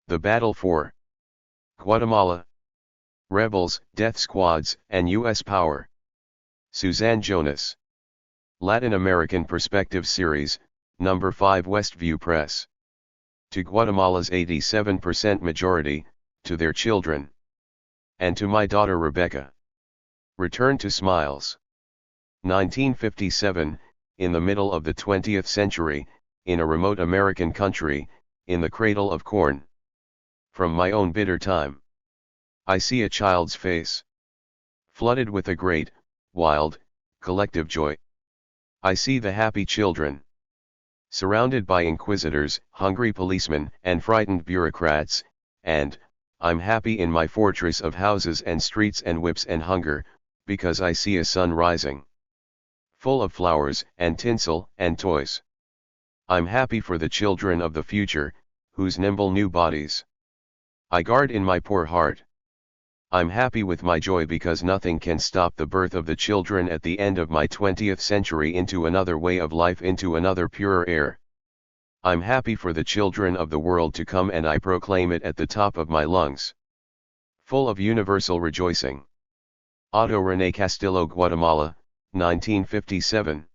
The battle for Guatemala. Rebels, death squads, and U.S. power. Susanne Jonas. Latin American Perspective Series, Number 5 Westview Press. To Guatemala's 87% majority, to their children. And to my daughter Rebecca. Return to Smiles. 1957, in the middle of the 20th century, in a remote American country, in the cradle of corn. From my own bitter time. I see a child's face. Flooded with a great, wild, collective joy. I see the happy children. Surrounded by inquisitors, hungry policemen, and frightened bureaucrats, and, I'm happy in my fortress of houses and streets and whips and hunger, because I see a sun rising. Full of flowers, and tinsel, and toys. I'm happy for the children of the future, whose nimble new bodies I guard in my poor heart. I'm happy with my joy because nothing can stop the birth of the children at the end of my 20th century into another way of life, into another purer air. I'm happy for the children of the world to come, and I proclaim it at the top of my lungs. Full of universal rejoicing. Otto René Castillo, Guatemala, 1957.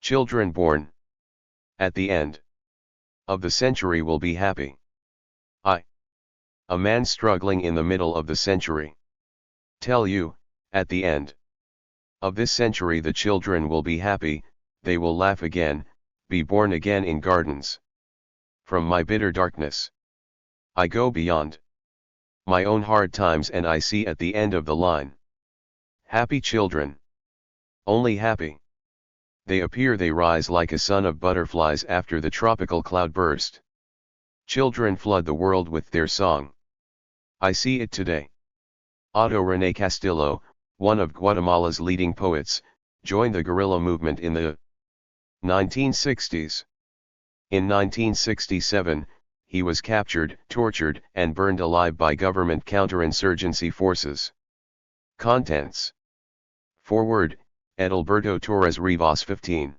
Children born at the end of the century will be happy. A man struggling in the middle of the century. Tell you, at the end of this century the children will be happy, they will laugh again, be born again in gardens. From my bitter darkness, I go beyond my own hard times, and I see at the end of the line. Happy children. Only happy. They appear, they rise like a sun of butterflies after the tropical cloud burst. Children flood the world with their song. I see it today. Otto René Castillo, one of Guatemala's leading poets, joined the guerrilla movement in the 1960s. In 1967, he was captured, tortured, and burned alive by government counterinsurgency forces. Contents. Foreword, Edilberto Torres Rivas 15.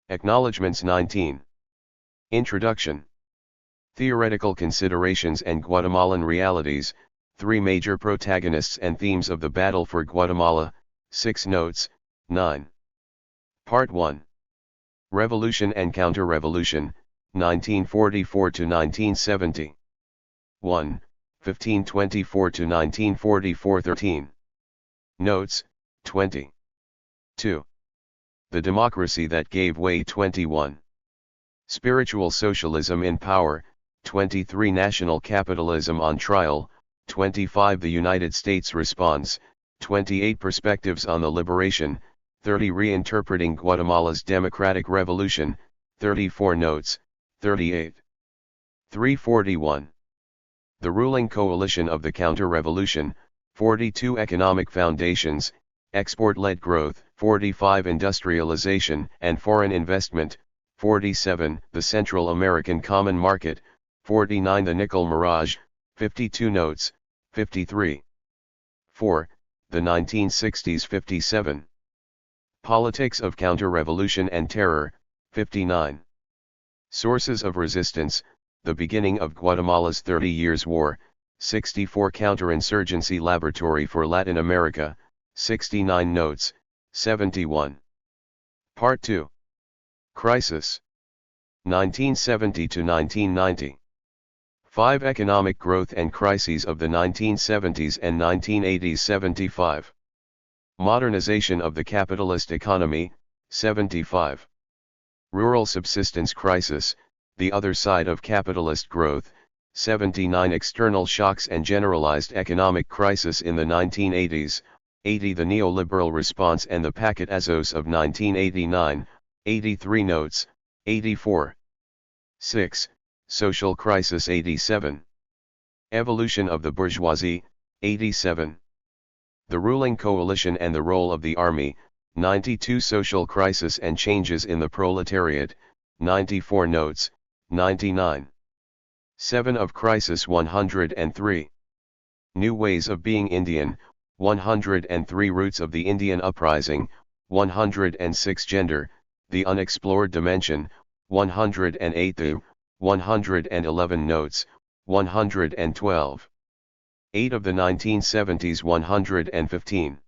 Acknowledgements 19. Introduction. Theoretical considerations and Guatemalan realities, 3 major protagonists and themes of the battle for Guatemala, 6 notes, 9. Part 1. Revolution and Counter-Revolution, 1944 to 1970. 1, 1524 to 1944 13. Notes, 20. 2. The Democracy that Gave Way 21. Spiritual Socialism in Power, 23. National Capitalism on Trial, 25. The United States Response, 28. Perspectives on the Liberation, 30. Reinterpreting Guatemala's Democratic Revolution, 34. Notes, 38. 341. The Ruling Coalition of the Counter-Revolution, 42. Economic Foundations, Export-Led Growth, 45. Industrialization and Foreign Investment, 47. The Central American Common Market, 49. The Nickel Mirage, 52. Notes, 53. 4. The 1960s 57. Politics of Counter-Revolution and Terror, 59. Sources of Resistance, the Beginning of Guatemala's 30 Years' War, 64. Counterinsurgency Laboratory for Latin America, 69. Notes, 71. Part 2. Crisis. 1970 to 1990. 5. Economic Growth and Crises of the 1970s and 1980s 75. Modernization of the Capitalist Economy, 75. Rural Subsistence Crisis, the Other Side of Capitalist Growth, 79. External Shocks and Generalized Economic Crisis in the 1980s, 80. The Neoliberal Response and the Packet Azos of 1989, 83. Notes, 84. 6. Social Crisis 87. Evolution of the Bourgeoisie, 87. The Ruling Coalition and the Role of the Army, 92. Social Crisis and Changes in the Proletariat, 94. Notes, 99. 7. Of Crisis 103. New Ways of Being Indian, 103. Roots of the Indian Uprising, 106. Gender, the Unexplored Dimension, 108. The 111. Notes, 112. 8 of the 1970s 115.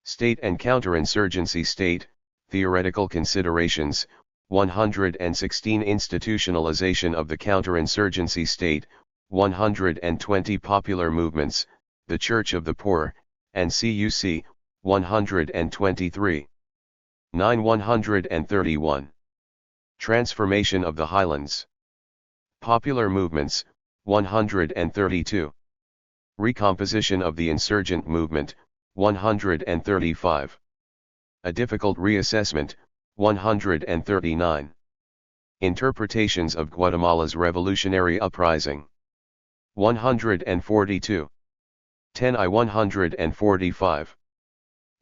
State and counterinsurgency state, theoretical considerations, 116 institutionalization of the counterinsurgency state, 120 popular movements, the Church of the Poor, and CUC, 123. 9 131. Transformation of the Highlands. Popular movements, 132. Recomposition of the insurgent movement, 135. A difficult reassessment, 139. Interpretations of Guatemala's revolutionary uprising, 142. 10 145.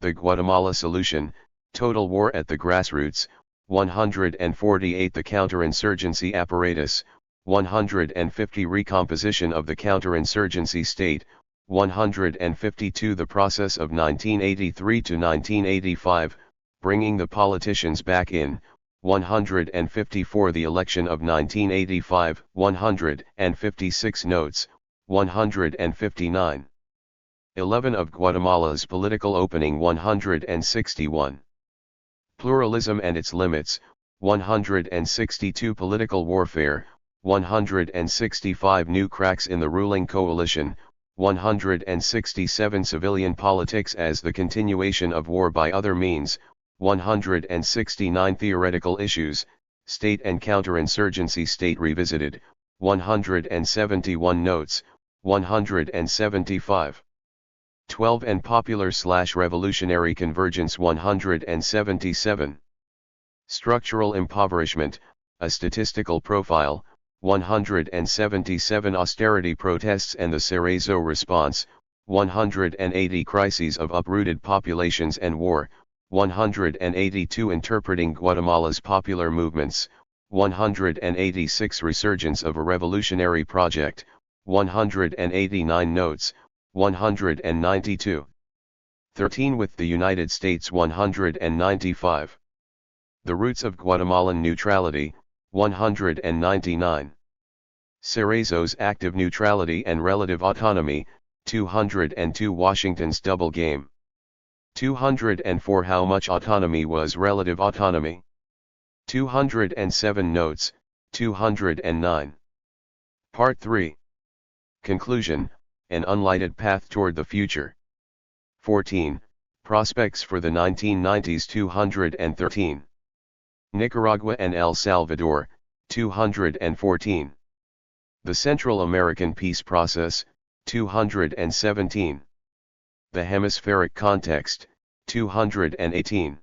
The Guatemala Solution, Total War at the Grassroots, 148. The Counterinsurgency Apparatus, 150. Recomposition of the counterinsurgency state, 152. The process of 1983 to 1985, bringing the politicians back in, 154. The election of 1985, 156 notes, 159. 11 of Guatemala's political opening, 161. Pluralism and its limits, 162. Political warfare, 165. New cracks in the ruling coalition, 167. Civilian politics as the continuation of war by other means, 169. Theoretical issues, state and counterinsurgency state revisited, 171. Notes, 175. 12 and popular/revolutionary convergence, 177. Structural impoverishment, a statistical profile, 177. Austerity protests and the Cerezo response, 180. Crises of uprooted populations and war, 182. Interpreting Guatemala's popular movements, 186. Resurgence of a revolutionary project, 189. Notes, 192. 13 with the United States, 195. The roots of Guatemalan neutrality, 199. Cerezo's active neutrality and relative autonomy, 202. Washington's double game. 204. How much autonomy was relative autonomy? 207. Notes, 209. Part 3. Conclusion, an unlighted path toward the future. 14. Prospects for the 1990s, 213. Nicaragua and El Salvador, 214. The Central American Peace Process, 217. The Hemispheric Context, 218.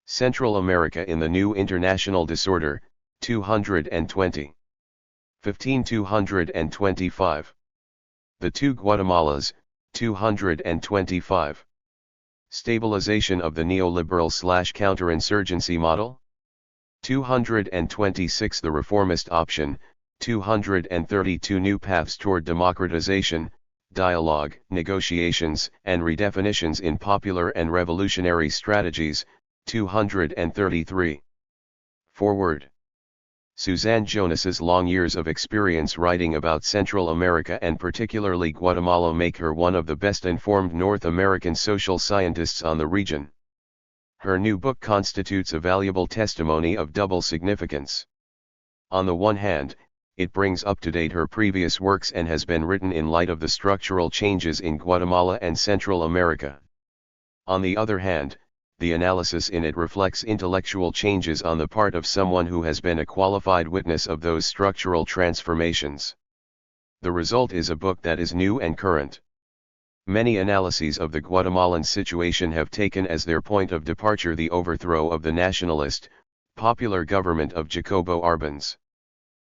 Central America in the New International Disorder, 220. 15 225. The Two Guatemalas, 225. Stabilization of the neoliberal/counterinsurgency model, 226. The reformist option, 232. New paths toward democratization, dialogue, negotiations, and redefinitions in popular and revolutionary strategies, 233. Forward. Susanne. Jonas's long years of experience writing about Central America and particularly Guatemala make her one of the best informed North American social scientists on the region. Her new book constitutes a valuable testimony of double significance. On the one hand, it brings up to date her previous works and has been written in light of the structural changes in Guatemala and Central America. On the other hand, the analysis in it reflects intellectual changes on the part of someone who has been a qualified witness of those structural transformations. The result is a book that is new and current. Many analyses of the Guatemalan situation have taken as their point of departure the overthrow of the nationalist, popular government of Jacobo Arbenz.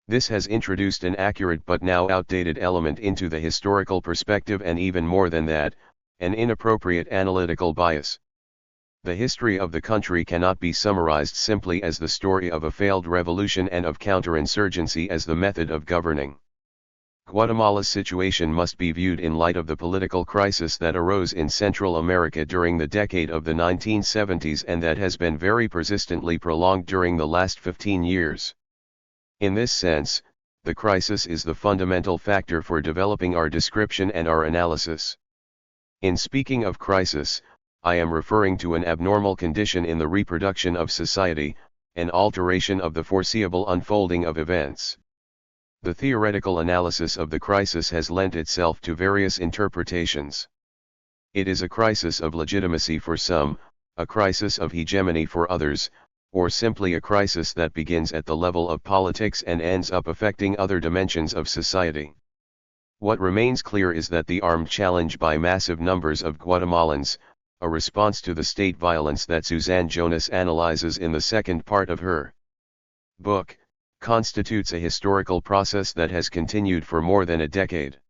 This has introduced an accurate but now outdated element into the historical perspective, and even more than that, an inappropriate analytical bias. The history of the country cannot be summarized simply as the story of a failed revolution and of counterinsurgency as the method of governing. Guatemala's situation must be viewed in light of the political crisis that arose in Central America during the decade of the 1970s and that has been very persistently prolonged during the last 15 years. In this sense, the crisis is the fundamental factor for developing our description and our analysis. In speaking of crisis, I am referring to an abnormal condition in the reproduction of society, an alteration of the foreseeable unfolding of events. The theoretical analysis of the crisis has lent itself to various interpretations. It is a crisis of legitimacy for some, a crisis of hegemony for others, or simply a crisis that begins at the level of politics and ends up affecting other dimensions of society. What remains clear is that the armed challenge by massive numbers of Guatemalans, a response to the state violence that Susanne Jonas analyzes in the second part of her book, constitutes a historical process that has continued for more than a decade.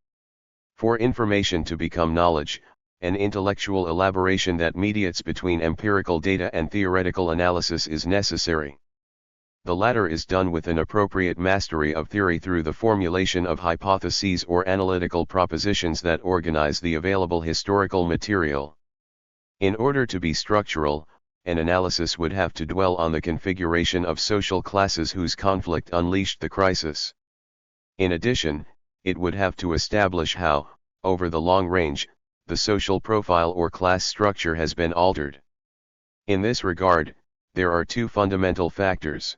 For information to become knowledge, an intellectual elaboration that mediates between empirical data and theoretical analysis is necessary. The latter is done with an appropriate mastery of theory through the formulation of hypotheses or analytical propositions that organize the available historical material. In order to be structural, an analysis would have to dwell on the configuration of social classes whose conflict unleashed the crisis. In addition, it would have to establish how, over the long range, the social profile or class structure has been altered. In this regard, there are two fundamental factors.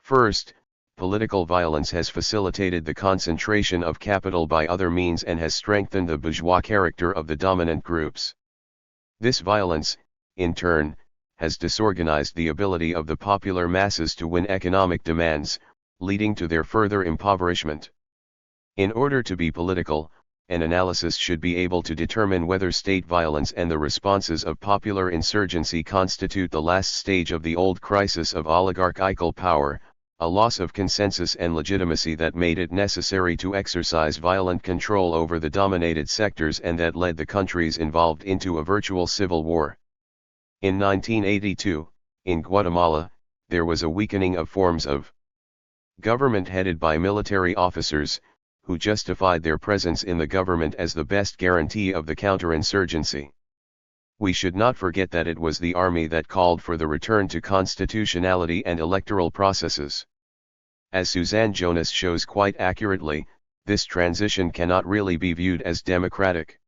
First, political violence has facilitated the concentration of capital by other means and has strengthened the bourgeois character of the dominant groups. This violence, in turn, has disorganized the ability of the popular masses to win economic demands, leading to their further impoverishment. In order to be political, an analysis should be able to determine whether state violence and the responses of popular insurgency constitute the last stage of the old crisis of oligarchical power, a loss of consensus and legitimacy that made it necessary to exercise violent control over the dominated sectors and that led the countries involved into a virtual civil war. In 1982, in Guatemala, there was a weakening of forms of government headed by military officers, who justified their presence in the government as the best guarantee of the counterinsurgency. We should not forget that it was the army that called for the return to constitutionality and electoral processes. As Susanne Jonas shows quite accurately, this transition cannot really be viewed as democratic.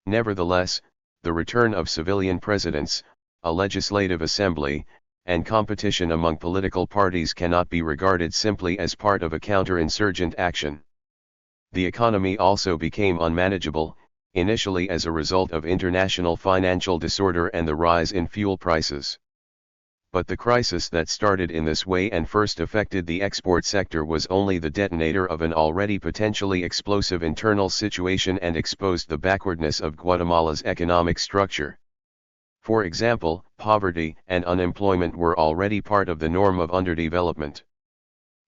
Nevertheless, the return of civilian presidents, a legislative assembly, and competition among political parties cannot be regarded simply as part of a counterinsurgent action. The economy also became unmanageable, initially as a result of international financial disorder and the rise in fuel prices. But the crisis that started in this way and first affected the export sector was only the detonator of an already potentially explosive internal situation and exposed the backwardness of Guatemala's economic structure. For example, poverty and unemployment were already part of the norm of underdevelopment.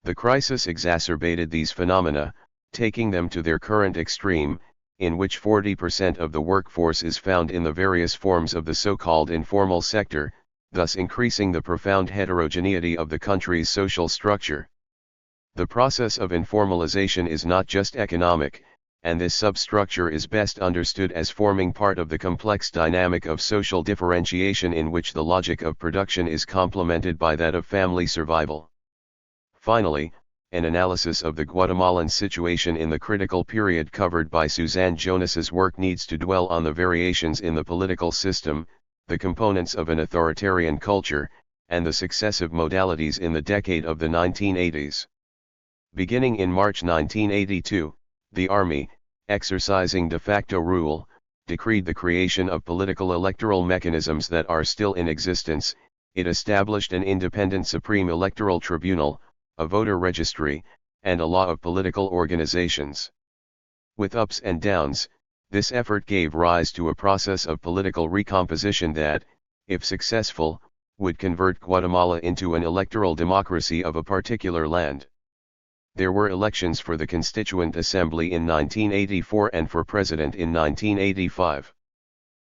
The crisis exacerbated these phenomena, taking them to their current extreme, in which 40% of the workforce is found in the various forms of the so-called informal sector, thus increasing the profound heterogeneity of the country's social structure. The process of informalization is not just economic, and this substructure is best understood as forming part of the complex dynamic of social differentiation in which the logic of production is complemented by that of family survival. Finally, an analysis of the Guatemalan situation in the critical period covered by Susanne Jonas's work needs to dwell on the variations in the political system, the components of an authoritarian culture, and the successive modalities in the decade of the 1980s. Beginning in March 1982, the army, exercising de facto rule, decreed the creation of political electoral mechanisms that are still in existence. It established an independent Supreme Electoral Tribunal, a voter registry, and a law of political organizations. With ups and downs, this effort gave rise to a process of political recomposition that, if successful, would convert Guatemala into an electoral democracy of a particular land. There were elections for the Constituent Assembly in 1984 and for president in 1985.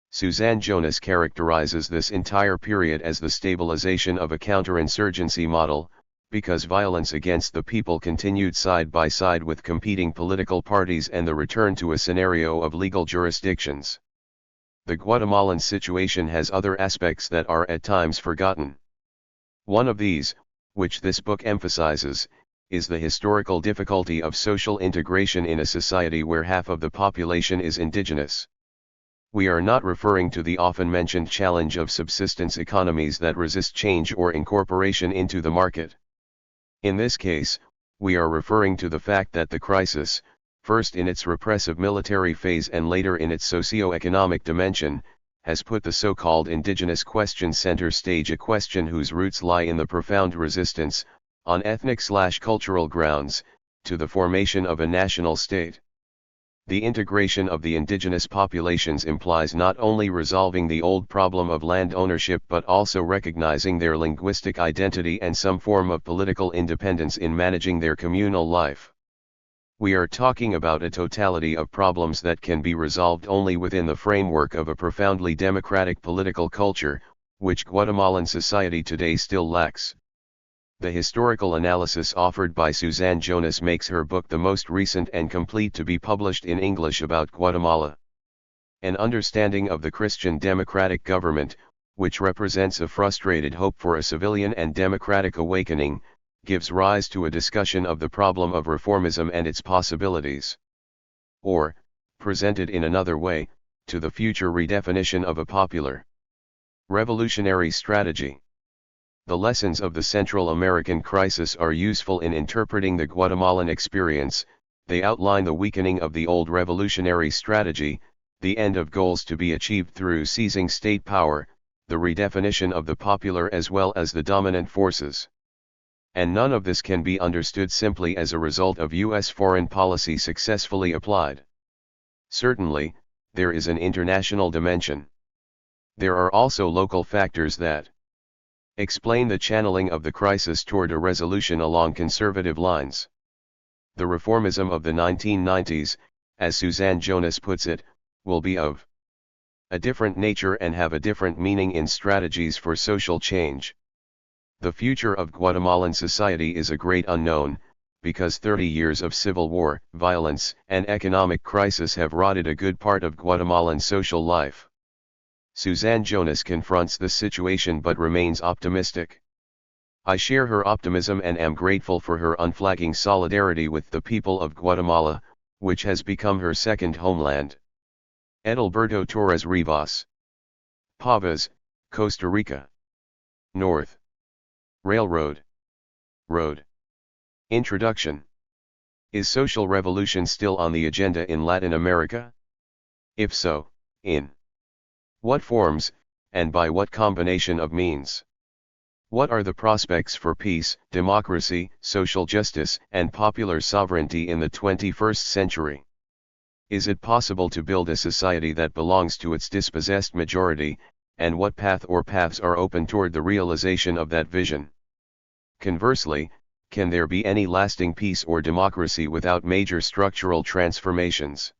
Susanne Jonas characterizes this entire period as the stabilization of a counterinsurgency model, because violence against the people continued side by side with competing political parties and the return to a scenario of legal jurisdictions. The Guatemalan situation has other aspects that are at times forgotten. One of these, which this book emphasizes, is the historical difficulty of social integration in a society where half of the population is indigenous. We are not referring to the often mentioned challenge of subsistence economies that resist change or incorporation into the market. In this case, we are referring to the fact that the crisis, first in its repressive military phase and later in its socio-economic dimension, has put the so-called indigenous question center stage, a question whose roots lie in the profound resistance, on ethnic/cultural grounds, to the formation of a national state. The integration of the indigenous populations implies not only resolving the old problem of land ownership but also recognizing their linguistic identity and some form of political independence in managing their communal life. We are talking about a totality of problems that can be resolved only within the framework of a profoundly democratic political culture, which Guatemalan society today still lacks. The historical analysis offered by Susanne Jonas makes her book the most recent and complete to be published in English about Guatemala. An understanding of the Christian democratic government, which represents a frustrated hope for a civilian and democratic awakening, gives rise to a discussion of the problem of reformism and its possibilities. Or, presented in another way, to the future redefinition of a popular revolutionary strategy. The lessons of the Central American crisis are useful in interpreting the Guatemalan experience. They outline the weakening of the old revolutionary strategy, the end of goals to be achieved through seizing state power, the redefinition of the popular as well as the dominant forces. And none of this can be understood simply as a result of U.S. foreign policy successfully applied. Certainly, there is an international dimension. There are also local factors that explain the channeling of the crisis toward a resolution along conservative lines. The reformism of the 1990s, as Susanne Jonas puts it, will be of a different nature and have a different meaning in strategies for social change. The future of Guatemalan society is a great unknown, because 30 years of civil war, violence, and economic crisis have rotted a good part of Guatemalan social life. Susanne Jonas confronts this situation but remains optimistic. I share her optimism and am grateful for her unflagging solidarity with the people of Guatemala, which has become her second homeland. Edilberto Torres Rivas. Pavas, Costa Rica. North. Railroad. Road. Introduction. Is social revolution still on the agenda in Latin America? If so, in what forms, and by what combination of means? What are the prospects for peace, democracy, social justice, and popular sovereignty in the 21st century? Is it possible to build a society that belongs to its dispossessed majority, and what path or paths are open toward the realization of that vision? Conversely, can there be any lasting peace or democracy without major structural transformations?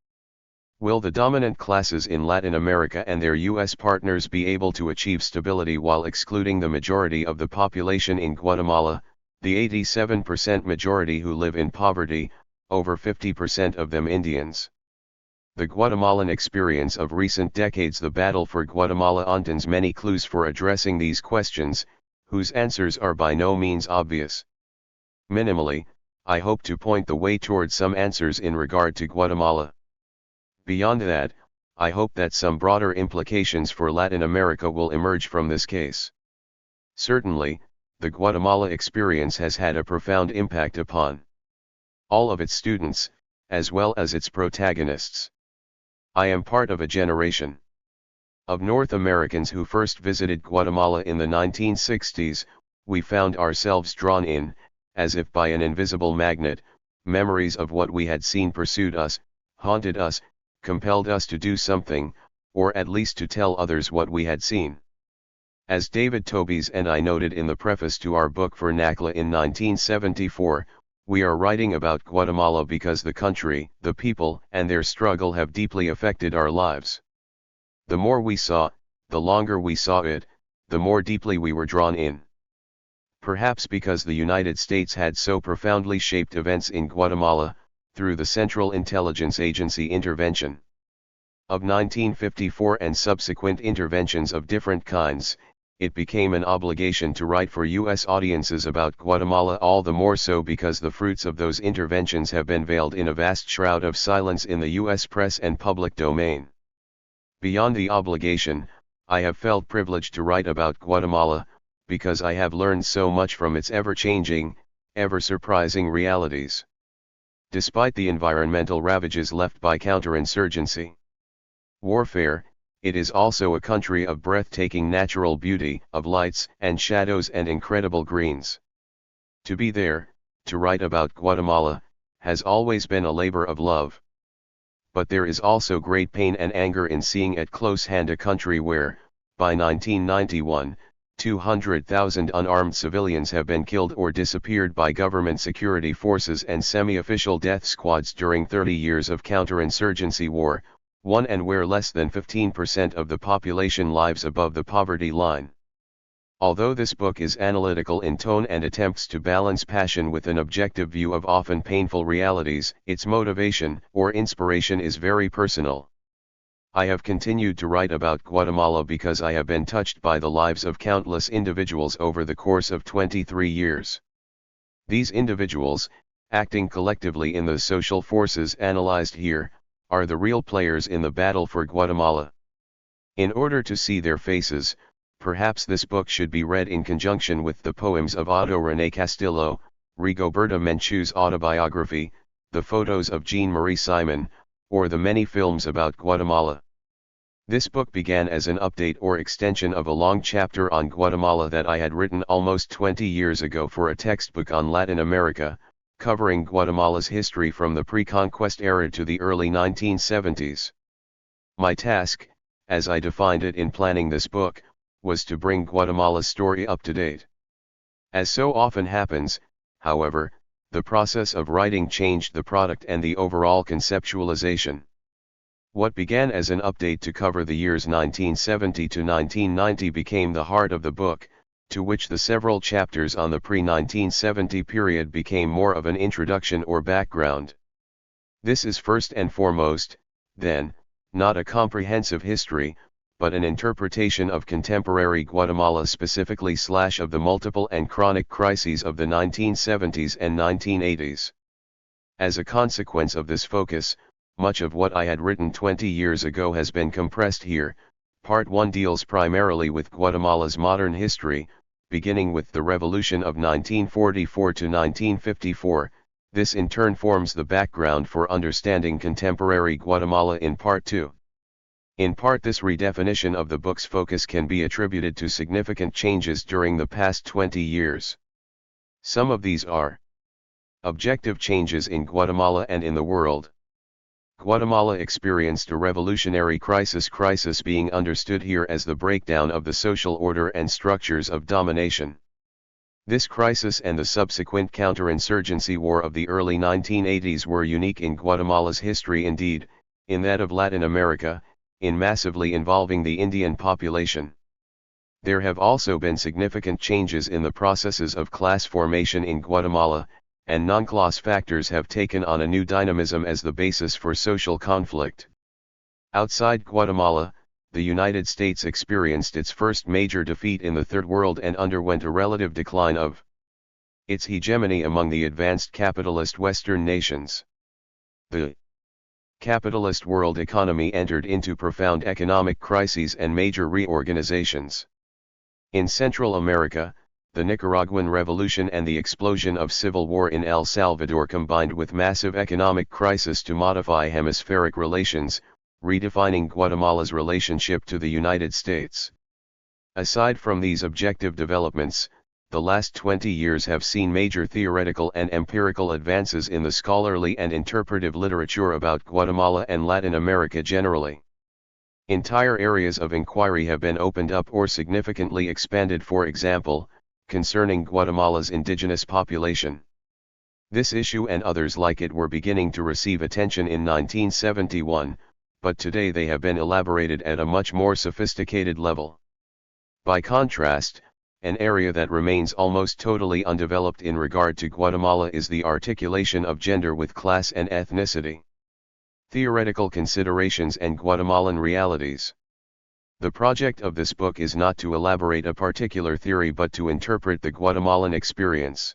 Will the dominant classes in Latin America and their U.S. partners be able to achieve stability while excluding the majority of the population in Guatemala, the 87% majority who live in poverty, over 50% of them Indians? The Guatemalan experience of recent decades, the battle for Guatemala, contains many clues for addressing these questions, whose answers are by no means obvious. Minimally, I hope to point the way towards some answers in regard to Guatemala. Beyond that, I hope that some broader implications for Latin America will emerge from this case. Certainly, the Guatemala experience has had a profound impact upon all of its students, as well as its protagonists. I am part of a generation of North Americans who first visited Guatemala in the 1960s. We found ourselves drawn in, as if by an invisible magnet. Memories of what we had seen pursued us, haunted us, compelled us to do something, or at least to tell others what we had seen. As David Tobes and I noted in the preface to our book Vernacular in 1974, we are writing about Guatemala because the country, the people, and their struggle have deeply affected our lives. The more we saw, the longer we saw it, the more deeply we were drawn in. Perhaps because the United States had so profoundly shaped events in Guatemala, through the Central Intelligence Agency intervention of 1954 and subsequent interventions of different kinds, it became an obligation to write for U.S. audiences about Guatemala, all the more so because the fruits of those interventions have been veiled in a vast shroud of silence in the U.S. press and public domain. Beyond the obligation, I have felt privileged to write about Guatemala, because I have learned so much from its ever-changing, ever-surprising realities. Despite the environmental ravages left by counterinsurgency warfare, it is also a country of breathtaking natural beauty, of lights and shadows and incredible greens. To be there, to write about Guatemala, has always been a labor of love. But there is also great pain and anger in seeing at close hand a country where, by 1991, 200,000 unarmed civilians have been killed or disappeared by government security forces and semi-official death squads during 30 years of counterinsurgency war, and where less than 15% of the population lives above the poverty line. Although this book is analytical in tone and attempts to balance passion with an objective view of often painful realities, its motivation or inspiration is very personal. I have continued to write about Guatemala because I have been touched by the lives of countless individuals over the course of 23 years. These individuals, acting collectively in the social forces analyzed here, are the real players in the battle for Guatemala. In order to see their faces, perhaps this book should be read in conjunction with the poems of Otto René Castillo, Rigoberta Menchu's autobiography, the photos of Jean-Marie Simon, or the many films about Guatemala. This book began as an update or extension of a long chapter on Guatemala that I had written almost 20 years ago for a textbook on Latin America, covering Guatemala's history from the pre-conquest era to the early 1970s. My task, as I defined it in planning this book, was to bring Guatemala's story up to date. As so often happens, however, the process of writing changed the product and the overall conceptualization. What began as an update to cover the years 1970 to 1990 became the heart of the book, to which the several chapters on the pre-1970 period became more of an introduction or background. This is first and foremost, then, not a comprehensive history, but an interpretation of contemporary Guatemala specifically / of the multiple and chronic crises of the 1970s and 1980s. As a consequence of this focus, much of what I had written 20 years ago has been compressed here. Part 1 deals primarily with Guatemala's modern history, beginning with the revolution of 1944 to 1954. This in turn forms the background for understanding contemporary Guatemala in Part 2. In part, this redefinition of the book's focus can be attributed to significant changes during the past 20 years. Some of these are objective changes in Guatemala and in the world. Guatemala experienced a revolutionary crisis being understood here as the breakdown of the social order and structures of domination. This crisis and the subsequent counterinsurgency war of the early 1980s were unique in Guatemala's history, indeed, in that of Latin America, in massively involving the Indian population. There have also been significant changes in the processes of class formation in Guatemala, and non-class factors have taken on a new dynamism as the basis for social conflict. Outside Guatemala, the United States experienced its first major defeat in the Third World and underwent a relative decline of its hegemony among the advanced capitalist Western nations. The capitalist world economy entered into profound economic crises and major reorganizations. In Central America, the Nicaraguan Revolution and the explosion of civil war in El Salvador combined with massive economic crisis to modify hemispheric relations, redefining Guatemala's relationship to the United States. Aside from these objective developments, the last 20 years have seen major theoretical and empirical advances in the scholarly and interpretive literature about Guatemala and Latin America generally. Entire areas of inquiry have been opened up or significantly expanded, for example, concerning Guatemala's indigenous population. This issue and others like it were beginning to receive attention in 1971, but today they have been elaborated at a much more sophisticated level. By contrast, an area that remains almost totally undeveloped in regard to Guatemala is the articulation of gender with class and ethnicity. Theoretical considerations and Guatemalan realities. The project of this book is not to elaborate a particular theory but to interpret the Guatemalan experience.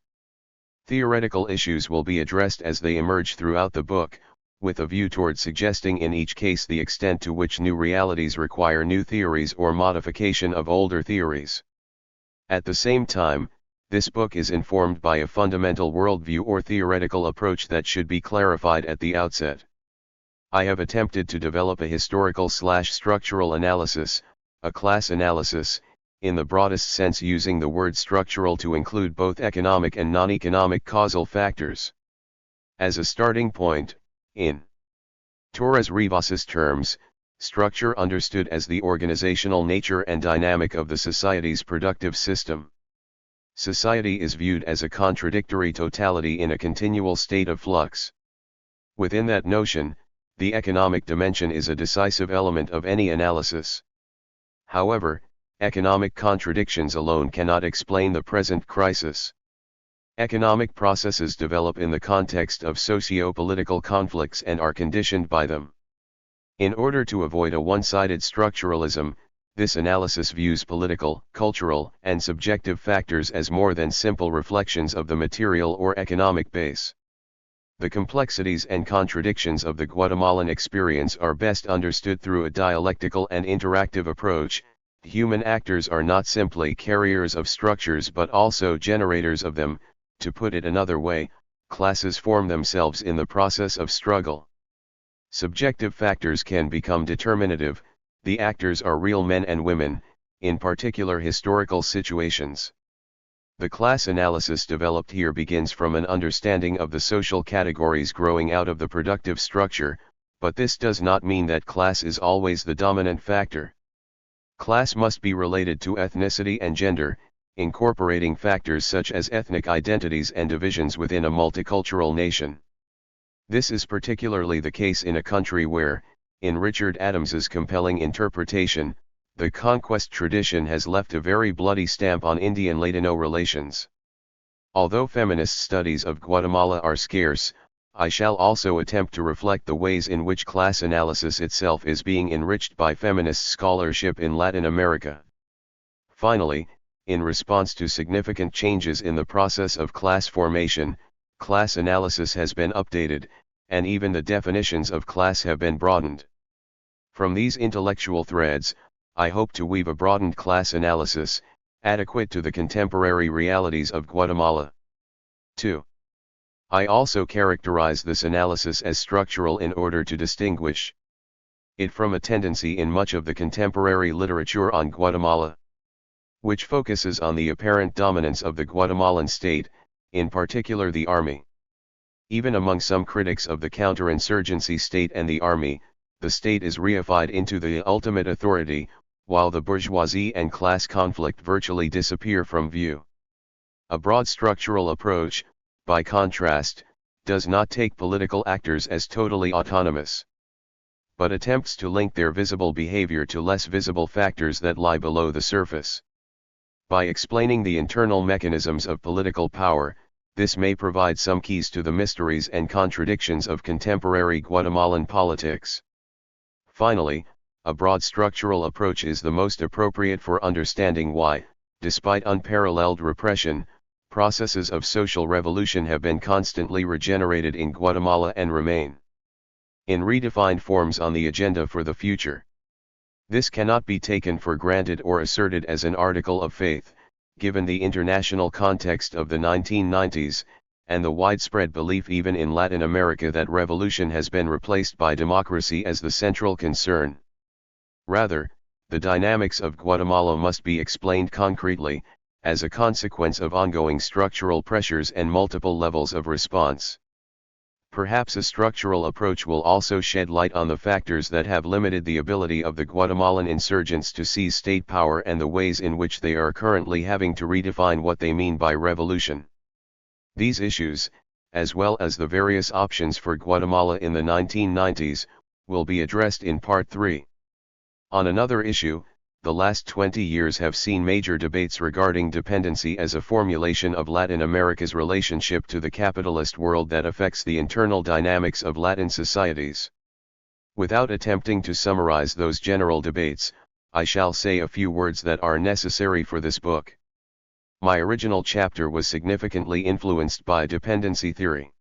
Theoretical issues will be addressed as they emerge throughout the book, with a view toward suggesting in each case the extent to which new realities require new theories or modification of older theories. At the same time, this book is informed by a fundamental worldview or theoretical approach that should be clarified at the outset. I have attempted to develop a historical/structural analysis, a class analysis, in the broadest sense, using the word structural to include both economic and non-economic causal factors. As a starting point, in Torres Rivas's terms, structure understood as the organizational nature and dynamic of the society's productive system. Society is viewed as a contradictory totality in a continual state of flux. Within that notion, the economic dimension is a decisive element of any analysis. However, economic contradictions alone cannot explain the present crisis. Economic processes develop in the context of socio-political conflicts and are conditioned by them. In order to avoid a one-sided structuralism, this analysis views political, cultural, and subjective factors as more than simple reflections of the material or economic base. The complexities and contradictions of the Guatemalan experience are best understood through a dialectical and interactive approach. Human actors are not simply carriers of structures but also generators of them. To put it another way, classes form themselves in the process of struggle. Subjective factors can become determinative. The actors are real men and women, in particular historical situations. The class analysis developed here begins from an understanding of the social categories growing out of the productive structure, but this does not mean that class is always the dominant factor. Class must be related to ethnicity and gender, incorporating factors such as ethnic identities and divisions within a multicultural nation. This is particularly the case in a country where, in Richard Adams's compelling interpretation, the conquest tradition has left a very bloody stamp on Indian-Latino relations. Although feminist studies of Guatemala are scarce, I shall also attempt to reflect the ways in which class analysis itself is being enriched by feminist scholarship in Latin America. Finally, in response to significant changes in the process of class formation, class analysis has been updated, and even the definitions of class have been broadened. From these intellectual threads, I hope to weave a broadened class analysis, adequate to the contemporary realities of Guatemala. 2. I also characterize this analysis as structural in order to distinguish it from a tendency in much of the contemporary literature on Guatemala, which focuses on the apparent dominance of the Guatemalan state, in particular the army. Even among some critics of the counterinsurgency state and the army, the state is reified into the ultimate authority, while the bourgeoisie and class conflict virtually disappear from view. A broad structural approach, by contrast, does not take political actors as totally autonomous, but attempts to link their visible behavior to less visible factors that lie below the surface. By explaining the internal mechanisms of political power, this may provide some keys to the mysteries and contradictions of contemporary Guatemalan politics. Finally, a broad structural approach is the most appropriate for understanding why, despite unparalleled repression, processes of social revolution have been constantly regenerated in Guatemala and remain in redefined forms on the agenda for the future. This cannot be taken for granted or asserted as an article of faith, given the international context of the 1990s, and the widespread belief even in Latin America that revolution has been replaced by democracy as the central concern. Rather, the dynamics of Guatemala must be explained concretely, as a consequence of ongoing structural pressures and multiple levels of response. Perhaps a structural approach will also shed light on the factors that have limited the ability of the Guatemalan insurgents to seize state power and the ways in which they are currently having to redefine what they mean by revolution. These issues, as well as the various options for Guatemala in the 1990s, will be addressed in Part 3. On another issue, the last 20 years have seen major debates regarding dependency as a formulation of Latin America's relationship to the capitalist world that affects the internal dynamics of Latin societies. Without attempting to summarize those general debates, I shall say a few words that are necessary for this book. My original chapter was significantly influenced by dependency theory.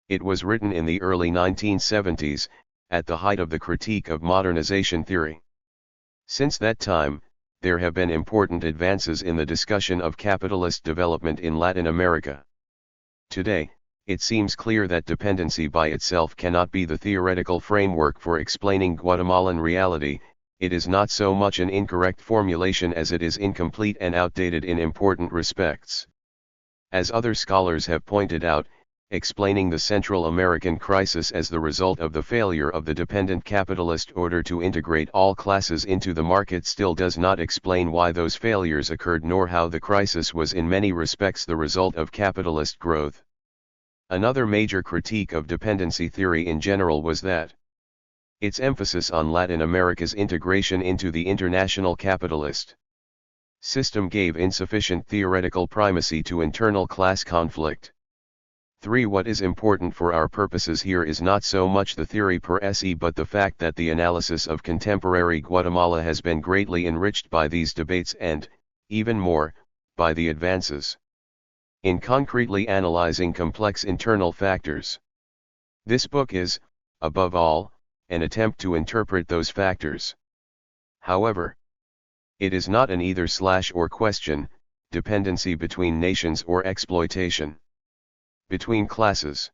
It was written in the early 1970s, at the height of the critique of modernization theory. Since that time, there have been important advances in the discussion of capitalist development in Latin America. Today, it seems clear that dependency by itself cannot be the theoretical framework for explaining Guatemalan reality. It is not so much an incorrect formulation as it is incomplete and outdated in important respects. As other scholars have pointed out, explaining the Central American crisis as the result of the failure of the dependent capitalist order to integrate all classes into the market still does not explain why those failures occurred nor how the crisis was in many respects the result of capitalist growth. Another major critique of dependency theory in general was that its emphasis on Latin America's integration into the international capitalist system gave insufficient theoretical primacy to internal class conflict. 3. What is important for our purposes here is not so much the theory per se but the fact that the analysis of contemporary Guatemala has been greatly enriched by these debates and, even more, by the advances in concretely analyzing complex internal factors. This book is, above all, an attempt to interpret those factors. However, it is not an either/or question, dependency between nations or exploitation between classes.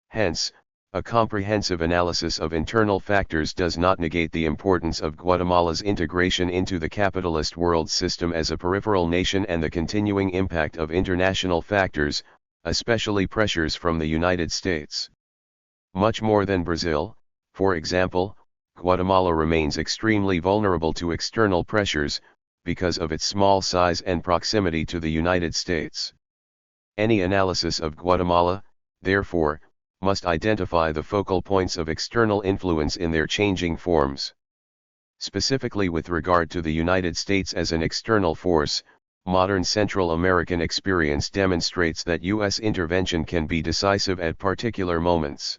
Hence, a comprehensive analysis of internal factors does not negate the importance of Guatemala's integration into the capitalist world system as a peripheral nation and the continuing impact of international factors, especially pressures from the United States. Much more than Brazil, for example, Guatemala remains extremely vulnerable to external pressures, because of its small size and proximity to the United States. Any analysis of Guatemala, therefore, must identify the focal points of external influence in their changing forms. Specifically with regard to the United States as an external force, modern Central American experience demonstrates that U.S. intervention can be decisive at particular moments.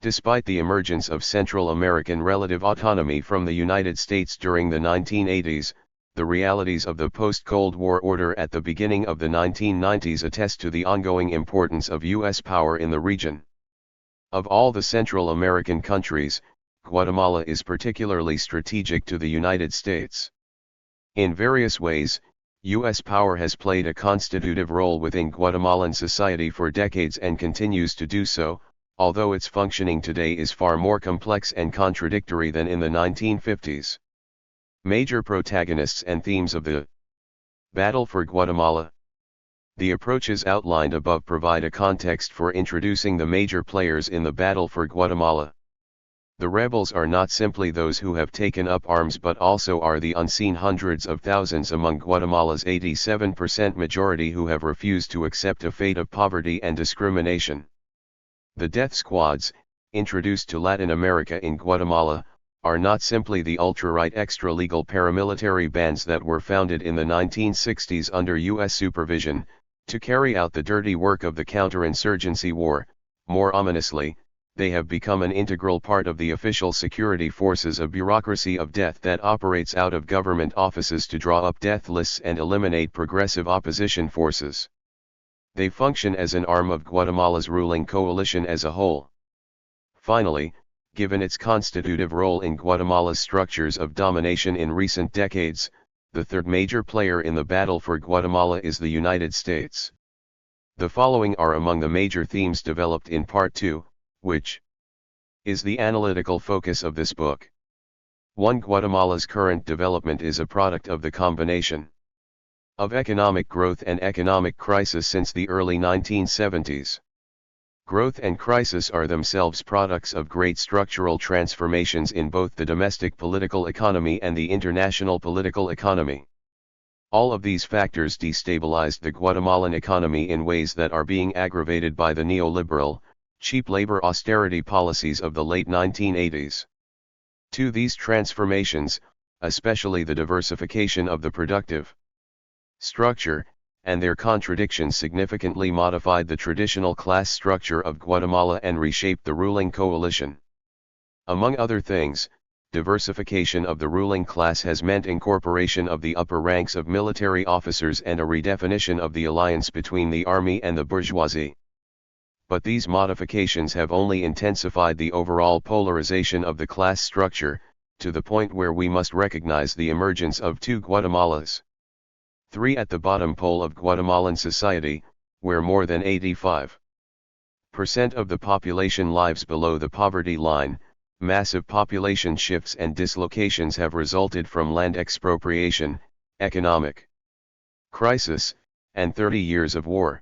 Despite the emergence of Central American relative autonomy from the United States during the 1980s, the realities of the post-Cold War order at the beginning of the 1990s attest to the ongoing importance of U.S. power in the region. Of all the Central American countries, Guatemala is particularly strategic to the United States. In various ways, U.S. power has played a constitutive role within Guatemalan society for decades and continues to do so, although its functioning today is far more complex and contradictory than in the 1950s. Major protagonists and themes of the battle for Guatemala. The approaches outlined above provide a context for introducing the major players in the battle for Guatemala. The rebels are not simply those who have taken up arms but also are the unseen hundreds of thousands among Guatemala's 87% majority who have refused to accept a fate of poverty and discrimination. The death squads, introduced to Latin America in Guatemala, are not simply the ultra-right extra-legal paramilitary bands that were founded in the 1960s under U.S. supervision, to carry out the dirty work of the counterinsurgency war. More ominously, they have become an integral part of the official security forces, a bureaucracy of death that operates out of government offices to draw up death lists and eliminate progressive opposition forces. They function as an arm of Guatemala's ruling coalition as a whole. Finally, given its constitutive role in Guatemala's structures of domination in recent decades, the third major player in the battle for Guatemala is the United States. The following are among the major themes developed in Part 2, which is the analytical focus of this book. 1. Guatemala's current development is a product of the combination of economic growth and economic crisis since the early 1970s. Growth and crisis are themselves products of great structural transformations in both the domestic political economy and the international political economy. All of these factors destabilized the Guatemalan economy in ways that are being aggravated by the neoliberal, cheap labor austerity policies of the late 1980s. To these transformations, especially the diversification of the productive structure, and their contradictions significantly modified the traditional class structure of Guatemala and reshaped the ruling coalition. Among other things, diversification of the ruling class has meant incorporation of the upper ranks of military officers and a redefinition of the alliance between the army and the bourgeoisie. But these modifications have only intensified the overall polarization of the class structure, to the point where we must recognize the emergence of two Guatemalas. 3. At the bottom pole of Guatemalan society, where more than 85% of the population lives below the poverty line, massive population shifts and dislocations have resulted from land expropriation, economic crisis, and 30 years of war.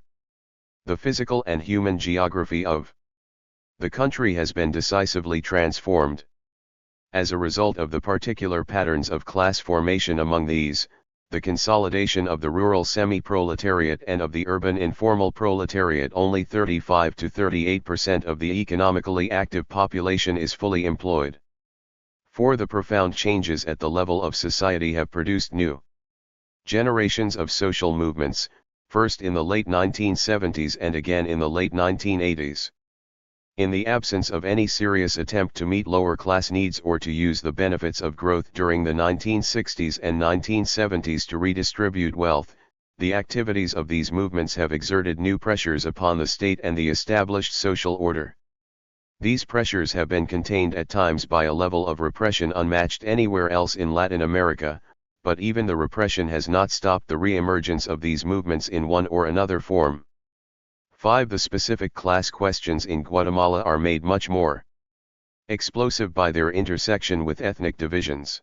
The physical and human geography of the country has been decisively transformed. As a result of the particular patterns of class formation among these, the consolidation of the rural semi-proletariat and of the urban informal proletariat, only 35 to 38% of the economically active population is fully employed. 4. The profound changes at the level of society have produced new generations of social movements, first in the late 1970s and again in the late 1980s. In the absence of any serious attempt to meet lower class needs or to use the benefits of growth during the 1960s and 1970s to redistribute wealth, the activities of these movements have exerted new pressures upon the state and the established social order. These pressures have been contained at times by a level of repression unmatched anywhere else in Latin America, but even the repression has not stopped the re-emergence of these movements in one or another form. 5. The specific class questions in Guatemala are made much more explosive by their intersection with ethnic divisions.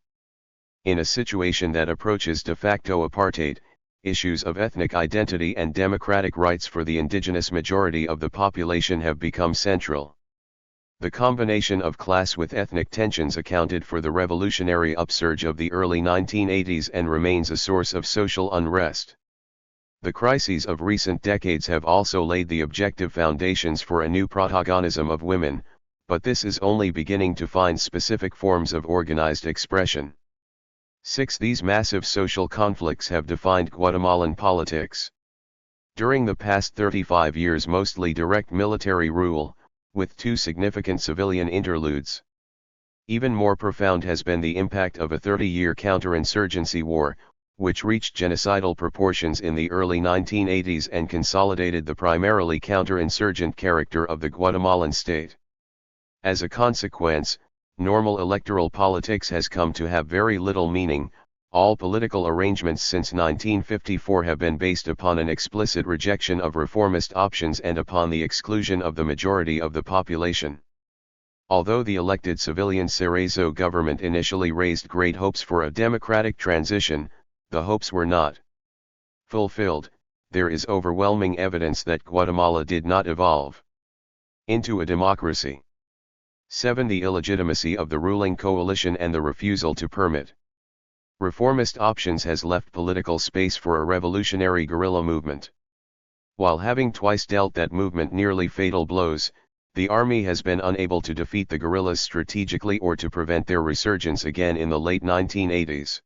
In a situation that approaches de facto apartheid, issues of ethnic identity and democratic rights for the indigenous majority of the population have become central. The combination of class with ethnic tensions accounted for the revolutionary upsurge of the early 1980s and remains a source of social unrest. The crises of recent decades have also laid the objective foundations for a new protagonism of women, but this is only beginning to find specific forms of organized expression. 6. These massive social conflicts have defined Guatemalan politics. During the past 35 years, mostly direct military rule, with two significant civilian interludes. Even more profound has been the impact of a 30-year counterinsurgency war, which reached genocidal proportions in the early 1980s and consolidated the primarily counterinsurgent character of the Guatemalan state. As a consequence, normal electoral politics has come to have very little meaning. All political arrangements since 1954 have been based upon an explicit rejection of reformist options and upon the exclusion of the majority of the population. Although the elected civilian Cerezo government initially raised great hopes for a democratic transition, the hopes were not fulfilled. There is overwhelming evidence that Guatemala did not evolve into a democracy. 7. The illegitimacy of the ruling coalition and the refusal to permit reformist options has left political space for a revolutionary guerrilla movement. While having twice dealt that movement nearly fatal blows, the army has been unable to defeat the guerrillas strategically or to prevent their resurgence again in the late 1980s.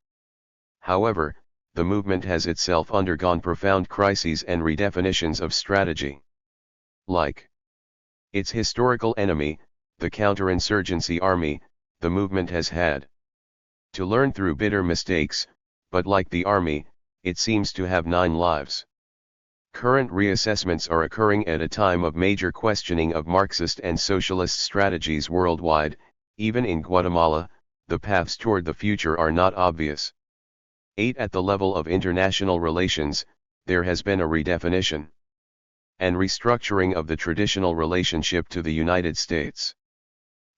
However, the movement has itself undergone profound crises and redefinitions of strategy. Like its historical enemy, the counterinsurgency army, the movement has had to learn through bitter mistakes, but like the army, it seems to have 9 lives. Current reassessments are occurring at a time of major questioning of Marxist and socialist strategies worldwide. Even in Guatemala, the paths toward the future are not obvious. 8. At the level of international relations, there has been a redefinition and restructuring of the traditional relationship to the United States.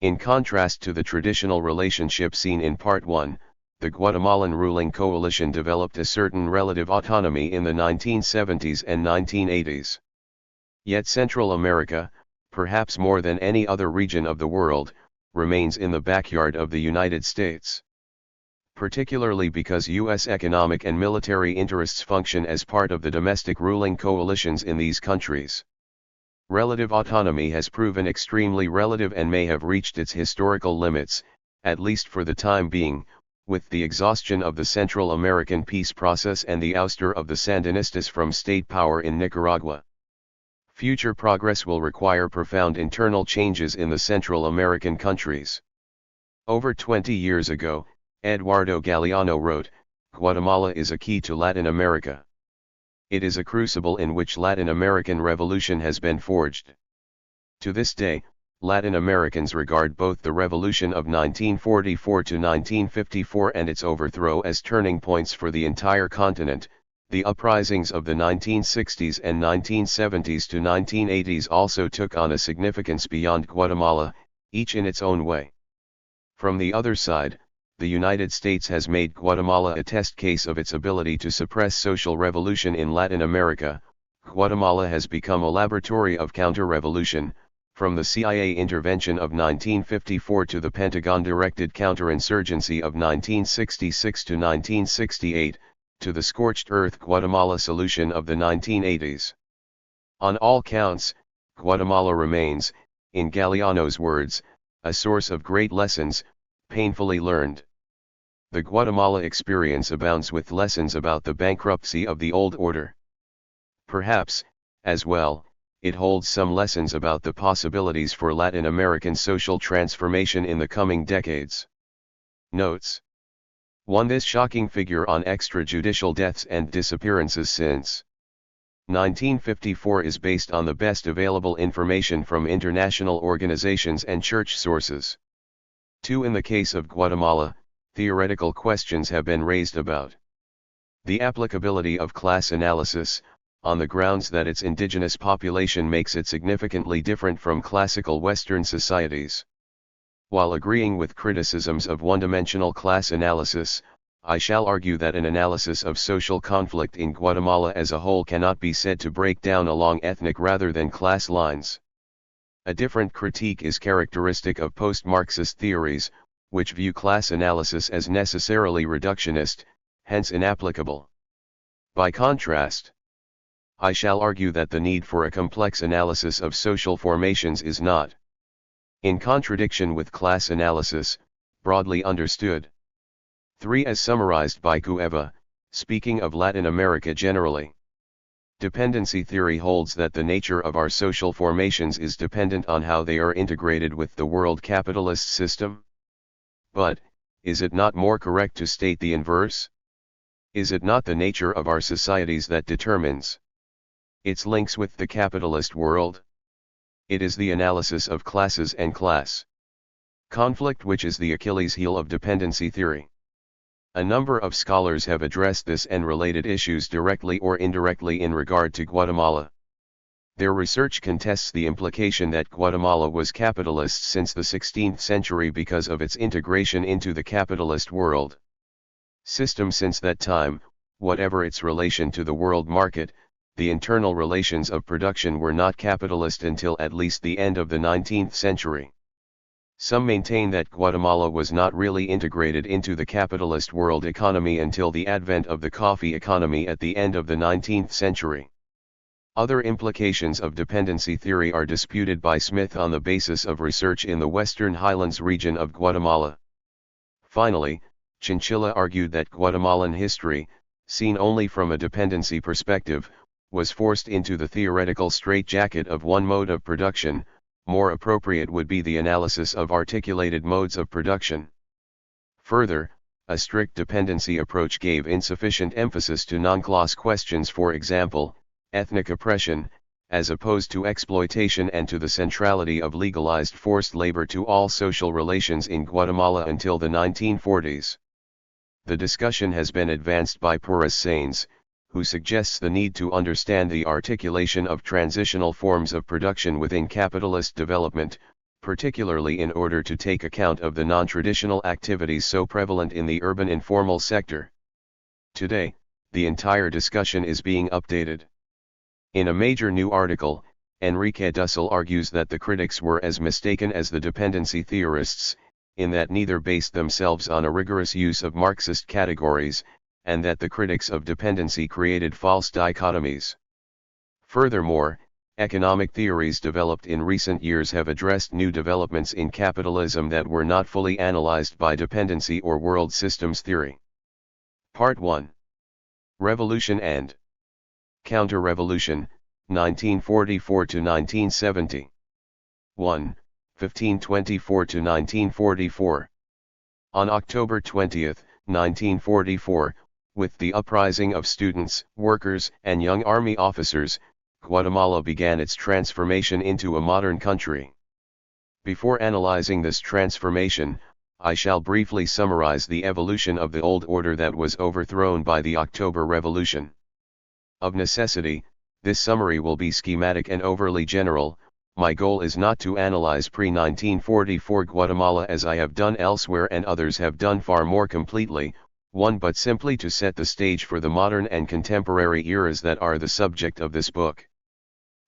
In contrast to the traditional relationship seen in Part 1, the Guatemalan ruling coalition developed a certain relative autonomy in the 1970s and 1980s. Yet Central America, perhaps more than any other region of the world, remains in the backyard of the United States. Particularly because U.S. economic and military interests function as part of the domestic ruling coalitions in these countries. Relative autonomy has proven extremely relative and may have reached its historical limits, at least for the time being, with the exhaustion of the Central American peace process and the ouster of the Sandinistas from state power in Nicaragua. Future progress will require profound internal changes in the Central American countries. Over 20 years ago, Eduardo Galeano wrote, "Guatemala is a key to Latin America. It is a crucible in which Latin American revolution has been forged." To this day, Latin Americans regard both the revolution of 1944 to 1954 and its overthrow as turning points for the entire continent. The uprisings of the 1960s and 1970s to 1980s also took on a significance beyond Guatemala, each in its own way. From the other side, the United States has made Guatemala a test case of its ability to suppress social revolution in Latin America. Guatemala has become a laboratory of counter-revolution, from the CIA intervention of 1954 to the Pentagon-directed counterinsurgency of 1966 to 1968, to the scorched earth Guatemala solution of the 1980s. On all counts, Guatemala remains, in Galeano's words, a source of great lessons, painfully learned. The Guatemala experience abounds with lessons about the bankruptcy of the old order. Perhaps, as well, it holds some lessons about the possibilities for Latin American social transformation in the coming decades. Notes. 1. This shocking figure on extrajudicial deaths and disappearances since 1954 is based on the best available information from international organizations and church sources. 2. In the case of Guatemala, theoretical questions have been raised about the applicability of class analysis, on the grounds that its indigenous population makes it significantly different from classical Western societies. While agreeing with criticisms of one-dimensional class analysis, I shall argue that an analysis of social conflict in Guatemala as a whole cannot be said to break down along ethnic rather than class lines. A different critique is characteristic of post-Marxist theories, which view class analysis as necessarily reductionist, hence inapplicable. By contrast, I shall argue that the need for a complex analysis of social formations is not in contradiction with class analysis, broadly understood. 3. As summarized by Cueva, speaking of Latin America generally, dependency theory holds that the nature of our social formations is dependent on how they are integrated with the world capitalist system. But, is it not more correct to state the inverse? Is it not the nature of our societies that determines its links with the capitalist world? It is the analysis of classes and class conflict which is the Achilles heel of dependency theory. A number of scholars have addressed this and related issues directly or indirectly in regard to Guatemala. Their research contests the implication that Guatemala was capitalist since the 16th century because of its integration into the capitalist world system since that time. Whatever its relation to the world market, the internal relations of production were not capitalist until at least the end of the 19th century. Some maintain that Guatemala was not really integrated into the capitalist world economy until the advent of the coffee economy at the end of the 19th century. Other implications of dependency theory are disputed by Smith on the basis of research in the Western Highlands region of Guatemala. Finally, Chinchilla argued that Guatemalan history, seen only from a dependency perspective, was forced into the theoretical straitjacket of one mode of production. More appropriate would be the analysis of articulated modes of production. Further, a strict dependency approach gave insufficient emphasis to non-class questions, for example, ethnic oppression, as opposed to exploitation, and to the centrality of legalized forced labor to all social relations in Guatemala until the 1940s. The discussion has been advanced by Porras Sainz, who suggests the need to understand the articulation of transitional forms of production within capitalist development, particularly in order to take account of the non-traditional activities so prevalent in the urban informal sector. Today, the entire discussion is being updated. In a major new article, Enrique Dussel argues that the critics were as mistaken as the dependency theorists, in that neither based themselves on a rigorous use of Marxist categories, and that the critics of dependency created false dichotomies. Furthermore, economic theories developed in recent years have addressed new developments in capitalism that were not fully analyzed by dependency or world systems theory. Part 1. Revolution and Counter-Revolution, 1944 to 1970. 1. 1524 to 1944. On October 20, 1944, with the uprising of students, workers, and young army officers, Guatemala began its transformation into a modern country. Before analyzing this transformation, I shall briefly summarize the evolution of the old order that was overthrown by the October Revolution. Of necessity, this summary will be schematic and overly general. My goal is not to analyze pre-1944 Guatemala as I have done elsewhere and others have done far more completely, but simply to set the stage for the modern and contemporary eras that are the subject of this book.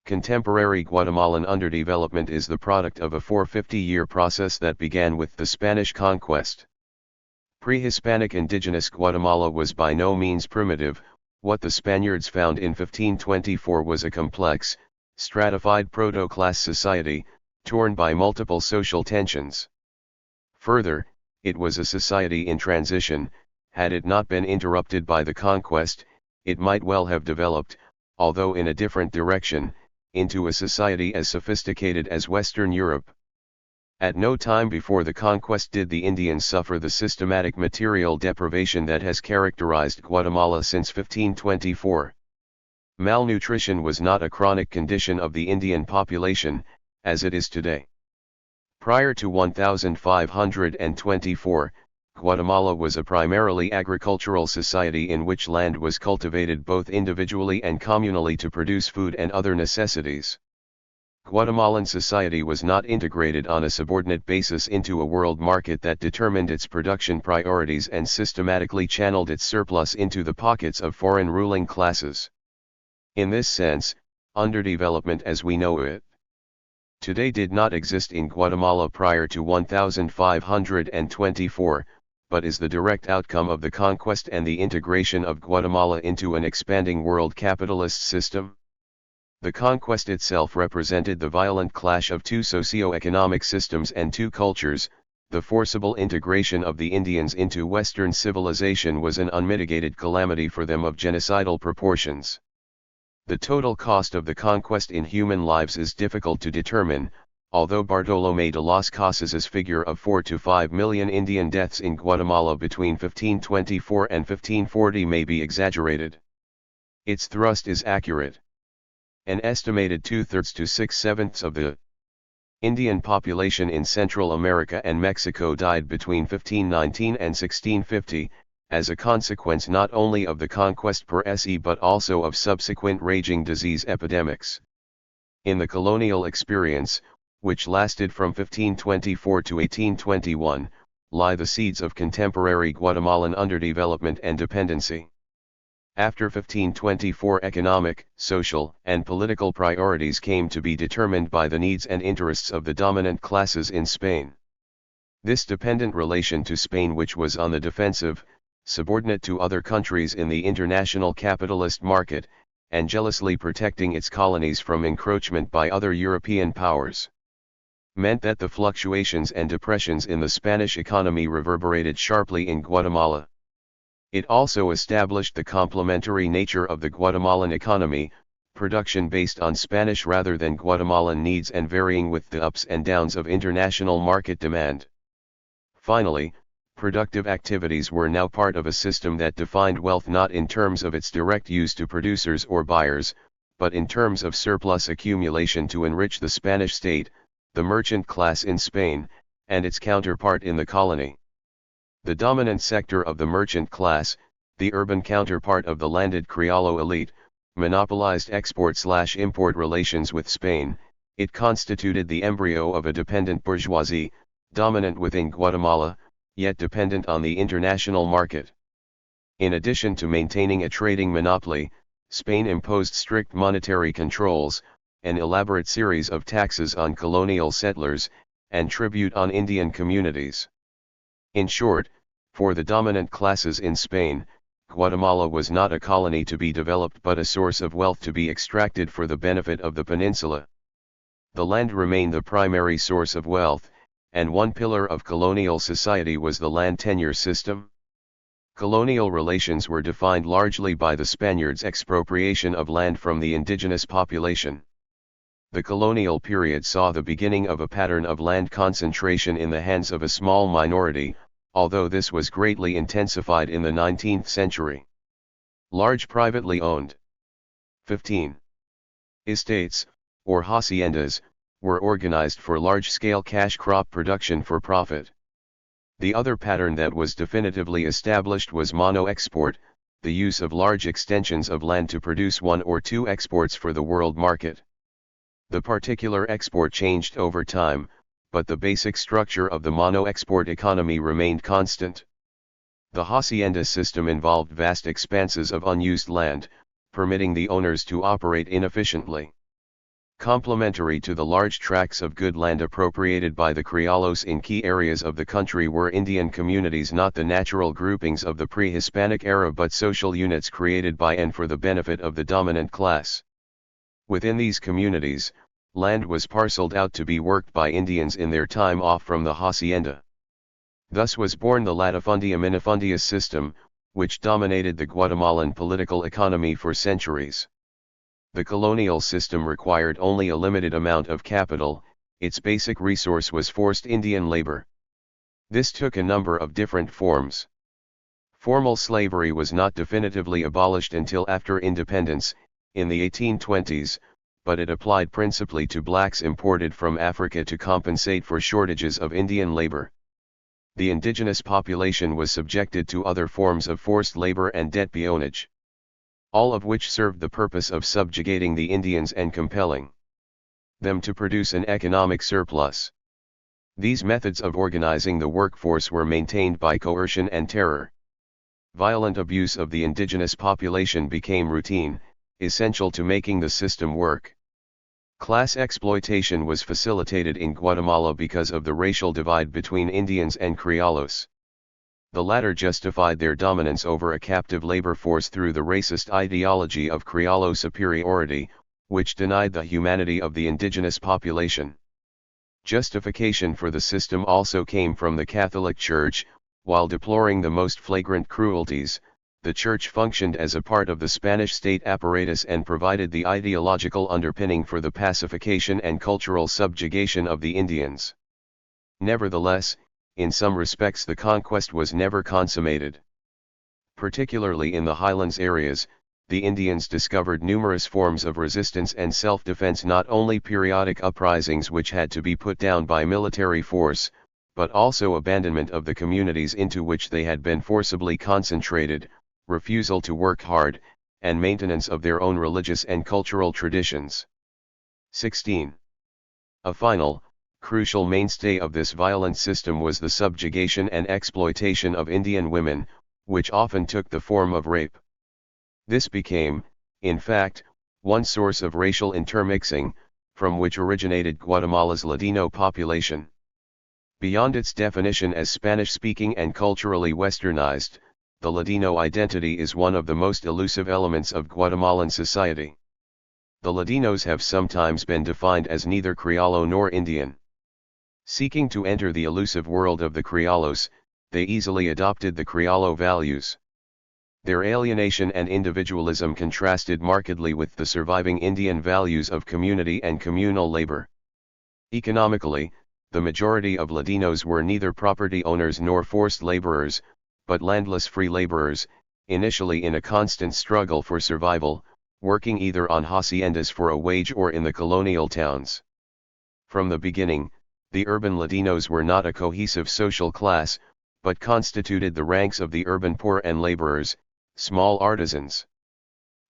Contemporary Guatemalan underdevelopment is the product of a 450-year process that began with the Spanish conquest. Pre-Hispanic indigenous Guatemala was by no means primitive. What the Spaniards found in 1524 was a complex, stratified proto-class society, torn by multiple social tensions. Further, it was a society in transition. Had it not been interrupted by the conquest, it might well have developed, although in a different direction, into a society as sophisticated as Western Europe. At no time before the conquest did the Indians suffer the systematic material deprivation that has characterized Guatemala since 1524. Malnutrition was not a chronic condition of the Indian population, as it is today. Prior to 1524, Guatemala was a primarily agricultural society in which land was cultivated both individually and communally to produce food and other necessities. Guatemalan society was not integrated on a subordinate basis into a world market that determined its production priorities and systematically channeled its surplus into the pockets of foreign ruling classes. In this sense, underdevelopment as we know it today did not exist in Guatemala prior to 1524, but is the direct outcome of the conquest and the integration of Guatemala into an expanding world capitalist system. The conquest itself represented the violent clash of two socio-economic systems and two cultures. The forcible integration of the Indians into Western civilization was an unmitigated calamity for them of genocidal proportions. The total cost of the conquest in human lives is difficult to determine, although Bartolomé de las Casas's figure of 4 to 5 million Indian deaths in Guatemala between 1524 and 1540 may be exaggerated. Its thrust is accurate. An estimated 2/3 to 6/7 of the Indian population in Central America and Mexico died between 1519 and 1650, as a consequence not only of the conquest per se but also of subsequent raging disease epidemics. In the colonial experience, which lasted from 1524 to 1821, lie the seeds of contemporary Guatemalan underdevelopment and dependency. After 1524, economic, social, and political priorities came to be determined by the needs and interests of the dominant classes in Spain. This dependent relation to Spain, which was on the defensive, subordinate to other countries in the international capitalist market, and jealously protecting its colonies from encroachment by other European powers, meant that the fluctuations and depressions in the Spanish economy reverberated sharply in Guatemala. It also established the complementary nature of the Guatemalan economy, production based on Spanish rather than Guatemalan needs and varying with the ups and downs of international market demand. Finally, productive activities were now part of a system that defined wealth not in terms of its direct use to producers or buyers, but in terms of surplus accumulation to enrich the Spanish state, the merchant class in Spain, and its counterpart in the colony. The dominant sector of the merchant class, the urban counterpart of the landed Criollo elite, monopolized export/import relations with Spain. It constituted the embryo of a dependent bourgeoisie, dominant within Guatemala, yet dependent on the international market. In addition to maintaining a trading monopoly, Spain imposed strict monetary controls, an elaborate series of taxes on colonial settlers, and tribute on Indian communities. In short, for the dominant classes in Spain, Guatemala was not a colony to be developed but a source of wealth to be extracted for the benefit of the peninsula. The land remained the primary source of wealth, and one pillar of colonial society was the land tenure system. Colonial relations were defined largely by the Spaniards' expropriation of land from the indigenous population. The colonial period saw the beginning of a pattern of land concentration in the hands of a small minority, although this was greatly intensified in the 19th century. Large privately owned 15. Estates, or haciendas, were organized for large-scale cash crop production for profit. The other pattern that was definitively established was mono-export, the use of large extensions of land to produce one or two exports for the world market. The particular export changed over time, but the basic structure of the mono-export economy remained constant. The hacienda system involved vast expanses of unused land, permitting the owners to operate inefficiently. Complementary to the large tracts of good land appropriated by the criollos in key areas of the country were Indian communities, not the natural groupings of the pre-Hispanic era but social units created by and for the benefit of the dominant class. Within these communities, land was parceled out to be worked by Indians in their time off from the hacienda. Thus was born the latifundia-minifundia system, which dominated the Guatemalan political economy for centuries. The colonial system required only a limited amount of capital, its basic resource was forced Indian labor. This took a number of different forms. Formal slavery was not definitively abolished until after independence, in the 1820s, but it applied principally to blacks imported from Africa to compensate for shortages of Indian labor. The indigenous population was subjected to other forms of forced labor and debt peonage, all of which served the purpose of subjugating the Indians and compelling them to produce an economic surplus. These methods of organizing the workforce were maintained by coercion and terror. Violent abuse of the indigenous population became routine, essential to making the system work. Class exploitation was facilitated in Guatemala because of the racial divide between Indians and criollos. The latter justified their dominance over a captive labor force through the racist ideology of criollo superiority, which denied the humanity of the indigenous population. Justification for the system also came from the Catholic Church. While deploring the most flagrant cruelties, the Church functioned as a part of the Spanish state apparatus and provided the ideological underpinning for the pacification and cultural subjugation of the Indians. Nevertheless, in some respects the conquest was never consummated. Particularly in the highlands areas, the Indians discovered numerous forms of resistance and self-defense, not only periodic uprisings which had to be put down by military force, but also abandonment of the communities into which they had been forcibly concentrated, refusal to work hard, and maintenance of their own religious and cultural traditions. 16. A final, crucial mainstay of this violent system was the subjugation and exploitation of Indian women, which often took the form of rape. This became, in fact, one source of racial intermixing, from which originated Guatemala's Ladino population. Beyond its definition as Spanish-speaking and culturally westernized, the Ladino identity is one of the most elusive elements of Guatemalan society. The Ladinos have sometimes been defined as neither Criollo nor Indian. Seeking to enter the elusive world of the Criollos, they easily adopted the Criollo values. Their alienation and individualism contrasted markedly with the surviving Indian values of community and communal labor. Economically, the majority of Ladinos were neither property owners nor forced laborers, but landless free laborers, initially in a constant struggle for survival, working either on haciendas for a wage or in the colonial towns. From the beginning, the urban Ladinos were not a cohesive social class, but constituted the ranks of the urban poor and laborers, small artisans.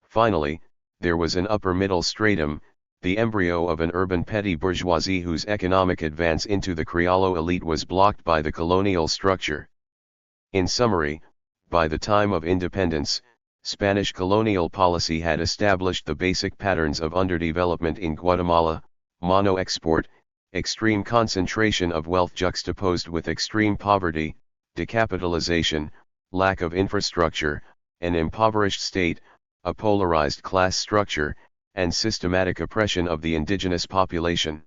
Finally, there was an upper middle stratum, the embryo of an urban petty bourgeoisie whose economic advance into the Criollo elite was blocked by the colonial structure. In summary, by the time of independence, Spanish colonial policy had established the basic patterns of underdevelopment in Guatemala: mono-export, extreme concentration of wealth juxtaposed with extreme poverty, decapitalization, lack of infrastructure, an impoverished state, a polarized class structure, and systematic oppression of the indigenous population.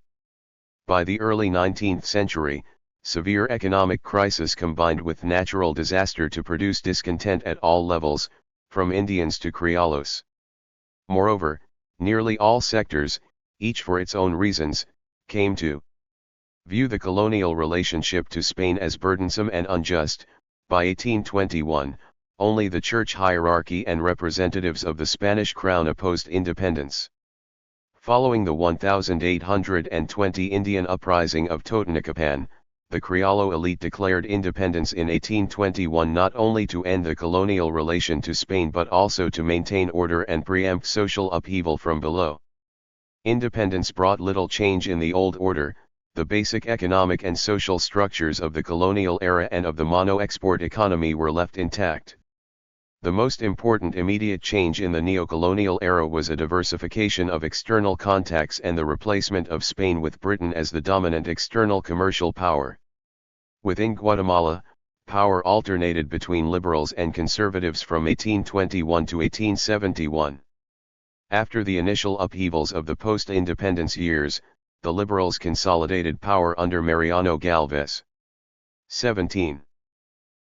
By the early 19th century, severe economic crisis combined with natural disaster to produce discontent at all levels, from Indians to Criollos. Moreover, nearly all sectors, each for its own reasons, came to view the colonial relationship to Spain as burdensome and unjust. By 1821, only the church hierarchy and representatives of the Spanish crown opposed independence. Following the 1820 Indian uprising of Totonicapán, the Criollo elite declared independence in 1821 not only to end the colonial relation to Spain but also to maintain order and preempt social upheaval from below. Independence brought little change in the old order. The basic economic and social structures of the colonial era and of the mono-export economy were left intact. The most important immediate change in the neocolonial era was a diversification of external contacts and the replacement of Spain with Britain as the dominant external commercial power. Within Guatemala, power alternated between liberals and conservatives from 1821 to 1871. After the initial upheavals of the post-independence years, the liberals consolidated power under Mariano Galvez. 17.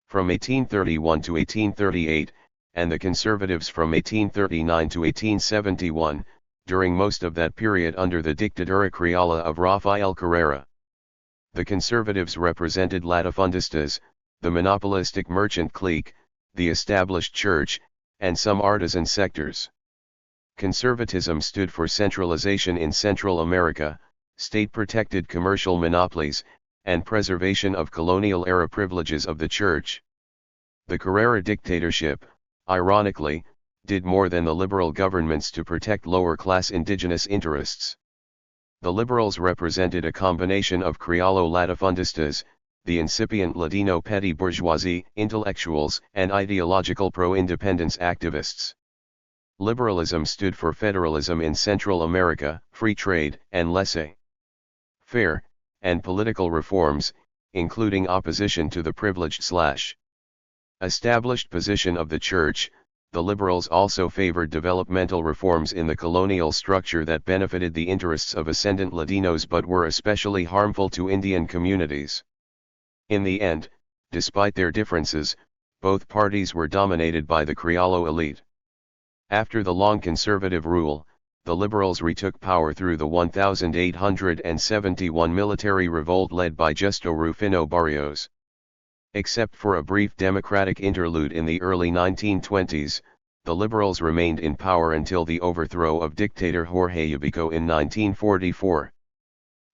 From 1831 to 1838, and the conservatives from 1839 to 1871, during most of that period under the dictadura criolla of Rafael Carrera. The conservatives represented latifundistas, the monopolistic merchant clique, the established church, and some artisan sectors. Conservatism stood for centralization in Central America, state-protected commercial monopolies, and preservation of colonial-era privileges of the church. The Carrera dictatorship, ironically, did more than the liberal governments to protect lower-class indigenous interests. The liberals represented a combination of Criollo latifundistas, the incipient Ladino petty bourgeoisie, intellectuals, and ideological pro-independence activists. Liberalism stood for federalism in Central America, free trade, and laissez-faire, and political reforms, including opposition to the privileged/established position of the church. The liberals also favored developmental reforms in the colonial structure that benefited the interests of ascendant Latinos but were especially harmful to Indian communities. In the end, despite their differences, both parties were dominated by the Criollo elite. After the long conservative rule, the liberals retook power through the 1871 military revolt led by Justo Rufino Barrios. Except for a brief democratic interlude in the early 1920s, the liberals remained in power until the overthrow of dictator Jorge Ubico in 1944.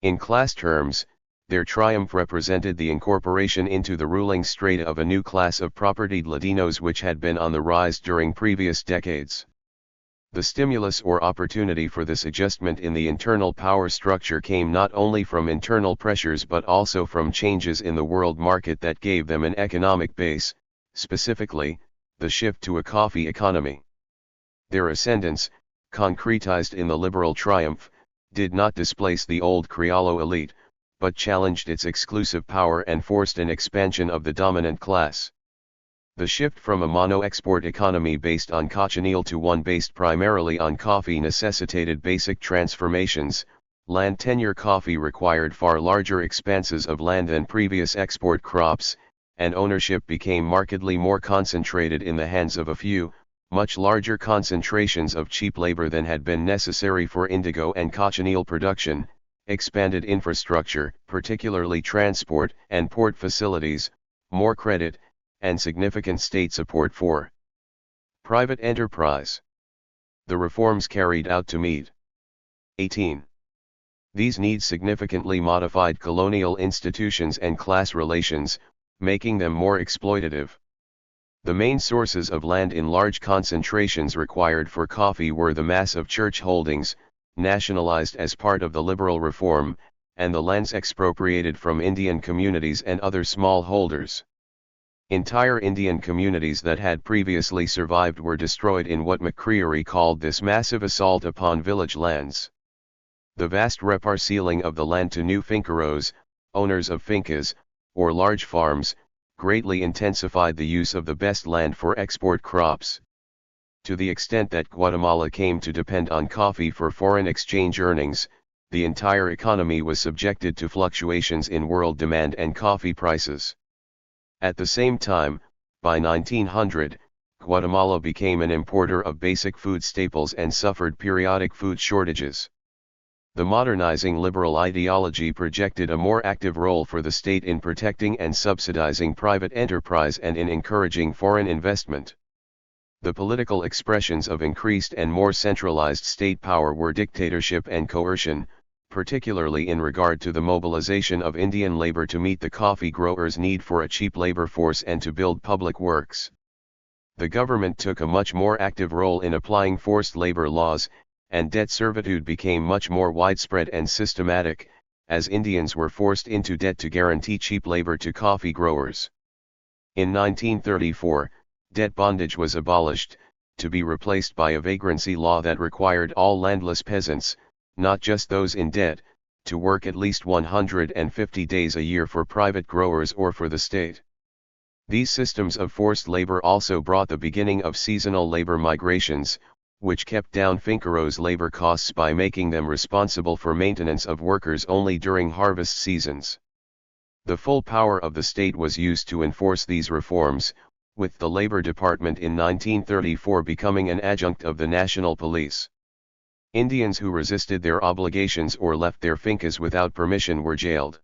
In class terms, their triumph represented the incorporation into the ruling strata of a new class of propertied Latinos which had been on the rise during previous decades. The stimulus or opportunity for this adjustment in the internal power structure came not only from internal pressures but also from changes in the world market that gave them an economic base, specifically, the shift to a coffee economy. Their ascendance, concretized in the liberal triumph, did not displace the old Criollo elite, but challenged its exclusive power and forced an expansion of the dominant class. The shift from a mono-export economy based on cochineal to one based primarily on coffee necessitated basic transformations. Land tenure coffee required far larger expanses of land than previous export crops, and ownership became markedly more concentrated in the hands of a few, much larger concentrations of cheap labor than had been necessary for indigo and cochineal production. Expanded infrastructure, particularly transport and port facilities, more credit, and significant state support for private enterprise. The reforms carried out to meet 18. These needs significantly modified colonial institutions and class relations, making them more exploitative. The main sources of land in large concentrations required for coffee were the mass of church holdings, nationalized as part of the liberal reform, and the lands expropriated from Indian communities and other small holders. Entire Indian communities that had previously survived were destroyed in what McCreary called this massive assault upon village lands. The vast reparceling of the land to new finqueros, owners of fincas, or large farms, greatly intensified the use of the best land for export crops. To the extent that Guatemala came to depend on coffee for foreign exchange earnings, the entire economy was subjected to fluctuations in world demand and coffee prices. At the same time, by 1900, Guatemala became an importer of basic food staples and suffered periodic food shortages. The modernizing liberal ideology projected a more active role for the state in protecting and subsidizing private enterprise and in encouraging foreign investment. The political expressions of increased and more centralized state power were dictatorship and coercion, particularly in regard to the mobilization of Indian labor to meet the coffee growers' need for a cheap labor force and to build public works. The government took a much more active role in applying forced labor laws, and debt servitude became much more widespread and systematic, as Indians were forced into debt to guarantee cheap labor to coffee growers. In 1934, debt bondage was abolished, to be replaced by a vagrancy law that required all landless peasants, not just those in debt, to work at least 150 days a year for private growers or for the state. These systems of forced labor also brought the beginning of seasonal labor migrations, which kept down Fincaro's labor costs by making them responsible for maintenance of workers only during harvest seasons. The full power of the state was used to enforce these reforms, with the Labor Department in 1934 becoming an adjunct of the National Police. Indians who resisted their obligations or left their fincas without permission were jailed.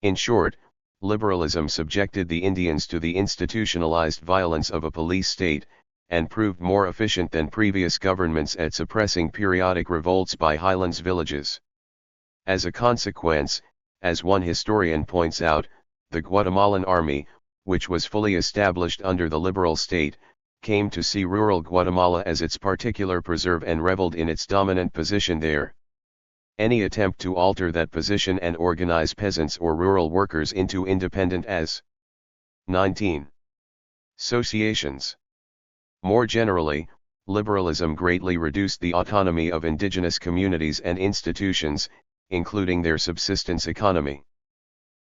In short, liberalism subjected the Indians to the institutionalized violence of a police state, and proved more efficient than previous governments at suppressing periodic revolts by highlands villages. As a consequence, as one historian points out, the Guatemalan army, which was fully established under the liberal state, came to see rural Guatemala as its particular preserve and reveled in its dominant position there. Any attempt to alter that position and organize peasants or rural workers into independent as 19. Associations. More generally, liberalism greatly reduced the autonomy of indigenous communities and institutions, including their subsistence economy.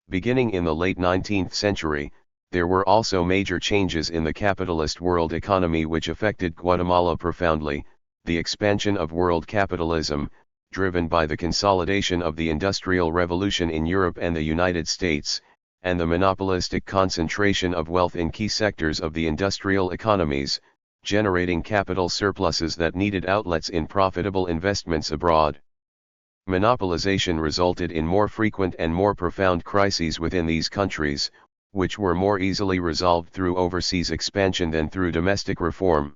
Beginning in the late 19th century, there were also major changes in the capitalist world economy which affected Guatemala profoundly: the expansion of world capitalism, driven by the consolidation of the Industrial Revolution in Europe and the United States, and the monopolistic concentration of wealth in key sectors of the industrial economies, generating capital surpluses that needed outlets in profitable investments abroad. Monopolization resulted in more frequent and more profound crises within these countries, which were more easily resolved through overseas expansion than through domestic reform.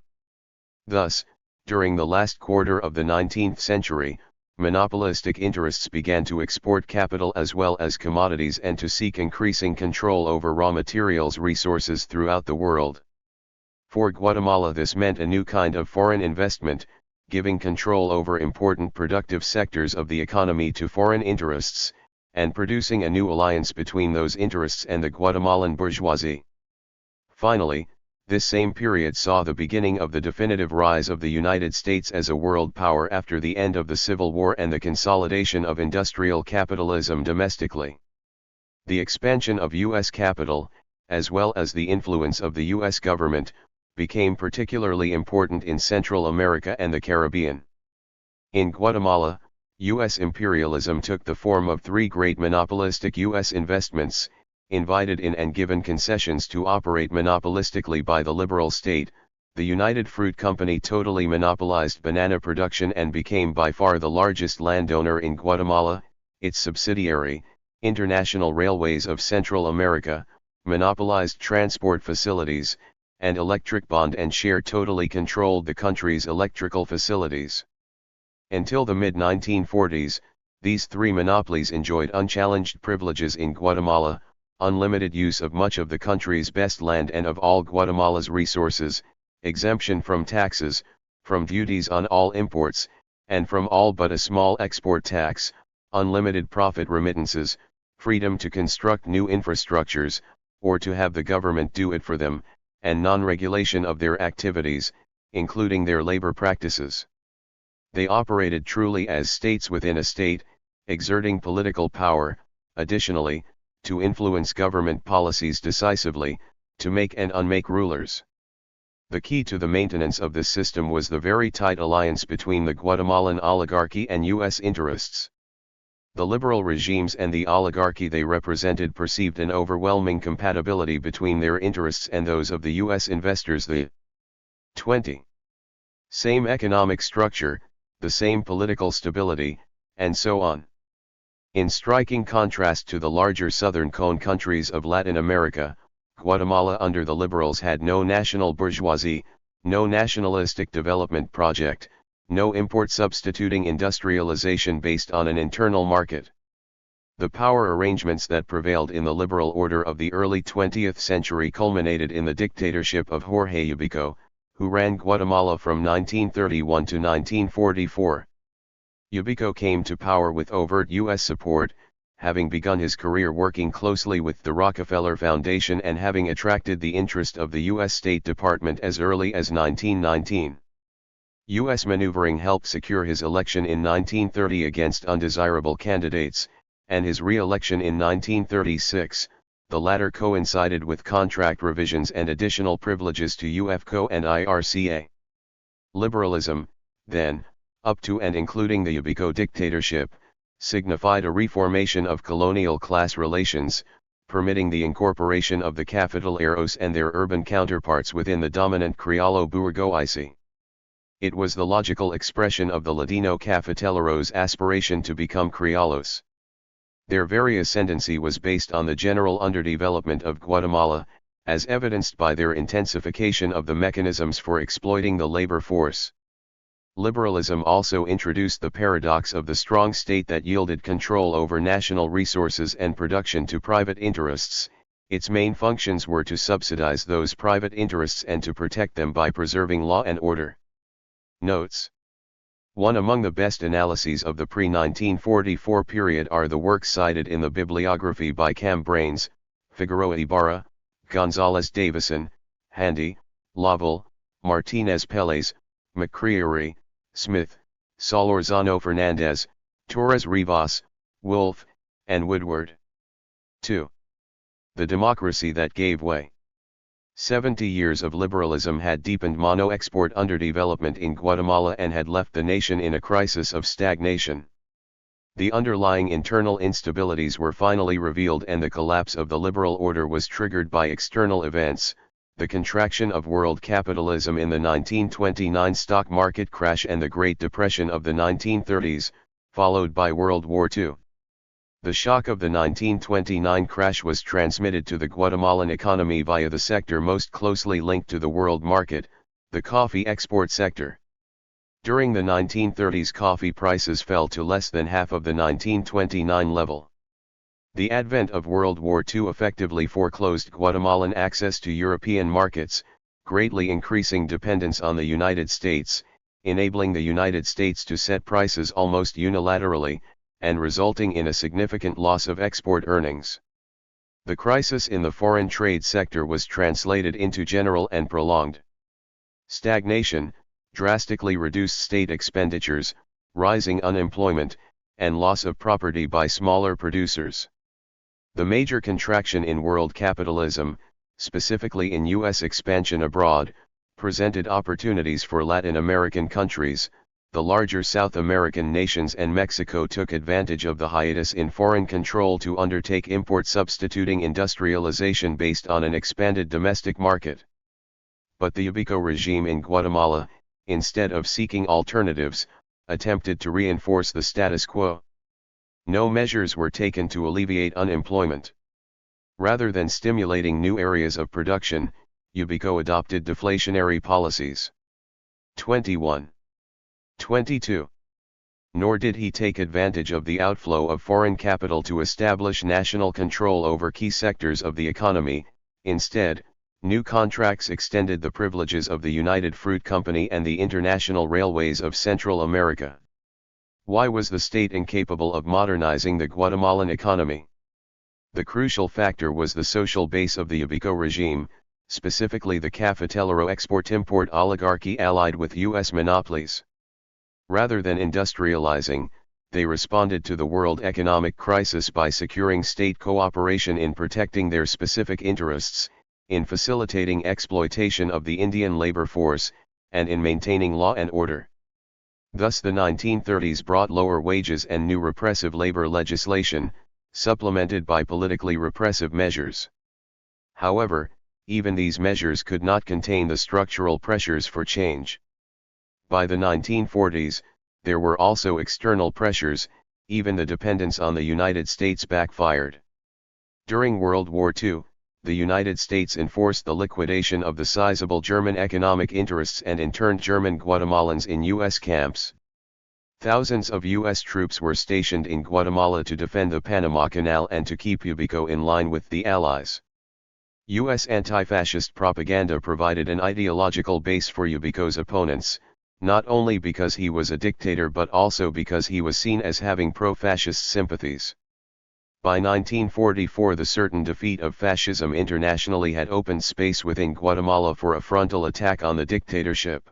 Thus, during the last quarter of the 19th century, monopolistic interests began to export capital as well as commodities and to seek increasing control over raw materials resources throughout the world. For Guatemala, this meant a new kind of foreign investment, giving control over important productive sectors of the economy to foreign interests, and producing a new alliance between those interests and the Guatemalan bourgeoisie. Finally, this same period saw the beginning of the definitive rise of the United States as a world power after the end of the Civil War and the consolidation of industrial capitalism domestically. The expansion of U.S. capital, as well as the influence of the U.S. government, became particularly important in Central America and the Caribbean. In Guatemala, U.S. imperialism took the form of three great monopolistic U.S. investments, invited in and given concessions to operate monopolistically by the liberal state. The United Fruit Company totally monopolized banana production and became by far the largest landowner in Guatemala. Its subsidiary, International Railways of Central America, monopolized transport facilities, and Electric Bond and Share totally controlled the country's electrical facilities. Until the mid-1940s, these three monopolies enjoyed unchallenged privileges in Guatemala: unlimited use of much of the country's best land and of all Guatemala's resources, exemption from taxes, from duties on all imports, and from all but a small export tax, unlimited profit remittances, freedom to construct new infrastructures, or to have the government do it for them, and non-regulation of their activities, including their labor practices. They operated truly as states within a state, exerting political power, additionally, to influence government policies decisively, to make and unmake rulers. The key to the maintenance of this system was the very tight alliance between the Guatemalan oligarchy and U.S. interests. The liberal regimes and the oligarchy they represented perceived an overwhelming compatibility between their interests and those of the U.S. investors. The 20. Same economic structure, the same political stability, and so on. In striking contrast to the larger southern cone countries of Latin America, Guatemala under the liberals had no national bourgeoisie, no nationalistic development project, no import substituting industrialization based on an internal market. The power arrangements that prevailed in the liberal order of the early 20th century culminated in the dictatorship of Jorge Ubico, who ran Guatemala from 1931 to 1944. Ubico came to power with overt U.S. support, having begun his career working closely with the Rockefeller Foundation and having attracted the interest of the U.S. State Department as early as 1919. U.S. maneuvering helped secure his election in 1930 against undesirable candidates, and his re-election in 1936, the latter coincided with contract revisions and additional privileges to UFCO and IRCA. Liberalism, then, up to and including the Ubico dictatorship, signified a reformation of colonial class relations, permitting the incorporation of the cafetaleros and their urban counterparts within the dominant Criollo bourgeoisie. It was the logical expression of the Ladino cafetaleros' aspiration to become criollos. Their very ascendancy was based on the general underdevelopment of Guatemala, as evidenced by their intensification of the mechanisms for exploiting the labor force. Liberalism also introduced the paradox of the strong state that yielded control over national resources and production to private interests. Its main functions were to subsidize those private interests and to protect them by preserving law and order. Notes. One among the best analyses of the pre-1944 period are the works cited in the bibliography by Cambranes, Figueroa Ibarra, Gonzalez Davison, Handy, Laval, Martinez Pérez, McCreary, Smith, Solorzano Fernandez, Torres Rivas, Wolfe, and Woodward. 2. The democracy that gave way. 70 years of liberalism had deepened mono-export underdevelopment in Guatemala and had left the nation in a crisis of stagnation. The underlying internal instabilities were finally revealed and the collapse of the liberal order was triggered by external events, the contraction of world capitalism in the 1929 stock market crash and the Great Depression of the 1930s, followed by World War II. The shock of the 1929 crash was transmitted to the Guatemalan economy via the sector most closely linked to the world market, the coffee export sector. During the 1930s, coffee prices fell to less than half of the 1929 level. The advent of World War II effectively foreclosed Guatemalan access to European markets, greatly increasing dependence on the United States, enabling the United States to set prices almost unilaterally, and resulting in a significant loss of export earnings. The crisis in the foreign trade sector was translated into general and prolonged stagnation, drastically reduced state expenditures, rising unemployment, and loss of property by smaller producers. The major contraction in world capitalism, specifically in U.S. expansion abroad, presented opportunities for Latin American countries. The larger South American nations and Mexico took advantage of the hiatus in foreign control to undertake import substituting industrialization based on an expanded domestic market. But the Ubico regime in Guatemala, instead of seeking alternatives, attempted to reinforce the status quo. No measures were taken to alleviate unemployment. Rather than stimulating new areas of production, Ubico adopted deflationary policies. 21. 22. Nor did he take advantage of the outflow of foreign capital to establish national control over key sectors of the economy. Instead, new contracts extended the privileges of the United Fruit Company and the International Railways of Central America. Why was the state incapable of modernizing the Guatemalan economy? The crucial factor was the social base of the Ubico regime, specifically the cafetalero export-import oligarchy allied with U.S. monopolies. Rather than industrializing, they responded to the world economic crisis by securing state cooperation in protecting their specific interests, in facilitating exploitation of the Indian labor force, and in maintaining law and order. Thus the 1930s brought lower wages and new repressive labor legislation, supplemented by politically repressive measures. However, even these measures could not contain the structural pressures for change. By the 1940s, there were also external pressures, even the dependence on the United States backfired. During World War II, the United States enforced the liquidation of the sizable German economic interests and interned German Guatemalans in U.S. camps. Thousands of U.S. troops were stationed in Guatemala to defend the Panama Canal and to keep Ubico in line with the Allies. U.S. anti-fascist propaganda provided an ideological base for Ubico's opponents, not only because he was a dictator but also because he was seen as having pro-fascist sympathies. By 1944 the certain defeat of fascism internationally had opened space within Guatemala for a frontal attack on the dictatorship.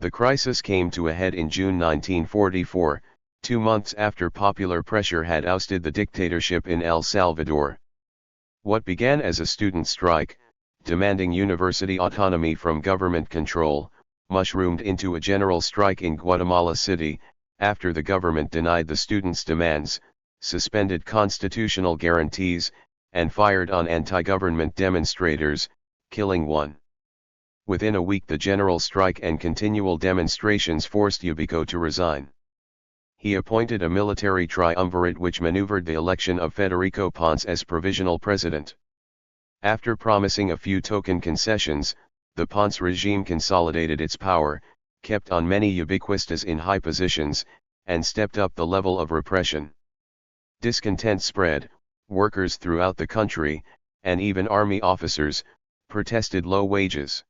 The crisis came to a head in June 1944, 2 months after popular pressure had ousted the dictatorship in El Salvador. What began as a student strike, demanding university autonomy from government control, mushroomed into a general strike in Guatemala City, after the government denied the students' demands, suspended constitutional guarantees, and fired on anti-government demonstrators, killing one. Within a week the general strike and continual demonstrations forced Ubico to resign. He appointed a military triumvirate which maneuvered the election of Federico Ponce as provisional president. After promising a few token concessions, the Ponce regime consolidated its power, kept on many Ubiquistas in high positions, and stepped up the level of repression. Discontent spread, workers throughout the country, and even army officers, protested low wages.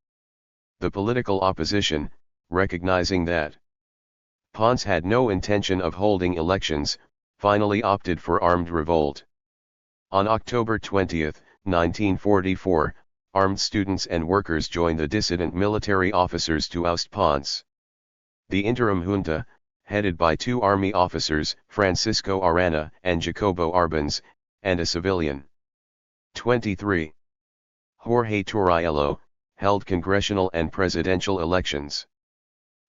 The political opposition, recognizing that Ponce had no intention of holding elections, finally opted for armed revolt. On October 20, 1944, armed students and workers joined the dissident military officers to oust Ponce. The interim junta, headed by 2 army officers, Francisco Arana and Jacobo Arbenz, and a civilian. 23. Jorge Torriello, held congressional and presidential elections.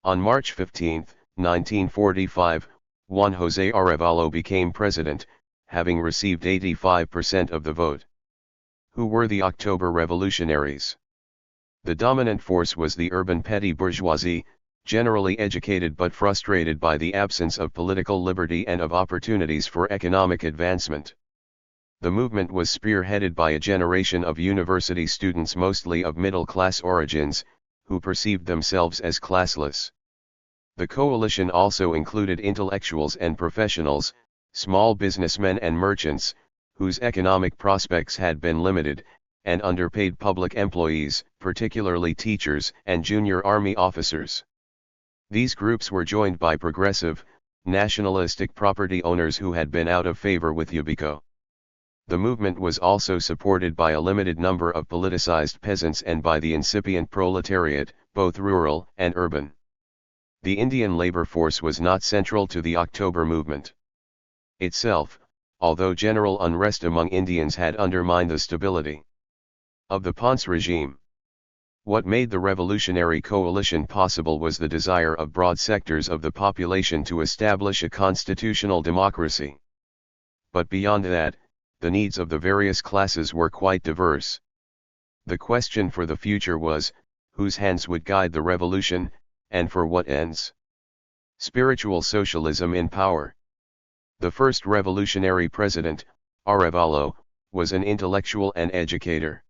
On March 15, 1945, Juan José Arevalo became president, having received 85% of the vote. Who were the October revolutionaries? The dominant force was the urban petty bourgeoisie, generally educated but frustrated by the absence of political liberty and of opportunities for economic advancement. The movement was spearheaded by a generation of university students mostly of middle-class origins, who perceived themselves as classless. The coalition also included intellectuals and professionals, small businessmen and merchants, whose economic prospects had been limited, and underpaid public employees, particularly teachers and junior army officers. These groups were joined by progressive, nationalistic property owners who had been out of favor with Ubico. The movement was also supported by a limited number of politicized peasants and by the incipient proletariat, both rural and urban. The Indian labor force was not central to the October movement itself, although general unrest among Indians had undermined the stability of the Ponce regime. What made the revolutionary coalition possible was the desire of broad sectors of the population to establish a constitutional democracy. But beyond that, the needs of the various classes were quite diverse. The question for the future was, whose hands would guide the revolution, and for what ends? Spiritual socialism in power. The first revolutionary president, Arevalo, was an intellectual and educator.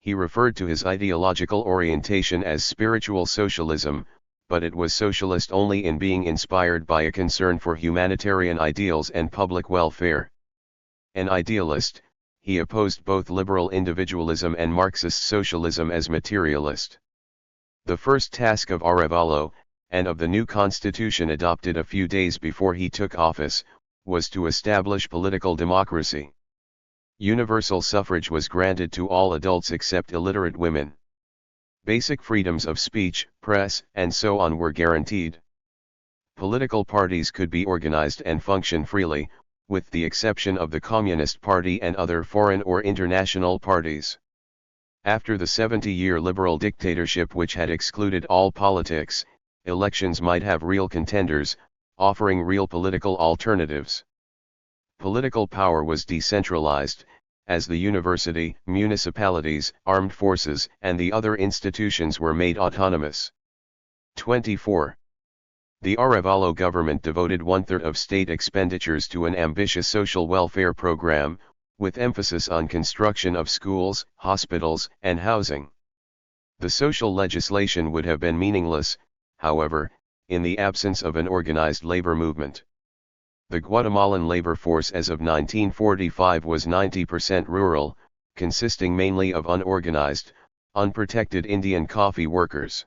He referred to his ideological orientation as spiritual socialism, but it was socialist only in being inspired by a concern for humanitarian ideals and public welfare. An idealist, he opposed both liberal individualism and Marxist socialism as materialist. The first task of Arevalo, and of the new constitution adopted a few days before he took office, was to establish political democracy. Universal suffrage was granted to all adults except illiterate women. Basic freedoms of speech, press, and so on were guaranteed. Political parties could be organized and function freely, with the exception of the Communist Party and other foreign or international parties. After the 70-year liberal dictatorship which had excluded all politics, elections might have real contenders, offering real political alternatives. Political power was decentralized, as the university, municipalities, armed forces, and the other institutions were made autonomous. 24. The Arevalo government devoted one-third of state expenditures to an ambitious social welfare program, with emphasis on construction of schools, hospitals, and housing. The social legislation would have been meaningless, however, in the absence of an organized labor movement. The Guatemalan labor force as of 1945 was 90% rural, consisting mainly of unorganized, unprotected Indian coffee workers.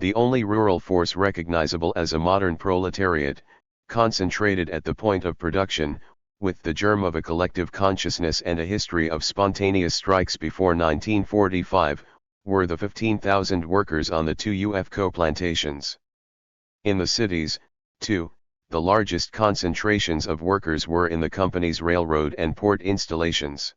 The only rural force recognizable as a modern proletariat, concentrated at the point of production, with the germ of a collective consciousness and a history of spontaneous strikes before 1945, were the 15,000 workers on the two UFCO plantations. In the cities, too, the largest concentrations of workers were in the company's railroad and port installations.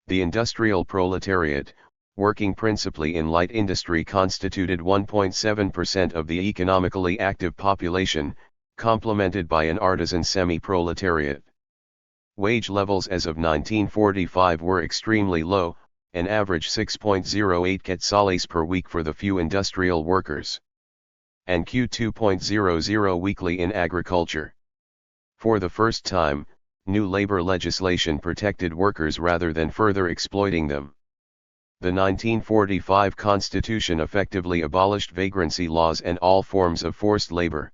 The industrial proletariat, working principally in light industry, constituted 1.7% of the economically active population, complemented by an artisan semi-proletariat. Wage levels as of 1945 were extremely low, an average 6.08 quetzales per week for the few industrial workers, and Q2.00 weekly in agriculture. For the first time, new labor legislation protected workers rather than further exploiting them. The 1945 Constitution effectively abolished vagrancy laws and all forms of forced labor.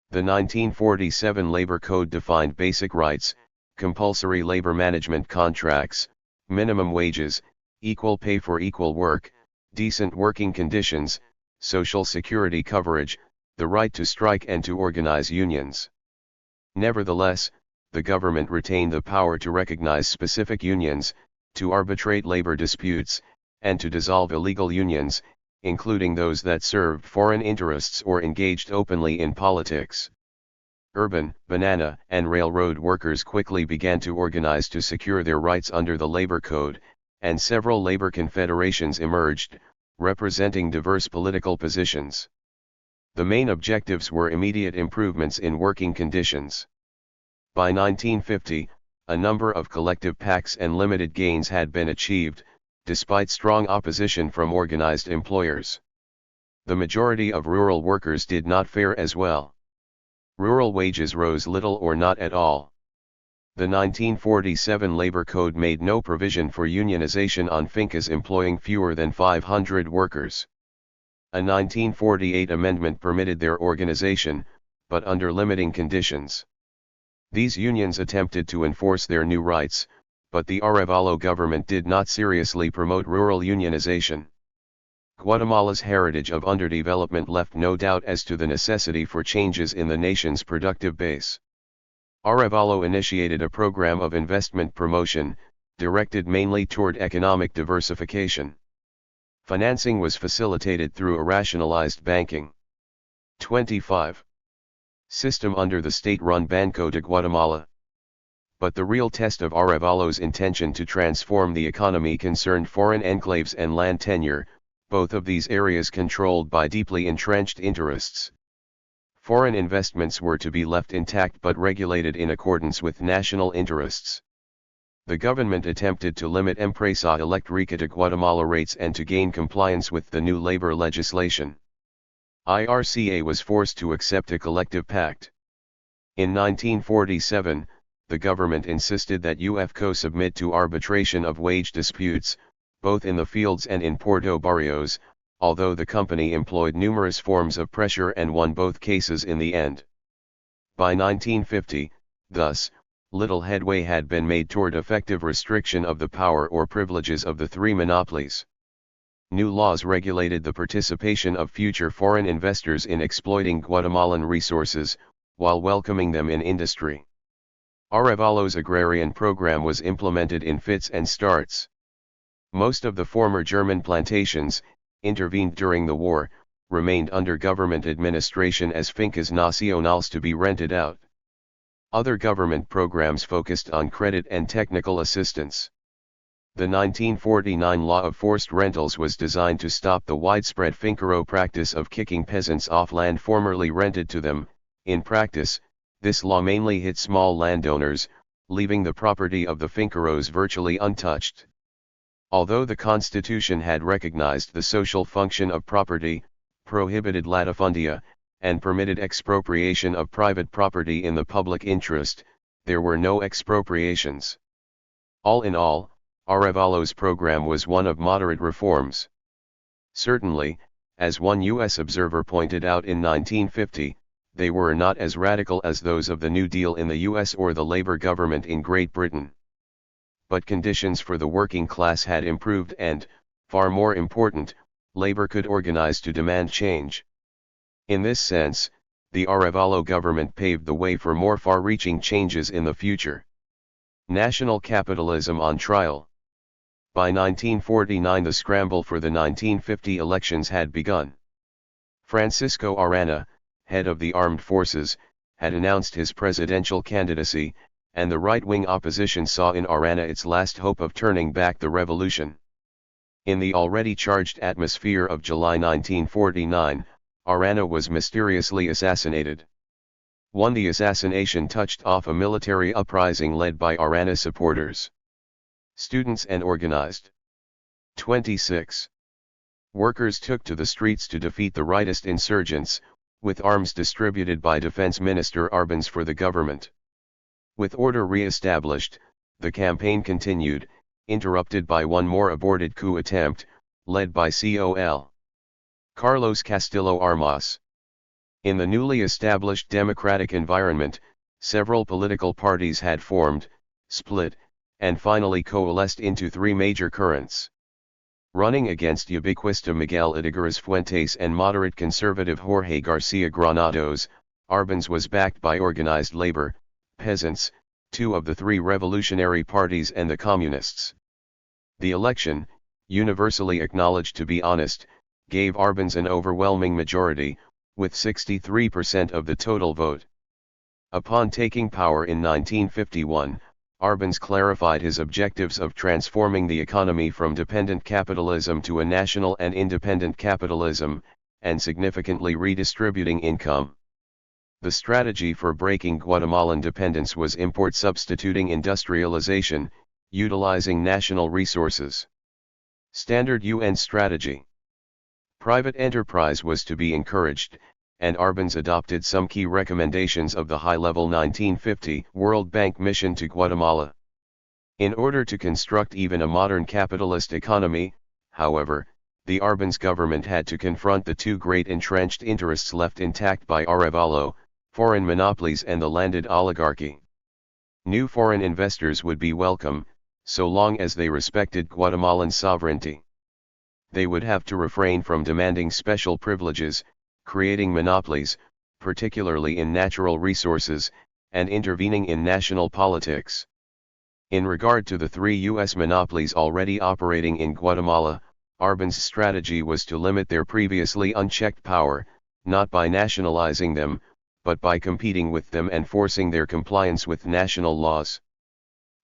The 1947 Labor Code defined basic rights, compulsory labor management contracts, minimum wages, equal pay for equal work, decent working conditions, social security coverage, the right to strike and to organize unions. Nevertheless, the government retained the power to recognize specific unions, to arbitrate labor disputes, and to dissolve illegal unions, including those that served foreign interests or engaged openly in politics. Urban, banana, and railroad workers quickly began to organize to secure their rights under the Labor Code, and several labor confederations emerged, representing diverse political positions. The main objectives were immediate improvements in working conditions. By 1950, a number of collective pacts and limited gains had been achieved, despite strong opposition from organized employers. The majority of rural workers did not fare as well. Rural wages rose little or not at all. The 1947 Labor Code made no provision for unionization on fincas employing fewer than 500 workers. A 1948 amendment permitted their organization, but under limiting conditions. These unions attempted to enforce their new rights, but the Arevalo government did not seriously promote rural unionization. Guatemala's heritage of underdevelopment left no doubt as to the necessity for changes in the nation's productive base. Arevalo initiated a program of investment promotion, directed mainly toward economic diversification. Financing was facilitated through a rationalized banking. 25. System under the state-run Banco de Guatemala. But the real test of Arevalo's intention to transform the economy concerned foreign enclaves and land tenure, both of these areas controlled by deeply entrenched interests. Foreign investments were to be left intact but regulated in accordance with national interests. The government attempted to limit Empresa Electrica de Guatemala rates and to gain compliance with the new labor legislation. IRCA was forced to accept a collective pact. In 1947, the government insisted that UFCO submit to arbitration of wage disputes, both in the fields and in Puerto Barrios, although the company employed numerous forms of pressure and won both cases in the end. By 1950, thus, little headway had been made toward effective restriction of the power or privileges of the three monopolies. New laws regulated the participation of future foreign investors in exploiting Guatemalan resources, while welcoming them in industry. Arevalo's agrarian program was implemented in fits and starts. Most of the former German plantations, intervened during the war, remained under government administration as fincas nacionales to be rented out. Other government programs focused on credit and technical assistance. The 1949 law of forced rentals was designed to stop the widespread fincaro practice of kicking peasants off land formerly rented to them. In practice, this law mainly hit small landowners, leaving the property of the fincaros virtually untouched. Although the Constitution had recognized the social function of property, prohibited latifundia, and permitted expropriation of private property in the public interest. There were no expropriations. All in all, Arévalo's program was one of moderate reforms. Certainly, as one U.S. observer pointed out in 1950, they were not as radical as those of the New Deal in the U.S. or the Labour government in Great Britain. But conditions for the working class had improved and, far more important, labor could organize to demand change. In this sense, the Arévalo government paved the way for more far-reaching changes in the future. National capitalism on trial. By 1949 the scramble for the 1950 elections had begun. Francisco Arana, head of the armed forces, had announced his presidential candidacy, and the right-wing opposition saw in Arana its last hope of turning back the revolution. In the already charged atmosphere of July 1949, Arana was mysteriously assassinated. 1. The assassination touched off a military uprising led by Arana supporters, students and organized. 26. Workers took to the streets to defeat the rightist insurgents, with arms distributed by Defense Minister Arbenz for the government. With order re-established, the campaign continued, interrupted by one more aborted coup attempt, led by Col. Carlos Castillo Armas. In the newly established democratic environment, several political parties had formed, split, and finally coalesced into three major currents. Running against ubiquista Miguel Ydígoras Fuentes and moderate conservative Jorge García Granados, Arbenz was backed by organized labor, peasants, two of the three revolutionary parties and the communists. The election, universally acknowledged to be honest, gave Arbenz an overwhelming majority, with 63% of the total vote. Upon taking power in 1951, Arbenz clarified his objectives of transforming the economy from dependent capitalism to a national and independent capitalism, and significantly redistributing income. The strategy for breaking Guatemalan dependence was import substituting industrialization, utilizing national resources. Standard UN strategy. Private enterprise was to be encouraged, and Arbenz adopted some key recommendations of the high-level 1950 World Bank mission to Guatemala. In order to construct even a modern capitalist economy, however, the Arbenz government had to confront the two great entrenched interests left intact by Arévalo, foreign monopolies and the landed oligarchy. New foreign investors would be welcome, so long as they respected Guatemalan sovereignty. They would have to refrain from demanding special privileges, creating monopolies, particularly in natural resources, and intervening in national politics. In regard to the three U.S. monopolies already operating in Guatemala, Arbenz's strategy was to limit their previously unchecked power, not by nationalizing them, but by competing with them and forcing their compliance with national laws.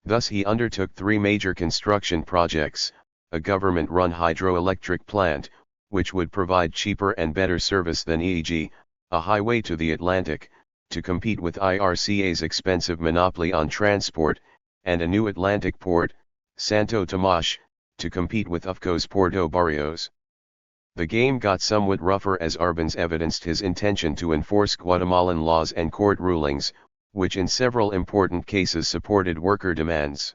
Thus he undertook three major construction projects: a government-run hydroelectric plant, which would provide cheaper and better service than e.g., a highway to the Atlantic, to compete with IRCA's expensive monopoly on transport, and a new Atlantic port, Santo Tomás, to compete with UFCO's Puerto Barrios. The game got somewhat rougher as Arbenz evidenced his intention to enforce Guatemalan laws and court rulings, which in several important cases supported worker demands.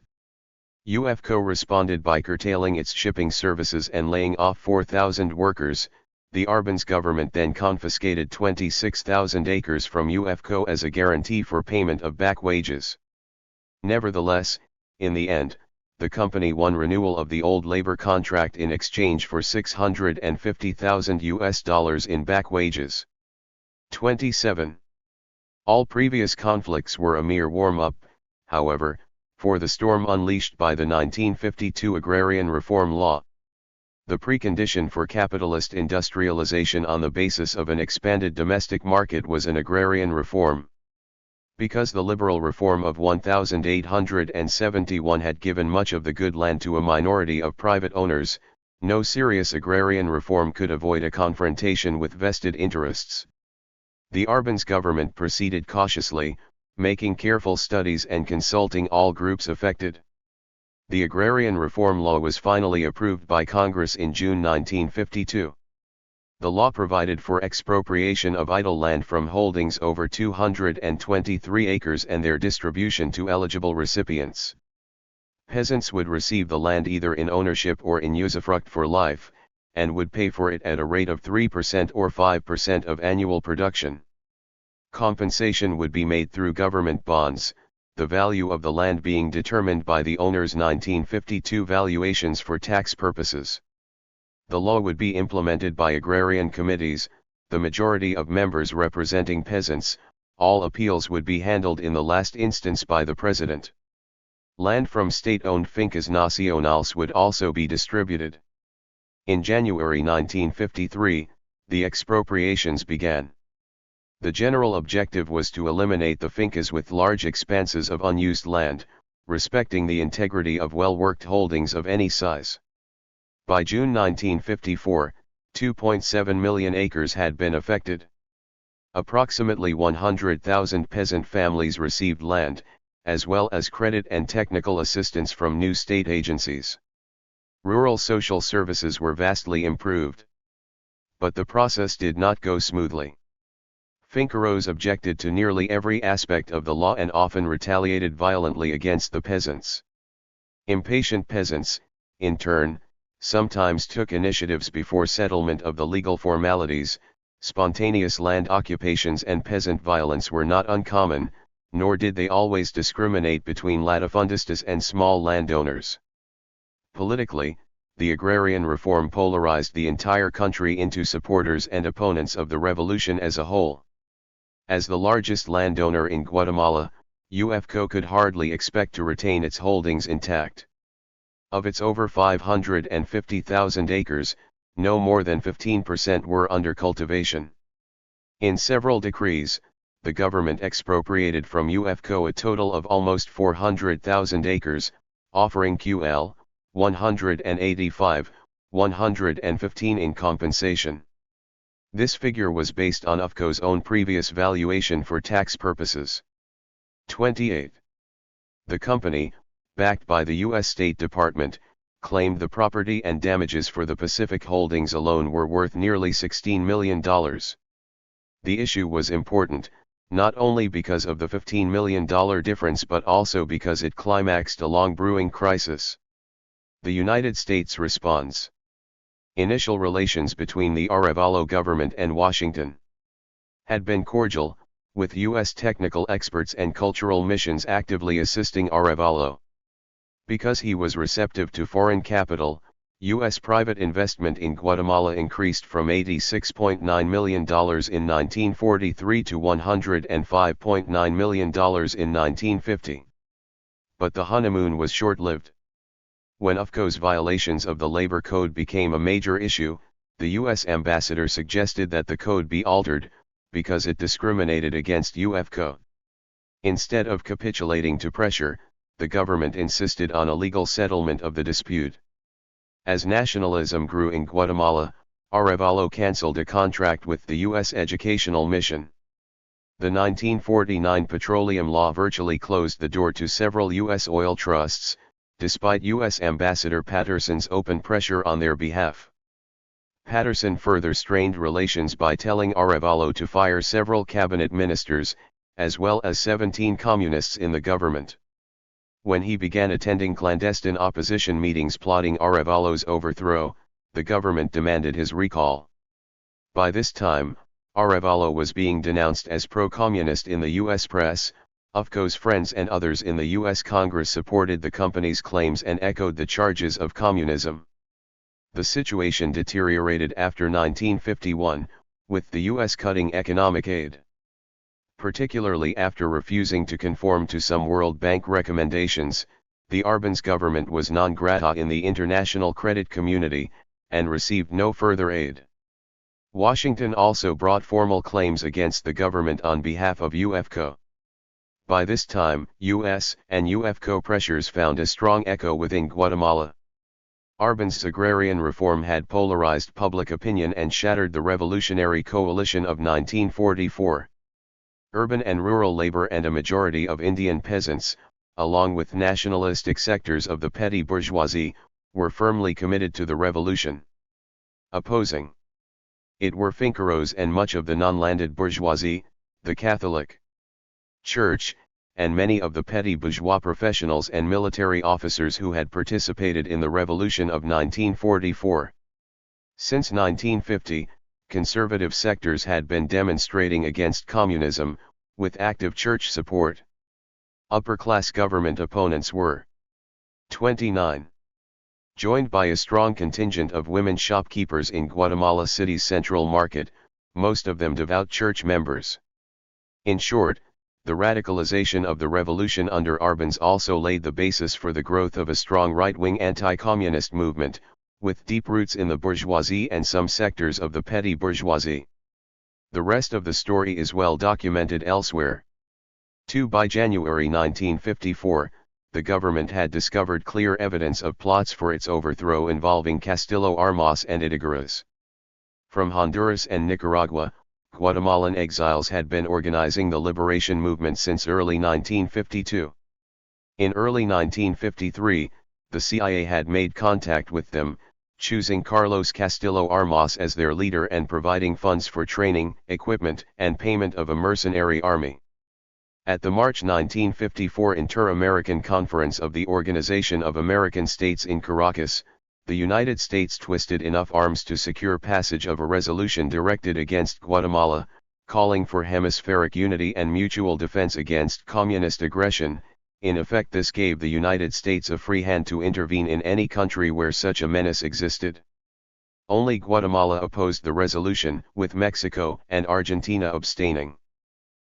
UFCO responded by curtailing its shipping services and laying off 4,000 workers. The Arbenz government then confiscated 26,000 acres from UFCO as a guarantee for payment of back wages. Nevertheless, in the end, the company won renewal of the old labor contract in exchange for $650,000 in back wages. 27. All previous conflicts were a mere warm-up, however, for the storm unleashed by the 1952 Agrarian Reform Law. The precondition for capitalist industrialization on the basis of an expanded domestic market was an agrarian reform. Because the liberal reform of 1871 had given much of the good land to a minority of private owners, no serious agrarian reform could avoid a confrontation with vested interests. The Arbenz government proceeded cautiously, making careful studies and consulting all groups affected. The Agrarian Reform Law was finally approved by Congress in June 1952. The law provided for expropriation of idle land from holdings over 223 acres and their distribution to eligible recipients. Peasants would receive the land either in ownership or in usufruct for life, and would pay for it at a rate of 3% or 5% of annual production. Compensation would be made through government bonds, the value of the land being determined by the owner's 1952 valuations for tax purposes. The law would be implemented by agrarian committees, the majority of members representing peasants. All appeals would be handled in the last instance by the president. Land from state-owned fincas nacionales would also be distributed. In January 1953, the expropriations began. The general objective was to eliminate the fincas with large expanses of unused land, respecting the integrity of well-worked holdings of any size. By June 1954, 2.7 million acres had been affected. Approximately 100,000 peasant families received land, as well as credit and technical assistance from new state agencies. Rural social services were vastly improved. But the process did not go smoothly. Finqueros objected to nearly every aspect of the law and often retaliated violently against the peasants. Impatient peasants, in turn, sometimes took initiatives before settlement of the legal formalities. Spontaneous land occupations and peasant violence were not uncommon, nor did they always discriminate between latifundistas and small landowners. Politically, the agrarian reform polarized the entire country into supporters and opponents of the revolution as a whole. As the largest landowner in Guatemala, UFCO could hardly expect to retain its holdings intact. Of its over 550,000 acres, no more than 15% were under cultivation. In several decrees, the government expropriated from UFCO a total of almost 400,000 acres, offering QL 185, 115 in compensation. This figure was based on UFCO's own previous valuation for tax purposes. 28. The company, backed by the U.S. State Department, claimed the property and damages for the Pacific holdings alone were worth nearly $16 million. The issue was important, not only because of the $15 million difference but also because it climaxed a long brewing crisis. The United States responds. Initial relations between the Arevalo government and Washington had been cordial, with U.S. technical experts and cultural missions actively assisting Arevalo. Because he was receptive to foreign capital, U.S. private investment in Guatemala increased from $86.9 million in 1943 to $105.9 million in 1950. But the honeymoon was short-lived. When UFCO's violations of the labor code became a major issue, the U.S. ambassador suggested that the code be altered, because it discriminated against UFCO. Instead of capitulating to pressure, the government insisted on a legal settlement of the dispute. As nationalism grew in Guatemala, Arevalo canceled a contract with the U.S. educational mission. The 1949 petroleum law virtually closed the door to several U.S. oil trusts, despite U.S. Ambassador Patterson's open pressure on their behalf. Patterson further strained relations by telling Arevalo to fire several cabinet ministers, as well as 17 communists in the government. When he began attending clandestine opposition meetings plotting Arevalo's overthrow, the government demanded his recall. By this time, Arevalo was being denounced as pro-communist in the U.S. press. UFCO's friends and others in the U.S. Congress supported the company's claims and echoed the charges of communism. The situation deteriorated after 1951, with the U.S. cutting economic aid. Particularly after refusing to conform to some World Bank recommendations, the Arbenz government was non grata in the international credit community, and received no further aid. Washington also brought formal claims against the government on behalf of UFCO. By this time, U.S. and UFCO pressures found a strong echo within Guatemala. Arbenz's agrarian reform had polarized public opinion and shattered the revolutionary coalition of 1944. Urban and rural labor and a majority of Indian peasants, along with nationalistic sectors of the petty bourgeoisie, were firmly committed to the revolution. Opposing It were Finqueros and much of the non-landed bourgeoisie, the Catholic Church, and many of the petty bourgeois professionals and military officers who had participated in the Revolution of 1944. Since 1950, conservative sectors had been demonstrating against communism, with active church support. Upper-class government opponents were 29. Joined by a strong contingent of women shopkeepers in Guatemala City's central market, most of them devout church members. In short, the radicalization of the revolution under Arbenz also laid the basis for the growth of a strong right-wing anti-communist movement, with deep roots in the bourgeoisie and some sectors of the petty bourgeoisie. The rest of the story is well documented elsewhere. 2. By January 1954, the government had discovered clear evidence of plots for its overthrow involving Castillo Armas and Itigaras. From Honduras and Nicaragua, Guatemalan exiles had been organizing the liberation movement since early 1952. In early 1953, the CIA had made contact with them, choosing Carlos Castillo Armas as their leader and providing funds for training, equipment, and payment of a mercenary army. At the March 1954 Inter-American Conference of the Organization of American States in Caracas, the United States twisted enough arms to secure passage of a resolution directed against Guatemala, calling for hemispheric unity and mutual defense against communist aggression. In effect, this gave the United States a free hand to intervene in any country where such a menace existed. Only Guatemala opposed the resolution, with Mexico and Argentina abstaining.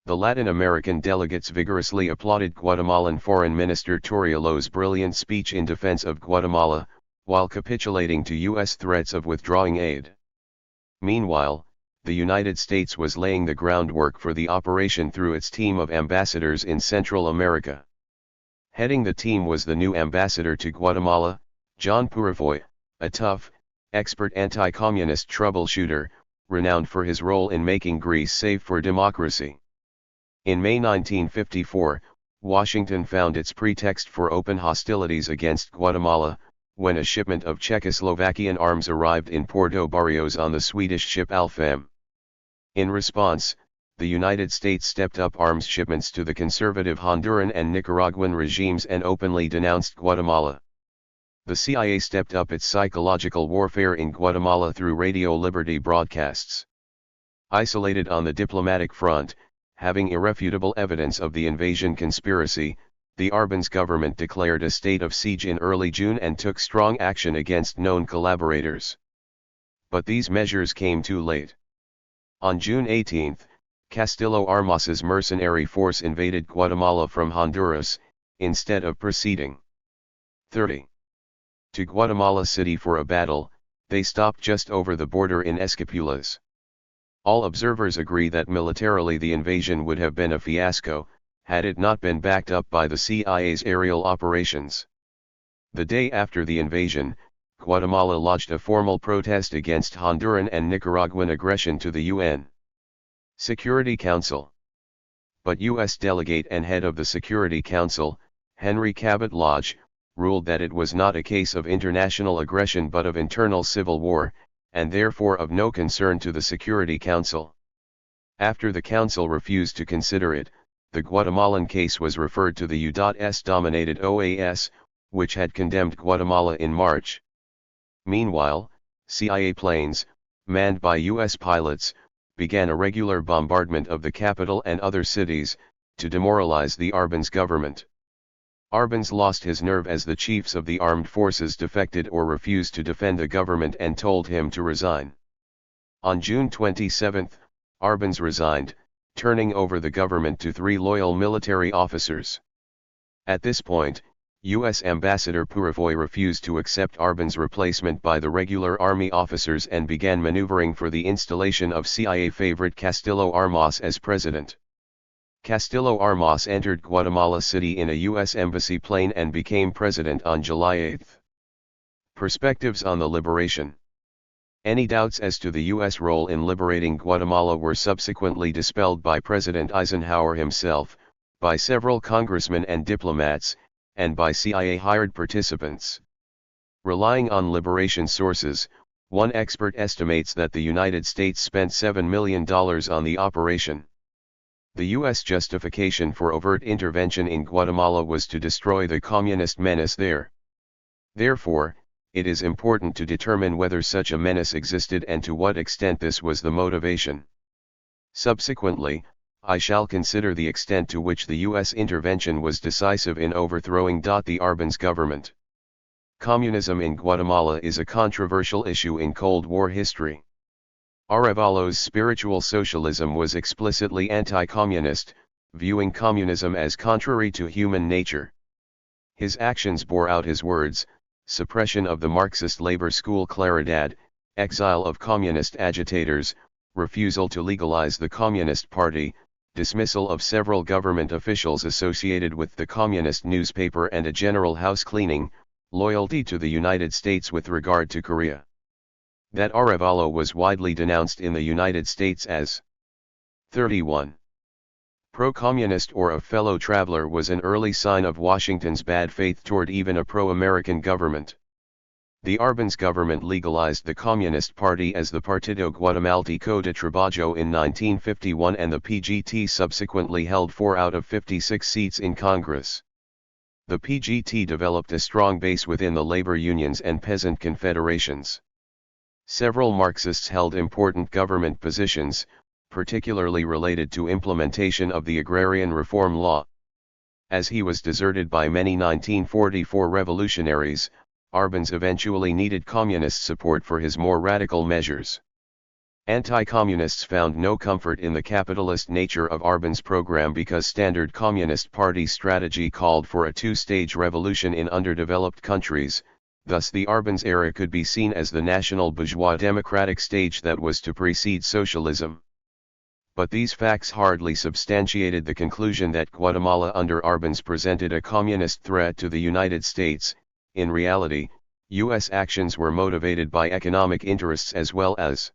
The Latin American delegates vigorously applauded Guatemalan Foreign Minister Torriello's brilliant speech in defense of Guatemala, while capitulating to U.S. threats of withdrawing aid. Meanwhile, the United States was laying the groundwork for the operation through its team of ambassadors in Central America. Heading the team was the new ambassador to Guatemala, John Purifoy, a tough, expert anti-communist troubleshooter, renowned for his role in making Greece safe for democracy. In May 1954, Washington found its pretext for open hostilities against Guatemala, when a shipment of Czechoslovakian arms arrived in Puerto Barrios on the Swedish ship Alfam. In response, the United States stepped up arms shipments to the conservative Honduran and Nicaraguan regimes and openly denounced Guatemala. The CIA stepped up its psychological warfare in Guatemala through Radio Liberty broadcasts. Isolated on the diplomatic front, having irrefutable evidence of the invasion conspiracy, the Arbenz government declared a state of siege in early June and took strong action against known collaborators. But these measures came too late. On June 18, Castillo Armas's mercenary force invaded Guatemala from Honduras, instead of proceeding 30 to Guatemala City for a battle. They stopped just over the border in Escapulas. All observers agree that militarily the invasion would have been a fiasco, had it not been backed up by the CIA's aerial operations. The day after the invasion, Guatemala lodged a formal protest against Honduran and Nicaraguan aggression to the UN Security Council. But U.S. delegate and head of the Security Council, Henry Cabot Lodge, ruled that it was not a case of international aggression but of internal civil war, and therefore of no concern to the Security Council. After the Council refused to consider it, the Guatemalan case was referred to the U.S.-dominated OAS, which had condemned Guatemala in March. Meanwhile, CIA planes, manned by U.S. pilots, began a regular bombardment of the capital and other cities, to demoralize the Arbenz government. Arbenz lost his nerve as the chiefs of the armed forces defected or refused to defend the government and told him to resign. On June 27, Arbenz resigned, turning over the government to 3 loyal military officers. At this point, U.S. Ambassador Purifoy refused to accept Arbenz's replacement by the regular army officers and began maneuvering for the installation of CIA favorite Castillo Armas as president. Castillo Armas entered Guatemala City in a U.S. Embassy plane and became president on July 8. Perspectives on the liberation. Any doubts as to the U.S. role in liberating Guatemala were subsequently dispelled by President Eisenhower himself, by several congressmen and diplomats, and by CIA-hired participants. Relying on liberation sources, One expert estimates that the United States spent $7 million on the operation. The U.S. justification for overt intervention in Guatemala was to destroy the communist menace there. Therefore, it is important to determine whether such a menace existed and to what extent this was the motivation. Subsequently, I shall consider the extent to which the U.S. intervention was decisive in overthrowing the Arbenz government. Communism in Guatemala is a controversial issue in Cold War history. Arévalo's spiritual socialism was explicitly anti-communist, viewing communism as contrary to human nature. His actions bore out his words: suppression of the Marxist labor school Claridad, exile of communist agitators, refusal to legalize the Communist Party, dismissal of several government officials associated with the communist newspaper, and a general house cleaning, loyalty to the United States with regard to Korea. That Arévalo was widely denounced in the United States as 31. Pro-communist or a fellow traveler was an early sign of Washington's bad faith toward even a pro-American government. The Arbenz government legalized the Communist Party as the Partido Guatemalteco de Trabajo in 1951, and the PGT subsequently held 4 out of 56 seats in Congress. The PGT developed a strong base within the labor unions and peasant confederations. Several Marxists held important government positions, particularly related to implementation of the Agrarian Reform Law. As he was deserted by many 1944 revolutionaries, Arbenz eventually needed communist support for his more radical measures. Anti-communists found no comfort in the capitalist nature of Arbenz' program because standard Communist Party strategy called for a two-stage revolution in underdeveloped countries. Thus the Arbenz era could be seen as the national bourgeois democratic stage that was to precede socialism. But these facts hardly substantiated the conclusion that Guatemala under Arbenz presented a communist threat to the United States. In reality, U.S. actions were motivated by economic interests as well as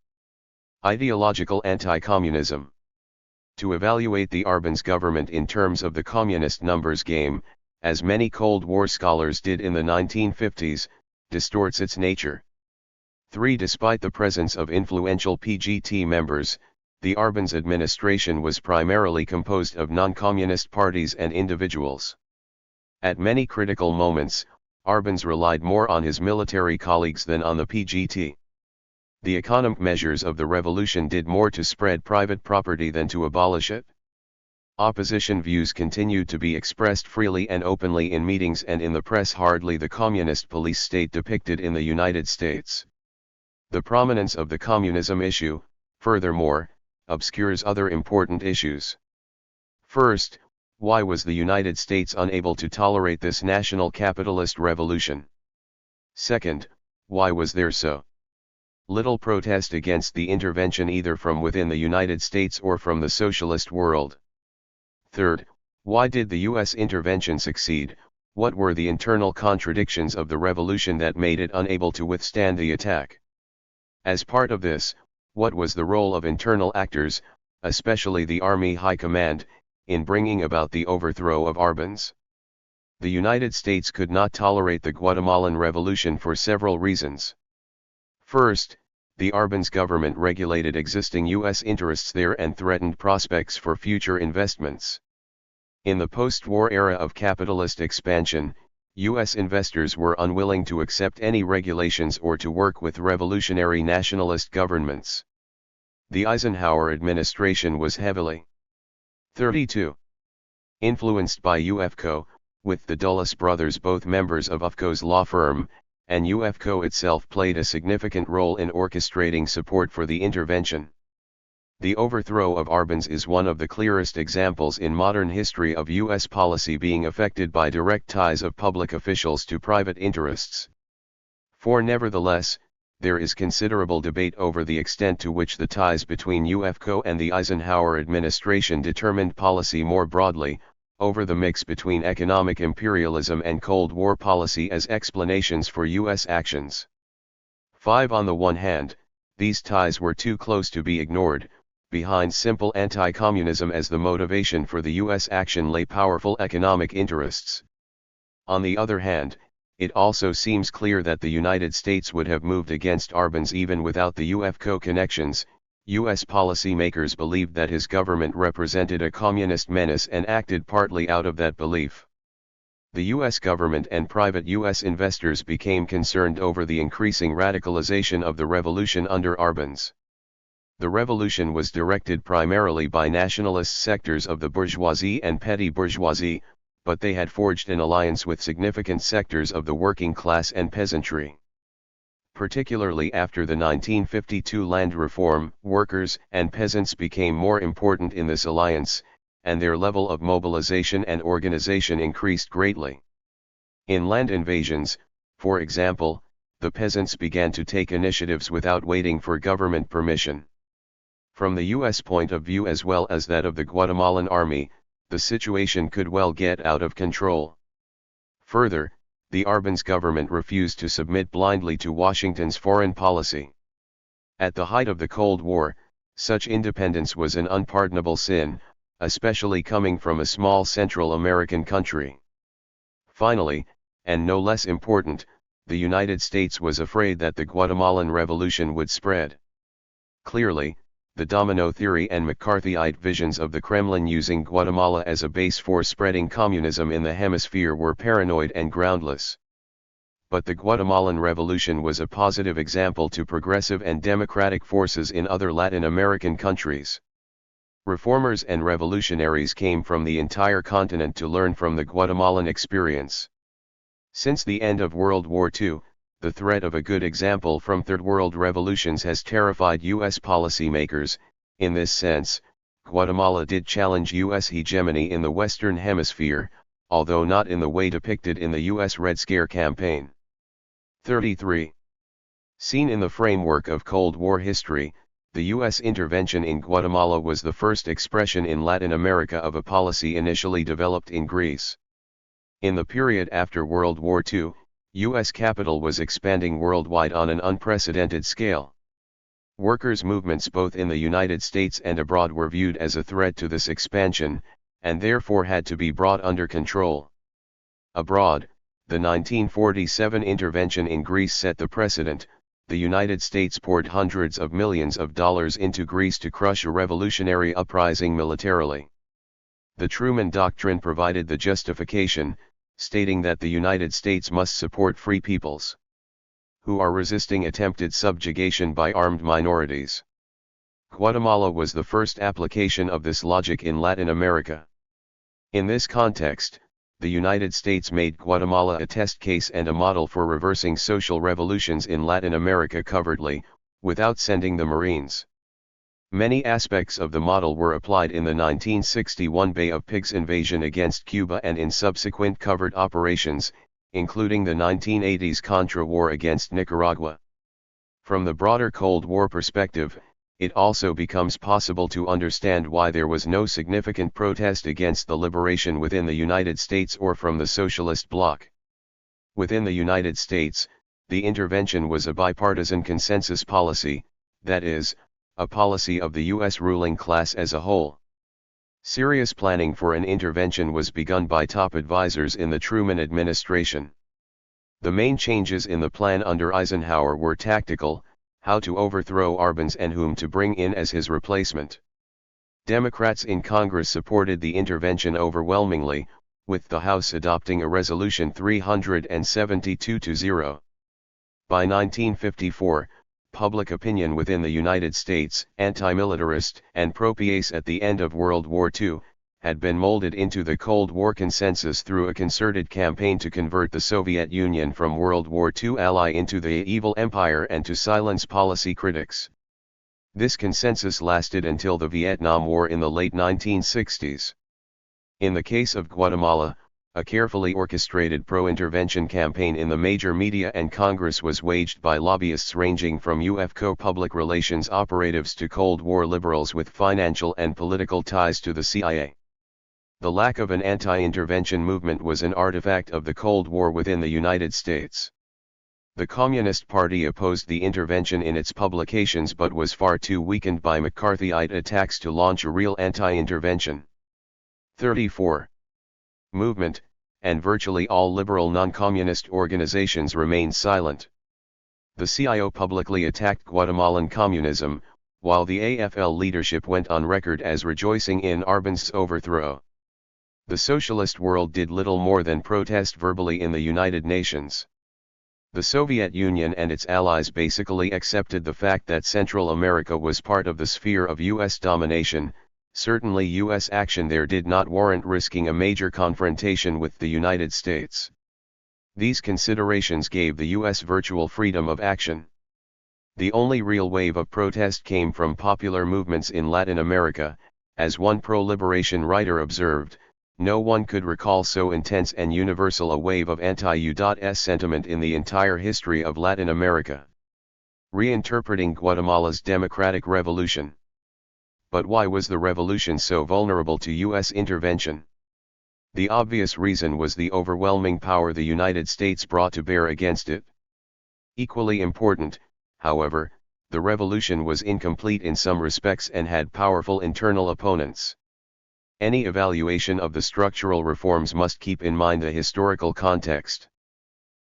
ideological anti-communism. To evaluate the Arbenz government in terms of the communist numbers game, as many Cold War scholars did in the 1950s, distorts its nature. 3. Despite the presence of influential PGT members, the Arbenz administration was primarily composed of non-communist parties and individuals. At many critical moments, Arbenz relied more on his military colleagues than on the PGT. The economic measures of the revolution did more to spread private property than to abolish it. Opposition views continued to be expressed freely and openly in meetings and in the press, hardly the communist police state depicted in the United States. The prominence of the communism issue, furthermore, obscures other important issues. First, why was the United States unable to tolerate this national capitalist revolution? Second, why was there so little protest against the intervention either from within the United States or from the socialist world? Third, why did the U.S. intervention succeed? What were the internal contradictions of the revolution that made it unable to withstand the attack? As part of this, what was the role of internal actors, especially the Army High Command, in bringing about the overthrow of Arbenz? The United States could not tolerate the Guatemalan Revolution for several reasons. First, the Arbenz government regulated existing U.S. interests there and threatened prospects for future investments. In the post-war era of capitalist expansion, U.S. investors were unwilling to accept any regulations or to work with revolutionary nationalist governments. The Eisenhower administration was heavily 32. Influenced by UFCO, with the Dulles brothers both members of UFCO's law firm, and UFCO itself played a significant role in orchestrating support for the intervention. The overthrow of Arbenz is one of the clearest examples in modern history of U.S. policy being affected by direct ties of public officials to private interests. For nevertheless, there is considerable debate over the extent to which the ties between UFCO and the Eisenhower administration determined policy more broadly, over the mix between economic imperialism and Cold War policy as explanations for U.S. actions. 5. On the one hand, these ties were too close to be ignored. Behind simple anti-communism as the motivation for the U.S. action lay powerful economic interests. On the other hand, it also seems clear that the United States would have moved against Arbenz even without the UFCO connections. U.S. policymakers believed that his government represented a communist menace and acted partly out of that belief. The U.S. government and private U.S. investors became concerned over the increasing radicalization of the revolution under Arbenz. The revolution was directed primarily by nationalist sectors of the bourgeoisie and petty bourgeoisie, but they had forged an alliance with significant sectors of the working class and peasantry. Particularly after the 1952 land reform, workers and peasants became more important in this alliance, and their level of mobilization and organization increased greatly. In land invasions, for example, the peasants began to take initiatives without waiting for government permission. From the U.S. point of view as well as that of the Guatemalan army, the situation could well get out of control. Further, the Arbenz government refused to submit blindly to Washington's foreign policy. At the height of the Cold War, such independence was an unpardonable sin, especially coming from a small Central American country. Finally, and no less important, the United States was afraid that the Guatemalan Revolution would spread. Clearly, the domino theory and McCarthyite visions of the Kremlin using Guatemala as a base for spreading communism in the hemisphere were paranoid and groundless. But the Guatemalan Revolution was a positive example to progressive and democratic forces in other Latin American countries. Reformers and revolutionaries came from the entire continent to learn from the Guatemalan experience. Since the end of World War II, the threat of a good example from Third World revolutions has terrified U.S. policymakers. In this sense, Guatemala did challenge U.S. hegemony in the Western Hemisphere, although not in the way depicted in the U.S. Red Scare campaign. 33. Seen in the framework of Cold War history, the U.S. intervention in Guatemala was the first expression in Latin America of a policy initially developed in Greece. In the period after World War II, U.S. capital was expanding worldwide on an unprecedented scale. Workers' movements both in the United States and abroad were viewed as a threat to this expansion, and therefore had to be brought under control. Abroad, the 1947 intervention in Greece set the precedent. The United States poured hundreds of millions of dollars into Greece to crush a revolutionary uprising militarily. The Truman Doctrine provided the justification, stating that the United States must support free peoples who are resisting attempted subjugation by armed minorities. Guatemala was the first application of this logic in Latin America. In this context, the United States made Guatemala a test case and a model for reversing social revolutions in Latin America covertly, without sending the Marines. Many aspects of the model were applied in the 1961 Bay of Pigs invasion against Cuba and in subsequent covert operations, including the 1980s Contra War against Nicaragua. From the broader Cold War perspective, it also becomes possible to understand why there was no significant protest against the liberation within the United States or from the socialist bloc. Within the United States, the intervention was a bipartisan consensus policy, that is, a policy of the U.S. ruling class as a whole. Serious planning for an intervention was begun by top advisors in the Truman administration. The main changes in the plan under Eisenhower were tactical: how to overthrow Arbenz and whom to bring in as his replacement. Democrats in Congress supported the intervention overwhelmingly, with the House adopting a resolution 372-0. By 1954, public opinion within the United States, anti-militarist and pro-peace at the end of World War II, had been molded into the Cold War consensus through a concerted campaign to convert the Soviet Union from World War II ally into the evil empire and to silence policy critics. This consensus lasted until the Vietnam War in the late 1960s. In the case of Guatemala, a carefully orchestrated pro-intervention campaign in the major media and Congress was waged by lobbyists ranging from UFCO public relations operatives to Cold War liberals with financial and political ties to the CIA. The lack of an anti-intervention movement was an artifact of the Cold War within the United States. The Communist Party opposed the intervention in its publications but was far too weakened by McCarthyite attacks to launch a real anti-intervention. 34. Movement, and virtually all liberal non-communist organizations remained silent. The CIO publicly attacked Guatemalan communism, while the AFL leadership went on record as rejoicing in Arbenz' overthrow. The socialist world did little more than protest verbally in the United Nations. The Soviet Union and its allies basically accepted the fact that Central America was part of the sphere of U.S. domination. Certainly U.S. action there did not warrant risking a major confrontation with the United States. These considerations gave the U.S. virtual freedom of action. The only real wave of protest came from popular movements in Latin America. As one pro-liberation writer observed, no one could recall so intense and universal a wave of anti-U.S. sentiment in the entire history of Latin America. Reinterpreting Guatemala's democratic revolution. But why was the revolution so vulnerable to U.S. intervention? The obvious reason was the overwhelming power the United States brought to bear against it. Equally important, however, the revolution was incomplete in some respects and had powerful internal opponents. Any evaluation of the structural reforms must keep in mind the historical context.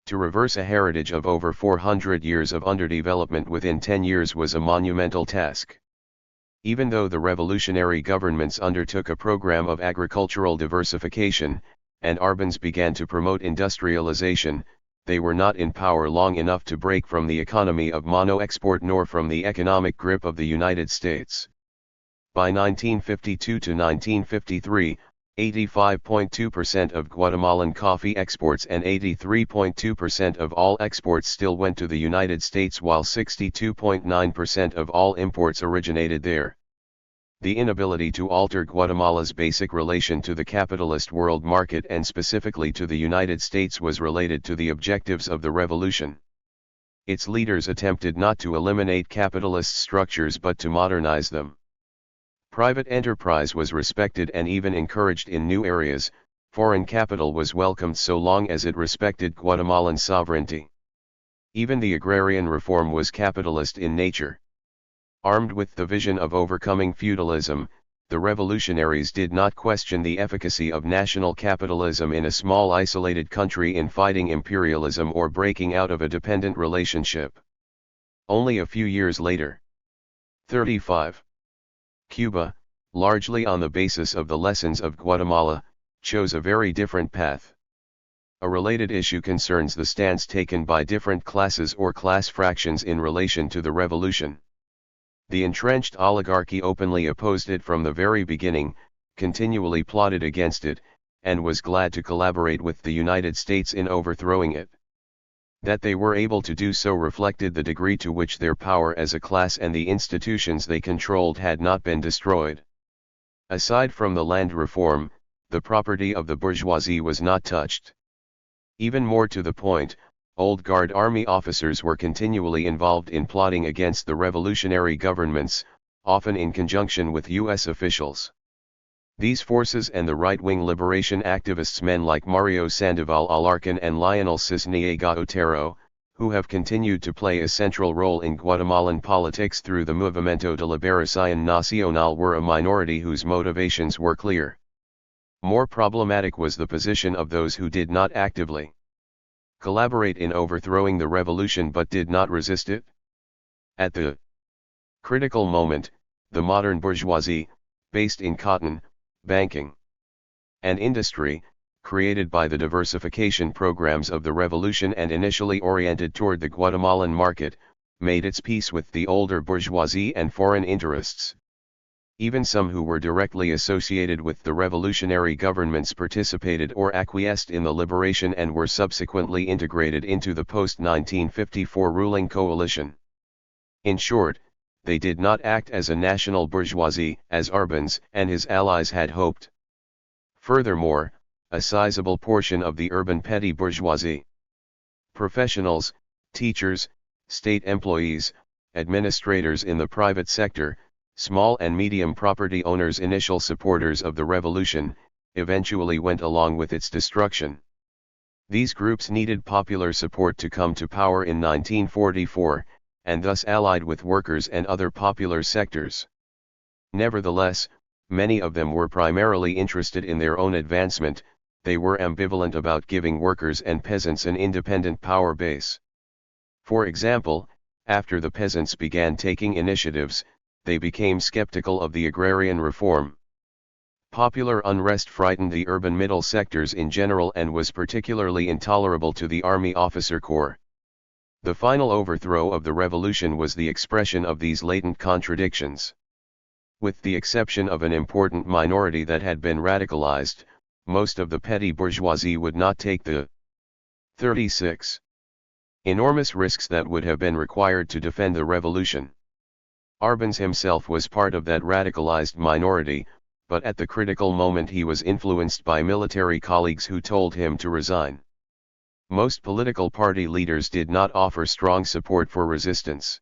To reverse a heritage of over 400 years of underdevelopment within 10 years was a monumental task. Even though the revolutionary governments undertook a program of agricultural diversification, and Arbenz began to promote industrialization, they were not in power long enough to break from the economy of mono-export nor from the economic grip of the United States. By 1952 to 1953, 85.2% of Guatemalan coffee exports and 83.2% of all exports still went to the United States, while 62.9% of all imports originated there. The inability to alter Guatemala's basic relation to the capitalist world market and specifically to the United States was related to the objectives of the revolution. Its leaders attempted not to eliminate capitalist structures but to modernize them. Private enterprise was respected and even encouraged in new areas. Foreign capital was welcomed so long as it respected Guatemalan sovereignty. Even the agrarian reform was capitalist in nature. Armed with the vision of overcoming feudalism, the revolutionaries did not question the efficacy of national capitalism in a small isolated country in fighting imperialism or breaking out of a dependent relationship. Only a few years later, 35. Cuba, largely on the basis of the lessons of Guatemala, chose a very different path. A related issue concerns the stance taken by different classes or class fractions in relation to the revolution. The entrenched oligarchy openly opposed it from the very beginning, continually plotted against it, and was glad to collaborate with the United States in overthrowing it. That they were able to do so reflected the degree to which their power as a class and the institutions they controlled had not been destroyed. Aside from the land reform, the property of the bourgeoisie was not touched. Even more to the point, old guard army officers were continually involved in plotting against the revolutionary governments, often in conjunction with U.S. officials. These forces and the right-wing liberation activists, men like Mario Sandoval Alarcón and Lionel Cisniega Otero, who have continued to play a central role in Guatemalan politics through the Movimiento de Liberación Nacional, were a minority whose motivations were clear. More problematic was the position of those who did not actively collaborate in overthrowing the revolution but did not resist it. At the critical moment, the modern bourgeoisie, based in cotton, banking, and industry, created by the diversification programs of the revolution and initially oriented toward the Guatemalan market, made its peace with the older bourgeoisie and foreign interests. Even some who were directly associated with the revolutionary governments participated or acquiesced in the liberation and were subsequently integrated into the post-1954 ruling coalition. In short, they did not act as a national bourgeoisie, as Arbenz and his allies had hoped. Furthermore, a sizable portion of the urban petty bourgeoisie, professionals, teachers, state employees, administrators in the private sector, small and medium property owners, initial supporters of the revolution, eventually went along with its destruction. These groups needed popular support to come to power in 1944, and thus allied with workers and other popular sectors. Nevertheless, many of them were primarily interested in their own advancement. they were ambivalent about giving workers and peasants an independent power base. For example, after the peasants began taking initiatives, they became skeptical of the agrarian reform. Popular unrest frightened the urban middle sectors in general and was particularly intolerable to the army officer corps. The final overthrow of the revolution was the expression of these latent contradictions. With the exception of an important minority that had been radicalized, most of the petty bourgeoisie would not take the 36 enormous risks that would have been required to defend the revolution. Arbenz himself was part of that radicalized minority, but at the critical moment he was influenced by military colleagues who told him to resign. Most political party leaders did not offer strong support for resistance.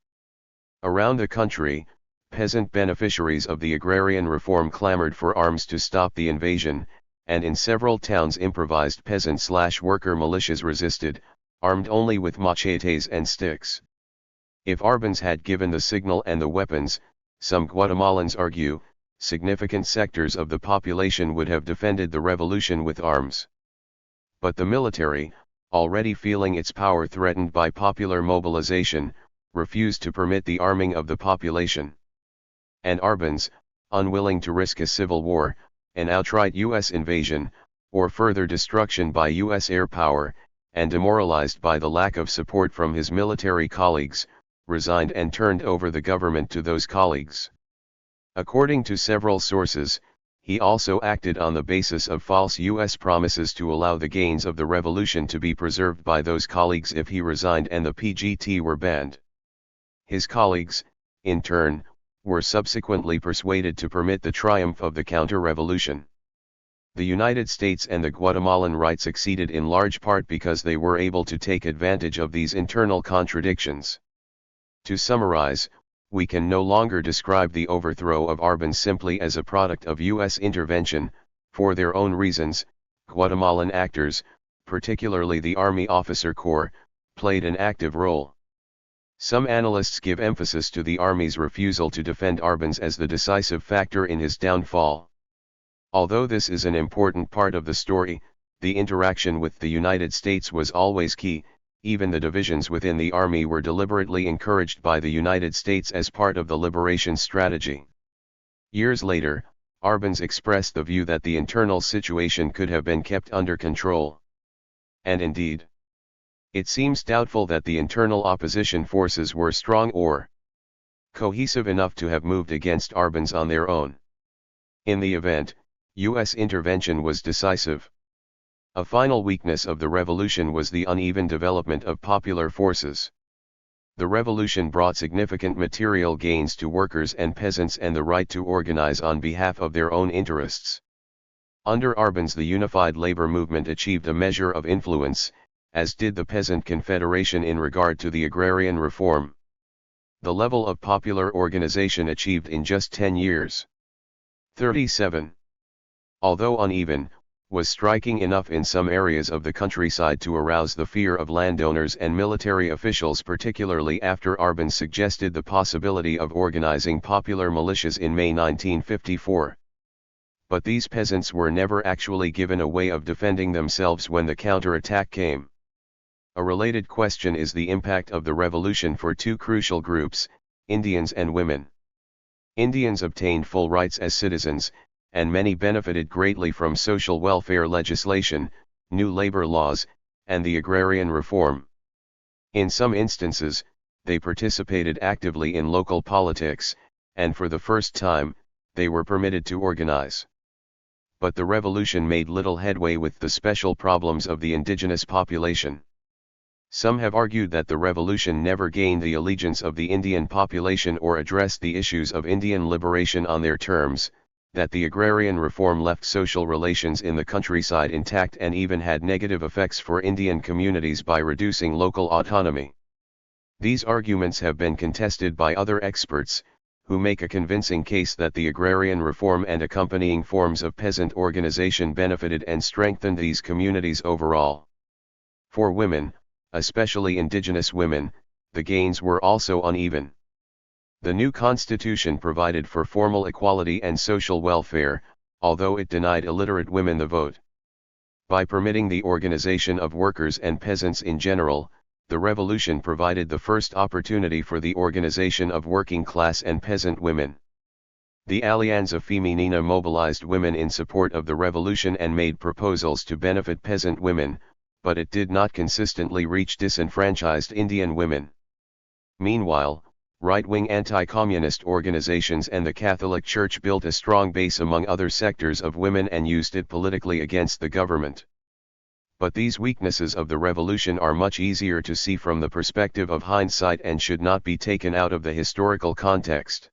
Around the country, peasant beneficiaries of the agrarian reform clamored for arms to stop the invasion, and in several towns improvised peasant/worker militias resisted, armed only with machetes and sticks. If Arbenz had given the signal and the weapons, some Guatemalans argue, significant sectors of the population would have defended the revolution with arms. But the military, already feeling its power threatened by popular mobilization, refused to permit the arming of the population. And Arbenz, unwilling to risk a civil war, an outright U.S. invasion, or further destruction by U.S. air power, and demoralized by the lack of support from his military colleagues, resigned and turned over the government to those colleagues. According to several sources, he also acted on the basis of false U.S. promises to allow the gains of the revolution to be preserved by those colleagues if he resigned and the PGT were banned. His colleagues, in turn, were subsequently persuaded to permit the triumph of the counter-revolution. The United States and the Guatemalan right succeeded in large part because they were able to take advantage of these internal contradictions. To summarize, we can no longer describe the overthrow of Arbenz simply as a product of U.S. intervention. For their own reasons, Guatemalan actors, particularly the Army Officer Corps, played an active role. Some analysts give emphasis to the Army's refusal to defend Arbenz as the decisive factor in his downfall. Although this is an important part of the story, the interaction with the United States was always key. Even the divisions within the army were deliberately encouraged by the United States as part of the liberation strategy. Years later, Arbenz expressed the view that the internal situation could have been kept under control. And indeed, it seems doubtful that the internal opposition forces were strong or cohesive enough to have moved against Arbenz on their own. In the event, U.S. intervention was decisive. A final weakness of the revolution was the uneven development of popular forces. The revolution brought significant material gains to workers and peasants and the right to organize on behalf of their own interests. Under Arbenz, the unified labor movement achieved a measure of influence, as did the Peasant Confederation in regard to the agrarian reform. The level of popular organization achieved in just 10 years. 37. Although uneven, was striking enough in some areas of the countryside to arouse the fear of landowners and military officials, particularly after Arbenz suggested the possibility of organizing popular militias in May 1954. But these peasants were never actually given a way of defending themselves when the counterattack came. A related question is the impact of the revolution for two crucial groups, Indians and women. Indians obtained full rights as citizens, and many benefited greatly from social welfare legislation, new labor laws, and the agrarian reform. In some instances, they participated actively in local politics, and for the first time, they were permitted to organize. But the revolution made little headway with the special problems of the indigenous population. Some have argued that the revolution never gained the allegiance of the Indian population or addressed the issues of Indian liberation on their terms, that the agrarian reform left social relations in the countryside intact and even had negative effects for Indian communities by reducing local autonomy. These arguments have been contested by other experts, who make a convincing case that the agrarian reform and accompanying forms of peasant organization benefited and strengthened these communities overall. For women, especially indigenous women, the gains were also uneven. The new constitution provided for formal equality and social welfare, although it denied illiterate women the vote. By permitting the organization of workers and peasants in general, the revolution provided the first opportunity for the organization of working class and peasant women. The Alianza Femenina mobilized women in support of the revolution and made proposals to benefit peasant women, but it did not consistently reach disenfranchised Indian women. Meanwhile, right-wing anti-communist organizations and the Catholic Church built a strong base among other sectors of women and used it politically against the government. But these weaknesses of the revolution are much easier to see from the perspective of hindsight and should not be taken out of the historical context.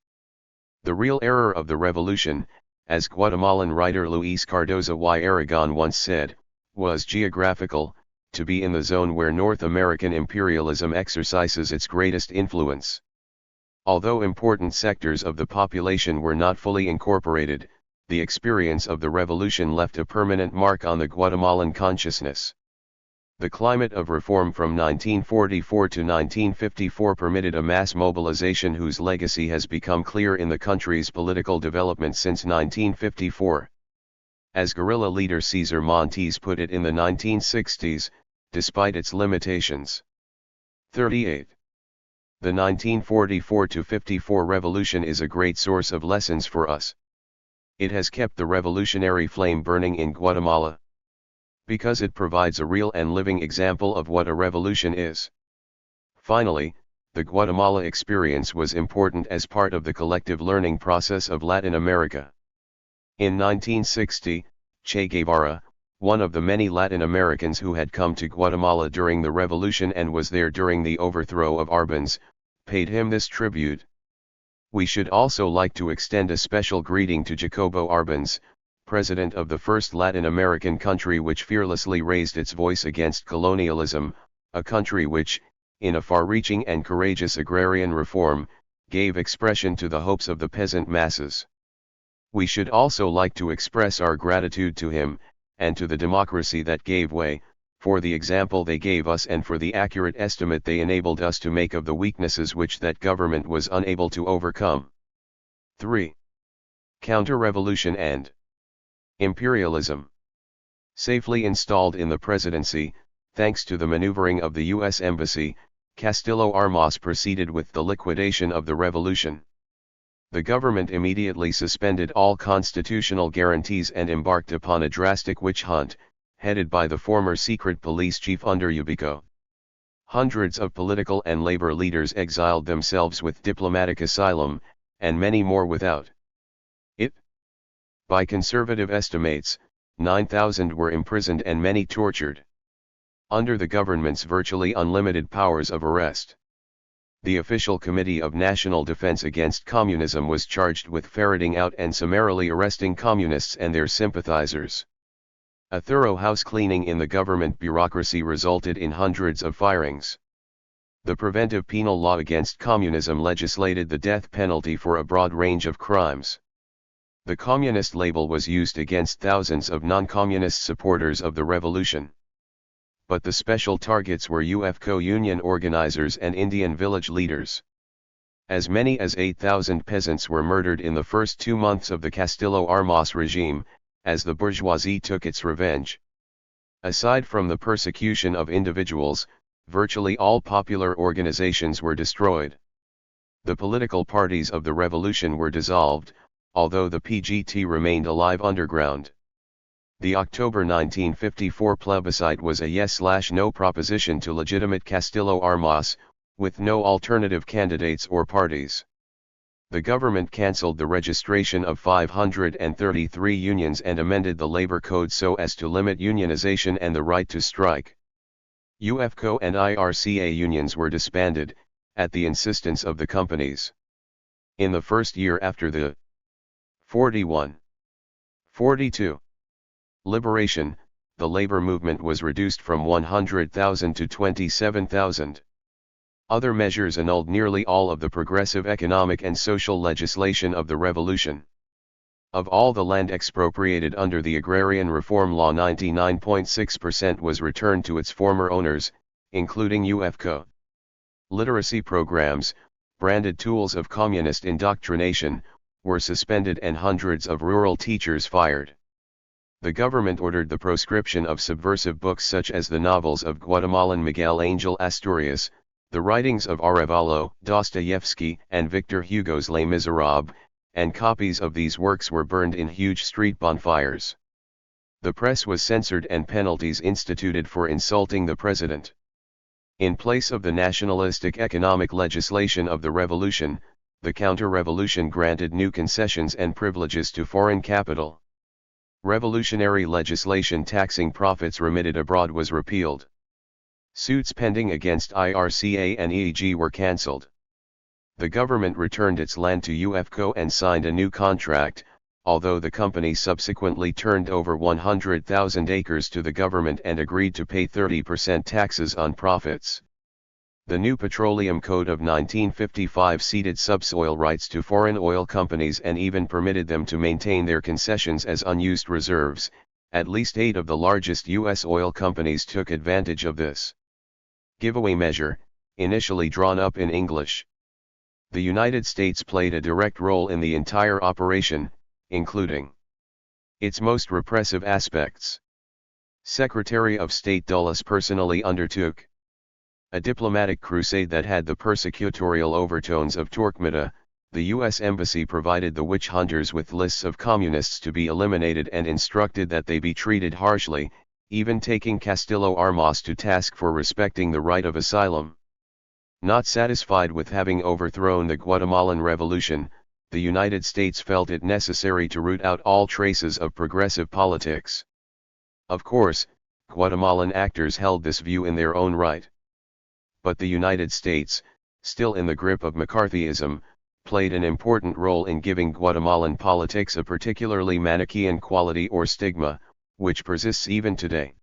The real error of the revolution, as Guatemalan writer Luis Cardozo y Aragon once said, was geographical, to be in the zone where North American imperialism exercises its greatest influence. Although important sectors of the population were not fully incorporated, the experience of the revolution left a permanent mark on the Guatemalan consciousness. The climate of reform from 1944 to 1954 permitted a mass mobilization whose legacy has become clear in the country's political development since 1954. As guerrilla leader Cesar Montes put it in the 1960s, despite its limitations. 38. The 1944-54 revolution is a great source of lessons for us. It has kept the revolutionary flame burning in Guatemala, because it provides a real and living example of what a revolution is. Finally, the Guatemala experience was important as part of the collective learning process of Latin America. In 1960, Che Guevara, one of the many Latin Americans who had come to Guatemala during the revolution and was there during the overthrow of Arbenz, paid him this tribute. We should also like to extend a special greeting to Jacobo Arbenz, president of the first Latin American country which fearlessly raised its voice against colonialism, a country which, in a far-reaching and courageous agrarian reform, gave expression to the hopes of the peasant masses. We should also like to express our gratitude to him, and to the democracy that gave way, for the example they gave us and for the accurate estimate they enabled us to make of the weaknesses which that government was unable to overcome. 3. Counter-revolution and imperialism. Safely installed in the presidency, thanks to the maneuvering of the U.S. Embassy, Castillo Armas proceeded with the liquidation of the revolution. The government immediately suspended all constitutional guarantees and embarked upon a drastic witch hunt, headed by the former secret police chief under Ubico. Hundreds of political and labor leaders exiled themselves with diplomatic asylum, and many more without it. By conservative estimates, 9,000 were imprisoned and many tortured. Under the government's virtually unlimited powers of arrest, the Official Committee of National Defense Against Communism was charged with ferreting out and summarily arresting communists and their sympathizers. A thorough house-cleaning in the government bureaucracy resulted in hundreds of firings. The preventive penal law against communism legislated the death penalty for a broad range of crimes. The communist label was used against thousands of non-communist supporters of the revolution. But the special targets were UFCO union organizers and Indian village leaders. As many as 8,000 peasants were murdered in the first 2 months of the Castillo Armas regime, as the bourgeoisie took its revenge. Aside from the persecution of individuals, virtually all popular organizations were destroyed. The political parties of the revolution were dissolved, although the PGT remained alive underground. The October 1954 plebiscite was a yes/no proposition to legitimate Castillo Armas, with no alternative candidates or parties. The government cancelled the registration of 533 unions and amended the labor code so as to limit unionization and the right to strike. UFCO and IRCA unions were disbanded, at the insistence of the companies. In the first year after the 41-42 liberation, the labor movement was reduced from 100,000 to 27,000. Other measures annulled nearly all of the progressive economic and social legislation of the revolution. Of all the land expropriated under the Agrarian Reform Law, 99.6% was returned to its former owners, including UFCO. Literacy programs, branded tools of communist indoctrination, were suspended and hundreds of rural teachers fired. The government ordered the proscription of subversive books such as the novels of Guatemalan Miguel Ángel Asturias, the writings of Arevalo, Dostoevsky, and Victor Hugo's Les Miserables, and copies of these works were burned in huge street bonfires. The press was censored and penalties instituted for insulting the president. In place of the nationalistic economic legislation of the revolution, the counter-revolution granted new concessions and privileges to foreign capital. Revolutionary legislation taxing profits remitted abroad was repealed. Suits pending against IRCA and EEG were cancelled. The government returned its land to UFCO and signed a new contract, although the company subsequently turned over 100,000 acres to the government and agreed to pay 30% taxes on profits. The new Petroleum Code of 1955 ceded subsoil rights to foreign oil companies and even permitted them to maintain their concessions as unused reserves. At least 8 of the largest U.S. oil companies took advantage of this giveaway measure, initially drawn up in English. The United States played a direct role in the entire operation, including its most repressive aspects. Secretary of State Dulles personally undertook a diplomatic crusade that had the persecutorial overtones of Torquemada. The U.S. Embassy provided the witch hunters with lists of communists to be eliminated and instructed that they be treated harshly, even taking Castillo Armas to task for respecting the right of asylum. Not satisfied with having overthrown the Guatemalan Revolution, the United States felt it necessary to root out all traces of progressive politics. Of course, Guatemalan actors held this view in their own right. But the United States, still in the grip of McCarthyism, played an important role in giving Guatemalan politics a particularly Manichaean quality or stigma, which persists even today.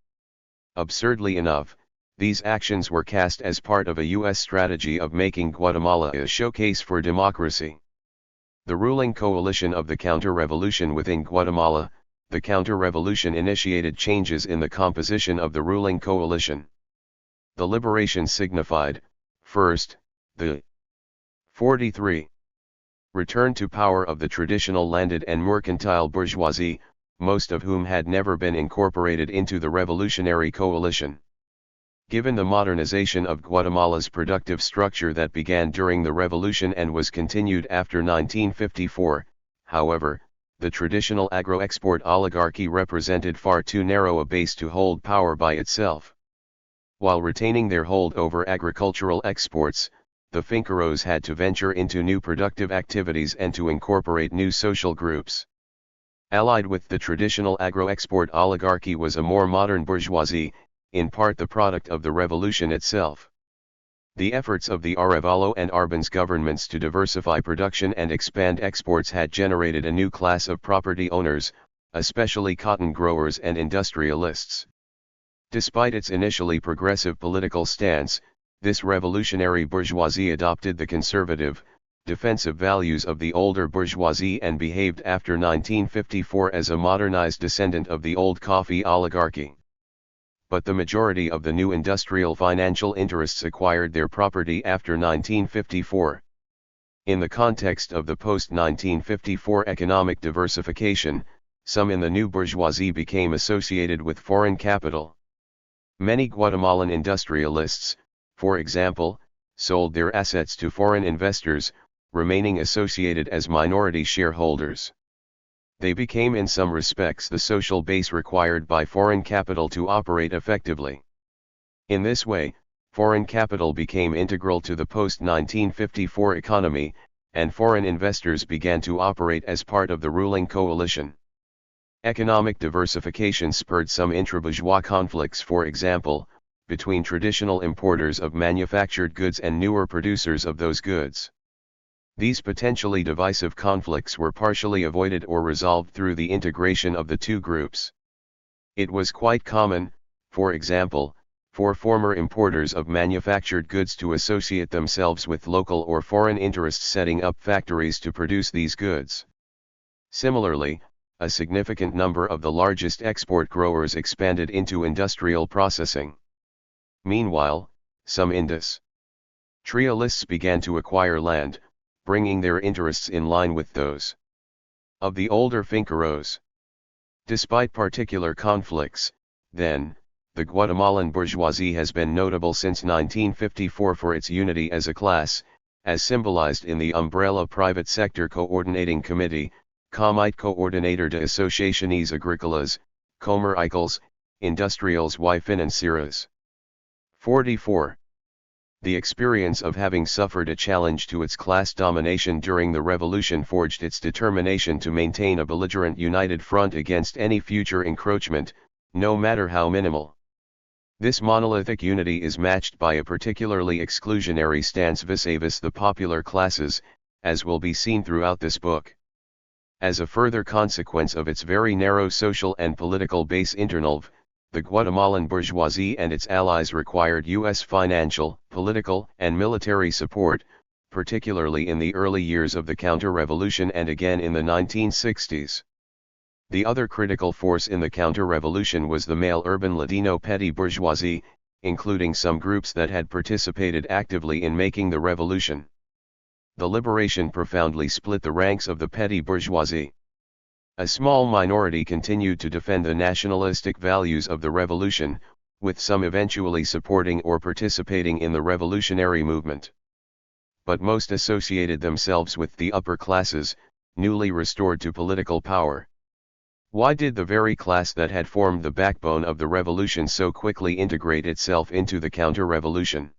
Absurdly enough, these actions were cast as part of a U.S. strategy of making Guatemala a showcase for democracy. The ruling coalition of the counter-revolution within Guatemala, the counter-revolution initiated changes in the composition of the ruling coalition. The liberation signified, first, the 43. Return to power of the traditional landed and mercantile bourgeoisie, most of whom had never been incorporated into the revolutionary coalition. Given the modernization of Guatemala's productive structure that began during the revolution and was continued after 1954, however, the traditional agro-export oligarchy represented far too narrow a base to hold power by itself. While retaining their hold over agricultural exports, the finqueros had to venture into new productive activities and to incorporate new social groups. Allied with the traditional agro-export oligarchy was a more modern bourgeoisie, in part the product of the revolution itself. The efforts of the Arevalo and Arbenz governments to diversify production and expand exports had generated a new class of property owners, especially cotton growers and industrialists. Despite its initially progressive political stance, this revolutionary bourgeoisie adopted the conservative, defensive values of the older bourgeoisie and behaved after 1954 as a modernized descendant of the old coffee oligarchy. But the majority of the new industrial financial interests acquired their property after 1954. In the context of the post-1954 economic diversification, some in the new bourgeoisie became associated with foreign capital. Many Guatemalan industrialists, for example, sold their assets to foreign investors, remaining associated as minority shareholders. They became in some respects the social base required by foreign capital to operate effectively. In this way, foreign capital became integral to the post-1954 economy, and foreign investors began to operate as part of the ruling coalition. Economic diversification spurred some intra-bourgeois conflicts, for example, between traditional importers of manufactured goods and newer producers of those goods. These potentially divisive conflicts were partially avoided or resolved through the integration of the two groups. It was quite common, for example, for former importers of manufactured goods to associate themselves with local or foreign interests setting up factories to produce these goods. Similarly, a significant number of the largest export growers expanded into industrial processing. Meanwhile, some industrialists began to acquire land, bringing their interests in line with those of the older finqueros. Despite particular conflicts, then, the Guatemalan bourgeoisie has been notable since 1954 for its unity as a class, as symbolized in the umbrella Private Sector Coordinating Committee, Comité Coordinator de Asociaciones Agrícolas, Comerciales, Industriales y Financieras. 44. The experience of having suffered a challenge to its class domination during the revolution forged its determination to maintain a belligerent united front against any future encroachment, no matter how minimal. This monolithic unity is matched by a particularly exclusionary stance vis-a-vis the popular classes, as will be seen throughout this book. As a further consequence of its very narrow social and political base internally, the Guatemalan bourgeoisie and its allies required U.S. financial, political, and military support, particularly in the early years of the counter-revolution and again in the 1960s. The other critical force in the counter-revolution was the male urban Ladino petty bourgeoisie, including some groups that had participated actively in making the revolution. The liberation profoundly split the ranks of the petty bourgeoisie. A small minority continued to defend the nationalistic values of the revolution, with some eventually supporting or participating in the revolutionary movement. But most associated themselves with the upper classes, newly restored to political power. Why did the very class that had formed the backbone of the revolution so quickly integrate itself into the counter-revolution?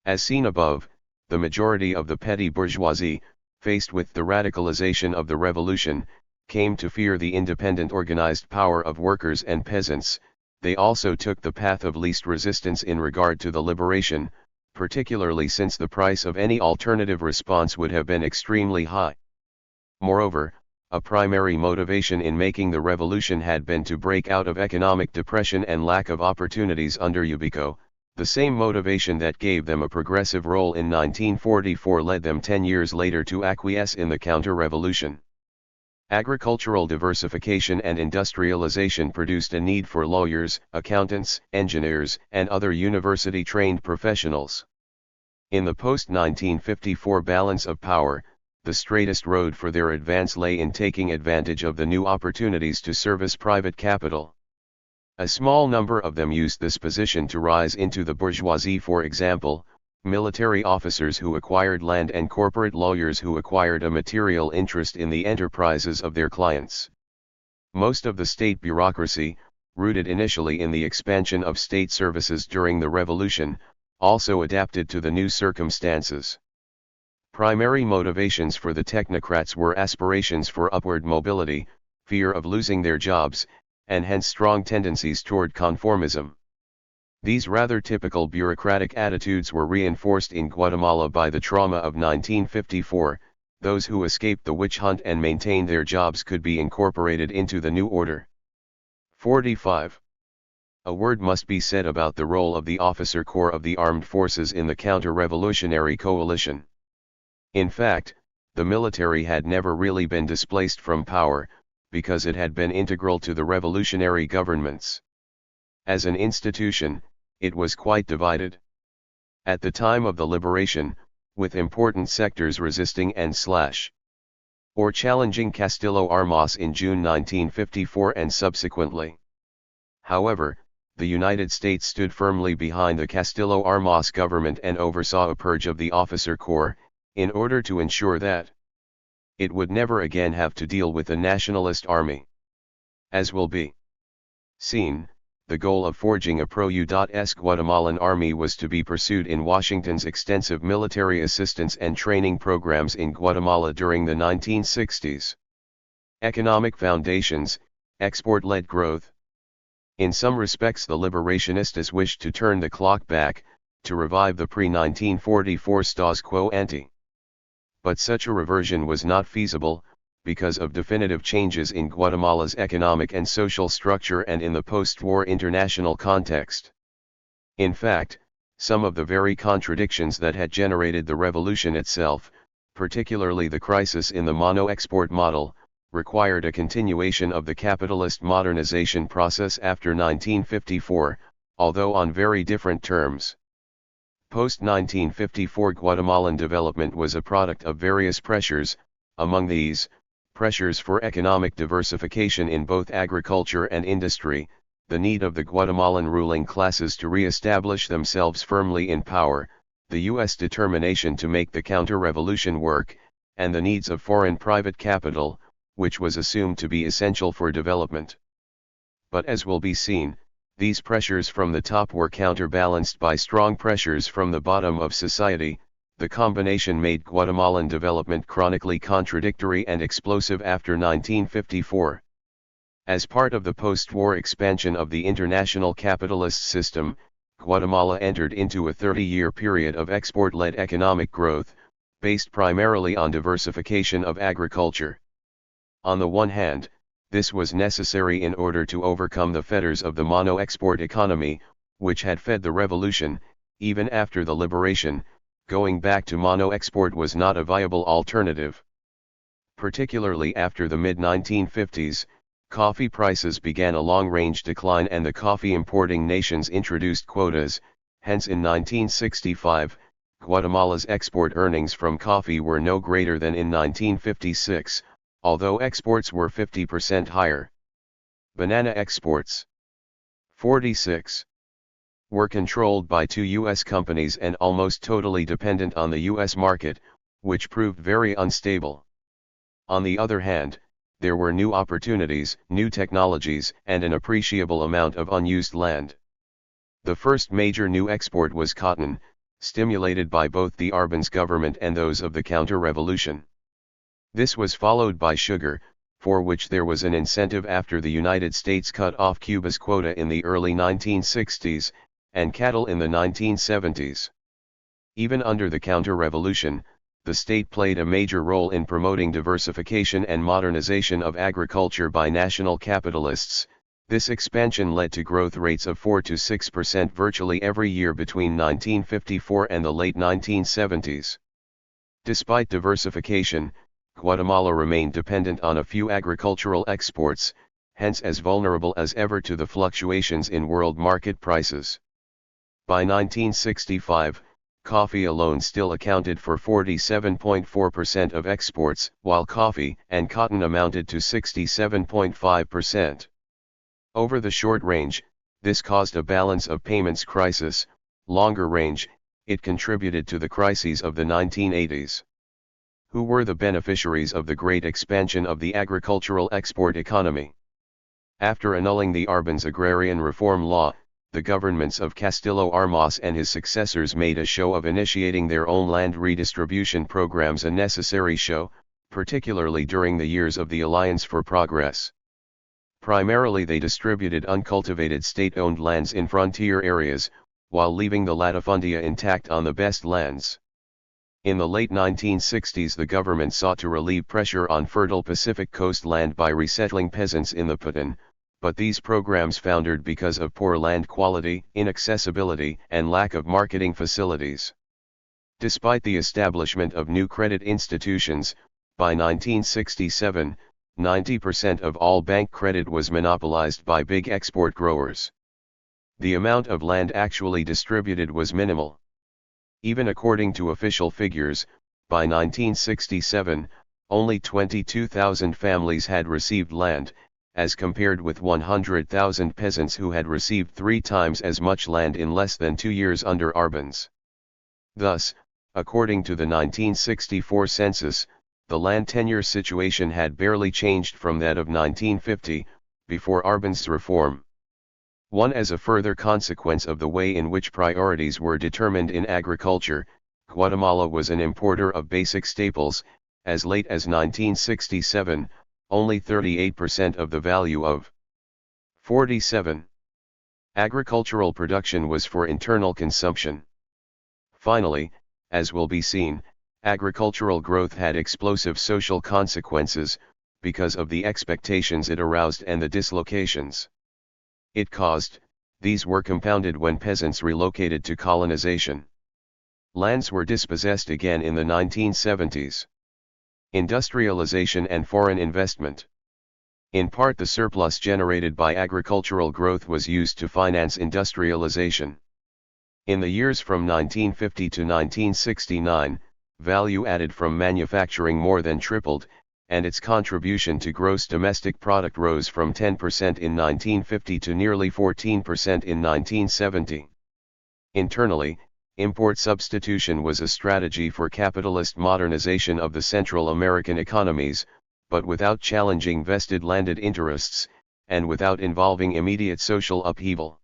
As seen above, the majority of the petty bourgeoisie, faced with the radicalization of the revolution, came to fear the independent organized power of workers and peasants. They also took the path of least resistance in regard to the liberation, particularly since the price of any alternative response would have been extremely high. Moreover, a primary motivation in making the revolution had been to break out of economic depression and lack of opportunities under Ubico. The same motivation that gave them a progressive role in 1944 led them 10 years later to acquiesce in the counter-revolution. Agricultural diversification and industrialization produced a need for lawyers, accountants, engineers, and other university-trained professionals. In the post-1954 balance of power, the straightest road for their advance lay in taking advantage of the new opportunities to service private capital. A small number of them used this position to rise into the bourgeoisie, for example, military officers who acquired land and corporate lawyers who acquired a material interest in the enterprises of their clients. Most of the state bureaucracy, rooted initially in the expansion of state services during the revolution, also adapted to the new circumstances. Primary motivations for the technocrats were aspirations for upward mobility, fear of losing their jobs, and hence strong tendencies toward conformism. These rather typical bureaucratic attitudes were reinforced in Guatemala by the trauma of 1954. Those who escaped the witch hunt and maintained their jobs could be incorporated into the new order. 45. A word must be said about the role of the officer corps of the armed forces in the counter-revolutionary coalition. In fact, the military had never really been displaced from power, because it had been integral to the revolutionary governments. As an institution, it was quite divided. At the time of the liberation, with important sectors resisting or challenging Castillo Armas in June 1954 and subsequently. However, the United States stood firmly behind the Castillo Armas government and oversaw a purge of the officer corps, in order to ensure that it would never again have to deal with a nationalist army. As will be seen, the goal of forging a pro-US Guatemalan army was to be pursued in Washington's extensive military assistance and training programs in Guatemala during the 1960s. Economic foundations, export-led growth. In some respects the liberationistas wished to turn the clock back, to revive the pre-1944 status quo ante. But such a reversion was not feasible, because of definitive changes in Guatemala's economic and social structure and in the post-war international context. In fact, some of the very contradictions that had generated the revolution itself, particularly the crisis in the mono-export model, required a continuation of the capitalist modernization process after 1954, although on very different terms. Post-1954 Guatemalan development was a product of various pressures, among these, pressures for economic diversification in both agriculture and industry, the need of the Guatemalan ruling classes to re-establish themselves firmly in power, the U.S. determination to make the counter-revolution work, and the needs of foreign private capital, which was assumed to be essential for development. But as will be seen, these pressures from the top were counterbalanced by strong pressures from the bottom of society. The combination made Guatemalan development chronically contradictory and explosive after 1954. As part of the post-war expansion of the international capitalist system, Guatemala entered into a 30-year period of export-led economic growth, based primarily on diversification of agriculture. On the one hand, this was necessary in order to overcome the fetters of the mono-export economy, which had fed the revolution. Even after the liberation, going back to mono-export was not a viable alternative. Particularly after the mid-1950s, coffee prices began a long-range decline and the coffee-importing nations introduced quotas. Hence in 1965, Guatemala's export earnings from coffee were no greater than in 1956, although exports were 50% higher. Banana exports, 46, were controlled by 2 U.S. companies and almost totally dependent on the U.S. market, which proved very unstable. On the other hand, there were new opportunities, new technologies, and an appreciable amount of unused land. The first major new export was cotton, stimulated by both the Arbenz government and those of the counter-revolution. This was followed by sugar, for which there was an incentive after the United States cut off Cuba's quota in the early 1960s, and cattle in the 1970s. Even under the counter-revolution, the state played a major role in promoting diversification and modernization of agriculture by national capitalists. This expansion led to growth rates of 4 to 6% virtually every year between 1954 and the late 1970s. Despite diversification, Guatemala remained dependent on a few agricultural exports, hence as vulnerable as ever to the fluctuations in world market prices. By 1965, coffee alone still accounted for 47.4% of exports, while coffee and cotton amounted to 67.5%. Over the short range, this caused a balance of payments crisis. Longer range, it contributed to the crises of the 1980s. Who were the beneficiaries of the great expansion of the agricultural export economy? After annulling the Arbenz agrarian reform law, the governments of Castillo Armas and his successors made a show of initiating their own land redistribution programs, a necessary show, particularly during the years of the Alliance for Progress. Primarily they distributed uncultivated state-owned lands in frontier areas, while leaving the latifundia intact on the best lands. In the late 1960s the government sought to relieve pressure on fertile Pacific coast land by resettling peasants in the Putin, but these programs foundered because of poor land quality, inaccessibility, and lack of marketing facilities. Despite the establishment of new credit institutions, by 1967, 90% of all bank credit was monopolized by big export growers. The amount of land actually distributed was minimal. Even according to official figures, by 1967, only 22,000 families had received land, as compared with 100,000 peasants who had received 3 times as much land in less than 2 years under Arbenz. Thus, according to the 1964 census, the land tenure situation had barely changed from that of 1950, before Arbenz's reform. As a further consequence of the way in which priorities were determined in agriculture, Guatemala was an importer of basic staples. As late as 1967, only 38% of the value of 47 agricultural production was for internal consumption. Finally, as will be seen, agricultural growth had explosive social consequences, because of the expectations it aroused and the dislocations it caused. These were compounded when peasants relocated to colonization. Lands were dispossessed again in the 1970s. Industrialization and foreign investment. In part the surplus generated by agricultural growth was used to finance industrialization. In the years from 1950 to 1969, value added from manufacturing more than tripled, and its contribution to gross domestic product rose from 10% in 1950 to nearly 14% in 1970. Internally, import substitution was a strategy for capitalist modernization of the Central American economies, but without challenging vested landed interests, and without involving immediate social upheaval.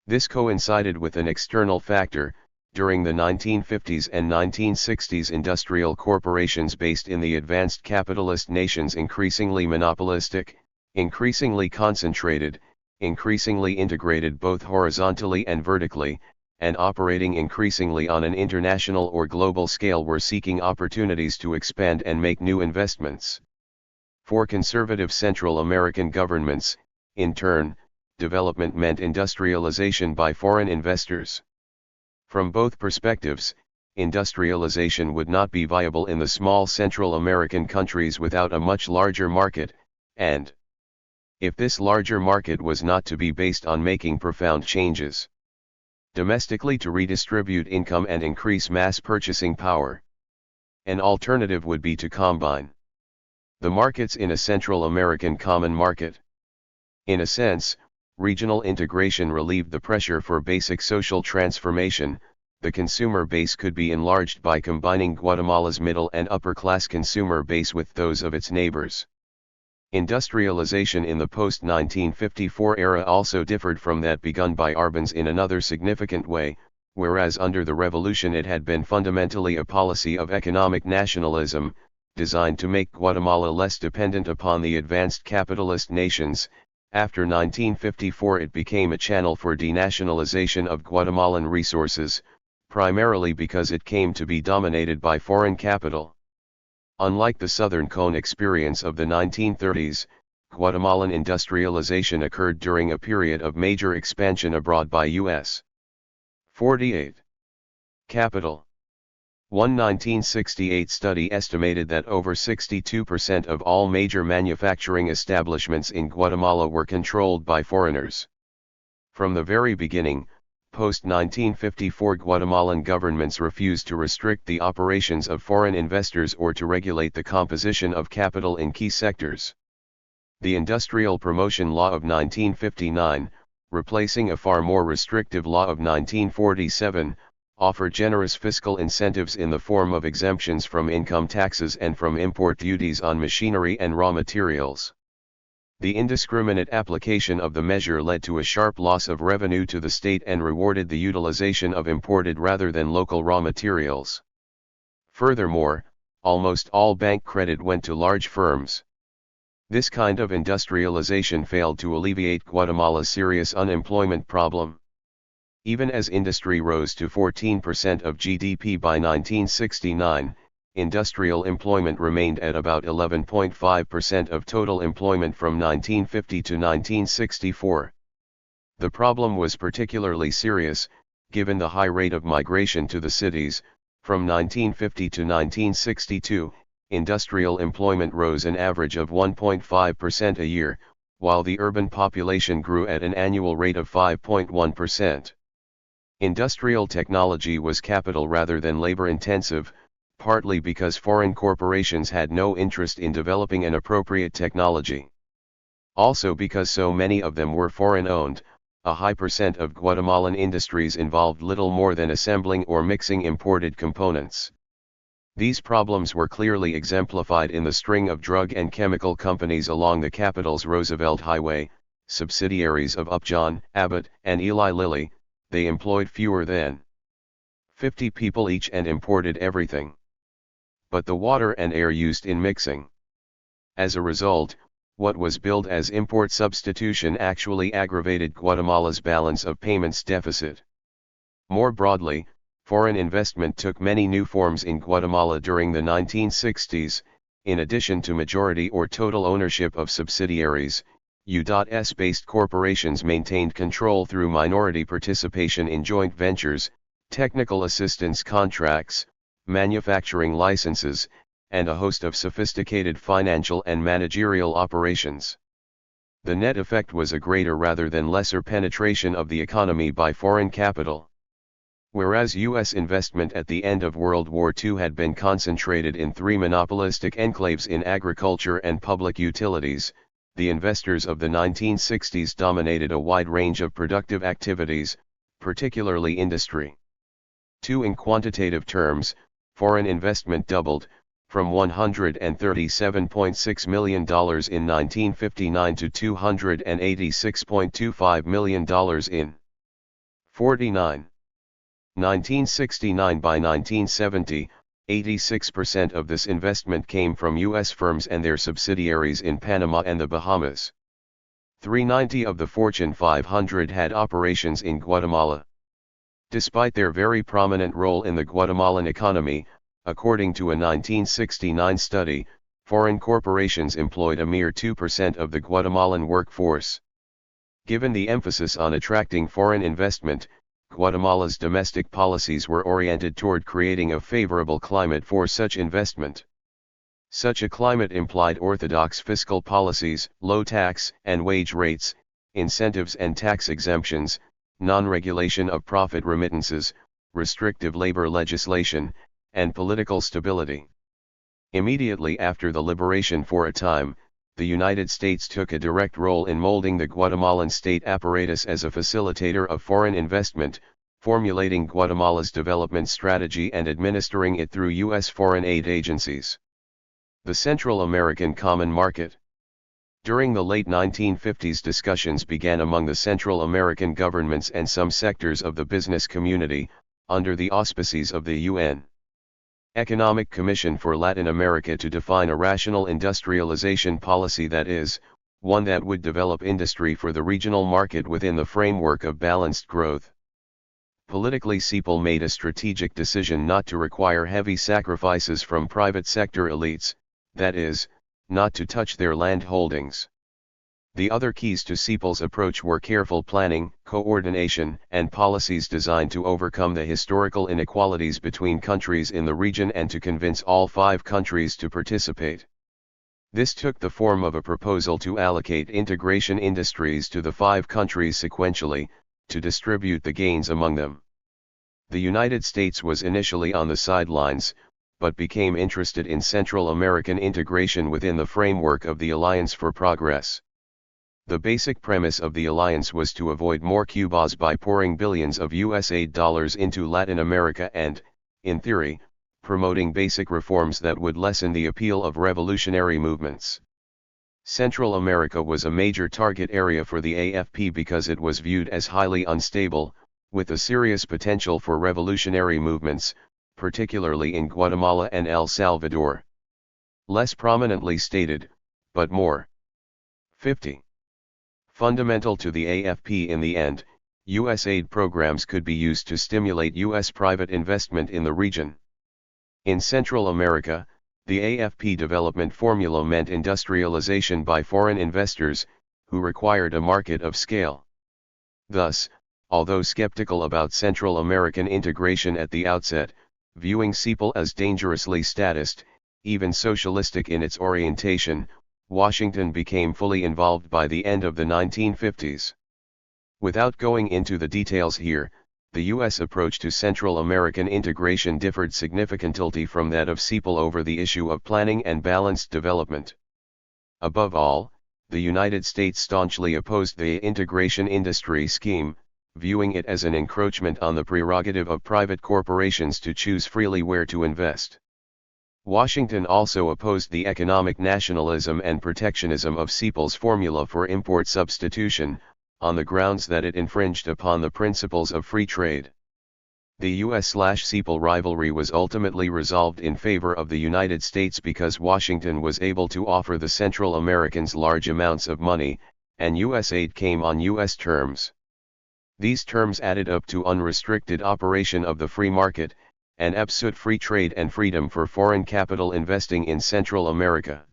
This coincided with an external factor. During the 1950s and 1960s, industrial corporations based in the advanced capitalist nations increasingly monopolistic, increasingly concentrated, increasingly integrated both horizontally and vertically, and operating increasingly on an international or global scale were seeking opportunities to expand and make new investments. For conservative Central American governments, in turn, development meant industrialization by foreign investors. From both perspectives, industrialization would not be viable in the small Central American countries without a much larger market, and if this larger market was not to be based on making profound changes domestically to redistribute income and increase mass purchasing power, an alternative would be to combine the markets in a Central American common market. In a sense, regional integration relieved the pressure for basic social transformation. The consumer base could be enlarged by combining Guatemala's middle and upper-class consumer base with those of its neighbors. Industrialization in the post-1954 era also differed from that begun by Arbenz in another significant way, whereas under the revolution it had been fundamentally a policy of economic nationalism, designed to make Guatemala less dependent upon the advanced capitalist nations. After 1954 it became a channel for denationalization of Guatemalan resources, primarily because it came to be dominated by foreign capital. Unlike the Southern Cone experience of the 1930s, Guatemalan industrialization occurred during a period of major expansion abroad by U.S. 48. Capital. One 1968 study estimated that over 62% of all major manufacturing establishments in Guatemala were controlled by foreigners. From the very beginning, post-1954 Guatemalan governments refused to restrict the operations of foreign investors or to regulate the composition of capital in key sectors. The Industrial Promotion Law of 1959, replacing a far more restrictive law of 1947, offer generous fiscal incentives in the form of exemptions from income taxes and from import duties on machinery and raw materials. The indiscriminate application of the measure led to a sharp loss of revenue to the state and rewarded the utilization of imported rather than local raw materials. Furthermore, almost all bank credit went to large firms. This kind of industrialization failed to alleviate Guatemala's serious unemployment problem. Even as industry rose to 14% of GDP by 1969, industrial employment remained at about 11.5% of total employment from 1950 to 1964. The problem was particularly serious, given the high rate of migration to the cities. From 1950 to 1962, industrial employment rose an average of 1.5% a year, while the urban population grew at an annual rate of 5.1%. Industrial technology was capital rather than labor-intensive, partly because foreign corporations had no interest in developing an appropriate technology. Also because so many of them were foreign-owned, a high percent of Guatemalan industries involved little more than assembling or mixing imported components. These problems were clearly exemplified in the string of drug and chemical companies along the capital's Roosevelt Highway, subsidiaries of Upjohn, Abbott, and Eli Lilly. They employed fewer than 50 people each and imported everything but the water and air used in mixing. As a result, what was billed as import substitution actually aggravated Guatemala's balance of payments deficit. More broadly, foreign investment took many new forms in Guatemala during the 1960s. In addition to majority or total ownership of subsidiaries, U.S.-based corporations maintained control through minority participation in joint ventures, technical assistance contracts, manufacturing licenses, and a host of sophisticated financial and managerial operations. The net effect was a greater rather than lesser penetration of the economy by foreign capital. Whereas U.S. investment at the end of World War II had been concentrated in three monopolistic enclaves in agriculture and public utilities, the investors of the 1960s dominated a wide range of productive activities, particularly industry. 2. In quantitative terms, foreign investment doubled, from $137.6 million in 1959 to $286.25 million in 1969. By 1970, 86% of this investment came from U.S. firms and their subsidiaries in Panama and the Bahamas. 390 of the Fortune 500 had operations in Guatemala. Despite their very prominent role in the Guatemalan economy, according to a 1969 study, foreign corporations employed a mere 2% of the Guatemalan workforce. Given the emphasis on attracting foreign investment, Guatemala's domestic policies were oriented toward creating a favorable climate for such investment. Such a climate implied orthodox fiscal policies, low tax and wage rates, incentives and tax exemptions, non-regulation of profit remittances, restrictive labor legislation, and political stability. Immediately after the liberation, for a time, the United States took a direct role in molding the Guatemalan state apparatus as a facilitator of foreign investment, formulating Guatemala's development strategy and administering it through U.S. foreign aid agencies. The Central American Common Market. During the late 1950s, discussions began among the Central American governments and some sectors of the business community, under the auspices of the UN Economic Commission for Latin America, to define a rational industrialization policy, that is, one that would develop industry for the regional market within the framework of balanced growth. Politically, CEPAL made a strategic decision not to require heavy sacrifices from private sector elites, that is, not to touch their land holdings. The other keys to CEPAL's approach were careful planning, coordination, and policies designed to overcome the historical inequalities between countries in the region and to convince all 5 countries to participate. This took the form of a proposal to allocate integration industries to the 5 countries sequentially, to distribute the gains among them. The United States was initially on the sidelines, but became interested in Central American integration within the framework of the Alliance for Progress. The basic premise of the alliance was to avoid more Cubas by pouring billions of US aid dollars into Latin America and, in theory, promoting basic reforms that would lessen the appeal of revolutionary movements. Central America was a major target area for the AFP because it was viewed as highly unstable, with a serious potential for revolutionary movements, particularly in Guatemala and El Salvador. Less prominently stated, but more 50. Fundamental to the AFP in the end, U.S. aid programs could be used to stimulate U.S. private investment in the region. In Central America, the AFP development formula meant industrialization by foreign investors, who required a market of scale. Thus, although skeptical about Central American integration at the outset, viewing CEPAL as dangerously statist, even socialistic in its orientation, Washington became fully involved by the end of the 1950s. Without going into the details here, the U.S. approach to Central American integration differed significantly from that of CEPAL over the issue of planning and balanced development. Above all, the United States staunchly opposed the integration industry scheme, viewing it as an encroachment on the prerogative of private corporations to choose freely where to invest. Washington also opposed the economic nationalism and protectionism of CEPAL's formula for import substitution, on the grounds that it infringed upon the principles of free trade. The US/CEPAL rivalry was ultimately resolved in favor of the United States because Washington was able to offer the Central Americans large amounts of money, and US aid came on US terms. These terms added up to unrestricted operation of the free market, and absolute free trade and freedom for foreign capital investing in Central America.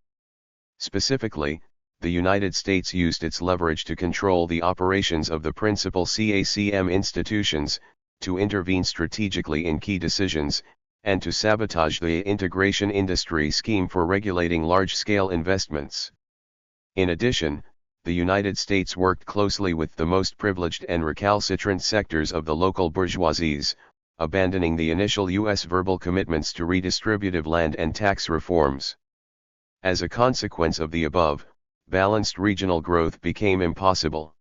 Specifically, the United States used its leverage to control the operations of the principal CACM institutions, to intervene strategically in key decisions, and to sabotage the integration industry scheme for regulating large-scale investments. In addition, the United States worked closely with the most privileged and recalcitrant sectors of the local bourgeoisies, abandoning the initial U.S. verbal commitments to redistributive land and tax reforms. As a consequence of the above, balanced regional growth became impossible.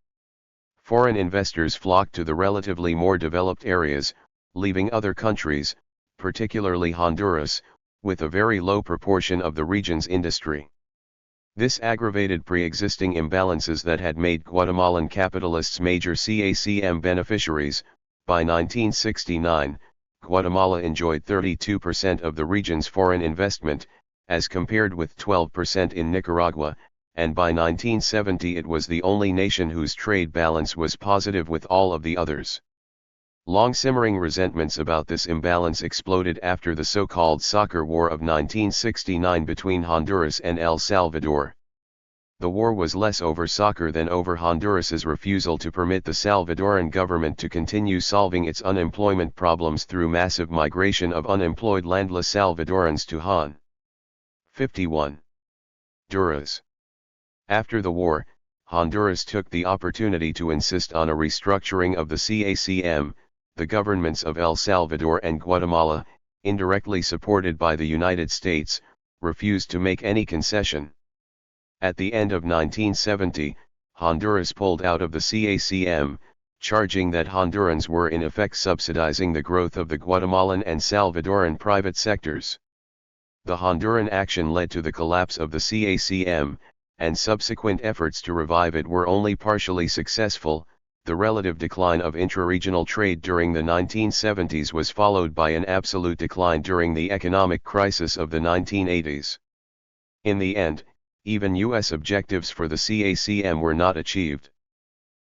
Foreign investors flocked to the relatively more developed areas, leaving other countries, particularly Honduras, with a very low proportion of the region's industry. This aggravated pre-existing imbalances that had made Guatemalan capitalists major CACM beneficiaries. By 1969, Guatemala enjoyed 32% of the region's foreign investment, as compared with 12% in Nicaragua, and by 1970 it was the only nation whose trade balance was positive with all of the others. Long-simmering resentments about this imbalance exploded after the so-called Soccer War of 1969 between Honduras and El Salvador. The war was less over soccer than over Honduras's refusal to permit the Salvadoran government to continue solving its unemployment problems through massive migration of unemployed landless Salvadorans to Hon. 51. Duras. After the war, Honduras took the opportunity to insist on a restructuring of the CACM. The governments of El Salvador and Guatemala, indirectly supported by the United States, refused to make any concession. At the end of 1970, Honduras pulled out of the CACM, charging that Hondurans were in effect subsidizing the growth of the Guatemalan and Salvadoran private sectors. The Honduran action led to the collapse of the CACM, and subsequent efforts to revive it were only partially successful. The relative decline of intra-regional trade during the 1970s was followed by an absolute decline during the economic crisis of the 1980s. In the end, even U.S. objectives for the CACM were not achieved.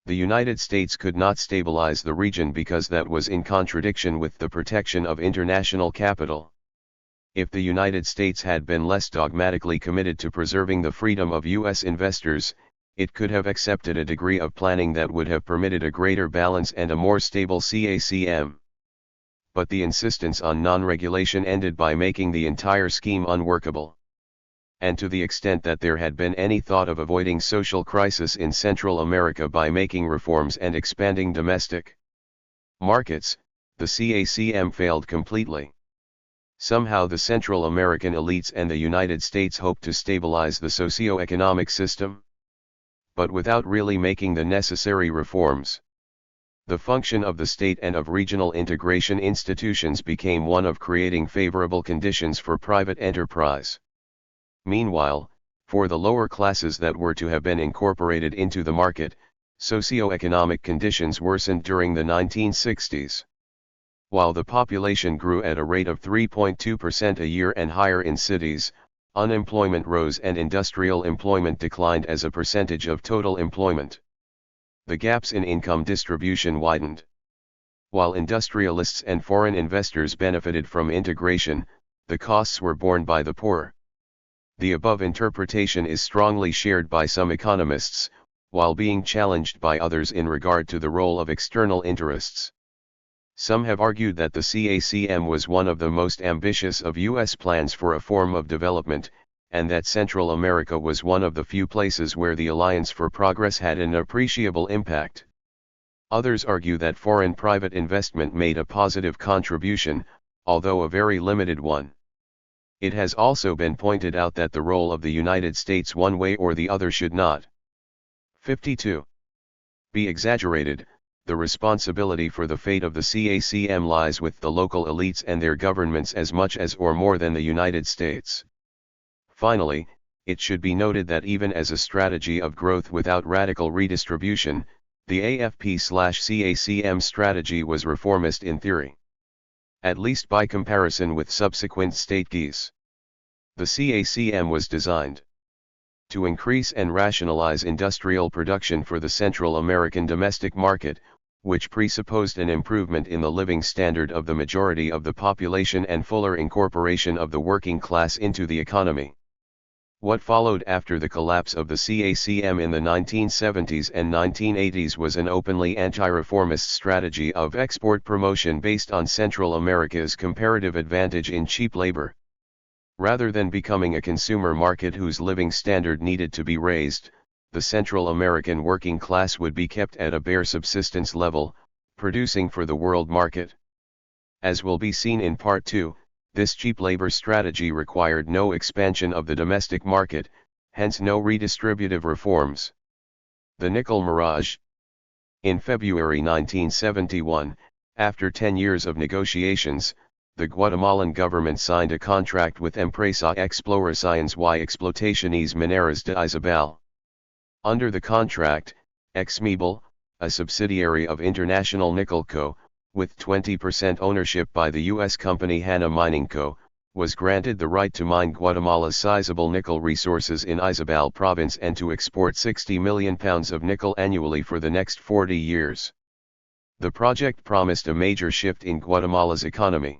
The United States could not stabilize the region because that was in contradiction with the protection of international capital. If the United States had been less dogmatically committed to preserving the freedom of U.S. investors, it could have accepted a degree of planning that would have permitted a greater balance and a more stable CACM. But the insistence on non-regulation ended by making the entire scheme unworkable. And to the extent that there had been any thought of avoiding social crisis in Central America by making reforms and expanding domestic markets, the CACM failed completely. Somehow the Central American elites and the United States hoped to stabilize the socio-economic system, but without really making the necessary reforms. The function of the state and of regional integration institutions became one of creating favorable conditions for private enterprise. Meanwhile, for the lower classes that were to have been incorporated into the market, socio-economic conditions worsened during the 1960s. While the population grew at a rate of 3.2% a year and higher in cities, unemployment rose and industrial employment declined as a percentage of total employment. The gaps in income distribution widened. While industrialists and foreign investors benefited from integration, the costs were borne by the poor. The above interpretation is strongly shared by some economists, while being challenged by others in regard to the role of external interests. Some have argued that the CACM was one of the most ambitious of U.S. plans for a form of development, and that Central America was one of the few places where the Alliance for Progress had an appreciable impact. Others argue that foreign private investment made a positive contribution, although a very limited one. It has also been pointed out that the role of the United States one way or the other should not 52. Be exaggerated. The responsibility for the fate of the CACM lies with the local elites and their governments as much as or more than the United States. Finally, it should be noted that even as a strategy of growth without radical redistribution, the AFP/CACM strategy was reformist in theory. At least by comparison with subsequent state GIs. The CACM was designed to increase and rationalize industrial production for the Central American domestic market, which presupposed an improvement in the living standard of the majority of the population and fuller incorporation of the working class into the economy. What followed after the collapse of the CACM in the 1970s and 1980s was an openly anti-reformist strategy of export promotion based on Central America's comparative advantage in cheap labor. Rather than becoming a consumer market whose living standard needed to be raised, the Central American working class would be kept at a bare subsistence level, producing for the world market. As will be seen in Part 2, this cheap labor strategy required no expansion of the domestic market, hence no redistributive reforms. The nickel mirage. In February 1971, after 10 years of negotiations, the Guatemalan government signed a contract with Empresa Exploraciones y Explotaciones Mineras de Izabal. Under the contract, Exmebel, a subsidiary of International Nickel Co., with 20% ownership by the U.S. company Hanna Mining Co., was granted the right to mine Guatemala's sizable nickel resources in Izabal province and to export 60 million pounds of nickel annually for the next 40 years. The project promised a major shift in Guatemala's economy.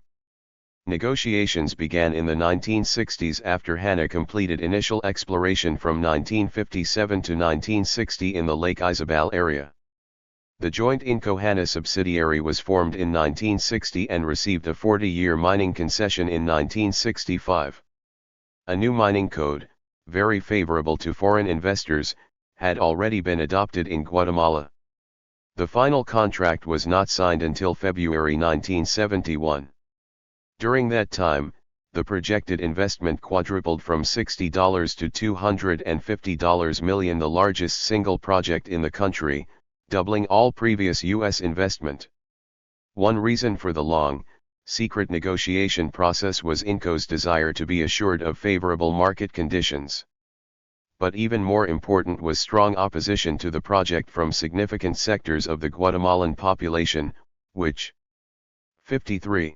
Negotiations began in the 1960s after Hanna completed initial exploration from 1957 to 1960 in the Lake Izabal area. The joint Inco-Hanna subsidiary was formed in 1960 and received a 40-year mining concession in 1965. A new mining code, very favorable to foreign investors, had already been adopted in Guatemala. The final contract was not signed until February 1971. During that time, the projected investment quadrupled from $60 to $250 million, the largest single project in the country, doubling all previous U.S. investment. One reason for the long, secret negotiation process was Inco's desire to be assured of favorable market conditions. But even more important was strong opposition to the project from significant sectors of the Guatemalan population, which 53.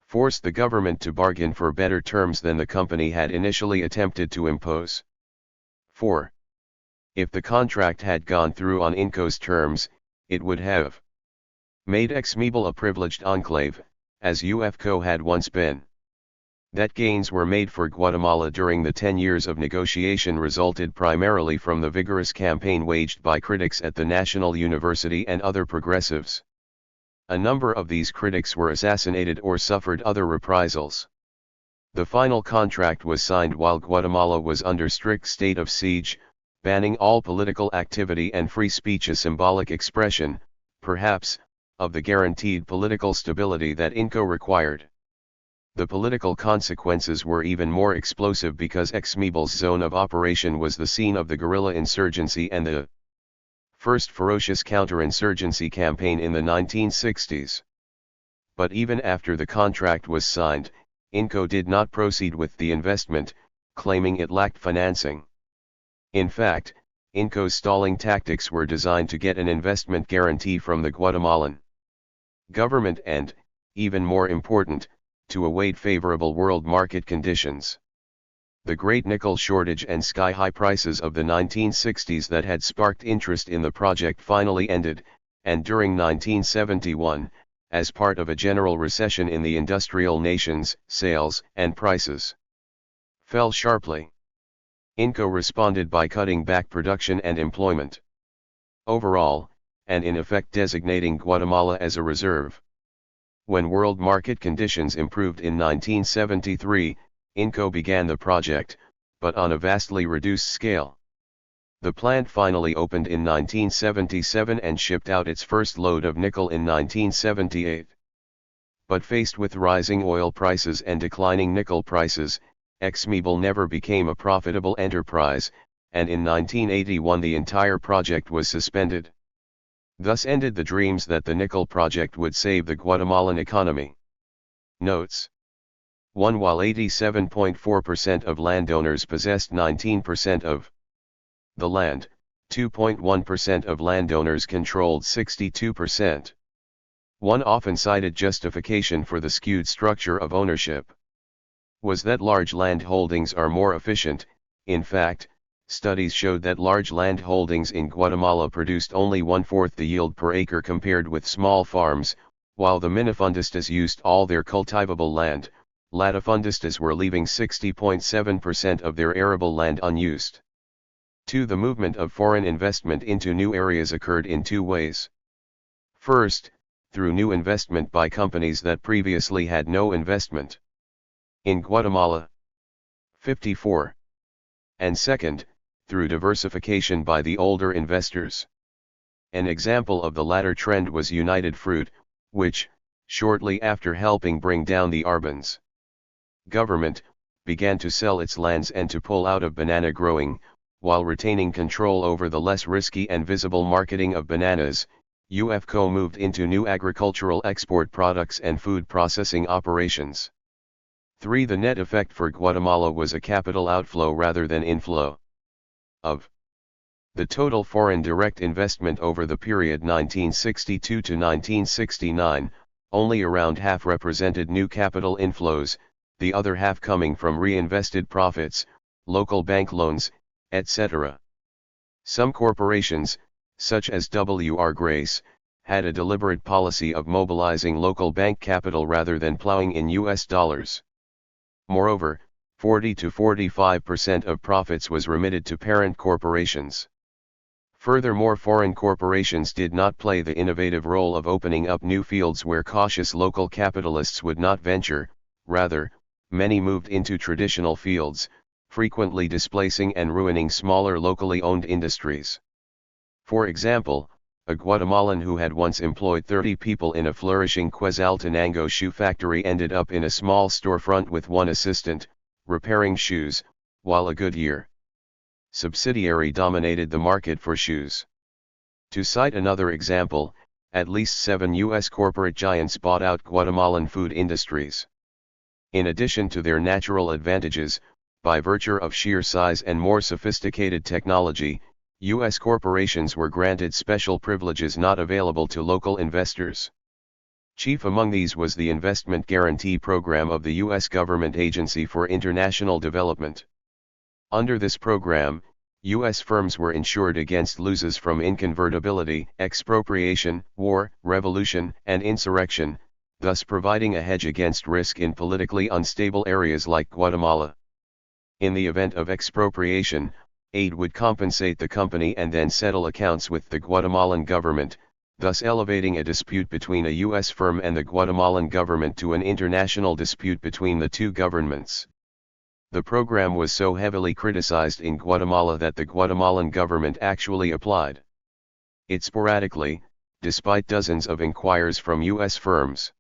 Forced the government to bargain for better terms than the company had initially attempted to impose. 4. If the contract had gone through on Inco's terms, it would have made Exmebel a privileged enclave, as UFCO had once been. That gains were made for Guatemala during the 10 years of negotiation resulted primarily from the vigorous campaign waged by critics at the National University and other progressives. A number of these critics were assassinated or suffered other reprisals. The final contract was signed while Guatemala was under strict state of siege, banning all political activity and free speech, a symbolic expression, perhaps, of the guaranteed political stability that Inco required. The political consequences were even more explosive because Exmebel's zone of operation was the scene of the guerrilla insurgency and the first ferocious counterinsurgency campaign in the 1960s. But even after the contract was signed, Inco did not proceed with the investment, claiming it lacked financing. In fact, Inco's stalling tactics were designed to get an investment guarantee from the Guatemalan government and, even more important, to await favorable world market conditions. The great nickel shortage and sky-high prices of the 1960s that had sparked interest in the project finally ended, and during 1971, as part of a general recession in the industrial nations, sales and prices fell sharply. Inco responded by cutting back production and employment overall, and in effect designating Guatemala as a reserve. When world market conditions improved in 1973, Inco began the project, but on a vastly reduced scale. The plant finally opened in 1977 and shipped out its first load of nickel in 1978. But faced with rising oil prices and declining nickel prices, Exmebel never became a profitable enterprise, and in 1981 the entire project was suspended. Thus ended the dreams that the nickel project would save the Guatemalan economy. Notes: 1. While 87.4% of landowners possessed 19% of the land, 2.1% of landowners controlled 62%. One often cited justification for the skewed structure of ownership was that large land holdings are more efficient. In fact, studies showed that large land holdings in Guatemala produced only 1/4 the yield per acre compared with small farms, while the minifundistas used all their cultivable land. Latifundistas were leaving 60.7% of their arable land unused. 2. The movement of foreign investment into new areas occurred in two ways. First, through new investment by companies that previously had no investment in Guatemala. 54. And second, through diversification by the older investors. An example of the latter trend was United Fruit, which, shortly after helping bring down the Arbans. Government began to sell its lands and to pull out of banana growing, while retaining control over the less risky and visible marketing of bananas. UFCO moved into new agricultural export products and food processing operations. 3. The net effect for Guatemala was a capital outflow rather than inflow. Of the total foreign direct investment over the period 1962 to 1969, only around half represented new capital inflows, the other half coming from reinvested profits, local bank loans, etc. Some corporations, such as W.R. Grace, had a deliberate policy of mobilizing local bank capital rather than plowing in US dollars. Moreover, 40 to 45% of profits was remitted to parent corporations. Furthermore, foreign corporations did not play the innovative role of opening up new fields where cautious local capitalists would not venture. Rather, many moved into traditional fields, frequently displacing and ruining smaller locally owned industries. For example, a Guatemalan who had once employed 30 people in a flourishing Quetzaltenango shoe factory ended up in a small storefront with one assistant, repairing shoes, while a Goodyear subsidiary dominated the market for shoes. To cite another example, at least 7 U.S. corporate giants bought out Guatemalan food industries. In addition to their natural advantages, by virtue of sheer size and more sophisticated technology, U.S. corporations were granted special privileges not available to local investors. Chief among these was the Investment Guarantee Program of the U.S. Government Agency for International Development. Under this program, U.S. firms were insured against losses from inconvertibility, expropriation, war, revolution, and insurrection, thus providing a hedge against risk in politically unstable areas like Guatemala. In the event of expropriation, aid would compensate the company and then settle accounts with the Guatemalan government, thus elevating a dispute between a U.S. firm and the Guatemalan government to an international dispute between the two governments. The program was so heavily criticized in Guatemala that the Guatemalan government actually applied it sporadically, despite dozens of inquiries from U.S. firms.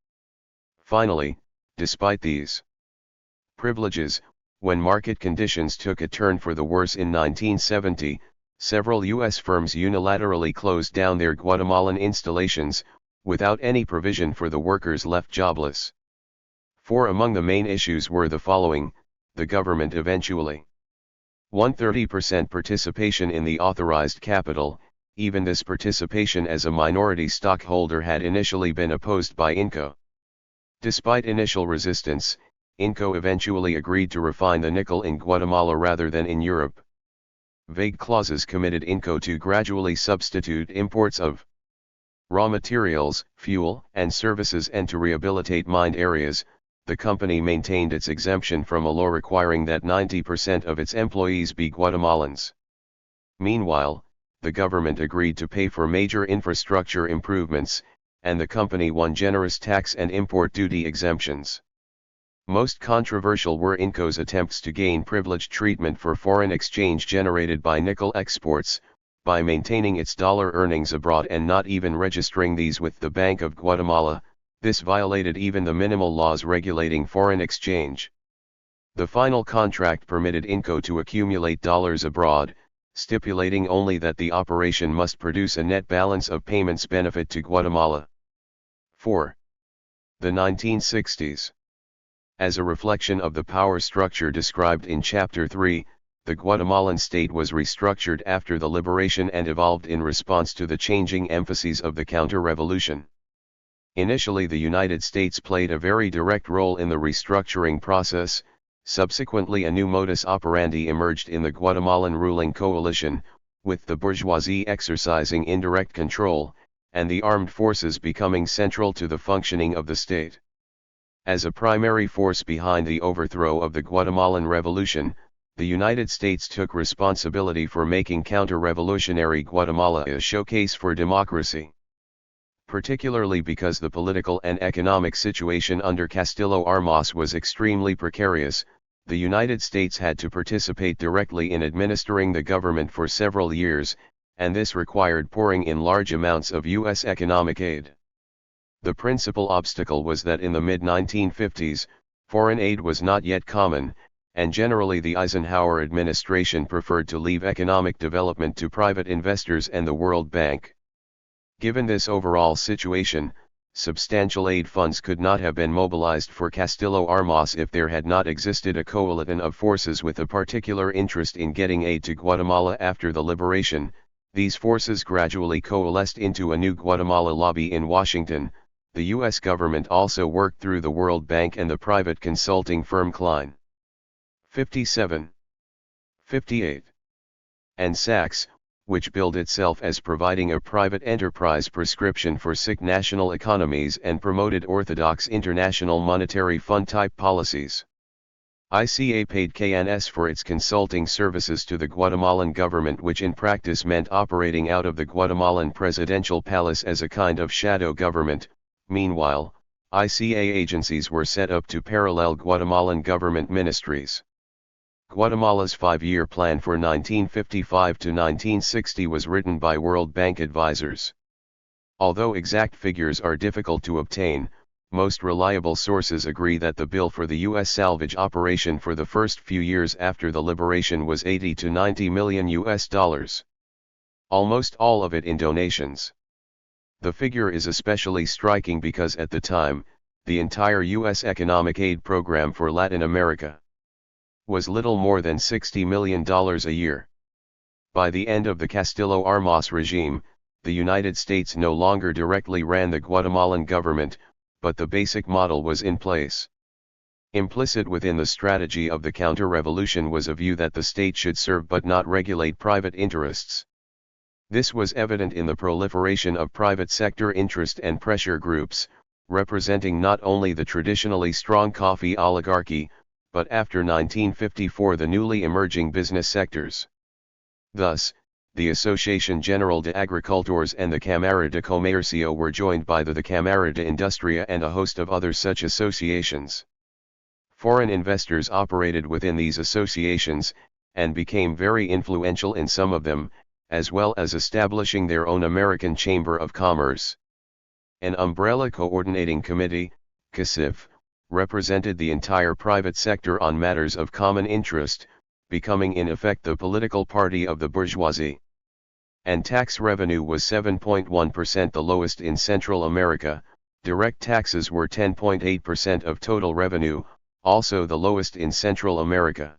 Finally, despite these privileges, when market conditions took a turn for the worse in 1970, several U.S. firms unilaterally closed down their Guatemalan installations, without any provision for the workers left jobless. 4. Among the main issues were the following: the government eventually 130% participation in the authorized capital. Even this participation as a minority stockholder had initially been opposed by INCO. Despite initial resistance, INCO eventually agreed to refine the nickel in Guatemala rather than in Europe. Vague clauses committed INCO to gradually substitute imports of raw materials, fuel, and services and to rehabilitate mined areas. The company maintained its exemption from a law requiring that 90% of its employees be Guatemalans. Meanwhile, the government agreed to pay for major infrastructure improvements, and the company won generous tax and import duty exemptions. Most controversial were INCO's attempts to gain privileged treatment for foreign exchange generated by nickel exports, by maintaining its dollar earnings abroad and not even registering these with the Bank of Guatemala. This violated even the minimal laws regulating foreign exchange. The final contract permitted INCO to accumulate dollars abroad, stipulating only that the operation must produce a net balance of payments benefit to Guatemala. 4. The 1960s. As a reflection of the power structure described in Chapter 3, the Guatemalan state was restructured after the liberation and evolved in response to the changing emphases of the counter-revolution. Initially, the United States played a very direct role in the restructuring process. Subsequently, a new modus operandi emerged in the Guatemalan ruling coalition, with the bourgeoisie exercising indirect control, and the armed forces becoming central to the functioning of the state. As a primary force behind the overthrow of the Guatemalan Revolution, the United States took responsibility for making counter-revolutionary Guatemala a showcase for democracy. Particularly because the political and economic situation under Castillo Armas was extremely precarious, the United States had to participate directly in administering the government for several years, and this required pouring in large amounts of U.S. economic aid. The principal obstacle was that in the mid-1950s, foreign aid was not yet common, and generally the Eisenhower administration preferred to leave economic development to private investors and the World Bank. Given this overall situation, substantial aid funds could not have been mobilized for Castillo Armas if there had not existed a coalition of forces with a particular interest in getting aid to Guatemala after the liberation. These forces gradually coalesced into a new Guatemala lobby in Washington. The U.S. government also worked through the World Bank and the private consulting firm Klein. 57. 58. And Sachs, which billed itself as providing a private enterprise prescription for sick national economies and promoted orthodox International Monetary Fund-type policies. ICA paid KNS for its consulting services to the Guatemalan government, which in practice meant operating out of the Guatemalan presidential palace as a kind of shadow government. Meanwhile, ICA agencies were set up to parallel Guatemalan government ministries. Guatemala's five-year plan for 1955 to 1960 was written by World Bank advisors. Although exact figures are difficult to obtain, most reliable sources agree that the bill for the U.S. salvage operation for the first few years after the liberation was $80 to $90 million. Almost all of it in donations. The figure is especially striking because at the time, the entire U.S. economic aid program for Latin America was little more than $60 million a year. By the end of the Castillo Armas regime, the United States no longer directly ran the Guatemalan government, but the basic model was in place. Implicit within the strategy of the counter-revolution was a view that the state should serve but not regulate private interests. This was evident in the proliferation of private sector interest and pressure groups, representing not only the traditionally strong coffee oligarchy, but after 1954 the newly emerging business sectors. Thus, the Asociación General de Agricultores and the Cámara de Comercio were joined by the Cámara de Industria and a host of other such associations. Foreign investors operated within these associations, and became very influential in some of them, as well as establishing their own American Chamber of Commerce. An umbrella coordinating committee, CACIF, represented the entire private sector on matters of common interest, becoming in effect the political party of the bourgeoisie. And tax revenue was 7.1%, the lowest in Central America. Direct taxes were 10.8% of total revenue, also the lowest in Central America.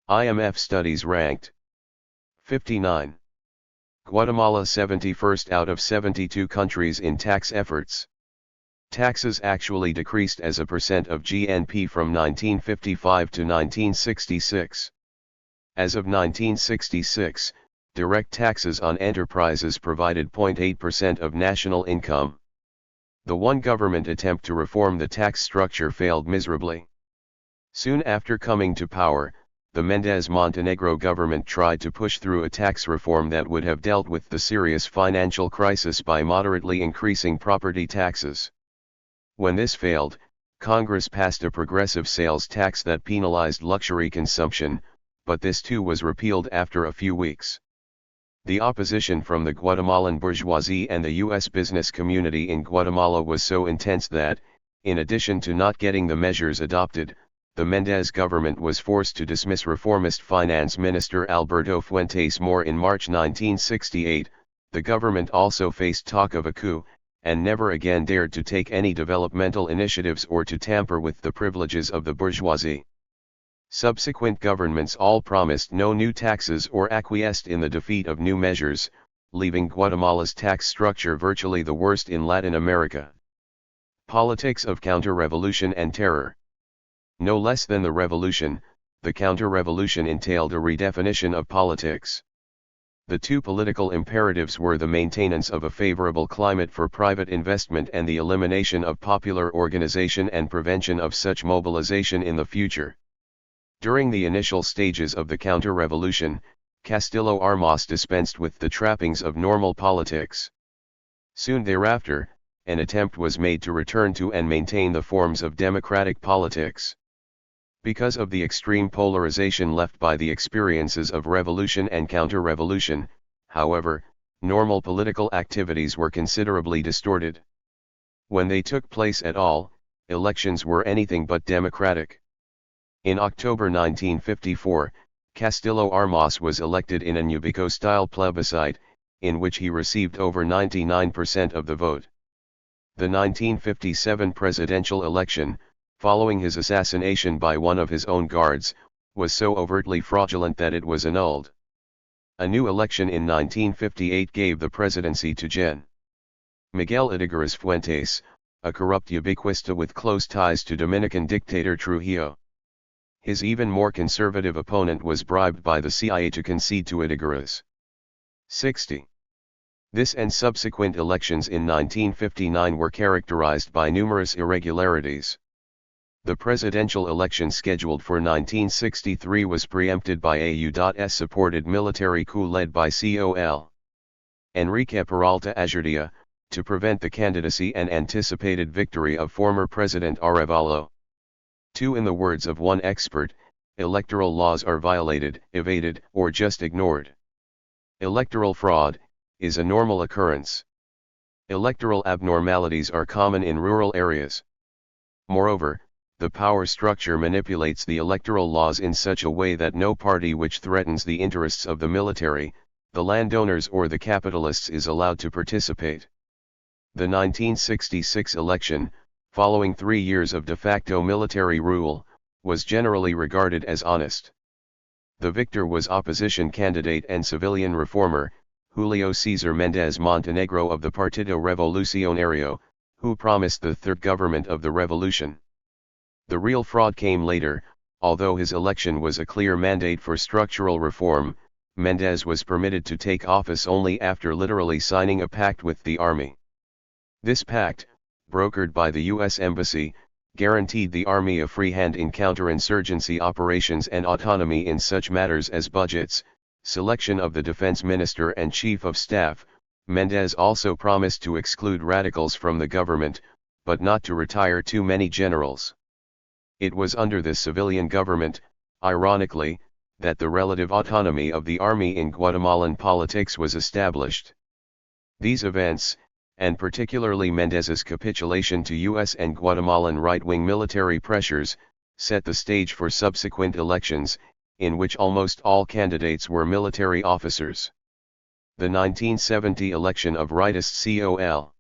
IMF studies ranked 59. Guatemala 71st out of 72 countries in tax efforts. Taxes actually decreased as a percent of GNP from 1955 to 1966. As of 1966, direct taxes on enterprises provided 0.8% of national income. The one government attempt to reform the tax structure failed miserably. Soon after coming to power, the Mendez Montenegro government tried to push through a tax reform that would have dealt with the serious financial crisis by moderately increasing property taxes. When this failed, Congress passed a progressive sales tax that penalized luxury consumption, but this too was repealed after a few weeks. The opposition from the Guatemalan bourgeoisie and the U.S. business community in Guatemala was so intense that, in addition to not getting the measures adopted, the Mendez government was forced to dismiss reformist Finance Minister Alberto Fuentes Moore in March 1968. The government also faced talk of a coup, and never again dared to take any developmental initiatives or to tamper with the privileges of the bourgeoisie. Subsequent governments all promised no new taxes or acquiesced in the defeat of new measures, leaving Guatemala's tax structure virtually the worst in Latin America. Politics of counter-revolution and terror. No less than the revolution, the counter-revolution entailed a redefinition of politics. The two political imperatives were the maintenance of a favorable climate for private investment and the elimination of popular organization and prevention of such mobilization in the future. During the initial stages of the counter-revolution, Castillo Armas dispensed with the trappings of normal politics. Soon thereafter, an attempt was made to return to and maintain the forms of democratic politics. Because of the extreme polarization left by the experiences of revolution and counter-revolution, however, normal political activities were considerably distorted. When they took place at all, elections were anything but democratic. In October 1954, Castillo Armas was elected in a Ubico-style plebiscite, in which he received over 99% of the vote. The 1957 presidential election, following his assassination by one of his own guards, was so overtly fraudulent that it was annulled. A new election in 1958 gave the presidency to Gen. Miguel Ydigoras Fuentes, a corrupt ubiquista with close ties to Dominican dictator Trujillo. His even more conservative opponent was bribed by the CIA to concede to Ydigoras. 60. This and subsequent elections in 1959 were characterized by numerous irregularities. The presidential election scheduled for 1963 was preempted by a U.S.-supported military coup led by Col. Enrique Peralta Azurdia, to prevent the candidacy and anticipated victory of former President Arevalo. 2. In the words of one expert, electoral laws are violated, evaded, or just ignored. Electoral fraud is a normal occurrence. Electoral abnormalities are common in rural areas. Moreover, the power structure manipulates the electoral laws in such a way that no party which threatens the interests of the military, the landowners or the capitalists is allowed to participate. The 1966 election, following 3 years of de facto military rule, was generally regarded as honest. The victor was opposition candidate and civilian reformer, Julio César Méndez Montenegro of the Partido Revolucionario, who promised the third government of the revolution. The real fraud came later. Although his election was a clear mandate for structural reform, Méndez was permitted to take office only after literally signing a pact with the army. This pact, brokered by the U.S. Embassy, guaranteed the army a free hand in counterinsurgency operations and autonomy in such matters as budgets, selection of the defense minister and chief of staff. Méndez also promised to exclude radicals from the government, but not to retire too many generals. It was under this civilian government, ironically, that the relative autonomy of the army in Guatemalan politics was established. These events, and particularly Méndez's capitulation to U.S. and Guatemalan right-wing military pressures, set the stage for subsequent elections, in which almost all candidates were military officers. The 1970 election of rightist Col.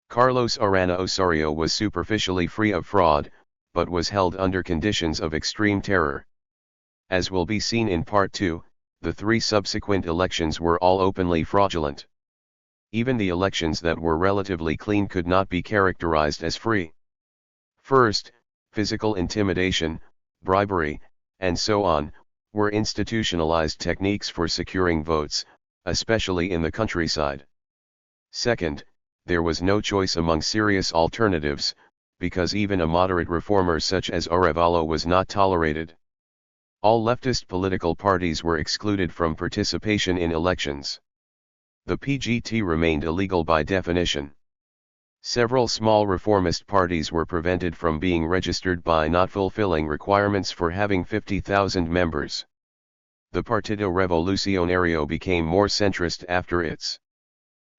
Carlos Arana Osorio was superficially free of fraud, but was held under conditions of extreme terror. As will be seen in Part 2, the 3 subsequent elections were all openly fraudulent. Even the elections that were relatively clean could not be characterized as free. First, physical intimidation, bribery, and so on, were institutionalized techniques for securing votes, especially in the countryside. Second, there was no choice among serious alternatives, because even a moderate reformer such as Arevalo was not tolerated. All leftist political parties were excluded from participation in elections. The PGT remained illegal by definition. Several small reformist parties were prevented from being registered by not fulfilling requirements for having 50,000 members. The Partido Revolucionario became more centrist after its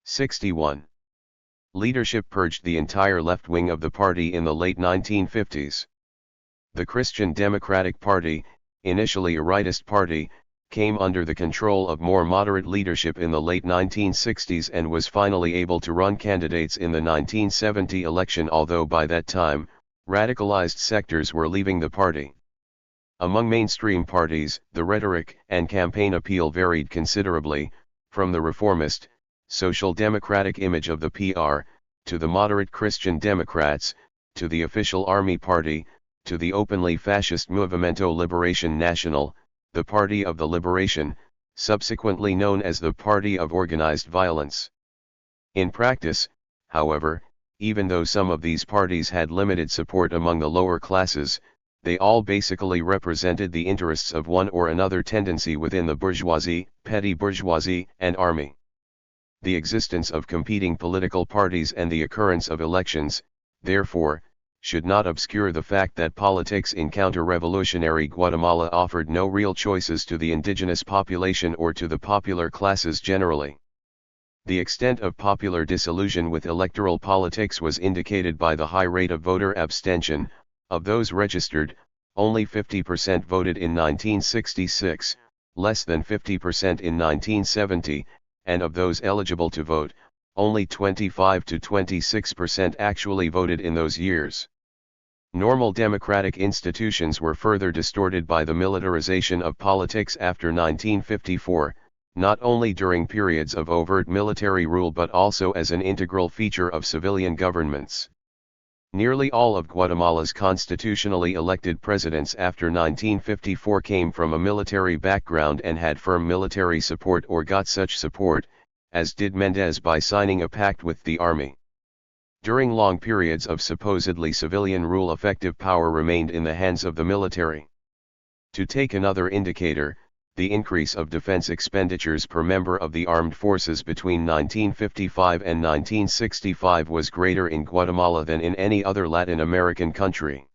61. Leadership purged the entire left wing of the party in the late 1950s. The Christian Democratic Party, initially a rightist party, came under the control of more moderate leadership in the late 1960s and was finally able to run candidates in the 1970 election, although by that time, radicalized sectors were leaving the party. Among mainstream parties, the rhetoric and campaign appeal varied considerably, from the reformist, social democratic image of the PR, to the moderate Christian Democrats, to the official army party, to the openly fascist Movimiento Liberación Nacional, the Party of the Liberation, subsequently known as the Party of Organized Violence. In practice, however, even though some of these parties had limited support among the lower classes, they all basically represented the interests of one or another tendency within the bourgeoisie, petty bourgeoisie, and army. The existence of competing political parties and the occurrence of elections, therefore, should not obscure the fact that politics in counter-revolutionary Guatemala offered no real choices to the indigenous population or to the popular classes generally. The extent of popular disillusion with electoral politics was indicated by the high rate of voter abstention. Of those registered, only 50% voted in 1966, less than 50% in 1970, and of those eligible to vote, only 25 to 26% actually voted in those years. Normal democratic institutions were further distorted by the militarization of politics after 1954, not only during periods of overt military rule but also as an integral feature of civilian governments. Nearly all of Guatemala's constitutionally elected presidents after 1954 came from a military background and had firm military support or got such support, as did Méndez by signing a pact with the army. During long periods of supposedly civilian rule, effective power remained in the hands of the military. To take another indicator, the increase of defense expenditures per member of the armed forces between 1955 and 1965 was greater in Guatemala than in any other Latin American country.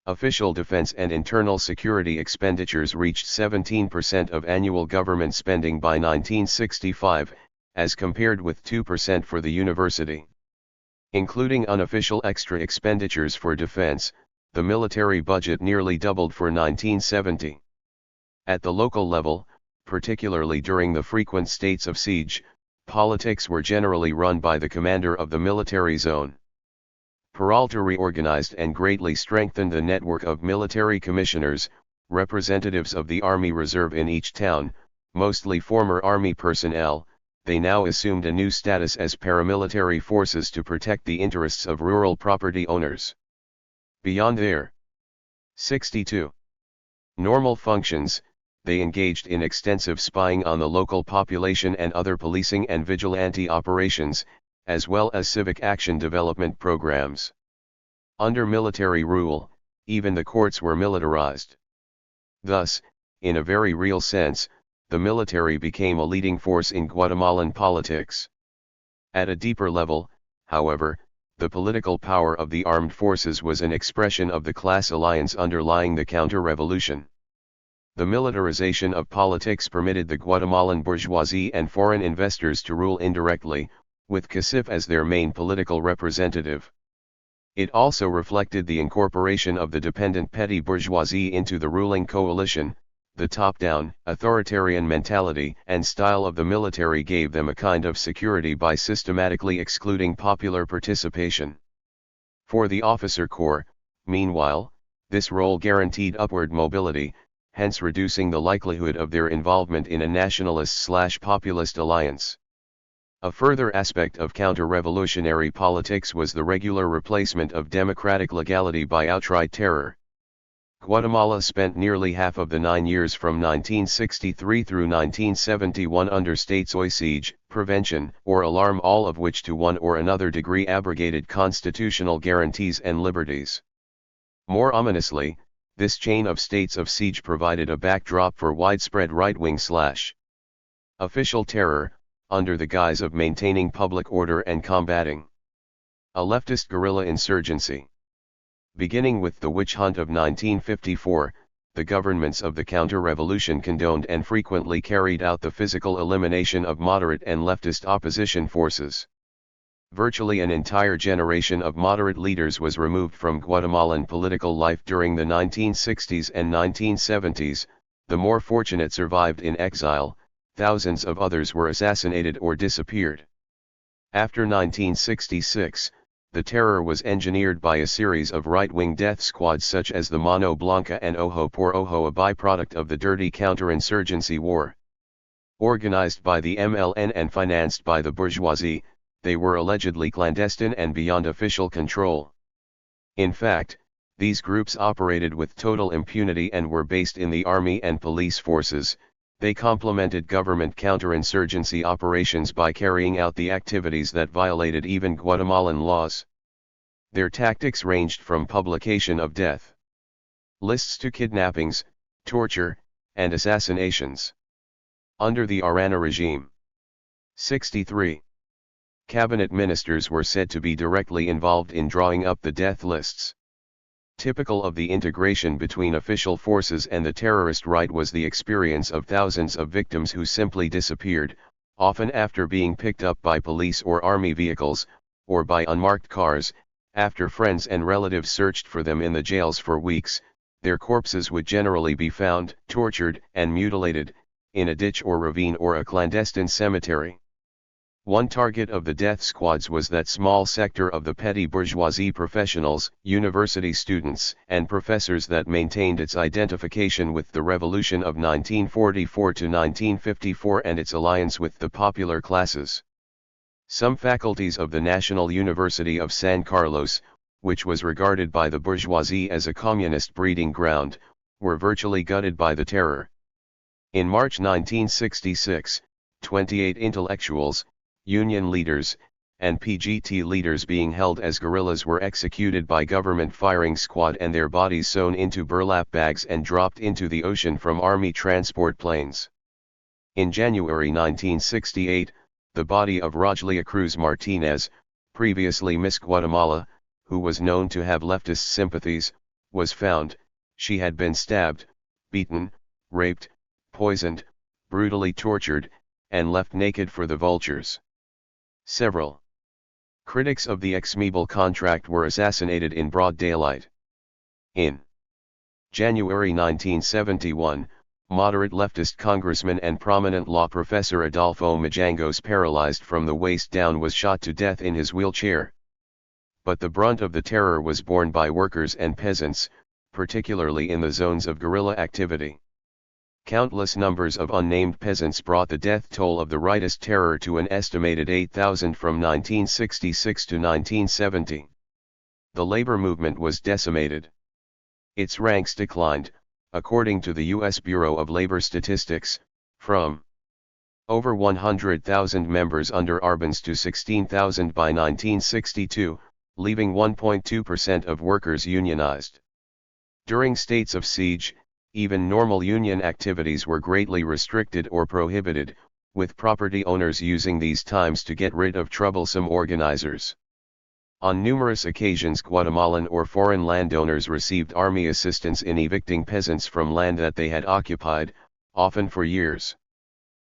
Official defense and internal security expenditures reached 17% of annual government spending by 1965, as compared with 2% for the university. Including unofficial extra expenditures for defense, the military budget nearly doubled for 1970. At the local level, particularly during the frequent states of siege, politics were generally run by the commander of the military zone. Peralta reorganized and greatly strengthened the network of military commissioners, representatives of the Army Reserve in each town, mostly former Army personnel. They now assumed a new status as paramilitary forces to protect the interests of rural property owners. Beyond their 62 normal functions, they engaged in extensive spying on the local population and other policing and vigilante operations, as well as civic action development programs. Under military rule, even the courts were militarized. Thus, in a very real sense, the military became a leading force in Guatemalan politics. At a deeper level, however, the political power of the armed forces was an expression of the class alliance underlying the counter-revolution. The militarization of politics permitted the Guatemalan bourgeoisie and foreign investors to rule indirectly, with CACIF as their main political representative. It also reflected the incorporation of the dependent petty bourgeoisie into the ruling coalition. The top-down, authoritarian mentality and style of the military gave them a kind of security by systematically excluding popular participation. For the officer corps, meanwhile, this role guaranteed upward mobility, hence reducing the likelihood of their involvement in a nationalist/populist alliance. A further aspect of counter-revolutionary politics was the regular replacement of democratic legality by outright terror. Guatemala spent nearly half of the 9 years from 1963 through 1971 under state-oy siege, prevention, or alarm, all of which to one or another degree abrogated constitutional guarantees and liberties. More ominously, this chain of states of siege provided a backdrop for widespread right-wing / official terror, under the guise of maintaining public order and combating a leftist guerrilla insurgency. Beginning with the witch hunt of 1954, the governments of the counter-revolution condoned and frequently carried out the physical elimination of moderate and leftist opposition forces. Virtually an entire generation of moderate leaders was removed from Guatemalan political life during the 1960s and 1970s, the more fortunate survived in exile, thousands of others were assassinated or disappeared. After 1966, the terror was engineered by a series of right-wing death squads such as the Mano Blanca and Ojo por Ojo, a byproduct of the dirty counterinsurgency war. Organized by the MLN and financed by the bourgeoisie, they were allegedly clandestine and beyond official control. In fact, these groups operated with total impunity and were based in the army and police forces. They complemented government counterinsurgency operations by carrying out the activities that violated even Guatemalan laws. Their tactics ranged from publication of death lists to kidnappings, torture, and assassinations. Under the Arana regime, 63 cabinet ministers were said to be directly involved in drawing up the death lists. Typical of the integration between official forces and the terrorist right was the experience of thousands of victims who simply disappeared, often after being picked up by police or army vehicles, or by unmarked cars. After friends and relatives searched for them in the jails for weeks, their corpses would generally be found, tortured and mutilated, in a ditch or ravine or a clandestine cemetery. One target of the death squads was that small sector of the petty bourgeoisie, professionals, university students, and professors that maintained its identification with the revolution of 1944 to 1954 and its alliance with the popular classes. Some faculties of the National University of San Carlos, which was regarded by the bourgeoisie as a communist breeding ground, were virtually gutted by the terror. In March 1966, 28 intellectuals, union leaders, and PGT leaders being held as guerrillas were executed by government firing squad and their bodies sewn into burlap bags and dropped into the ocean from army transport planes. In January 1968, the body of Rogelia Cruz Martinez, previously Miss Guatemala, who was known to have leftist sympathies, was found. She had been stabbed, beaten, raped, poisoned, brutally tortured, and left naked for the vultures. Several critics of the ex-Meeble contract were assassinated in broad daylight. In January 1971, moderate leftist congressman and prominent law professor Adolfo Mijangos, paralyzed from the waist down, was shot to death in his wheelchair. But the brunt of the terror was borne by workers and peasants, particularly in the zones of guerrilla activity. Countless numbers of unnamed peasants brought the death toll of the rightist terror to an estimated 8,000 from 1966 to 1970. The labor movement was decimated. Its ranks declined, according to the U.S. Bureau of Labor Statistics, from over 100,000 members under Arbenz to 16,000 by 1962, leaving 1.2% of workers unionized. During states of siege, even normal union activities were greatly restricted or prohibited, with property owners using these times to get rid of troublesome organizers. On numerous occasions, Guatemalan or foreign landowners received army assistance in evicting peasants from land that they had occupied, often for years.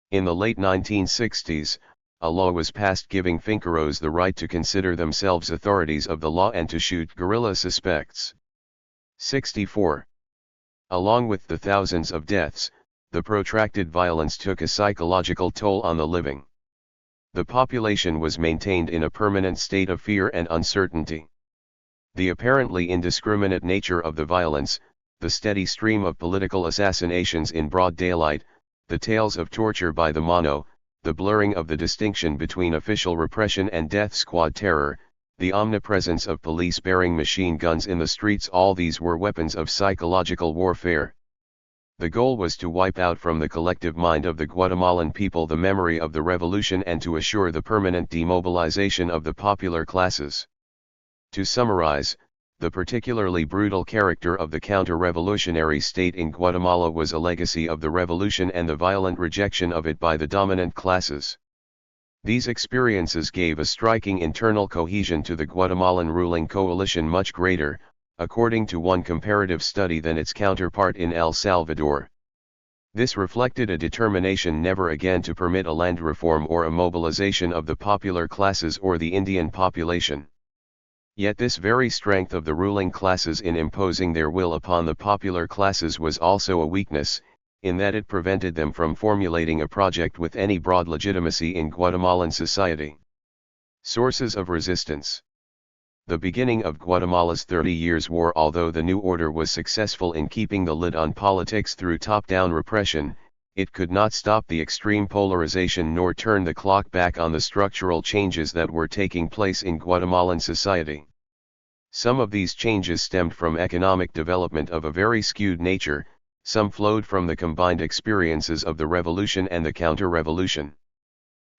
In the late 1960s, a law was passed giving finqueros the right to consider themselves authorities of the law and to shoot guerrilla suspects. 64. Along with the thousands of deaths, the protracted violence took a psychological toll on the living. The population was maintained in a permanent state of fear and uncertainty. The apparently indiscriminate nature of the violence, the steady stream of political assassinations in broad daylight, the tales of torture by the mano, the blurring of the distinction between official repression and death squad terror, the omnipresence of police bearing machine guns in the streets, all these were weapons of psychological warfare. The goal was to wipe out from the collective mind of the Guatemalan people the memory of the revolution and to assure the permanent demobilization of the popular classes. To summarize, the particularly brutal character of the counter-revolutionary state in Guatemala was a legacy of the revolution and the violent rejection of it by the dominant classes. These experiences gave a striking internal cohesion to the Guatemalan ruling coalition, much greater, according to one comparative study, than its counterpart in El Salvador. This reflected a determination never again to permit a land reform or a mobilization of the popular classes or the Indian population. Yet this very strength of the ruling classes in imposing their will upon the popular classes was also a weakness, in that it prevented them from formulating a project with any broad legitimacy in Guatemalan society. Sources of resistance. The beginning of Guatemala's 30 Years' War. Although the new order was successful in keeping the lid on politics through top-down repression, it could not stop the extreme polarization nor turn the clock back on the structural changes that were taking place in Guatemalan society. Some of these changes stemmed from economic development of a very skewed nature, some flowed from the combined experiences of the revolution and the counter-revolution.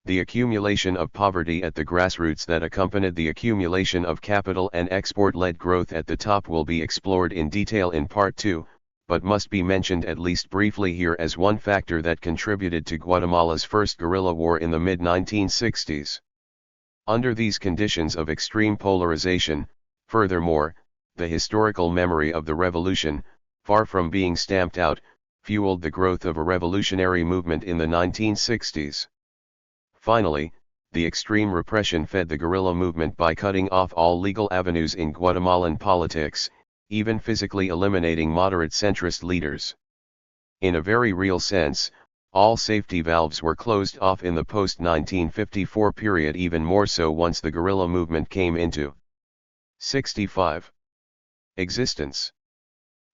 The accumulation of poverty at the grassroots that accompanied the accumulation of capital and export-led growth at the top will be explored in detail in Part 2, but must be mentioned at least briefly here as one factor that contributed to Guatemala's first guerrilla war in the mid-1960s. Under these conditions of extreme polarization, furthermore, the historical memory of the revolution, far from being stamped out, fueled the growth of a revolutionary movement in the 1960s. Finally, the extreme repression fed the guerrilla movement by cutting off all legal avenues in Guatemalan politics, even physically eliminating moderate centrist leaders. In a very real sense, all safety valves were closed off in the post-1954 period, even more so once the guerrilla movement came into 65 existence.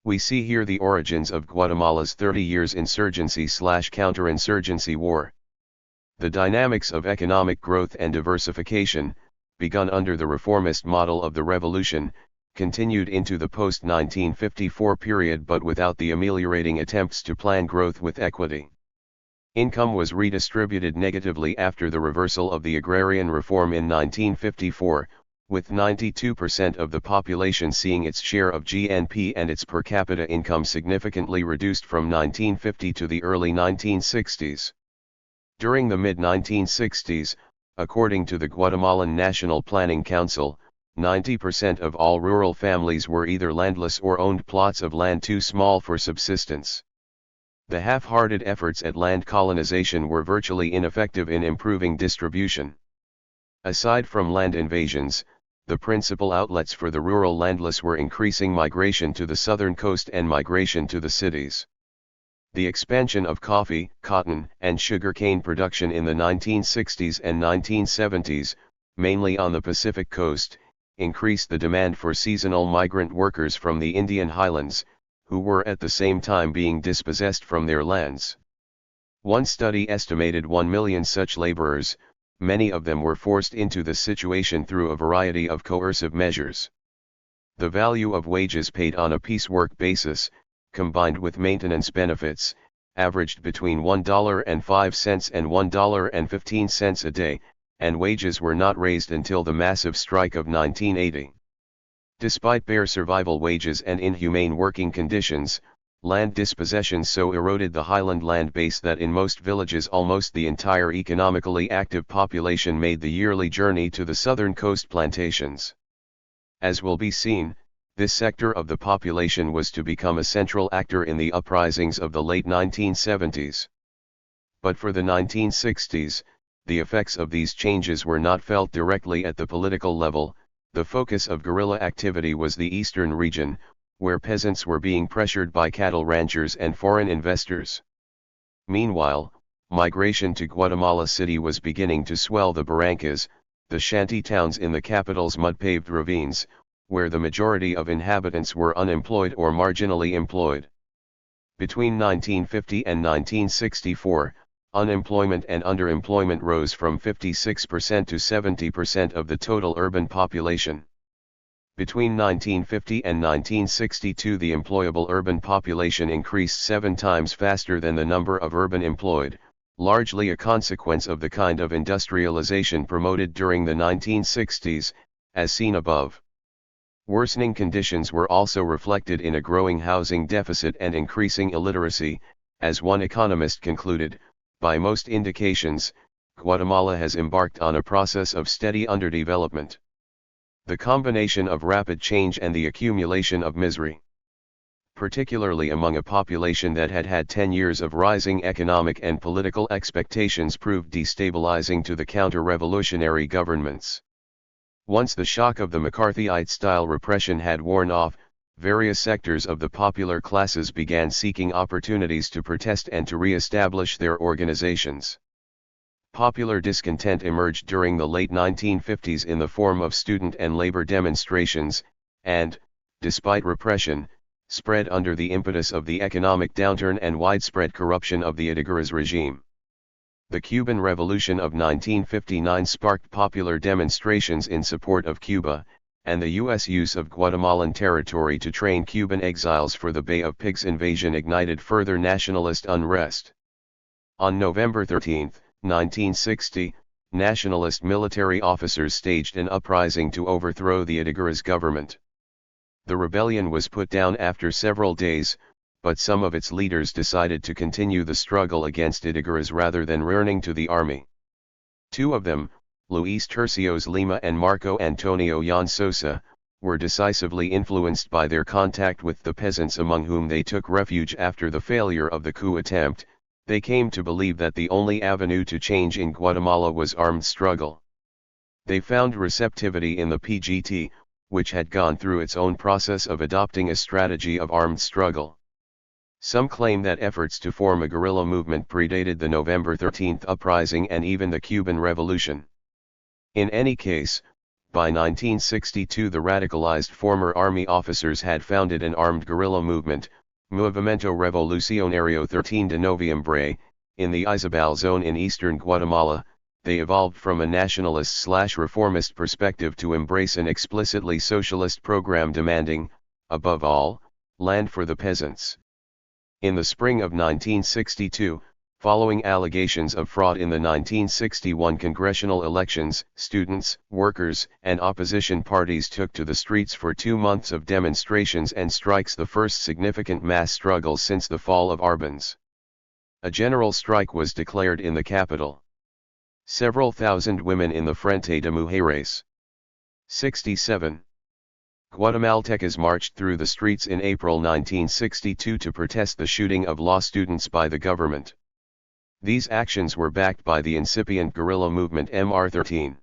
We see here the origins of Guatemala's 30 years insurgency/counterinsurgency war. The dynamics of economic growth and diversification, begun under the reformist model of the revolution, continued into the post-1954 period, but without the ameliorating attempts to plan growth with equity. Income was redistributed negatively after the reversal of the agrarian reform in 1954, with 92% of the population seeing its share of GNP and its per capita income significantly reduced from 1950 to the early 1960s. During the mid-1960s, according to the Guatemalan National Planning Council, 90% of all rural families were either landless or owned plots of land too small for subsistence. The half-hearted efforts at land colonization were virtually ineffective in improving distribution. Aside from land invasions, the principal outlets for the rural landless were increasing migration to the southern coast and migration to the cities. The expansion of coffee, cotton, and sugarcane production in the 1960s and 1970s, mainly on the Pacific coast, increased the demand for seasonal migrant workers from the Indian highlands, who were at the same time being dispossessed from their lands. One study estimated 1 million such laborers. Many of them were forced into this situation through a variety of coercive measures. The value of wages paid on a piecework basis, combined with maintenance benefits, averaged between $1.05 and $1.15 a day, and wages were not raised until the massive strike of 1980. Despite bare survival wages and inhumane working conditions, land dispossession so eroded the highland land base that in most villages almost the entire economically active population made the yearly journey to the southern coast plantations. As will be seen, this sector of the population was to become a central actor in the uprisings of the late 1970s. But for the 1960s, the effects of these changes were not felt directly at the political level. The focus of guerrilla activity was the eastern region, where peasants were being pressured by cattle ranchers and foreign investors. Meanwhile, migration to Guatemala City was beginning to swell the barrancas, the shanty towns in the capital's mud-paved ravines, where the majority of inhabitants were unemployed or marginally employed. Between 1950 and 1964, unemployment and underemployment rose from 56% to 70% of the total urban population. Between 1950 and 1962, the employable urban population increased 7 times faster than the number of urban employed, largely a consequence of the kind of industrialization promoted during the 1960s, as seen above. Worsening conditions were also reflected in a growing housing deficit and increasing illiteracy. As one economist concluded, by most indications, Guatemala has embarked on a process of steady underdevelopment. The combination of rapid change and the accumulation of misery, particularly among a population that had had 10 years of rising economic and political expectations, proved destabilizing to the counter-revolutionary governments. Once the shock of the McCarthyite-style repression had worn off, various sectors of the popular classes began seeking opportunities to protest and to re-establish their organizations. Popular discontent emerged during the late 1950s in the form of student and labor demonstrations, and, despite repression, spread under the impetus of the economic downturn and widespread corruption of the Echegaray regime. The Cuban Revolution of 1959 sparked popular demonstrations in support of Cuba, and the U.S. use of Guatemalan territory to train Cuban exiles for the Bay of Pigs invasion ignited further nationalist unrest. On November 13, 1960, nationalist military officers staged an uprising to overthrow the Echegaray's government. The rebellion was put down after several days, but some of its leaders decided to continue the struggle against Echegaray rather than returning to the army. 2 of them, Luis Tercios Lima and Marco Antonio Yan Sosa, were decisively influenced by their contact with the peasants among whom they took refuge after the failure of the coup attempt. They came to believe that the only avenue to change in Guatemala was armed struggle. They found receptivity in the PGT, which had gone through its own process of adopting a strategy of armed struggle. Some claim that efforts to form a guerrilla movement predated the November 13th uprising and even the Cuban Revolution. In any case, by 1962 the radicalized former army officers had founded an armed guerrilla movement, Movimiento Revolucionario 13 de Noviembre, in the Izabal zone in eastern Guatemala. They evolved from a nationalist/reformist perspective to embrace an explicitly socialist program demanding, above all, land for the peasants. In the spring of 1962, following allegations of fraud in the 1961 congressional elections, students, workers, and opposition parties took to the streets for 2 months of demonstrations and strikes, the first significant mass struggle since the fall of Arbenz. A general strike was declared in the capital. Several thousand women in the Frente de Mujeres. 67. Guatemaltecas marched through the streets in April 1962 to protest the shooting of law students by the government. These actions were backed by the incipient guerrilla movement MR13.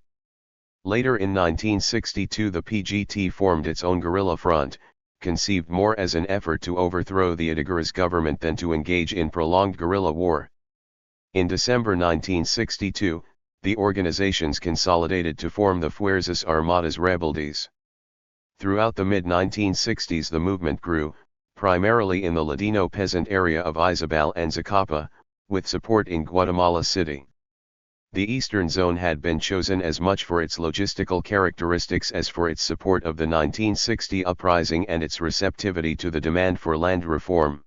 Later in 1962 the PGT formed its own guerrilla front, conceived more as an effort to overthrow the Adigueras government than to engage in prolonged guerrilla war. In December 1962, the organizations consolidated to form the Fuerzas Armadas Rebeldes. Throughout the mid-1960s the movement grew, primarily in the Ladino peasant area of Izabal and Zacapa, with support in Guatemala City. The Eastern Zone had been chosen as much for its logistical characteristics as for its support of the 1960 uprising and its receptivity to the demand for land reform.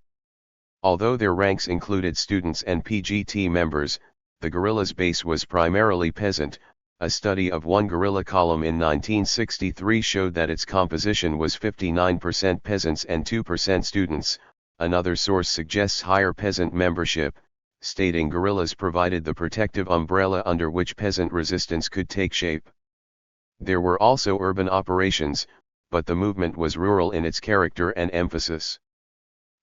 Although their ranks included students and PGT members, the guerrillas' base was primarily peasant. A study of one guerrilla column in 1963 showed that its composition was 59% peasants and 2% students. Another source suggests higher peasant membership, stating guerrillas provided the protective umbrella under which peasant resistance could take shape. There were also urban operations, but the movement was rural in its character and emphasis.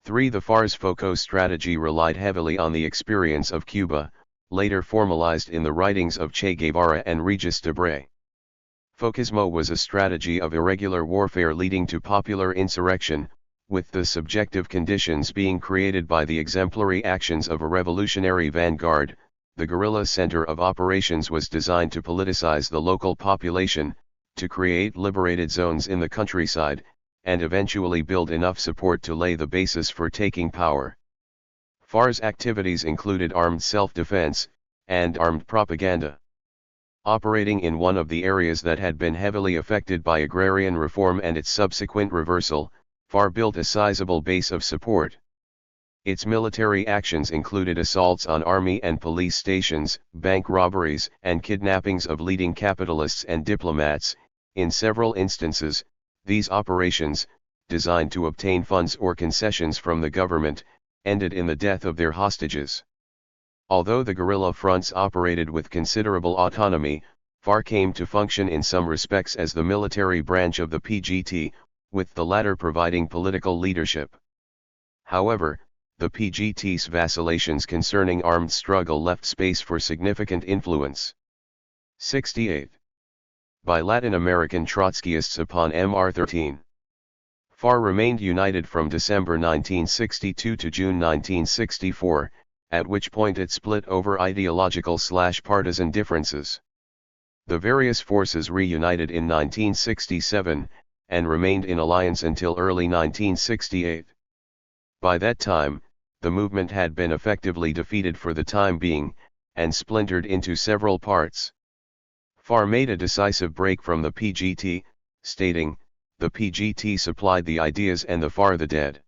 3. The FARC's FOCO strategy relied heavily on the experience of Cuba, later formalized in the writings of Che Guevara and Regis Debray. Focismo was a strategy of irregular warfare leading to popular insurrection, with the subjective conditions being created by the exemplary actions of a revolutionary vanguard. The guerrilla center of operations was designed to politicize the local population, to create liberated zones in the countryside, and eventually build enough support to lay the basis for taking power. FARC's activities included armed self-defense, and armed propaganda. Operating in one of the areas that had been heavily affected by agrarian reform and its subsequent reversal, FARC built a sizable base of support. Its military actions included assaults on army and police stations, bank robberies, and kidnappings of leading capitalists and diplomats. In several instances, these operations, designed to obtain funds or concessions from the government, ended in the death of their hostages. Although the guerrilla fronts operated with considerable autonomy, FARC came to function in some respects as the military branch of the PGT, with the latter providing political leadership. However, the PGT's vacillations concerning armed struggle left space for significant influence. 68. By Latin American Trotskyists upon MR13. FARC remained united from December 1962 to June 1964, at which point it split over ideological/partisan differences. The various forces reunited in 1967, and remained in alliance until early 1968. By that time, the movement had been effectively defeated for the time being, and splintered into several parts. FARC made a decisive break from the PGT, stating, "The PGT supplied the ideas and the FARC the dead."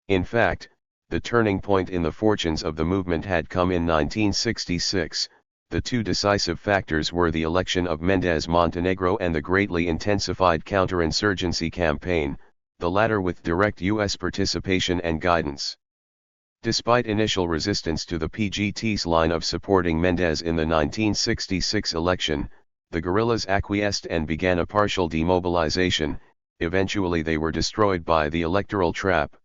In fact, the turning point in the fortunes of the movement had come in 1966. The two decisive factors were the election of Méndez Montenegro and the greatly intensified counterinsurgency campaign, the latter with direct U.S. participation and guidance. Despite initial resistance to the PGT's line of supporting Méndez in the 1966 election, the guerrillas acquiesced and began a partial demobilization. Eventually they were destroyed by the electoral trap.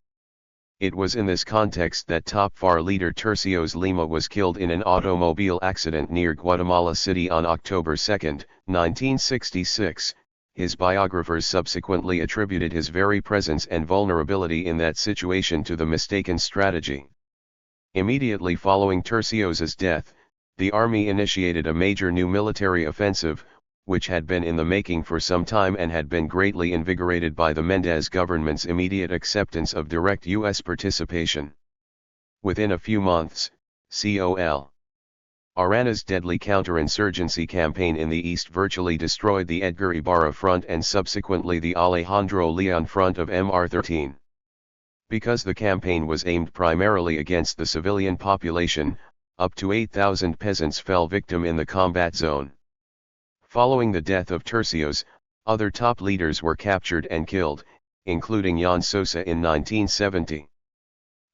It was in this context that top FAR leader Tercios Lima was killed in an automobile accident near Guatemala City on October 2, 1966. His biographers subsequently attributed his very presence and vulnerability in that situation to the mistaken strategy. Immediately following Tercios's death, the army initiated a major new military offensive, which had been in the making for some time and had been greatly invigorated by the Mendez government's immediate acceptance of direct U.S. participation. Within a few months, Col. Arana's deadly counterinsurgency campaign in the east virtually destroyed the Edgar Ibarra front and subsequently the Alejandro Leon front of MR-13. Because the campaign was aimed primarily against the civilian population, up to 8,000 peasants fell victim in the combat zone. Following the death of Tercios, other top leaders were captured and killed, including Jan Sosa in 1970.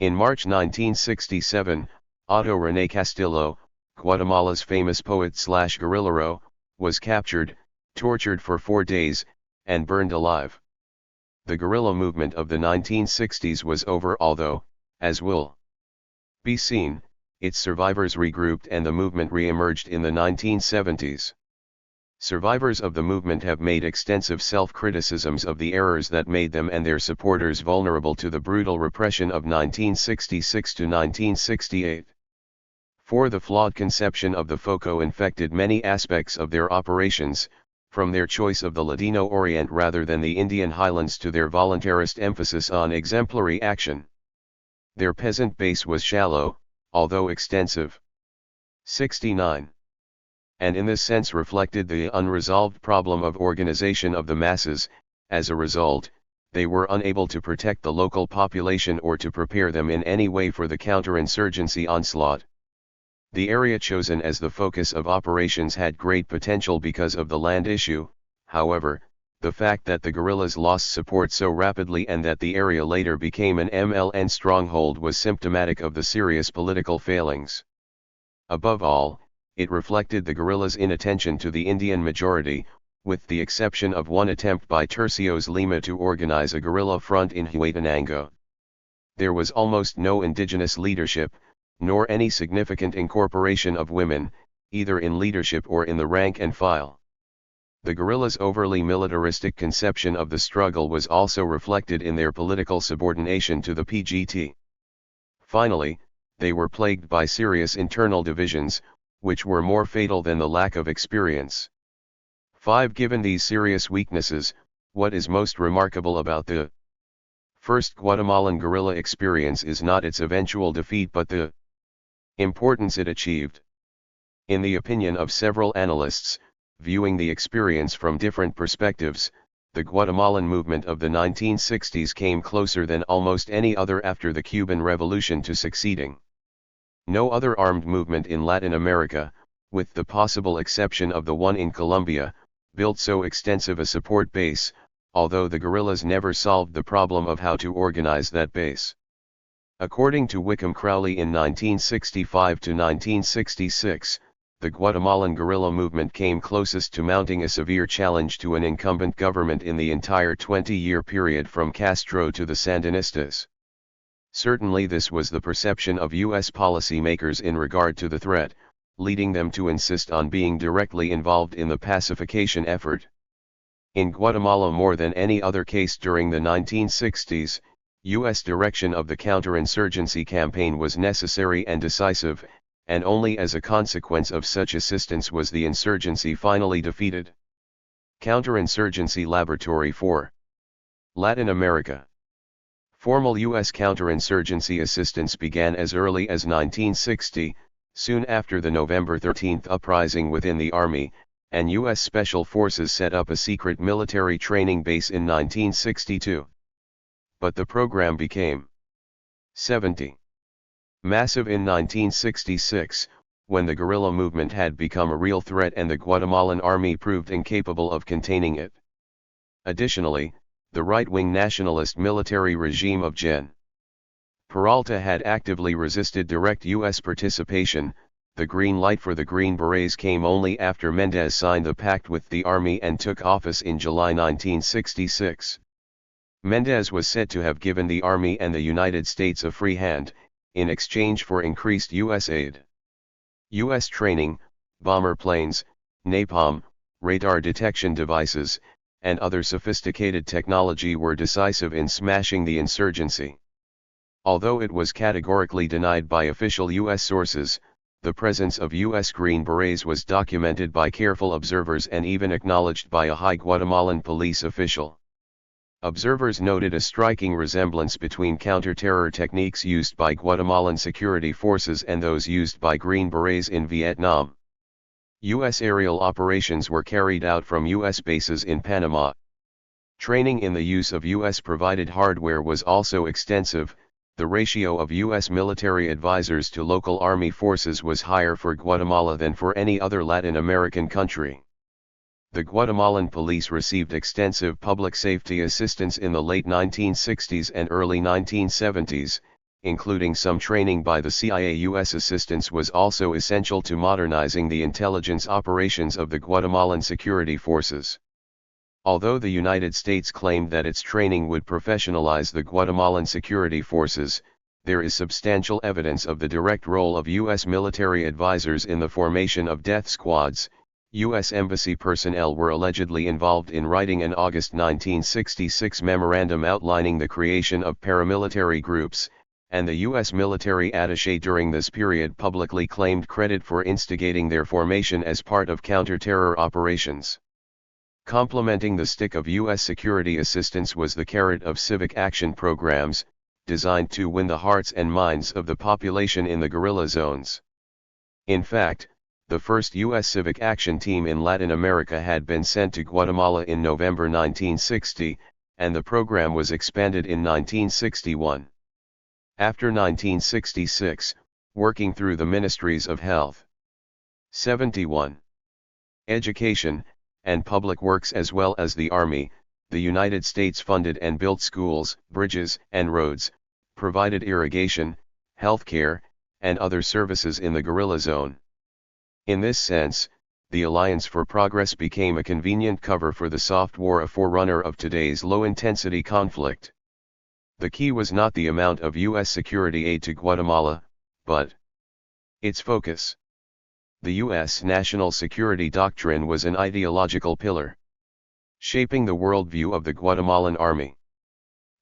In March 1967, Otto René Castillo, Guatemala's famous poet/guerrillero, was captured, tortured for 4 days, and burned alive. The guerrilla movement of the 1960s was over, although, as will be seen, its survivors regrouped and the movement re-emerged in the 1970s. Survivors of the movement have made extensive self-criticisms of the errors that made them and their supporters vulnerable to the brutal repression of 1966 to 1968. For the flawed conception of the FOCO infected many aspects of their operations, from their choice of the Ladino Orient rather than the Indian Highlands to their voluntarist emphasis on exemplary action. Their peasant base was shallow, although extensive. 69. And in this sense reflected the unresolved problem of organization of the masses. As a result, they were unable to protect the local population or to prepare them in any way for the counterinsurgency onslaught. The area chosen as the focus of operations had great potential because of the land issue. However, the fact that the guerrillas lost support so rapidly and that the area later became an MLN stronghold was symptomatic of the serious political failings. Above all, it reflected the guerrillas' inattention to the Indian majority, with the exception of one attempt by Tercios Lima to organize a guerrilla front in Huetenango. There was almost no indigenous leadership, nor any significant incorporation of women, either in leadership or in the rank and file. The guerrillas' overly militaristic conception of the struggle was also reflected in their political subordination to the PGT. Finally, they were plagued by serious internal divisions, which were more fatal than the lack of experience. 5. Given these serious weaknesses, what is most remarkable about the first Guatemalan guerrilla experience is not its eventual defeat but the importance it achieved. In the opinion of several analysts, viewing the experience from different perspectives, the Guatemalan movement of the 1960s came closer than almost any other after the Cuban Revolution to succeeding. No other armed movement in Latin America, with the possible exception of the one in Colombia, built so extensive a support base, although the guerrillas never solved the problem of how to organize that base. According to Wickham Crowley in 1965 to 1966, the Guatemalan guerrilla movement came closest to mounting a severe challenge to an incumbent government in the entire 20-year period from Castro to the Sandinistas. Certainly this was the perception of U.S. policymakers in regard to the threat, leading them to insist on being directly involved in the pacification effort. In Guatemala more than any other case during the 1960s, U.S. direction of the counterinsurgency campaign was necessary and decisive, and only as a consequence of such assistance was the insurgency finally defeated. Counterinsurgency Laboratory for Latin America. Formal U.S. counterinsurgency assistance began as early as 1960, soon after the November 13 uprising within the Army, and U.S. Special Forces set up a secret military training base in 1962. But the program became 70. Massive in 1966, when the guerrilla movement had become a real threat and the Guatemalan army proved incapable of containing it. Additionally, the right-wing nationalist military regime of Gen. Peralta had actively resisted direct U.S. participation. The green light for the Green Berets came only after Mendez signed the pact with the army and took office in July 1966. Mendez was said to have given the Army and the United States a free hand, in exchange for increased U.S. aid. U.S. training, bomber planes, napalm, radar detection devices, and other sophisticated technology were decisive in smashing the insurgency. Although it was categorically denied by official U.S. sources, the presence of U.S. Green Berets was documented by careful observers and even acknowledged by a high Guatemalan police official. Observers noted a striking resemblance between counter-terror techniques used by Guatemalan security forces and those used by Green Berets in Vietnam. U.S. aerial operations were carried out from U.S. bases in Panama. Training in the use of U.S.-provided hardware was also extensive. The ratio of U.S. military advisors to local army forces was higher for Guatemala than for any other Latin American country. The Guatemalan police received extensive public safety assistance in the late 1960s and early 1970s, including some training by the CIA. U.S. assistance was also essential to modernizing the intelligence operations of the Guatemalan security forces. Although the United States claimed that its training would professionalize the Guatemalan security forces, there is substantial evidence of the direct role of U.S. military advisors in the formation of death squads. U.S. Embassy personnel were allegedly involved in writing an August 1966 memorandum outlining the creation of paramilitary groups, and the U.S. military attaché during this period publicly claimed credit for instigating their formation as part of counter-terror operations. Complementing the stick of U.S. security assistance was the carrot of civic action programs, designed to win the hearts and minds of the population in the guerrilla zones. In fact, the first U.S. civic action team in Latin America had been sent to Guatemala in November 1960, and the program was expanded in 1961. After 1966, working through the Ministries of Health, 71, Education, and Public Works as well as the Army, the United States funded and built schools, bridges, and roads, provided irrigation, healthcare, and other services in the guerrilla zone. In this sense, the Alliance for Progress became a convenient cover for the soft war, a forerunner of today's low-intensity conflict. The key was not the amount of U.S. security aid to Guatemala, but its focus. The U.S. national security doctrine was an ideological pillar, shaping the worldview of the Guatemalan army.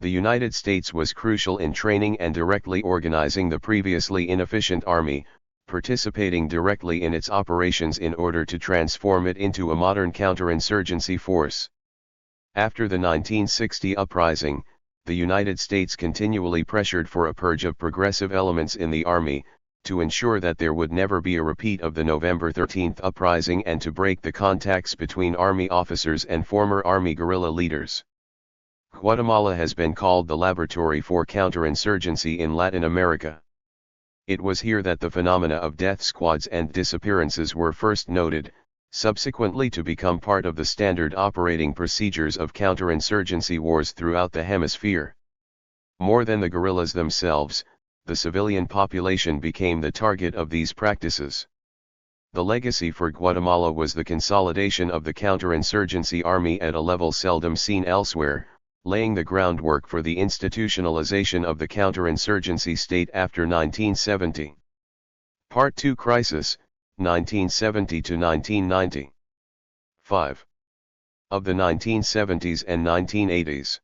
The United States was crucial in training and directly organizing the previously inefficient army, participating directly in its operations in order to transform it into a modern counterinsurgency force. After the 1960 uprising, the United States continually pressured for a purge of progressive elements in the army, to ensure that there would never be a repeat of the November 13 uprising and to break the contacts between army officers and former army guerrilla leaders. Guatemala has been called the laboratory for counterinsurgency in Latin America. It was here that the phenomena of death squads and disappearances were first noted, subsequently to become part of the standard operating procedures of counterinsurgency wars throughout the hemisphere. More than the guerrillas themselves, the civilian population became the target of these practices. The legacy for Guatemala was the consolidation of the counterinsurgency army at a level seldom seen elsewhere, laying the groundwork for the institutionalization of the counterinsurgency state after 1970. Part 2 Crisis, 1970 to 1990. 5. Of the 1970s and 1980s.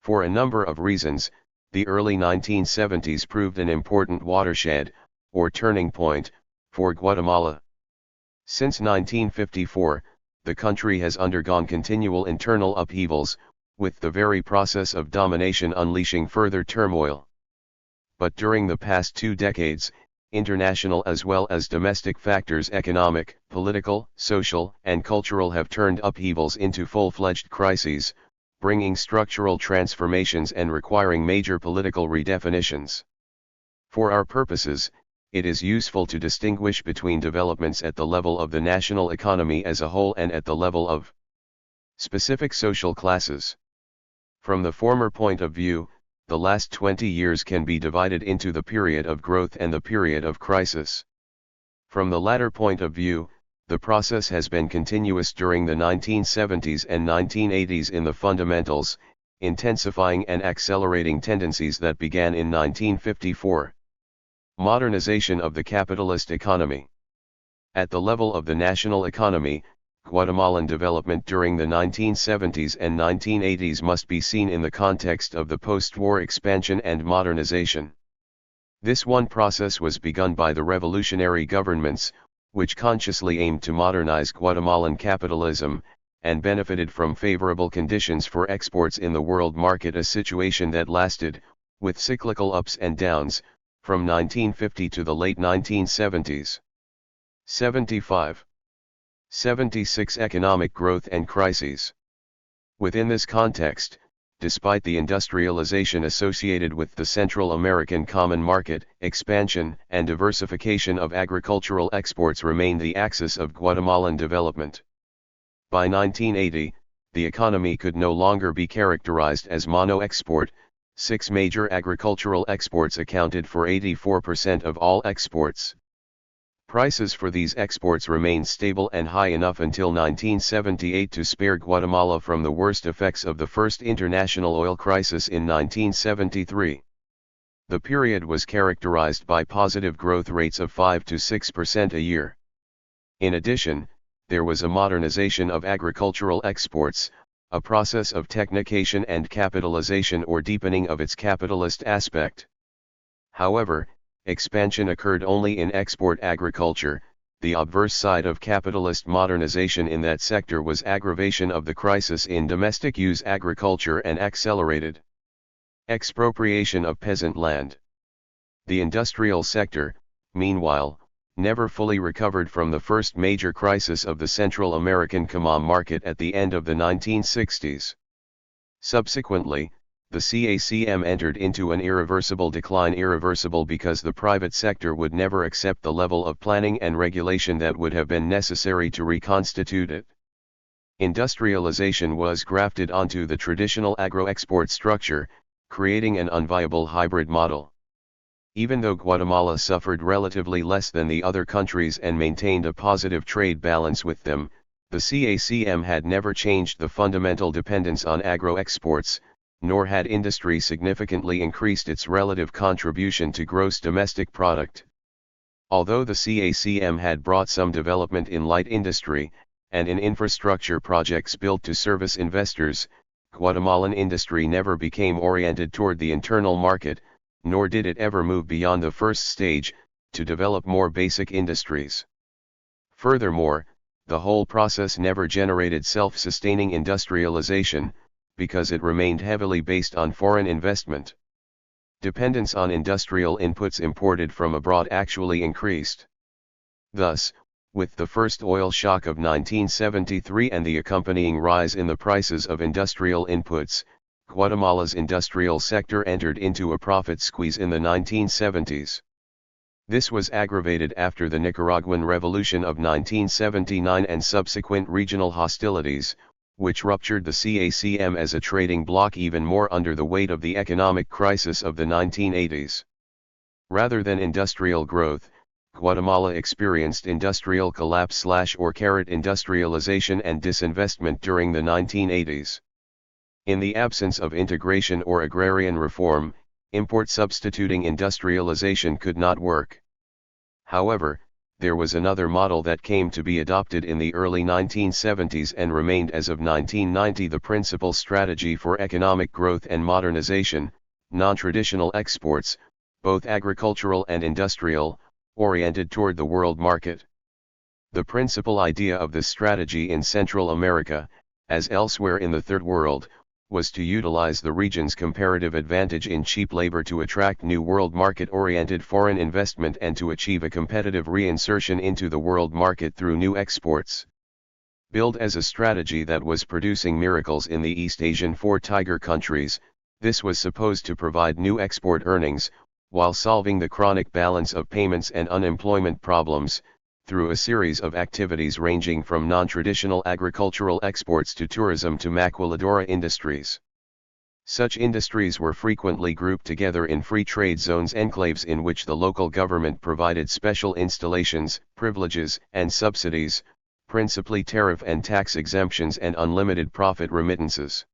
For a number of reasons, the early 1970s proved an important watershed, or turning point, for Guatemala. Since 1954, the country has undergone continual internal upheavals, with the very process of domination unleashing further turmoil. But during the past 2 decades, international as well as domestic factors, economic, political, social, and cultural, have turned upheavals into full-fledged crises, bringing structural transformations and requiring major political redefinitions. For our purposes, it is useful to distinguish between developments at the level of the national economy as a whole and at the level of specific social classes. From the former point of view, the last 20 years can be divided into the period of growth and the period of crisis. From the latter point of view, the process has been continuous during the 1970s and 1980s in the fundamentals, intensifying and accelerating tendencies that began in 1954. Modernization of the capitalist economy. At the level of the national economy, Guatemalan development during the 1970s and 1980s must be seen in the context of the post-war expansion and modernization. This one process was begun by the revolutionary governments, which consciously aimed to modernize Guatemalan capitalism, and benefited from favorable conditions for exports in the world market, a situation that lasted, with cyclical ups and downs, from 1950 to the late 1970s. 76 Economic growth and crises. Within this context, despite the industrialization associated with the Central American Common Market, expansion and diversification of agricultural exports remained the axis of Guatemalan development. By 1980, the economy could no longer be characterized as mono-export. 6 major agricultural exports accounted for 84% of all exports. Prices for these exports remained stable and high enough until 1978 to spare Guatemala from the worst effects of the first international oil crisis in 1973. The period was characterized by positive growth rates of 5 to 6% a year. In addition, there was a modernization of agricultural exports, a process of technication and capitalization or deepening of its capitalist aspect. However, expansion occurred only in export agriculture. The obverse side of capitalist modernization in that sector was aggravation of the crisis in domestic use agriculture and accelerated expropriation of peasant land. The industrial sector, meanwhile, never fully recovered from the first major crisis of the Central American common market at the end of the 1960s. Subsequently, the CACM entered into an irreversible decline, irreversible because the private sector would never accept the level of planning and regulation that would have been necessary to reconstitute it. Industrialization was grafted onto the traditional agro-export structure, creating an unviable hybrid model. Even though Guatemala suffered relatively less than the other countries and maintained a positive trade balance with them, the CACM had never changed the fundamental dependence on agro-exports, nor had industry significantly increased its relative contribution to gross domestic product. Although the CACM had brought some development in light industry, and in infrastructure projects built to service investors, Guatemalan industry never became oriented toward the internal market, nor did it ever move beyond the first stage, to develop more basic industries. Furthermore, the whole process never generated self-sustaining industrialization, because it remained heavily based on foreign investment. Dependence on industrial inputs imported from abroad actually increased. Thus, with the first oil shock of 1973 and the accompanying rise in the prices of industrial inputs, Guatemala's industrial sector entered into a profit squeeze in the 1970s. This was aggravated after the Nicaraguan Revolution of 1979 and subsequent regional hostilities, which ruptured the CACM as a trading bloc even more under the weight of the economic crisis of the 1980s. Rather than industrial growth, Guatemala experienced industrial collapse or industrialization and disinvestment during the 1980s. In the absence of integration or agrarian reform, import substituting industrialization could not work. However, there was another model that came to be adopted in the early 1970s and remained as of 1990 the principal strategy for economic growth and modernization: non-traditional exports, both agricultural and industrial, oriented toward the world market. The principal idea of this strategy in Central America, as elsewhere in the Third World, was to utilize the region's comparative advantage in cheap labor to attract new world market-oriented foreign investment and to achieve a competitive reinsertion into the world market through new exports. Billed as a strategy that was producing miracles in the East Asian Four Tiger countries, this was supposed to provide new export earnings, while solving the chronic balance of payments and unemployment problems, through a series of activities ranging from non-traditional agricultural exports to tourism to maquiladora industries. Such industries were frequently grouped together in free trade zones, enclaves in which the local government provided special installations, privileges, and subsidies, principally tariff and tax exemptions and unlimited profit remittances.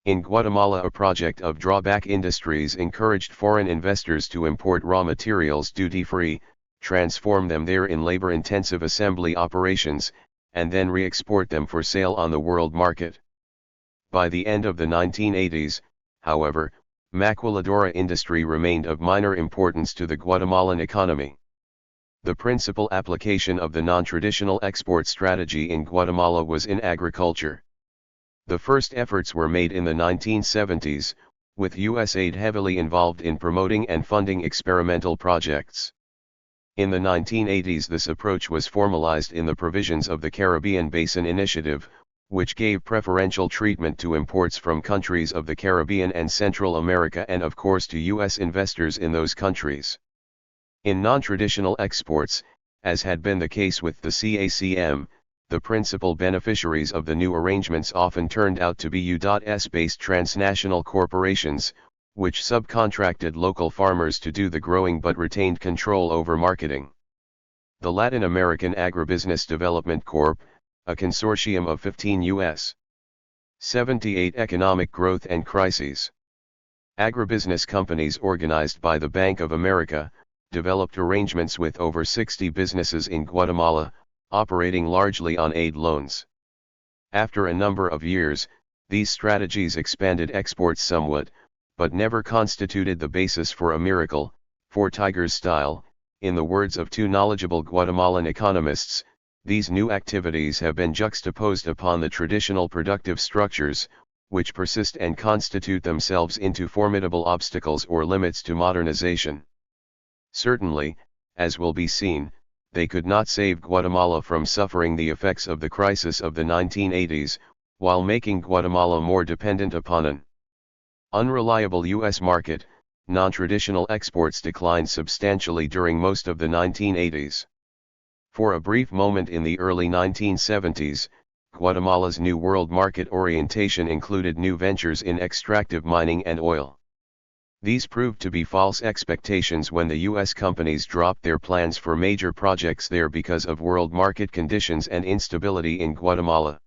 In Guatemala, a project of drawback industries encouraged foreign investors to import raw materials duty-free, transform them there in labor-intensive assembly operations, and then re-export them for sale on the world market. By the end of the 1980s, however, maquiladora industry remained of minor importance to the Guatemalan economy. The principal application of the non-traditional export strategy in Guatemala was in agriculture. The first efforts were made in the 1970s, with U.S. aid heavily involved in promoting and funding experimental projects. In the 1980s, this approach was formalized in the provisions of the Caribbean Basin Initiative, which gave preferential treatment to imports from countries of the Caribbean and Central America and of course to U.S. investors in those countries. In non-traditional exports, as had been the case with the CACM, the principal beneficiaries of the new arrangements often turned out to be U.S.-based transnational corporations, which subcontracted local farmers to do the growing but retained control over marketing. The Latin American Agribusiness Development Corp., a consortium of 15 U.S. 78 economic growth and crises agribusiness companies organized by the Bank of America, developed arrangements with over 60 businesses in Guatemala, operating largely on aid loans. After a number of years, these strategies expanded exports somewhat, but never constituted the basis for a miracle, for Tiger's style. In the words of two knowledgeable Guatemalan economists, these new activities have been juxtaposed upon the traditional productive structures, which persist and constitute themselves into formidable obstacles or limits to modernization. Certainly, as will be seen, they could not save Guatemala from suffering the effects of the crisis of the 1980s, while making Guatemala more dependent upon an unreliable U.S. market. Non-traditional exports declined substantially during most of the 1980s. For a brief moment in the early 1970s, Guatemala's new world market orientation included new ventures in extractive mining and oil. These proved to be false expectations when the U.S. companies dropped their plans for major projects there because of world market conditions and instability in Guatemala.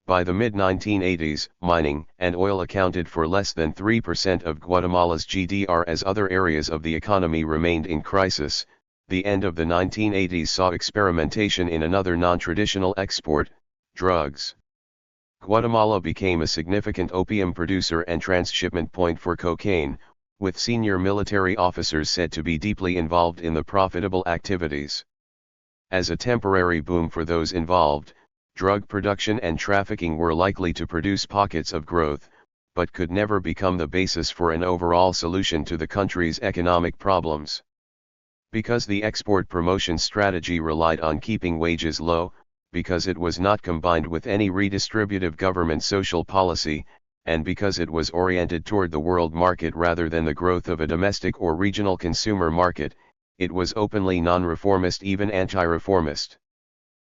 By the mid-1980s, mining and oil accounted for less than 3% of Guatemala's GDP as other areas of the economy remained in crisis. The end of the 1980s saw experimentation in another non-traditional export, drugs. Guatemala became a significant opium producer and transshipment point for cocaine, with senior military officers said to be deeply involved in the profitable activities. As a temporary boom for those involved, drug production and trafficking were likely to produce pockets of growth, but could never become the basis for an overall solution to the country's economic problems. Because the export promotion strategy relied on keeping wages low, because it was not combined with any redistributive government social policy, and because it was oriented toward the world market rather than the growth of a domestic or regional consumer market, it was openly non-reformist, even anti-reformist.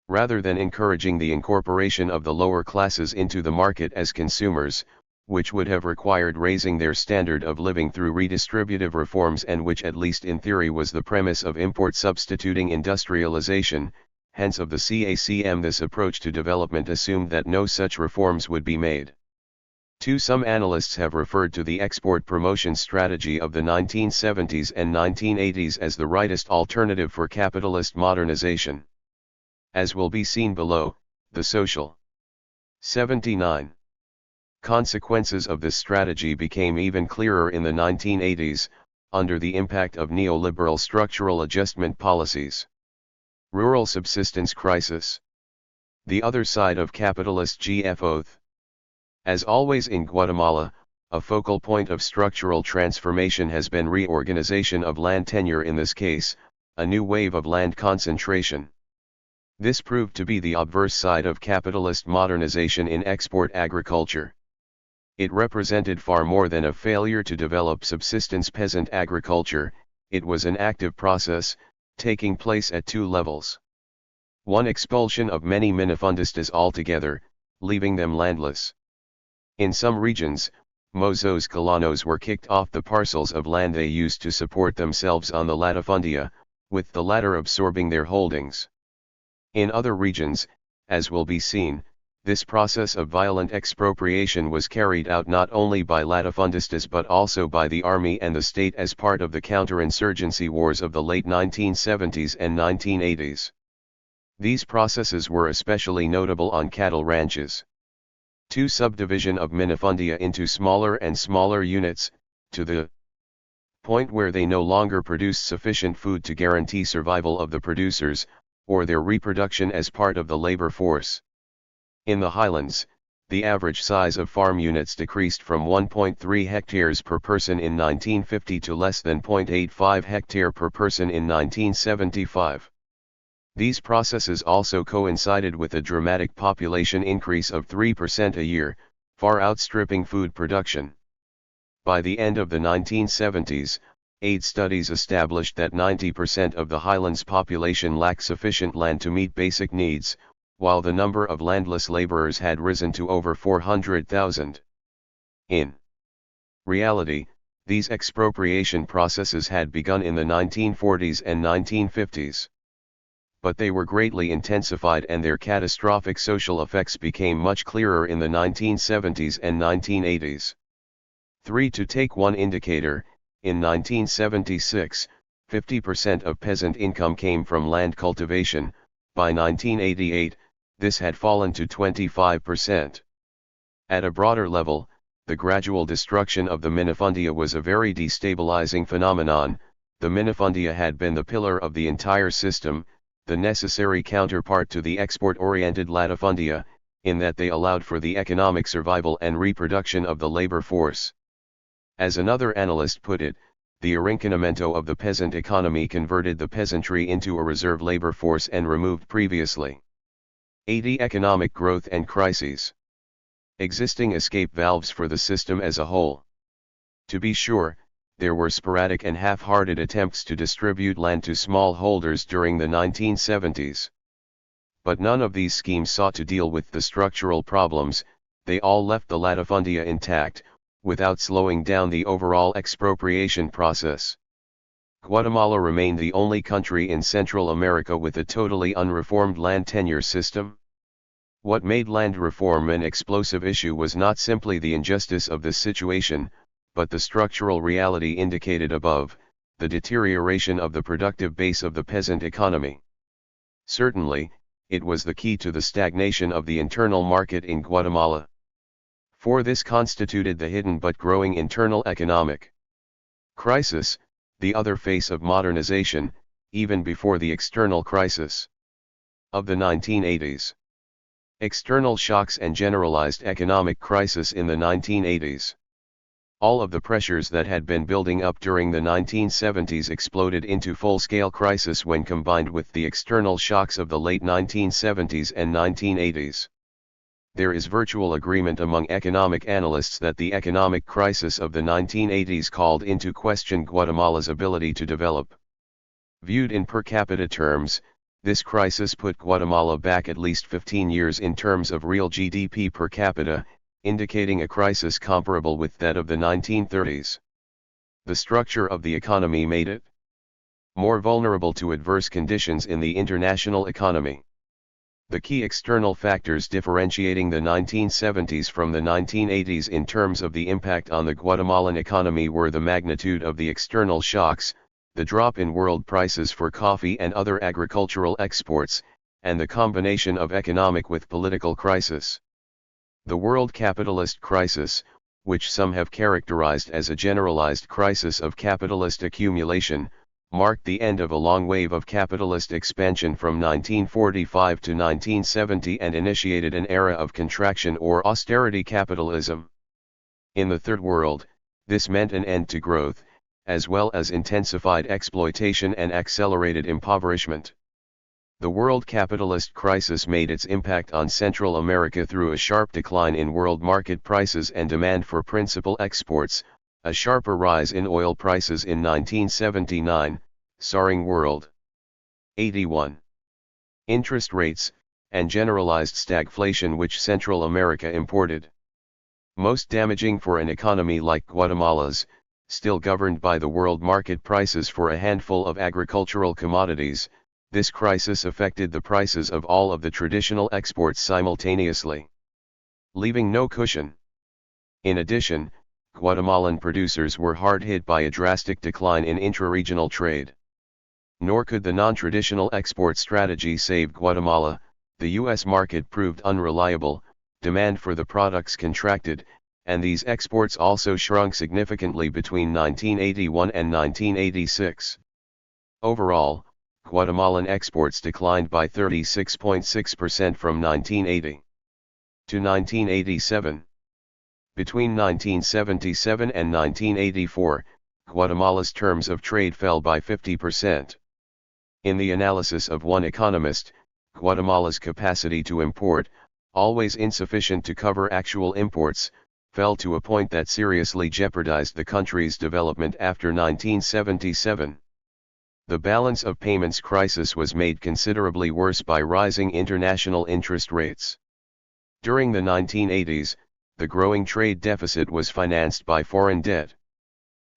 Rather than encouraging the incorporation of the lower classes into the market as consumers, which would have required raising their standard of living through redistributive reforms and which at least in theory was the premise of import substituting industrialization, hence of the CACM, this approach to development assumed that no such reforms would be made. Some analysts have referred to the export promotion strategy of the 1970s and 1980s as the rightist alternative for capitalist modernization. As will be seen below, the social 79 consequences of this strategy became even clearer in the 1980s, under the impact of neoliberal structural adjustment policies. Rural subsistence crisis. The other side of capitalist GFO. As always in Guatemala, a focal point of structural transformation has been reorganization of land tenure, in this case, a new wave of land concentration. This proved to be the obverse side of capitalist modernization in export agriculture. It represented far more than a failure to develop subsistence peasant agriculture, it was an active process, taking place at two levels. One, expulsion of many minifundistas altogether, leaving them landless. In some regions, mozos colonos were kicked off the parcels of land they used to support themselves on the latifundia, with the latter absorbing their holdings. In other regions, as will be seen, This process of violent expropriation was carried out not only by latifundistas but also by the army and the state as part of the counterinsurgency wars of the late 1970s and 1980s. These processes were especially notable on cattle ranches. Subdivision of minifundia into smaller and smaller units, to the point where they no longer produced sufficient food to guarantee survival of the producers, or their reproduction as part of the labor force. In the highlands, the average size of farm units decreased from 1.3 hectares per person in 1950 to less than 0.85 hectare per person in 1975. These processes also coincided with a dramatic population increase of 3% a year, far outstripping food production. By the end of the 1970s, aid studies established that 90% of the highlands population lacked sufficient land to meet basic needs, while the number of landless laborers had risen to over 400,000. In reality, these expropriation processes had begun in the 1940s and 1950s. But they were greatly intensified and their catastrophic social effects became much clearer in the 1970s and 1980s. To take one indicator, in 1976, 50% of peasant income came from land cultivation. By 1988, this had fallen to 25%. At a broader level, the gradual destruction of the minifundia was a very destabilizing phenomenon. The minifundia had been the pillar of the entire system, the necessary counterpart to the export-oriented latifundia, in that they allowed for the economic survival and reproduction of the labor force. As another analyst put it, the arrinconamiento of the peasant economy converted the peasantry into a reserve labor force and removed previously economic growth and crises. Existing escape valves for the system as a whole. To be sure, there were sporadic and half-hearted attempts to distribute land to smallholders during the 1970s. But none of these schemes sought to deal with the structural problems. They all left the latifundia intact, without slowing down the overall expropriation process. Guatemala remained the only country in Central America with a totally unreformed land tenure system. What made land reform an explosive issue was not simply the injustice of this situation, but the structural reality indicated above, the deterioration of the productive base of the peasant economy. Certainly, it was the key to the stagnation of the internal market in Guatemala. For this constituted the hidden but growing internal economic crisis, the other face of modernization, even before the external crisis of the 1980s. External shocks and generalized economic crisis in the 1980s. All of the pressures that had been building up during the 1970s exploded into full-scale crisis when combined with the external shocks of the late 1970s and 1980s. There is virtual agreement among economic analysts that the economic crisis of the 1980s called into question Guatemala's ability to develop. Viewed in per capita terms, this crisis put Guatemala back at least 15 years in terms of real GDP per capita, indicating a crisis comparable with that of the 1930s. The structure of the economy made it more vulnerable to adverse conditions in the international economy. The key external factors differentiating the 1970s from the 1980s in terms of the impact on the Guatemalan economy were the magnitude of the external shocks, the drop in world prices for coffee and other agricultural exports, and the combination of economic with political crisis. The world capitalist crisis, which some have characterized as a generalized crisis of capitalist accumulation, marked the end of a long wave of capitalist expansion from 1945 to 1970 and initiated an era of contraction or austerity capitalism. In the Third World, this meant an end to growth, as well as intensified exploitation and accelerated impoverishment. The world capitalist crisis made its impact on Central America through a sharp decline in world market prices and demand for principal exports, a sharper rise in oil prices in 1979, soaring world 81 interest rates, and generalized stagflation which Central America imported. Most damaging for an economy like Guatemala's, still governed by the world market prices for a handful of agricultural commodities, this crisis affected the prices of all of the traditional exports simultaneously. leaving no cushion. In addition, Guatemalan producers were hard hit by a drastic decline in intra-regional trade. Nor could the non-traditional export strategy save Guatemala. The U.S. market proved unreliable, demand for the products contracted, and these exports also shrunk significantly between 1981 and 1986. Overall, Guatemalan exports declined by 36.6% from 1980 to 1987. Between 1977 and 1984, Guatemala's terms of trade fell by 50%. In the analysis of one economist, Guatemala's capacity to import, always insufficient to cover actual imports, fell to a point that seriously jeopardized the country's development after 1977. The balance of payments crisis was made considerably worse by rising international interest rates. During the 1980s, the growing trade deficit was financed by foreign debt.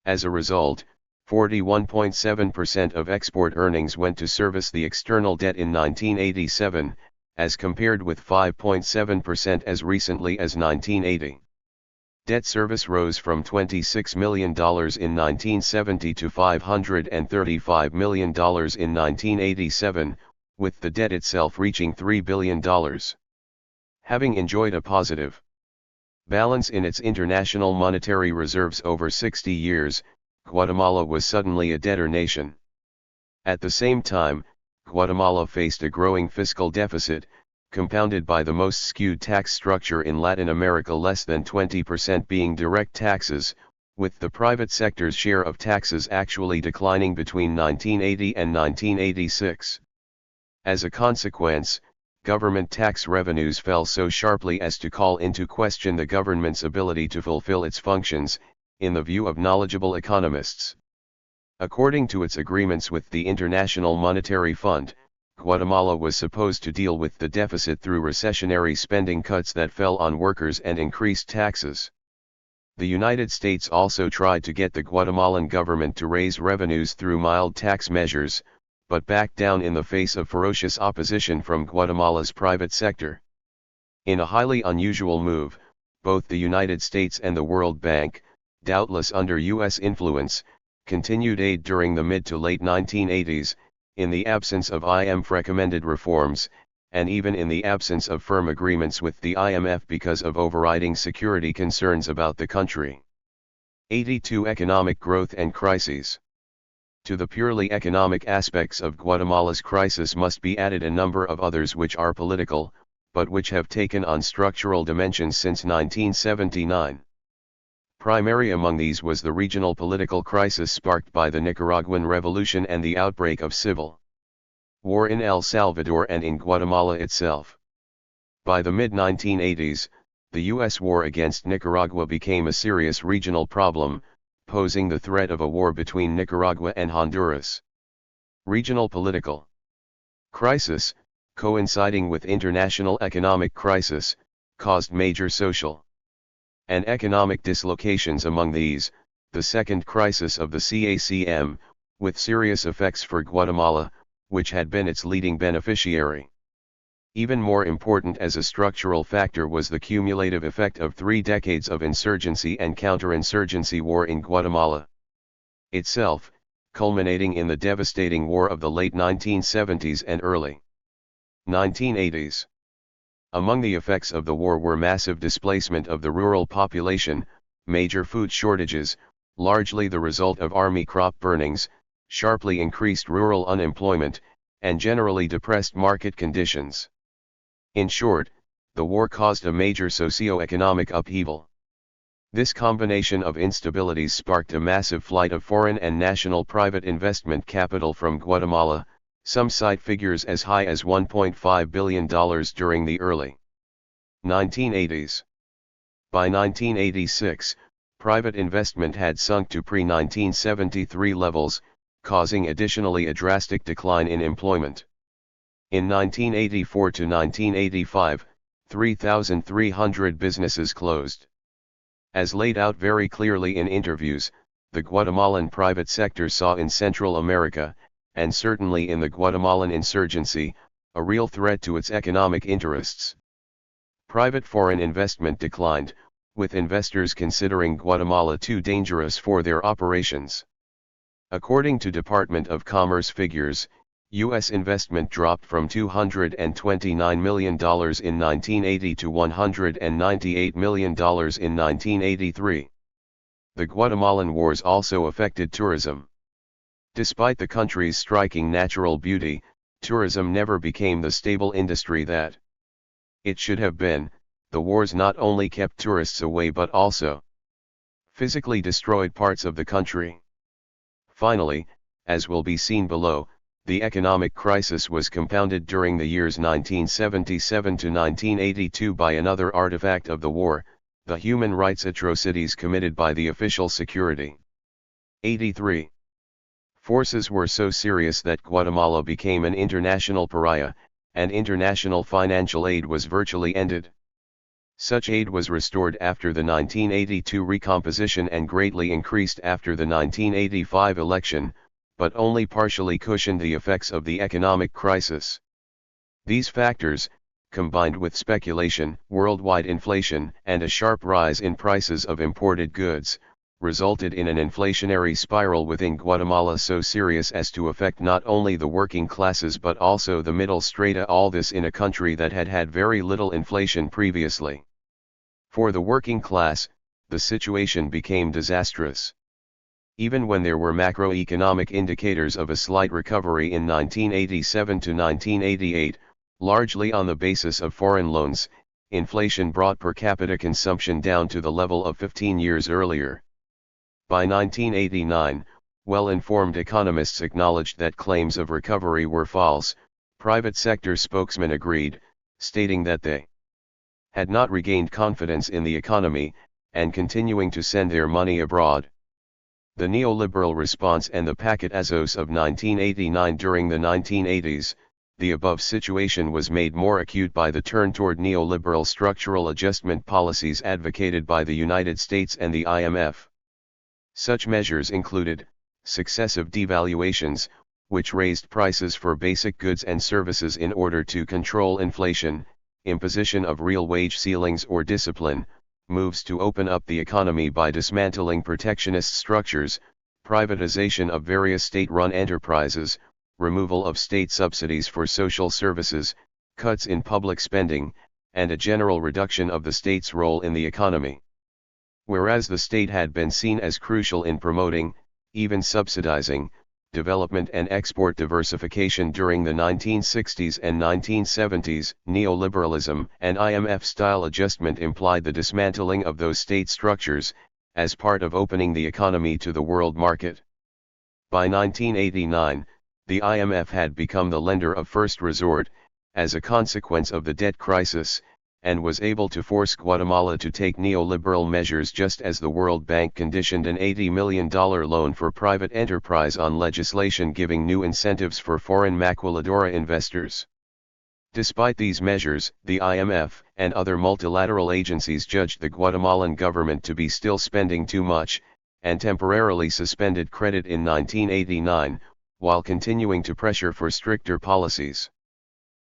As a result, 41.7% of export earnings went to service the external debt in 1987, as compared with 5.7% as recently as 1980. Debt service rose from $26 million in 1970 to $535 million in 1987, with the debt itself reaching $3 billion. Having enjoyed a positive balance in its international monetary reserves over 60 years, Guatemala was suddenly a debtor nation. At the same time, Guatemala faced a growing fiscal deficit, compounded by the most skewed tax structure in Latin America, less than 20% being direct taxes, with the private sector's share of taxes actually declining between 1980 and 1986. As a consequence, government tax revenues fell so sharply as to call into question the government's ability to fulfill its functions, in the view of knowledgeable economists. According to its agreements with the International Monetary Fund, Guatemala was supposed to deal with the deficit through recessionary spending cuts that fell on workers and increased taxes. The United States also tried to get the Guatemalan government to raise revenues through mild tax measures, but backed down in the face of ferocious opposition from Guatemala's private sector. In a highly unusual move, both the United States and the World Bank, doubtless under U.S. influence, continued aid during the mid to late 1980s, in the absence of IMF-recommended reforms, and even in the absence of firm agreements with the IMF because of overriding security concerns about the country. 82. Economic growth and crises. To the purely economic aspects of Guatemala's crisis must be added a number of others which are political, but which have taken on structural dimensions since 1979. Primary among these was the regional political crisis sparked by the Nicaraguan Revolution and the outbreak of civil war in El Salvador and in Guatemala itself. By the mid-1980s, the U.S. war against Nicaragua became a serious regional problem, posing the threat of a war between Nicaragua and Honduras. Regional political crisis, coinciding with international economic crisis, caused major social and economic dislocations. Among these, the second crisis of the CACM, with serious effects for Guatemala, which had been its leading beneficiary. Even more important as a structural factor was the cumulative effect of 3 decades of insurgency and counterinsurgency war in Guatemala itself, culminating in the devastating war of the late 1970s and early 1980s. Among the effects of the war were massive displacement of the rural population, major food shortages, largely the result of army crop burnings, sharply increased rural unemployment, and generally depressed market conditions. In short, the war caused a major socio-economic upheaval. This combination of instabilities sparked a massive flight of foreign and national private investment capital from Guatemala, some cite figures as high as $1.5 billion during the early 1980s. By 1986, private investment had sunk to pre-1973 levels, causing additionally a drastic decline in employment. In 1984 to 1985, 3,300 businesses closed. As laid out very clearly in interviews, the Guatemalan private sector saw in Central America, and certainly in the Guatemalan insurgency, a real threat to its economic interests. Private foreign investment declined, with investors considering Guatemala too dangerous for their operations. According to Department of Commerce figures, U.S. investment dropped from $229 million in 1980 to $198 million in 1983. The Guatemalan wars also affected tourism. Despite the country's striking natural beauty, tourism never became the stable industry that it should have been. The wars not only kept tourists away but also physically destroyed parts of the country. Finally, as will be seen below, the economic crisis was compounded during the years 1977 to 1982 by another artifact of the war, the human rights atrocities committed by the official security. 83. Forces were so serious that Guatemala became an international pariah, and international financial aid was virtually ended. Such aid was restored after the 1982 recomposition and greatly increased after the 1985 election, but only partially cushioned the effects of the economic crisis. These factors, combined with speculation, worldwide inflation, and a sharp rise in prices of imported goods, resulted in an inflationary spiral within Guatemala so serious as to affect not only the working classes but also the middle strata, all this in a country that had had very little inflation previously. For the working class, the situation became disastrous. Even when there were macroeconomic indicators of a slight recovery in 1987 to 1988, largely on the basis of foreign loans, inflation brought per capita consumption down to the level of 15 years earlier. By 1989, well-informed economists acknowledged that claims of recovery were false. Private sector spokesmen agreed, stating that they had not regained confidence in the economy, and continuing to send their money abroad. The neoliberal response and the packet Azos of 1989. During the 1980s, the above situation was made more acute by the turn toward neoliberal structural adjustment policies advocated by the United States and the IMF. Such measures included successive devaluations, which raised prices for basic goods and services in order to control inflation, imposition of real wage ceilings or discipline, moves to open up the economy by dismantling protectionist structures, privatization of various state-run enterprises, removal of state subsidies for social services, cuts in public spending, and a general reduction of the state's role in the economy. Whereas the state had been seen as crucial in promoting, even subsidizing, development and export diversification during the 1960s and 1970s, neoliberalism and IMF-style adjustment implied the dismantling of those state structures, as part of opening the economy to the world market. By 1989, the IMF had become the lender of first resort, as a consequence of the debt crisis, and was able to force Guatemala to take neoliberal measures just as the World Bank conditioned an $80 million loan for private enterprise on legislation giving new incentives for foreign maquiladora investors. Despite these measures, the IMF and other multilateral agencies judged the Guatemalan government to be still spending too much, and temporarily suspended credit in 1989, while continuing to pressure for stricter policies.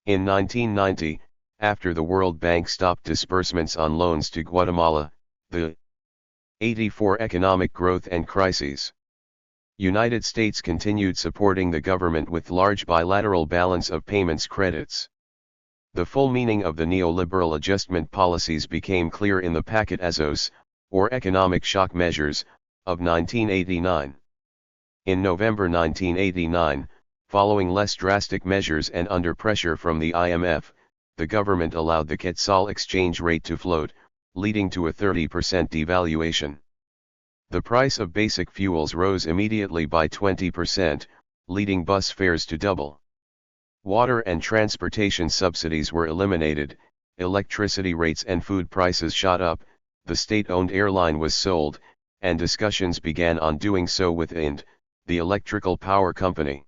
In 1990, after the World Bank stopped disbursements on loans to Guatemala, the 84 economic growth and crises. United States continued supporting the government with large bilateral balance of payments credits. The full meaning of the neoliberal adjustment policies became clear in the packet Azos, or economic shock measures, of 1989. In November 1989, following less drastic measures and under pressure from the IMF, the government allowed the quetzal exchange rate to float, leading to a 30% devaluation. The price of basic fuels rose immediately by 20%, leading bus fares to double. Water and transportation subsidies were eliminated, electricity rates and food prices shot up, the state-owned airline was sold, and discussions began on doing so with IND, the electrical power company.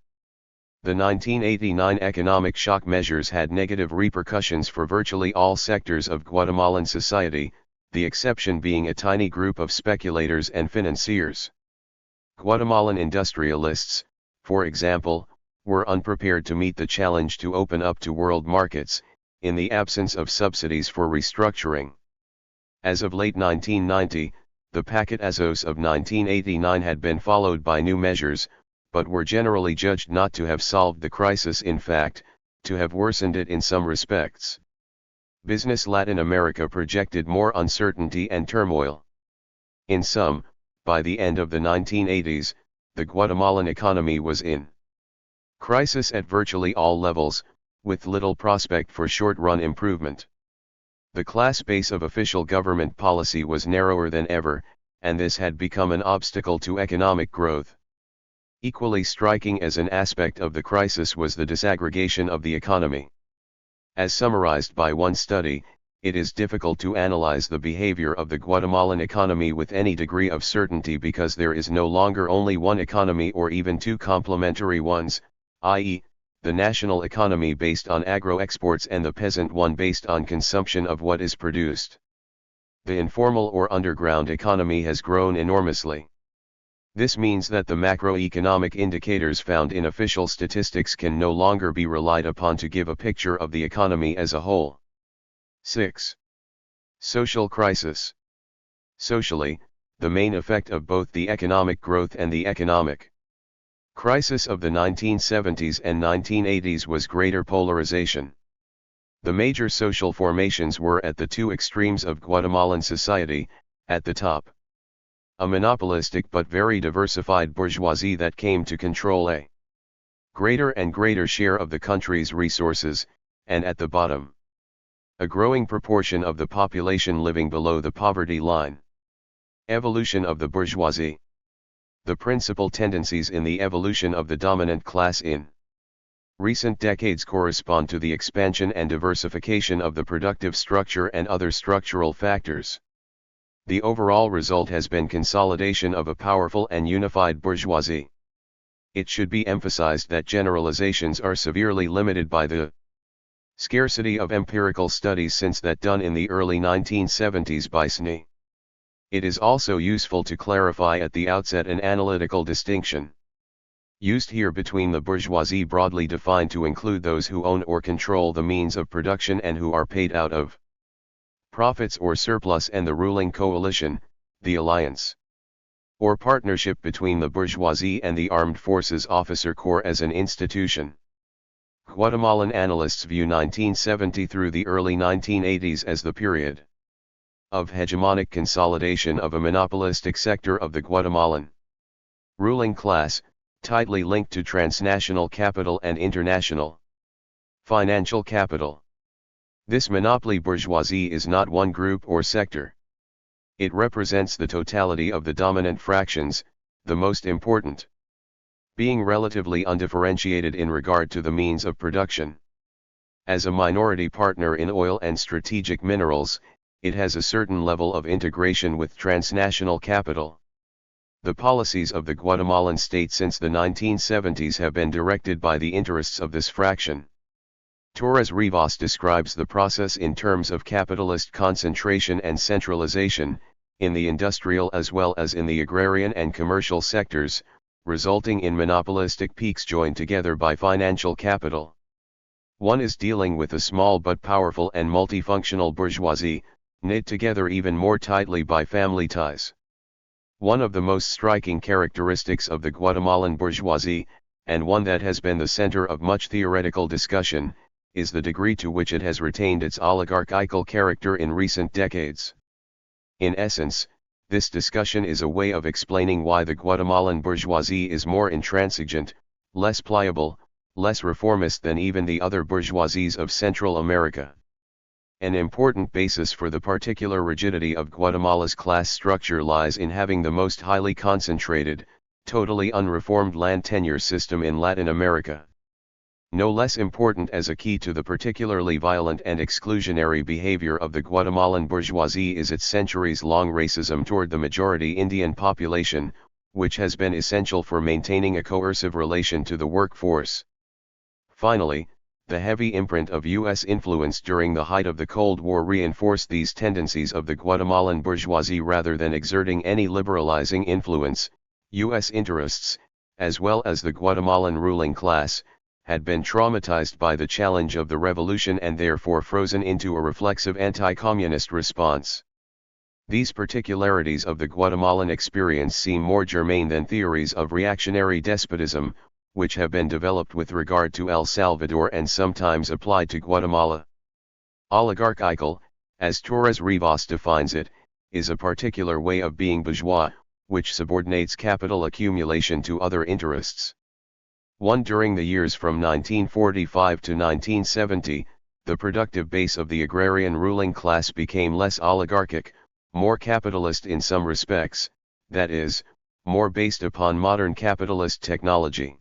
The 1989 economic shock measures had negative repercussions for virtually all sectors of Guatemalan society, the exception being a tiny group of speculators and financiers. Guatemalan industrialists, for example, were unprepared to meet the challenge to open up to world markets, in the absence of subsidies for restructuring. As of late 1990, the paquet Azos of 1989 had been followed by new measures, but were generally judged not to have solved the crisis, in fact, to have worsened it in some respects. Business Latin America projected more uncertainty and turmoil. In sum, by the end of the 1980s, the Guatemalan economy was in crisis at virtually all levels, with little prospect for short-run improvement. The class base of official government policy was narrower than ever, and this had become an obstacle to economic growth. Equally striking as an aspect of the crisis was the disaggregation of the economy. As summarized by one study, it is difficult to analyze the behavior of the Guatemalan economy with any degree of certainty because there is no longer only one economy or even two complementary ones, i.e., the national economy based on agro-exports and the peasant one based on consumption of what is produced. The informal or underground economy has grown enormously. This means that the macroeconomic indicators found in official statistics can no longer be relied upon to give a picture of the economy as a whole. 6. Social crisis. Socially, the main effect of both the economic growth and the economic crisis of the 1970s and 1980s was greater polarization. The major social formations were at the two extremes of Guatemalan society. At the top, a monopolistic but very diversified bourgeoisie that came to control a greater and greater share of the country's resources, and at the bottom, a growing proportion of the population living below the poverty line. Evolution of the bourgeoisie. The principal tendencies in the evolution of the dominant class in recent decades correspond to the expansion and diversification of the productive structure and other structural factors. The overall result has been consolidation of a powerful and unified bourgeoisie. It should be emphasized that generalizations are severely limited by the scarcity of empirical studies since that done in the early 1970s by SNI. It is also useful to clarify at the outset an analytical distinction used here between the bourgeoisie broadly defined to include those who own or control the means of production and who are paid out of profits or surplus, and the ruling coalition, the alliance or partnership between the bourgeoisie and the armed forces officer corps as an institution. Guatemalan analysts view 1970 through the early 1980s as the period of hegemonic consolidation of a monopolistic sector of the Guatemalan ruling class, tightly linked to transnational capital and international financial capital. This monopoly bourgeoisie is not one group or sector. It represents the totality of the dominant fractions, the most important being relatively undifferentiated in regard to the means of production. As a minority partner in oil and strategic minerals, it has a certain level of integration with transnational capital. The policies of the Guatemalan state since the 1970s have been directed by the interests of this fraction. Torres Rivas describes the process in terms of capitalist concentration and centralization, in the industrial as well as in the agrarian and commercial sectors, resulting in monopolistic peaks joined together by financial capital. One is dealing with a small but powerful and multifunctional bourgeoisie, knit together even more tightly by family ties. One of the most striking characteristics of the Guatemalan bourgeoisie, and one that has been the center of much theoretical discussion, is the degree to which it has retained its oligarchical character in recent decades. In essence, this discussion is a way of explaining why the Guatemalan bourgeoisie is more intransigent, less pliable, less reformist than even the other bourgeoisies of Central America. An important basis for the particular rigidity of Guatemala's class structure lies in having the most highly concentrated, totally unreformed land tenure system in Latin America. No less important as a key to the particularly violent and exclusionary behavior of the Guatemalan bourgeoisie is its centuries-long racism toward the majority Indian population, which has been essential for maintaining a coercive relation to the workforce. Finally, the heavy imprint of U.S. influence during the height of the Cold War reinforced these tendencies of the Guatemalan bourgeoisie rather than exerting any liberalizing influence. U.S. interests, as well as the Guatemalan ruling class, had been traumatized by the challenge of the revolution and therefore frozen into a reflexive anti-communist response. These particularities of the Guatemalan experience seem more germane than theories of reactionary despotism, which have been developed with regard to El Salvador and sometimes applied to Guatemala. Oligarchical, as Torres Rivas defines it, is a particular way of being bourgeois, which subordinates capital accumulation to other interests. During the years from 1945 to 1970, the productive base of the agrarian ruling class became less oligarchic, more capitalist in some respects, that is, more based upon modern capitalist technology.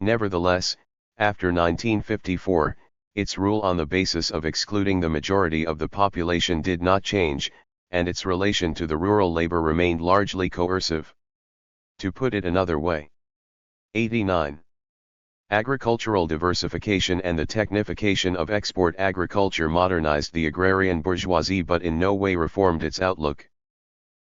Nevertheless, after 1954, its rule on the basis of excluding the majority of the population did not change, and its relation to the rural labor remained largely coercive. To put it another way. 89. Agricultural diversification and the technification of export agriculture modernized the agrarian bourgeoisie but in no way reformed its outlook.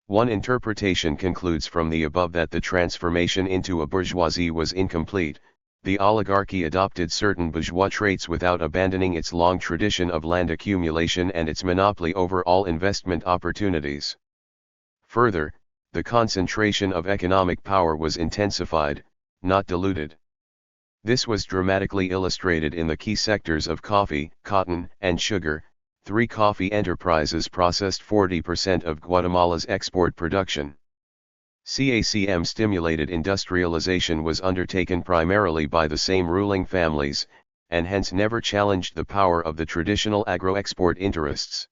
One interpretation concludes from the above that the transformation into a bourgeoisie was incomplete. The oligarchy adopted certain bourgeois traits without abandoning its long tradition of land accumulation and its monopoly over all investment opportunities. Further, the concentration of economic power was intensified, not diluted. This was dramatically illustrated in the key sectors of coffee, cotton, and sugar. 3 coffee enterprises processed 40% of Guatemala's export production. CACM stimulated industrialization was undertaken primarily by the same ruling families, and hence never challenged the power of the traditional agro-export interests.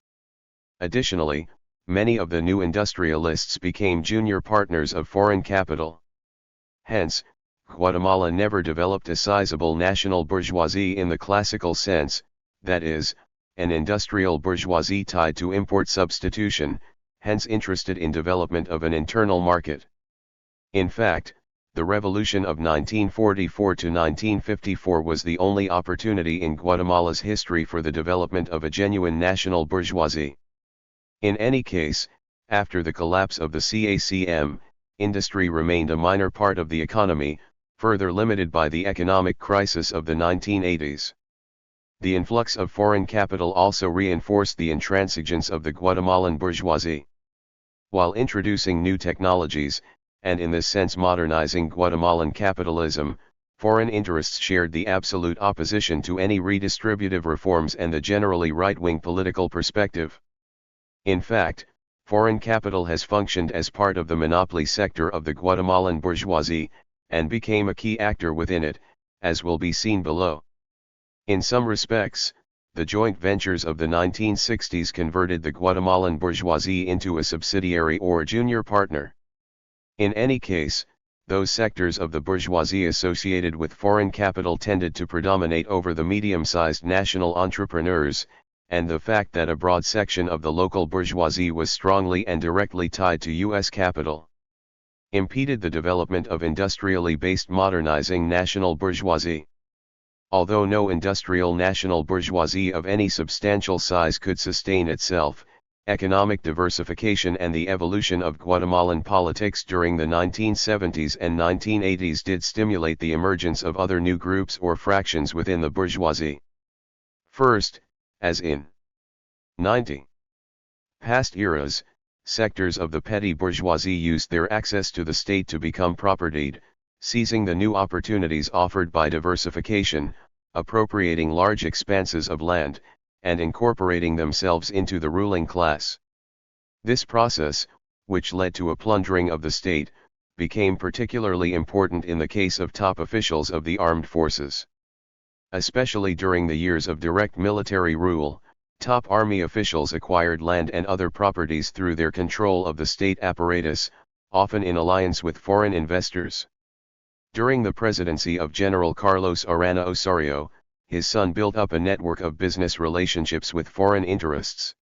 Additionally, many of the new industrialists became junior partners of foreign capital. Hence, Guatemala never developed a sizable national bourgeoisie in the classical sense, that is, an industrial bourgeoisie tied to import substitution, hence interested in development of an internal market. In fact, the revolution of 1944 to 1954 was the only opportunity in Guatemala's history for the development of a genuine national bourgeoisie. In any case, after the collapse of the CACM, industry remained a minor part of the economy, further limited by the economic crisis of the 1980s. The influx of foreign capital also reinforced the intransigence of the Guatemalan bourgeoisie. While introducing new technologies, and in this sense modernizing Guatemalan capitalism, foreign interests shared the absolute opposition to any redistributive reforms and the generally right-wing political perspective. In fact, foreign capital has functioned as part of the monopoly sector of the Guatemalan bourgeoisie, and became a key actor within it, as will be seen below. In some respects, the joint ventures of the 1960s converted the Guatemalan bourgeoisie into a subsidiary or junior partner. In any case, those sectors of the bourgeoisie associated with foreign capital tended to predominate over the medium-sized national entrepreneurs, and the fact that a broad section of the local bourgeoisie was strongly and directly tied to U.S. capital impeded the development of industrially based modernizing national bourgeoisie. Although no industrial national bourgeoisie of any substantial size could sustain itself, economic diversification and the evolution of Guatemalan politics during the 1970s and 1980s did stimulate the emergence of other new groups or fractions within the bourgeoisie. First, as in 90 past eras, sectors of the petty bourgeoisie used their access to the state to become propertied, seizing the new opportunities offered by diversification, appropriating large expanses of land, and incorporating themselves into the ruling class. This process, which led to a plundering of the state, became particularly important in the case of top officials of the armed forces. Especially during the years of direct military rule, top army officials acquired land and other properties through their control of the state apparatus, often in alliance with foreign investors. During the presidency of General Carlos Arana Osorio, his son built up a network of business relationships with foreign interests.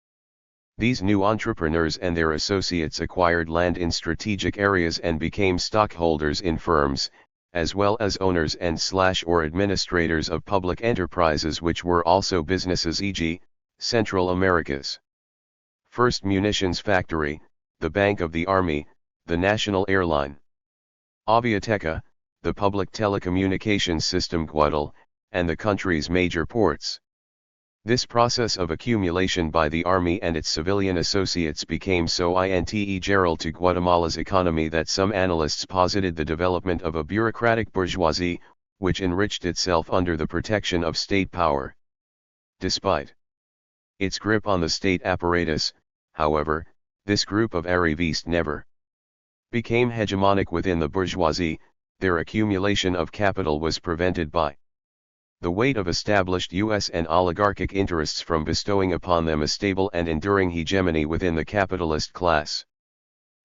These new entrepreneurs and their associates acquired land in strategic areas and became stockholders in firms, as well as owners and/or administrators of public enterprises which were also businesses, e.g., Central America's First Munitions Factory, the Bank of the Army, the National Airline, Aviateca, the Public Telecommunications System Guatel, and the country's major ports. This process of accumulation by the army and its civilian associates became so integral to Guatemala's economy that some analysts posited the development of a bureaucratic bourgeoisie, which enriched itself under the protection of state power. Despite its grip on the state apparatus, however, this group of arrivistes never became hegemonic within the bourgeoisie. Their accumulation of capital was prevented by the weight of established U.S. and oligarchic interests from bestowing upon them a stable and enduring hegemony within the capitalist class.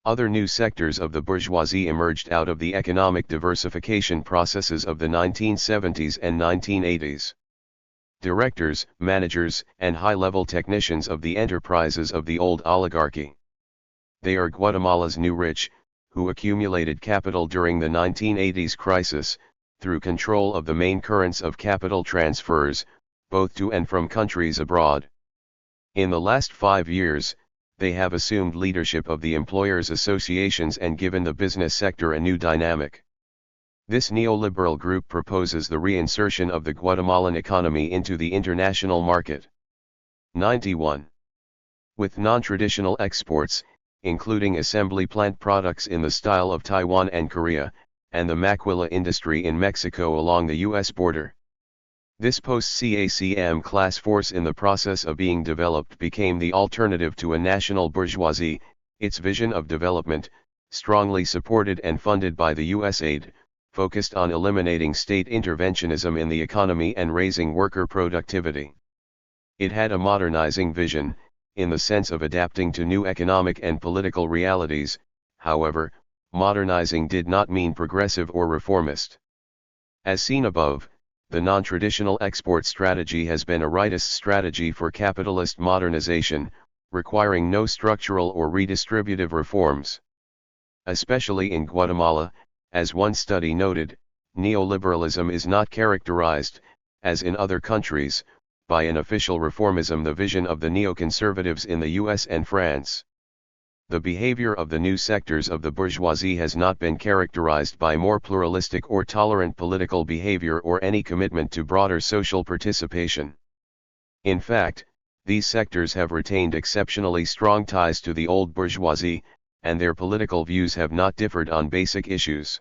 Other new sectors of the bourgeoisie emerged out of the economic diversification processes of the 1970s and 1980s. Directors, managers, and high-level technicians of the enterprises of the old oligarchy. They are Guatemala's new rich, who accumulated capital during the 1980s crisis, through control of the main currents of capital transfers, both to and from countries abroad. In the last 5 years, they have assumed leadership of the employers' associations and given the business sector a new dynamic. This neoliberal group proposes the reinsertion of the Guatemalan economy into the international market. 91. With non-traditional exports, including assembly plant products in the style of Taiwan and Korea, and the maquila industry in Mexico along the U.S. border. This post-CACM class force in the process of being developed became the alternative to a national bourgeoisie. Its vision of development, strongly supported and funded by the U.S. aid, focused on eliminating state interventionism in the economy and raising worker productivity. It had a modernizing vision, in the sense of adapting to new economic and political realities. However, modernizing did not mean progressive or reformist. As seen above, the non-traditional export strategy has been a rightist strategy for capitalist modernization, requiring no structural or redistributive reforms. Especially in Guatemala, as one study noted, neoliberalism is not characterized, as in other countries, by an official reformism, the vision of the neoconservatives in the US and France. The behavior of the new sectors of the bourgeoisie has not been characterized by more pluralistic or tolerant political behavior or any commitment to broader social participation. In fact, these sectors have retained exceptionally strong ties to the old bourgeoisie, and their political views have not differed on basic issues.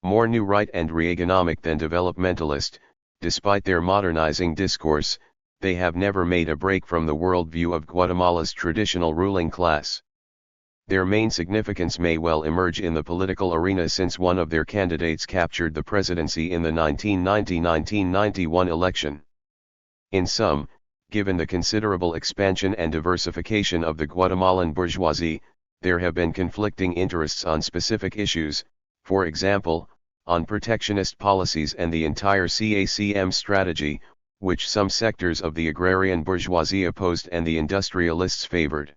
More new right and Reaganomic than developmentalist, despite their modernizing discourse, they have never made a break from the worldview of Guatemala's traditional ruling class. Their main significance may well emerge in the political arena, since one of their candidates captured the presidency in the 1990-1991 election. In sum, given the considerable expansion and diversification of the Guatemalan bourgeoisie, there have been conflicting interests on specific issues, for example, on protectionist policies and the entire CACM strategy, which some sectors of the agrarian bourgeoisie opposed and the industrialists favored.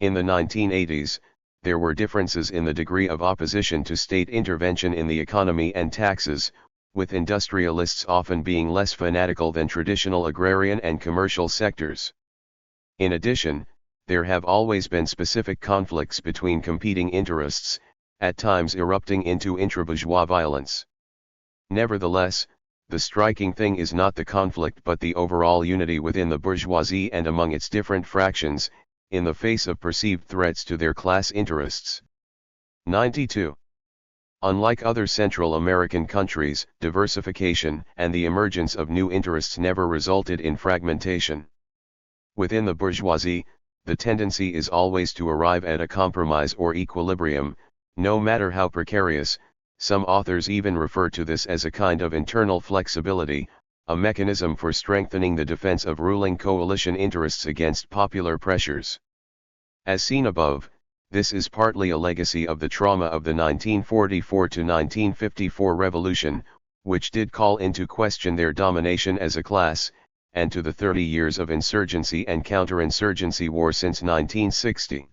In the 1980s, there were differences in the degree of opposition to state intervention in the economy and taxes, with industrialists often being less fanatical than traditional agrarian and commercial sectors. In addition, there have always been specific conflicts between competing interests, at times erupting into intra-bourgeois violence. Nevertheless, the striking thing is not the conflict but the overall unity within the bourgeoisie and among its different fractions, in the face of perceived threats to their class interests. 92. Unlike other Central American countries, diversification and the emergence of new interests never resulted in fragmentation. Within the bourgeoisie, the tendency is always to arrive at a compromise or equilibrium, no matter how precarious. Some authors even refer to this as a kind of internal flexibility, a mechanism for strengthening the defense of ruling coalition interests against popular pressures. As seen above, this is partly a legacy of the trauma of the 1944 to 1954 revolution, which did call into question their domination as a class, and to the 30 years of insurgency and counterinsurgency war since 1960.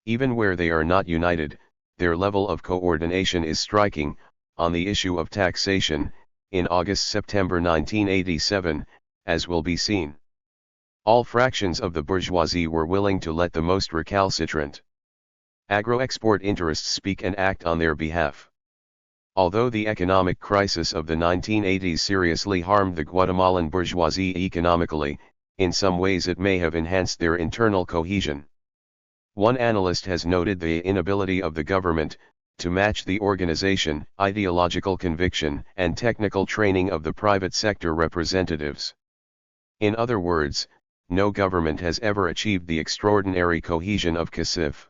Even where they are not united, their level of coordination is striking. On the issue of taxation, in August-September 1987, as will be seen, all fractions of the bourgeoisie were willing to let the most recalcitrant agro-export interests speak and act on their behalf. Although the economic crisis of the 1980s seriously harmed the Guatemalan bourgeoisie economically, in some ways it may have enhanced their internal cohesion. One analyst has noted the inability of the government to match the organization, ideological conviction, and technical training of the private sector representatives. In other words, no government has ever achieved the extraordinary cohesion of CACIF.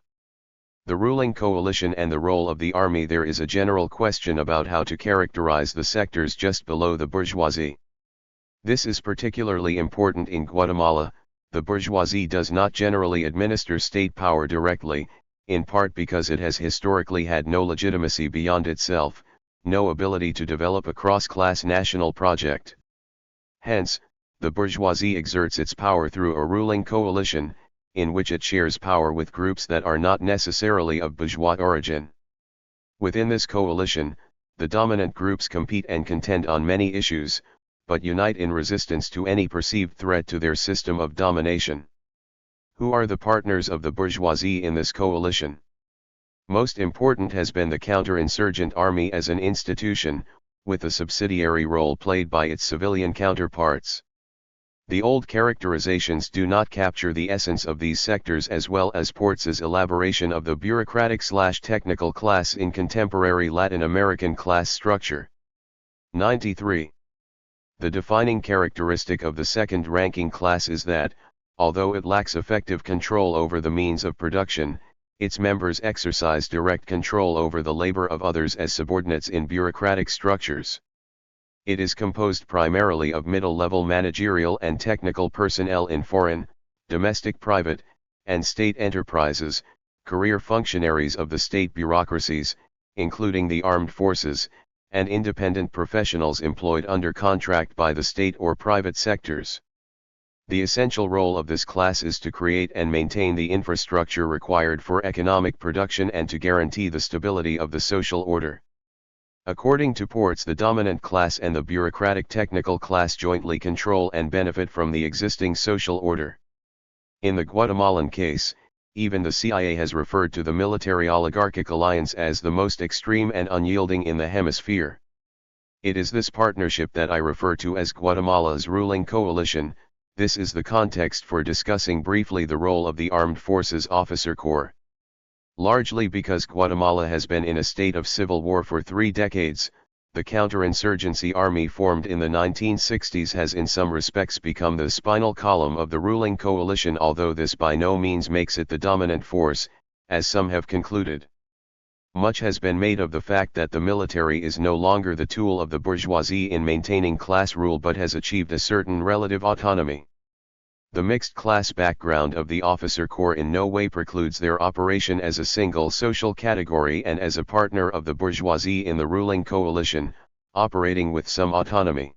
The ruling coalition and the role of the army. There is a general question about how to characterize the sectors just below the bourgeoisie. This is particularly important in Guatemala. The bourgeoisie does not generally administer state power directly, in part because it has historically had no legitimacy beyond itself, no ability to develop a cross-class national project. Hence, the bourgeoisie exerts its power through a ruling coalition, in which it shares power with groups that are not necessarily of bourgeois origin. Within this coalition, the dominant groups compete and contend on many issues, but unite in resistance to any perceived threat to their system of domination. Who are the partners of the bourgeoisie in this coalition? Most important has been the counterinsurgent army as an institution, with a subsidiary role played by its civilian counterparts. The old characterizations do not capture the essence of these sectors, as well as Portes's elaboration of the bureaucratic/technical class in contemporary Latin American class structure. 93. The defining characteristic of the second-ranking class is that, although it lacks effective control over the means of production, its members exercise direct control over the labor of others as subordinates in bureaucratic structures. It is composed primarily of middle-level managerial and technical personnel in foreign, domestic private, and state enterprises, career functionaries of the state bureaucracies, including the armed forces, and independent professionals employed under contract by the state or private sectors. The essential role of this class is to create and maintain the infrastructure required for economic production and to guarantee the stability of the social order. According to Portes, the dominant class and the bureaucratic technical class jointly control and benefit from the existing social order. In the Guatemalan case, even the CIA has referred to the military oligarchic alliance as the most extreme and unyielding in the hemisphere. It is this partnership that I refer to as Guatemala's ruling coalition. This is the context for discussing briefly the role of the Armed Forces Officer Corps. Largely because Guatemala has been in a state of civil war for 3 decades, the counterinsurgency army formed in the 1960s has in some respects become the spinal column of the ruling coalition, although this by no means makes it the dominant force, as some have concluded. Much has been made of the fact that the military is no longer the tool of the bourgeoisie in maintaining class rule but has achieved a certain relative autonomy. The mixed class background of the officer corps in no way precludes their operation as a single social category and as a partner of the bourgeoisie in the ruling coalition, operating with some autonomy.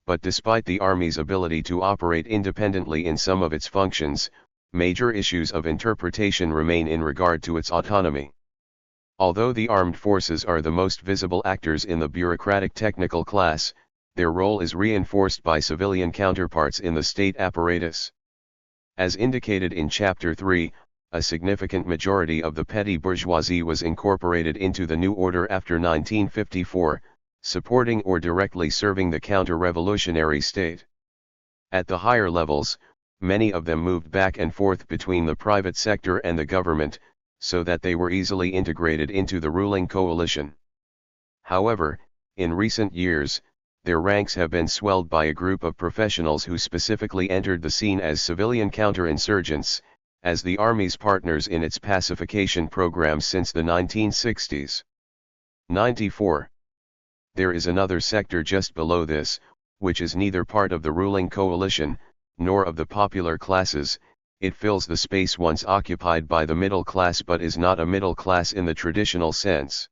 But despite the army's ability to operate independently in some of its functions, major issues of interpretation remain in regard to its autonomy. Although the armed forces are the most visible actors in the bureaucratic technical class, their role is reinforced by civilian counterparts in the state apparatus. As indicated in Chapter 3, a significant majority of the petty bourgeoisie was incorporated into the new order after 1954, supporting or directly serving the counter-revolutionary state. At the higher levels, many of them moved back and forth between the private sector and the government, so that they were easily integrated into the ruling coalition. However, in recent years, their ranks have been swelled by a group of professionals who specifically entered the scene as civilian counterinsurgents, as the Army's partners in its pacification programs since the 1960s. 94. There is another sector just below this, which is neither part of the ruling coalition, nor of the popular classes. It fills the space once occupied by the middle class but is not a middle class in the traditional sense.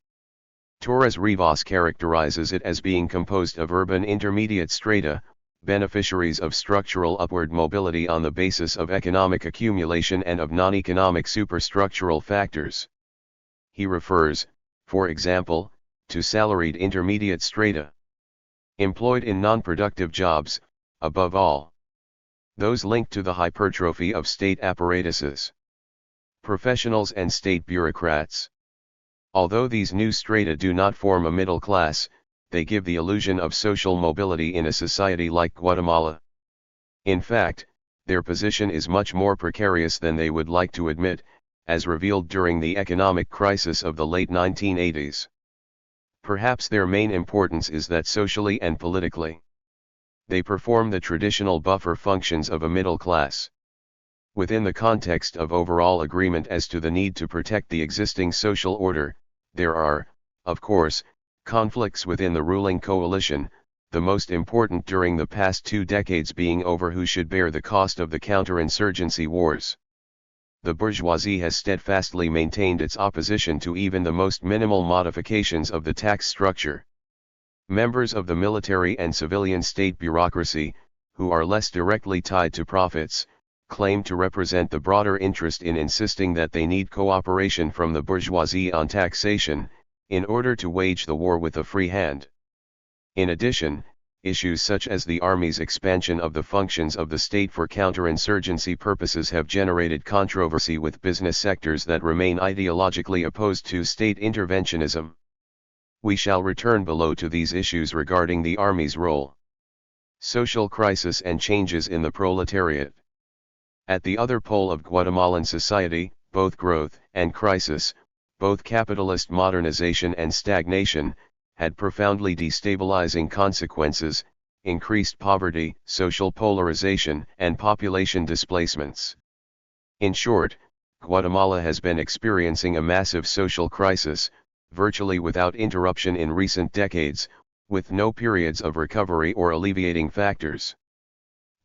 Torres Rivas characterizes it as being composed of urban intermediate strata, beneficiaries of structural upward mobility on the basis of economic accumulation and of non-economic superstructural factors. He refers, for example, to salaried intermediate strata, employed in non-productive jobs, above all those linked to the hypertrophy of state apparatuses, professionals and state bureaucrats. Although these new strata do not form a middle class, they give the illusion of social mobility in a society like Guatemala. In fact, their position is much more precarious than they would like to admit, as revealed during the economic crisis of the late 1980s. Perhaps their main importance is that socially and politically, they perform the traditional buffer functions of a middle class. Within the context of overall agreement as to the need to protect the existing social order, there are, of course, conflicts within the ruling coalition, the most important during the past 2 decades being over who should bear the cost of the counterinsurgency wars. The bourgeoisie has steadfastly maintained its opposition to even the most minimal modifications of the tax structure. Members of the military and civilian state bureaucracy, who are less directly tied to profits, claim to represent the broader interest in insisting that they need cooperation from the bourgeoisie on taxation, in order to wage the war with a free hand. In addition, issues such as the Army's expansion of the functions of the state for counterinsurgency purposes have generated controversy with business sectors that remain ideologically opposed to state interventionism. We shall return below to these issues regarding the Army's role. Social crisis and changes in the proletariat. At the other pole of Guatemalan society, both growth and crisis, both capitalist modernization and stagnation, had profoundly destabilizing consequences: increased poverty, social polarization, and population displacements. In short, Guatemala has been experiencing a massive social crisis, virtually without interruption in recent decades, with no periods of recovery or alleviating factors.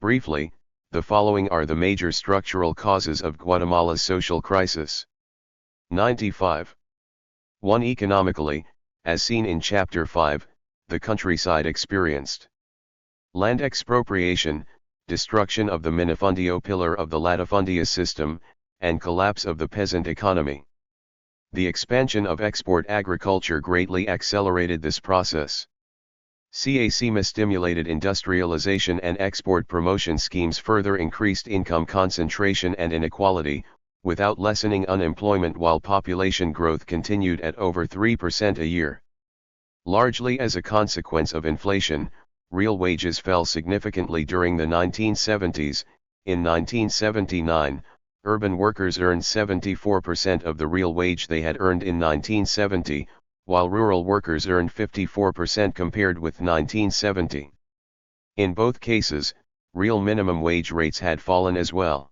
Briefly, the following are the major structural causes of Guatemala's social crisis. 95. 1. Economically, as seen in Chapter 5, the countryside experienced land expropriation, destruction of the minifundio pillar of the latifundio system, and collapse of the peasant economy. The expansion of export agriculture greatly accelerated this process. CACMA stimulated industrialization, and export promotion schemes further increased income concentration and inequality, without lessening unemployment, while population growth continued at over 3% a year. Largely as a consequence of inflation, real wages fell significantly during the 1970s. In 1979, urban workers earned 74% of the real wage they had earned in 1970, while rural workers earned 54% compared with 1970. In both cases, real minimum wage rates had fallen as well.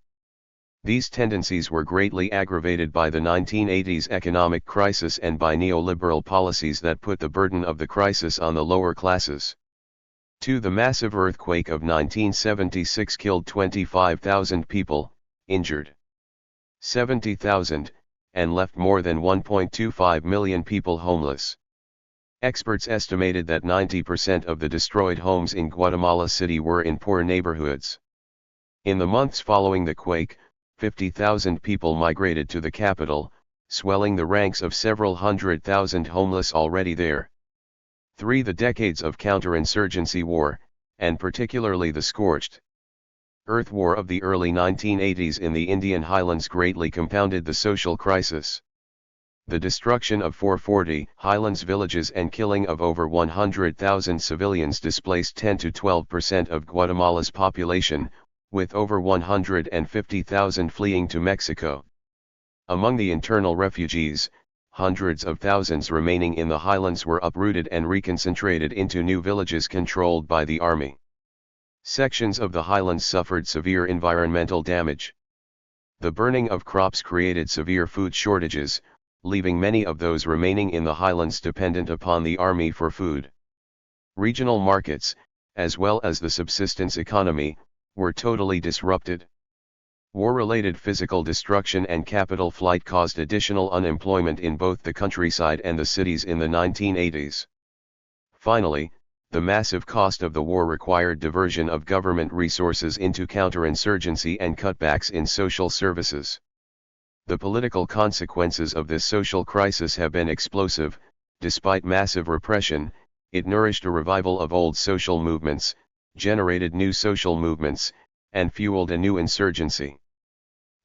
These tendencies were greatly aggravated by the 1980s economic crisis and by neoliberal policies that put the burden of the crisis on the lower classes. 2. The massive earthquake of 1976 killed 25,000 people, injured 70,000, and left more than 1.25 million people homeless. Experts estimated that 90% of the destroyed homes in Guatemala City were in poor neighborhoods. In the months following the quake, 50,000 people migrated to the capital, swelling the ranks of several 100,000 homeless already there. 3. The decades of counterinsurgency war, and particularly the scorched earth war of the early 1980s in the Indian highlands, greatly compounded the social crisis. The destruction of 440 highlands villages and killing of over 100,000 civilians displaced 10 to 12% of Guatemala's population, with over 150,000 fleeing to Mexico. Among the internal refugees, hundreds of thousands remaining in the highlands were uprooted and reconcentrated into new villages controlled by the army. Sections of the highlands suffered severe environmental damage. The burning of crops created severe food shortages, leaving many of those remaining in the highlands dependent upon the army for food. Regional markets, as well as the subsistence economy, were totally disrupted. War-related physical destruction and capital flight caused additional unemployment in both the countryside and the cities in the 1980s. Finally, the massive cost of the war required diversion of government resources into counterinsurgency and cutbacks in social services. The political consequences of this social crisis have been explosive. Despite massive repression, it nourished a revival of old social movements, generated new social movements, and fueled a new insurgency.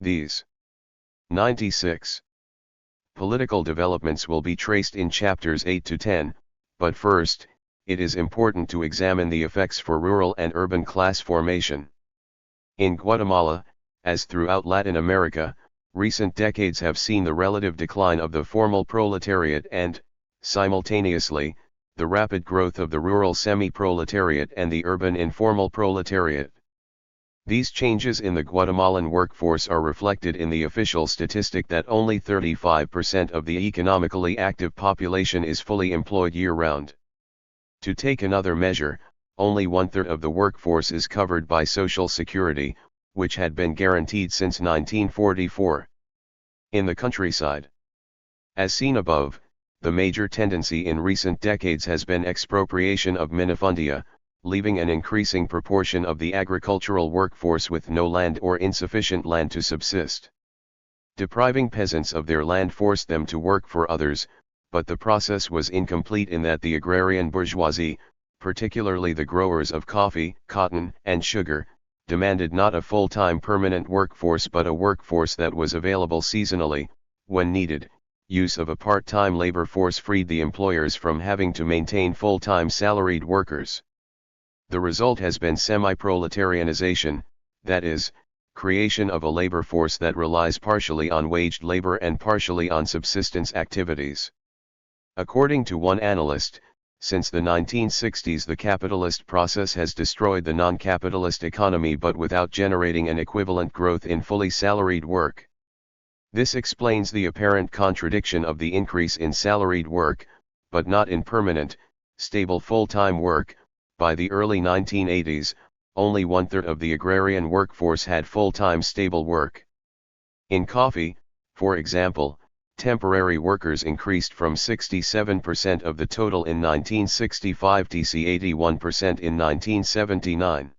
These 96 Political developments will be traced in chapters 8 to 10, but first, it is important to examine the effects for rural and urban class formation. In Guatemala, as throughout Latin America, recent decades have seen the relative decline of the formal proletariat and, simultaneously, the rapid growth of the rural semi-proletariat and the urban informal proletariat. These changes in the Guatemalan workforce are reflected in the official statistic that only 35% of the economically active population is fully employed year-round. To take another measure, only one-third of the workforce is covered by Social Security, which had been guaranteed since 1944. In the countryside, as seen above, the major tendency in recent decades has been expropriation of minifundia, leaving an increasing proportion of the agricultural workforce with no land or insufficient land to subsist. Depriving peasants of their land forced them to work for others, but the process was incomplete in that the agrarian bourgeoisie, particularly the growers of coffee, cotton, and sugar, demanded not a full-time permanent workforce but a workforce that was available seasonally, when needed. Use of a part-time labor force freed the employers from having to maintain full-time salaried workers. The result has been semi-proletarianization, that is, creation of a labor force that relies partially on waged labor and partially on subsistence activities. According to one analyst, since the 1960s the capitalist process has destroyed the non-capitalist economy but without generating an equivalent growth in fully salaried work. This explains the apparent contradiction of the increase in salaried work, but not in permanent, stable full-time work. By the early 1980s, only one-third of the agrarian workforce had full-time stable work. In coffee, for example, temporary workers increased from 67% of the total in 1965 to 81% in 1979.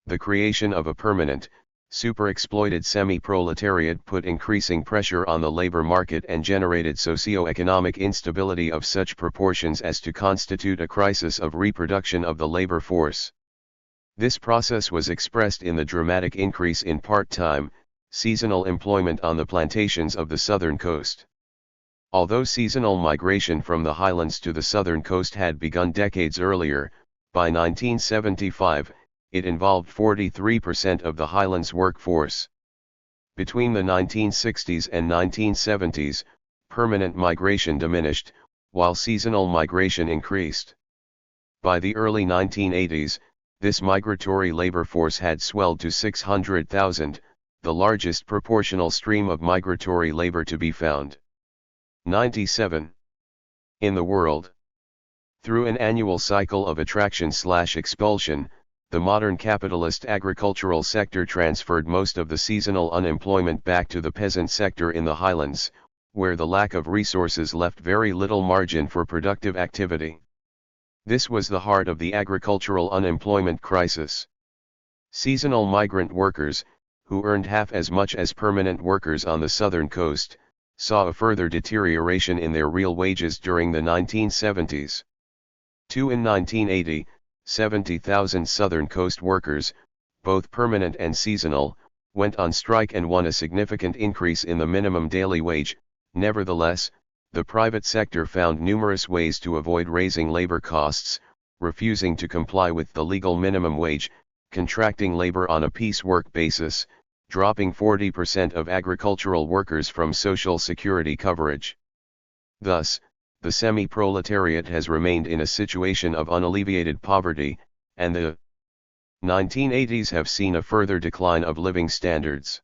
The creation of a permanent, super-exploited semi-proletariat put increasing pressure on the labor market and generated socio-economic instability of such proportions as to constitute a crisis of reproduction of the labor force. This process was expressed in the dramatic increase in part-time, seasonal employment on the plantations of the southern coast. Although seasonal migration from the highlands to the southern coast had begun decades earlier, by 1975, it involved 43% of the highlands workforce. Between the 1960s and 1970s, permanent migration diminished, while seasonal migration increased. By the early 1980s, this migratory labor force had swelled to 600,000, the largest proportional stream of migratory labor to be found. 97. In the world. Through an annual cycle of attraction/expulsion, the modern capitalist agricultural sector transferred most of the seasonal unemployment back to the peasant sector in the highlands, where the lack of resources left very little margin for productive activity. This was the heart of the agricultural unemployment crisis. Seasonal migrant workers, who earned half as much as permanent workers on the southern coast, saw a further deterioration in their real wages during the 1970s. In 1980, 70,000 southern coast workers, both permanent and seasonal, went on strike and won a significant increase in the minimum daily wage. Nevertheless, the private sector found numerous ways to avoid raising labor costs, refusing to comply with the legal minimum wage, contracting labor on a piecework basis, dropping 40% of agricultural workers from Social Security coverage. Thus, the semi-proletariat has remained in a situation of unalleviated poverty, and the 1980s have seen a further decline of living standards.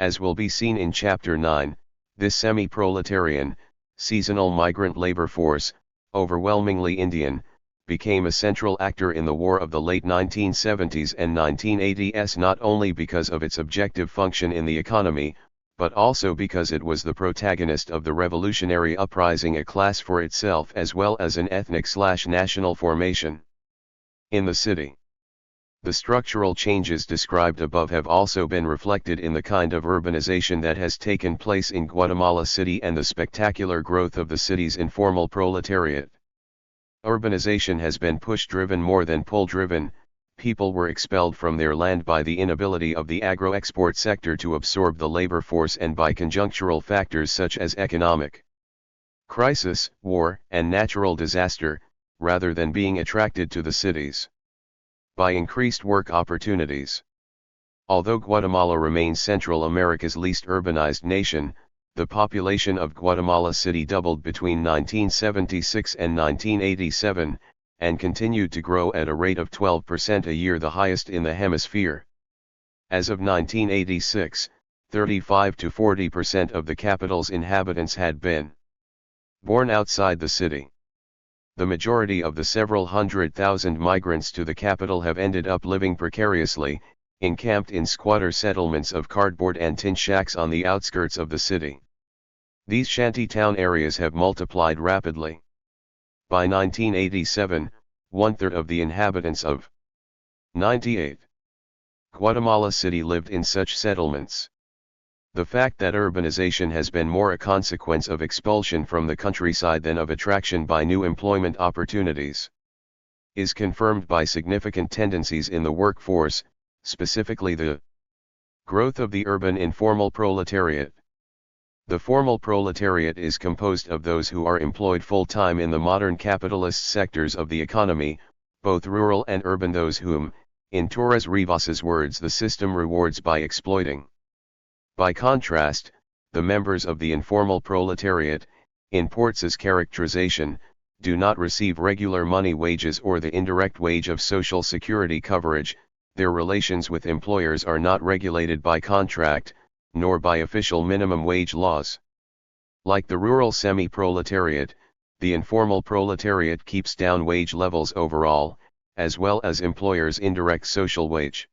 As will be seen in Chapter 9, this semi-proletarian, seasonal migrant labor force, overwhelmingly Indian, became a central actor in the war of the late 1970s and 1980s not only because of its objective function in the economy, but also because it was the protagonist of the revolutionary uprising, a class for itself as well as an ethnic/national formation. In the city, the structural changes described above have also been reflected in the kind of urbanization that has taken place in Guatemala City and the spectacular growth of the city's informal proletariat. Urbanization has been push-driven more than pull-driven, people were expelled from their land by the inability of the agro-export sector to absorb the labor force and by conjunctural factors such as economic crisis, war, and natural disaster, rather than being attracted to the cities by increased work opportunities. Although Guatemala remains Central America's least urbanized nation, the population of Guatemala City doubled between 1976 and 1987, and continued to grow at a rate of 12% a year, the highest in the hemisphere. As of 1986, 35 to 40% of the capital's inhabitants had been born outside the city. The majority of the several 100,000 migrants to the capital have ended up living precariously, encamped in squatter settlements of cardboard and tin shacks on the outskirts of the city. These shantytown areas have multiplied rapidly. By 1987, one-third of the inhabitants of 98 Guatemala City lived in such settlements. The fact that urbanization has been more a consequence of expulsion from the countryside than of attraction by new employment opportunities is confirmed by significant tendencies in the workforce, specifically the growth of the urban informal proletariat. The formal proletariat is composed of those who are employed full-time in the modern capitalist sectors of the economy, both rural and urban, those whom, in Torres Rivas's words, the system rewards by exploiting. By contrast, the members of the informal proletariat, in Ports's characterization, do not receive regular money wages or the indirect wage of Social Security coverage. Their relations with employers are not regulated by contract, nor by official minimum wage laws. Like the rural semi-proletariat, the informal proletariat keeps down wage levels overall, as well as employers' indirect social wage.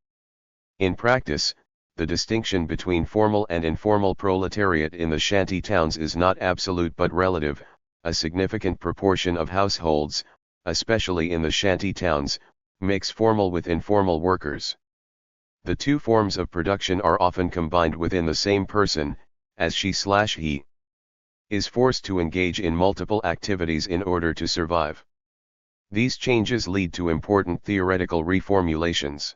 In practice, the distinction between formal and informal proletariat in the shanty towns is not absolute but relative. A significant proportion of households, especially in the shanty towns, mix formal with informal workers. The two forms of production are often combined within the same person, as she/he is forced to engage in multiple activities in order to survive. These changes lead to important theoretical reformulations.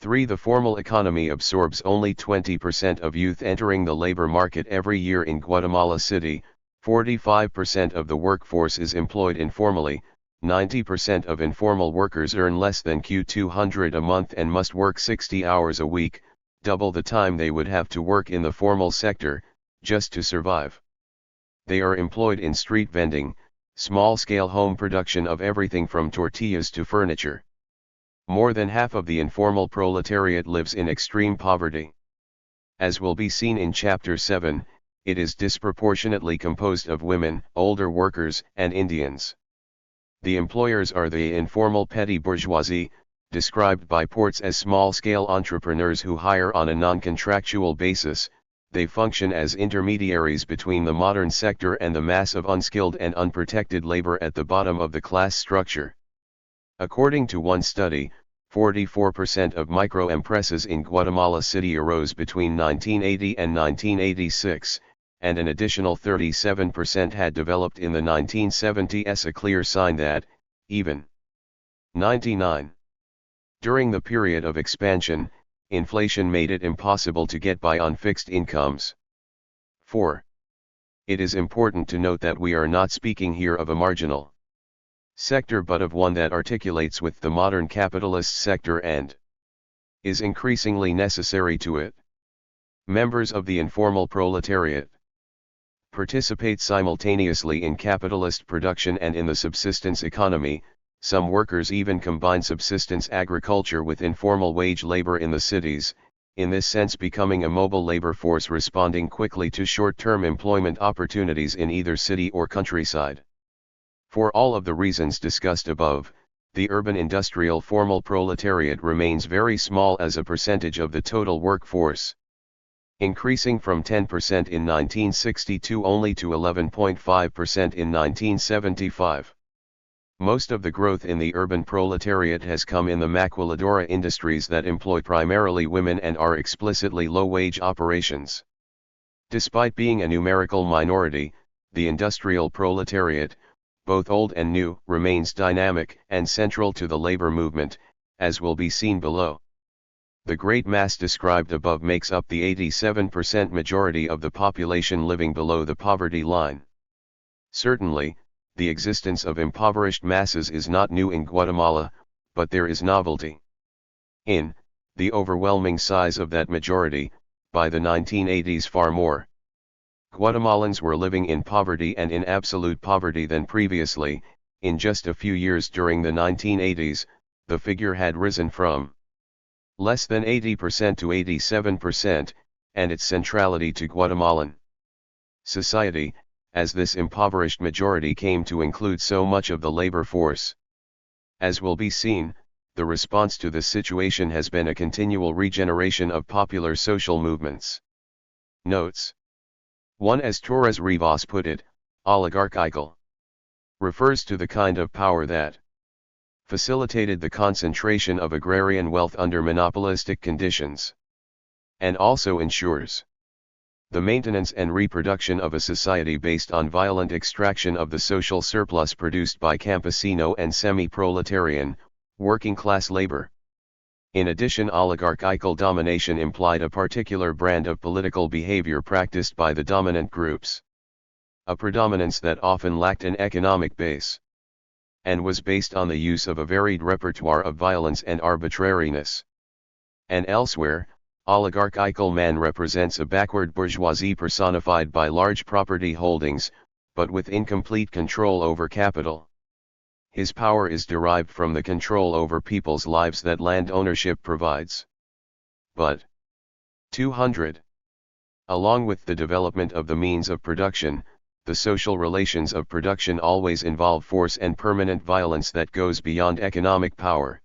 3. The formal economy absorbs only 20% of youth entering the labor market every year in Guatemala City. 45% of the workforce is employed informally. 90% of informal workers earn less than Q200 a month and must work 60 hours a week, double the time they would have to work in the formal sector, just to survive. They are employed in street vending, small-scale home production of everything from tortillas to furniture. More than half of the informal proletariat lives in extreme poverty. As will be seen in Chapter 7, it is disproportionately composed of women, older workers, and Indians. The employers are the informal petty bourgeoisie, described by Ports as small-scale entrepreneurs who hire on a non-contractual basis. They function as intermediaries between the modern sector and the mass of unskilled and unprotected labor at the bottom of the class structure. According to one study, 44% of micro-empresas in Guatemala City arose between 1980 and 1986, and an additional 37% had developed in the 1970s, a clear sign that, even 99. During the period of expansion, inflation made it impossible to get by on fixed incomes. 4. It is important to note that we are not speaking here of a marginal sector but of one that articulates with the modern capitalist sector and is increasingly necessary to it. Members of the informal proletariat participate simultaneously in capitalist production and in the subsistence economy. Some workers even combine subsistence agriculture with informal wage labor in the cities, in this sense becoming a mobile labor force responding quickly to short-term employment opportunities in either city or countryside. For all of the reasons discussed above, the urban industrial formal proletariat remains very small as a percentage of the total workforce, increasing from 10% in 1962 only to 11.5% in 1975. Most of the growth in the urban proletariat has come in the maquiladora industries that employ primarily women and are explicitly low-wage operations. Despite being a numerical minority, the industrial proletariat, both old and new, remains dynamic and central to the labor movement, as will be seen below. The great mass described above makes up the 87% majority of the population living below the poverty line. Certainly, the existence of impoverished masses is not new in Guatemala, but there is novelty in the overwhelming size of that majority. By the 1980s, far more Guatemalans were living in poverty and in absolute poverty than previously. In just a few years during the 1980s, the figure had risen from less than 80% to 87%, and its centrality to Guatemalan society, as this impoverished majority came to include so much of the labor force. As will be seen, the response to this situation has been a continual regeneration of popular social movements. Notes. 1. As Torres Rivas put it, oligarchical refers to the kind of power that facilitated the concentration of agrarian wealth under monopolistic conditions, and also ensures the maintenance and reproduction of a society based on violent extraction of the social surplus produced by campesino and semi-proletarian, working-class labor. In addition, oligarchical domination implied a particular brand of political behavior practiced by the dominant groups, a predominance that often lacked an economic base, and was based on the use of a varied repertoire of violence and arbitrariness. And elsewhere, oligarchical man represents a backward bourgeoisie personified by large property holdings, but with incomplete control over capital. His power is derived from the control over people's lives that land ownership provides. But 200. Along with the development of the means of production, the social relations of production always involve force and permanent violence that goes beyond economic power.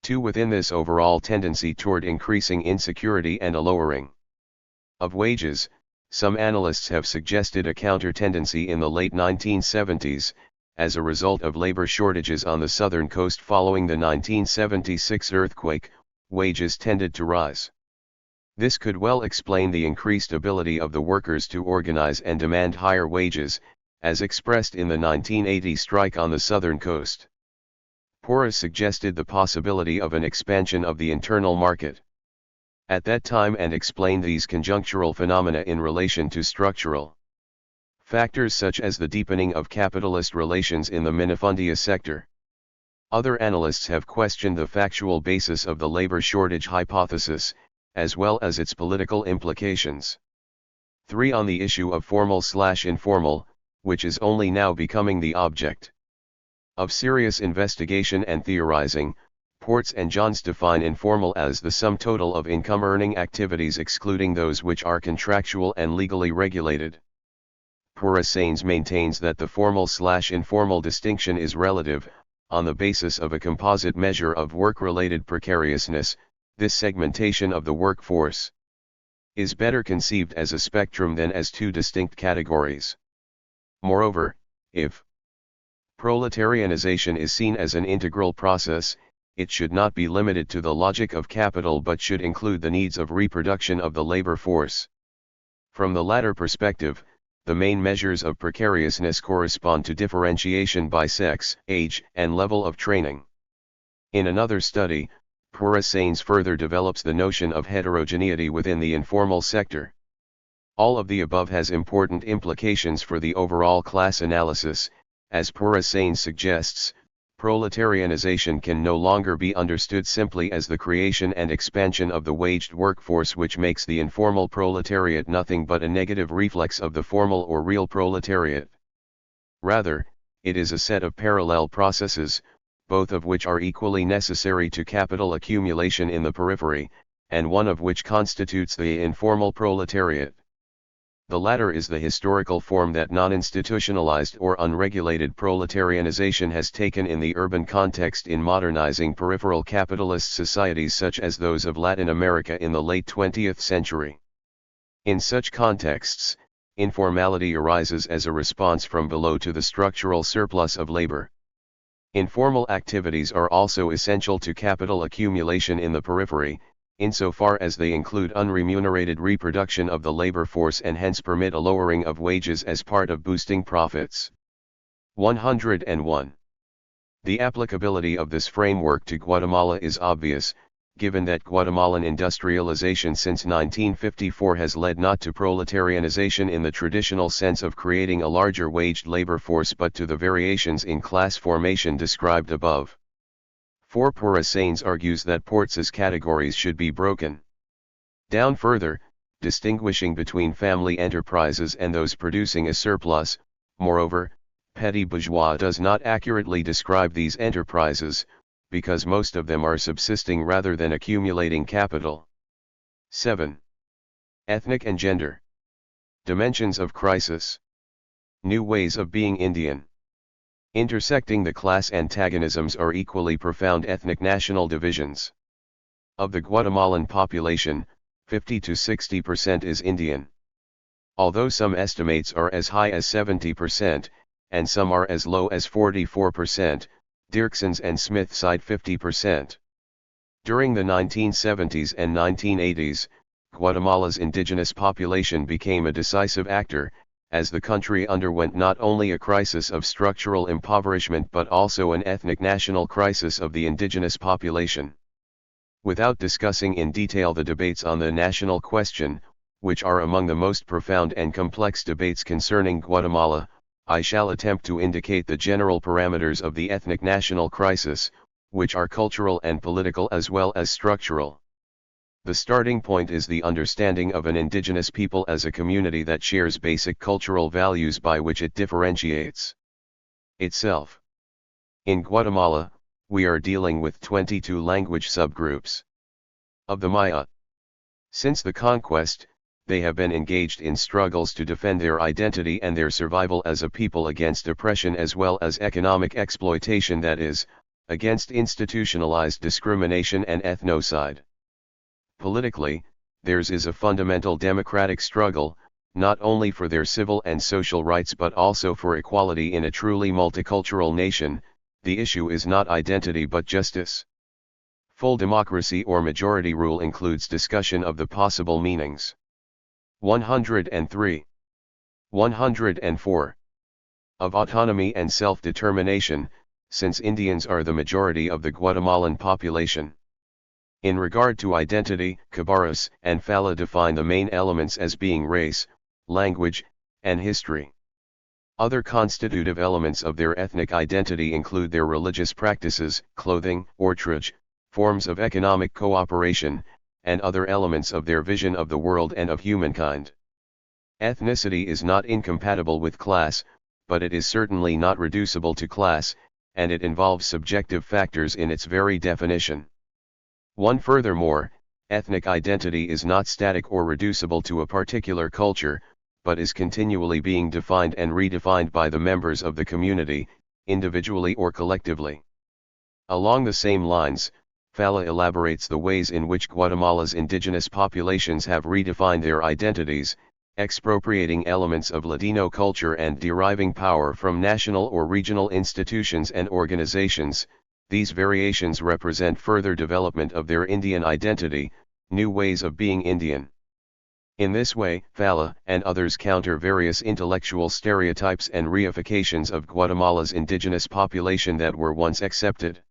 2. Within this overall tendency toward increasing insecurity and a lowering of wages, some analysts have suggested a counter-tendency in the late 1970s, as a result of labor shortages on the southern coast following the 1976 earthquake, wages tended to rise. This could well explain the increased ability of the workers to organize and demand higher wages, as expressed in the 1980 strike on the southern coast. Porras suggested the possibility of an expansion of the internal market at that time and explained these conjunctural phenomena in relation to structural factors such as the deepening of capitalist relations in the minifundia sector. Other analysts have questioned the factual basis of the labor shortage hypothesis, as well as its political implications. 3. On the issue of formal/informal, which is only now becoming the object of serious investigation and theorizing, Ports and Johns define informal as the sum total of income-earning activities excluding those which are contractual and legally regulated. Porras maintains that the formal/informal distinction is relative, on the basis of a composite measure of work-related precariousness. This segmentation of the workforce is better conceived as a spectrum than as two distinct categories. Moreover, if proletarianization is seen as an integral process, it should not be limited to the logic of capital but should include the needs of reproduction of the labor force. From the latter perspective, the main measures of precariousness correspond to differentiation by sex, age, and level of training. In another study, Porras further develops the notion of heterogeneity within the informal sector. All of the above has important implications for the overall class analysis. As Porras suggests, proletarianization can no longer be understood simply as the creation and expansion of the waged workforce, which makes the informal proletariat nothing but a negative reflex of the formal or real proletariat. Rather, it is a set of parallel processes, both of which are equally necessary to capital accumulation in the periphery, and one of which constitutes the informal proletariat. The latter is the historical form that non-institutionalized or unregulated proletarianization has taken in the urban context in modernizing peripheral capitalist societies such as those of Latin America in the late 20th century. In such contexts, informality arises as a response from below to the structural surplus of labor. Informal activities are also essential to capital accumulation in the periphery, insofar as they include unremunerated reproduction of the labor force and hence permit a lowering of wages as part of boosting profits. 101. The applicability of this framework to Guatemala is obvious, given that Guatemalan industrialization since 1954 has led not to proletarianization in the traditional sense of creating a larger waged labor force but to the variations in class formation described above. 4. Purasanes argues that Ports's categories should be broken down further, distinguishing between family enterprises and those producing a surplus. Moreover, petty bourgeois does not accurately describe these enterprises, because most of them are subsisting rather than accumulating capital. 7. Ethnic and gender. Dimensions of crisis. New ways of being Indian. Intersecting the class antagonisms are equally profound ethnic-national divisions. Of the Guatemalan population, 50 to 60% is Indian. Although some estimates are as high as 70%, and some are as low as 44%, Dirksons and Smith cite 50%. During the 1970s and 1980s, Guatemala's indigenous population became a decisive actor, as the country underwent not only a crisis of structural impoverishment but also an ethnic-national crisis of the indigenous population. Without discussing in detail the debates on the national question, which are among the most profound and complex debates concerning Guatemala, I shall attempt to indicate the general parameters of the ethnic-national crisis, which are cultural and political as well as structural. The starting point is the understanding of an indigenous people as a community that shares basic cultural values by which it differentiates itself. In Guatemala, we are dealing with 22 language subgroups of the Maya. Since the conquest, they have been engaged in struggles to defend their identity and their survival as a people against oppression as well as economic exploitation, that is, against institutionalized discrimination and ethnocide. Politically, theirs is a fundamental democratic struggle, not only for their civil and social rights but also for equality in a truly multicultural nation. The issue is not identity but justice. Full democracy or majority rule includes discussion of the possible meanings. 103. 104. Of autonomy and self-determination, since Indians are the majority of the Guatemalan population. In regard to identity, Cabarrus and Falla define the main elements as being race, language, and history. Other constitutive elements of their ethnic identity include their religious practices, clothing, ortrage, forms of economic cooperation, and other elements of their vision of the world and of humankind. Ethnicity is not incompatible with class, but it is certainly not reducible to class, and it involves subjective factors in its very definition. Furthermore, ethnic identity is not static or reducible to a particular culture, but is continually being defined and redefined by the members of the community, individually or collectively. Along the same lines, Falla elaborates the ways in which Guatemala's indigenous populations have redefined their identities, expropriating elements of Ladino culture and deriving power from national or regional institutions and organizations. These variations represent further development of their Indian identity, new ways of being Indian. In this way, Falla and others counter various intellectual stereotypes and reifications of Guatemala's indigenous population that were once accepted.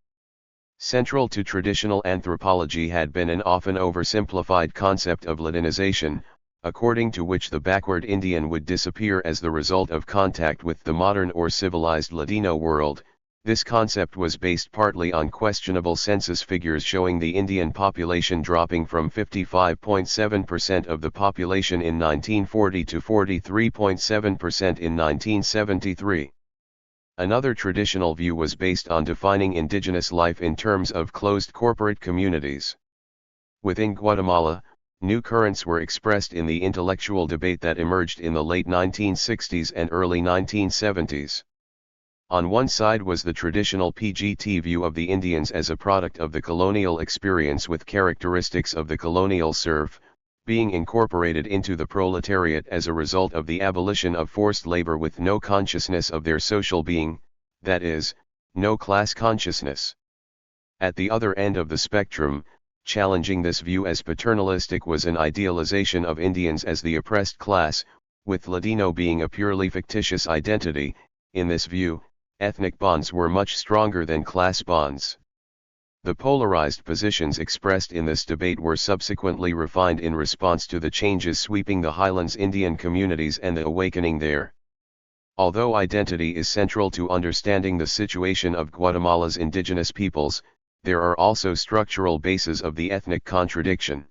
Central to traditional anthropology had been an often oversimplified concept of Latinization, according to which the backward Indian would disappear as the result of contact with the modern or civilized Ladino world. This concept was based partly on questionable census figures showing the Indian population dropping from 55.7% of the population in 1940 to 43.7% in 1973. Another traditional view was based on defining indigenous life in terms of closed corporate communities. Within Guatemala, new currents were expressed in the intellectual debate that emerged in the late 1960s and early 1970s. On one side was the traditional PGT view of the Indians as a product of the colonial experience with characteristics of the colonial serf, being incorporated into the proletariat as a result of the abolition of forced labor with no consciousness of their social being, that is, no class consciousness. At the other end of the spectrum, challenging this view as paternalistic was an idealization of Indians as the oppressed class, with Ladino being a purely fictitious identity. In this view, ethnic bonds were much stronger than class bonds. The polarized positions expressed in this debate were subsequently refined in response to the changes sweeping the highlands Indian communities and the awakening there. Although identity is central to understanding the situation of Guatemala's indigenous peoples, there are also structural bases of the ethnic contradiction.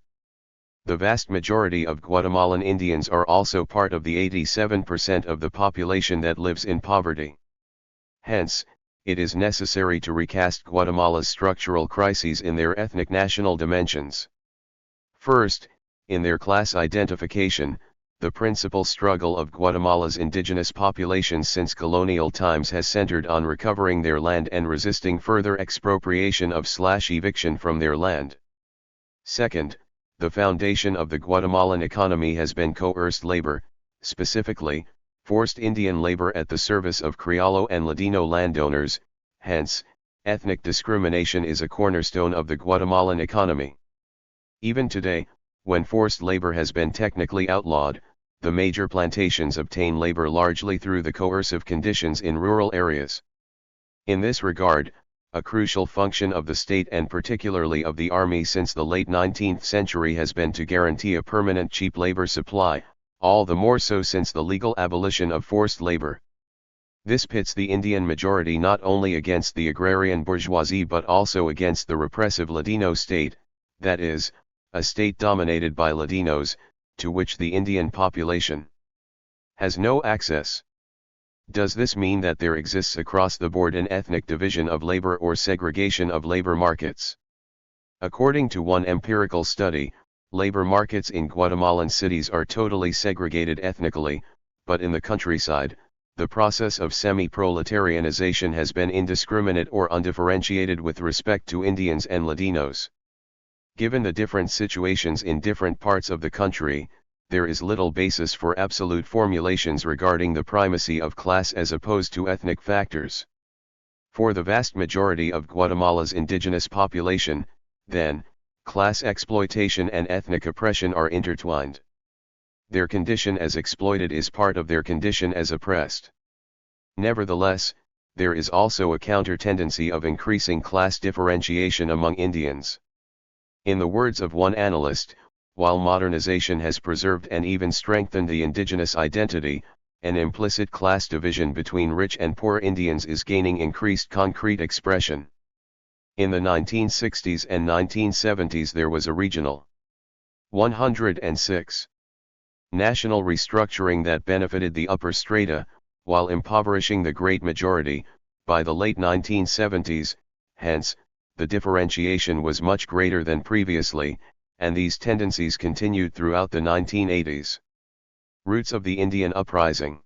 The vast majority of Guatemalan Indians are also part of the 87% of the population that lives in poverty. Hence, it is necessary to recast Guatemala's structural crises in their ethnic national dimensions. First, in their class identification, the principal struggle of Guatemala's indigenous populations since colonial times has centered on recovering their land and resisting further expropriation / eviction from their land. Second, the foundation of the Guatemalan economy has been coerced labor, specifically, forced Indian labor at the service of Criollo and Ladino landowners. Hence, ethnic discrimination is a cornerstone of the Guatemalan economy. Even today, when forced labor has been technically outlawed, the major plantations obtain labor largely through the coercive conditions in rural areas. In this regard, a crucial function of the state and particularly of the army since the late 19th century has been to guarantee a permanent cheap labor supply, all the more so since the legal abolition of forced labor. This pits the Indian majority not only against the agrarian bourgeoisie but also against the repressive Ladino state, that is, a state dominated by Ladinos, to which the Indian population has no access. Does this mean that there exists across the board an ethnic division of labor or segregation of labor markets? According to one empirical study, labor markets in Guatemalan cities are totally segregated ethnically, but in the countryside, the process of semi-proletarianization has been indiscriminate or undifferentiated with respect to Indians and Ladinos. Given the different situations in different parts of the country, there is little basis for absolute formulations regarding the primacy of class as opposed to ethnic factors. For the vast majority of Guatemala's indigenous population, then, class exploitation and ethnic oppression are intertwined. Their condition as exploited is part of their condition as oppressed. Nevertheless, there is also a counter-tendency of increasing class differentiation among Indians. In the words of one analyst, while modernization has preserved and even strengthened the indigenous identity, an implicit class division between rich and poor Indians is gaining increased concrete expression. In the 1960s and 1970s there was a regional 106 national restructuring that benefited the upper strata, while impoverishing the great majority. By the late 1970s, hence, the differentiation was much greater than previously, and these tendencies continued throughout the 1980s. Roots of the Indian Uprising.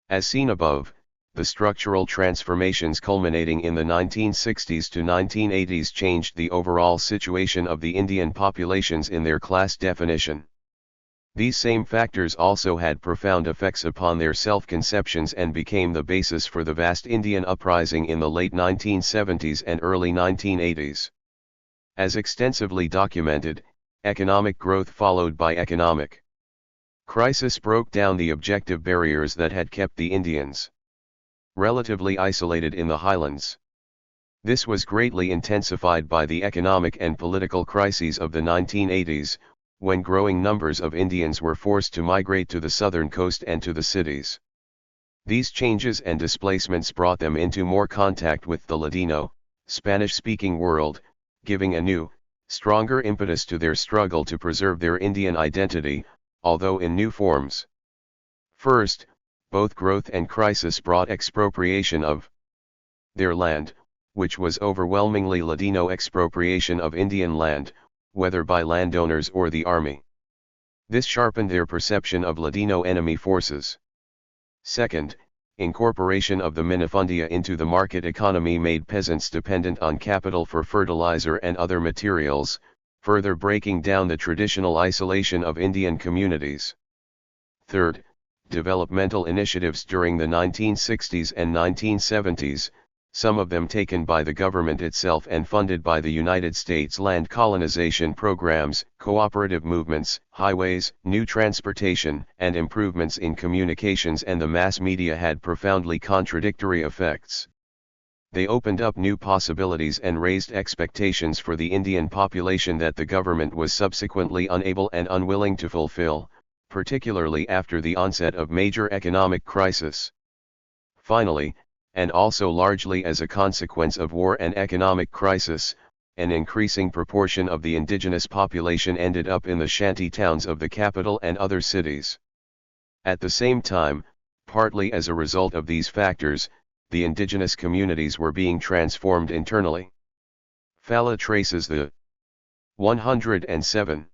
As seen above, the structural transformations culminating in the 1960s to 1980s changed the overall situation of the Indian populations in their class definition. These same factors also had profound effects upon their self-conceptions and became the basis for the vast Indian uprising in the late 1970s and early 1980s. As extensively documented, economic growth followed by economic crisis broke down the objective barriers that had kept the Indians relatively isolated in the highlands. This was greatly intensified by the economic and political crises of the 1980s, when growing numbers of Indians were forced to migrate to the southern coast and to the cities. These changes and displacements brought them into more contact with the Ladino, Spanish-speaking world, giving a new, stronger impetus to their struggle to preserve their Indian identity, although in new forms. First, both growth and crisis brought expropriation of their land, which was overwhelmingly Ladino expropriation of Indian land, whether by landowners or the army. This sharpened their perception of Ladino enemy forces. Second, incorporation of the minifundia into the market economy made peasants dependent on capital for fertilizer and other materials, further breaking down the traditional isolation of Indian communities. Third, developmental initiatives during the 1960s and 1970s, some of them taken by the government itself and funded by the United States land colonization programs, cooperative movements, highways, new transportation, and improvements in communications and the mass media had profoundly contradictory effects. They opened up new possibilities and raised expectations for the Indian population that the government was subsequently unable and unwilling to fulfill, particularly after the onset of major economic crisis. Finally, and also largely as a consequence of war and economic crisis, an increasing proportion of the indigenous population ended up in the shanty towns of the capital and other cities. At the same time, partly as a result of these factors, the indigenous communities were being transformed internally. Fala traces the 107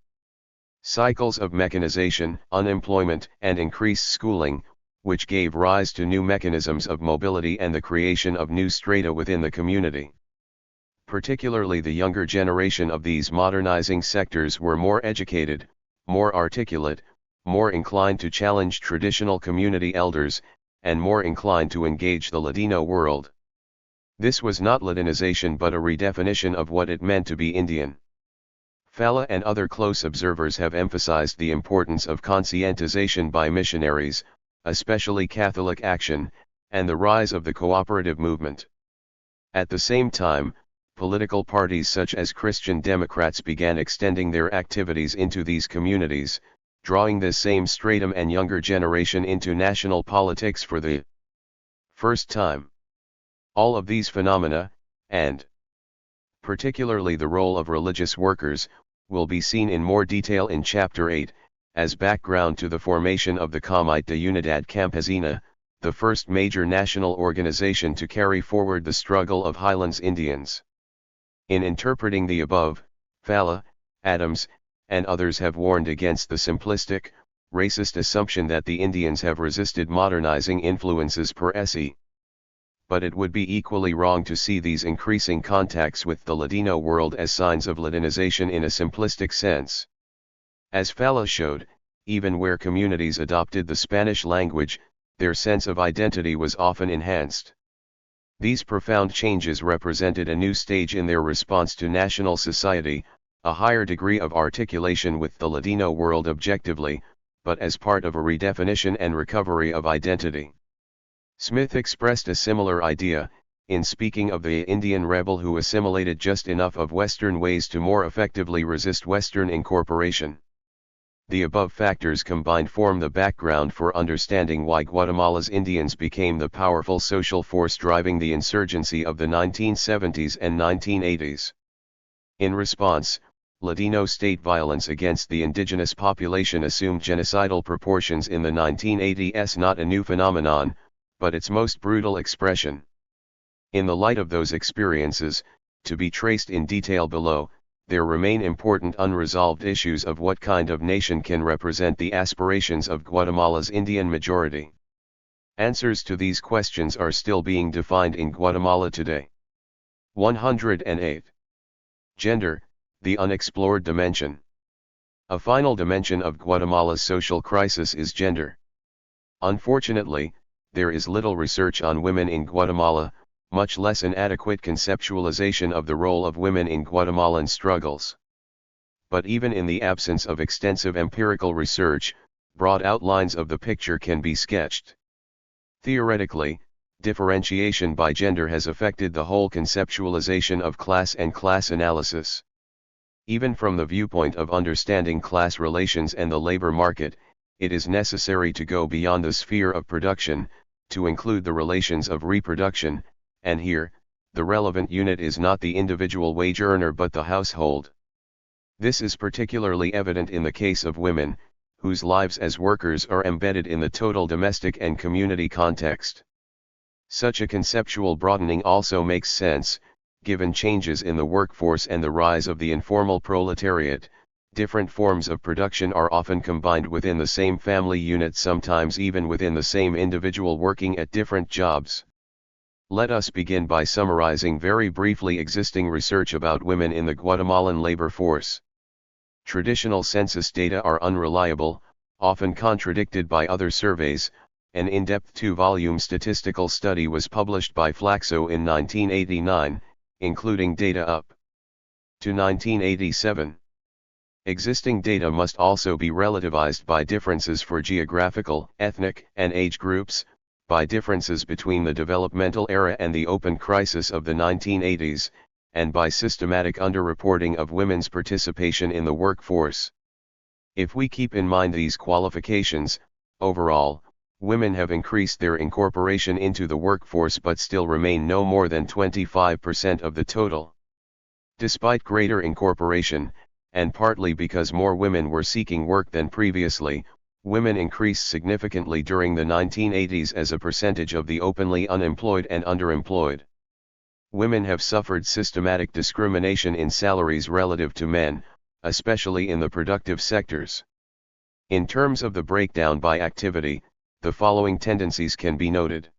cycles of mechanization, unemployment, and increased schooling, which gave rise to new mechanisms of mobility and the creation of new strata within the community. Particularly the younger generation of these modernizing sectors were more educated, more articulate, more inclined to challenge traditional community elders, and more inclined to engage the Ladino world. This was not Latinization but a redefinition of what it meant to be Indian. Fala and other close observers have emphasized the importance of conscientization by missionaries, especially Catholic action, and the rise of the cooperative movement. At the same time, political parties such as Christian Democrats began extending their activities into these communities, drawing this same stratum and younger generation into national politics for the first time. All of these phenomena, and particularly the role of religious workers, will be seen in more detail in Chapter 8, as background to the formation of the Comité de Unidad Campesina, the first major national organization to carry forward the struggle of Highlands Indians. In interpreting the above, Fala, Adams, and others have warned against the simplistic, racist assumption that the Indians have resisted modernizing influences per se. But it would be equally wrong to see these increasing contacts with the Ladino world as signs of Latinization in a simplistic sense. As Fala showed, even where communities adopted the Spanish language, their sense of identity was often enhanced. These profound changes represented a new stage in their response to national society, a higher degree of articulation with the Ladino world objectively, but as part of a redefinition and recovery of identity. Smith expressed a similar idea, in speaking of the Indian rebel who assimilated just enough of Western ways to more effectively resist Western incorporation. The above factors combined form the background for understanding why Guatemala's Indians became the powerful social force driving the insurgency of the 1970s and 1980s. In response, Ladino state violence against the indigenous population assumed genocidal proportions in the 1980s, not a new phenomenon, but its most brutal expression. In the light of those experiences, to be traced in detail below, there remain important unresolved issues of what kind of nation can represent the aspirations of Guatemala's Indian majority. Answers to these questions are still being defined in Guatemala today. 108. Gender, the unexplored dimension. A final dimension of Guatemala's social crisis is gender. Unfortunately, there is little research on women in Guatemala, much less an adequate conceptualization of the role of women in Guatemalan struggles. But even in the absence of extensive empirical research, broad outlines of the picture can be sketched. Theoretically, differentiation by gender has affected the whole conceptualization of class and class analysis. Even from the viewpoint of understanding class relations and the labor market, it is necessary to go beyond the sphere of production, to include the relations of reproduction, and here, the relevant unit is not the individual wage earner but the household. This is particularly evident in the case of women, whose lives as workers are embedded in the total domestic and community context. Such a conceptual broadening also makes sense, given changes in the workforce and the rise of the informal proletariat. Different forms of production are often combined within the same family unit, sometimes even within the same individual working at different jobs. Let us begin by summarizing very briefly existing research about women in the Guatemalan labor force. Traditional census data are unreliable, often contradicted by other surveys, An in-depth 2-volume statistical study was published by Flaxo in 1989, including data up to 1987. Existing data must also be relativized by differences for geographical, ethnic, and age groups, by differences between the developmental era and the open crisis of the 1980s, and by systematic underreporting of women's participation in the workforce. If we keep in mind these qualifications, overall, women have increased their incorporation into the workforce but still remain no more than 25% of the total. Despite greater incorporation, and partly because more women were seeking work than previously, women increased significantly during the 1980s as a percentage of the openly unemployed and underemployed. Women have suffered systematic discrimination in salaries relative to men, especially in the productive sectors. In terms of the breakdown by activity, the following tendencies can be noted.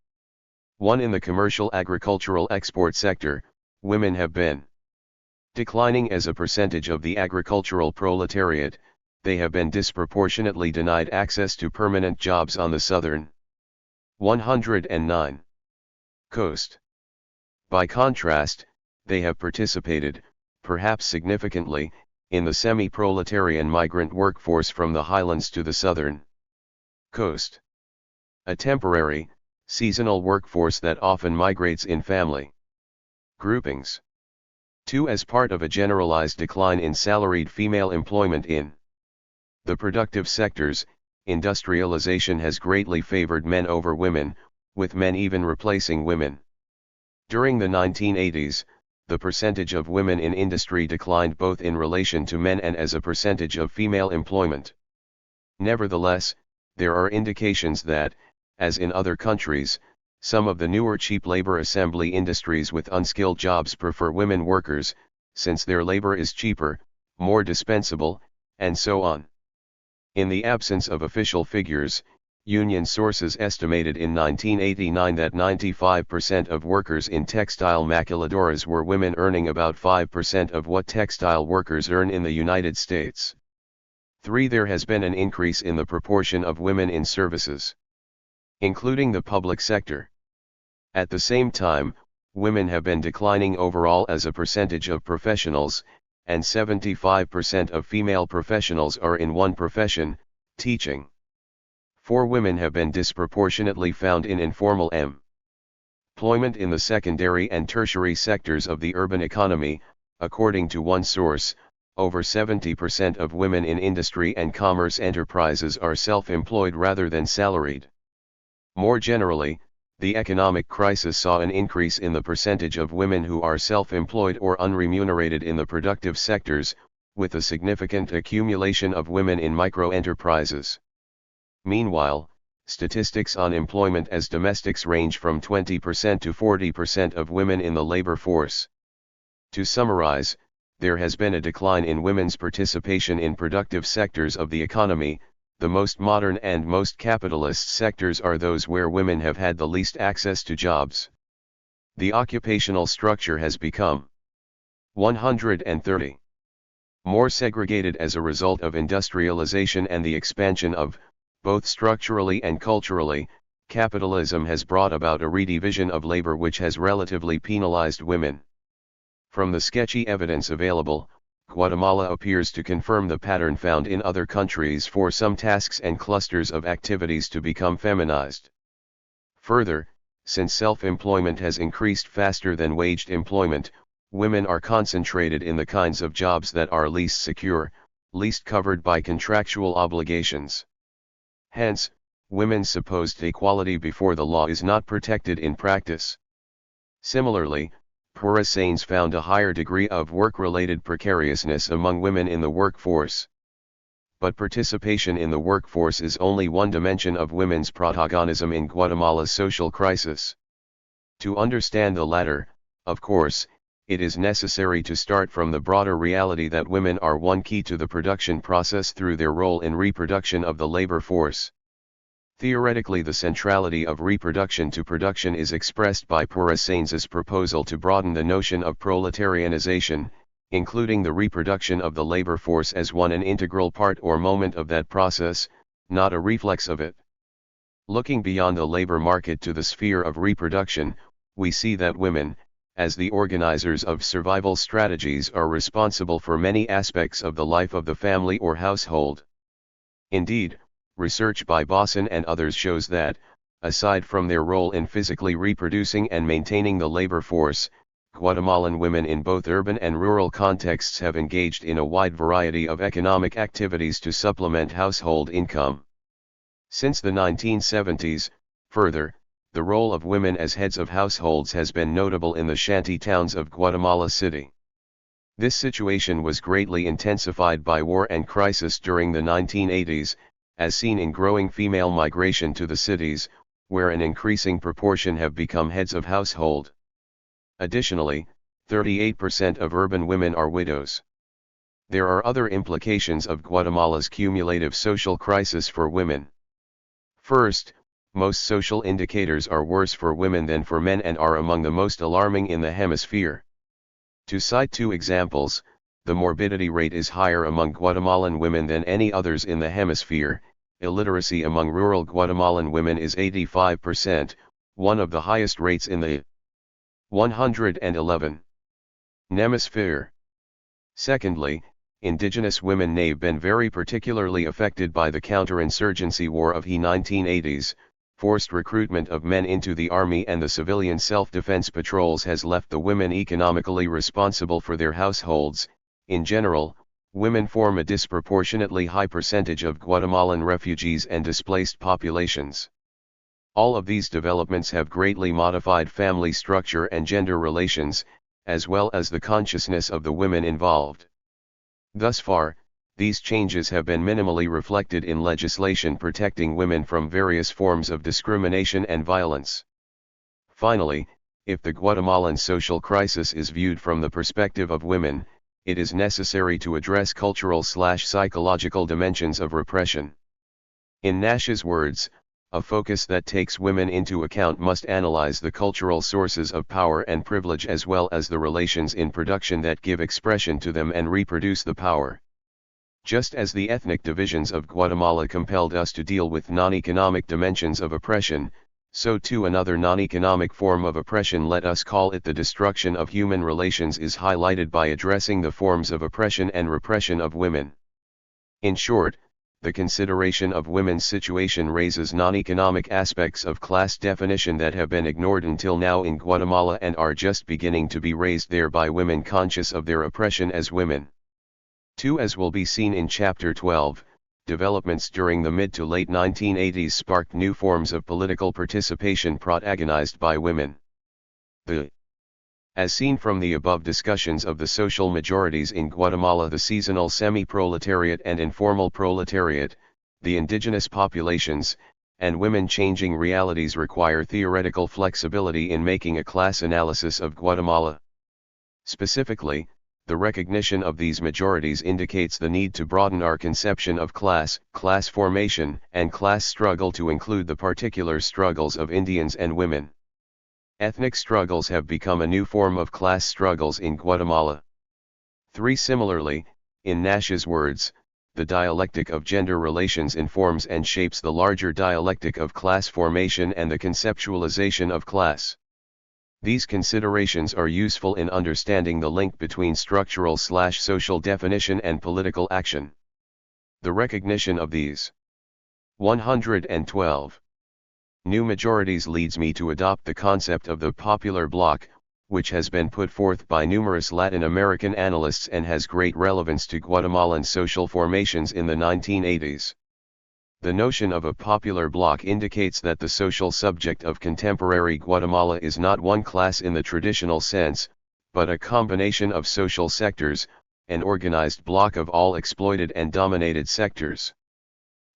1. In the commercial agricultural export sector, women have been declining as a percentage of the agricultural proletariat. They have been disproportionately denied access to permanent jobs on the southern 109 coast. By contrast, they have participated, perhaps significantly, in the semi-proletarian migrant workforce from the highlands to the southern coast. A temporary, seasonal workforce that often migrates in family groupings. 2. As part of a generalized decline in salaried female employment in the productive sectors, industrialization has greatly favored men over women, with men even replacing women. During the 1980s, the percentage of women in industry declined both in relation to men and as a percentage of female employment. Nevertheless, there are indications that, as in other countries, some of the newer cheap labor assembly industries with unskilled jobs prefer women workers, since their labor is cheaper, more dispensable, and so on. In the absence of official figures, union sources estimated in 1989 that 95% of workers in textile maquiladoras were women, earning about 5% of what textile workers earn in the United States. 3. There has been an increase in the proportion of women in services, including the public sector. At the same time, women have been declining overall as a percentage of professionals, and 75% of female professionals are in one profession, teaching. 4. Women have been disproportionately found in informal employment in the secondary and tertiary sectors of the urban economy. According to one source, over 70% of women in industry and commerce enterprises are self-employed rather than salaried. More generally, the economic crisis saw an increase in the percentage of women who are self-employed or unremunerated in the productive sectors, with a significant accumulation of women in micro-enterprises. Meanwhile, statistics on employment as domestics range from 20% to 40% of women in the labor force. To summarize, there has been a decline in women's participation in productive sectors of the economy. The most modern and most capitalist sectors are those where women have had the least access to jobs. The occupational structure has become 130 more segregated as a result of industrialization and the expansion of, both structurally and culturally, capitalism has brought about a redivision of labor which has relatively penalized women. From the sketchy evidence available, Guatemala appears to confirm the pattern found in other countries for some tasks and clusters of activities to become feminized. Further, since self-employment has increased faster than waged employment, women are concentrated in the kinds of jobs that are least secure, least covered by contractual obligations. Hence, women's supposed equality before the law is not protected in practice. Similarly, Susanne found a higher degree of work-related precariousness among women in the workforce. But participation in the workforce is only one dimension of women's protagonism in Guatemala's social crisis. To understand the latter, of course, it is necessary to start from the broader reality that women are one key to the production process through their role in reproduction of the labor force. Theoretically, the centrality of reproduction to production is expressed by Susanne's proposal to broaden the notion of proletarianization, including the reproduction of the labor force as an integral part or moment of that process, not a reflex of it. Looking beyond the labor market to the sphere of reproduction, we see that women, as the organizers of survival strategies, are responsible for many aspects of the life of the family or household. Indeed, research by Bosson and others shows that, aside from their role in physically reproducing and maintaining the labor force, Guatemalan women in both urban and rural contexts have engaged in a wide variety of economic activities to supplement household income. Since the 1970s, further, the role of women as heads of households has been notable in the shanty towns of Guatemala City. This situation was greatly intensified by war and crisis during the 1980s, as seen in growing female migration to the cities, where an increasing proportion have become heads of household. Additionally, 38% of urban women are widows. There are other implications of Guatemala's cumulative social crisis for women. First, most social indicators are worse for women than for men and are among the most alarming in the hemisphere. To cite two examples, the morbidity rate is higher among Guatemalan women than any others in the hemisphere. Illiteracy among rural Guatemalan women is 85%, one of the highest rates in the 111 hemisphere. Secondly, indigenous women have been very particularly affected by the counterinsurgency war of the 1980s. Forced recruitment of men into the army and the civilian self-defense patrols has left the women economically responsible for their households. In general, women form a disproportionately high percentage of Guatemalan refugees and displaced populations. All of these developments have greatly modified family structure and gender relations, as well as the consciousness of the women involved. Thus far, these changes have been minimally reflected in legislation protecting women from various forms of discrimination and violence. Finally, if the Guatemalan social crisis is viewed from the perspective of women, it is necessary to address cultural/psychological dimensions of repression. In Nash's words, a focus that takes women into account must analyze the cultural sources of power and privilege as well as the relations in production that give expression to them and reproduce the power. Just as the ethnic divisions of Guatemala compelled us to deal with non-economic dimensions of oppression, so too another non-economic form of oppression, let us call it the destruction of human relations, is highlighted by addressing the forms of oppression and repression of women. In short, the consideration of women's situation raises non-economic aspects of class definition that have been ignored until now in Guatemala and are just beginning to be raised there by women conscious of their oppression as women. 2. As will be seen in Chapter 12, developments during the mid to late 1980s sparked new forms of political participation protagonized by women. As seen from the above discussions of the social majorities in Guatemala, the seasonal semi-proletariat and informal proletariat, the indigenous populations, and women, changing realities require theoretical flexibility in making a class analysis of Guatemala. Specifically, the recognition of these majorities indicates the need to broaden our conception of class, class formation, and class struggle to include the particular struggles of Indians and women. Ethnic struggles have become a new form of class struggles in Guatemala. 3. Similarly, in Nash's words, the dialectic of gender relations informs and shapes the larger dialectic of class formation and the conceptualization of class. These considerations are useful in understanding the link between structural/social definition and political action. The recognition of these 112 new majorities leads me to adopt the concept of the popular bloc, which has been put forth by numerous Latin American analysts and has great relevance to Guatemalan social formations in the 1980s. The notion of a popular bloc indicates that the social subject of contemporary Guatemala is not one class in the traditional sense, but a combination of social sectors, an organized bloc of all exploited and dominated sectors.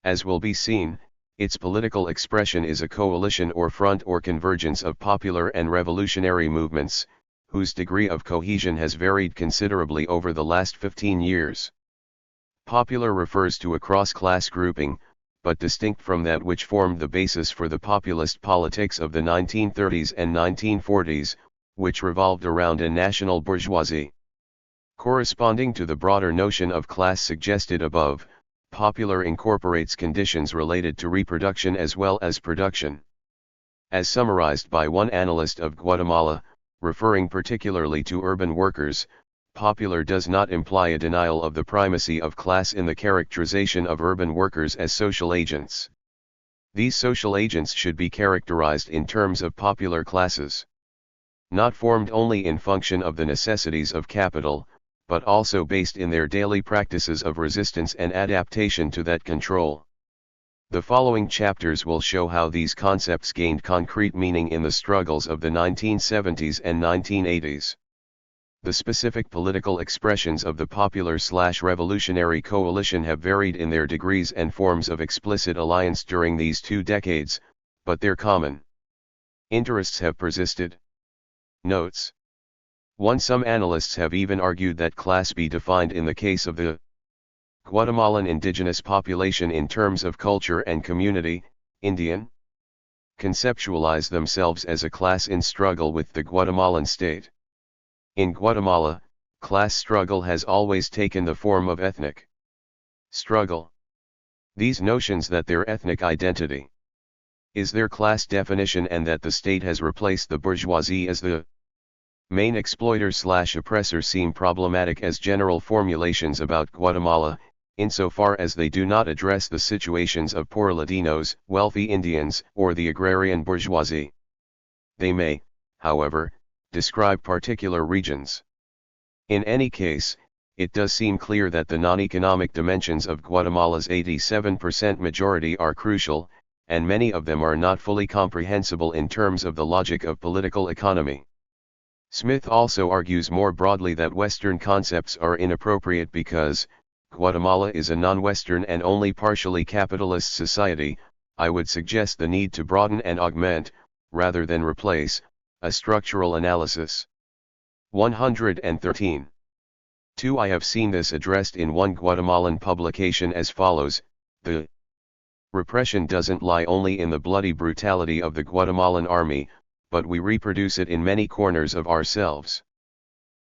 As will be seen, its political expression is a coalition or front or convergence of popular and revolutionary movements, whose degree of cohesion has varied considerably over the last 15 years. Popular refers to a cross-class grouping, but distinct from that which formed the basis for the populist politics of the 1930s and 1940s, which revolved around a national bourgeoisie. Corresponding to the broader notion of class suggested above, popular incorporates conditions related to reproduction as well as production. As summarized by one analyst of Guatemala, referring particularly to urban workers, popular does not imply a denial of the primacy of class in the characterization of urban workers as social agents. These social agents should be characterized in terms of popular classes, not formed only in function of the necessities of capital, but also based in their daily practices of resistance and adaptation to that control. The following chapters will show how these concepts gained concrete meaning in the struggles of the 1970s and 1980s. The specific political expressions of the popular/revolutionary coalition have varied in their degrees and forms of explicit alliance during these 2 decades, but their common interests have persisted. Notes. 1. Some analysts have even argued that class be defined in the case of the Guatemalan indigenous population in terms of culture and community, Indian, conceptualize themselves as a class in struggle with the Guatemalan state. In Guatemala, class struggle has always taken the form of ethnic struggle. These notions that their ethnic identity is their class definition and that the state has replaced the bourgeoisie as the main exploiter/oppressor seem problematic as general formulations about Guatemala, insofar as they do not address the situations of poor Latinos, wealthy Indians, or the agrarian bourgeoisie. They may, however, describe particular regions. In any case, it does seem clear that the non-economic dimensions of Guatemala's 87% majority are crucial, and many of them are not fully comprehensible in terms of the logic of political economy. Smith also argues more broadly that Western concepts are inappropriate because Guatemala is a non-Western and only partially capitalist society. I would suggest the need to broaden and augment, rather than replace, a structural analysis. 113. 2. I have seen this addressed in one Guatemalan publication as follows: the repression doesn't lie only in the bloody brutality of the Guatemalan army, but we reproduce it in many corners of ourselves.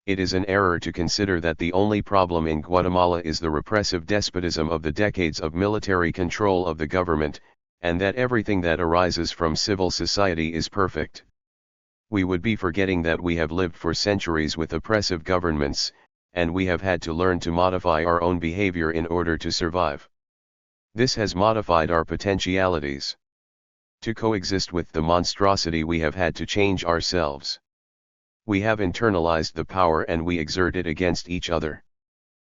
It is an error to consider that the only problem in Guatemala is the repressive despotism of the decades of military control of the government, and that everything that arises from civil society is perfect. We would be forgetting that we have lived for centuries with oppressive governments, and we have had to learn to modify our own behavior in order to survive. This has modified our potentialities. To coexist with the monstrosity, we have had to change ourselves. We have internalized the power and we exert it against each other.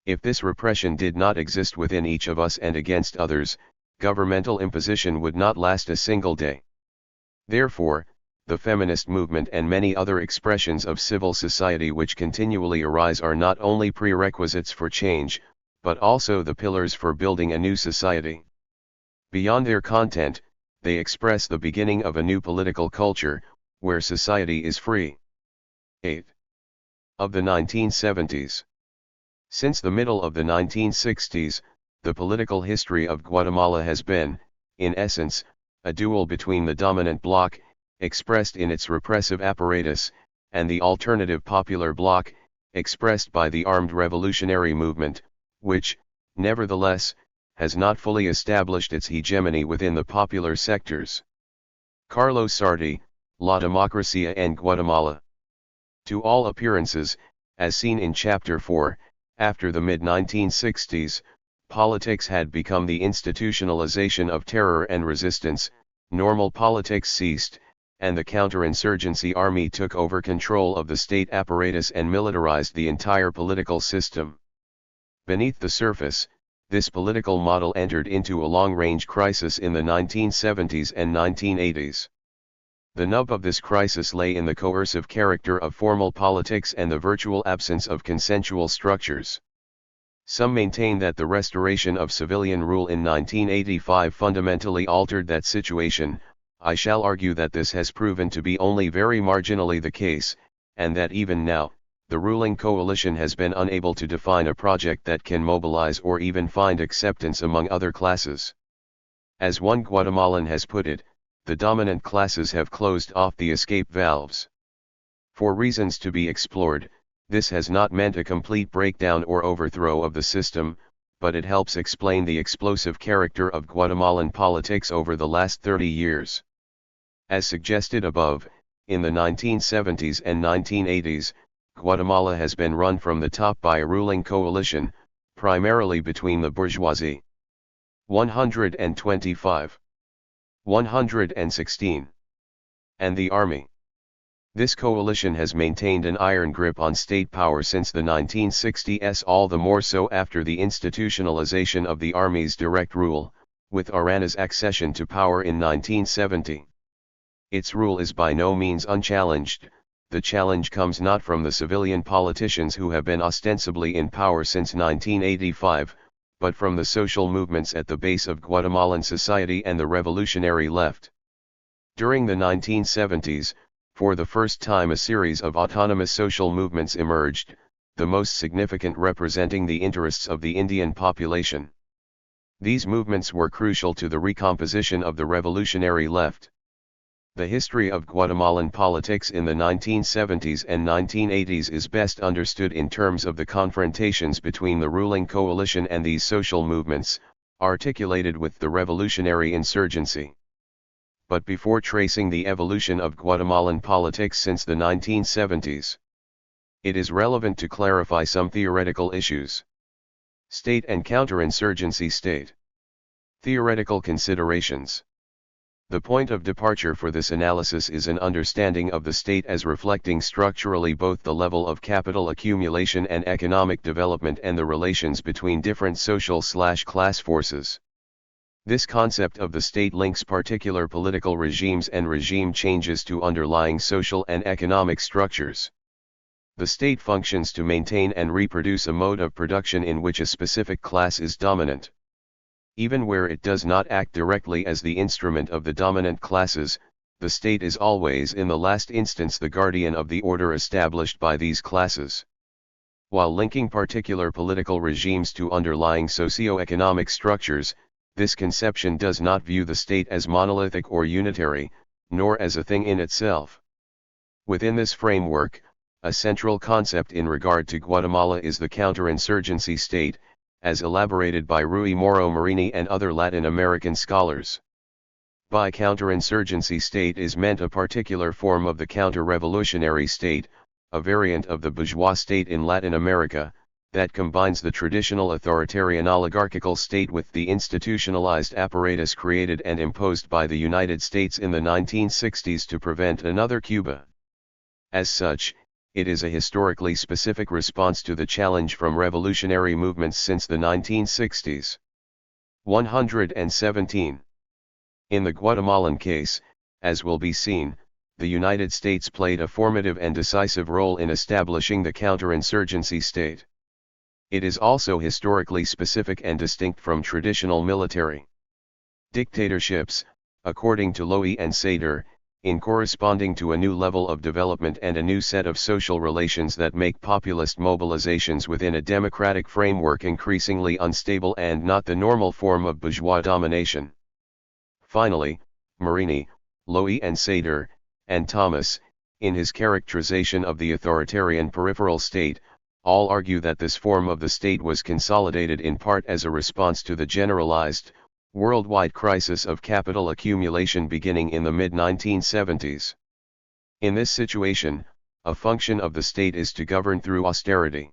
If this repression did not exist within each of us and against others, governmental imposition would not last a single day. Therefore, the feminist movement and many other expressions of civil society which continually arise are not only prerequisites for change, but also the pillars for building a new society. Beyond their content, they express the beginning of a new political culture, where society is free. 8. Of the 1970s. Since the middle of the 1960s, the political history of Guatemala has been, in essence, a duel between the dominant bloc, expressed in its repressive apparatus, and the alternative popular bloc, expressed by the armed revolutionary movement, which, nevertheless, has not fully established its hegemony within the popular sectors. Carlos Sarti, La Democracia en Guatemala. To all appearances, as seen in Chapter 4, after the mid-1960s, politics had become the institutionalization of terror and resistance, normal politics ceased, and the counterinsurgency army took over control of the state apparatus and militarized the entire political system. Beneath the surface, this political model entered into a long-range crisis in the 1970s and 1980s. The nub of this crisis lay in the coercive character of formal politics and the virtual absence of consensual structures. Some maintain that the restoration of civilian rule in 1985 fundamentally altered that situation. I shall argue that this has proven to be only very marginally the case, and that even now, the ruling coalition has been unable to define a project that can mobilize or even find acceptance among other classes. As one Guatemalan has put it, the dominant classes have closed off the escape valves. For reasons to be explored, this has not meant a complete breakdown or overthrow of the system, but it helps explain the explosive character of Guatemalan politics over the last 30 years. As suggested above, in the 1970s and 1980s, Guatemala has been run from the top by a ruling coalition, primarily between the bourgeoisie. 125. 116. And the army. This coalition has maintained an iron grip on state power since the 1960s, all the more so after the institutionalization of the army's direct rule, with Arana's accession to power in 1970. Its rule is by no means unchallenged. The challenge comes not from the civilian politicians who have been ostensibly in power since 1985, but from the social movements at the base of Guatemalan society and the revolutionary left. During the 1970s, for the first time a series of autonomous social movements emerged, the most significant representing the interests of the Indian population. These movements were crucial to the recomposition of the revolutionary left. The history of Guatemalan politics in the 1970s and 1980s is best understood in terms of the confrontations between the ruling coalition and these social movements, articulated with the revolutionary insurgency. But before tracing the evolution of Guatemalan politics since the 1970s, it is relevant to clarify some theoretical issues. State and counterinsurgency state. Theoretical considerations. The point of departure for this analysis is an understanding of the state as reflecting structurally both the level of capital accumulation and economic development and the relations between different social/class forces. This concept of the state links particular political regimes and regime changes to underlying social and economic structures. The state functions to maintain and reproduce a mode of production in which a specific class is dominant. Even where it does not act directly as the instrument of the dominant classes, the state is always in the last instance the guardian of the order established by these classes. While linking particular political regimes to underlying socio-economic structures, this conception does not view the state as monolithic or unitary, nor as a thing in itself. Within this framework, a central concept in regard to Guatemala is the counterinsurgency state, as elaborated by Rui Moro Marini and other Latin American scholars. By counterinsurgency state is meant a particular form of the counter-revolutionary state, a variant of the bourgeois state in Latin America, that combines the traditional authoritarian oligarchical state with the institutionalized apparatus created and imposed by the United States in the 1960s to prevent another Cuba. As such, it is a historically specific response to the challenge from revolutionary movements since the 1960s. 117. In the Guatemalan case, as will be seen, the United States played a formative and decisive role in establishing the counterinsurgency state. It is also historically specific and distinct from traditional military dictatorships, according to Lowy and Sader, in corresponding to a new level of development and a new set of social relations that make populist mobilizations within a democratic framework increasingly unstable and not the normal form of bourgeois domination. Finally, Marini, Lowy and Sader, and Thomas, in his characterization of the authoritarian peripheral state, all argue that this form of the state was consolidated in part as a response to the generalized, worldwide crisis of capital accumulation beginning in the mid-1970s. In this situation, a function of the state is to govern through austerity.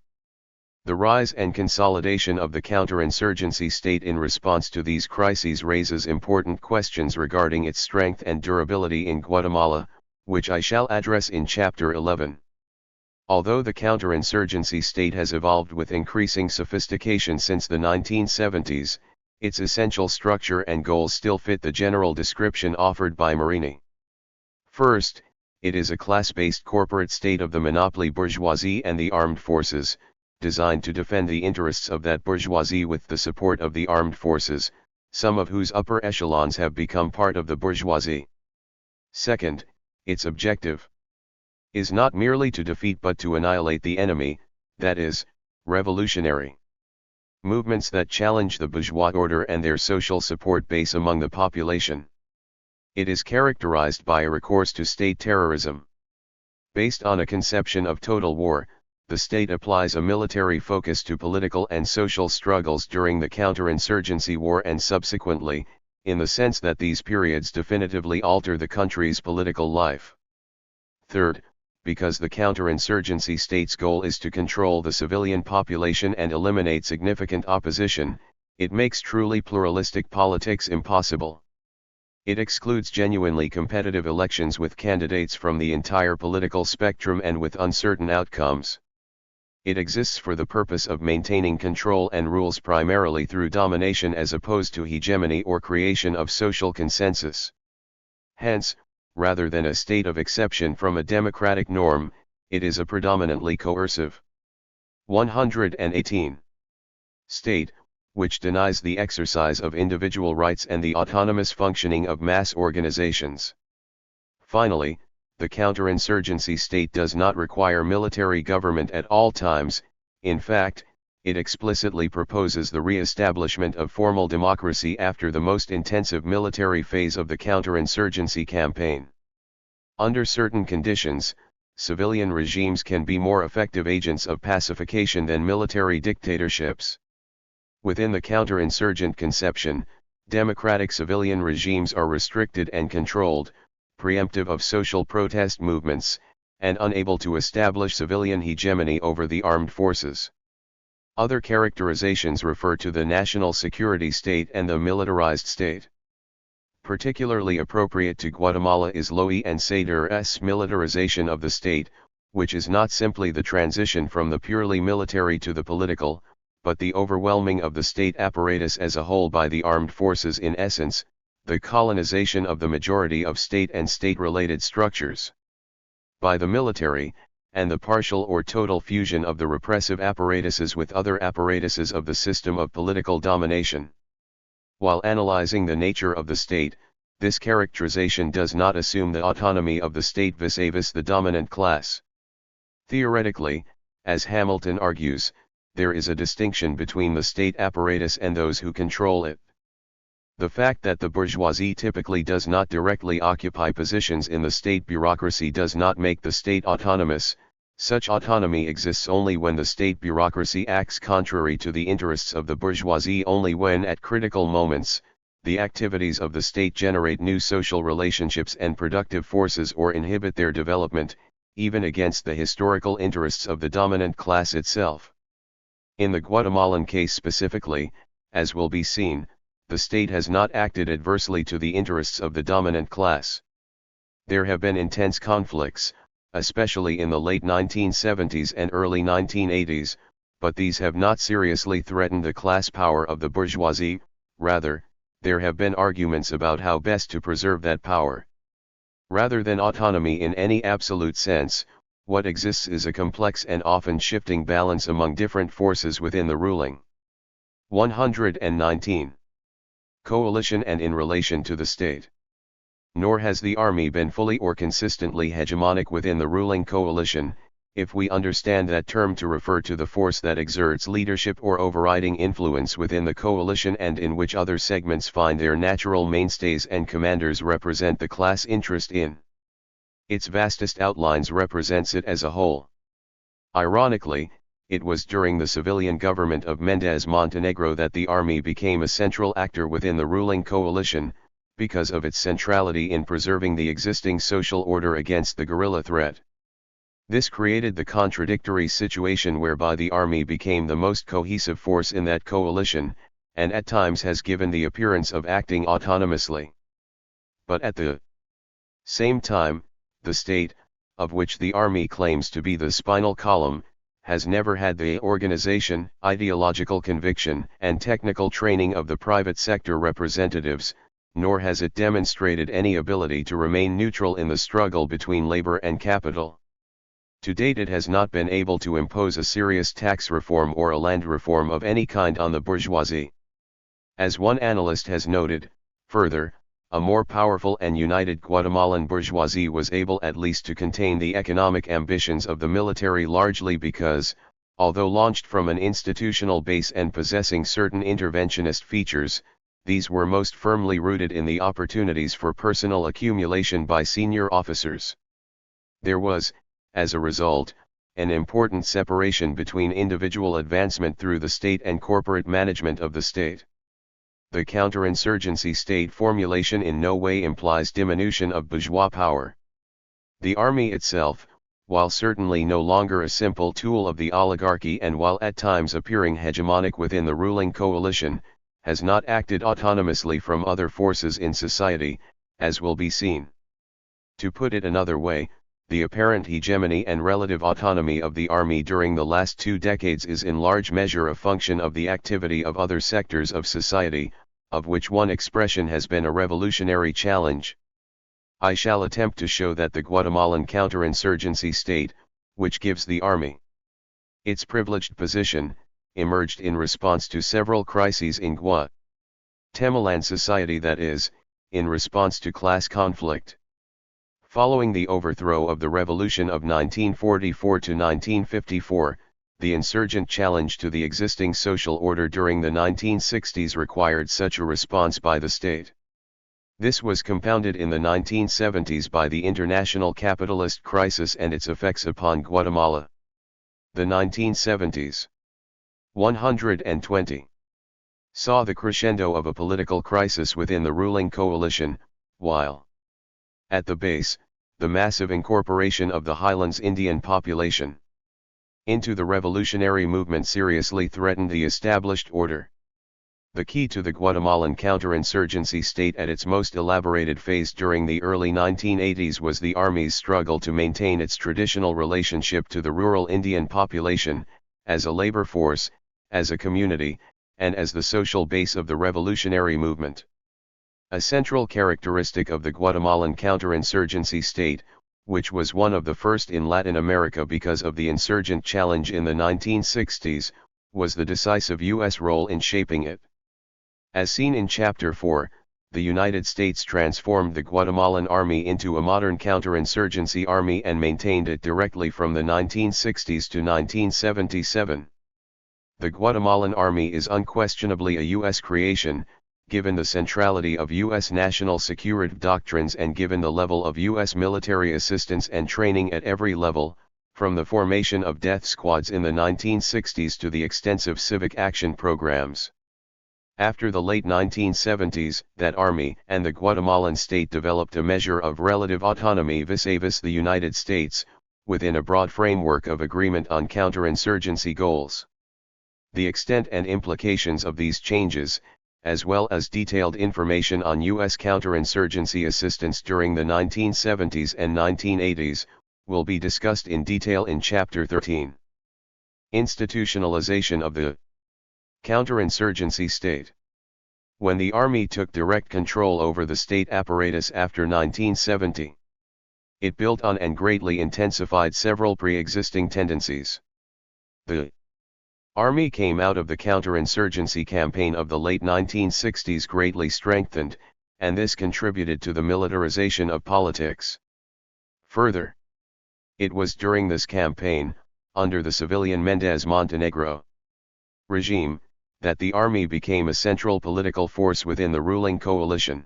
The rise and consolidation of the counterinsurgency state in response to these crises raises important questions regarding its strength and durability in Guatemala, which I shall address in Chapter 11. Although the counterinsurgency state has evolved with increasing sophistication since the 1970s, its essential structure and goals still fit the general description offered by Marini. First, it is a class-based corporate state of the monopoly bourgeoisie and the armed forces, designed to defend the interests of that bourgeoisie with the support of the armed forces, some of whose upper echelons have become part of the bourgeoisie. Second, its objective is not merely to defeat but to annihilate the enemy, that is, revolutionary movements that challenge the bourgeois order and their social support base among the population. It is characterized by a recourse to state terrorism. Based on a conception of total war, the state applies a military focus to political and social struggles during the counterinsurgency war and subsequently, in the sense that these periods definitively alter the country's political life. Third, because the counterinsurgency state's goal is to control the civilian population and eliminate significant opposition, it makes truly pluralistic politics impossible. It excludes genuinely competitive elections with candidates from the entire political spectrum and with uncertain outcomes. It exists for the purpose of maintaining control and rules primarily through domination as opposed to hegemony or creation of social consensus. Hence, rather than a state of exception from a democratic norm, it is a predominantly coercive 118 state, which denies the exercise of individual rights and the autonomous functioning of mass organizations. Finally, the counterinsurgency state does not require military government at all times. In fact, it explicitly proposes the re-establishment of formal democracy after the most intensive military phase of the counterinsurgency campaign. Under certain conditions, civilian regimes can be more effective agents of pacification than military dictatorships. Within the counterinsurgent conception, democratic civilian regimes are restricted and controlled, preemptive of social protest movements, and unable to establish civilian hegemony over the armed forces. Other characterizations refer to the national security state and the militarized state. Particularly appropriate to Guatemala is Loe and Sader's militarization of the state, which is not simply the transition from the purely military to the political, but the overwhelming of the state apparatus as a whole by the armed forces in essence, the colonization of the majority of state and state-related structures by the military, and the partial or total fusion of the repressive apparatuses with other apparatuses of the system of political domination. While analyzing the nature of the state, this characterization does not assume the autonomy of the state vis-a-vis the dominant class. Theoretically, as Hamilton argues, there is a distinction between the state apparatus and those who control it. The fact that the bourgeoisie typically does not directly occupy positions in the state bureaucracy does not make the state autonomous. Such autonomy exists only when the state bureaucracy acts contrary to the interests of the bourgeoisie, only when at critical moments, the activities of the state generate new social relationships and productive forces or inhibit their development, even against the historical interests of the dominant class itself. In the Guatemalan case specifically, as will be seen, the state has not acted adversely to the interests of the dominant class. There have been intense conflicts, especially in the late 1970s and early 1980s, but these have not seriously threatened the class power of the bourgeoisie. Rather, there have been arguments about how best to preserve that power. Rather than autonomy in any absolute sense, what exists is a complex and often shifting balance among different forces within the ruling 119 coalition and in relation to the state. Nor has the army been fully or consistently hegemonic within the ruling coalition, if we understand that term to refer to the force that exerts leadership or overriding influence within the coalition and in which other segments find their natural mainstays and commanders represent the class interest in its vastest outlines represents it as a whole. Ironically, it was during the civilian government of Mendez Montenegro that the army became a central actor within the ruling coalition, because of its centrality in preserving the existing social order against the guerrilla threat. This created the contradictory situation whereby the army became the most cohesive force in that coalition, and at times has given the appearance of acting autonomously. But at the same time, the state, of which the army claims to be the spinal column, has never had the organization, ideological conviction, and technical training of the private sector representatives, nor has it demonstrated any ability to remain neutral in the struggle between labor and capital. To date it has not been able to impose a serious tax reform or a land reform of any kind on the bourgeoisie. As one analyst has noted, further, a more powerful and united Guatemalan bourgeoisie was able at least to contain the economic ambitions of the military largely because, although launched from an institutional base and possessing certain interventionist features, these were most firmly rooted in the opportunities for personal accumulation by senior officers. There was, as a result, an important separation between individual advancement through the state and corporate management of the state. The counterinsurgency state formulation in no way implies diminution of bourgeois power. The army itself, while certainly no longer a simple tool of the oligarchy and while at times appearing hegemonic within the ruling coalition, has not acted autonomously from other forces in society, as will be seen. To put it another way, the apparent hegemony and relative autonomy of the army during the last 2 decades is in large measure a function of the activity of other sectors of society, of which one expression has been a revolutionary challenge. I shall attempt to show that the Guatemalan counterinsurgency state, which gives the army its privileged position, emerged in response to several crises in Guatemalan society, that is, in response to class conflict. Following the overthrow of the revolution of 1944 to 1954, the insurgent challenge to the existing social order during the 1960s required such a response by the state. This was compounded in the 1970s by the international capitalist crisis and its effects upon Guatemala. The 1970s 120 saw the crescendo of a political crisis within the ruling coalition, while at the base, the massive incorporation of the highlands Indian population into the revolutionary movement seriously threatened the established order. The key to the Guatemalan counterinsurgency state at its most elaborated phase during the early 1980s was the army's struggle to maintain its traditional relationship to the rural Indian population, as a labor force, as a community, and as the social base of the revolutionary movement. A central characteristic of the Guatemalan counterinsurgency state, which was one of the first in Latin America because of the insurgent challenge in the 1960s, was the decisive U.S. role in shaping it. As seen in Chapter 4, the United States transformed the Guatemalan army into a modern counterinsurgency army and maintained it directly from the 1960s to 1977. The Guatemalan army is unquestionably a U.S. creation, given the centrality of U.S. national security doctrines and given the level of U.S. military assistance and training at every level, from the formation of death squads in the 1960s to the extensive civic action programs. After the late 1970s, that army and the Guatemalan state developed a measure of relative autonomy vis-a-vis the United States, within a broad framework of agreement on counterinsurgency goals. The extent and implications of these changes, as well as detailed information on U.S. counterinsurgency assistance during the 1970s and 1980s, will be discussed in detail in Chapter 13. Institutionalization of the counterinsurgency state. When the army took direct control over the state apparatus after 1970, it built on and greatly intensified several pre-existing tendencies. The army came out of the counterinsurgency campaign of the late 1960s greatly strengthened, and this contributed to the militarization of politics. Further, it was during this campaign, under the civilian Mendez Montenegro regime, that the army became a central political force within the ruling coalition.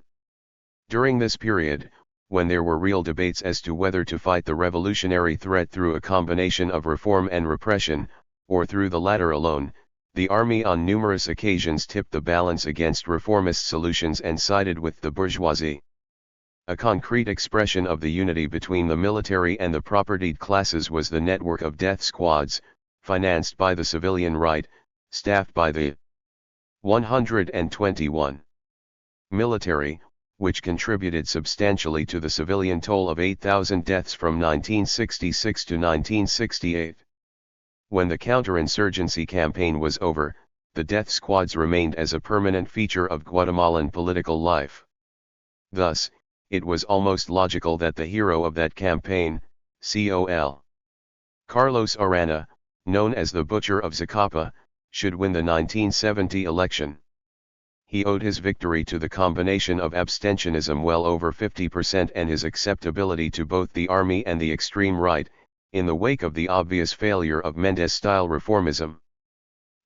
During this period, when there were real debates as to whether to fight the revolutionary threat through a combination of reform and repression, or through the latter alone, the army on numerous occasions tipped the balance against reformist solutions and sided with the bourgeoisie. A concrete expression of the unity between the military and the propertied classes was the network of death squads, financed by the civilian right, staffed by the 121 military, which contributed substantially to the civilian toll of 8,000 deaths from 1966 to 1968. When the counterinsurgency campaign was over, the death squads remained as a permanent feature of Guatemalan political life. Thus, it was almost logical that the hero of that campaign, Col. Carlos Arana, known as the Butcher of Zacapa, should win the 1970 election. He owed his victory to the combination of abstentionism well over 50% and his acceptability to both the army and the extreme right, in the wake of the obvious failure of Mendez-style reformism.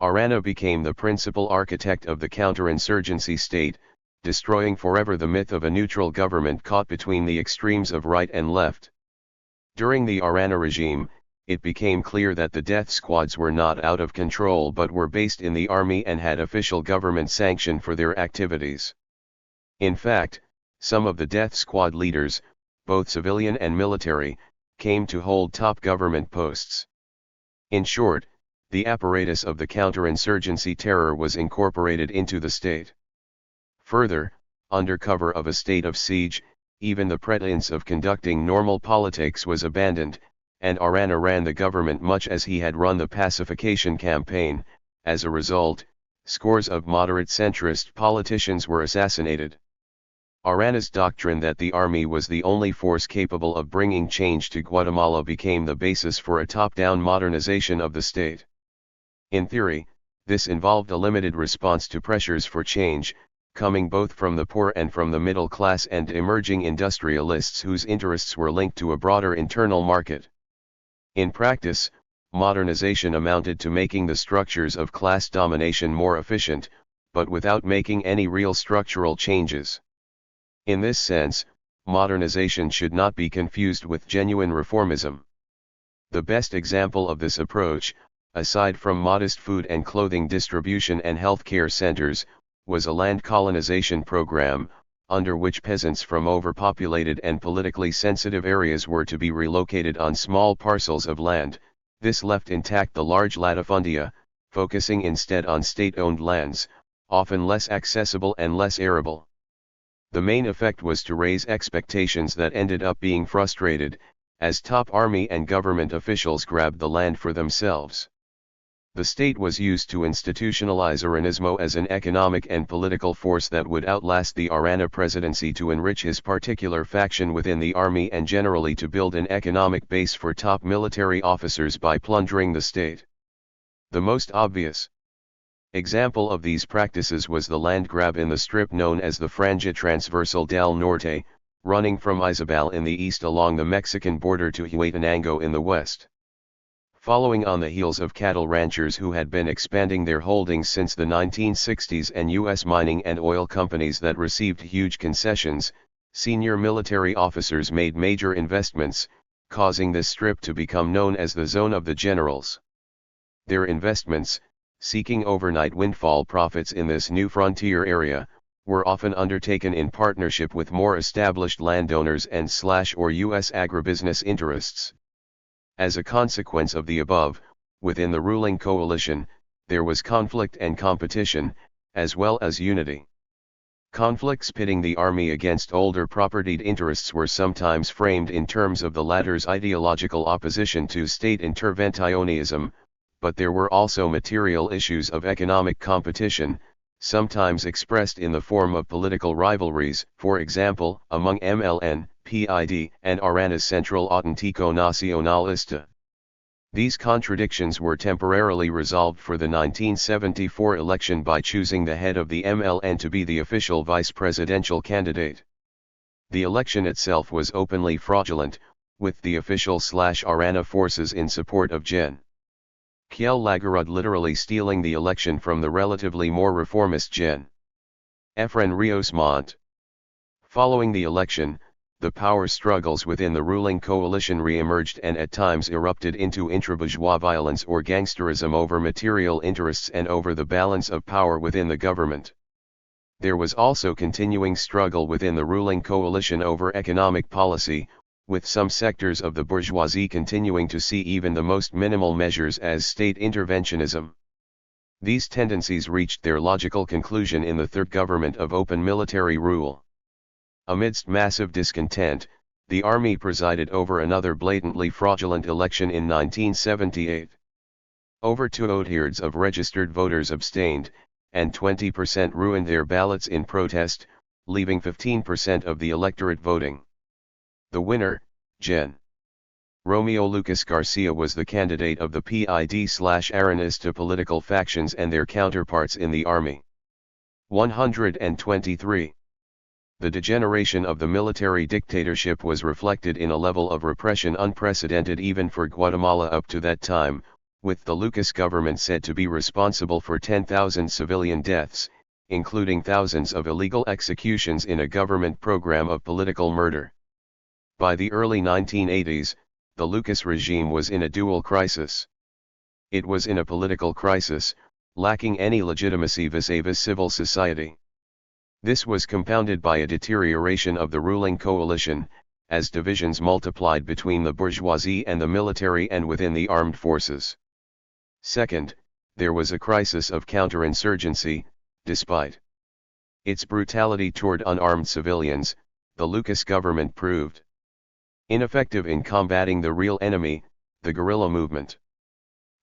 Arana became the principal architect of the counterinsurgency state, destroying forever the myth of a neutral government caught between the extremes of right and left. During the Arana regime, it became clear that the death squads were not out of control but were based in the army and had official government sanction for their activities. In fact, some of the death squad leaders, both civilian and military, came to hold top government posts. In short, the apparatus of the counterinsurgency terror was incorporated into the state. Further, under cover of a state of siege, even the pretense of conducting normal politics was abandoned, and Arana ran the government much as he had run the pacification campaign. As a result, scores of moderate centrist politicians were assassinated. Arana's doctrine that the army was the only force capable of bringing change to Guatemala became the basis for a top-down modernization of the state. In theory, this involved a limited response to pressures for change, coming both from the poor and from the middle class and emerging industrialists whose interests were linked to a broader internal market. In practice, modernization amounted to making the structures of class domination more efficient, but without making any real structural changes. In this sense, modernization should not be confused with genuine reformism. The best example of this approach, aside from modest food and clothing distribution and healthcare centers, was a land colonization program, under which peasants from overpopulated and politically sensitive areas were to be relocated on small parcels of land. This left intact the large latifundia, focusing instead on state-owned lands, often less accessible and less arable. The main effect was to raise expectations that ended up being frustrated, as top army and government officials grabbed the land for themselves. The state was used to institutionalize Aranismo as an economic and political force that would outlast the Arana presidency, to enrich his particular faction within the army and generally to build an economic base for top military officers by plundering the state. The most obvious example of these practices was the land grab in the strip known as the Franja Transversal del Norte, running from Izabal in the east along the Mexican border to Huetenango in the west. Following on the heels of cattle ranchers who had been expanding their holdings since the 1960s and U.S. mining and oil companies that received huge concessions, senior military officers made major investments, causing this strip to become known as the Zone of the Generals. Their investments, seeking overnight windfall profits in this new frontier area, were often undertaken in partnership with more established landowners and /or U.S. agribusiness interests. As a consequence of the above, within the ruling coalition, there was conflict and competition, as well as unity. Conflicts pitting the army against older propertied interests were sometimes framed in terms of the latter's ideological opposition to state interventionism, but there were also material issues of economic competition, sometimes expressed in the form of political rivalries, for example, among MLN, PID, and Arana's Central Auténtico Nacionalista. These contradictions were temporarily resolved for the 1974 election by choosing the head of the MLN to be the official vice presidential candidate. The election itself was openly fraudulent, with the official/Arana forces in support of Gen. Kiel Lagarud literally stealing the election from the relatively more reformist Gen. Efren Rios Montt. Following the election, the power struggles within the ruling coalition re-emerged and at times erupted into intra-bourgeois violence or gangsterism over material interests and over the balance of power within the government. There was also continuing struggle within the ruling coalition over economic policy, with some sectors of the bourgeoisie continuing to see even the most minimal measures as state interventionism. These tendencies reached their logical conclusion in the third government of open military rule. Amidst massive discontent, the army presided over another blatantly fraudulent election in 1978. Over 2/3 of registered voters abstained, and 20% ruined their ballots in protest, leaving 15% of the electorate voting. The winner, Gen. Romeo Lucas Garcia, was the candidate of the PID/Aranista political factions and their counterparts in the army. 123. The degeneration of the military dictatorship was reflected in a level of repression unprecedented even for Guatemala up to that time, with the Lucas government said to be responsible for 10,000 civilian deaths, including thousands of illegal executions in a government program of political murder. By the early 1980s, the Lucas regime was in a dual crisis. It was in a political crisis, lacking any legitimacy vis-a-vis civil society. This was compounded by a deterioration of the ruling coalition, as divisions multiplied between the bourgeoisie and the military and within the armed forces. Second, there was a crisis of counterinsurgency. Despite its brutality toward unarmed civilians, the Lucas government proved ineffective in combating the real enemy, the guerrilla movement.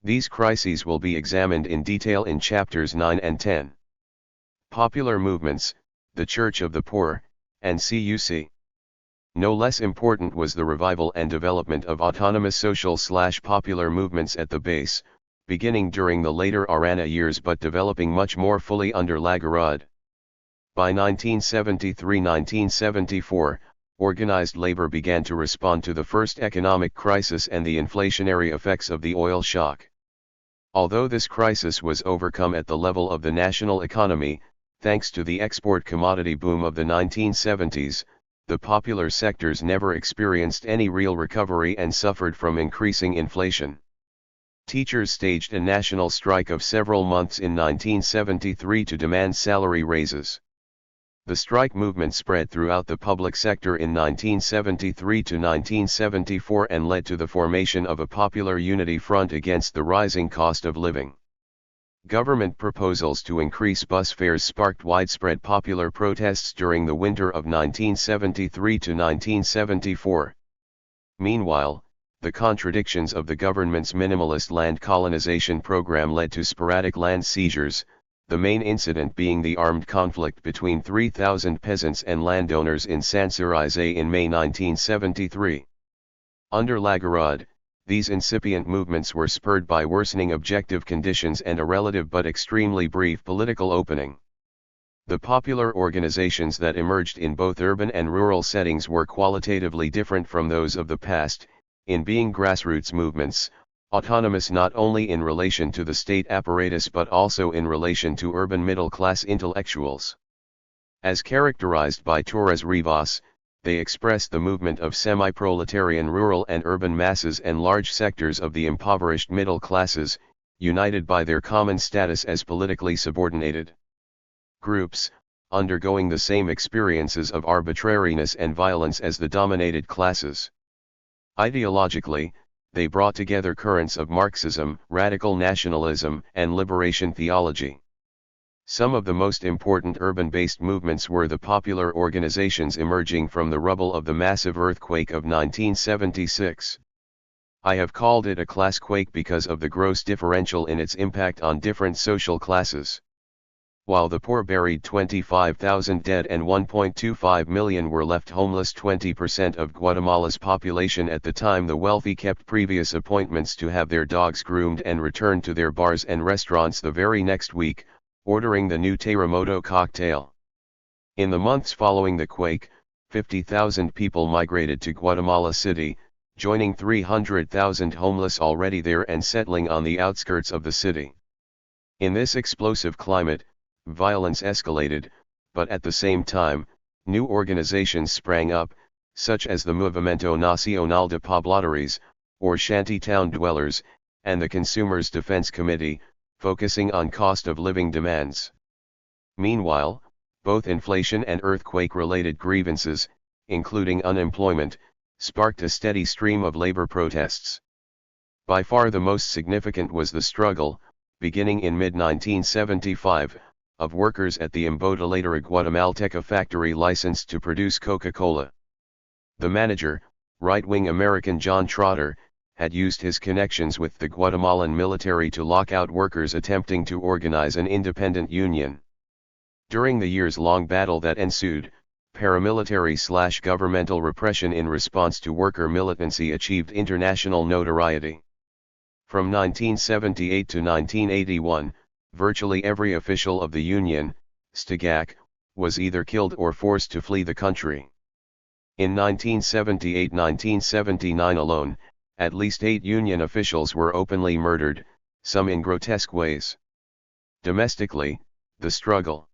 These crises will be examined in detail in chapters 9 and 10. Popular movements, the Church of the Poor, and CUC. No less important was the revival and development of autonomous social/popular movements at the base, beginning during the later Arana years but developing much more fully under Lagarde. By 1973-1974, organized labor began to respond to the first economic crisis and the inflationary effects of the oil shock. Although this crisis was overcome at the level of the national economy, thanks to the export commodity boom of the 1970s, the popular sectors never experienced any real recovery and suffered from increasing inflation. Teachers staged a national strike of several months in 1973 to demand salary raises. The strike movement spread throughout the public sector in 1973 to 1974 and led to the formation of a popular unity front against the rising cost of living. Government proposals to increase bus fares sparked widespread popular protests during the winter of 1973 to 1974. Meanwhile, the contradictions of the government's minimalist land colonization program led to sporadic land seizures, the main incident being the armed conflict between 3,000 peasants and landowners in Sancerrese in May 1973. Under Lagarde, these incipient movements were spurred by worsening objective conditions and a relative but extremely brief political opening. The popular organizations that emerged in both urban and rural settings were qualitatively different from those of the past, in being grassroots movements, autonomous not only in relation to the state apparatus but also in relation to urban middle-class intellectuals. As characterized by Torres Rivas, they expressed the movement of semi-proletarian rural and urban masses and large sectors of the impoverished middle classes, united by their common status as politically subordinated groups, undergoing the same experiences of arbitrariness and violence as the dominated classes. Ideologically, they brought together currents of Marxism, radical nationalism, and liberation theology. Some of the most important urban-based movements were the popular organizations emerging from the rubble of the massive earthquake of 1976. I have called it a class quake because of the gross differential in its impact on different social classes. While the poor buried 25,000 dead and 1.25 million were left homeless, 20% of Guatemala's population at the time, the wealthy kept previous appointments to have their dogs groomed and returned to their bars and restaurants the very next week, ordering the new terremoto cocktail. In the months following the quake, 50,000 people migrated to Guatemala City, joining 300,000 homeless already there and settling on the outskirts of the city. In this explosive climate, violence escalated, but at the same time, new organizations sprang up, such as the Movimiento Nacional de Pobladores, or Shantytown Dwellers, and the Consumers' Defense Committee, focusing on cost of living demands. Meanwhile, both inflation and earthquake-related grievances, including unemployment, sparked a steady stream of labor protests. By far the most significant was the struggle, beginning in mid-1975, of workers at the Embotelladora Guatemalteca factory licensed to produce Coca-Cola. The manager, right-wing American John Trotter, had used his connections with the Guatemalan military to lock out workers attempting to organize an independent union. During the years-long battle that ensued, paramilitary/governmental repression in response to worker militancy achieved international notoriety. From 1978 to 1981, virtually every official of the Union, Stagac, was either killed or forced to flee the country. In 1978-1979 alone, at least 8 Union officials were openly murdered, some in grotesque ways. Domestically, the struggle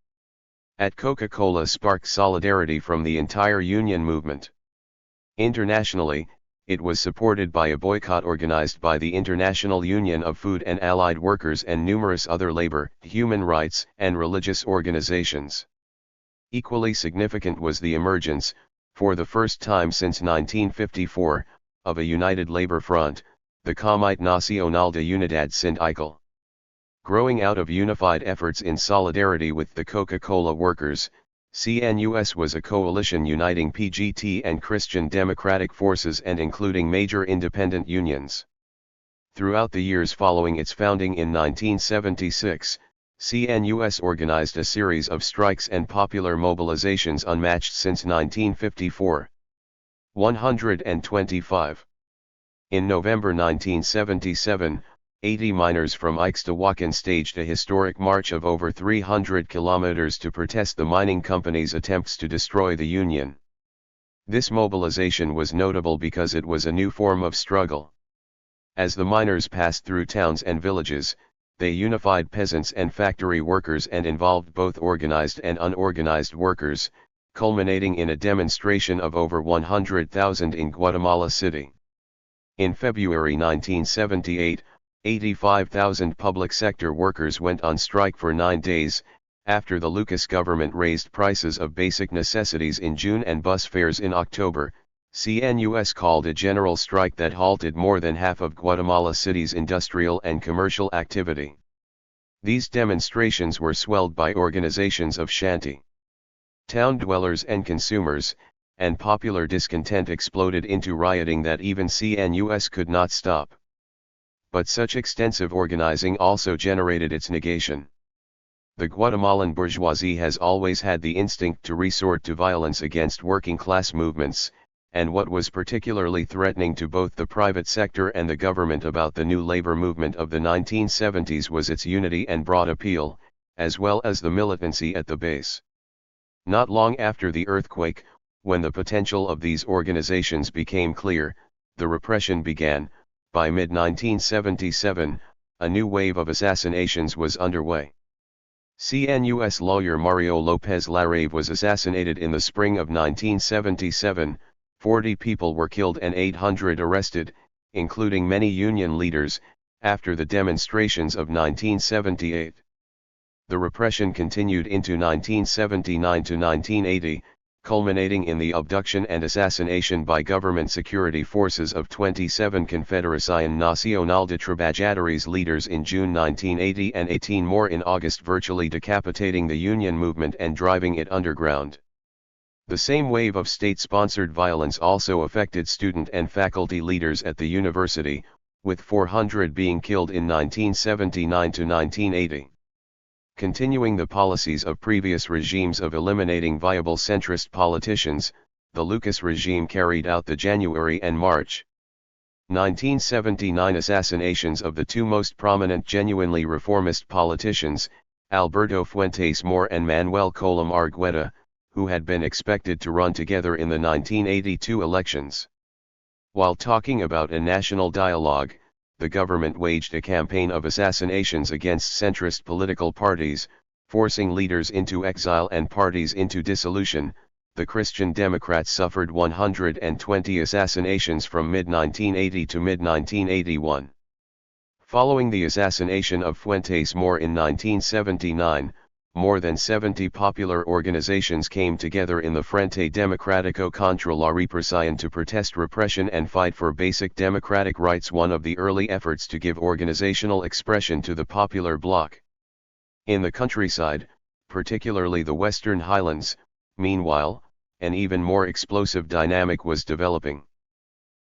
at Coca-Cola sparked solidarity from the entire Union movement. Internationally, it was supported by a boycott organized by the International Union of Food and Allied Workers and numerous other labor, human rights, and religious organizations. Equally significant was the emergence, for the first time since 1954, of a united labor front, the Comité Nacional de Unidad Sindical. Growing out of unified efforts in solidarity with the Coca-Cola workers, CNUS was a coalition uniting PGT and Christian democratic forces and including major independent unions. Throughout the years following its founding in 1976, CNUS organized a series of strikes and popular mobilizations unmatched since 1954. 125. In November 1977, 80 miners from Ixtahuacan staged a historic march of over 300 kilometers to protest the mining company's attempts to destroy the union. This mobilization was notable because it was a new form of struggle. As the miners passed through towns and villages, they unified peasants and factory workers and involved both organized and unorganized workers, culminating in a demonstration of over 100,000 in Guatemala City. In February 1978, 85,000 public sector workers went on strike for 9 days, after the Lucas government raised prices of basic necessities in June and bus fares in October. CNUS called a general strike that halted more than half of Guatemala City's industrial and commercial activity. These demonstrations were swelled by organizations of shanty town dwellers and consumers, and popular discontent exploded into rioting that even CNUS could not stop. But such extensive organizing also generated its negation. The Guatemalan bourgeoisie has always had the instinct to resort to violence against working-class movements, and what was particularly threatening to both the private sector and the government about the new labor movement of the 1970s was its unity and broad appeal, as well as the militancy at the base. Not long after the earthquake, when the potential of these organizations became clear, the repression began. By mid-1977, a new wave of assassinations was underway. CNUS lawyer Mario López Larrave was assassinated in the spring of 1977, 40 people were killed and 800 arrested, including many union leaders, after the demonstrations of 1978. The repression continued into 1979 to 1980, culminating in the abduction and assassination by government security forces of 27 Confederación Nacional de Trabajadores leaders in June 1980 and 18 more in August, virtually decapitating the union movement and driving it underground. The same wave of state-sponsored violence also affected student and faculty leaders at the university, with 400 being killed in 1979 to 1980. Continuing the policies of previous regimes of eliminating viable centrist politicians, the Lucas regime carried out the January and March 1979 assassinations of the two most prominent genuinely reformist politicians, Alberto Fuentes Mohr and Manuel Colom Argueta, who had been expected to run together in the 1982 elections. While talking about a national dialogue, the government waged a campaign of assassinations against centrist political parties, forcing leaders into exile and parties into dissolution. The Christian Democrats suffered 120 assassinations from mid-1980 to mid-1981. Following the assassination of Fuentes Mohr in 1979, more than 70 popular organizations came together in the Frente Democrático contra la Represión to protest repression and fight for basic democratic rights, one of the early efforts to give organizational expression to the popular bloc. In the countryside, particularly the Western Highlands, meanwhile, an even more explosive dynamic was developing.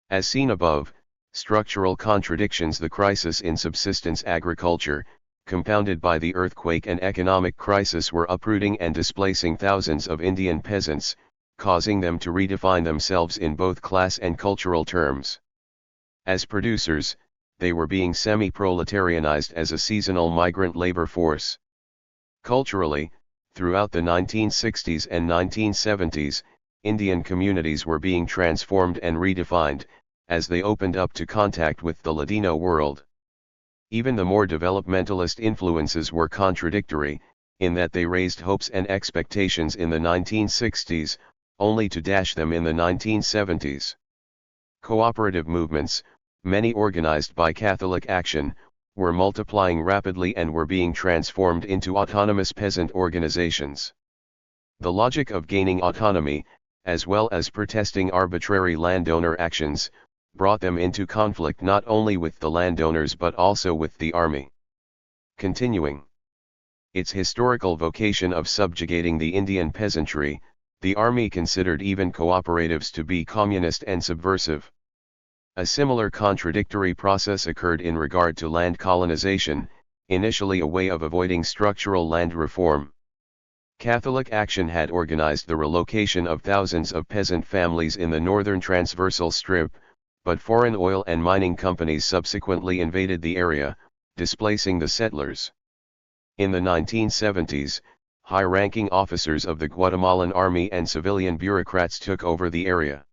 As seen above, structural contradictions, the crisis in subsistence agriculture, compounded by the earthquake and economic crisis, were uprooting and displacing thousands of Indian peasants, causing them to redefine themselves in both class and cultural terms. As producers, they were being semi-proletarianized as a seasonal migrant labor force. Culturally, throughout the 1960s and 1970s, Indian communities were being transformed and redefined, as they opened up to contact with the Latino world. Even the more developmentalist influences were contradictory, in that they raised hopes and expectations in the 1960s, only to dash them in the 1970s. Cooperative movements, many organized by Catholic Action, were multiplying rapidly and were being transformed into autonomous peasant organizations. The logic of gaining autonomy, as well as protesting arbitrary landowner actions, brought them into conflict not only with the landowners but also with the army. Continuing its historical vocation of subjugating the Indian peasantry, the army considered even cooperatives to be communist and subversive. A similar contradictory process occurred in regard to land colonization, initially a way of avoiding structural land reform. Catholic Action had organized the relocation of thousands of peasant families in the northern transversal strip, but foreign oil and mining companies subsequently invaded the area, displacing the settlers. In the 1970s, high-ranking officers of the Guatemalan army and civilian bureaucrats took over the area.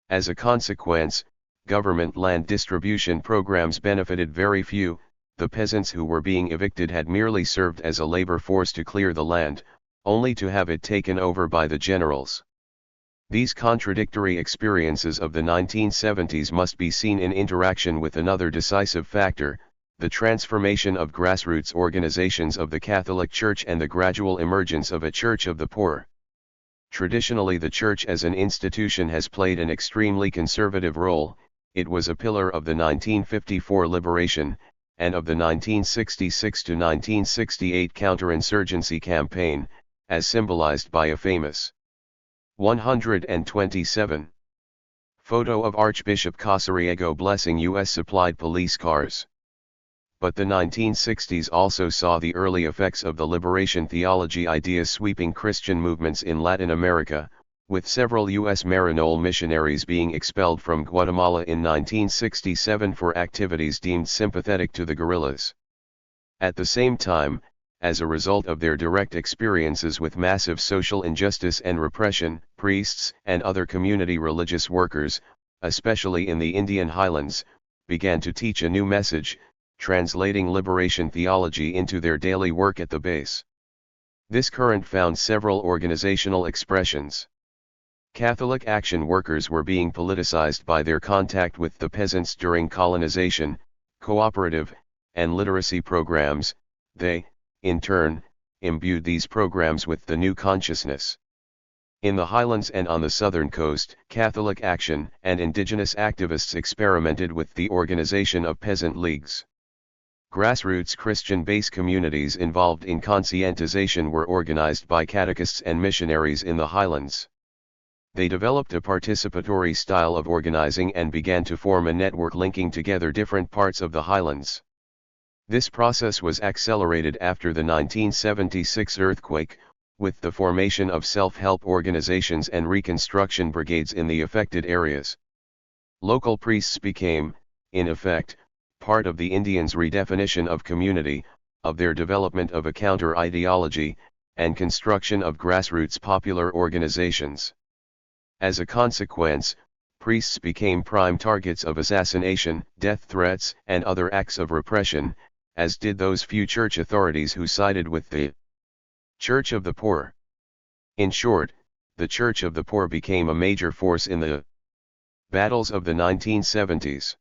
As a consequence, government land distribution programs benefited very few. The peasants who were being evicted had merely served as a labor force to clear the land, only to have it taken over by the generals. These contradictory experiences of the 1970s must be seen in interaction with another decisive factor, the transformation of grassroots organizations of the Catholic Church and the gradual emergence of a Church of the Poor. Traditionally, the Church as an institution has played an extremely conservative role. It was a pillar of the 1954 liberation, and of the 1966 to 1968 counterinsurgency campaign, as symbolized by a famous 127 photo of Archbishop Casariego blessing U.S.-supplied police cars. But the 1960s also saw the early effects of the liberation theology ideas sweeping Christian movements in Latin America, with several U.S. Maryknoll missionaries being expelled from Guatemala in 1967 for activities deemed sympathetic to the guerrillas. At the same time, as a result of their direct experiences with massive social injustice and repression, priests and other community religious workers, especially in the Indian highlands, began to teach a new message, translating liberation theology into their daily work at the base. This current found several organizational expressions. Catholic Action workers were being politicized by their contact with the peasants during colonization, cooperative, and literacy programs. They, in turn, imbued these programs with the new consciousness. In the highlands and on the southern coast, Catholic Action and indigenous activists experimented with the organization of peasant leagues. Grassroots Christian base communities involved in conscientization were organized by catechists and missionaries in the highlands. They developed a participatory style of organizing and began to form a network linking together different parts of the highlands. This process was accelerated after the 1976 earthquake, with the formation of self-help organizations and reconstruction brigades in the affected areas. Local priests became, in effect, part of the Indians' redefinition of community, of their development of a counter-ideology, and construction of grassroots popular organizations. As a consequence, priests became prime targets of assassination, death threats, and other acts of repression, as did those few church authorities who sided with the Church of the Poor. In short, the Church of the Poor became a major force in the battles of the 1970s.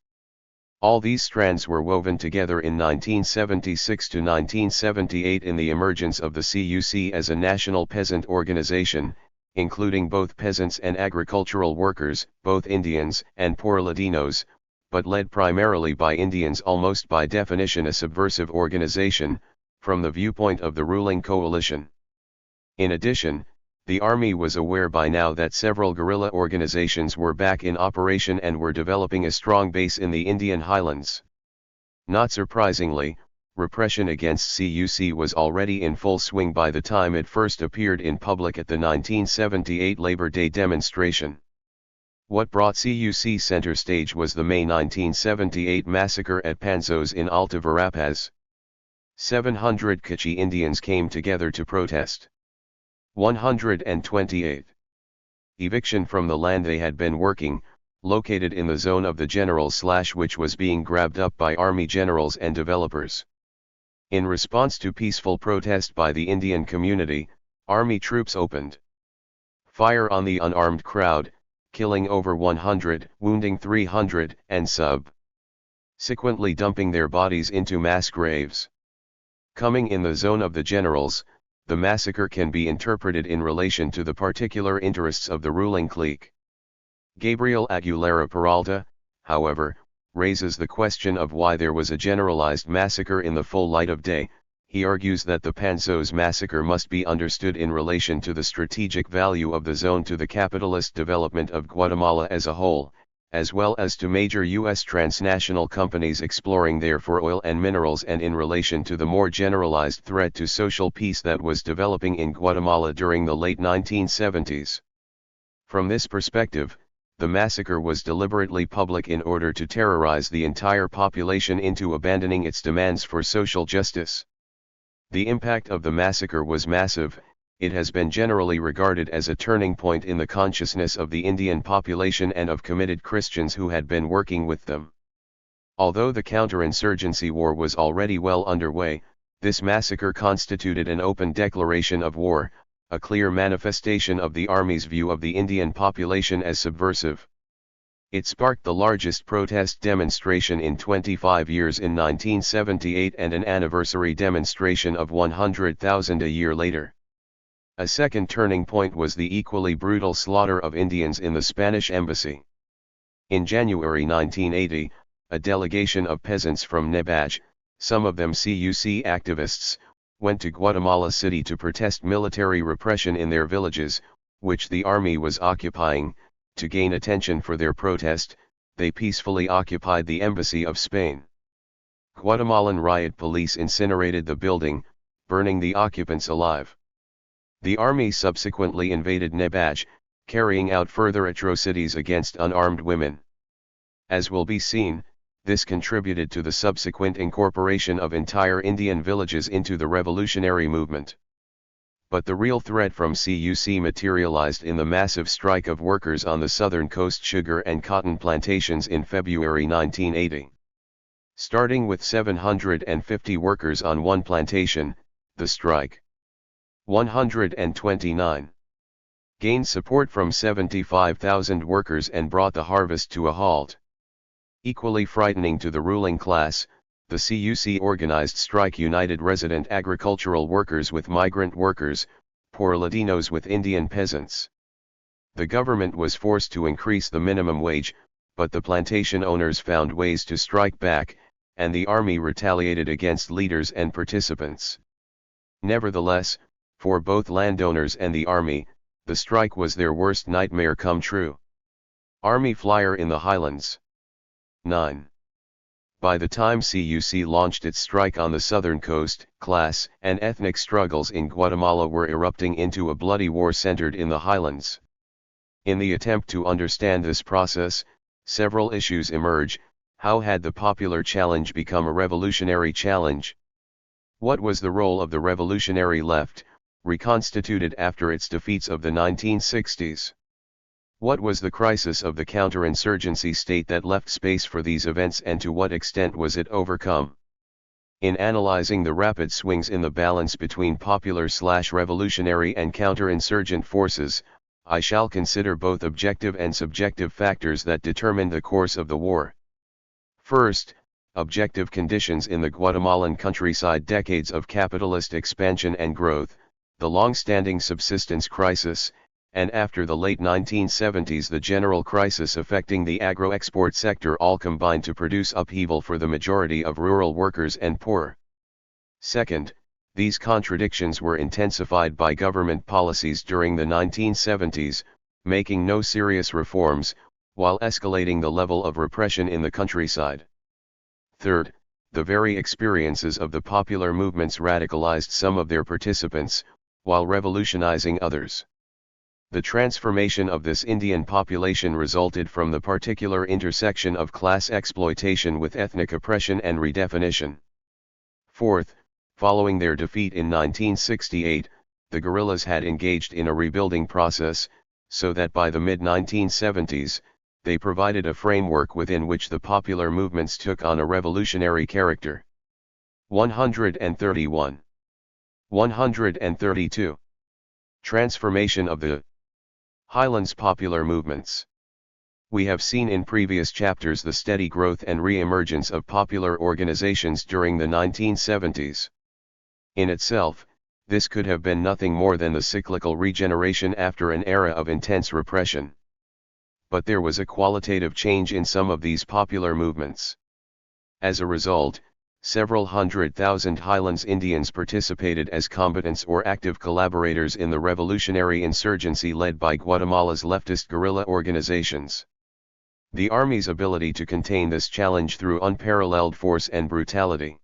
All these strands were woven together in 1976 to 1978 in the emergence of the CUC as a national peasant organization, including both peasants and agricultural workers, both Indians and poor Latinos, but led primarily by Indians, almost by definition a subversive organization, from the viewpoint of the ruling coalition. In addition, the army was aware by now that several guerrilla organizations were back in operation and were developing a strong base in the Indian highlands. Not surprisingly, repression against CUC was already in full swing by the time it first appeared in public at the 1978 Labor Day demonstration. What brought CUC center stage was the May 1978 massacre at Panzos in Alta Verapaz. 700 K'iche' Indians came together to protest. 128. Eviction from the land they had been working, located in the zone of the generals which was being grabbed up by army generals and developers. In response to peaceful protest by the Indian community, army troops opened fire on the unarmed crowd, killing over 100, wounding 300, and subsequently dumping their bodies into mass graves. Coming in the zone of the generals, the massacre can be interpreted in relation to the particular interests of the ruling clique. Gabriel Aguilera Peralta, however, raises the question of why there was a generalized massacre in the full light of day. He argues that the Panzos massacre must be understood in relation to the strategic value of the zone to the capitalist development of Guatemala as a whole, as well as to major U.S. transnational companies exploring there for oil and minerals, and in relation to the more generalized threat to social peace that was developing in Guatemala during the late 1970s. From this perspective, the massacre was deliberately public in order to terrorize the entire population into abandoning its demands for social justice. The impact of the massacre was massive. It has been generally regarded as a turning point in the consciousness of the Indian population and of committed Christians who had been working with them. Although the counterinsurgency war was already well underway, this massacre constituted an open declaration of war, a clear manifestation of the army's view of the Indian population as subversive. It sparked the largest protest demonstration in 25 years in 1978 and an anniversary demonstration of 100,000 a year later. A second turning point was the equally brutal slaughter of Indians in the Spanish embassy. In January 1980, a delegation of peasants from Nebaj, some of them CUC activists, went to Guatemala City to protest military repression in their villages, which the army was occupying. To gain attention for their protest, they peacefully occupied the embassy of Spain. Guatemalan riot police incinerated the building, burning the occupants alive. The army subsequently invaded Nebaj, carrying out further atrocities against unarmed women. As will be seen, this contributed to the subsequent incorporation of entire Indian villages into the revolutionary movement. But the real threat from CUC materialized in the massive strike of workers on the southern coast sugar and cotton plantations in February 1980. Starting with 750 workers on one plantation, the strike 129 gained support from 75,000 workers and brought the harvest to a halt. Equally frightening to the ruling class, the CUC organized strike united resident agricultural workers with migrant workers, poor Latinos with Indian peasants. The government was forced to increase the minimum wage, but the plantation owners found ways to strike back, and the army retaliated against leaders and participants. Nevertheless, for both landowners and the army, the strike was their worst nightmare come true. Army flyer in the highlands. 9. By the time CUC launched its strike on the southern coast, class and ethnic struggles in Guatemala were erupting into a bloody war centered in the highlands. In the attempt to understand this process, several issues emerge. How had the popular challenge become a revolutionary challenge? What was the role of the revolutionary left, reconstituted after its defeats of the 1960s? What was the crisis of the counterinsurgency state that left space for these events, and to what extent was it overcome? In analyzing the rapid swings in the balance between popular/revolutionary and counterinsurgent forces, I shall consider both objective and subjective factors that determined the course of the war. First, objective conditions in the Guatemalan countryside: decades of capitalist expansion and growth, the long-standing subsistence crisis, and after the late 1970s the general crisis affecting the agro-export sector all combined to produce upheaval for the majority of rural workers and poor. Second, these contradictions were intensified by government policies during the 1970s, making no serious reforms, while escalating the level of repression in the countryside. Third, the very experiences of the popular movements radicalized some of their participants, while revolutionizing others. The transformation of this Indian population resulted from the particular intersection of class exploitation with ethnic oppression and redefinition. Fourth, following their defeat in 1968, the guerrillas had engaged in a rebuilding process, so that by the mid-1970s, they provided a framework within which the popular movements took on a revolutionary character. 131. 132. Transformation of the Highlands popular movements. We have seen in previous chapters the steady growth and re-emergence of popular organizations during the 1970s. In itself, this could have been nothing more than the cyclical regeneration after an era of intense repression. But there was a qualitative change in some of these popular movements. As a result, several 100,000 Highlands Indians participated as combatants or active collaborators in the revolutionary insurgency led by Guatemala's leftist guerrilla organizations. The Army's ability to contain this challenge through unparalleled force and brutality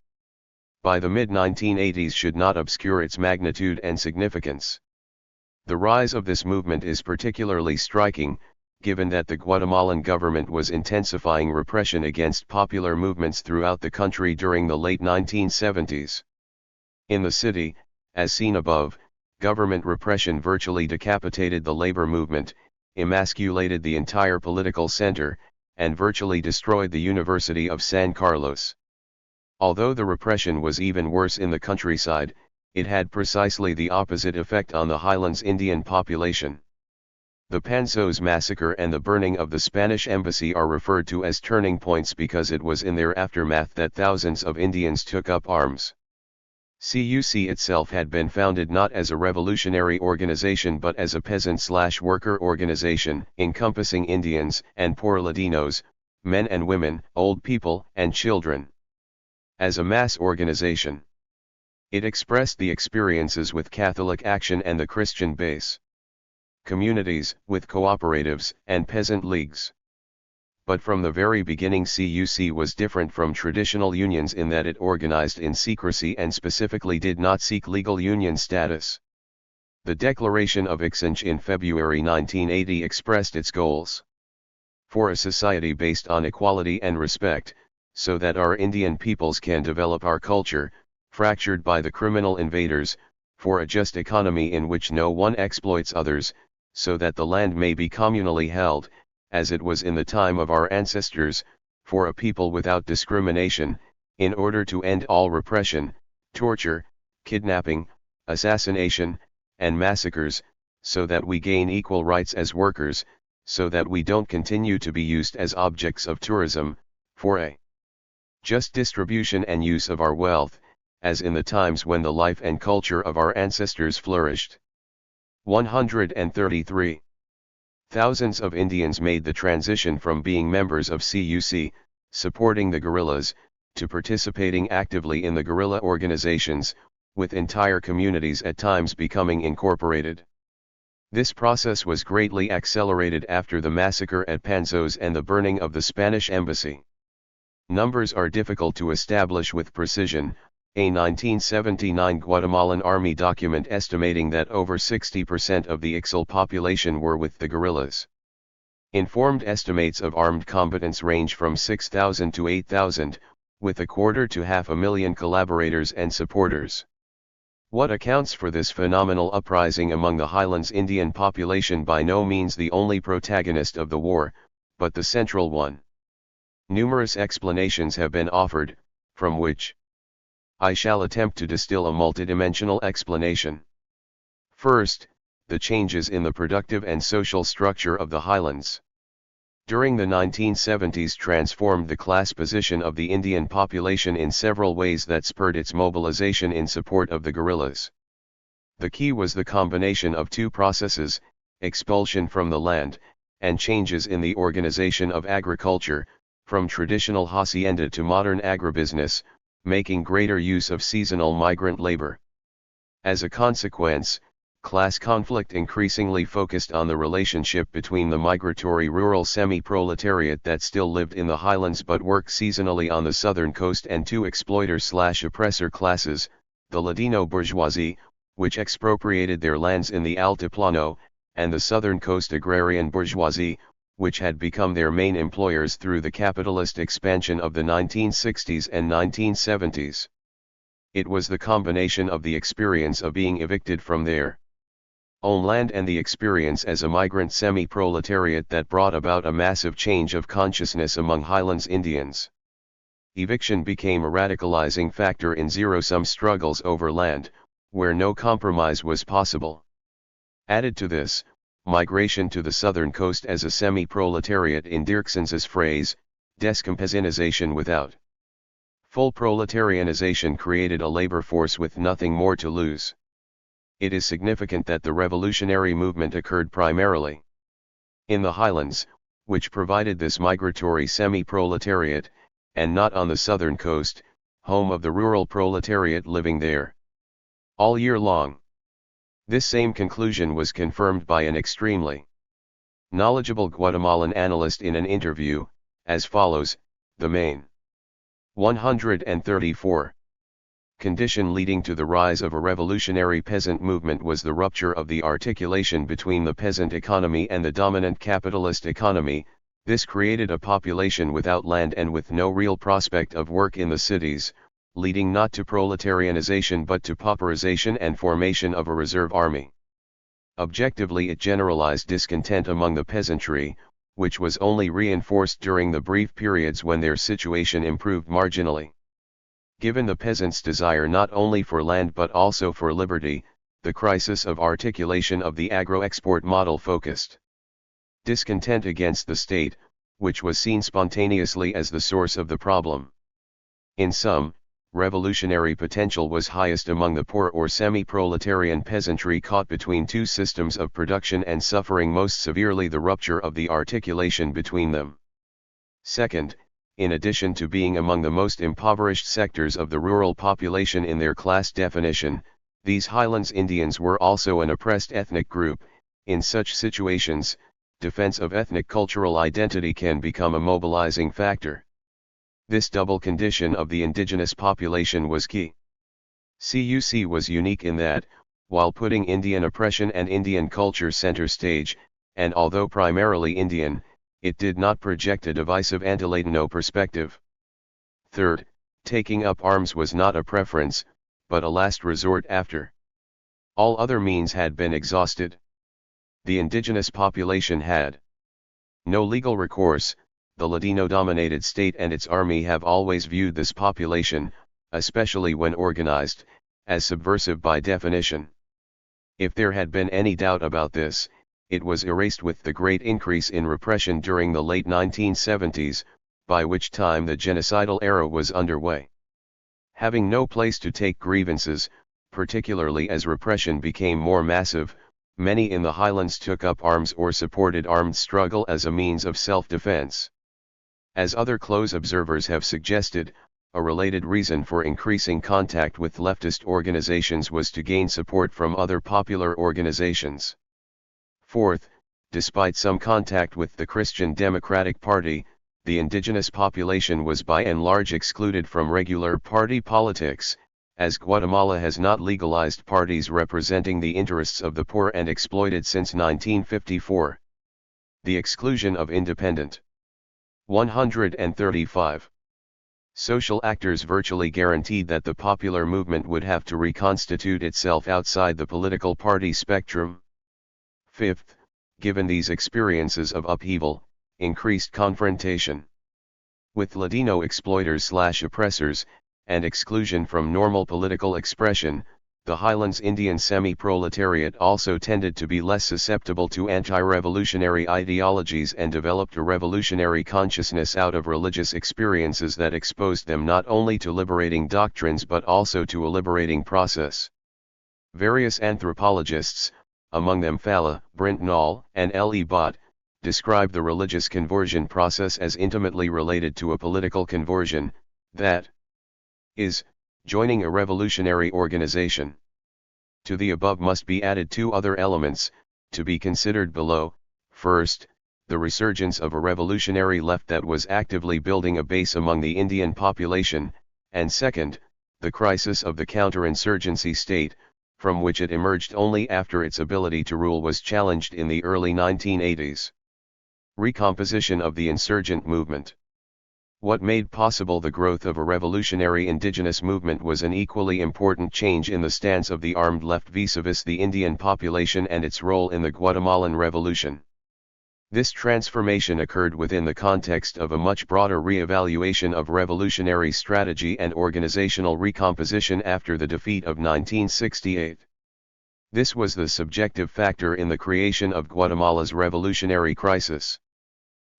by the mid-1980s should not obscure its magnitude and significance. The rise of this movement is particularly striking, given that the Guatemalan government was intensifying repression against popular movements throughout the country during the late 1970s. In the city, as seen above, government repression virtually decapitated the labor movement, emasculated the entire political center, and virtually destroyed the University of San Carlos. Although the repression was even worse in the countryside, it had precisely the opposite effect on the Highlands Indian population. The Panzos massacre and the burning of the Spanish embassy are referred to as turning points because it was in their aftermath that thousands of Indians took up arms. CUC itself had been founded not as a revolutionary organization but as a peasant/worker organization, encompassing Indians and poor Latinos, men and women, old people and children. As a mass organization, it expressed the experiences with Catholic action and the Christian base communities, with cooperatives and peasant leagues. But from the very beginning, CUC was different from traditional unions in that it organized in secrecy and specifically did not seek legal union status. The Declaration of Ixinch in February 1980 expressed its goals for a society based on equality and respect, so that our Indian peoples can develop our culture, fractured by the criminal invaders, for a just economy in which no one exploits others, so that the land may be communally held, as it was in the time of our ancestors, for a people without discrimination, in order to end all repression, torture, kidnapping, assassination, and massacres, so that we gain equal rights as workers, so that we don't continue to be used as objects of tourism, for a just distribution and use of our wealth, as in the times when the life and culture of our ancestors flourished. 133. Thousands of Indians made the transition from being members of CUC, supporting the guerrillas, to participating actively in the guerrilla organizations, with entire communities at times becoming incorporated. This process was greatly accelerated after the massacre at Panzos and the burning of the Spanish embassy. Numbers are difficult to establish with precision. A 1979 Guatemalan Army document estimating that over 60% of the Ixil population were with the guerrillas. Informed estimates of armed combatants range from 6,000 to 8,000, with 1/4 to 500,000 collaborators and supporters. What accounts for this phenomenal uprising among the Highlands Indian population? By no means the only protagonist of the war, but the central one. Numerous explanations have been offered, from which I shall attempt to distill a multidimensional explanation. First, the changes in the productive and social structure of the Highlands during the 1970s transformed the class position of the Indian population in several ways that spurred its mobilization in support of the guerrillas. The key was the combination of two processes: expulsion from the land, and changes in the organization of agriculture, from traditional hacienda to modern agribusiness, making greater use of seasonal migrant labor. As a consequence, class conflict increasingly focused on the relationship between the migratory rural semi-proletariat that still lived in the highlands but worked seasonally on the southern coast and two exploiter/oppressor classes, the Ladino bourgeoisie, which expropriated their lands in the Altiplano, and the southern coast agrarian bourgeoisie, which had become their main employers through the capitalist expansion of the 1960s and 1970s. It was the combination of the experience of being evicted from their own land and the experience as a migrant semi-proletariat that brought about a massive change of consciousness among Highlands Indians. Eviction became a radicalizing factor in zero-sum struggles over land, where no compromise was possible. Added to this, migration to the southern coast as a semi-proletariat in Dirksen's phrase, descompesinization without full proletarianization created a labor force with nothing more to lose. It is significant that the revolutionary movement occurred primarily in the highlands, which provided this migratory semi-proletariat, and not on the southern coast, home of the rural proletariat living there all year long. This same conclusion was confirmed by an extremely knowledgeable Guatemalan analyst in an interview, as follows: the main 134 condition leading to the rise of a revolutionary peasant movement was the rupture of the articulation between the peasant economy and the dominant capitalist economy. This created a population without land and with no real prospect of work in the cities, leading not to proletarianization but to pauperization and formation of a reserve army. Objectively, it generalized discontent among the peasantry, which was only reinforced during the brief periods when their situation improved marginally. Given the peasants' desire not only for land but also for liberty, the crisis of articulation of the agro-export model focused discontent against the state, which was seen spontaneously as the source of the problem. In sum, revolutionary potential was highest among the poor or semi-proletarian peasantry caught between two systems of production and suffering most severely the rupture of the articulation between them. Second, in addition to being among the most impoverished sectors of the rural population in their class definition, these highlands Indians were also an oppressed ethnic group. In such situations, defense of ethnic cultural identity can become a mobilizing factor. This double condition of the indigenous population was key. CUC was unique in that, while putting Indian oppression and Indian culture center stage, and although primarily Indian, it did not project a divisive anti-Latino perspective. Third, taking up arms was not a preference, but a last resort after all other means had been exhausted. The indigenous population had no legal recourse. The Latino-dominated state and its army have always viewed this population, especially when organized, as subversive by definition. If there had been any doubt about this, it was erased with the great increase in repression during the late 1970s, by which time the genocidal era was underway. Having no place to take grievances, particularly as repression became more massive, many in the highlands took up arms or supported armed struggle as a means of self-defense. As other close observers have suggested, a related reason for increasing contact with leftist organizations was to gain support from other popular organizations. Fourth, despite some contact with the Christian Democratic Party, the indigenous population was by and large excluded from regular party politics, as Guatemala has not legalized parties representing the interests of the poor and exploited since 1954. The exclusion of independent 135 social actors virtually guaranteed that the popular movement would have to reconstitute itself outside the political party spectrum. Fifth, given these experiences of upheaval, increased confrontation with Latino exploiters/oppressors, and exclusion from normal political expression, the highlands Indian semi-proletariat also tended to be less susceptible to anti-revolutionary ideologies and developed a revolutionary consciousness out of religious experiences that exposed them not only to liberating doctrines but also to a liberating process. Various anthropologists, among them Fala, Brentnall, and L. E. Bott, describe the religious conversion process as intimately related to a political conversion, that is, joining a revolutionary organization. To the above must be added two other elements, to be considered below. First, the resurgence of a revolutionary left that was actively building a base among the Indian population, and second, the crisis of the counterinsurgency state, from which it emerged only after its ability to rule was challenged in the early 1980s. Recomposition of the insurgent movement. What made possible the growth of a revolutionary indigenous movement was an equally important change in the stance of the armed left vis-a-vis the Indian population and its role in the Guatemalan Revolution. This transformation occurred within the context of a much broader re-evaluation of revolutionary strategy and organizational recomposition after the defeat of 1968. This was the subjective factor in the creation of Guatemala's revolutionary crisis.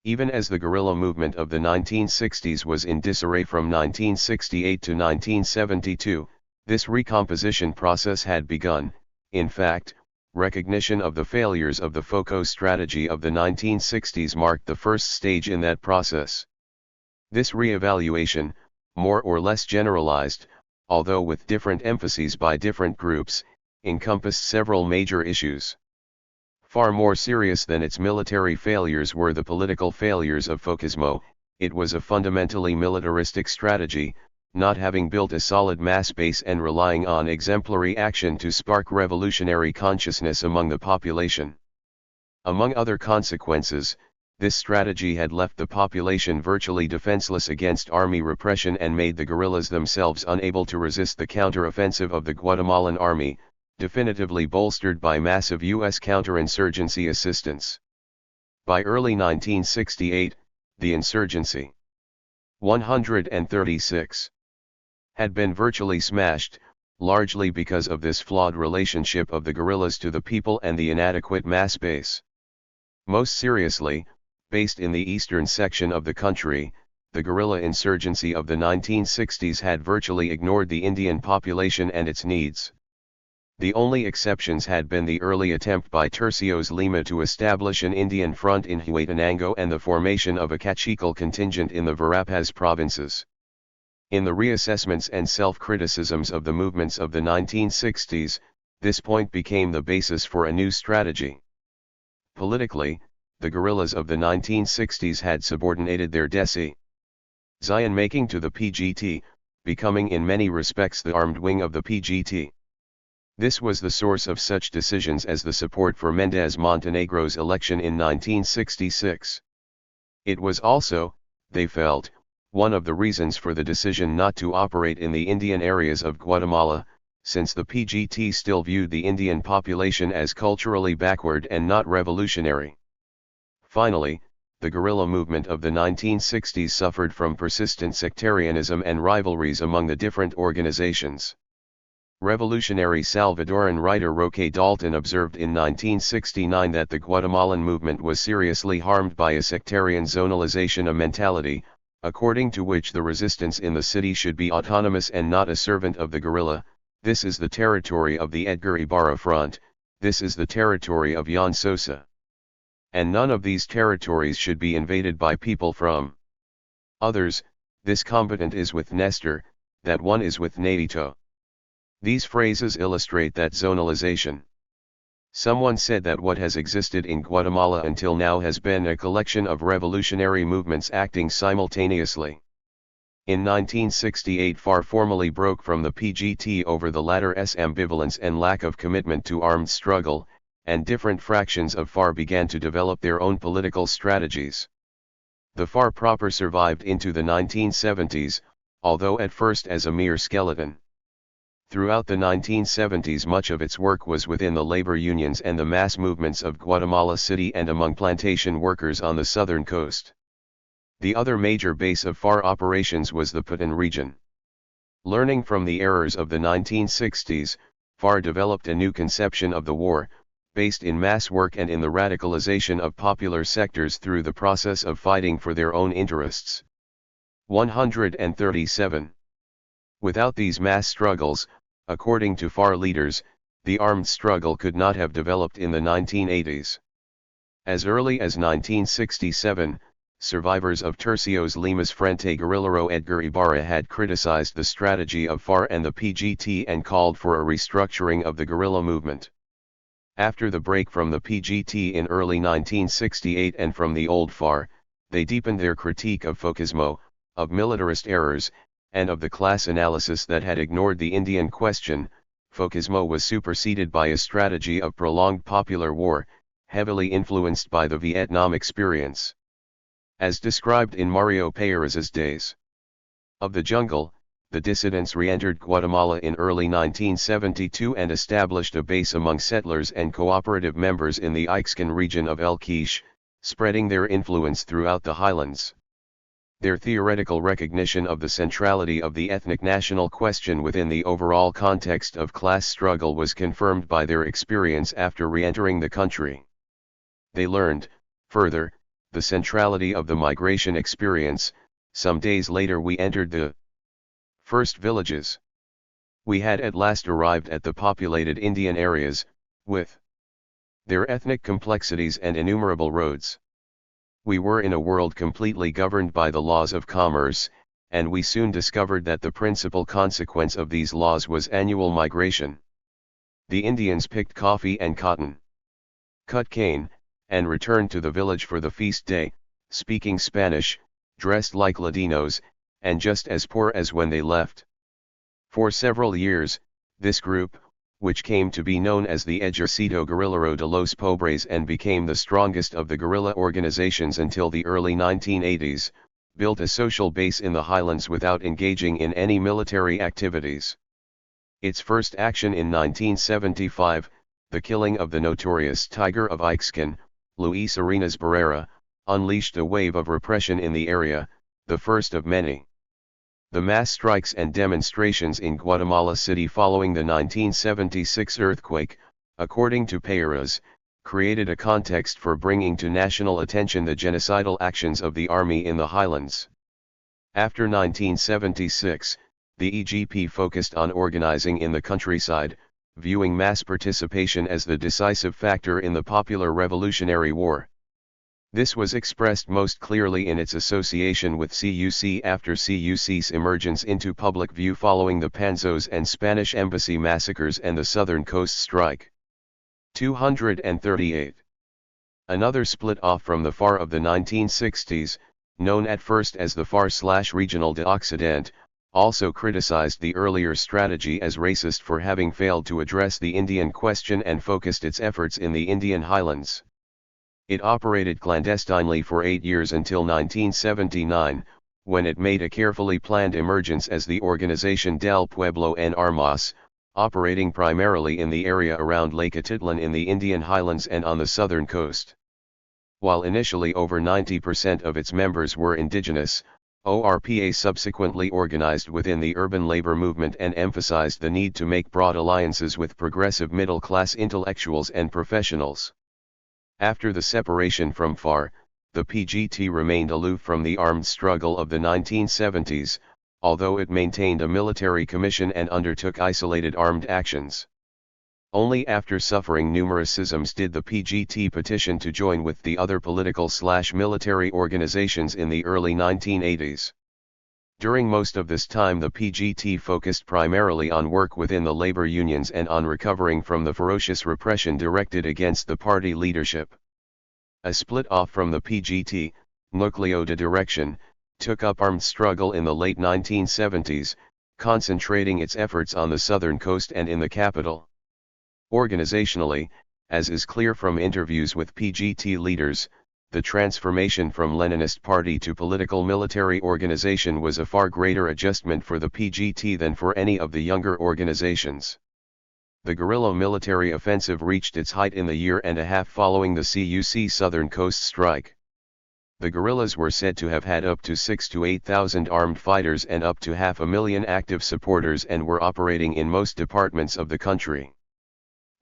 Even as the guerrilla movement of the 1960s was in disarray from 1968 to 1972, this recomposition process had begun. In fact, recognition of the failures of the FOCO strategy of the 1960s marked the first stage in that process. This re-evaluation, more or less generalized, although with different emphases by different groups, encompassed several major issues. Far more serious than its military failures were the political failures of FOCismo. It was a fundamentally militaristic strategy, not having built a solid mass base and relying on exemplary action to spark revolutionary consciousness among the population. Among other consequences, this strategy had left the population virtually defenseless against army repression and made the guerrillas themselves unable to resist the counter-offensive of the Guatemalan army, definitively bolstered by massive U.S. counterinsurgency assistance. By early 1968, the insurgency 136 had been virtually smashed, largely because of this flawed relationship of the guerrillas to the people and the inadequate mass base. Most seriously, based in the eastern section of the country, the guerrilla insurgency of the 1960s had virtually ignored the Indian population and its needs. The only exceptions had been the early attempt by Tercios Lima to establish an Indian front in Huetenango and the formation of a Kachikal contingent in the Verapaz provinces. In the reassessments and self-criticisms of the movements of the 1960s, this point became the basis for a new strategy. Politically, the guerrillas of the 1960s had subordinated their decision-making to the PGT, becoming in many respects the armed wing of the PGT. This was the source of such decisions as the support for Mendez Montenegro's election in 1966. It was also, they felt, one of the reasons for the decision not to operate in the Indian areas of Guatemala, since the PGT still viewed the Indian population as culturally backward and not revolutionary. Finally, the guerrilla movement of the 1960s suffered from persistent sectarianism and rivalries among the different organizations. Revolutionary Salvadoran writer Roque Dalton observed in 1969 that the Guatemalan movement was seriously harmed by a sectarian zonalization of mentality, according to which the resistance in the city should be autonomous and not a servant of the guerrilla. This is the territory of the Edgar Ibarra Front, this is the territory of Jan Sosa. And none of these territories should be invaded by people from others. This combatant is with Nestor, that one is with Neito. These phrases illustrate that zonalization. Someone said that what has existed in Guatemala until now has been a collection of revolutionary movements acting simultaneously. In 1968 FAR formally broke from the PGT over the latter's ambivalence and lack of commitment to armed struggle, and different fractions of FAR began to develop their own political strategies. The FAR proper survived into the 1970s, although at first as a mere skeleton. Throughout the 1970s much of its work was within the labor unions and the mass movements of Guatemala City and among plantation workers on the southern coast. The other major base of FAR operations was the Petén region. Learning from the errors of the 1960s, FAR developed a new conception of the war, based in mass work and in the radicalization of popular sectors through the process of fighting for their own interests. 137. Without these mass struggles, according to FAR leaders, the armed struggle could not have developed in the 1980s. As early as 1967, survivors of Tercios Lima's Frente Guerrillero Edgar Ibarra had criticized the strategy of FAR and the PGT and called for a restructuring of the guerrilla movement. After the break from the PGT in early 1968 and from the old FAR, they deepened their critique of FOCismo, of militarist errors, and of the class analysis that had ignored the Indian question. FOCismo was superseded by a strategy of prolonged popular war, heavily influenced by the Vietnam experience. As described in Mario Peirez's Days of the Jungle, the dissidents re-entered Guatemala in early 1972 and established a base among settlers and cooperative members in the Ixcan region of El Quiche, spreading their influence throughout the highlands. Their theoretical recognition of the centrality of the ethnic-national question within the overall context of class struggle was confirmed by their experience after re-entering the country. They learned, further, the centrality of the migration experience. Some days later we entered the first villages. We had at last arrived at the populated Indian areas, with their ethnic complexities and innumerable roads. We were in a world completely governed by the laws of commerce, and we soon discovered that the principal consequence of these laws was annual migration. The Indians picked coffee and cotton, cut cane, and returned to the village for the feast day, speaking Spanish, dressed like Ladinos, and just as poor as when they left. For several years, this group, which came to be known as the Ejército Guerrillero de los Pobres and became the strongest of the guerrilla organizations until the early 1980s, built a social base in the highlands without engaging in any military activities. Its first action in 1975, the killing of the notorious Tiger of Ixcan, Luis Arenas Barrera, unleashed a wave of repression in the area, the first of many. The mass strikes and demonstrations in Guatemala City following the 1976 earthquake, according to Payeras, created a context for bringing to national attention the genocidal actions of the army in the highlands. After 1976, the EGP focused on organizing in the countryside, viewing mass participation as the decisive factor in the popular Revolutionary War. This was expressed most clearly in its association with CUC after CUC's emergence into public view following the Panzos and Spanish Embassy massacres and the Southern Coast Strike. 238. Another split off from the FAR of the 1960s, known at first as the FAR/Regional de Occidente, also criticized the earlier strategy as racist for having failed to address the Indian question and focused its efforts in the Indian highlands. It operated clandestinely for 8 years until 1979, when it made a carefully planned emergence as the Organización del Pueblo en Armas, operating primarily in the area around Lake Atitlan in the Indian highlands and on the southern coast. While initially over 90% of its members were indigenous, ORPA subsequently organized within the urban labor movement and emphasized the need to make broad alliances with progressive middle-class intellectuals and professionals. After the separation from FAR, the PGT remained aloof from the armed struggle of the 1970s, although it maintained a military commission and undertook isolated armed actions. Only after suffering numerous schisms did the PGT petition to join with the other political/military organizations in the early 1980s. During most of this time the PGT focused primarily on work within the labor unions and on recovering from the ferocious repression directed against the party leadership. A split off from the PGT, Núcleo de Dirección, took up armed struggle in the late 1970s, concentrating its efforts on the southern coast and in the capital. Organizationally, as is clear from interviews with PGT leaders, the transformation from Leninist party to political military organization was a far greater adjustment for the PGT than for any of the younger organizations. The guerrilla military offensive reached its height in the year and a half following the CUC Southern Coast Strike. The guerrillas were said to have had up to 6,000 to 8,000 armed fighters and up to 500,000 active supporters and were operating in most departments of the country.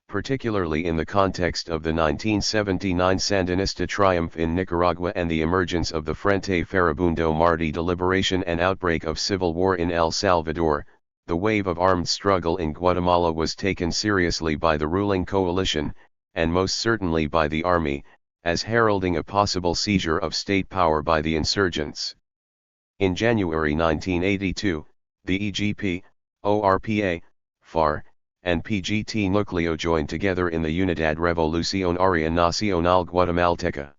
Particularly in the context of the 1979 Sandinista triumph in Nicaragua and the emergence of the Frente Farabundo Martí de Liberación and outbreak of civil war in El Salvador, the wave of armed struggle in Guatemala was taken seriously by the ruling coalition, and most certainly by the army, as heralding a possible seizure of state power by the insurgents. In January 1982, the EGP, ORPA, FAR, and PGT Núcleo joined together in the Unidad Revolucionaria Nacional Guatemalteca.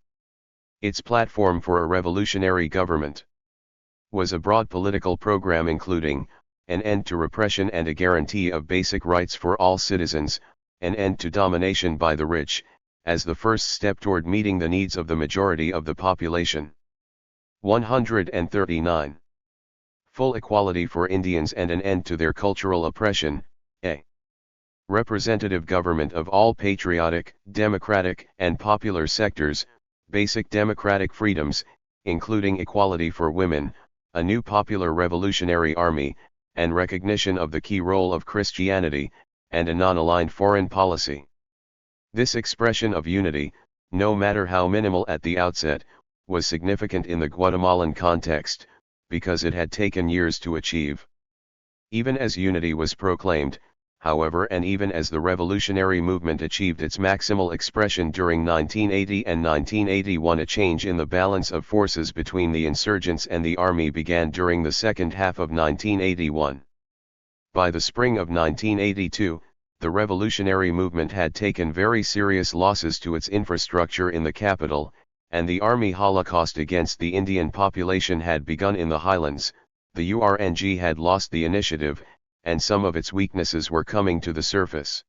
Its platform for a revolutionary government was a broad political program including an end to repression and a guarantee of basic rights for all citizens, an end to domination by the rich, as the first step toward meeting the needs of the majority of the population. 139. Full equality for Indians and an end to their cultural oppression, a representative government of all patriotic, democratic, and popular sectors, basic democratic freedoms, including equality for women, a new popular revolutionary army, and recognition of the key role of Christianity, and a non-aligned foreign policy. This expression of unity, no matter how minimal at the outset, was significant in the Guatemalan context, because it had taken years to achieve. Even as unity was proclaimed, however, and even as the revolutionary movement achieved its maximal expression during 1980 and 1981, a change in the balance of forces between the insurgents and the army began during the second half of 1981. By the spring of 1982, the revolutionary movement had taken very serious losses to its infrastructure in the capital, and the army holocaust against the Indian population had begun in the highlands. The URNG had lost the initiative, and some of its weaknesses were coming to the surface.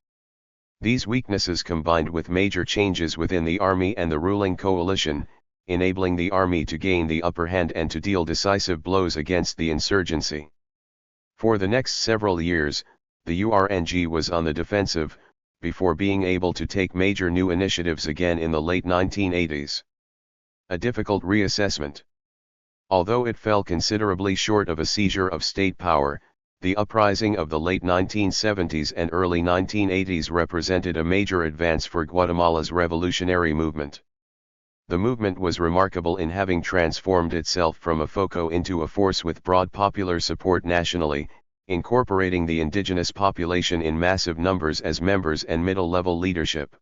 These weaknesses combined with major changes within the army and the ruling coalition, enabling the army to gain the upper hand and to deal decisive blows against the insurgency. For the next several years, the URNG was on the defensive, before being able to take major new initiatives again in the late 1980s. A difficult reassessment. Although it fell considerably short of a seizure of state power, the uprising of the late 1970s and early 1980s represented a major advance for Guatemala's revolutionary movement. The movement was remarkable in having transformed itself from a foco into a force with broad popular support nationally, incorporating the indigenous population in massive numbers as members and middle-level leadership.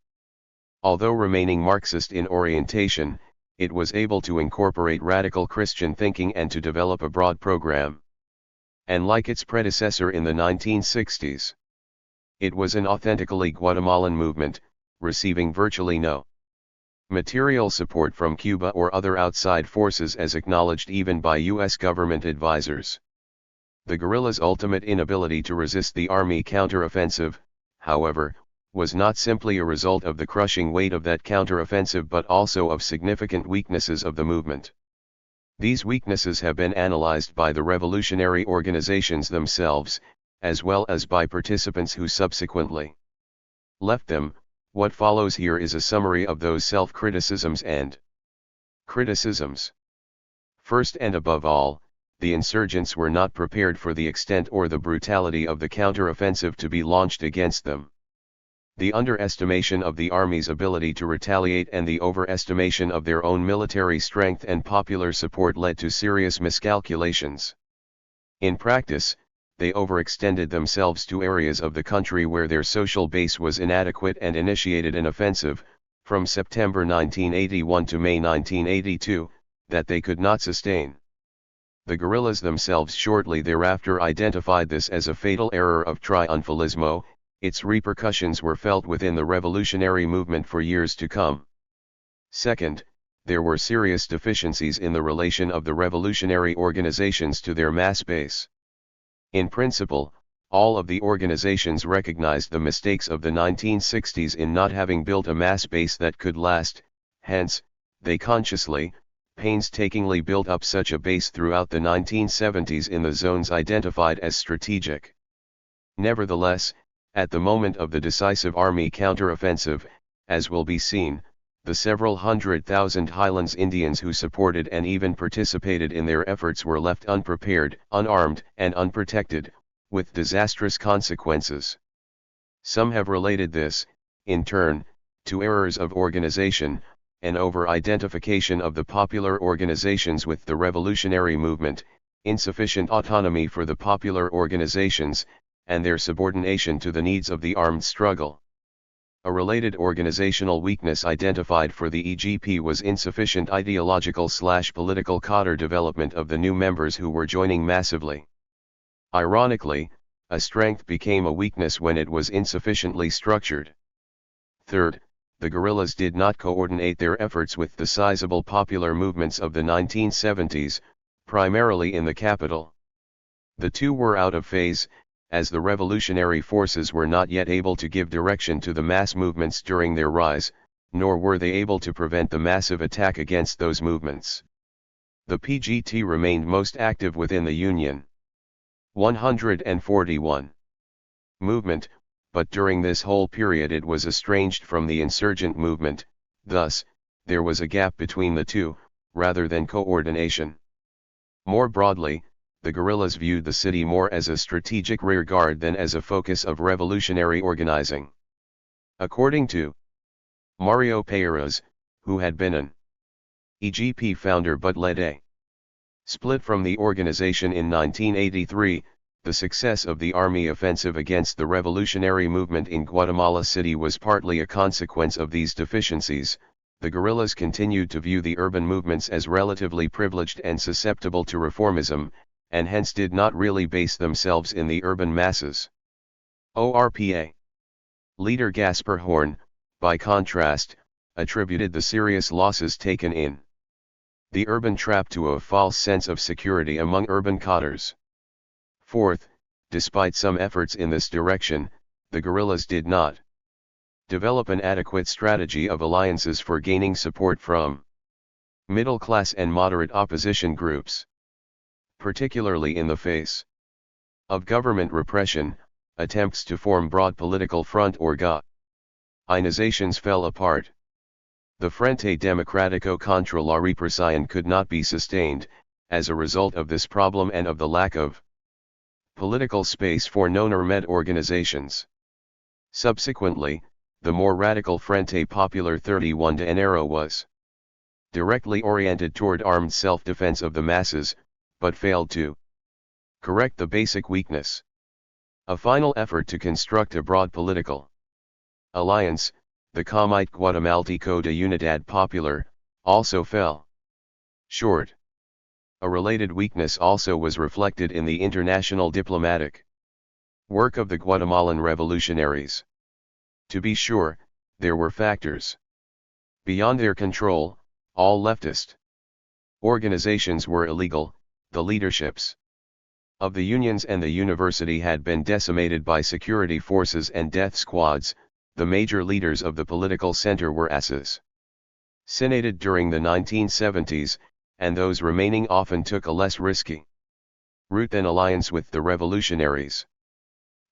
Although remaining Marxist in orientation, it was able to incorporate radical Christian thinking and to develop a broad program. And like its predecessor in the 1960s, it was an authentically Guatemalan movement, receiving virtually no material support from Cuba or other outside forces, as acknowledged even by U.S. government advisors. The guerrillas' ultimate inability to resist the army counteroffensive, however, was not simply a result of the crushing weight of that counteroffensive but also of significant weaknesses of the movement. These weaknesses have been analyzed by the revolutionary organizations themselves, as well as by participants who subsequently left them. What follows here is a summary of those self-criticisms and criticisms. First and above all, the insurgents were not prepared for the extent or the brutality of the counteroffensive to be launched against them. The underestimation of the army's ability to retaliate and the overestimation of their own military strength and popular support led to serious miscalculations. In practice, they overextended themselves to areas of the country where their social base was inadequate and initiated an offensive, from September 1981 to May 1982, that they could not sustain. The guerrillas themselves shortly thereafter identified this as a fatal error of triunfalismo. Its repercussions were felt within the revolutionary movement for years to come. Second, there were serious deficiencies in the relation of the revolutionary organizations to their mass base. In principle, all of the organizations recognized the mistakes of the 1960s in not having built a mass base that could last, hence, they consciously, painstakingly built up such a base throughout the 1970s in the zones identified as strategic. Nevertheless, at the moment of the decisive army counteroffensive, as will be seen, the several 100,000 Highlands Indians who supported and even participated in their efforts were left unprepared, unarmed, and unprotected, with disastrous consequences. Some have related this, in turn, to errors of organization, an over-identification of the popular organizations with the revolutionary movement, insufficient autonomy for the popular organizations, and their subordination to the needs of the armed struggle. A related organizational weakness identified for the EGP was insufficient ideological/political cadre development of the new members who were joining massively. Ironically, a strength became a weakness when it was insufficiently structured. Third, the guerrillas did not coordinate their efforts with the sizable popular movements of the 1970s, primarily in the capital. The two were out of phase, as the revolutionary forces were not yet able to give direction to the mass movements during their rise, nor were they able to prevent the massive attack against those movements. The PGT remained most active within the Union 141 movement, but during this whole period it was estranged from the insurgent movement. Thus, there was a gap between the two, rather than coordination. More broadly, the guerrillas viewed the city more as a strategic rearguard than as a focus of revolutionary organizing. According to Mario Pereiras, who had been an EGP founder but led a split from the organization in 1983, the success of the army offensive against the revolutionary movement in Guatemala City was partly a consequence of these deficiencies. The guerrillas continued to view the urban movements as relatively privileged and susceptible to reformism, and hence did not really base themselves in the urban masses. ORPA leader Gaspar Horn, by contrast, attributed the serious losses taken in the urban trap to a false sense of security among urban cadres. Fourth, despite some efforts in this direction, the guerrillas did not develop an adequate strategy of alliances for gaining support from middle-class and moderate opposition groups. Particularly in the face of government repression, attempts to form broad political front or organizations fell apart. The Frente Democrático contra la Represión could not be sustained, as a result of this problem and of the lack of political space for non-armed organizations. Subsequently, the more radical Frente Popular 31 de Enero was directly oriented toward armed self-defense of the masses, but failed to correct the basic weakness. A final effort to construct a broad political alliance, the Comité Guatemalteco de Unidad Popular, also fell short. A related weakness also was reflected in the international diplomatic work of the Guatemalan revolutionaries. To be sure, there were factors beyond their control. All leftist organizations were illegal, the leaderships of the unions and the university had been decimated by security forces and death squads. The major leaders of the political center were assassinated during the 1970s, and those remaining often took a less risky route than alliance with the revolutionaries.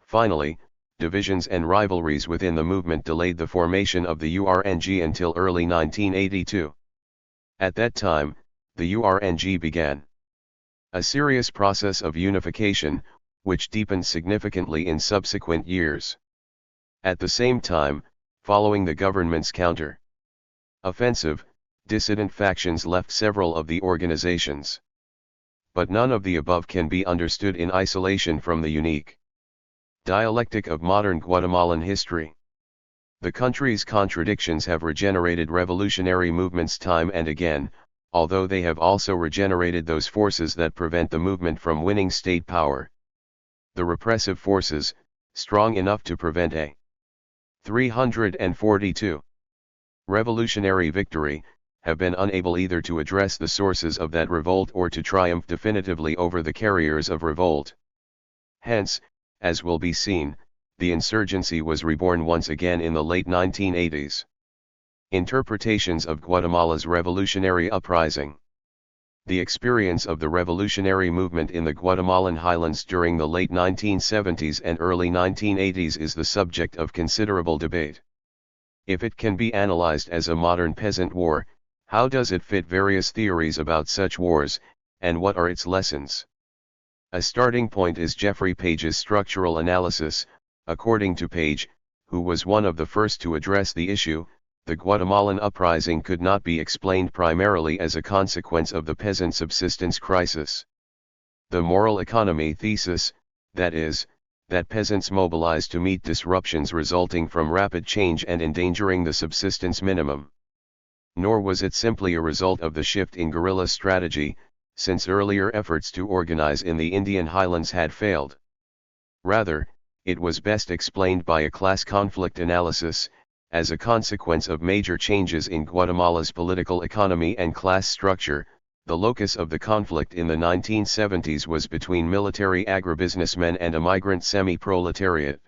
Finally, divisions and rivalries within the movement delayed the formation of the URNG until early 1982. At that time, the URNG began a serious process of unification, which deepened significantly in subsequent years. At the same time, following the government's counter-offensive, dissident factions left several of the organizations. But none of the above can be understood in isolation from the unique dialectic of modern Guatemalan history. The country's contradictions have regenerated revolutionary movements time and again, although they have also regenerated those forces that prevent the movement from winning state power. The repressive forces, strong enough to prevent a 342 revolutionary victory, have been unable either to address the sources of that revolt or to triumph definitively over the carriers of revolt. Hence, as will be seen, the insurgency was reborn once again in the late 1980s. Interpretations of Guatemala's revolutionary uprising. The experience of the revolutionary movement in the Guatemalan highlands during the late 1970s and early 1980s is the subject of considerable debate. If it can be analyzed as a modern peasant war, how does it fit various theories about such wars, and what are its lessons? A starting point is Jeffrey Page's structural analysis. According to Page, who was one of the first to address the issue, the Guatemalan uprising could not be explained primarily as a consequence of the peasant subsistence crisis. The moral economy thesis, that is, that peasants mobilized to meet disruptions resulting from rapid change and endangering the subsistence minimum. Nor was it simply a result of the shift in guerrilla strategy, since earlier efforts to organize in the Indian highlands had failed. Rather, it was best explained by a class conflict analysis, as a consequence of major changes in Guatemala's political economy and class structure. The locus of the conflict in the 1970s was between military agribusinessmen and a migrant semi-proletariat.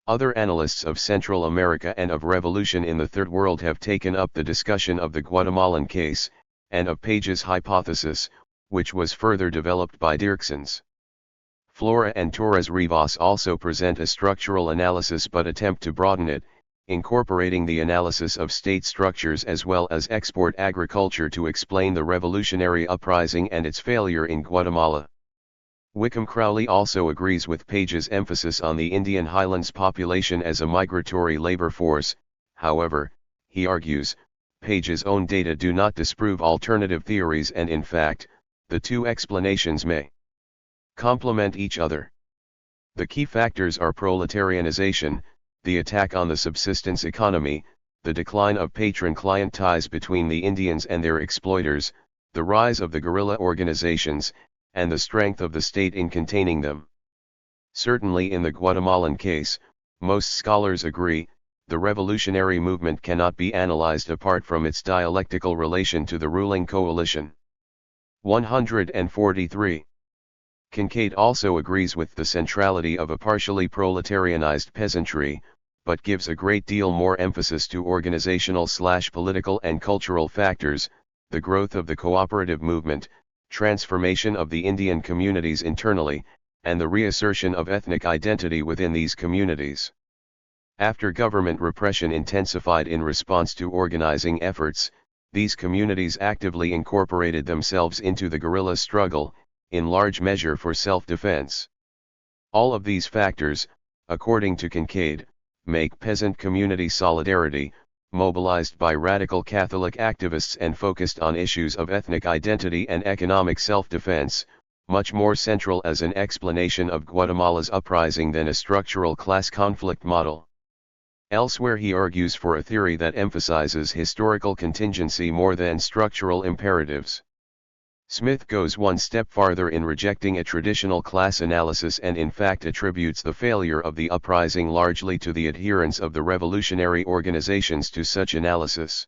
Other analysts of Central America and of revolution in the Third World have taken up the discussion of the Guatemalan case, and of Page's hypothesis, which was further developed by Dirksen's. Flora and Torres Rivas also present a structural analysis but attempt to broaden it, incorporating the analysis of state structures as well as export agriculture to explain the revolutionary uprising and its failure in Guatemala. Wickham Crowley also agrees with Page's emphasis on the Indian Highlands population as a migratory labor force. However, he argues, Page's own data do not disprove alternative theories, and in fact, the two explanations may complement each other. The key factors are proletarianization, the attack on the subsistence economy, the decline of patron-client ties between the Indians and their exploiters, the rise of the guerrilla organizations, and the strength of the state in containing them. Certainly in the Guatemalan case, most scholars agree, the revolutionary movement cannot be analyzed apart from its dialectical relation to the ruling coalition. 143. Kincaid also agrees with the centrality of a partially proletarianized peasantry, but gives a great deal more emphasis to organizational/political and cultural factors, the growth of the cooperative movement, transformation of the Indian communities internally, and the reassertion of ethnic identity within these communities. After government repression intensified in response to organizing efforts, these communities actively incorporated themselves into the guerrilla struggle, in large measure for self-defense. All of these factors, according to Kincaid, make peasant community solidarity, mobilized by radical Catholic activists and focused on issues of ethnic identity and economic self-defense, much more central as an explanation of Guatemala's uprising than a structural class conflict model. Elsewhere he argues for a theory that emphasizes historical contingency more than structural imperatives. Smith goes one step farther in rejecting a traditional class analysis and in fact attributes the failure of the uprising largely to the adherence of the revolutionary organizations to such analysis.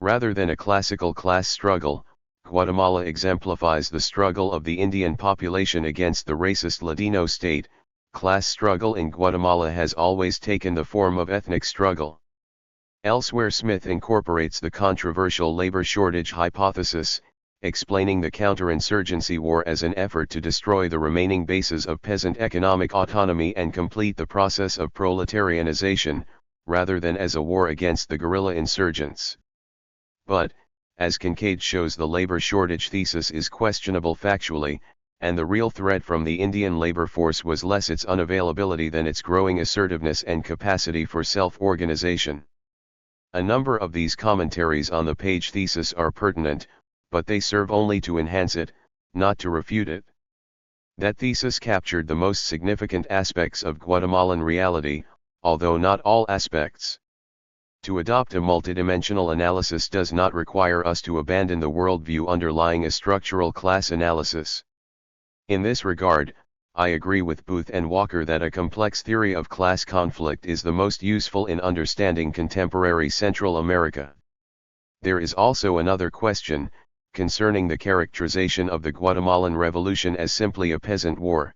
Rather than a classical class struggle, Guatemala exemplifies the struggle of the Indian population against the racist Ladino state. Class struggle in Guatemala has always taken the form of ethnic struggle. Elsewhere Smith incorporates the controversial labor shortage hypothesis, explaining the counterinsurgency war as an effort to destroy the remaining bases of peasant economic autonomy and complete the process of proletarianization, rather than as a war against the guerrilla insurgents. But, as Kincaid shows, the labor shortage thesis is questionable factually, and the real threat from the Indian labor force was less its unavailability than its growing assertiveness and capacity for self-organization. A number of these commentaries on the Page thesis are pertinent, but they serve only to enhance it, not to refute it. That thesis captured the most significant aspects of Guatemalan reality, although not all aspects. To adopt a multidimensional analysis does not require us to abandon the worldview underlying a structural class analysis. In this regard, I agree with Booth and Walker that a complex theory of class conflict is the most useful in understanding contemporary Central America. There is also another question, concerning the characterization of the Guatemalan Revolution as simply a peasant war.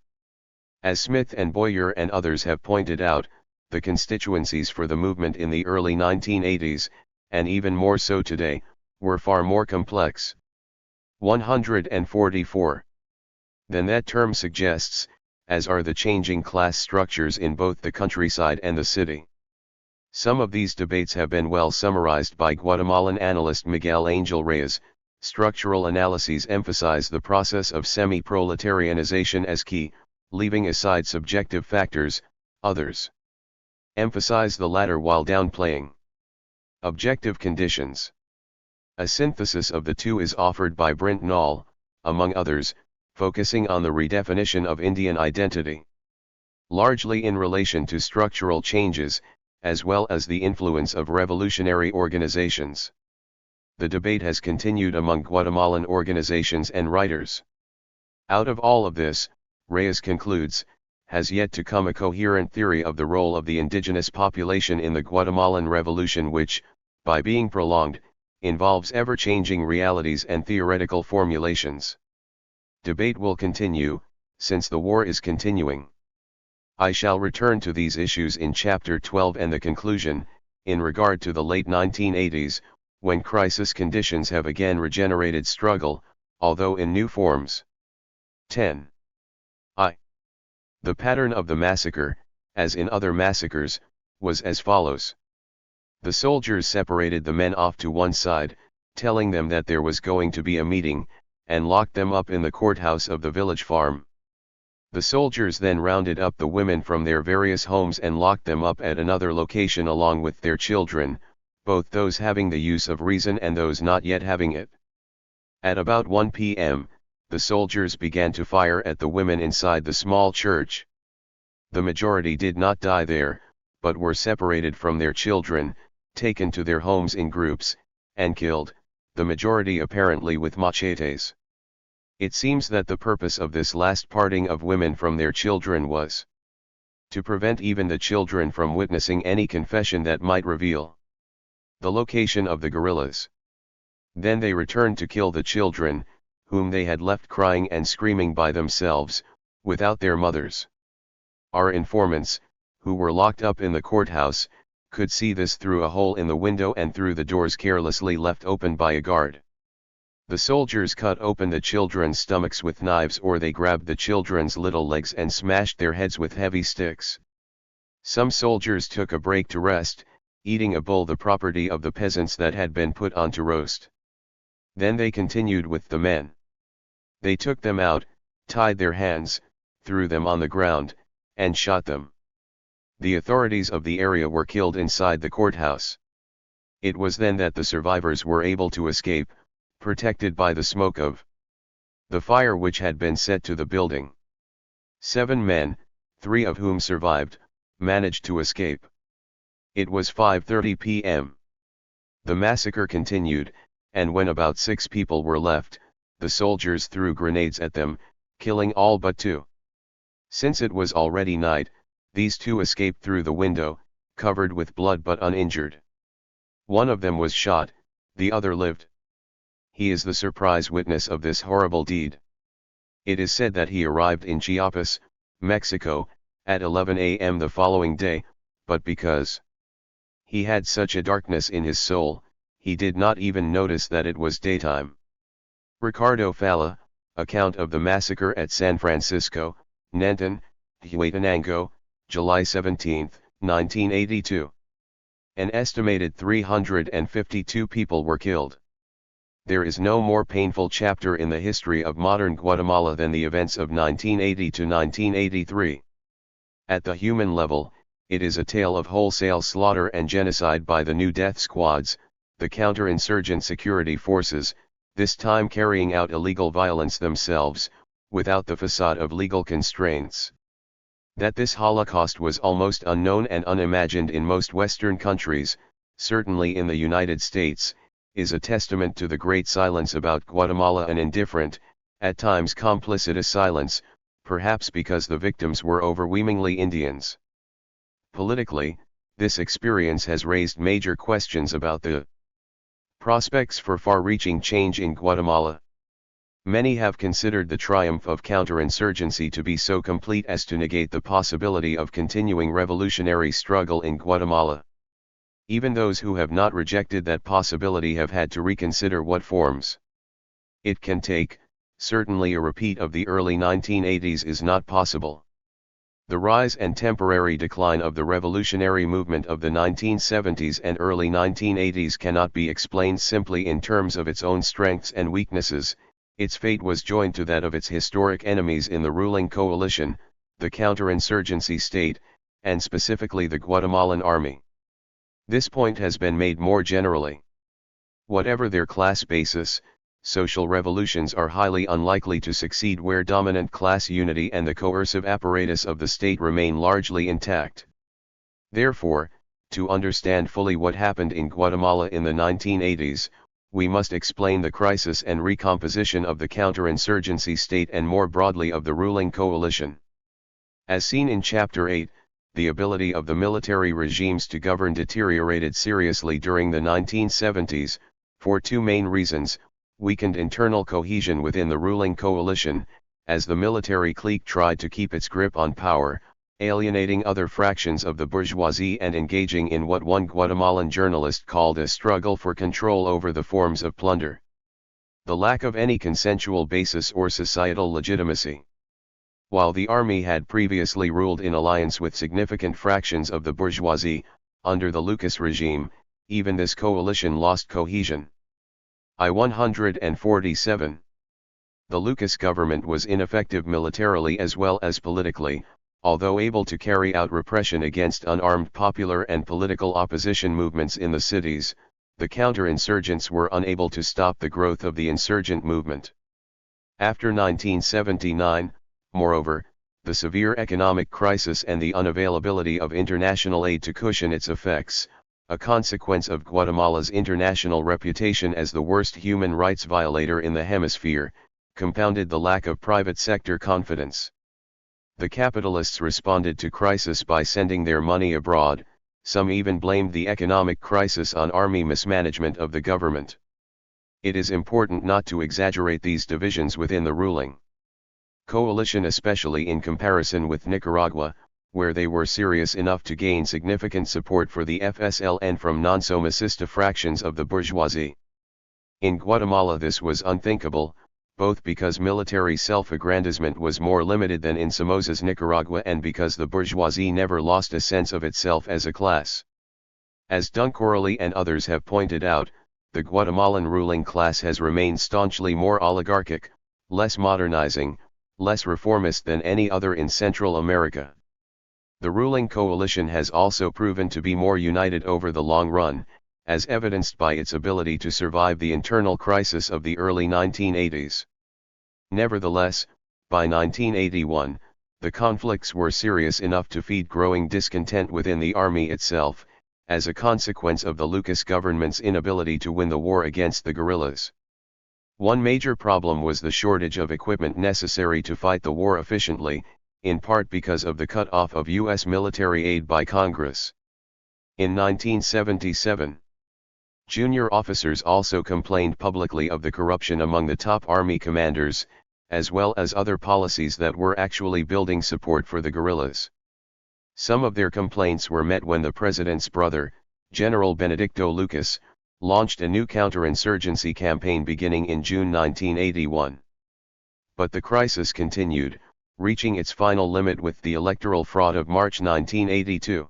As Smith and Boyer and others have pointed out, the constituencies for the movement in the early 1980s, and even more so today, were far more complex. 144. Than that term suggests, as are the changing class structures in both the countryside and the city. Some of these debates have been well summarized by Guatemalan analyst Miguel Angel Reyes. Structural analyses emphasize the process of semi-proletarianization as key, leaving aside subjective factors. Others emphasize the latter while downplaying objective conditions. A synthesis of the two is offered by Brent Nall, among others, focusing on the redefinition of Indian identity, largely in relation to structural changes, as well as the influence of revolutionary organizations. The debate has continued among Guatemalan organizations and writers. Out of all of this, Reyes concludes, has yet to come a coherent theory of the role of the indigenous population in the Guatemalan Revolution which, by being prolonged, involves ever-changing realities and theoretical formulations. Debate will continue, since the war is continuing. I shall return to these issues in Chapter 12 and the conclusion, in regard to the late 1980s, when crisis conditions have again regenerated struggle, although in new forms. 10. The pattern of the massacre, as in other massacres, was as follows. The soldiers separated the men off to one side, telling them that there was going to be a meeting, and locked them up in the courthouse of the village farm. The soldiers then rounded up the women from their various homes and locked them up at another location along with their children, both those having the use of reason and those not yet having it. At about 1 p.m., the soldiers began to fire at the women inside the small church. The majority did not die there, but were separated from their children, taken to their homes in groups, and killed, the majority apparently with machetes. It seems that the purpose of this last parting of women from their children was to prevent even the children from witnessing any confession that might reveal the location of the guerrillas. Then they returned to kill the children, whom they had left crying and screaming by themselves, without their mothers. Our informants, who were locked up in the courthouse, could see this through a hole in the window and through the doors carelessly left open by a guard. The soldiers cut open the children's stomachs with knives, or they grabbed the children's little legs and smashed their heads with heavy sticks. Some soldiers took a break to rest, eating a bull, the property of the peasants that had been put on to roast. Then they continued with the men. They took them out, tied their hands, threw them on the ground, and shot them. The authorities of the area were killed inside the courthouse. It was then that the survivors were able to escape, protected by the smoke of the fire which had been set to the building. 7 men, 3 of whom survived, managed to escape. It was 5:30 p.m. The massacre continued, and when about 6 people were left, the soldiers threw grenades at them, killing all but 2. Since it was already night, these 2 escaped through the window, covered with blood but uninjured. One of them was shot, the other lived. He is the surprise witness of this horrible deed. It is said that he arrived in Chiapas, Mexico, at 11 a.m. the following day, but because he had such a darkness in his soul, he did not even notice that it was daytime. Ricardo Falla, account of the massacre at San Francisco, Nanton, Huetenango, July 17, 1982. An estimated 352 people were killed. There is no more painful chapter in the history of modern Guatemala than the events of 1980 to 1983. At the human level, it is a tale of wholesale slaughter and genocide by the new death squads, the counterinsurgent security forces, this time carrying out illegal violence themselves, without the facade of legal constraints. That this Holocaust was almost unknown and unimagined in most Western countries, certainly in the United States, is a testament to the great silence about Guatemala, an indifferent, at times complicitous silence, perhaps because the victims were overwhelmingly Indians. Politically, this experience has raised major questions about the prospects for far-reaching change in Guatemala. Many have considered the triumph of counterinsurgency to be so complete as to negate the possibility of continuing revolutionary struggle in Guatemala. Even those who have not rejected that possibility have had to reconsider what forms it can take. Certainly a repeat of the early 1980s is not possible. The rise and temporary decline of the revolutionary movement of the 1970s and early 1980s cannot be explained simply in terms of its own strengths and weaknesses. Its fate was joined to that of its historic enemies in the ruling coalition, the counterinsurgency state, and specifically the Guatemalan army. This point has been made more generally. Whatever their class basis, social revolutions are highly unlikely to succeed where dominant class unity and the coercive apparatus of the state remain largely intact. Therefore, to understand fully what happened in Guatemala in the 1980s, we must explain the crisis and recomposition of the counterinsurgency state and more broadly of the ruling coalition. As seen in Chapter 8, the ability of the military regimes to govern deteriorated seriously during the 1970s, for 2 main reasons: weakened internal cohesion within the ruling coalition, as the military clique tried to keep its grip on power, alienating other fractions of the bourgeoisie and engaging in what one Guatemalan journalist called a struggle for control over the forms of plunder. The lack of any consensual basis or societal legitimacy. While the army had previously ruled in alliance with significant fractions of the bourgeoisie, under the Lucas regime, even this coalition lost cohesion. I-147. The Lucas government was ineffective militarily as well as politically, although able to carry out repression against unarmed popular and political opposition movements in the cities. The counterinsurgents were unable to stop the growth of the insurgent movement. After 1979, moreover, the severe economic crisis and the unavailability of international aid to cushion its effects, a consequence of Guatemala's international reputation as the worst human rights violator in the hemisphere, compounded the lack of private sector confidence. The capitalists responded to crisis by sending their money abroad. Some even blamed the economic crisis on army mismanagement of the government. It is important not to exaggerate these divisions within the ruling coalition, especially in comparison with Nicaragua, where they were serious enough to gain significant support for the FSLN from non-Somocista fractions of the bourgeoisie. In Guatemala this was unthinkable, both because military self-aggrandizement was more limited than in Somoza's Nicaragua and because the bourgeoisie never lost a sense of itself as a class. As Duncorley and others have pointed out, the Guatemalan ruling class has remained staunchly more oligarchic, less modernizing, less reformist than any other in Central America. The ruling coalition has also proven to be more united over the long run, as evidenced by its ability to survive the internal crisis of the early 1980s. Nevertheless, by 1981, the conflicts were serious enough to feed growing discontent within the army itself, as a consequence of the Lucas government's inability to win the war against the guerrillas. One major problem was the shortage of equipment necessary to fight the war efficiently, in part because of the cut-off of U.S. military aid by Congress. In 1977, junior officers also complained publicly of the corruption among the top army commanders, as well as other policies that were actually building support for the guerrillas. Some of their complaints were met when the president's brother, General Benedicto Lucas, launched a new counterinsurgency campaign beginning in June 1981. But the crisis continued, reaching its final limit with the electoral fraud of March 1982.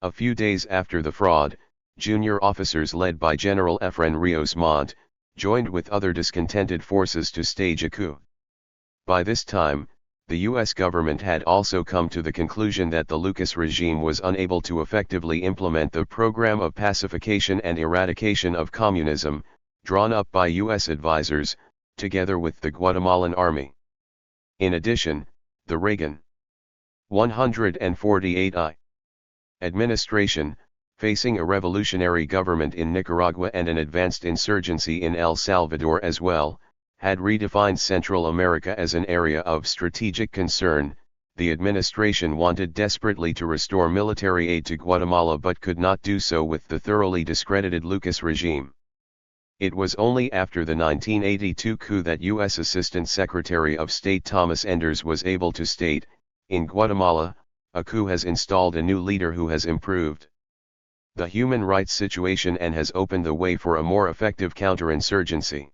A few days after the fraud, junior officers led by General Efren Rios Montt, joined with other discontented forces to stage a coup. By this time, the U.S. government had also come to the conclusion that the Lucas regime was unable to effectively implement the program of pacification and eradication of communism, drawn up by U.S. advisors, together with the Guatemalan army. In addition, the Reagan 148I administration, facing a revolutionary government in Nicaragua and an advanced insurgency in El Salvador as well, had redefined Central America as an area of strategic concern. The administration wanted desperately to restore military aid to Guatemala but could not do so with the thoroughly discredited Lucas regime. It was only after the 1982 coup that U.S. Assistant Secretary of State Thomas Enders was able to state, "In Guatemala, a coup has installed a new leader who has improved the human rights situation and has opened the way for a more effective counterinsurgency."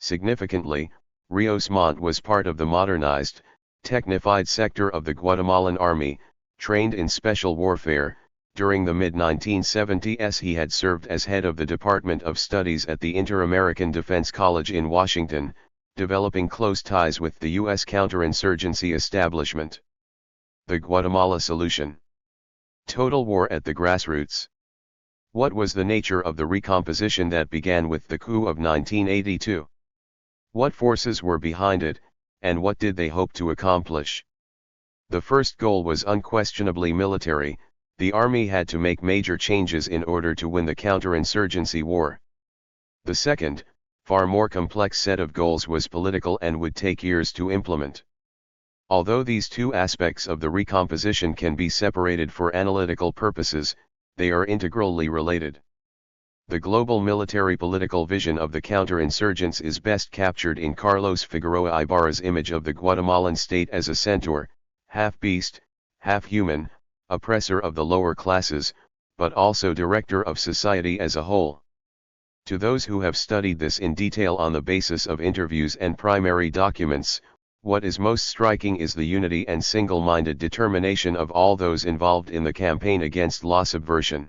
Significantly, Rios Montt was part of the modernized, technified sector of the Guatemalan army, trained in special warfare. During the mid-1970s he had served as head of the Department of Studies at the Inter-American Defense College in Washington, developing close ties with the U.S. counterinsurgency establishment. The Guatemala solution. Total war at the grassroots. What was the nature of the recomposition that began with the coup of 1982? What forces were behind it, and what did they hope to accomplish? The first goal was unquestionably military. The army had to make major changes in order to win the counterinsurgency war. The second, far more complex set of goals was political and would take years to implement. Although these two aspects of the recomposition can be separated for analytical purposes, they are integrally related. The global military political vision of the counterinsurgents is best captured in Carlos Figueroa Ibarra's image of the Guatemalan state as a centaur, half beast, half human, oppressor of the lower classes, but also director of society as a whole. To those who have studied this in detail on the basis of interviews and primary documents, what is most striking is the unity and single-minded determination of all those involved in the campaign against law subversion.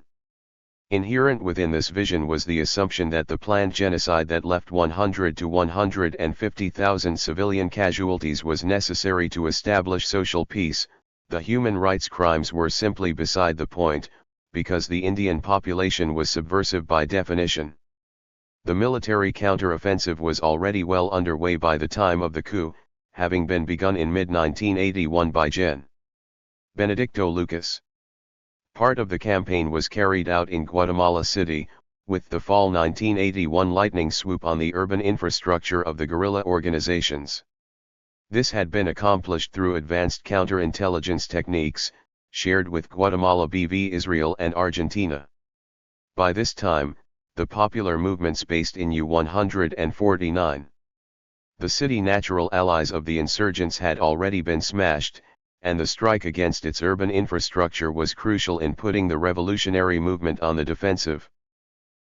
Inherent within this vision was the assumption that the planned genocide that left 100 to 150,000 civilian casualties was necessary to establish social peace. The human rights crimes were simply beside the point, because the Indian population was subversive by definition. The military counter-offensive was already well underway by the time of the coup, having been begun in mid-1981 by Gen. Benedicto Lucas. Part of the campaign was carried out in Guatemala City, with the fall 1981 lightning swoop on the urban infrastructure of the guerrilla organizations. This had been accomplished through advanced counterintelligence techniques, shared with Guatemala BV, Israel and Argentina. By this time, the popular movements based in U-149. The city natural allies of the insurgents had already been smashed, and the strike against its urban infrastructure was crucial in putting the revolutionary movement on the defensive.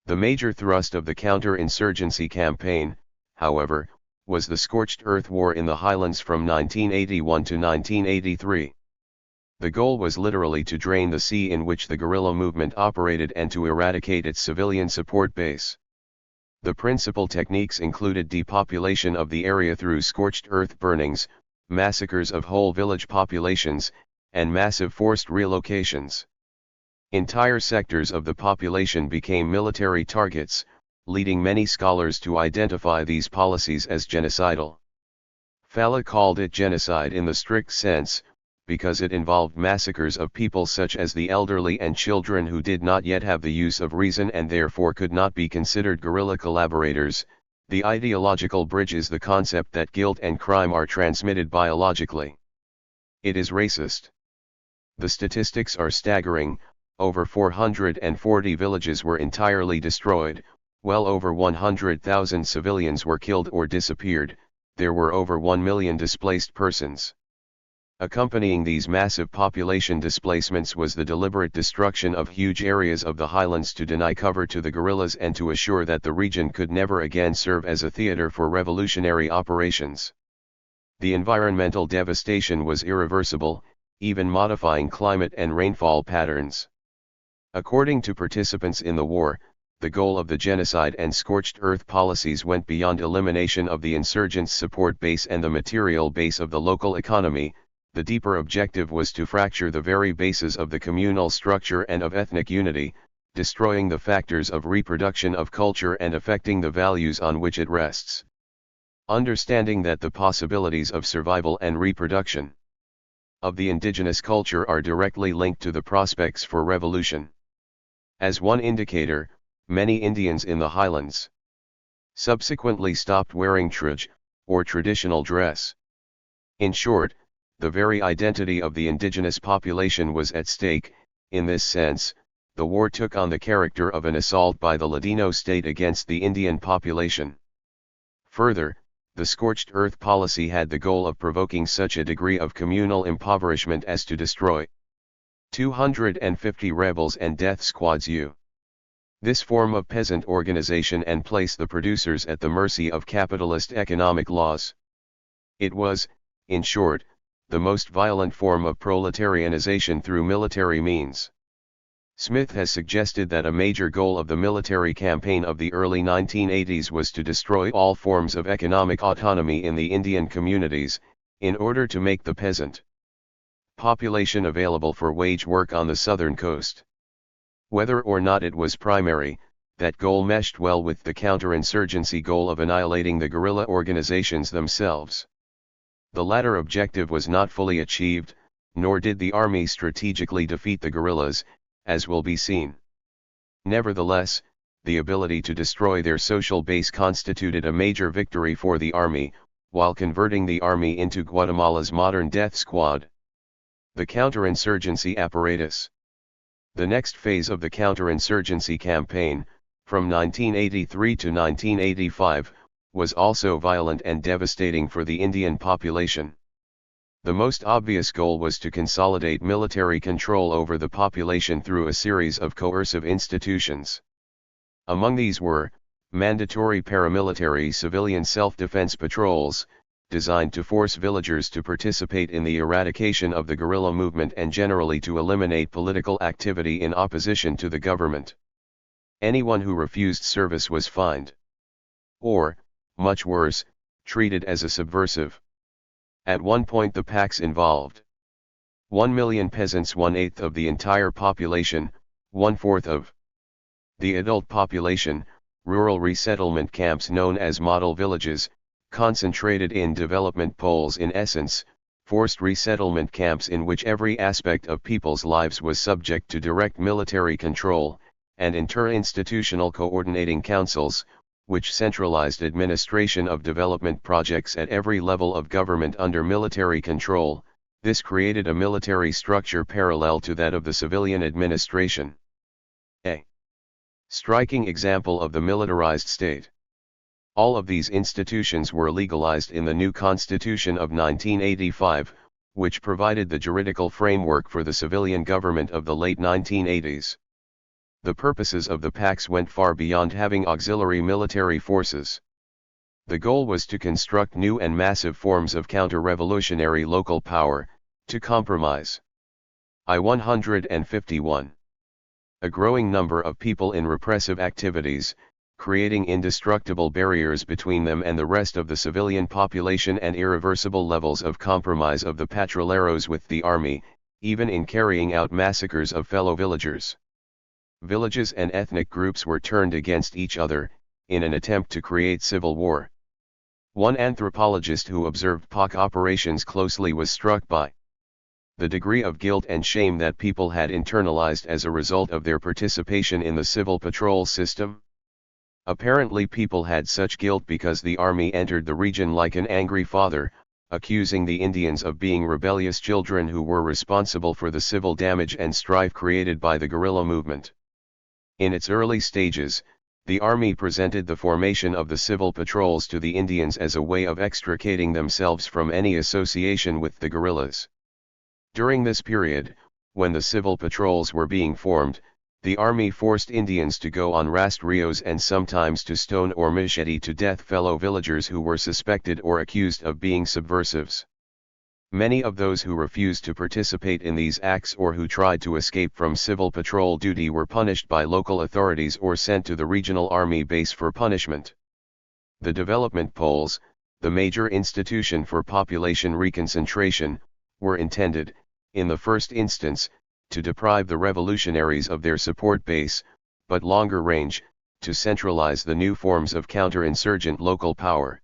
The major thrust of the counter-insurgency campaign, however, was the Scorched Earth War in the highlands from 1981 to 1983. The goal was literally to drain the sea in which the guerrilla movement operated and to eradicate its civilian support base. The principal techniques included depopulation of the area through scorched earth burnings, massacres of whole village populations, and massive forced relocations. Entire sectors of the population became military targets, leading many scholars to identify these policies as genocidal. Falla called it genocide in the strict sense, because it involved massacres of people such as the elderly and children who did not yet have the use of reason and therefore could not be considered guerrilla collaborators. The ideological bridge is the concept that guilt and crime are transmitted biologically. It is racist. The statistics are staggering. Over 440 villages were entirely destroyed, well over 100,000 civilians were killed or disappeared, there were over 1 million displaced persons. Accompanying these massive population displacements was the deliberate destruction of huge areas of the highlands to deny cover to the guerrillas and to assure that the region could never again serve as a theater for revolutionary operations. The environmental devastation was irreversible, even modifying climate and rainfall patterns. According to participants in the war, the goal of the genocide and scorched earth policies went beyond elimination of the insurgents' support base and the material base of the local economy. The deeper objective was to fracture the very bases of the communal structure and of ethnic unity, destroying the factors of reproduction of culture and affecting the values on which it rests. Understanding that the possibilities of survival and reproduction of the indigenous culture are directly linked to the prospects for revolution. As one indicator, many Indians in the highlands subsequently stopped wearing truj, or traditional dress. In short, the very identity of the indigenous population was at stake. In this sense, the war took on the character of an assault by the Ladino state against the Indian population. Further, the scorched earth policy had the goal of provoking such a degree of communal impoverishment as to destroy 250 rebels and death squads this form of peasant organization and place the producers at the mercy of capitalist economic laws. It was, in short, the most violent form of proletarianization through military means. Smith has suggested that a major goal of the military campaign of the early 1980s was to destroy all forms of economic autonomy in the Indian communities, in order to make the peasant population available for wage work on the southern coast. Whether or not it was primary, that goal meshed well with the counterinsurgency goal of annihilating the guerrilla organizations themselves. The latter objective was not fully achieved, nor did the army strategically defeat the guerrillas, as will be seen. Nevertheless, the ability to destroy their social base constituted a major victory for the army, while converting the army into Guatemala's modern death squad. The counterinsurgency apparatus. The next phase of the counterinsurgency campaign, from 1983 to 1985, was also violent and devastating for the Indian population. The most obvious goal was to consolidate military control over the population through a series of coercive institutions. Among these were mandatory paramilitary civilian self-defense patrols, designed to force villagers to participate in the eradication of the guerrilla movement and generally to eliminate political activity in opposition to the government. Anyone who refused service was fined. Or, much worse, treated as a subversive. At one point the packs involved 1 million peasants, 1/8 of the entire population, 1/4 of the adult population, rural resettlement camps known as model villages, concentrated in development poles in essence, forced resettlement camps in which every aspect of people's lives was subject to direct military control, and interinstitutional coordinating councils, which centralized administration of development projects at every level of government under military control. This created a military structure parallel to that of the civilian administration. A striking example of the militarized state. All of these institutions were legalized in the new Constitution of 1985, which provided the juridical framework for the civilian government of the late 1980s. The purposes of the packs went far beyond having auxiliary military forces. The goal was to construct new and massive forms of counter-revolutionary local power, to compromise. I-151. A growing number of people in repressive activities, creating indestructible barriers between them and the rest of the civilian population, and irreversible levels of compromise of the patrulleros with the army, even in carrying out massacres of fellow villagers. Villages and ethnic groups were turned against each other, in an attempt to create civil war. One anthropologist who observed POC operations closely was struck by the degree of guilt and shame that people had internalized as a result of their participation in the civil patrol system. Apparently people had such guilt because the army entered the region like an angry father, accusing the Indians of being rebellious children who were responsible for the civil damage and strife created by the guerrilla movement. In its early stages, the army presented the formation of the civil patrols to the Indians as a way of extricating themselves from any association with the guerrillas. During this period, when the civil patrols were being formed, the army forced Indians to go on rastrillos and sometimes to stone or machete to death fellow villagers who were suspected or accused of being subversives. Many of those who refused to participate in these acts or who tried to escape from civil patrol duty were punished by local authorities or sent to the regional army base for punishment. The development poles, the major institution for population reconcentration, were intended, in the first instance, to deprive the revolutionaries of their support base, but longer range, to centralize the new forms of counterinsurgent local power.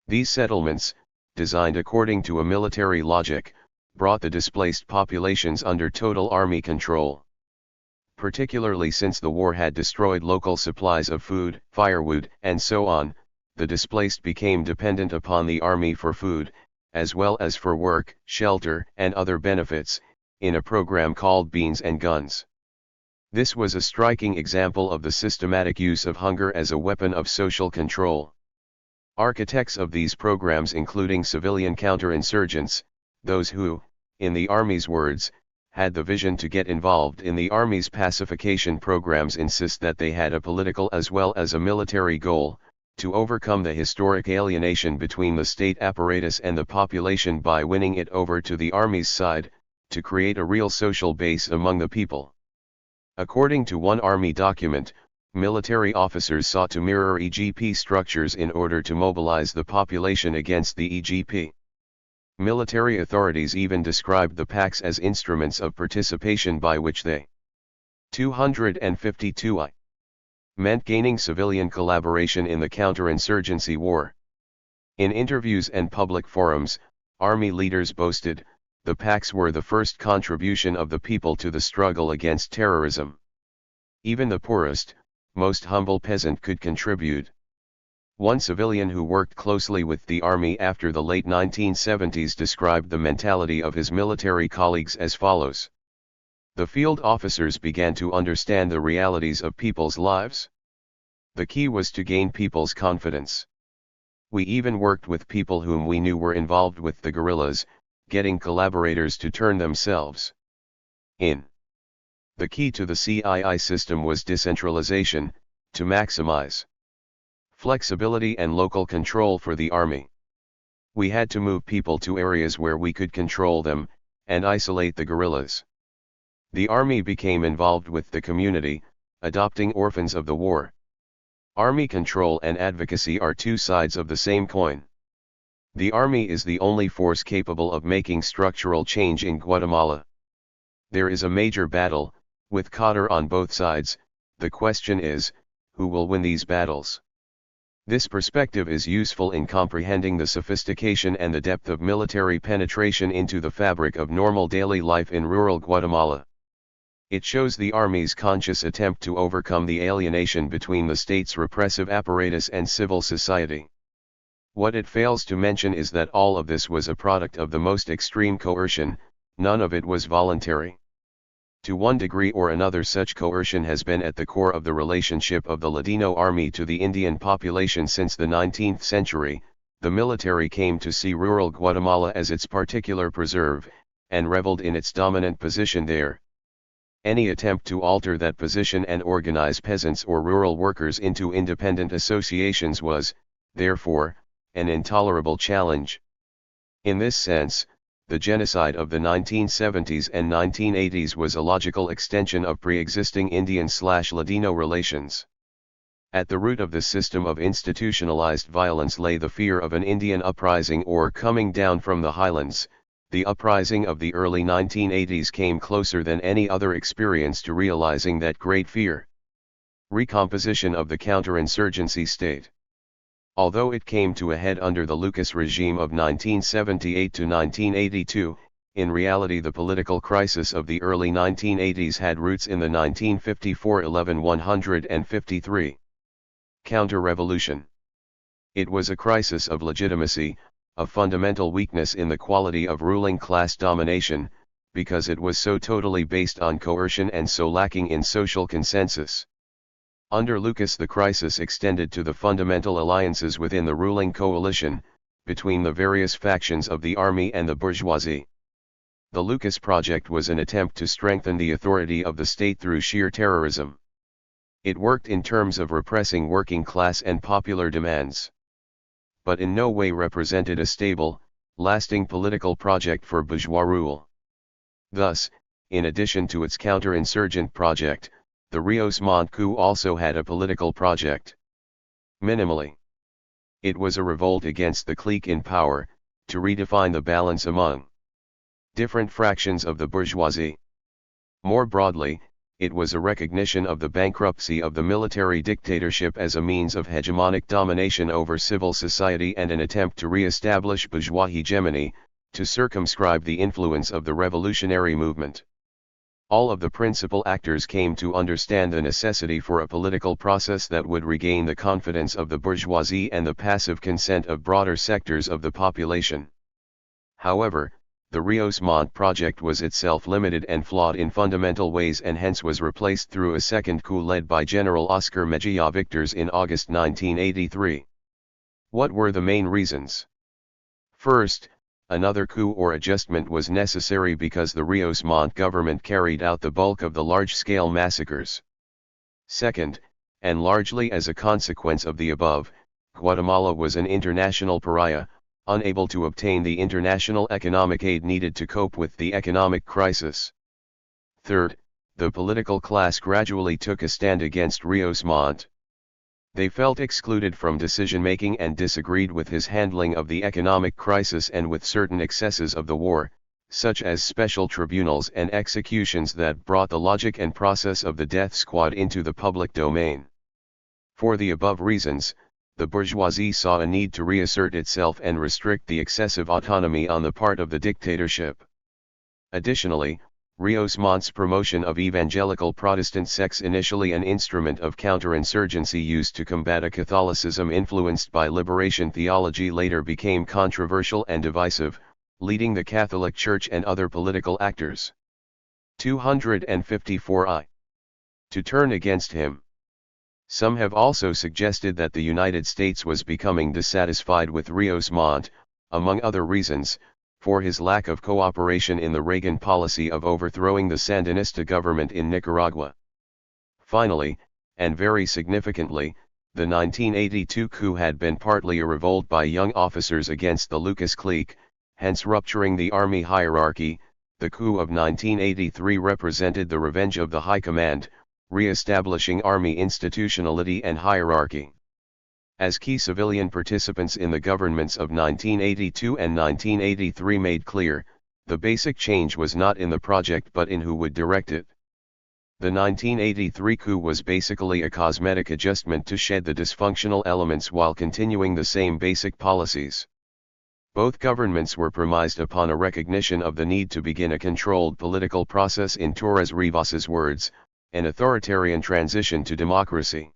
These settlements, designed according to a military logic, brought the displaced populations under total army control. Particularly since the war had destroyed local supplies of food, firewood, and so on, the displaced became dependent upon the army for food, as well as for work, shelter, and other benefits, in a program called Beans and Guns. This was a striking example of the systematic use of hunger as a weapon of social control. Architects of these programs including civilian counterinsurgents, those who, in the Army's words, had the vision to get involved in the Army's pacification programs, insist that they had a political as well as a military goal, to overcome the historic alienation between the state apparatus and the population by winning it over to the Army's side, to create a real social base among the people. According to one Army document, military officers sought to mirror EGP structures in order to mobilize the population against the EGP. Military authorities even described the packs as instruments of participation by which they 252 meant gaining civilian collaboration in the counterinsurgency war. In interviews and public forums, Army leaders boasted, the packs were the first contribution of the people to the struggle against terrorism. Even the poorest, most humble peasant could contribute. One civilian who worked closely with the army after the late 1970s described the mentality of his military colleagues as follows. The field officers began to understand the realities of people's lives. The key was to gain people's confidence. We even worked with people whom we knew were involved with the guerrillas, getting collaborators to turn themselves in. The key to the CII system was decentralization, to maximize flexibility and local control for the army. We had to move people to areas where we could control them, and isolate the guerrillas. The army became involved with the community, adopting orphans of the war. Army control and advocacy are two sides of the same coin. The army is the only force capable of making structural change in Guatemala. There is a major battle, with Qatar on both sides. The question is, who will win these battles? This perspective is useful in comprehending the sophistication and the depth of military penetration into the fabric of normal daily life in rural Guatemala. It shows the army's conscious attempt to overcome the alienation between the state's repressive apparatus and civil society. What it fails to mention is that all of this was a product of the most extreme coercion, none of it was voluntary. To one degree or another, such coercion has been at the core of the relationship of the Ladino army to the Indian population since the 19th century. The military came to see rural Guatemala as its particular preserve, and reveled in its dominant position there. Any attempt to alter that position and organize peasants or rural workers into independent associations was, therefore, an intolerable challenge. In this sense, the genocide of the 1970s and 1980s was a logical extension of pre-existing Indian/Ladino relations. At the root of this system of institutionalized violence lay the fear of an Indian uprising or coming down from the highlands. The uprising of the early 1980s came closer than any other experience to realizing that great fear. Recomposition of the counterinsurgency state. Although it came to a head under the Lucas regime of 1978 to 1982, in reality the political crisis of the early 1980s had roots in the 1954-11-153 counter-revolution. It was a crisis of legitimacy, a fundamental weakness in the quality of ruling class domination, because it was so totally based on coercion and so lacking in social consensus. Under Lucas, the crisis extended to the fundamental alliances within the ruling coalition, between the various factions of the army and the bourgeoisie. The Lucas Project was an attempt to strengthen the authority of the state through sheer terrorism. It worked in terms of repressing working class and popular demands, but in no way represented a stable, lasting political project for bourgeois rule. Thus, in addition to its counterinsurgent project, the Rios Montt coup also had a political project. Minimally, it was a revolt against the clique in power, to redefine the balance among different fractions of the bourgeoisie. More broadly, it was a recognition of the bankruptcy of the military dictatorship as a means of hegemonic domination over civil society and an attempt to re-establish bourgeois hegemony, to circumscribe the influence of the revolutionary movement. All of the principal actors came to understand the necessity for a political process that would regain the confidence of the bourgeoisie and the passive consent of broader sectors of the population. However, the Rios Montt project was itself limited and flawed in fundamental ways and hence was replaced through a second coup led by General Oscar Mejia Victors in August 1983. What were the main reasons? First, another coup or adjustment was necessary because the Rios Montt government carried out the bulk of the large-scale massacres. Second, and largely as a consequence of the above, Guatemala was an international pariah, unable to obtain the international economic aid needed to cope with the economic crisis. Third, the political class gradually took a stand against Rios Montt. They felt excluded from decision-making and disagreed with his handling of the economic crisis and with certain excesses of the war, such as special tribunals and executions that brought the logic and process of the death squad into the public domain. For the above reasons, the bourgeoisie saw a need to reassert itself and restrict the excessive autonomy on the part of the dictatorship. Additionally, Rios Montt's promotion of evangelical Protestant sects, initially an instrument of counterinsurgency used to combat a Catholicism influenced by liberation theology, later became controversial and divisive, leading the Catholic Church and other political actors 254 to turn against him. Some have also suggested that the United States was becoming dissatisfied with Rios Montt, among other reasons, for his lack of cooperation in the Reagan policy of overthrowing the Sandinista government in Nicaragua. Finally, and very significantly, the 1982 coup had been partly a revolt by young officers against the Lucas clique, hence rupturing the army hierarchy. The coup of 1983 represented the revenge of the High Command, re-establishing army institutionality and hierarchy. As key civilian participants in the governments of 1982 and 1983 made clear, the basic change was not in the project but in who would direct it. The 1983 coup was basically a cosmetic adjustment to shed the dysfunctional elements while continuing the same basic policies. Both governments were premised upon a recognition of the need to begin a controlled political process, in Torres Rivas's words, an authoritarian transition to democracy.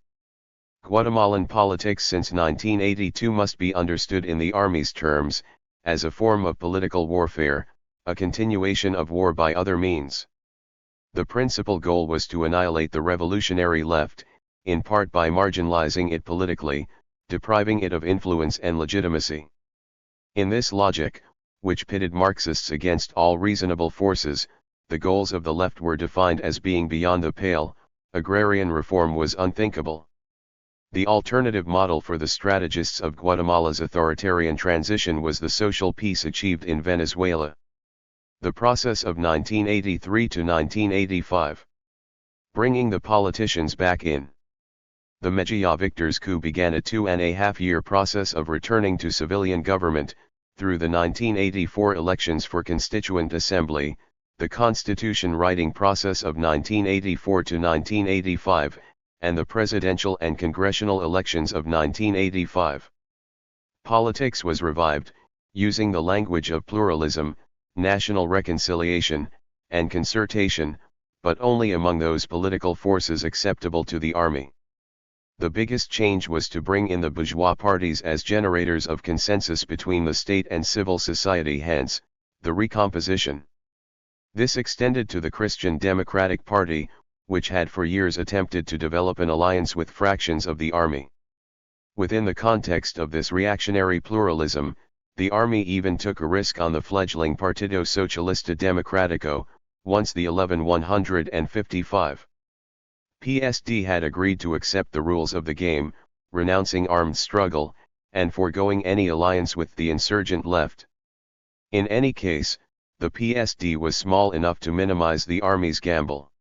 Guatemalan politics since 1982 must be understood in the army's terms, as a form of political warfare, a continuation of war by other means. The principal goal was to annihilate the revolutionary left, in part by marginalizing it politically, depriving it of influence and legitimacy. In this logic, which pitted Marxists against all reasonable forces, the goals of the left were defined as being beyond the pale. Agrarian reform was unthinkable. The alternative model for the strategists of Guatemala's authoritarian transition was the social peace achieved in Venezuela. The process of 1983 to 1985. Bringing the politicians back in. The Mejia victors' coup began a 2.5-year process of returning to civilian government, through the 1984 elections for Constituent Assembly, the constitution writing process of 1984 to 1985, and the presidential and congressional elections of 1985. Politics was revived, using the language of pluralism, national reconciliation, and concertation, but only among those political forces acceptable to the army. The biggest change was to bring in the bourgeois parties as generators of consensus between the state and civil society, hence, the recomposition. This extended to the Christian Democratic Party, which had for years attempted to develop an alliance with fractions of the army. Within the context of this reactionary pluralism, the army even took a risk on the fledgling Partido Socialista Democrático, once the 11155. PSD had agreed to accept the rules of the game, renouncing armed struggle, and foregoing any alliance with the insurgent left. In any case, the PSD was small enough to minimize the army's gamble.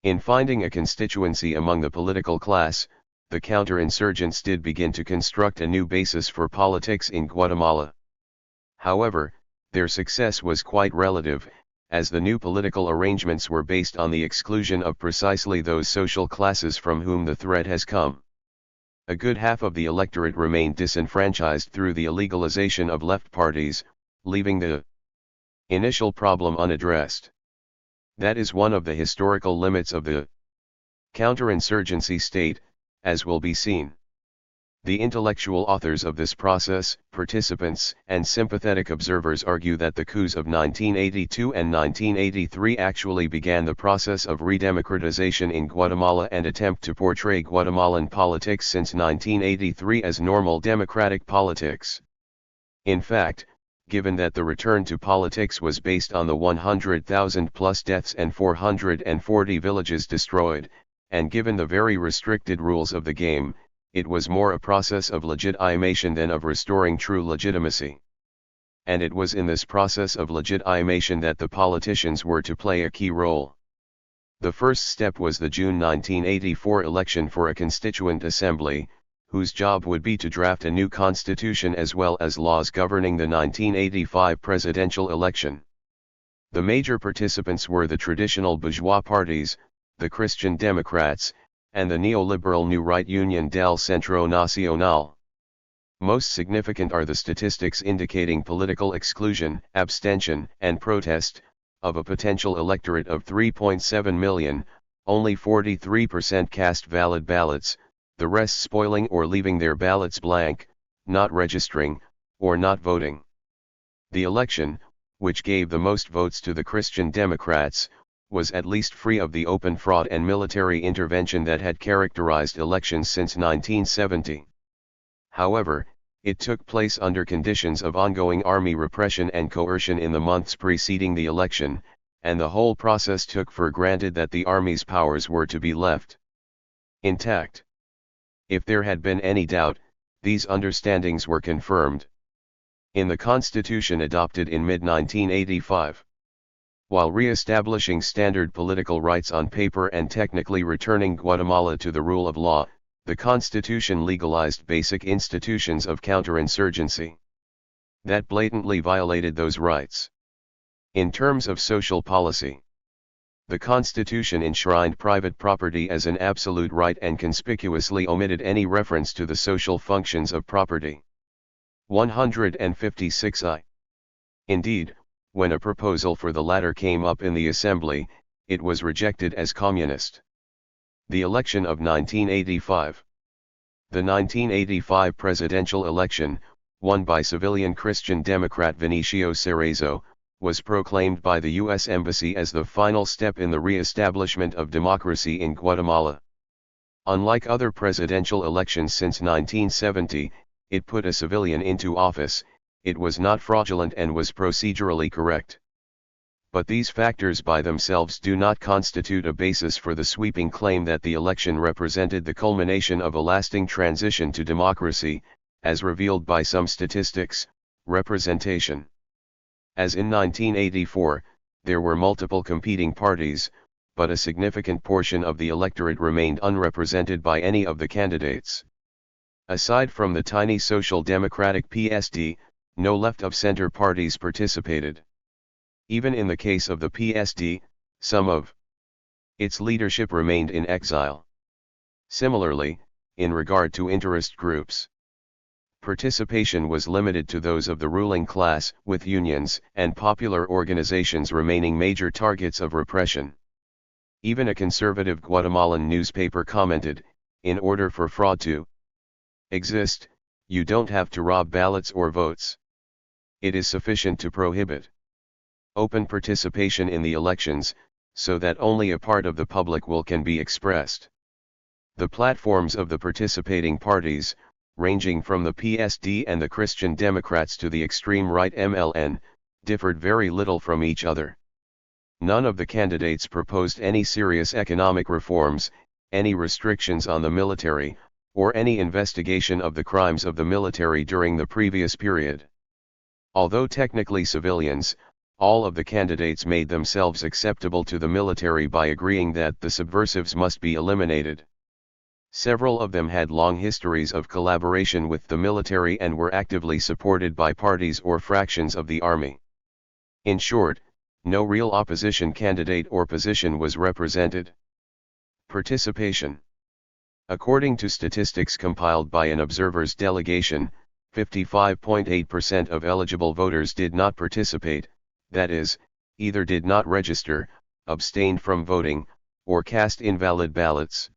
In finding a constituency among the political class, the counterinsurgents did begin to construct a new basis for politics in Guatemala. However, their success was quite relative, as the new political arrangements were based on the exclusion of precisely those social classes from whom the threat has come. A good half of the electorate remained disenfranchised through the illegalization of left parties, leaving the initial problem unaddressed. That is one of the historical limits of the counterinsurgency state, as will be seen. The intellectual authors of this process, participants, and sympathetic observers argue that the coups of 1982 and 1983 actually began the process of redemocratization in Guatemala and attempt to portray Guatemalan politics since 1983 as normal democratic politics. In fact, given that the return to politics was based on the 100,000 plus deaths and 440 villages destroyed, and given the very restricted rules of the game, it was more a process of legitimation than of restoring true legitimacy. And it was in this process of legitimation that the politicians were to play a key role. The first step was the June 1984 election for a constituent assembly, whose job would be to draft a new constitution as well as laws governing the 1985 presidential election. The major participants were the traditional bourgeois parties, the Christian Democrats, and the neoliberal New Right Union del Centro Nacional. Most significant are the statistics indicating political exclusion, abstention, and protest. Of a potential electorate of 3.7 million, only 43% cast valid ballots, the rest spoiling or leaving their ballots blank, not registering, or not voting. The election, which gave the most votes to the Christian Democrats, was at least free of the open fraud and military intervention that had characterized elections since 1970. However, it took place under conditions of ongoing army repression and coercion in the months preceding the election, and the whole process took for granted that the army's powers were to be left intact. If there had been any doubt, these understandings were confirmed in the constitution adopted in mid-1985. While re-establishing standard political rights on paper and technically returning Guatemala to the rule of law, the Constitution legalized basic institutions of counterinsurgency that blatantly violated those rights. In terms of social policy, the Constitution enshrined private property as an absolute right and conspicuously omitted any reference to the social functions of property. 156I. Indeed, when a proposal for the latter came up in the Assembly, it was rejected as communist. The election of 1985. The 1985 presidential election, won by civilian Christian Democrat Vinicio Cerezo, was proclaimed by the U.S. Embassy as the final step in the re-establishment of democracy in Guatemala. Unlike other presidential elections since 1970, it put a civilian into office, it was not fraudulent and was procedurally correct. But these factors by themselves do not constitute a basis for the sweeping claim that the election represented the culmination of a lasting transition to democracy, as revealed by some statistics, representation. As in 1984, there were multiple competing parties, but a significant portion of the electorate remained unrepresented by any of the candidates. Aside from the tiny Social Democratic PSD, no left-of-center parties participated. Even in the case of the PSD, some of its leadership remained in exile. Similarly, in regard to interest groups, participation was limited to those of the ruling class, with unions and popular organizations remaining major targets of repression. Even a conservative Guatemalan newspaper commented, "In order for fraud to exist, you don't have to rob ballots or votes. It is sufficient to prohibit open participation in the elections, so that only a part of the public will can be expressed." The platforms of the participating parties, ranging from the PSD and the Christian Democrats to the extreme right MLN, differed very little from each other. None of the candidates proposed any serious economic reforms, any restrictions on the military, or any investigation of the crimes of the military during the previous period. Although technically civilians, all of the candidates made themselves acceptable to the military by agreeing that the subversives must be eliminated. Several of them had long histories of collaboration with the military and were actively supported by parties or fractions of the army. In short, no real opposition candidate or position was represented. Participation. According to statistics compiled by an observer's delegation, 55.8% of eligible voters did not participate, that is, either did not register, abstained from voting, or cast invalid ballots.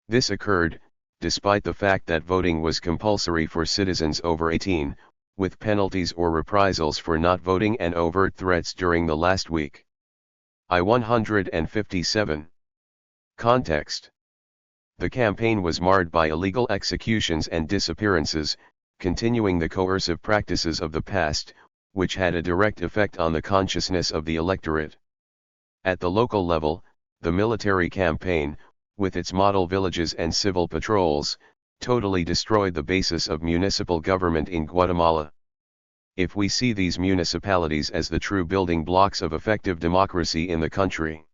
This occurred, despite the fact that voting was compulsory for citizens over 18, with penalties or reprisals for not voting and overt threats during the last week. I-157. Context. The campaign was marred by illegal executions and disappearances, continuing the coercive practices of the past, which had a direct effect on the consciousness of the electorate. At the local level, the military campaign, with its model villages and civil patrols, totally destroyed the basis of municipal government in Guatemala. If we see these municipalities as the true building blocks of effective democracy in the country,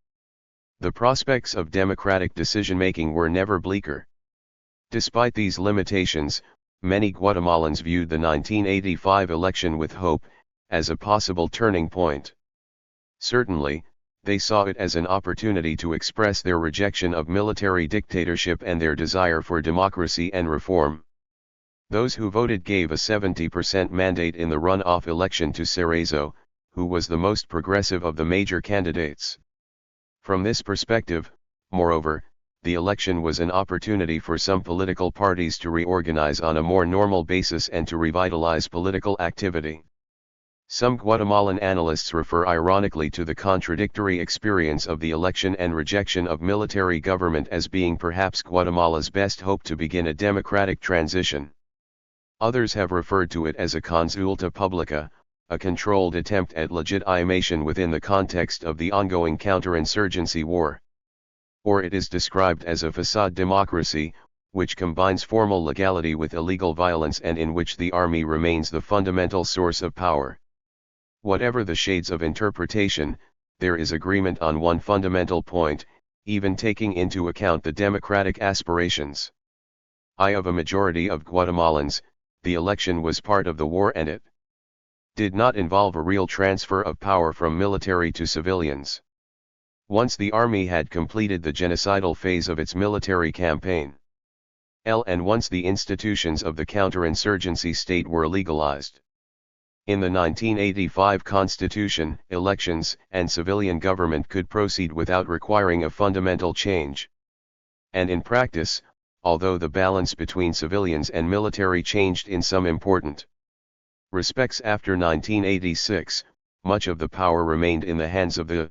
the prospects of democratic decision-making were never bleaker. Despite these limitations, many Guatemalans viewed the 1985 election with hope, as a possible turning point. Certainly, they saw it as an opportunity to express their rejection of military dictatorship and their desire for democracy and reform. Those who voted gave a 70% mandate in the runoff election to Cerezo, who was the most progressive of the major candidates. From this perspective, moreover, the election was an opportunity for some political parties to reorganize on a more normal basis and to revitalize political activity. Some Guatemalan analysts refer ironically to the contradictory experience of the election and rejection of military government as being perhaps Guatemala's best hope to begin a democratic transition. Others have referred to it as a consulta publica, a controlled attempt at legitimation within the context of the ongoing counterinsurgency war. Or it is described as a facade democracy, which combines formal legality with illegal violence and in which the army remains the fundamental source of power. Whatever the shades of interpretation, there is agreement on one fundamental point, even taking into account the democratic aspirations of a majority of Guatemalans. The election was part of the war and it did not involve a real transfer of power from military to civilians. Once the army had completed the genocidal phase of its military campaign, and once the institutions of the counterinsurgency state were legalized. In the 1985 Constitution, elections and civilian government could proceed without requiring a fundamental change. And in practice, although the balance between civilians and military changed in some important respects after 1986, much of the power remained in the hands of the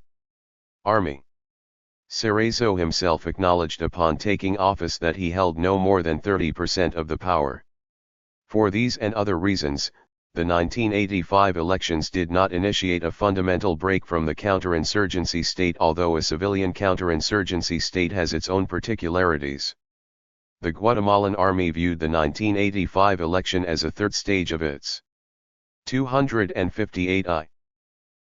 army. Cerezo himself acknowledged upon taking office that he held no more than 30% of the power. For these and other reasons, the 1985 elections did not initiate a fundamental break from the counterinsurgency state, although a civilian counterinsurgency state has its own particularities. The Guatemalan army viewed the 1985 election as a third stage of its 258I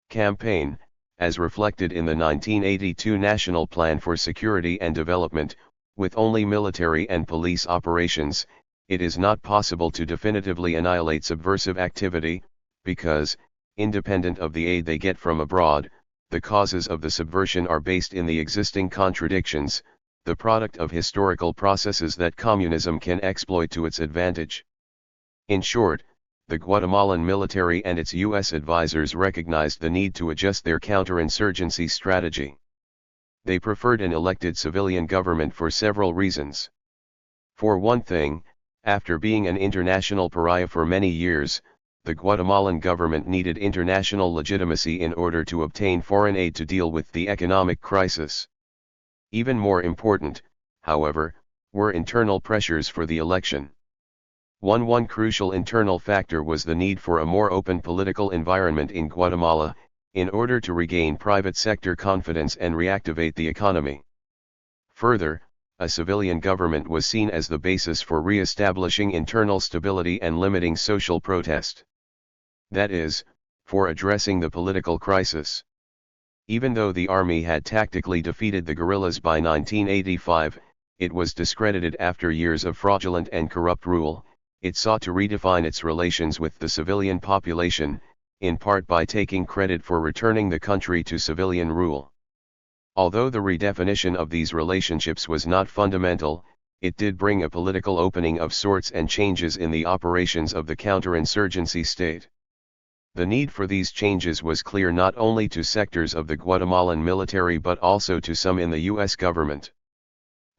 campaign, as reflected in the 1982 National Plan for Security and Development. With only military and police operations, it is not possible to definitively annihilate subversive activity, because, independent of the aid they get from abroad, the causes of the subversion are based in the existing contradictions, the product of historical processes that communism can exploit to its advantage. In short, the Guatemalan military and its U.S. advisors recognized the need to adjust their counterinsurgency strategy. They preferred an elected civilian government for several reasons. For one thing, after being an international pariah for many years, the Guatemalan government needed international legitimacy in order to obtain foreign aid to deal with the economic crisis. Even more important, however, were internal pressures for the election. One crucial internal factor was the need for a more open political environment in Guatemala, in order to regain private sector confidence and reactivate the economy. Further, a civilian government was seen as the basis for re-establishing internal stability and limiting social protest. That is, for addressing the political crisis. Even though the army had tactically defeated the guerrillas by 1985, it was discredited after years of fraudulent and corrupt rule. It sought to redefine its relations with the civilian population, in part by taking credit for returning the country to civilian rule. Although the redefinition of these relationships was not fundamental, it did bring a political opening of sorts and changes in the operations of the counterinsurgency state. The need for these changes was clear not only to sectors of the Guatemalan military but also to some in the U.S. government.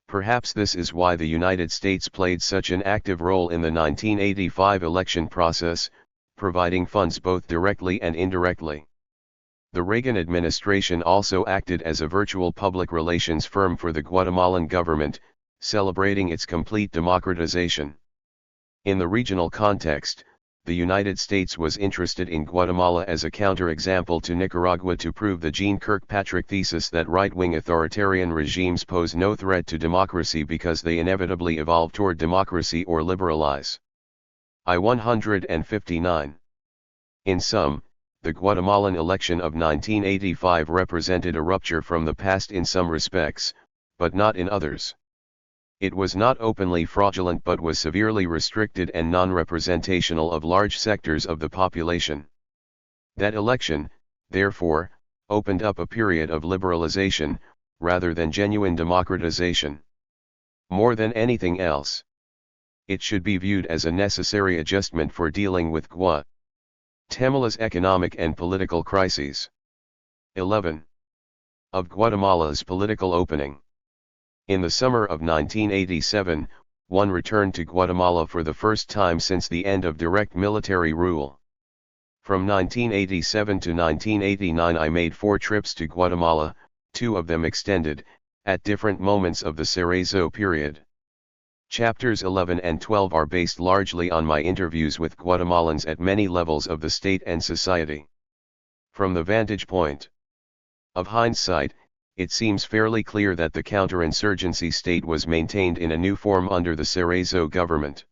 Perhaps this is why the United States played such an active role in the 1985 election process, providing funds both directly and indirectly. The Reagan administration also acted as a virtual public relations firm for the Guatemalan government, celebrating its complete democratization. In the regional context, the United States was interested in Guatemala as a counterexample to Nicaragua to prove the Jeane Kirkpatrick thesis that right-wing authoritarian regimes pose no threat to democracy because they inevitably evolve toward democracy or liberalize. I-159. In sum, the Guatemalan election of 1985 represented a rupture from the past in some respects, but not in others. It was not openly fraudulent but was severely restricted and non-representational of large sectors of the population. That election, therefore, opened up a period of liberalization, rather than genuine democratization. More than anything else, it should be viewed as a necessary adjustment for dealing with Guatemala's economic and political crises. 11. Of Guatemala's political opening. In the summer of 1987, one returned to Guatemala for the first time since the end of direct military rule. From 1987 to 1989 I made 4 trips to Guatemala, 2 of them extended, at different moments of the Cerezo period. Chapters 11 and 12 are based largely on my interviews with Guatemalans at many levels of the state and society. From the vantage point of hindsight, it seems fairly clear that the counterinsurgency state was maintained in a new form under the Cerezo government.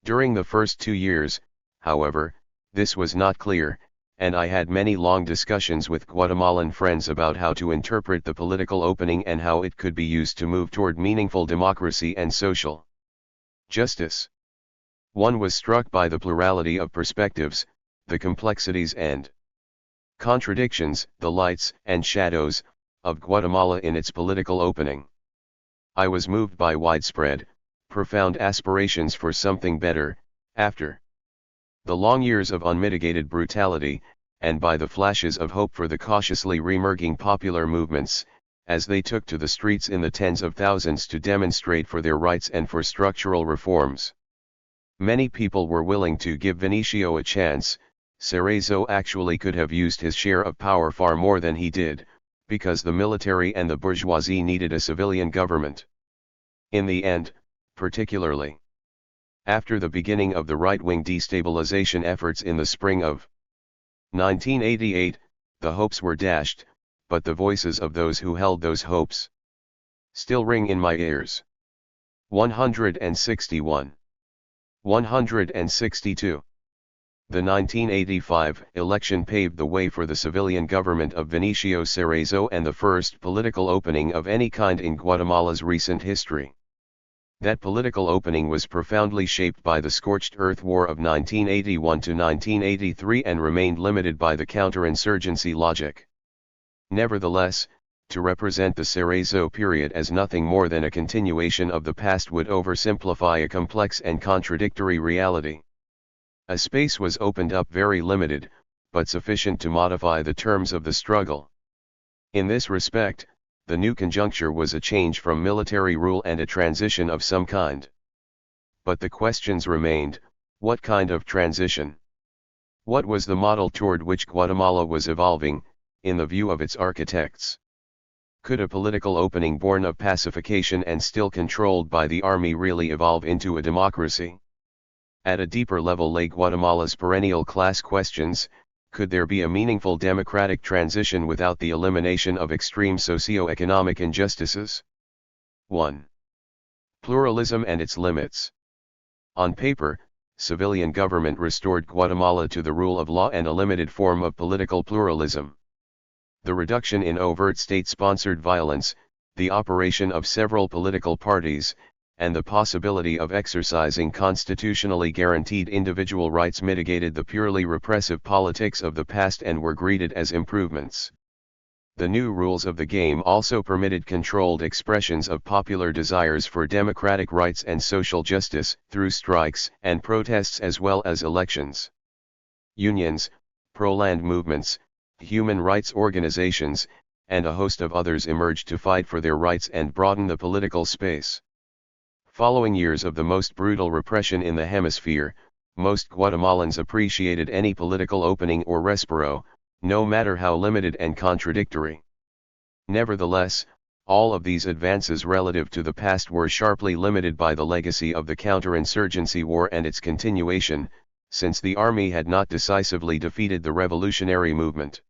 During the first 2 years, however, this was not clear, and I had many long discussions with Guatemalan friends about how to interpret the political opening and how it could be used to move toward meaningful democracy and social justice. One was struck by the plurality of perspectives, the complexities and contradictions, the lights and shadows, of Guatemala in its political opening. I was moved by widespread, profound aspirations for something better, after the long years of unmitigated brutality, and by the flashes of hope for the cautiously reemerging popular movements, as they took to the streets in the tens of thousands to demonstrate for their rights and for structural reforms. Many people were willing to give Vinicio a chance. Cerezo actually could have used his share of power far more than he did, because the military and the bourgeoisie needed a civilian government. In the end, particularly after the beginning of the right-wing destabilization efforts in the spring of 1988, the hopes were dashed, but the voices of those who held those hopes still ring in my ears. 161. 162. The 1985 election paved the way for the civilian government of Vinicio Cerezo and the first political opening of any kind in Guatemala's recent history. That political opening was profoundly shaped by the scorched earth war of 1981 to 1983 and remained limited by the counterinsurgency logic. Nevertheless, to represent the Cerezo period as nothing more than a continuation of the past would oversimplify a complex and contradictory reality. A space was opened up very limited, but sufficient to modify the terms of the struggle. In this respect, the new conjuncture was a change from military rule and a transition of some kind. But the questions remained: what kind of transition? What was the model toward which Guatemala was evolving, in the view of its architects? Could a political opening born of pacification and still controlled by the army really evolve into a democracy? At a deeper level lay Guatemala's perennial class questions: could there be a meaningful democratic transition without the elimination of extreme socio-economic injustices? 1. Pluralism and its limits. On paper, civilian government restored Guatemala to the rule of law and a limited form of political pluralism. The reduction in overt state-sponsored violence, the operation of several political parties, and the possibility of exercising constitutionally guaranteed individual rights mitigated the purely repressive politics of the past and were greeted as improvements. The new rules of the game also permitted controlled expressions of popular desires for democratic rights and social justice, through strikes and protests as well as elections. Unions, pro-land movements, human rights organizations, and a host of others emerged to fight for their rights and broaden the political space. Following years of the most brutal repression in the hemisphere, most Guatemalans appreciated any political opening or respiro, no matter how limited and contradictory. Nevertheless, all of these advances relative to the past were sharply limited by the legacy of the counterinsurgency war and its continuation, since the army had not decisively defeated the revolutionary movement.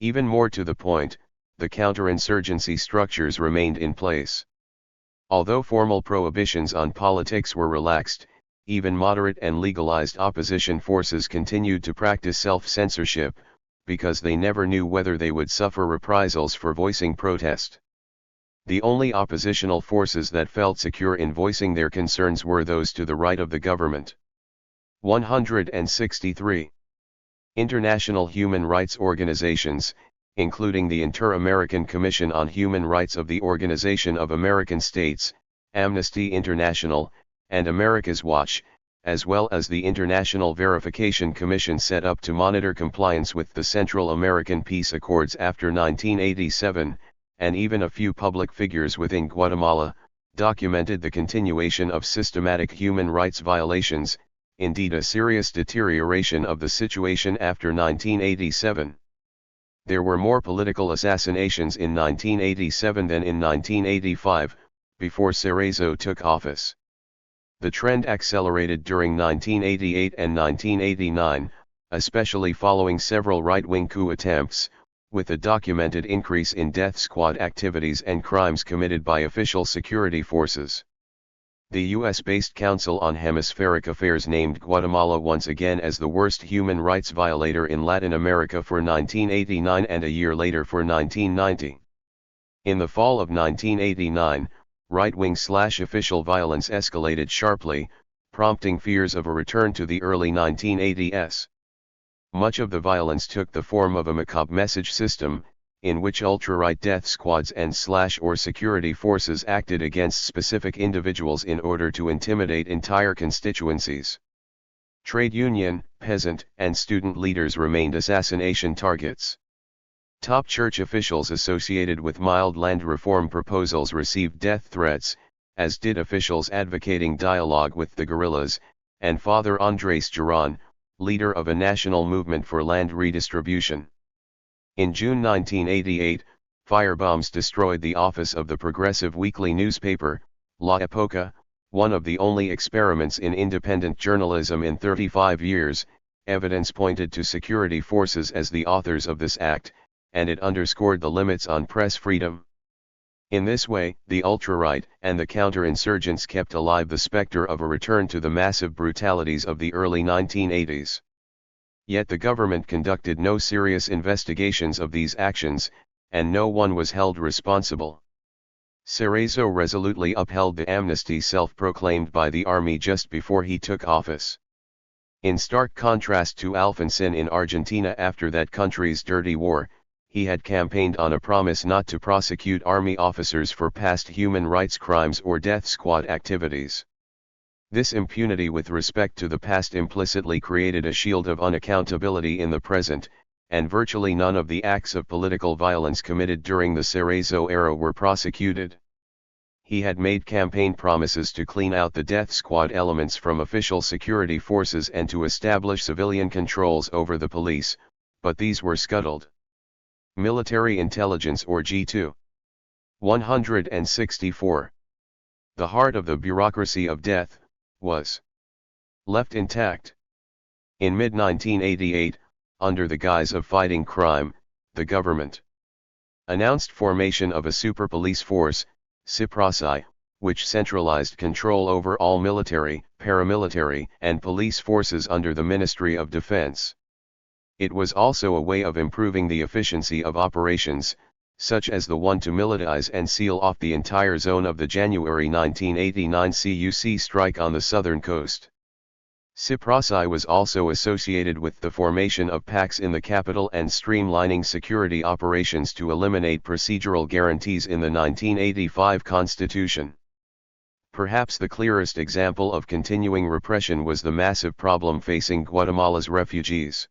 Even more to the point, the counterinsurgency structures remained in place. Although formal prohibitions on politics were relaxed, even moderate and legalized opposition forces continued to practice self-censorship, because they never knew whether they would suffer reprisals for voicing protest. The only oppositional forces that felt secure in voicing their concerns were those to the right of the government. 163. International human rights organizations, including the Inter-American Commission on Human Rights of the Organization of American States, Amnesty International, and America's Watch, as well as the International Verification Commission set up to monitor compliance with the Central American Peace Accords after 1987, and even a few public figures within Guatemala, documented the continuation of systematic human rights violations, indeed a serious deterioration of the situation after 1987. There were more political assassinations in 1987 than in 1985, before Cerezo took office. The trend accelerated during 1988 and 1989, especially following several right-wing coup attempts, with a documented increase in death squad activities and crimes committed by official security forces. The US-based Council on Hemispheric Affairs named Guatemala once again as the worst human rights violator in Latin America for 1989 and a year later for 1990. In the fall of 1989, right-wing/official violence escalated sharply, prompting fears of a return to the early 1980s. Much of the violence took the form of a macabre message system, in which ultra-right death squads and / security forces acted against specific individuals in order to intimidate entire constituencies. Trade union, peasant, and student leaders remained assassination targets. Top church officials associated with mild land reform proposals received death threats, as did officials advocating dialogue with the guerrillas, and Father Andrés Giron, leader of a national movement for land redistribution. In June 1988, firebombs destroyed the office of the progressive weekly newspaper, La Época, one of the only experiments in independent journalism in 35 years. Evidence pointed to security forces as the authors of this act, and it underscored the limits on press freedom. In this way, the ultra-right and the counterinsurgents kept alive the specter of a return to the massive brutalities of the early 1980s. Yet the government conducted no serious investigations of these actions, and no one was held responsible. Cerezo resolutely upheld the amnesty self-proclaimed by the army just before he took office. In stark contrast to Alfonsín in Argentina after that country's dirty war, he had campaigned on a promise not to prosecute army officers for past human rights crimes or death squad activities. This impunity with respect to the past implicitly created a shield of unaccountability in the present, and virtually none of the acts of political violence committed during the Cerezo era were prosecuted. He had made campaign promises to clean out the death squad elements from official security forces and to establish civilian controls over the police, but these were scuttled. Military Intelligence or G2. 164. The heart of the bureaucracy of death was left intact. In mid-1988, under the guise of fighting crime, the government announced formation of a super police force, SIPRASI, which centralized control over all military, paramilitary, and police forces under the Ministry of Defense. It was also a way of improving the efficiency of operations, such as the one to militarize and seal off the entire zone of the January 1989 CUC strike on the southern coast. SIPRASI was also associated with the formation of PACs in the capital and streamlining security operations to eliminate procedural guarantees in the 1985 Constitution. Perhaps the clearest example of continuing repression was the massive problem facing Guatemala's refugees.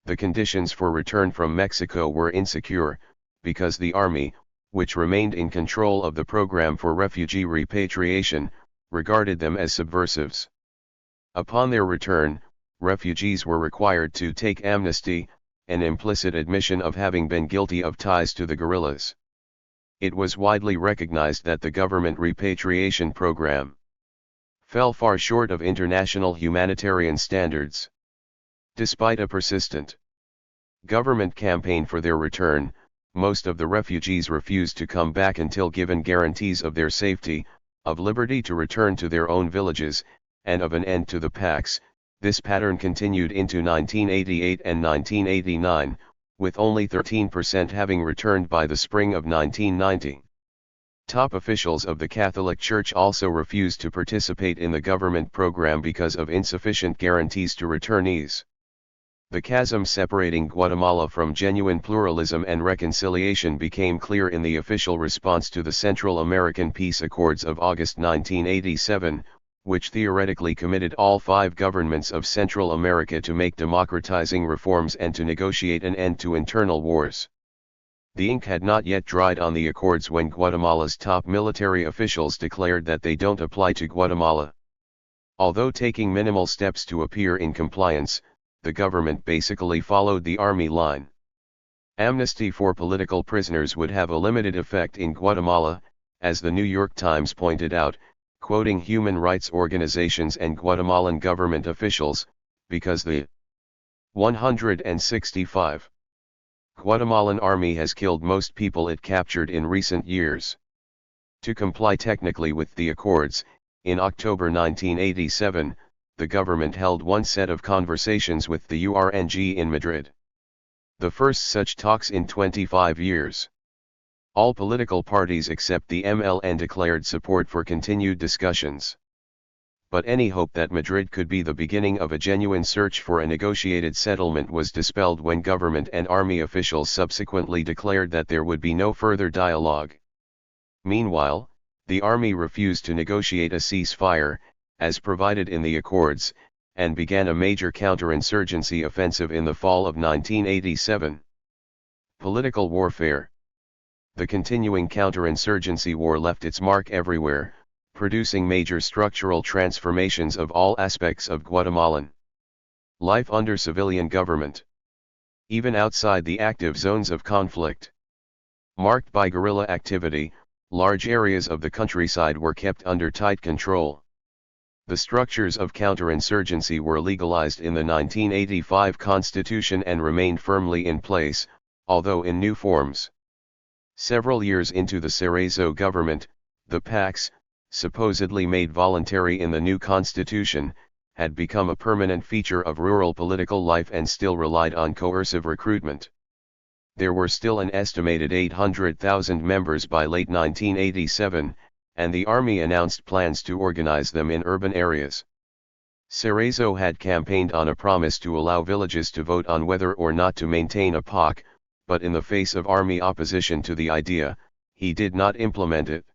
The conditions for return from Mexico were insecure, because the army, which remained in control of the program for refugee repatriation, regarded them as subversives. Upon their return, refugees were required to take amnesty, an implicit admission of having been guilty of ties to the guerrillas. It was widely recognized that the government repatriation program fell far short of international humanitarian standards. Despite a persistent government campaign for their return, most of the refugees refused to come back until given guarantees of their safety, of liberty to return to their own villages, and of an end to the PACs. This pattern continued into 1988 and 1989, with only 13% having returned by the spring of 1990. Top officials of the Catholic Church also refused to participate in the government program because of insufficient guarantees to returnees. The chasm separating Guatemala from genuine pluralism and reconciliation became clear in the official response to the Central American Peace Accords of August 1987, which theoretically committed all 5 governments of Central America to make democratizing reforms and to negotiate an end to internal wars. The ink had not yet dried on the accords when Guatemala's top military officials declared that they don't apply to Guatemala. Although taking minimal steps to appear in compliance, the government basically followed the army line. Amnesty for political prisoners would have a limited effect in Guatemala, as the New York Times pointed out, quoting human rights organizations and Guatemalan government officials, because the 165 Guatemalan army has killed most people it captured in recent years. To comply technically with the accords, In October 1987, the government held one set of conversations with the URNG in Madrid. The first such talks in 25 years. All political parties except the MLN declared support for continued discussions. But any hope that Madrid could be the beginning of a genuine search for a negotiated settlement was dispelled when government and army officials subsequently declared that there would be no further dialogue. Meanwhile, the army refused to negotiate a ceasefire, as provided in the accords, and began a major counterinsurgency offensive in the fall of 1987. Political warfare. The continuing counterinsurgency war left its mark everywhere, producing major structural transformations of all aspects of Guatemalan life under civilian government, even outside the active zones of conflict. Marked by guerrilla activity, large areas of the countryside were kept under tight control. The structures of counterinsurgency were legalized in the 1985 Constitution and remained firmly in place, although in new forms. Several years into the Cerezo government, the PACs, supposedly made voluntary in the new constitution, had become a permanent feature of rural political life and still relied on coercive recruitment. There were still an estimated 800,000 members by late 1987, and the army announced plans to organize them in urban areas. Cerezo had campaigned on a promise to allow villages to vote on whether or not to maintain a PAC, but in the face of army opposition to the idea, he did not implement it.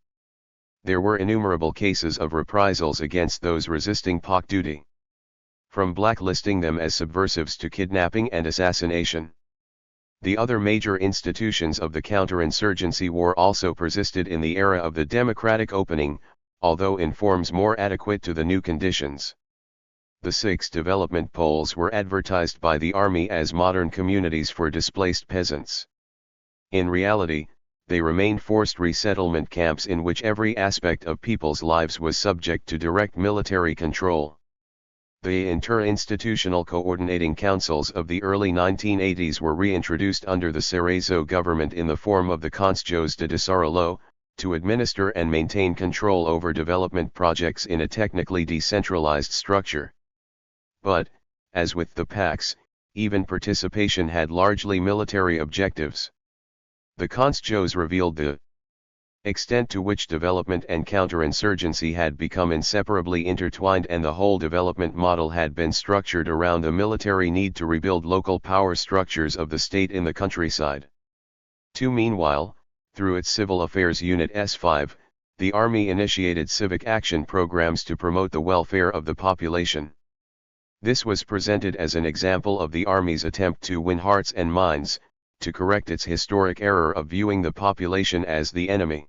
There were innumerable cases of reprisals against those resisting PAC duty, from blacklisting them as subversives to kidnapping and assassination. The other major institutions of the counterinsurgency war also persisted in the era of the democratic opening, although in forms more adequate to the new conditions. The 6 development poles were advertised by the army as modern communities for displaced peasants. In reality, they remained forced resettlement camps in which every aspect of people's lives was subject to direct military control. The interinstitutional coordinating councils of the early 1980s were reintroduced under the Cerezo government in the form of the Consejos de Desarrollo, to administer and maintain control over development projects in a technically decentralized structure. But, as with the PACs, even participation had largely military objectives. The Consejos revealed the extent to which development and counterinsurgency had become inseparably intertwined, and the whole development model had been structured around the military need to rebuild local power structures of the state in the countryside. Meanwhile, through its Civil Affairs Unit S5, the Army initiated civic action programs to promote the welfare of the population. This was presented as an example of the Army's attempt to win hearts and minds, to correct its historic error of viewing the population as the enemy.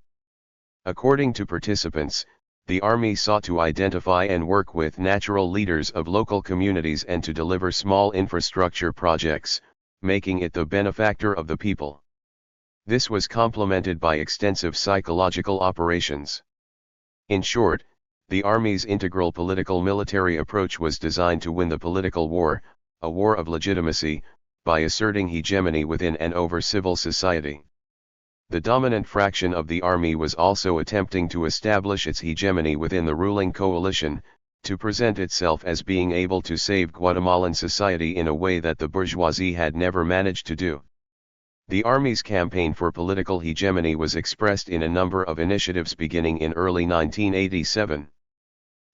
According to participants, the Army sought to identify and work with natural leaders of local communities and to deliver small infrastructure projects, making it the benefactor of the people. This was complemented by extensive psychological operations. In short, the Army's integral political military approach was designed to win the political war, a war of legitimacy, by asserting hegemony within and over civil society. The dominant fraction of the army was also attempting to establish its hegemony within the ruling coalition, to present itself as being able to save Guatemalan society in a way that the bourgeoisie had never managed to do. The army's campaign for political hegemony was expressed in a number of initiatives beginning in early 1987.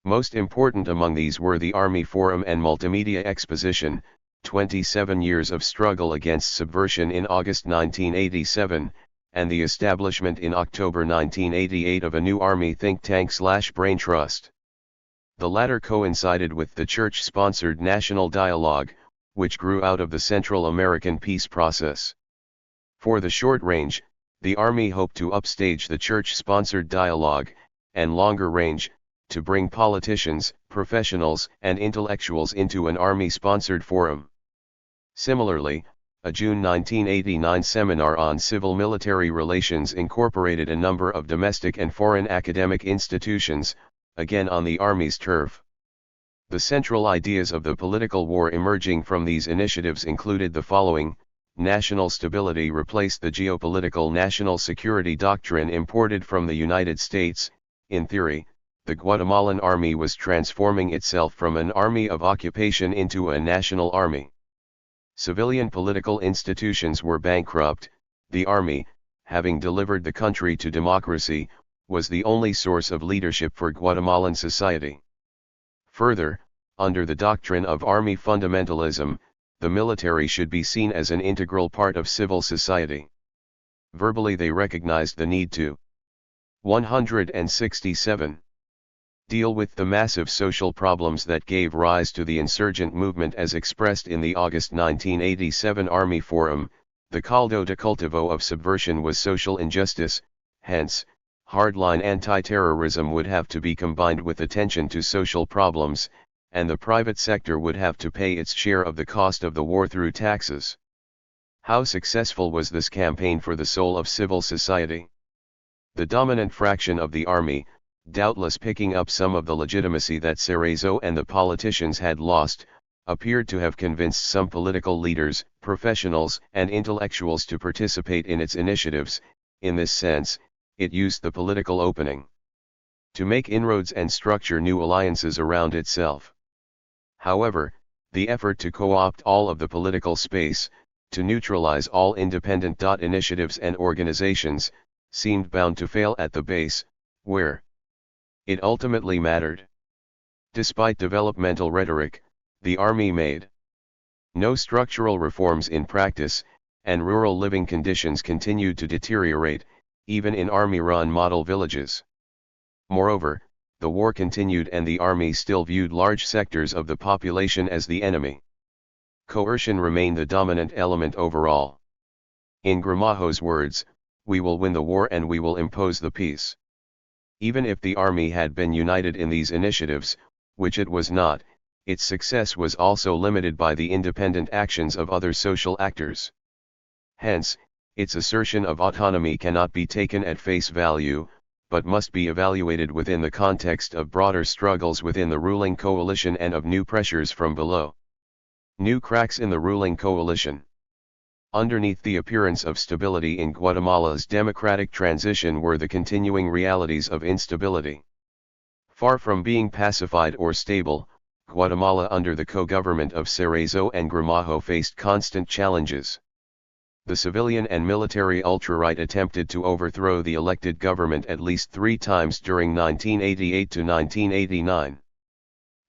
Most important among these were the Army Forum and Multimedia Exposition, 27 Years of Struggle Against Subversion in August 1987, and the establishment in October 1988 of a new Army think tank/brain trust. The latter coincided with the church-sponsored National Dialogue, which grew out of the Central American peace process. For the short range, the Army hoped to upstage the church-sponsored dialogue, and longer range, to bring politicians, professionals, and intellectuals into an Army-sponsored forum. Similarly, a June 1989 seminar on civil-military relations incorporated a number of domestic and foreign academic institutions, again on the Army's turf. The central ideas of the political war emerging from these initiatives included the following: national stability replaced the geopolitical national security doctrine imported from the United States. In theory, the Guatemalan army was transforming itself from an army of occupation into a national army. Civilian political institutions were bankrupt. The army, having delivered the country to democracy, was the only source of leadership for Guatemalan society. Further, under the doctrine of army fundamentalism, the military should be seen as an integral part of civil society. Verbally they recognized the need to 167. Deal with the massive social problems that gave rise to the insurgent movement as expressed in the August 1987 Army Forum. The caldo de cultivo of subversion was social injustice, hence, hardline anti-terrorism would have to be combined with attention to social problems, and the private sector would have to pay its share of the cost of the war through taxes. How successful was this campaign for the soul of civil society? The dominant fraction of the army, doubtless picking up some of the legitimacy that Cerezo and the politicians had lost, appeared to have convinced some political leaders, professionals, and intellectuals to participate in its initiatives. In this sense, it used the political opening to make inroads and structure new alliances around itself. However, the effort to co-opt all of the political space, to neutralize all independent initiatives and organizations, seemed bound to fail at the base, where it ultimately mattered. Despite developmental rhetoric, the army made no structural reforms in practice, and rural living conditions continued to deteriorate, even in army-run model villages. Moreover, the war continued and the army still viewed large sectors of the population as the enemy. Coercion remained the dominant element overall. In Gramajo's words, "We will win the war and we will impose the peace." Even if the army had been united in these initiatives, which it was not, its success was also limited by the independent actions of other social actors. Hence, its assertion of autonomy cannot be taken at face value, but must be evaluated within the context of broader struggles within the ruling coalition and of new pressures from below. New cracks in the ruling coalition. Underneath the appearance of stability in Guatemala's democratic transition were the continuing realities of instability. Far from being pacified or stable, Guatemala under the co-government of Cerezo and Gramajo faced constant challenges. The civilian and military ultra-right attempted to overthrow the elected government at least 3 times during 1988 to 1989.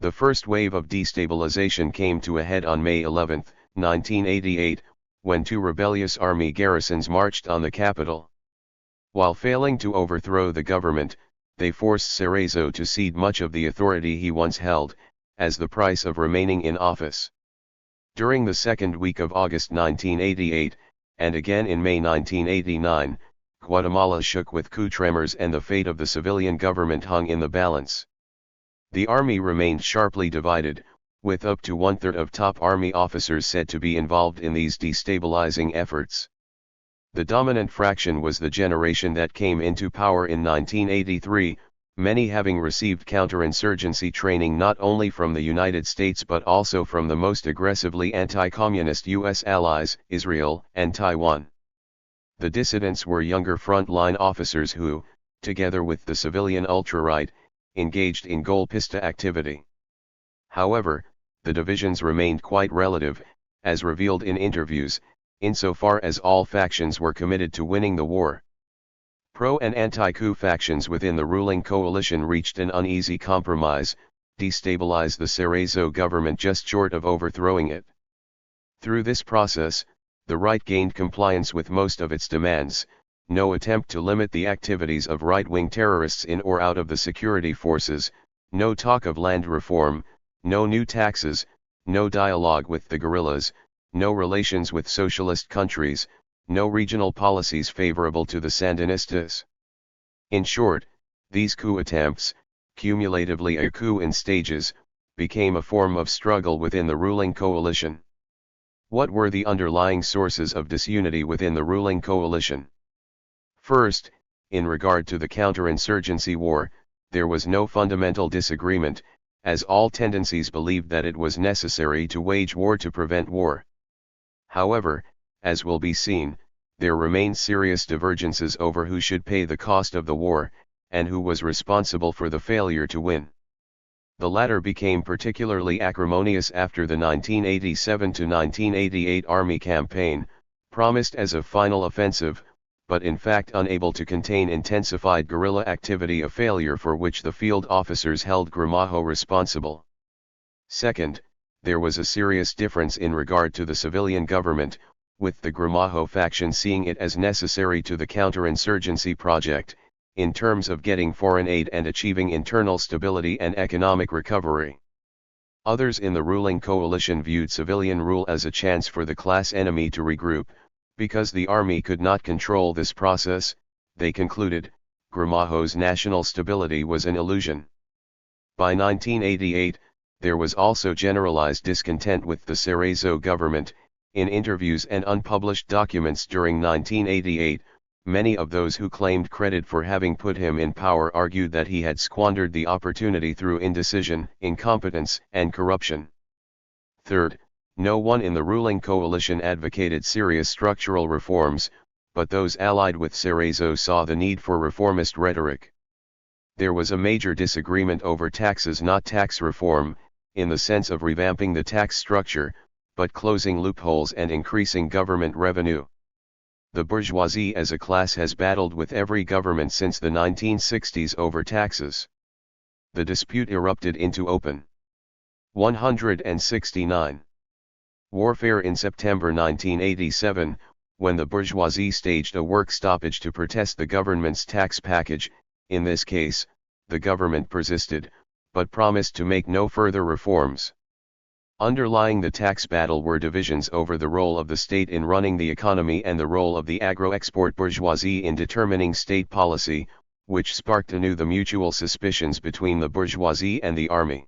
The first wave of destabilization came to a head on May 11, 1988, when 2 rebellious army garrisons marched on the capital. While failing to overthrow the government, they forced Cerezo to cede much of the authority he once held, as the price of remaining in office. During the second week of August 1988, and again in May 1989, Guatemala shook with coup tremors and the fate of the civilian government hung in the balance. The army remained sharply divided, with up to 1/3 of top army officers said to be involved in these destabilizing efforts. The dominant fraction was the generation that came into power in 1983, many having received counterinsurgency training not only from the United States but also from the most aggressively anti-communist U.S. allies, Israel and Taiwan. The dissidents were younger front-line officers who, together with the civilian ultra-right, engaged in golpista activity. However, the divisions remained quite relative, as revealed in interviews, insofar as all factions were committed to winning the war. Pro- and anti-coup factions within the ruling coalition reached an uneasy compromise, destabilized the Cerezo government just short of overthrowing it. Through this process, the right gained compliance with most of its demands, no attempt to limit the activities of right-wing terrorists in or out of the security forces, no talk of land reform, no new taxes, no dialogue with the guerrillas, no relations with socialist countries, no regional policies favorable to the Sandinistas. In short, these coup attempts, cumulatively a coup in stages, became a form of struggle within the ruling coalition. What were the underlying sources of disunity within the ruling coalition? First, in regard to the counterinsurgency war, there was no fundamental disagreement, as all tendencies believed that it was necessary to wage war to prevent war. However, as will be seen, there remained serious divergences over who should pay the cost of the war, and who was responsible for the failure to win. The latter became particularly acrimonious after the 1987 to 1988 Army campaign, promised as a final offensive, but in fact unable to contain intensified guerrilla activity, a failure for which the field officers held Gramajo responsible. Second, there was a serious difference in regard to the civilian government, with the Gramajo faction seeing it as necessary to the counterinsurgency project, in terms of getting foreign aid and achieving internal stability and economic recovery. Others in the ruling coalition viewed civilian rule as a chance for the class enemy to regroup. Because the army could not control this process, they concluded, Gramajo's national stability was an illusion. By 1988, there was also generalized discontent with the Cerezo government. In interviews and unpublished documents during 1988, many of those who claimed credit for having put him in power argued that he had squandered the opportunity through indecision, incompetence, and corruption. Third, no one in the ruling coalition advocated serious structural reforms, but those allied with Cerezo saw the need for reformist rhetoric. There was a major disagreement over taxes, not tax reform, in the sense of revamping the tax structure, but closing loopholes and increasing government revenue. The bourgeoisie as a class has battled with every government since the 1960s over taxes. The dispute erupted into open 169. Warfare in September 1987, when the bourgeoisie staged a work stoppage to protest the government's tax package. In this case, the government persisted, but promised to make no further reforms. Underlying the tax battle were divisions over the role of the state in running the economy and the role of the agro-export bourgeoisie in determining state policy, which sparked anew the mutual suspicions between the bourgeoisie and the army.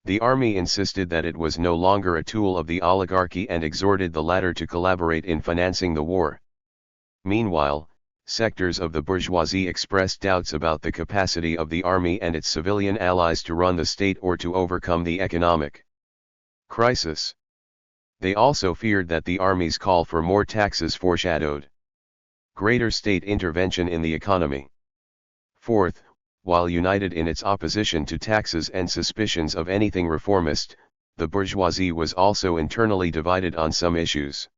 The army insisted that it was no longer a tool of the oligarchy and exhorted the latter to collaborate in financing the war. Meanwhile, sectors of the bourgeoisie expressed doubts about the capacity of the army and its civilian allies to run the state or to overcome the economic crisis. They also feared that the army's call for more taxes foreshadowed greater state intervention in the economy. Fourth, while united in its opposition to taxes and suspicions of anything reformist, the bourgeoisie was also internally divided on some issues.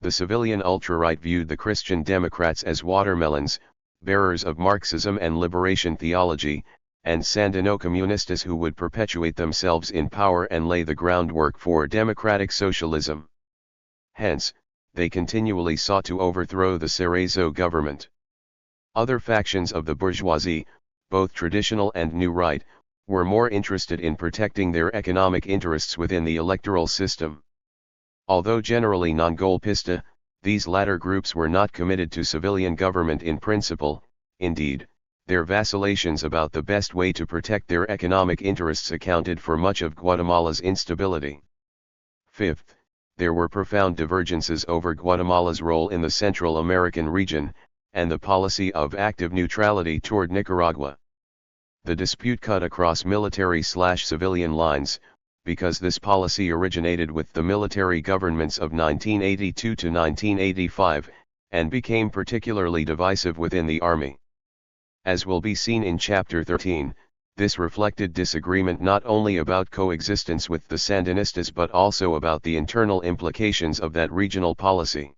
The civilian ultra-right viewed the Christian Democrats as watermelons, bearers of Marxism and liberation theology, and Sandino-communistas who would perpetuate themselves in power and lay the groundwork for democratic socialism. Hence, they continually sought to overthrow the Cerezo government. Other factions of the bourgeoisie, both traditional and new right, were more interested in protecting their economic interests within the electoral system. Although generally non-golpista, these latter groups were not committed to civilian government in principle. Indeed, their vacillations about the best way to protect their economic interests accounted for much of Guatemala's instability. Fifth, there were profound divergences over Guatemala's role in the Central American region, and the policy of active neutrality toward Nicaragua. The dispute cut across military/civilian lines, because this policy originated with the military governments of 1982 to 1985, and became particularly divisive within the army. As will be seen in Chapter 13, this reflected disagreement not only about coexistence with the Sandinistas but also about the internal implications of that regional policy.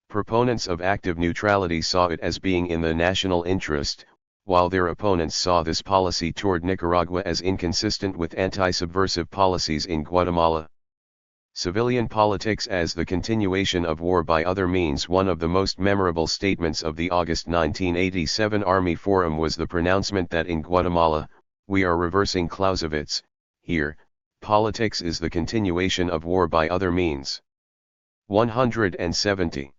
Proponents of active neutrality saw it as being in the national interest, while their opponents saw this policy toward Nicaragua as inconsistent with anti-subversive policies in Guatemala. Civilian politics as the continuation of war by other means. One of the most memorable statements of the August 1987 Army Forum was the pronouncement that in Guatemala, we are reversing Clausewitz. Here, politics is the continuation of war by other means. 170.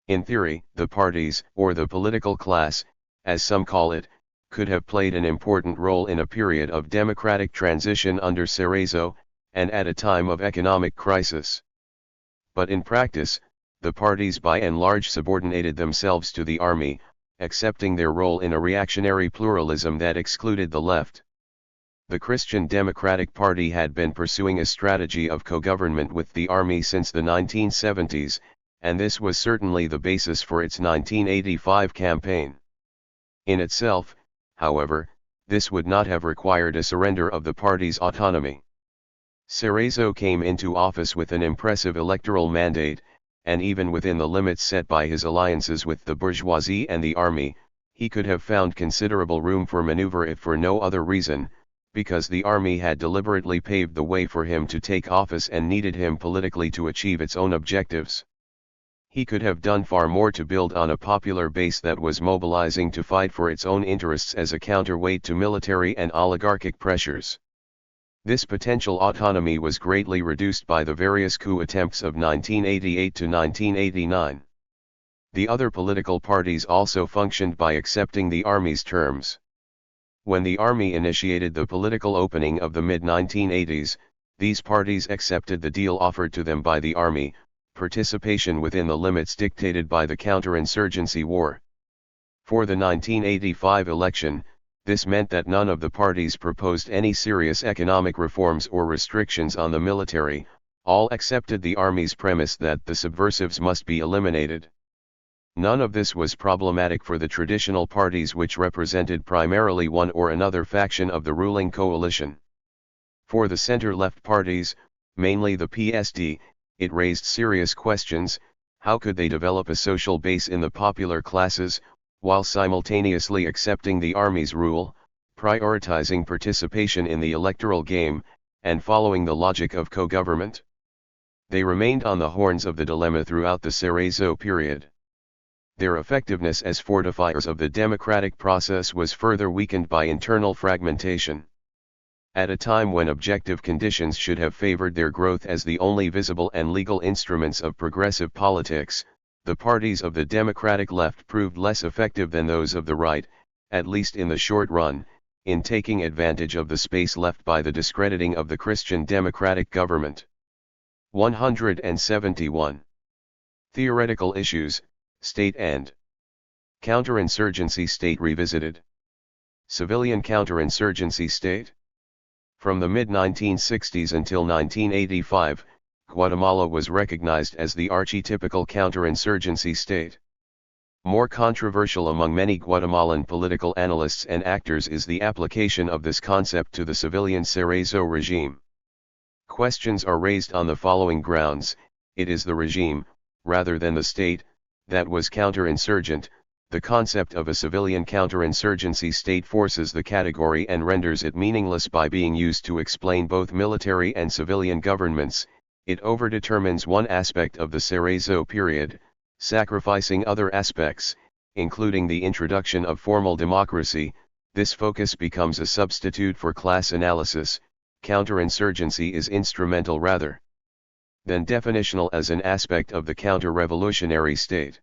In theory, the parties, or the political class, as some call it, could have played an important role in a period of democratic transition under Cerezo, and at a time of economic crisis. But in practice, the parties by and large subordinated themselves to the army, accepting their role in a reactionary pluralism that excluded the left. The Christian Democratic Party had been pursuing a strategy of co-government with the army since the 1970s, and this was certainly the basis for its 1985 campaign. In itself, however, this would not have required a surrender of the party's autonomy. Cerezo came into office with an impressive electoral mandate, and even within the limits set by his alliances with the bourgeoisie and the army, he could have found considerable room for maneuver if for no other reason, because the army had deliberately paved the way for him to take office and needed him politically to achieve its own objectives. He could have done far more to build on a popular base that was mobilizing to fight for its own interests as a counterweight to military and oligarchic pressures. This potential autonomy was greatly reduced by the various coup attempts of 1988 to 1989. The other political parties also functioned by accepting the army's terms. When the army initiated the political opening of the mid-1980s, these parties accepted the deal offered to them by the army, participation within the limits dictated by the counterinsurgency war. For the 1985 election, this meant that none of the parties proposed any serious economic reforms or restrictions on the military, all accepted the army's premise that the subversives must be eliminated. None of this was problematic for the traditional parties which represented primarily one or another faction of the ruling coalition. For the center-left parties, mainly the PSD, it raised serious questions: how could they develop a social base in the popular classes, while simultaneously accepting the army's rule, prioritizing participation in the electoral game, and following the logic of co-government? They remained on the horns of the dilemma throughout the Cerezo period. Their effectiveness as fortifiers of the democratic process was further weakened by internal fragmentation. At a time when objective conditions should have favored their growth as the only visible and legal instruments of progressive politics, the parties of the democratic left proved less effective than those of the right, at least in the short run, in taking advantage of the space left by the discrediting of the Christian democratic government. 171. Theoretical issues, state and counterinsurgency state revisited. Civilian counterinsurgency state. From the mid-1960s until 1985, Guatemala was recognized as the archetypical counterinsurgency state. More controversial among many Guatemalan political analysts and actors is the application of this concept to the civilian Cerezo regime. Questions are raised on the following grounds: it is the regime, rather than the state, that was counterinsurgent. The concept of a civilian counterinsurgency state forces the category and renders it meaningless by being used to explain both military and civilian governments. It overdetermines one aspect of the Cerezo period, sacrificing other aspects, including the introduction of formal democracy. This focus becomes a substitute for class analysis. Counterinsurgency is instrumental rather than definitional as an aspect of the counter-revolutionary state.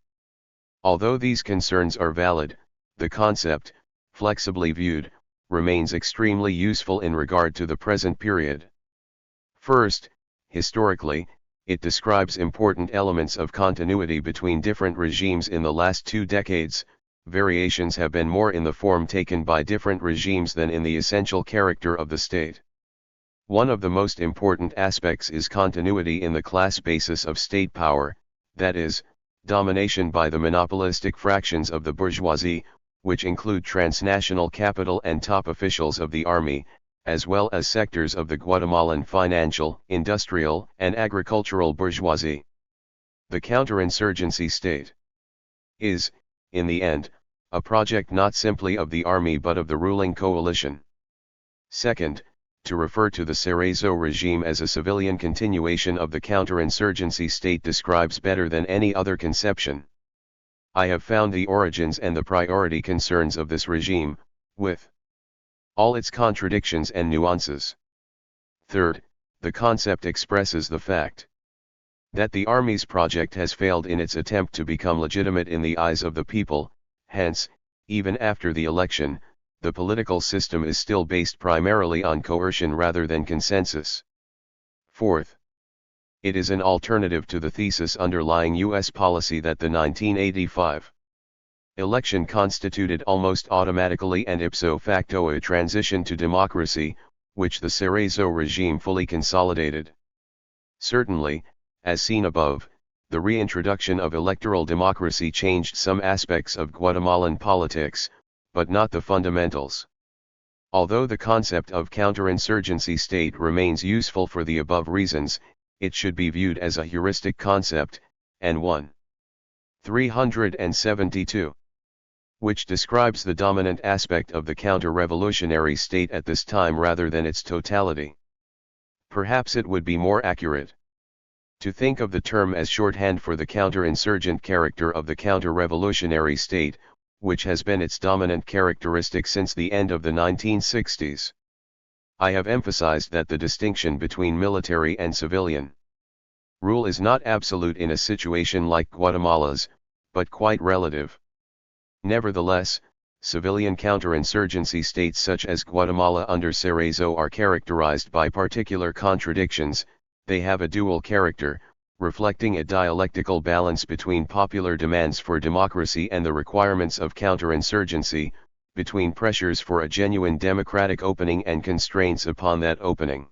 Although these concerns are valid, the concept, flexibly viewed, remains extremely useful in regard to the present period. First, historically, it describes important elements of continuity between different regimes in the last 2 decades. Variations have been more in the form taken by different regimes than in the essential character of the state. One of the most important aspects is continuity in the class basis of state power, that is, domination by the monopolistic fractions of the bourgeoisie, which include transnational capital and top officials of the army, as well as sectors of the Guatemalan financial, industrial, and agricultural bourgeoisie. The counterinsurgency state is, in the end, a project not simply of the army but of the ruling coalition. Second, to refer to the Cerezo regime as a civilian continuation of the counterinsurgency state describes better than any other conception. I have found the origins and the priority concerns of this regime, with all its contradictions and nuances. Third, the concept expresses the fact that the army's project has failed in its attempt to become legitimate in the eyes of the people. Hence, even after the election, the political system is still based primarily on coercion rather than consensus. Fourth, it is an alternative to the thesis underlying U.S. policy that the 1985 election constituted almost automatically and ipso facto a transition to democracy, which the Cerezo regime fully consolidated. Certainly, as seen above, the reintroduction of electoral democracy changed some aspects of Guatemalan politics, but not the fundamentals. Although the concept of counterinsurgency state remains useful for the above reasons, it should be viewed as a heuristic concept, and 372, which describes the dominant aspect of the counter-revolutionary state at this time rather than its totality. Perhaps it would be more accurate to think of the term as shorthand for the counterinsurgent character of the counter-revolutionary state, which has been its dominant characteristic since the end of the 1960s. I have emphasized that the distinction between military and civilian rule is not absolute in a situation like Guatemala's, but quite relative. Nevertheless, civilian counterinsurgency states such as Guatemala under Cerezo are characterized by particular contradictions. They have a dual character, reflecting a dialectical balance between popular demands for democracy and the requirements of counterinsurgency, between pressures for a genuine democratic opening and constraints upon that opening.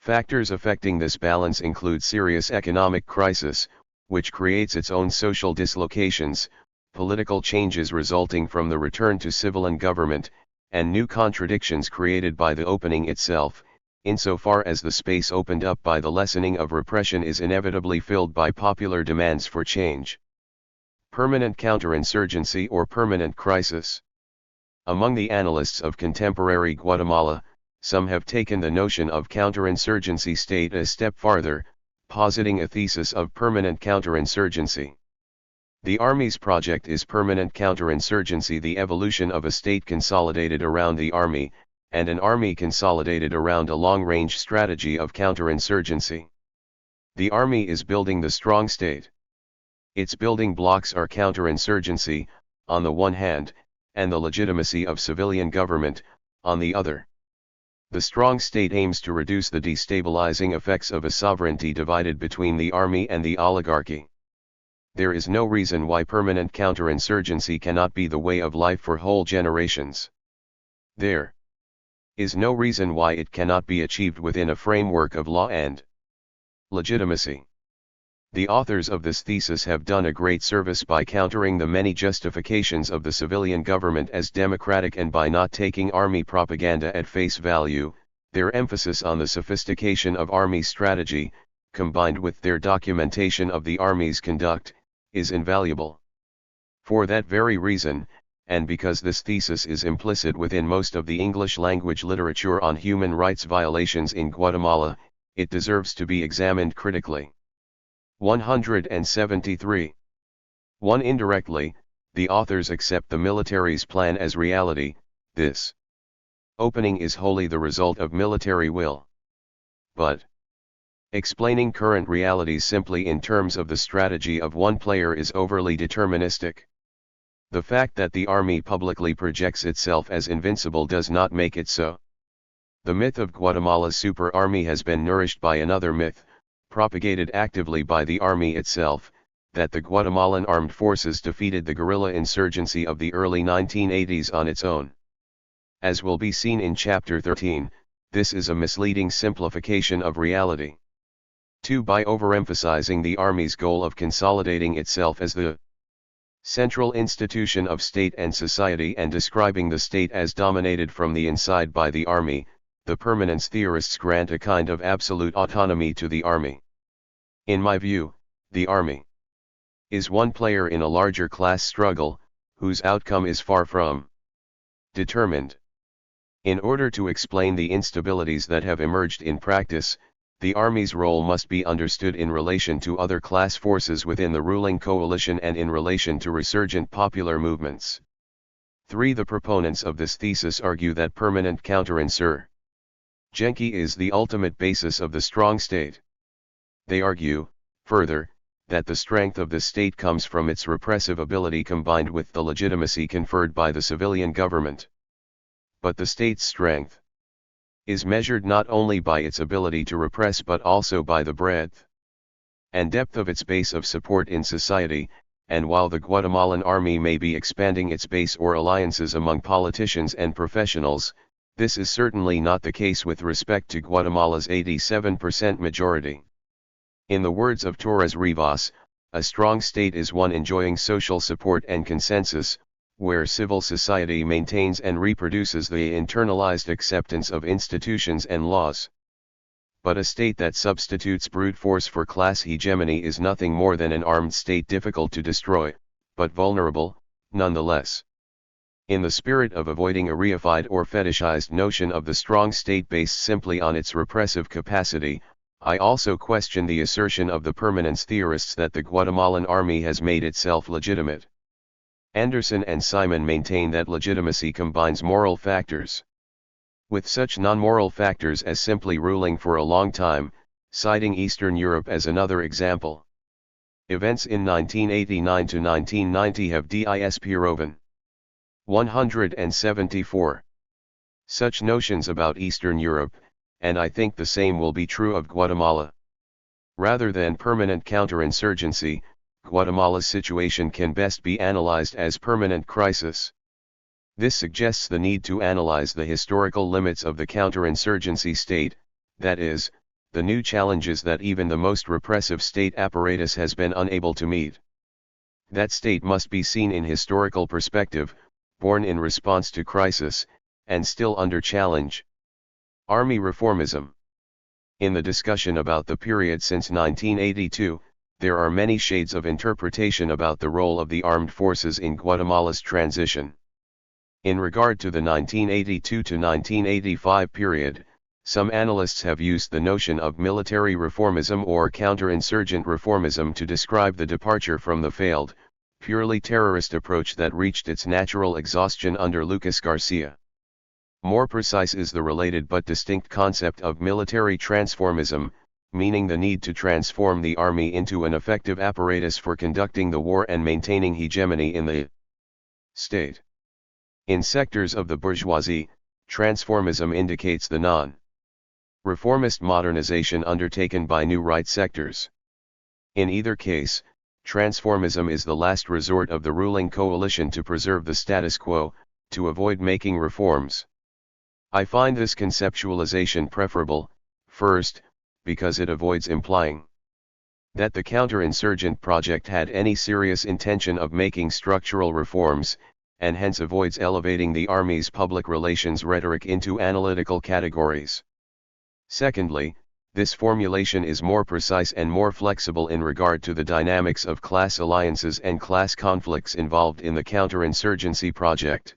Factors affecting this balance include serious economic crisis, which creates its own social dislocations, political changes resulting from the return to civilian government, and new contradictions created by the opening itself, insofar as the space opened up by the lessening of repression is inevitably filled by popular demands for change. Permanent counterinsurgency or permanent crisis. Among the analysts of contemporary Guatemala, some have taken the notion of counterinsurgency state a step farther, positing a thesis of permanent counterinsurgency. The Army's project is permanent counterinsurgency, the evolution of a state consolidated around the Army, and an army consolidated around a long-range strategy of counterinsurgency. The army is building the strong state. Its building blocks are counterinsurgency, on the one hand, and the legitimacy of civilian government, on the other. The strong state aims to reduce the destabilizing effects of a sovereignty divided between the army and the oligarchy. There is no reason why permanent counterinsurgency cannot be the way of life for whole generations. There is no reason why it cannot be achieved within a framework of law and legitimacy. The authors of this thesis have done a great service by countering the many justifications of the civilian government as democratic and by not taking army propaganda at face value. Their emphasis on the sophistication of army strategy, combined with their documentation of the army's conduct, is invaluable. For that very reason, and because this thesis is implicit within most of the English-language literature on human rights violations in Guatemala, it deserves to be examined critically. 173. 1. Indirectly, the authors accept the military's plan as reality. This opening is wholly the result of military will. But explaining current realities simply in terms of the strategy of one player is overly deterministic. The fact that the army publicly projects itself as invincible does not make it so. The myth of Guatemala's super army has been nourished by another myth, propagated actively by the army itself, that the Guatemalan armed forces defeated the guerrilla insurgency of the early 1980s on its own. As will be seen in Chapter 13, this is a misleading simplification of reality. 2. By overemphasizing the army's goal of consolidating itself as the central institution of state and society and describing the state as dominated from the inside by the army, the permanence theorists grant a kind of absolute autonomy to the army. In my view, the army is one player in a larger class struggle, whose outcome is far from determined. In order to explain the instabilities that have emerged in practice, the army's role must be understood in relation to other class forces within the ruling coalition and in relation to resurgent popular movements. 3. The proponents of this thesis argue that permanent counterinsurgency is the ultimate basis of the strong state. They argue, further, that the strength of the state comes from its repressive ability combined with the legitimacy conferred by the civilian government. But the state's strength is measured not only by its ability to repress but also by the breadth and depth of its base of support in society, and while the Guatemalan army may be expanding its base or alliances among politicians and professionals, this is certainly not the case with respect to Guatemala's 87% majority. In the words of Torres Rivas, a strong state is one enjoying social support and consensus, where civil society maintains and reproduces the internalized acceptance of institutions and laws. But a state that substitutes brute force for class hegemony is nothing more than an armed state difficult to destroy, but vulnerable, nonetheless. In the spirit of avoiding a reified or fetishized notion of the strong state based simply on its repressive capacity, I also question the assertion of the permanence theorists that the Guatemalan army has made itself legitimate. Anderson and Simon maintain that legitimacy combines moral factors with such non-moral factors as simply ruling for a long time, citing Eastern Europe as another example. Events in 1989 to 1990 have disproven. 174. Such notions about Eastern Europe, and I think the same will be true of Guatemala. Rather than permanent counterinsurgency, Guatemala's situation can best be analyzed as permanent crisis. This suggests the need to analyze the historical limits of the counterinsurgency state, that is, the new challenges that even the most repressive state apparatus has been unable to meet. That state must be seen in historical perspective, born in response to crisis, and still under challenge. Army reformism. In the discussion about the period since 1982, there are many shades of interpretation about the role of the armed forces in Guatemala's transition. In regard to the 1982 to 1985 period, some analysts have used the notion of military reformism or counterinsurgent reformism to describe the departure from the failed, purely terrorist approach that reached its natural exhaustion under Lucas Garcia. More precise is the related but distinct concept of military transformism, meaning the need to transform the army into an effective apparatus for conducting the war and maintaining hegemony in the state. In sectors of the bourgeoisie, transformism indicates the non-reformist modernization undertaken by new right sectors. In either case, transformism is the last resort of the ruling coalition to preserve the status quo, to avoid making reforms. I find this conceptualization preferable, first, because it avoids implying that the counterinsurgent project had any serious intention of making structural reforms, and hence avoids elevating the Army's public relations rhetoric into analytical categories. Secondly, this formulation is more precise and more flexible in regard to the dynamics of class alliances and class conflicts involved in the counterinsurgency project.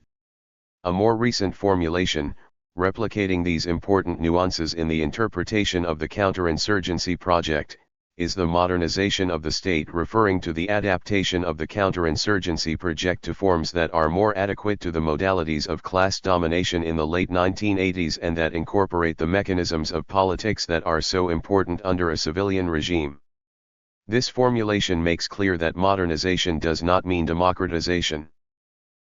A more recent formulation, replicating these important nuances in the interpretation of the counterinsurgency project, is the modernization of the state, referring to the adaptation of the counterinsurgency project to forms that are more adequate to the modalities of class domination in the late 1980s and that incorporate the mechanisms of politics that are so important under a civilian regime. This formulation makes clear that modernization does not mean democratization.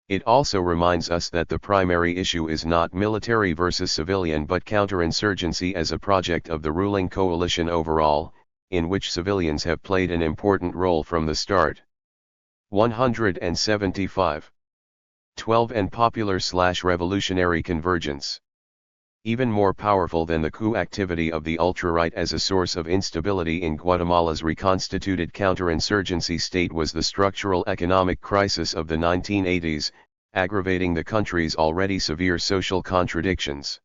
It also reminds us that the primary issue is not military versus civilian but counterinsurgency as a project of the ruling coalition overall, in which civilians have played an important role from the start. 175. 12 and popular/revolutionary convergence. Even more powerful than the coup activity of the ultra-right as a source of instability in Guatemala's reconstituted counterinsurgency state was the structural economic crisis of the 1980s, aggravating the country's already severe social contradictions.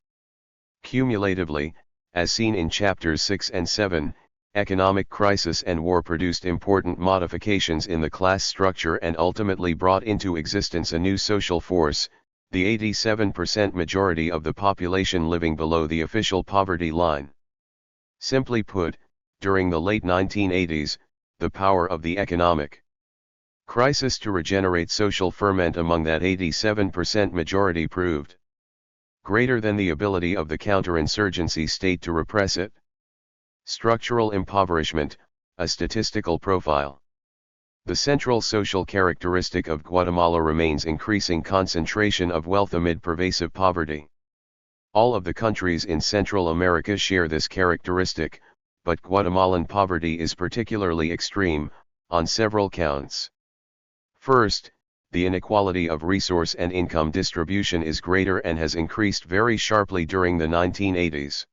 Cumulatively, as seen in chapters 6 and 7, economic crisis and war produced important modifications in the class structure and ultimately brought into existence a new social force, the 87% majority of the population living below the official poverty line. Simply put, during the late 1980s, the power of the economic crisis to regenerate social ferment among that 87% majority proved greater than the ability of the counterinsurgency state to repress it. Structural impoverishment, a statistical profile. The central social characteristic of Guatemala remains increasing concentration of wealth amid pervasive poverty. All of the countries in Central America share this characteristic, but Guatemalan poverty is particularly extreme, on several counts. First, the inequality of resource and income distribution is greater and has increased very sharply during the 1980s.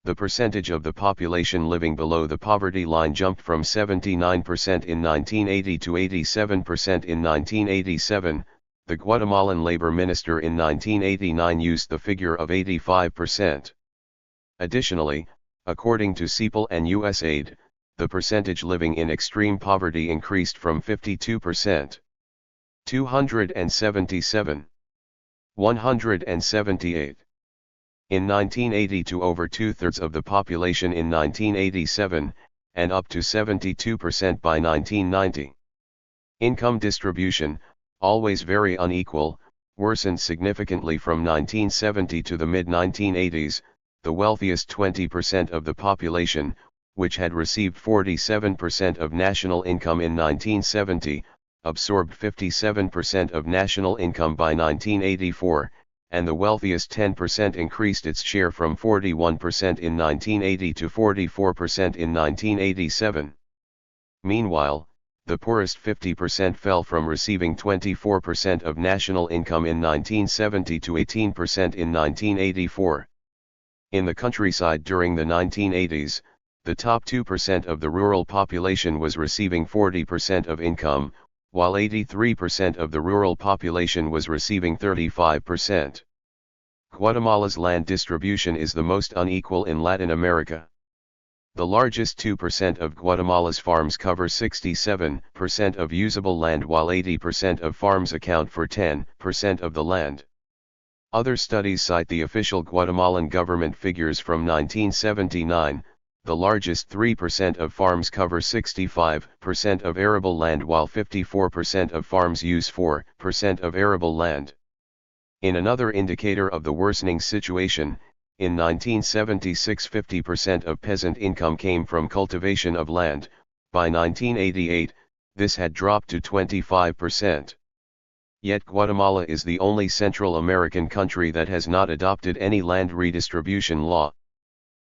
The percentage of the population living below the poverty line jumped from 79% in 1980 to 87% in 1987, The Guatemalan labor minister in 1989 used the figure of 85%. Additionally, according to CEPAL and USAID, the percentage living in extreme poverty increased from 52%, 277, 178 in 1980 to over two-thirds of the population in 1987, and up to 72% by 1990. Income distribution, always very unequal, worsened significantly from 1970 to the mid-1980s. The wealthiest 20% of the population, which had received 47% of national income in 1970, absorbed 57% of national income by 1984, and the wealthiest 10% increased its share from 41% in 1980 to 44% in 1987. Meanwhile, the poorest 50% fell from receiving 24% of national income in 1970 to 18% in 1984. In the countryside during the 1980s, the top 2% of the rural population was receiving 40% of income, while 83% of the rural population was receiving 35%. Guatemala's land distribution is the most unequal in Latin America. The largest 2% of Guatemala's farms cover 67% of usable land, while 80% of farms account for 10% of the land. Other studies cite the official Guatemalan government figures from 1979. The largest 3% of farms cover 65% of arable land, while 54% of farms use 4% of arable land. In another indicator of the worsening situation, in 1976 50% of peasant income came from cultivation of land. By 1988, this had dropped to 25%. Yet Guatemala is the only Central American country that has not adopted any land redistribution law.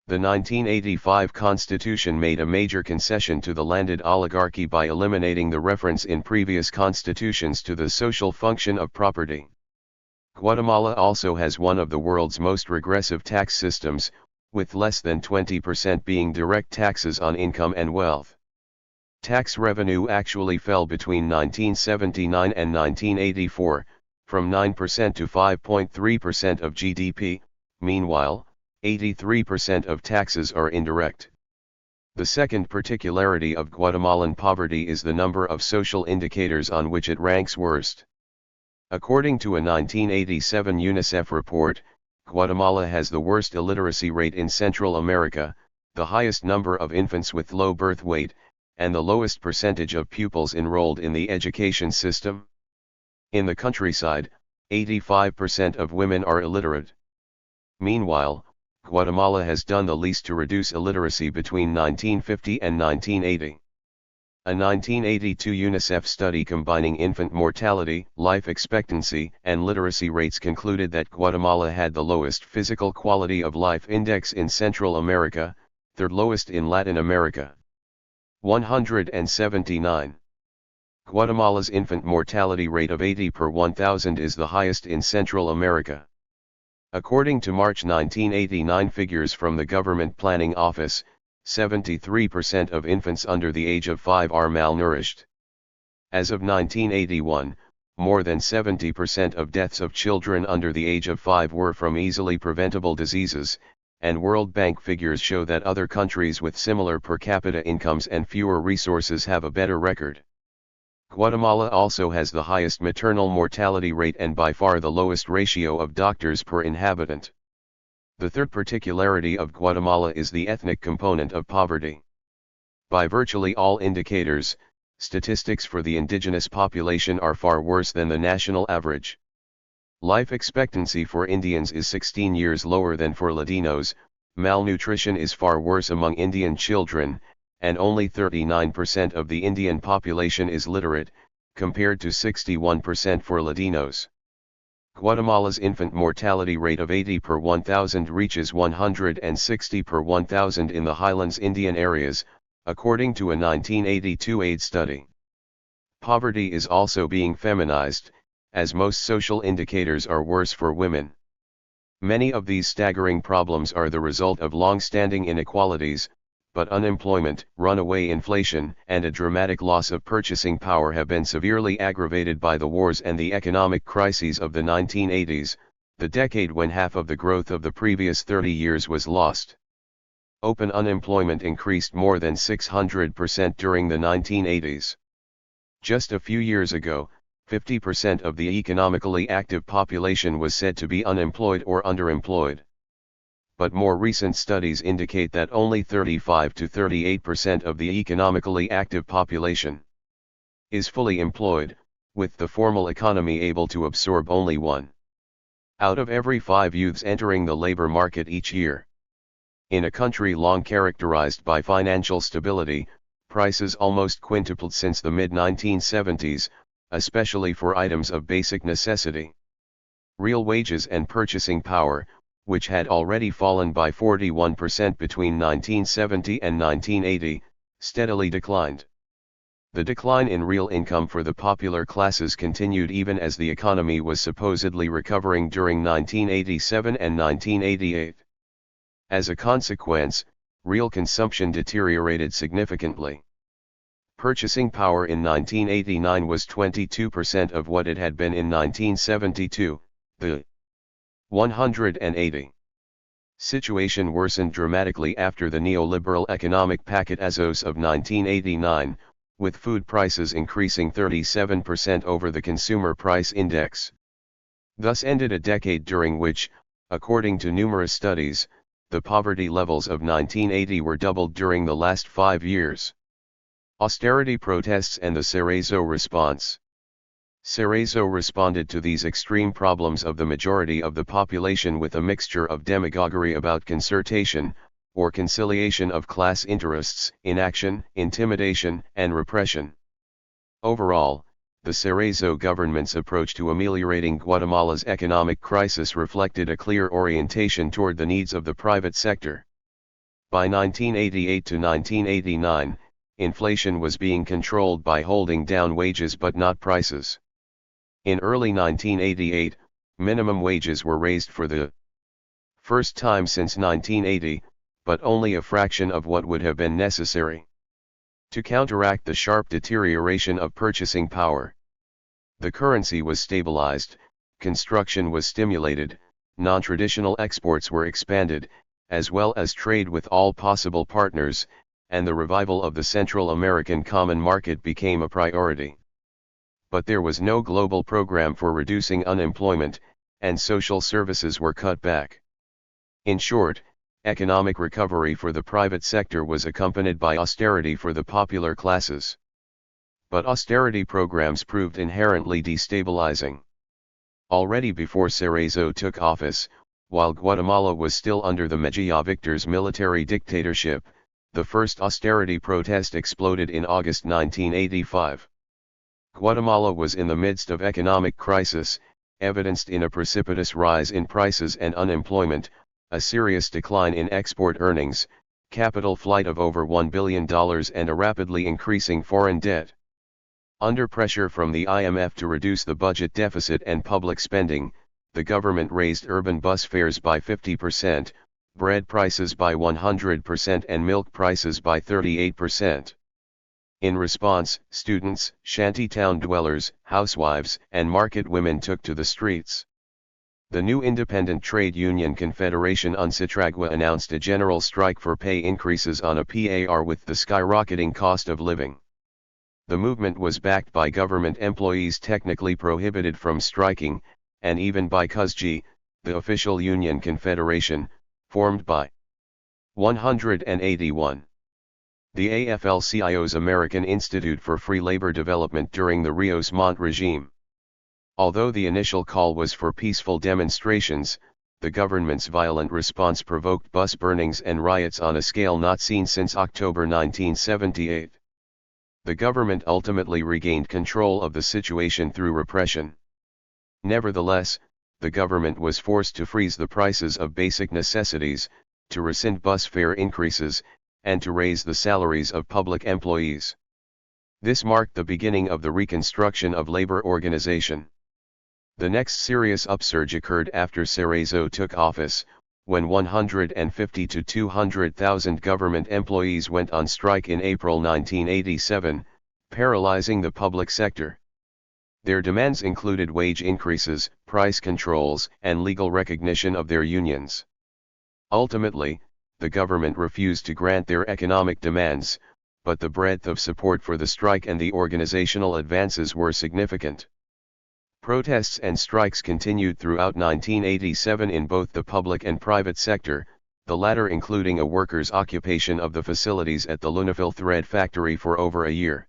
The 1985 Constitution made a major concession to the landed oligarchy by eliminating the reference in previous constitutions to the social function of property. Guatemala also has one of the world's most regressive tax systems, with less than 20% being direct taxes on income and wealth. Tax revenue actually fell between 1979 and 1984, from 9% to 5.3% of GDP. Meanwhile, 83% of taxes are indirect. The second particularity of Guatemalan poverty is the number of social indicators on which it ranks worst. According to a 1987 UNICEF report, Guatemala has the worst illiteracy rate in Central America, the highest number of infants with low birth weight, and the lowest percentage of pupils enrolled in the education system. In the countryside, 85% of women are illiterate. Meanwhile, Guatemala has done the least to reduce illiteracy between 1950 and 1980. A 1982 UNICEF study combining infant mortality, life expectancy, and literacy rates concluded that Guatemala had the lowest physical quality of life index in Central America, third lowest in Latin America. 179. Guatemala's infant mortality rate of 80 per 1,000 is the highest in Central America. According to March 1989 figures from the Government Planning Office, 73% of infants under the age of 5 are malnourished. As of 1981, more than 70% of deaths of children under the age of 5 were from easily preventable diseases, and World Bank figures show that other countries with similar per capita incomes and fewer resources have a better record. Guatemala also has the highest maternal mortality rate and by far the lowest ratio of doctors per inhabitant. The third particularity of Guatemala is the ethnic component of poverty. By virtually all indicators, statistics for the indigenous population are far worse than the national average. Life expectancy for Indians is 16 years lower than for Latinos, malnutrition is far worse among Indian children, and only 39% of the Indian population is literate, compared to 61% for Latinos. Guatemala's infant mortality rate of 80 per 1,000 reaches 160 per 1,000 in the highlands Indian areas, according to a 1982 AIDS study. Poverty is also being feminized, as most social indicators are worse for women. Many of these staggering problems are the result of long-standing inequalities, but unemployment, runaway inflation, and a dramatic loss of purchasing power have been severely aggravated by the wars and the economic crises of the 1980s, the decade when half of the growth of the previous 30 years was lost. Open unemployment increased more than 600% during the 1980s. Just a few years ago, 50% of the economically active population was said to be unemployed or underemployed. But more recent studies indicate that only 35 to 38% of the economically active population is fully employed, with the formal economy able to absorb only 1 out of every 5 youths entering the labor market each year. In a country long characterized by financial stability, prices almost quintupled since the mid-1970s, especially for items of basic necessity. Real wages and purchasing power, which had already fallen by 41% between 1970 and 1980, steadily declined. The decline in real income for the popular classes continued even as the economy was supposedly recovering during 1987 and 1988. As a consequence, real consumption deteriorated significantly. Purchasing power in 1989 was 22% of what it had been in 1972, the 180 situation worsened dramatically after the neoliberal economic paquetazos of 1989, with food prices increasing 37% over the consumer price index. Thus ended a decade during which, according to numerous studies, the poverty levels of 1980 were doubled during the last 5 years. Austerity protests and the Cerezo response. Cerezo responded to these extreme problems of the majority of the population with a mixture of demagoguery about concertation, or conciliation of class interests, inaction, intimidation, and repression. Overall, the Cerezo government's approach to ameliorating Guatemala's economic crisis reflected a clear orientation toward the needs of the private sector. By 1988 to 1989, inflation was being controlled by holding down wages but not prices. In early 1988, minimum wages were raised for the first time since 1980, but only a fraction of what would have been necessary to counteract the sharp deterioration of purchasing power. The currency was stabilized, construction was stimulated, non-traditional exports were expanded, as well as trade with all possible partners, and the revival of the Central American Common Market became a priority. But there was no global program for reducing unemployment, and social services were cut back. In short, economic recovery for the private sector was accompanied by austerity for the popular classes. But austerity programs proved inherently destabilizing. Already before Cerezo took office, while Guatemala was still under the Mejia victor's military dictatorship, the first austerity protest exploded in August 1985. Guatemala was in the midst of economic crisis, evidenced in a precipitous rise in prices and unemployment, a serious decline in export earnings, capital flight of over $1 billion and a rapidly increasing foreign debt. Under pressure from the IMF to reduce the budget deficit and public spending, the government raised urban bus fares by 50%, bread prices by 100% and milk prices by 38%. In response, students, shantytown dwellers, housewives, and market women took to the streets. The new independent trade union Confederación Unsitragua announced a general strike for pay increases on a par with the skyrocketing cost of living. The movement was backed by government employees technically prohibited from striking, and even by CUSG, the official union confederation, formed by 181. The AFL-CIO's American Institute for Free Labor Development during the Rios Montt regime. Although the initial call was for peaceful demonstrations, the government's violent response provoked bus burnings and riots on a scale not seen since October 1978. The government ultimately regained control of the situation through repression. Nevertheless, the government was forced to freeze the prices of basic necessities, to rescind bus fare increases, and to raise the salaries of public employees. This marked the beginning of the reconstruction of labor organization. The next serious upsurge occurred after Cerezo took office, when 150 to 200,000 government employees went on strike in April 1987, paralyzing the public sector. Their demands included wage increases, price controls, and legal recognition of their unions. Ultimately, the government refused to grant their economic demands, but the breadth of support for the strike and the organizational advances were significant. Protests and strikes continued throughout 1987 in both the public and private sector, the latter including a workers' occupation of the facilities at the Lunafil thread factory for over a year.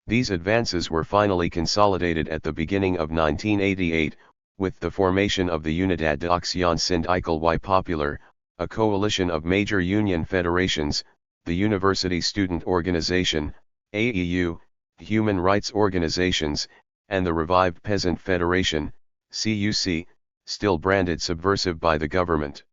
These advances were finally consolidated at the beginning of 1988, with the formation of the Unidad de Acción Sindical y Popular, a coalition of major union federations, the University Student Organization, AEU, human rights organizations, and the revived Peasant Federation, CUC, still branded subversive by the government.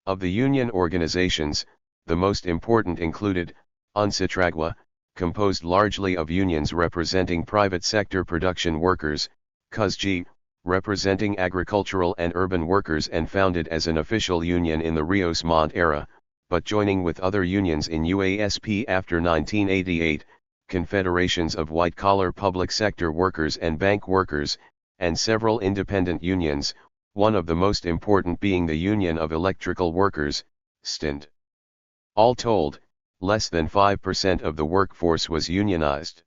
Of the union organizations, the most important included, UNCITRAGUA, composed largely of unions representing private sector production workers, CUSG, representing agricultural and urban workers and founded as an official union in the Rios Montt era, but joining with other unions in UASP after 1988, confederations of white-collar public sector workers and bank workers, and several independent unions, one of the most important being the Union of Electrical Workers, STIND. All told, less than 5% of the workforce was unionized.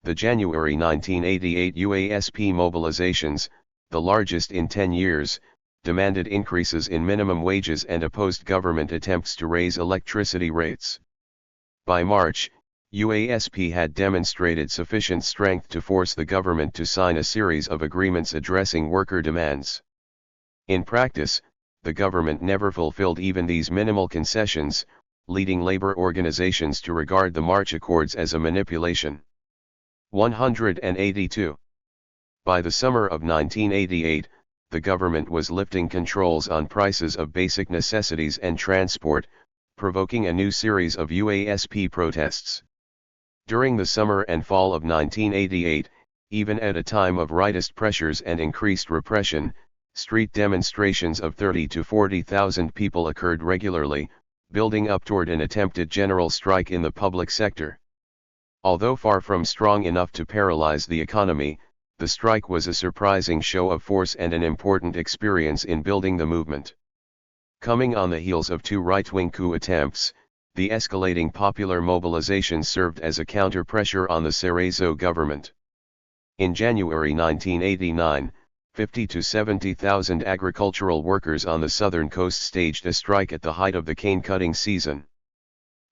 The January 1988 UASP mobilizations, the largest in 10 years, demanded increases in minimum wages and opposed government attempts to raise electricity rates. By March, UASP had demonstrated sufficient strength to force the government to sign a series of agreements addressing worker demands. In practice, the government never fulfilled even these minimal concessions, leading labor organizations to regard the March Accords as a manipulation. 182. By the summer of 1988, the government was lifting controls on prices of basic necessities and transport, provoking a new series of UASP protests. During the summer and fall of 1988, even at a time of rightist pressures and increased repression, street demonstrations of 30 to 40,000 people occurred regularly, building up toward an attempted general strike in the public sector. Although far from strong enough to paralyze the economy, the strike was a surprising show of force and an important experience in building the movement. Coming on the heels of two right-wing coup attempts, the escalating popular mobilization served as a counter-pressure on the Cerezo government. In January 1989, 50 to 70,000 agricultural workers on the southern coast staged a strike at the height of the cane-cutting season.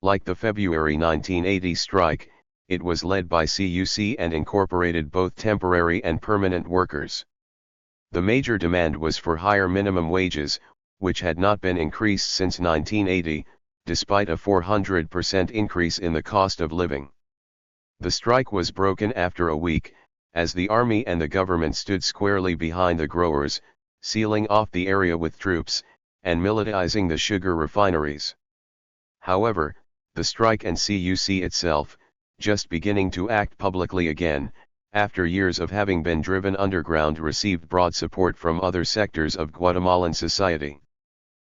Like the February 1980 strike, it was led by CUC and incorporated both temporary and permanent workers. The major demand was for higher minimum wages, which had not been increased since 1980, despite a 400% increase in the cost of living. The strike was broken after a week, as the army and the government stood squarely behind the growers, sealing off the area with troops, and militarizing the sugar refineries. However, the strike and CUC itself, just beginning to act publicly again, after years of having been driven underground, received broad support from other sectors of Guatemalan society.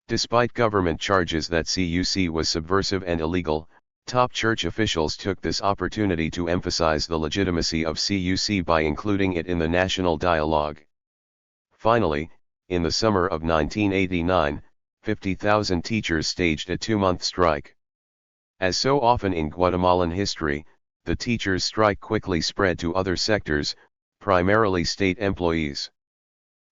Despite government charges that CUC was subversive and illegal, top church officials took this opportunity to emphasize the legitimacy of CUC by including it in the national dialogue. Finally, in the summer of 1989, 50,000 teachers staged a 2-month strike. As so often in Guatemalan history, the teachers' strike quickly spread to other sectors, primarily state employees.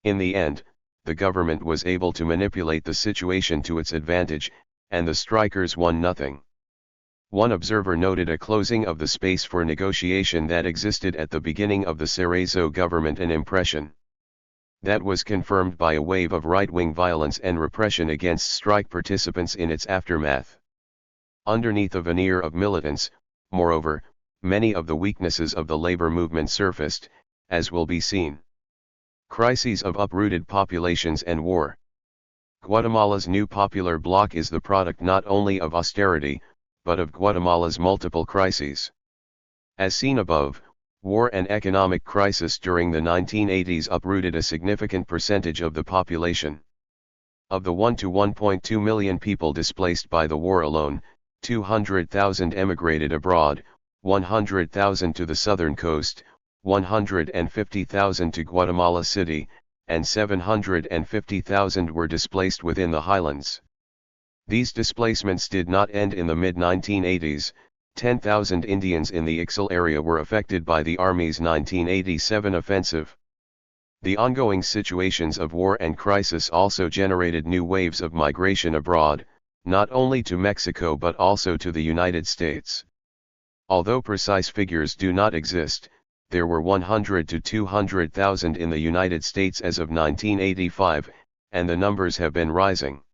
In the end, the government was able to manipulate the situation to its advantage, and the strikers won nothing. One observer noted a closing of the space for negotiation that existed at the beginning of the Cerezo government, an impression that was confirmed by a wave of right-wing violence and repression against strike participants in its aftermath. Underneath a veneer of militants, moreover, many of the weaknesses of the labor movement surfaced, as will be seen. Crises of uprooted populations and war. Guatemala's new popular bloc is the product not only of austerity, but of Guatemala's multiple crises. As seen above, war and economic crisis during the 1980s uprooted a significant percentage of the population. Of the 1 to 1.2 million people displaced by the war alone, 200,000 emigrated abroad, 100,000 to the southern coast, 150,000 to Guatemala City, and 750,000 were displaced within the highlands. These displacements did not end in the mid-1980s. 10,000 Indians in the Ixtal area were affected by the Army's 1987 offensive. The ongoing situations of war and crisis also generated new waves of migration abroad, not only to Mexico but also to the United States. Although precise figures do not exist, there were 100 to 200,000 in the United States as of 1985, and the numbers have been rising.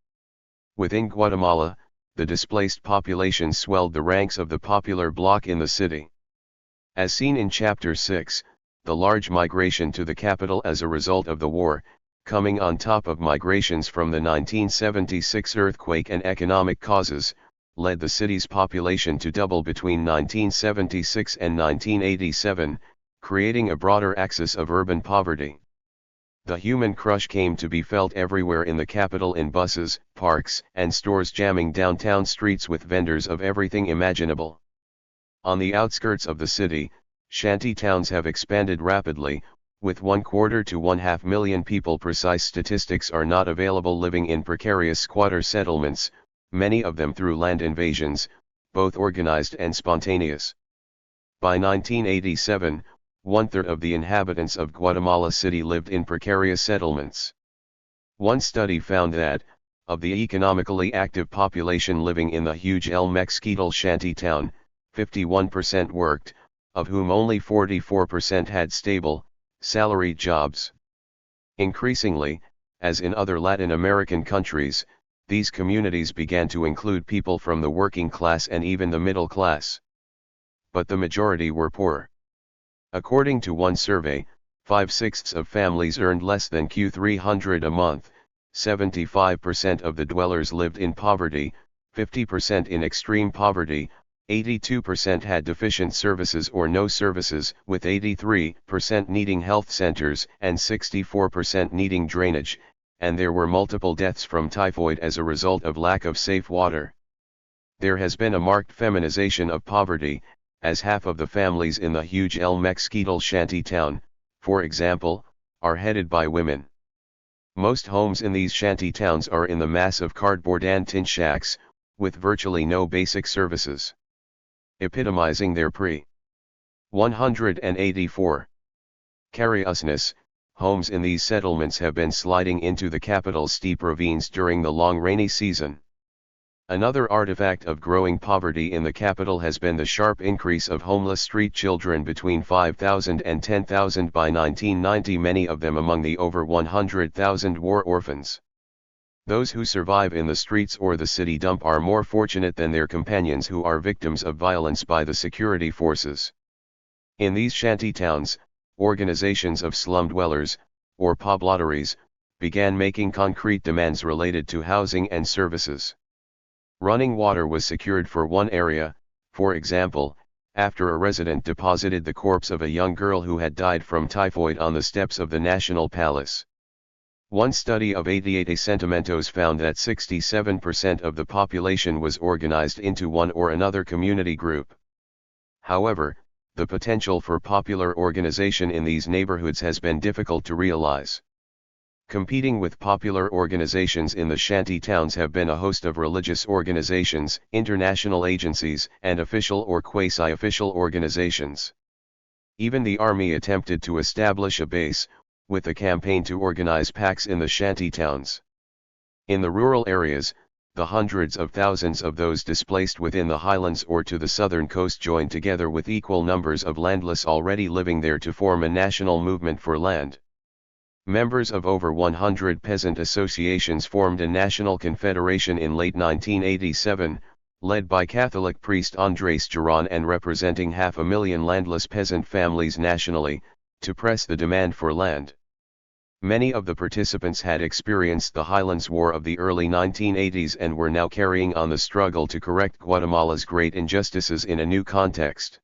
Within Guatemala, the displaced population swelled the ranks of the popular bloc in the city. As seen in Chapter 6, the large migration to the capital as a result of the war, coming on top of migrations from the 1976 earthquake and economic causes, led the city's population to double between 1976 and 1987, creating a broader axis of urban poverty. The human crush came to be felt everywhere in the capital, in buses, parks, and stores jamming downtown streets with vendors of everything imaginable. On the outskirts of the city, shanty towns have expanded rapidly, with 1/4 to 1/2 million people. Precise statistics are not available, living in precarious squatter settlements, many of them through land invasions, both organized and spontaneous. By 1987, 1/3 of the inhabitants of Guatemala City lived in precarious settlements. One study found that, of the economically active population living in the huge El Mezquital shanty town, 51% worked, of whom only 44% had stable, salaried jobs. Increasingly, as in other Latin American countries, these communities began to include people from the working class and even the middle class. But the majority were poor. According to one survey, 5/6 of families earned less than Q300 a month, 75% of the dwellers lived in poverty, 50% in extreme poverty, 82% had deficient services or no services, with 83% needing health centers and 64% needing drainage, and there were multiple deaths from typhoid as a result of lack of safe water. There has been a marked feminization of poverty, as half of the families in the huge El Mezquital shanty town, for example, are headed by women. Most homes in these shanty towns are in the massive cardboard and tin shacks, with virtually no basic services. Epitomizing their pre-184 carelessness, homes in these settlements have been sliding into the capital's steep ravines during the long rainy season. Another artifact of growing poverty in the capital has been the sharp increase of homeless street children, between 5,000 and 10,000 by 1990, many of them among the over 100,000 war orphans. Those who survive in the streets or the city dump are more fortunate than their companions who are victims of violence by the security forces. In these shanty towns, organizations of slum dwellers, or pobladores, began making concrete demands related to housing and services. Running water was secured for one area, for example, after a resident deposited the corpse of a young girl who had died from typhoid on the steps of the National Palace. One study of 88 asentamientos found that 67% of the population was organized into one or another community group. However, the potential for popular organization in these neighborhoods has been difficult to realize. Competing with popular organizations in the shanty towns have been a host of religious organizations, international agencies, and official or quasi-official organizations. Even the army attempted to establish a base, with a campaign to organize packs in the shanty towns. In the rural areas, the hundreds of thousands of those displaced within the highlands or to the southern coast joined together with equal numbers of landless already living there to form a national movement for land. Members of over 100 peasant associations formed a national confederation in late 1987, led by Catholic priest Andrés Giron and representing 500,000 landless peasant families nationally, to press the demand for land. Many of the participants had experienced the Highlands War of the early 1980s and were now carrying on the struggle to correct Guatemala's great injustices in a new context.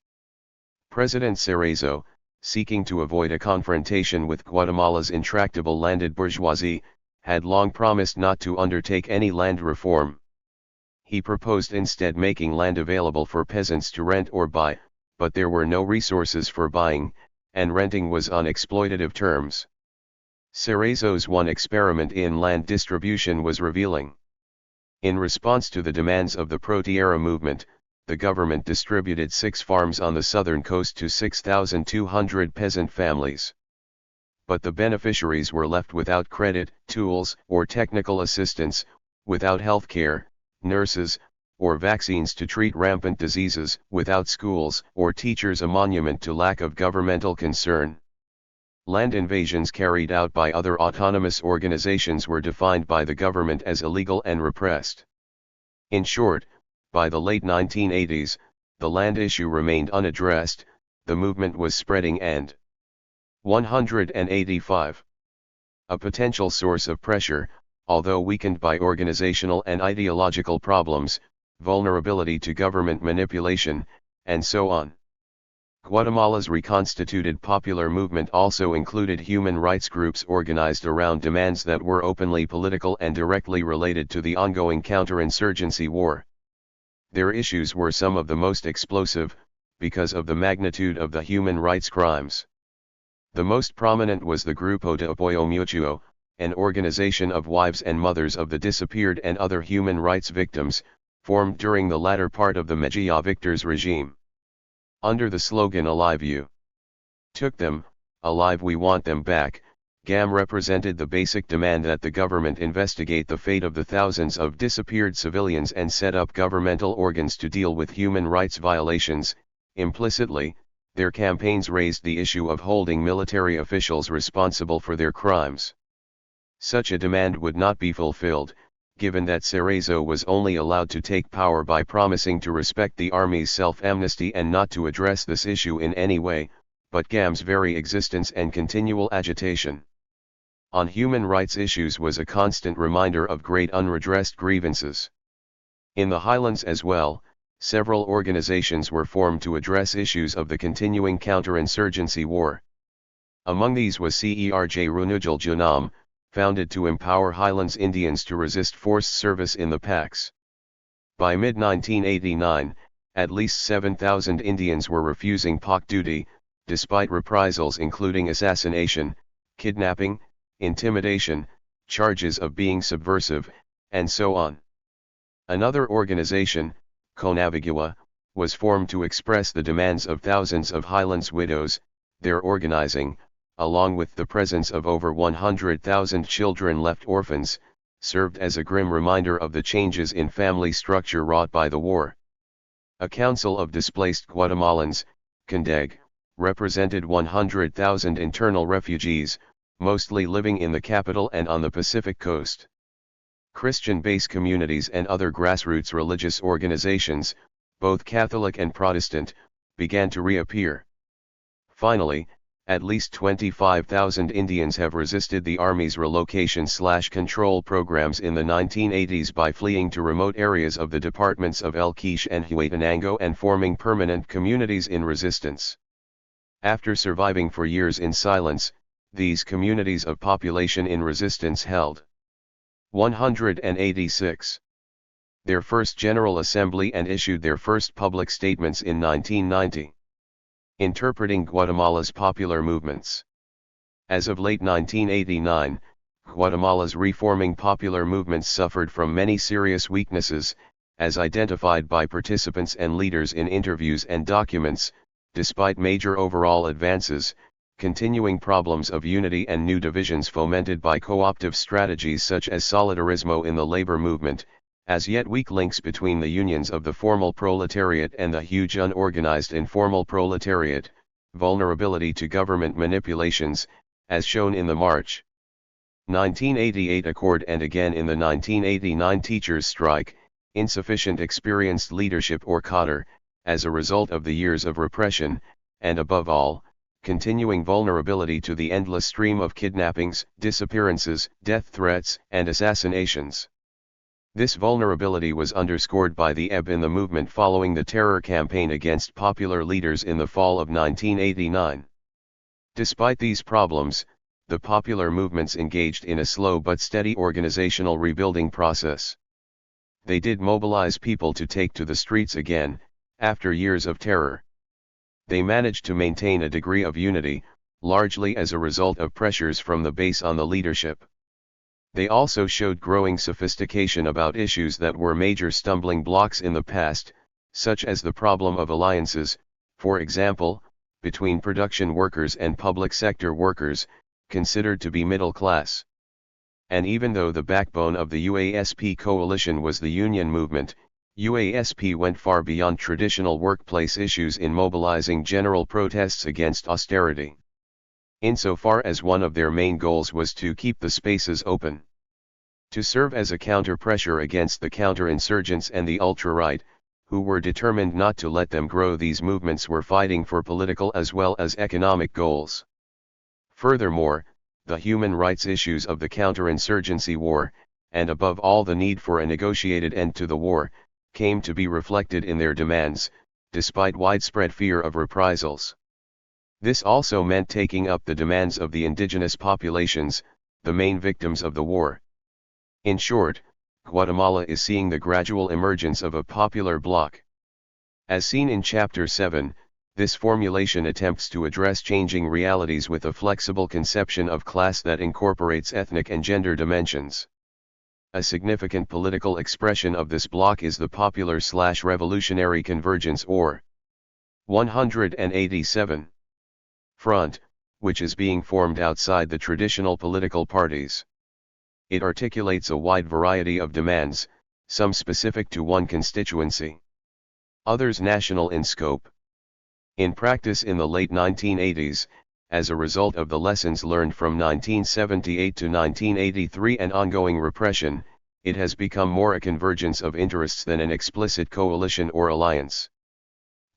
President Cerezo, seeking to avoid a confrontation with Guatemala's intractable landed bourgeoisie, had long promised not to undertake any land reform. He proposed instead making land available for peasants to rent or buy, but there were no resources for buying, and renting was on exploitative terms. Cerezo's one experiment in land distribution was revealing. In response to the demands of the pro-tierra movement, the government distributed 6 farms on the southern coast to 6,200 peasant families. But the beneficiaries were left without credit, tools, or technical assistance, without health care, nurses, or vaccines to treat rampant diseases, without schools or teachers, a monument to lack of governmental concern. Land invasions carried out by other autonomous organizations were defined by the government as illegal and repressed. In short, by the late 1980s, the land issue remained unaddressed, the movement was spreading and 185. A potential source of pressure, although weakened by organizational and ideological problems, vulnerability to government manipulation, and so on. Guatemala's reconstituted popular movement also included human rights groups organized around demands that were openly political and directly related to the ongoing counterinsurgency war. Their issues were some of the most explosive, because of the magnitude of the human rights crimes. The most prominent was the Grupo de Apoyo Mutuo, an organization of wives and mothers of the disappeared and other human rights victims, formed during the latter part of the Mejia Victor's regime. Under the slogan "Alive You Took Them, Alive We Want Them Back," GAM represented the basic demand that the government investigate the fate of the thousands of disappeared civilians and set up governmental organs to deal with human rights violations. Implicitly, their campaigns raised the issue of holding military officials responsible for their crimes. Such a demand would not be fulfilled, given that Cerezo was only allowed to take power by promising to respect the army's self-amnesty and not to address this issue in any way, but GAM's very existence and continual agitation on human rights issues was a constant reminder of great unredressed grievances. In the highlands as well, several organizations were formed to address issues of the continuing counterinsurgency war. Among these was CERJ Runujal Junam, founded to empower Highlands Indians to resist forced service in the PACs. By mid-1989, at least 7,000 Indians were refusing PAC duty, despite reprisals including assassination, kidnapping, intimidation, charges of being subversive, and so on. Another organization, Conavigua, was formed to express the demands of thousands of Highlands widows. Their organizing, along with the presence of over 100,000 children left orphans, served as a grim reminder of the changes in family structure wrought by the war. A council of displaced Guatemalans, CONDEG, represented 100,000 internal refugees, mostly living in the capital and on the Pacific coast. Christian-based communities and other grassroots religious organizations, both Catholic and Protestant, began to reappear. Finally, at least 25,000 Indians have resisted the Army's relocation/control programs in the 1980s by fleeing to remote areas of the departments of El Quiche and Huetenango and forming permanent communities in resistance. After surviving for years in silence, these communities of population in resistance held 186. Their first General Assembly and issued their first public statements in 1990. Interpreting Guatemala's popular movements. As of late 1989, Guatemala's reforming popular movements suffered from many serious weaknesses, as identified by participants and leaders in interviews and documents. Despite major overall advances, continuing problems of unity and new divisions fomented by co-optive strategies such as solidarismo in the labor movement, as yet weak links between the unions of the formal proletariat and the huge unorganized informal proletariat, vulnerability to government manipulations, as shown in the March 1988 Accord and again in the 1989 teachers' strike, insufficient experienced leadership or cadre, as a result of the years of repression, and above all, continuing vulnerability to the endless stream of kidnappings, disappearances, death threats, and assassinations. This vulnerability was underscored by the ebb in the movement following the terror campaign against popular leaders in the fall of 1989. Despite these problems, the popular movements engaged in a slow but steady organizational rebuilding process. They did mobilize people to take to the streets again, after years of terror. They managed to maintain a degree of unity, largely as a result of pressures from the base on the leadership. They also showed growing sophistication about issues that were major stumbling blocks in the past, such as the problem of alliances, for example, between production workers and public sector workers, considered to be middle class. And even though the backbone of the UASP coalition was the union movement, UASP went far beyond traditional workplace issues in mobilizing general protests against austerity. Insofar as one of their main goals was to keep the spaces open. To serve as a counter-pressure against the counterinsurgents and the ultra-right, who were determined not to let them grow, these movements were fighting for political as well as economic goals. Furthermore, the human rights issues of the counterinsurgency war, and above all the need for a negotiated end to the war, came to be reflected in their demands, despite widespread fear of reprisals. This also meant taking up the demands of the indigenous populations, the main victims of the war. In short, Guatemala is seeing the gradual emergence of a popular bloc. As seen in Chapter 7, this formulation attempts to address changing realities with a flexible conception of class that incorporates ethnic and gender dimensions. A significant political expression of this bloc is the Popular/Revolutionary Convergence or 187 Front, which is being formed outside the traditional political parties. It articulates a wide variety of demands, some specific to one constituency, others national in scope. In practice in the late 1980s, as a result of the lessons learned from 1978 to 1983 and ongoing repression, it has become more a convergence of interests than an explicit coalition or alliance.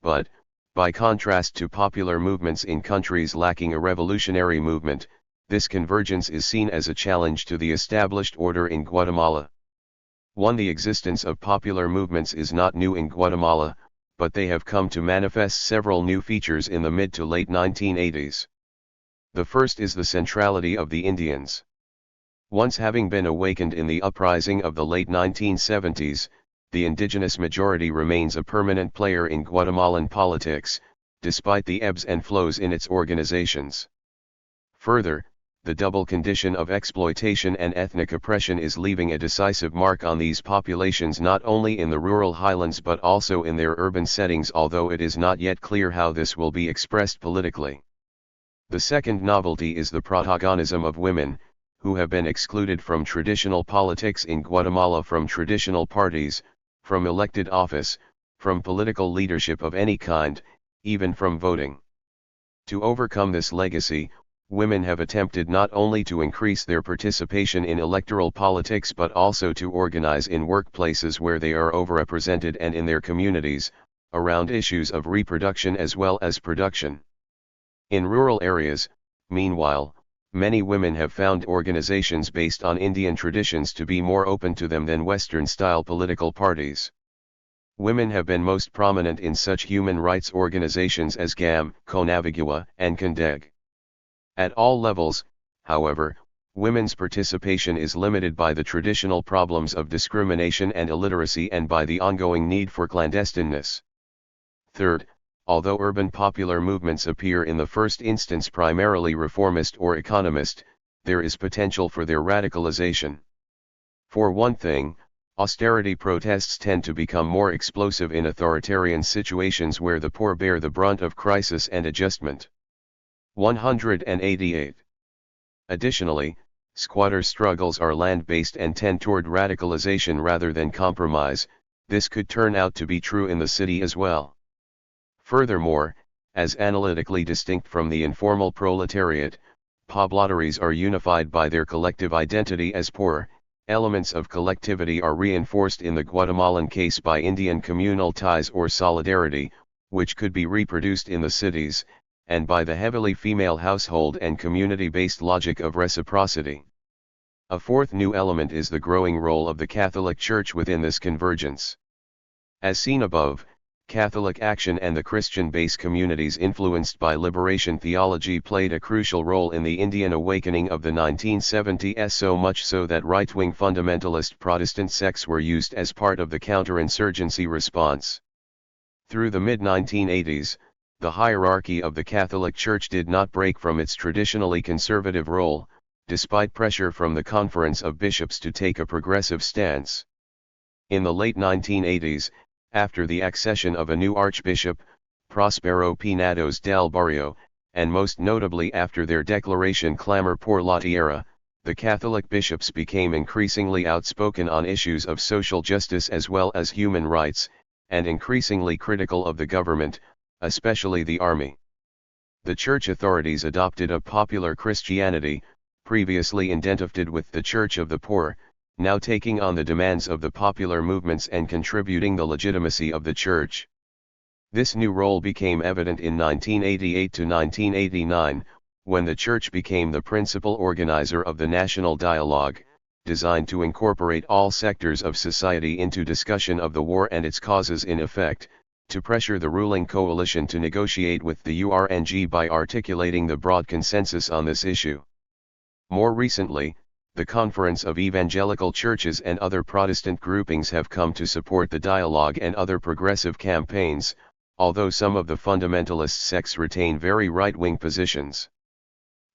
But, by contrast to popular movements in countries lacking a revolutionary movement, this convergence is seen as a challenge to the established order in Guatemala. 1. The existence of popular movements is not new in Guatemala, but they have come to manifest several new features in the mid to late 1980s. The first is the centrality of the Indians. Once having been awakened in the uprising of the late 1970s, the indigenous majority remains a permanent player in Guatemalan politics, despite the ebbs and flows in its organizations. Further, the double condition of exploitation and ethnic oppression is leaving a decisive mark on these populations not only in the rural highlands but also in their urban settings, although it is not yet clear how this will be expressed politically. The second novelty is the protagonism of women, who have been excluded from traditional politics in Guatemala, from traditional parties, from elected office, from political leadership of any kind, even from voting. To overcome this legacy, women have attempted not only to increase their participation in electoral politics but also to organize in workplaces where they are overrepresented and in their communities, around issues of reproduction as well as production. In rural areas, meanwhile, many women have found organizations based on Indian traditions to be more open to them than Western-style political parties. Women have been most prominent in such human rights organizations as GAM, CONAVIGUA, and CONDEG. At all levels, however, women's participation is limited by the traditional problems of discrimination and illiteracy and by the ongoing need for clandestineness. Third, although urban popular movements appear in the first instance primarily reformist or economist, there is potential for their radicalization. For one thing, austerity protests tend to become more explosive in authoritarian situations where the poor bear the brunt of crisis and adjustment. 188. Additionally, squatter struggles are land-based and tend toward radicalization rather than compromise. This could turn out to be true in the city as well. Furthermore, as analytically distinct from the informal proletariat, pobladores are unified by their collective identity as poor. Elements of collectivity are reinforced in the Guatemalan case by Indian communal ties or solidarity, which could be reproduced in the cities, and by the heavily female household and community-based logic of reciprocity. A fourth new element is the growing role of the Catholic Church within this convergence. As seen above, Catholic action and the Christian base communities influenced by liberation theology played a crucial role in the Indian awakening of the 1970s, so much so that right-wing fundamentalist Protestant sects were used as part of the counterinsurgency response. Through the mid-1980s, the hierarchy of the Catholic Church did not break from its traditionally conservative role, despite pressure from the Conference of Bishops to take a progressive stance. In the late 1980s, after the accession of a new Archbishop, Prospero Pinados del Barrio, and most notably after their declaration Clamor por la Tierra, the Catholic bishops became increasingly outspoken on issues of social justice as well as human rights, and increasingly critical of the government, especially the army. The church authorities adopted a popular Christianity, previously identified with the Church of the Poor, now taking on the demands of the popular movements and contributing the legitimacy of the church. This new role became evident in 1988 to 1989, when the church became the principal organizer of the National Dialogue, designed to incorporate all sectors of society into discussion of the war and its causes, in effect, to pressure the ruling coalition to negotiate with the URNG by articulating the broad consensus on this issue. More recently, the Conference of Evangelical Churches and other Protestant groupings have come to support the dialogue and other progressive campaigns, although some of the fundamentalist sects retain very right-wing positions.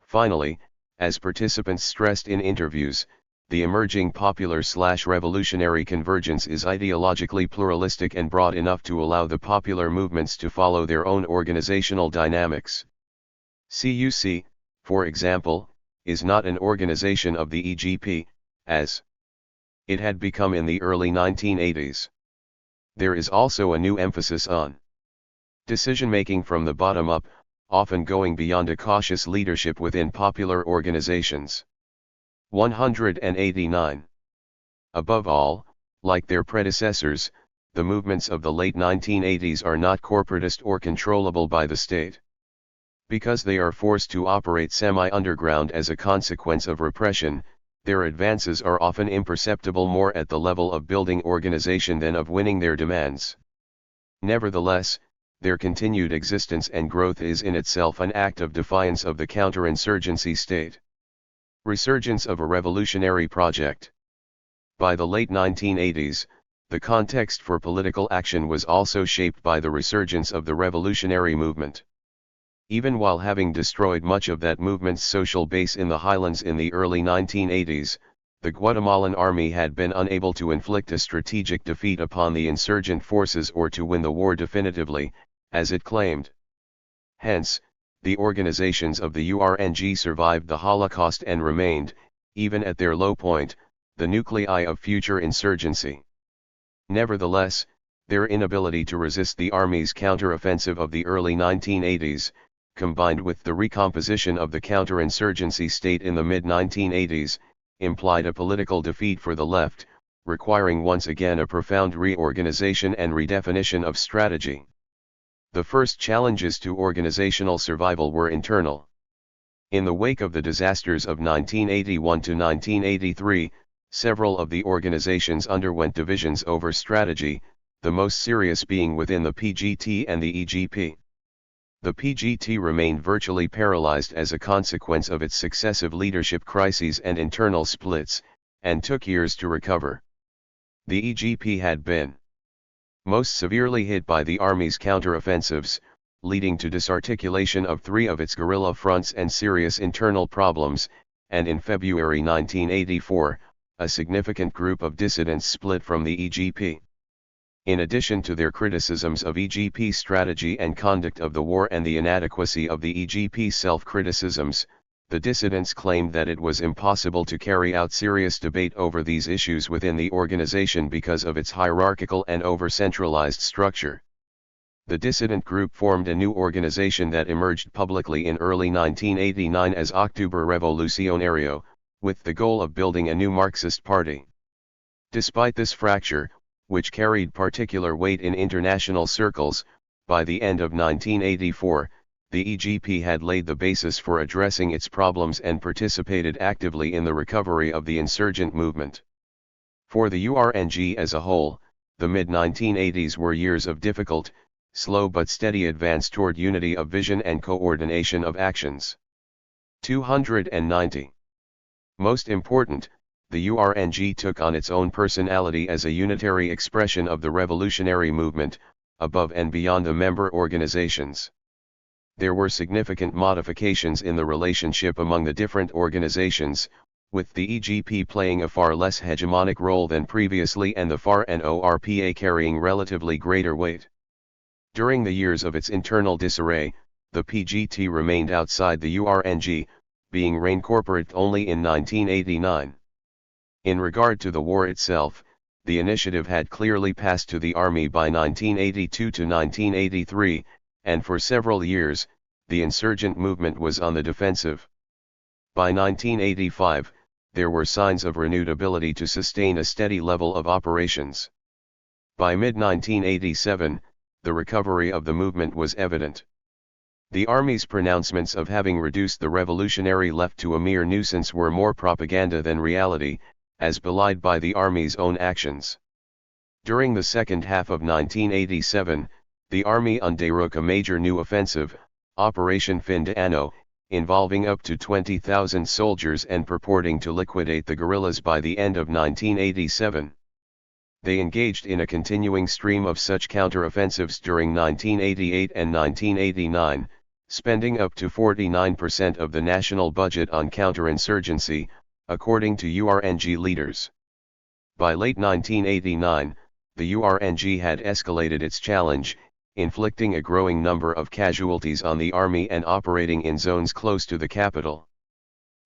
Finally, as participants stressed in interviews, the emerging popular/revolutionary convergence is ideologically pluralistic and broad enough to allow the popular movements to follow their own organizational dynamics. CUC, for example, is not an organization of the EGP, as it had become in the early 1980s. There is also a new emphasis on decision-making from the bottom up, often going beyond a cautious leadership within popular organizations. 189. Above all, like their predecessors, the movements of the late 1980s are not corporatist or controllable by the state. Because they are forced to operate semi-underground as a consequence of repression, their advances are often imperceptible more at the level of building organization than of winning their demands. Nevertheless, their continued existence and growth is in itself an act of defiance of the counterinsurgency state. Resurgence of a revolutionary project. By the late 1980s, the context for political action was also shaped by the resurgence of the revolutionary movement. Even while having destroyed much of that movement's social base in the highlands in the early 1980s, the Guatemalan army had been unable to inflict a strategic defeat upon the insurgent forces or to win the war definitively, as it claimed. Hence, the organizations of the URNG survived the Holocaust and remained, even at their low point, the nuclei of future insurgency. Nevertheless, their inability to resist the army's counteroffensive of the early 1980s, combined with the recomposition of the counterinsurgency state in the mid-1980s, implied a political defeat for the left, requiring once again a profound reorganization and redefinition of strategy. The first challenges to organizational survival were internal. In the wake of the disasters of 1981 to 1983, several of the organizations underwent divisions over strategy, the most serious being within the PGT and the EGP. The PGT remained virtually paralyzed as a consequence of its successive leadership crises and internal splits, and took years to recover. The EGP had been most severely hit by the Army's counteroffensives, leading to disarticulation of 3 of its guerrilla fronts and serious internal problems, and in February 1984, a significant group of dissidents split from the EGP. In addition to their criticisms of EGP strategy and conduct of the war and the inadequacy of the EGP self-criticisms, the dissidents claimed that it was impossible to carry out serious debate over these issues within the organization because of its hierarchical and over-centralized structure. The dissident group formed a new organization that emerged publicly in early 1989 as Octubre Revolucionario, with the goal of building a new Marxist party. Despite this fracture, which carried particular weight in international circles, by the end of 1984, the EGP had laid the basis for addressing its problems and participated actively in the recovery of the insurgent movement. For the URNG as a whole, the mid-1980s were years of difficult, slow but steady advance toward unity of vision and coordination of actions. 290. Most important, the URNG took on its own personality as a unitary expression of the revolutionary movement, above and beyond the member organizations. There were significant modifications in the relationship among the different organizations, with the EGP playing a far less hegemonic role than previously and the FAR and ORPA carrying relatively greater weight. During the years of its internal disarray, the PGT remained outside the URNG, being reincorporate only in 1989. In regard to the war itself, the initiative had clearly passed to the army by 1982 to 1983, and for several years, the insurgent movement was on the defensive. By 1985, there were signs of renewed ability to sustain a steady level of operations. By mid-1987, the recovery of the movement was evident. The Army's pronouncements of having reduced the revolutionary left to a mere nuisance were more propaganda than reality, as belied by the Army's own actions. During the second half of 1987, the Army undertook a major new offensive, Operation Fin de Ano, involving up to 20,000 soldiers and purporting to liquidate the guerrillas by the end of 1987. They engaged in a continuing stream of such counter-offensives during 1988 and 1989, spending up to 49% of the national budget on counterinsurgency, according to URNG leaders. By late 1989, the URNG had escalated its challenge, inflicting a growing number of casualties on the army and operating in zones close to the capital.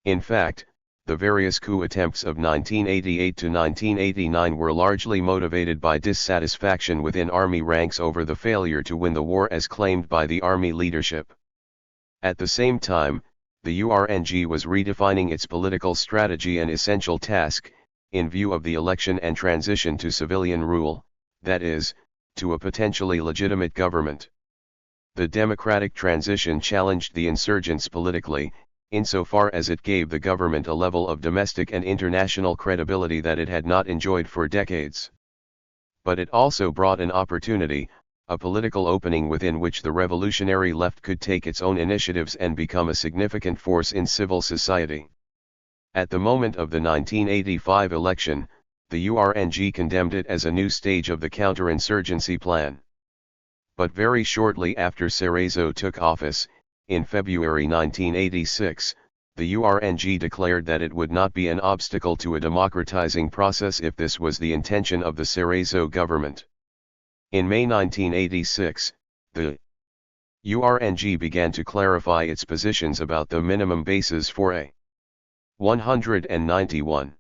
In fact, the various coup attempts of 1988 to 1989 were largely motivated by dissatisfaction within army ranks over the failure to win the war as claimed by the army leadership. At the same time, the URNG was redefining its political strategy and essential task, in view of the election and transition to civilian rule, that is, to a potentially legitimate government. The democratic transition challenged the insurgents politically, insofar as it gave the government a level of domestic and international credibility that it had not enjoyed for decades. But it also brought an opportunity, a political opening within which the revolutionary left could take its own initiatives and become a significant force in civil society. At the moment of the 1985 election, the URNG condemned it as a new stage of the counterinsurgency plan. But very shortly after Cerezo took office, in February 1986, the URNG declared that it would not be an obstacle to a democratizing process if this was the intention of the Cerezo government. In May 1986, the URNG began to clarify its positions about the minimum basis for a 191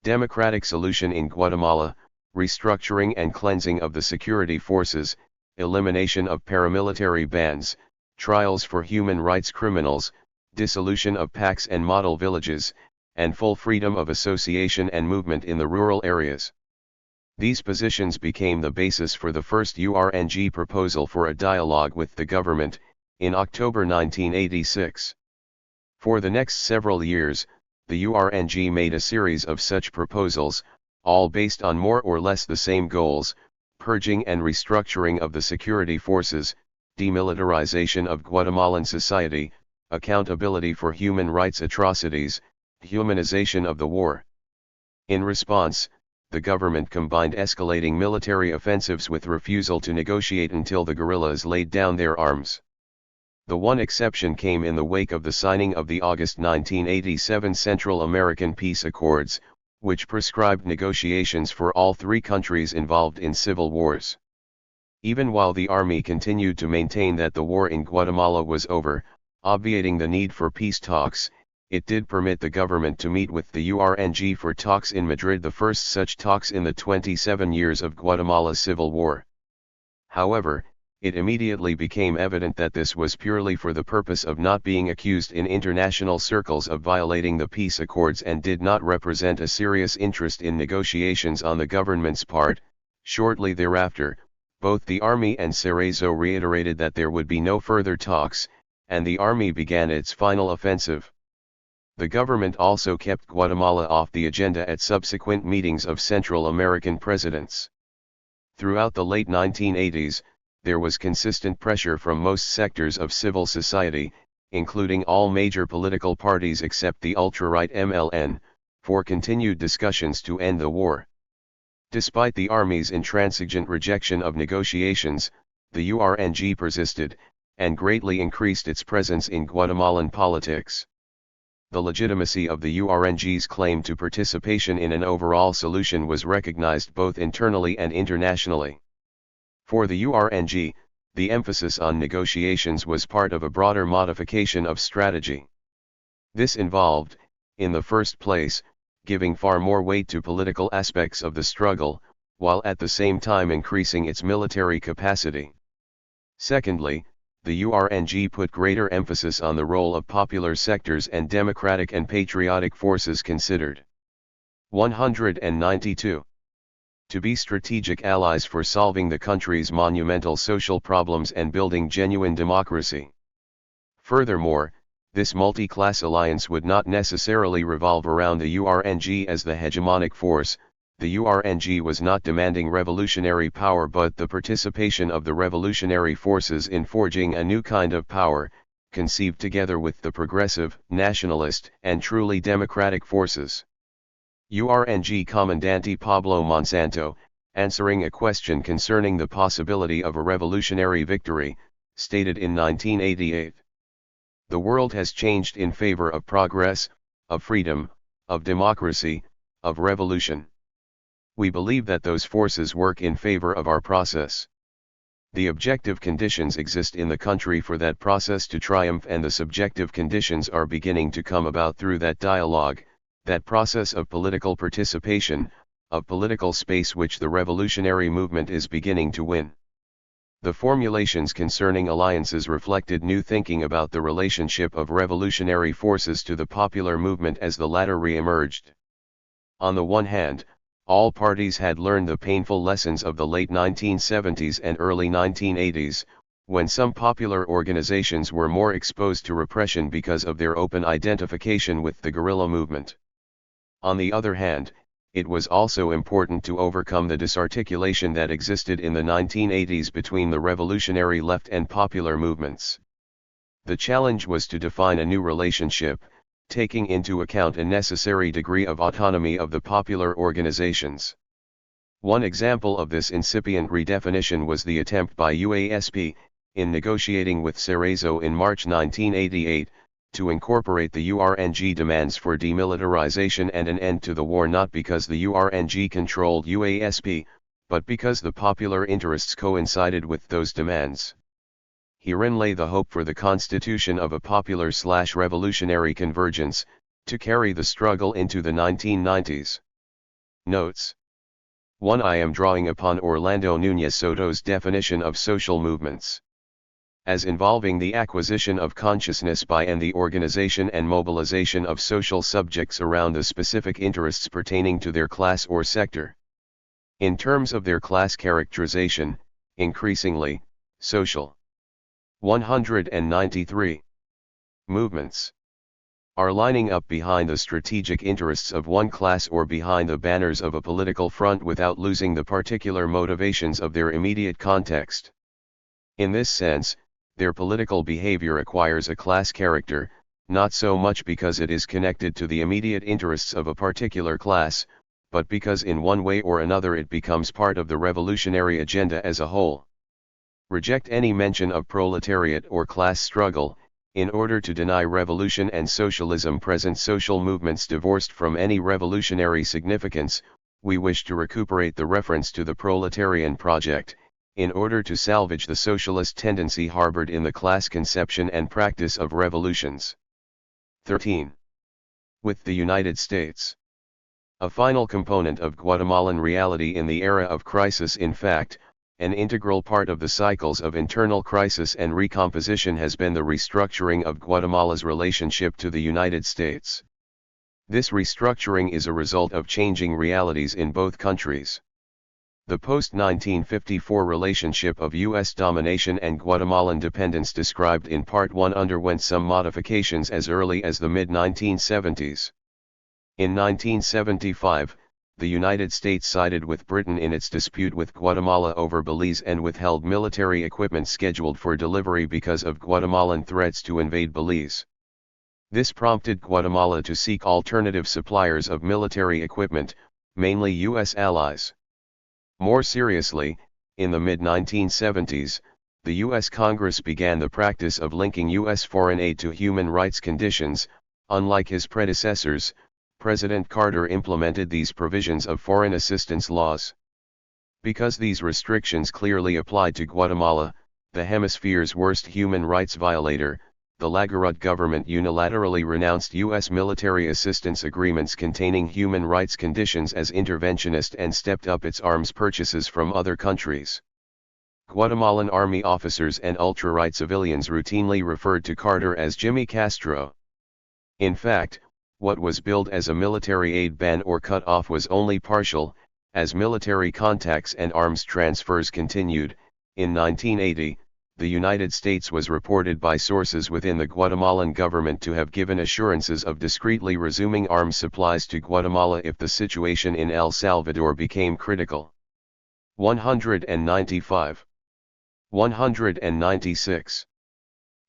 democratic solution in Guatemala, restructuring and cleansing of the security forces, elimination of paramilitary bands, trials for human rights criminals, dissolution of pacts and model villages, and full freedom of association and movement in the rural areas. These positions became the basis for the first URNG proposal for a dialogue with the government, in October 1986. For the next several years, the URNG made a series of such proposals, all based on more or less the same goals: purging and restructuring of the security forces, demilitarization of Guatemalan society, accountability for human rights atrocities, humanization of the war. In response, the government combined escalating military offensives with refusal to negotiate until the guerrillas laid down their arms. The one exception came in the wake of the signing of the August 1987 Central American Peace Accords, which prescribed negotiations for all three countries involved in civil wars. Even while the army continued to maintain that the war in Guatemala was over, obviating the need for peace talks, it did permit the government to meet with the URNG for talks in Madrid, the first such talks in the 27 years of Guatemala's civil war. However, it immediately became evident that this was purely for the purpose of not being accused in international circles of violating the peace accords and did not represent a serious interest in negotiations on the government's part. Shortly thereafter, both the army and Cerezo reiterated that there would be no further talks, and the army began its final offensive. The government also kept Guatemala off the agenda at subsequent meetings of Central American presidents. Throughout the late 1980s, there was consistent pressure from most sectors of civil society, including all major political parties except the ultra-right MLN, for continued discussions to end the war. Despite the army's intransigent rejection of negotiations, the URNG persisted, and greatly increased its presence in Guatemalan politics. The legitimacy of the URNG's claim to participation in an overall solution was recognized both internally and internationally. For the URNG, the emphasis on negotiations was part of a broader modification of strategy. This involved, in the first place, giving far more weight to political aspects of the struggle, while at the same time increasing its military capacity. Secondly, the URNG put greater emphasis on the role of popular sectors and democratic and patriotic forces considered. 192. To be strategic allies for solving the country's monumental social problems and building genuine democracy. Furthermore, this multi-class alliance would not necessarily revolve around the URNG as the hegemonic force. The URNG was not demanding revolutionary power but the participation of the revolutionary forces in forging a new kind of power, conceived together with the progressive, nationalist, and truly democratic forces. URNG Comandante Pablo Monsanto, answering a question concerning the possibility of a revolutionary victory, stated in 1988. The world has changed in favor of progress, of freedom, of democracy, of revolution. We believe that those forces work in favor of our process. The objective conditions exist in the country for that process to triumph and the subjective conditions are beginning to come about through that dialogue, that process of political participation, of political space which the revolutionary movement is beginning to win. The formulations concerning alliances reflected new thinking about the relationship of revolutionary forces to the popular movement as the latter re-emerged. On the one hand, all parties had learned the painful lessons of the late 1970s and early 1980s, when some popular organizations were more exposed to repression because of their open identification with the guerrilla movement. On the other hand, it was also important to overcome the disarticulation that existed in the 1980s between the revolutionary left and popular movements. The challenge was to define a new relationship, taking into account a necessary degree of autonomy of the popular organizations. One example of this incipient redefinition was the attempt by UASP, in negotiating with Cerezo in March 1988, to incorporate the URNG demands for demilitarization and an end to the war not because the URNG controlled UASP, but because the popular interests coincided with those demands. Herein lay the hope for the constitution of a popular/revolutionary convergence, to carry the struggle into the 1990s. Notes. 1. I am drawing upon Orlando Núñez Soto's definition of social movements as involving the acquisition of consciousness by and the organization and mobilization of social subjects around the specific interests pertaining to their class or sector. In terms of their class characterization, increasingly, social. 193. Movements are lining up behind the strategic interests of one class or behind the banners of a political front without losing the particular motivations of their immediate context. In this sense, their political behavior acquires a class character, not so much because it is connected to the immediate interests of a particular class, but because in one way or another it becomes part of the revolutionary agenda as a whole. Reject any mention of proletariat or class struggle, in order to deny revolution and socialism present social movements divorced from any revolutionary significance. We wish to recuperate the reference to the proletarian project, in order to salvage the socialist tendency harbored in the class conception and practice of revolutions. 13. With the United States. A final component of Guatemalan reality in the era of crisis, in fact, an integral part of the cycles of internal crisis and recomposition has been the restructuring of Guatemala's relationship to the United States. This restructuring is a result of changing realities in both countries. The post-1954 relationship of U.S. domination and Guatemalan dependence described in Part 1 underwent some modifications as early as the mid-1970s. In 1975, the United States sided with Britain in its dispute with Guatemala over Belize and withheld military equipment scheduled for delivery because of Guatemalan threats to invade Belize. This prompted Guatemala to seek alternative suppliers of military equipment, mainly U.S. allies. More seriously, in the mid-1970s, the U.S. Congress began the practice of linking U.S. foreign aid to human rights conditions. Unlike his predecessors, President Carter implemented these provisions of foreign assistance laws. Because these restrictions clearly applied to Guatemala, the hemisphere's worst human rights violator, the Lagarud government unilaterally renounced U.S. military assistance agreements containing human rights conditions as interventionist and stepped up its arms purchases from other countries. Guatemalan army officers and ultra-right civilians routinely referred to Carter as Jimmy Castro. In fact, what was billed as a military aid ban or cut-off was only partial, as military contacts and arms transfers continued. In 1980, the United States was reported by sources within the Guatemalan government to have given assurances of discreetly resuming arms supplies to Guatemala if the situation in El Salvador became critical. 195. 196.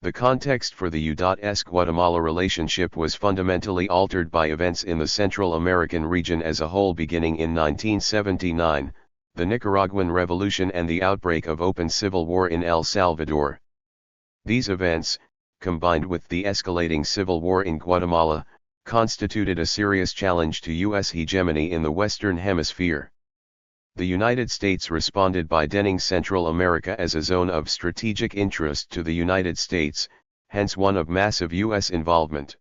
The context for the U.S. Guatemala relationship was fundamentally altered by events in the Central American region as a whole beginning in 1979, the Nicaraguan Revolution and the outbreak of open civil war in El Salvador. These events, combined with the escalating civil war in Guatemala, constituted a serious challenge to U.S. hegemony in the Western Hemisphere. The United States responded by denning Central America as a zone of strategic interest to the United States, hence one of massive U.S. involvement.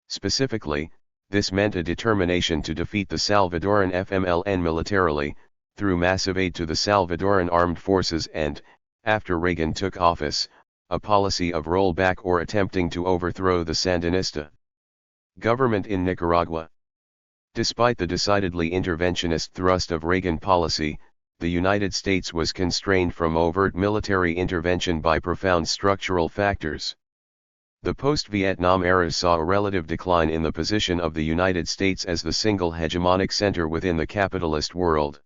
Specifically, this meant a determination to defeat the Salvadoran FMLN militarily, through massive aid to the Salvadoran armed forces and, after Reagan took office, a policy of rollback or attempting to overthrow the Sandinista government in Nicaragua. Despite the decidedly interventionist thrust of Reagan policy, the United States was constrained from overt military intervention by profound structural factors. The post-Vietnam era saw a relative decline in the position of the United States as the single hegemonic center within the capitalist world.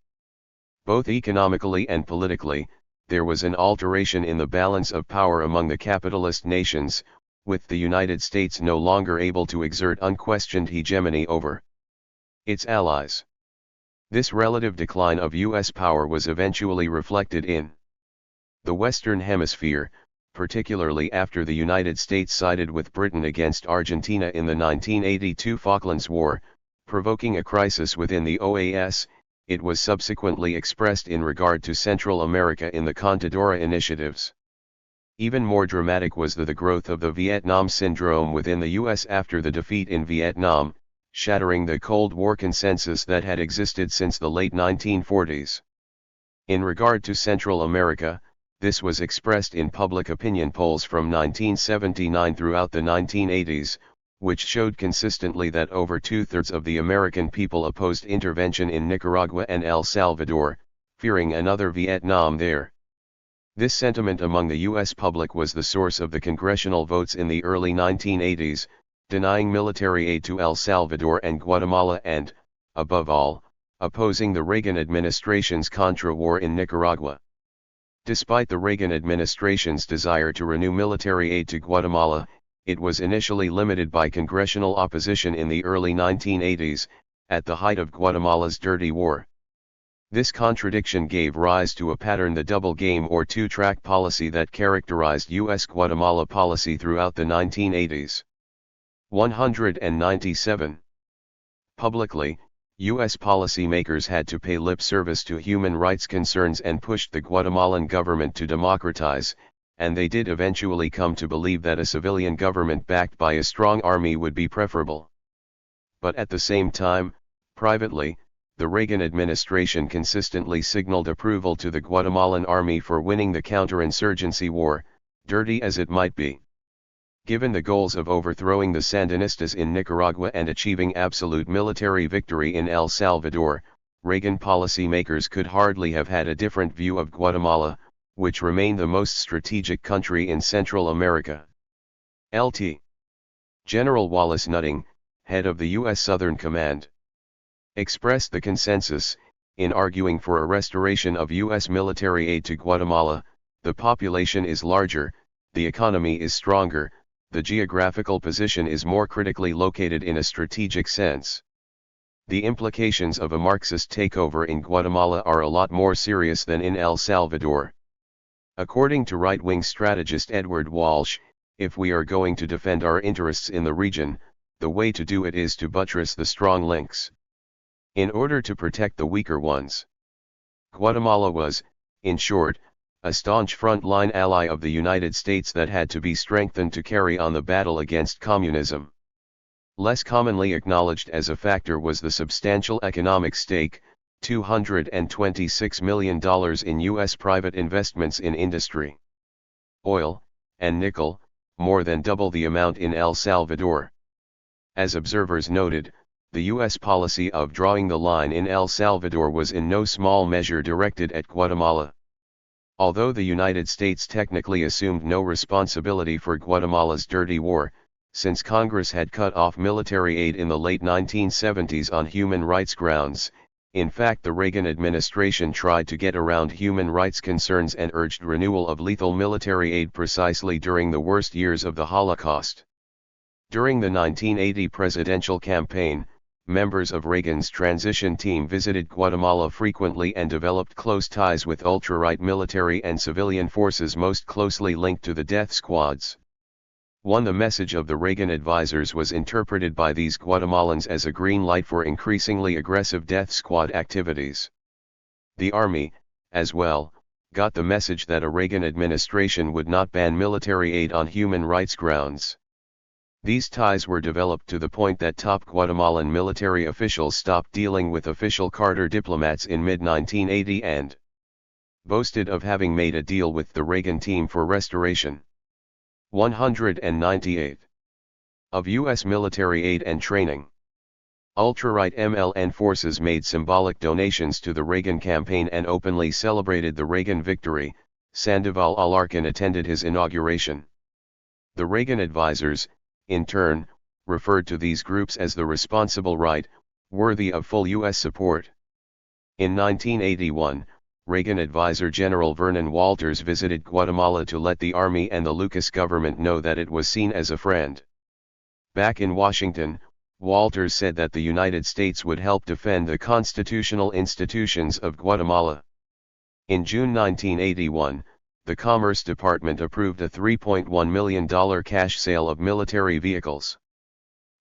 Both economically and politically, there was an alteration in the balance of power among the capitalist nations, with the United States no longer able to exert unquestioned hegemony over its allies. This relative decline of U.S. power was eventually reflected in the Western Hemisphere, particularly after the United States sided with Britain against Argentina in the 1982 Falklands War, provoking a crisis within the OAS. It was subsequently expressed in regard to Central America in the Contadora initiatives. Even more dramatic was the growth of the Vietnam syndrome within the U.S. after the defeat in Vietnam, shattering the Cold War consensus that had existed since the late 1940s. In regard to Central America, this was expressed in public opinion polls from 1979 throughout the 1980s, which showed consistently that over two-thirds of the American people opposed intervention in Nicaragua and El Salvador, fearing another Vietnam there. This sentiment among the U.S. public was the source of the congressional votes in the early 1980s, denying military aid to El Salvador and Guatemala and, above all, opposing the Reagan administration's Contra war in Nicaragua. Despite the Reagan administration's desire to renew military aid to Guatemala, it was initially limited by congressional opposition in the early 1980s, at the height of Guatemala's dirty war. This contradiction gave rise to a pattern, the double game or two-track policy that characterized U.S. Guatemala policy throughout the 1980s. 197. Publicly, U.S. policymakers had to pay lip service to human rights concerns and pushed the Guatemalan government to democratize, and they did eventually come to believe that a civilian government backed by a strong army would be preferable. But at the same time, privately, the Reagan administration consistently signaled approval to the Guatemalan army for winning the counterinsurgency war, dirty as it might be. Given the goals of overthrowing the Sandinistas in Nicaragua and achieving absolute military victory in El Salvador, Reagan policymakers could hardly have had a different view of Guatemala, which remained the most strategic country in Central America. Lt. General Wallace Nutting, head of the U.S. Southern Command. expressed the consensus, in arguing for a restoration of U.S. military aid to Guatemala. The population is larger, the economy is stronger, the geographical position is more critically located in a strategic sense. The implications of a Marxist takeover in Guatemala are a lot more serious than in El Salvador. According to right-wing strategist Edward Walsh, if we are going to defend our interests in the region, the way to do it is to buttress the strong links in order to protect the weaker ones. Guatemala was, in short, a staunch front-line ally of the United States that had to be strengthened to carry on the battle against communism. Less commonly acknowledged as a factor was the substantial economic stake, $226 million in U.S. private investments in industry, oil, and nickel, more than double the amount in El Salvador. As observers noted, the U.S. policy of drawing the line in El Salvador was in no small measure directed at Guatemala. Although the United States technically assumed no responsibility for Guatemala's dirty war, since Congress had cut off military aid in the late 1970s on human rights grounds, in fact the Reagan administration tried to get around human rights concerns and urged renewal of lethal military aid precisely during the worst years of the Holocaust. During the 1980 presidential campaign, members of Reagan's transition team visited Guatemala frequently and developed close ties with ultra-right military and civilian forces most closely linked to the death squads. The message of the Reagan advisors was interpreted by these Guatemalans as a green light for increasingly aggressive death squad activities. The army, as well, got the message that a Reagan administration would not ban military aid on human rights grounds. These ties were developed to the point that top Guatemalan military officials stopped dealing with official Carter diplomats in mid-1980 and boasted of having made a deal with the Reagan team for restoration. 198. Of U.S. military aid and training. Ultra-right MLN forces made symbolic donations to the Reagan campaign and openly celebrated the Reagan victory. Sandoval Alarcon attended his inauguration. The Reagan advisors, in turn, referred to these groups as the responsible right, worthy of full U.S. support. In 1981, Reagan advisor General Vernon Walters visited Guatemala to let the Army and the Lucas government know that it was seen as a friend. Back in Washington, Walters said that the United States would help defend the constitutional institutions of Guatemala. In June 1981, the Commerce Department approved a $3.1 million cash sale of military vehicles.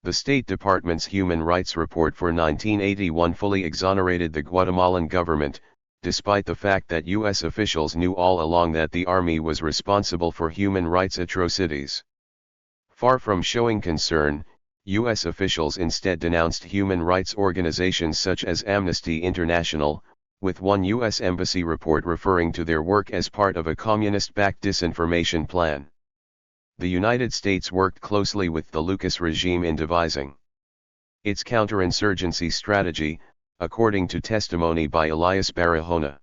The State Department's Human Rights Report for 1981 fully exonerated the Guatemalan government, despite the fact that U.S. officials knew all along that the Army was responsible for human rights atrocities. Far from showing concern, U.S. officials instead denounced human rights organizations such as Amnesty International, with one U.S. Embassy report referring to their work as part of a communist-backed disinformation plan. The United States worked closely with the Lucas regime in devising its counterinsurgency strategy, according to testimony by Elias Barahona,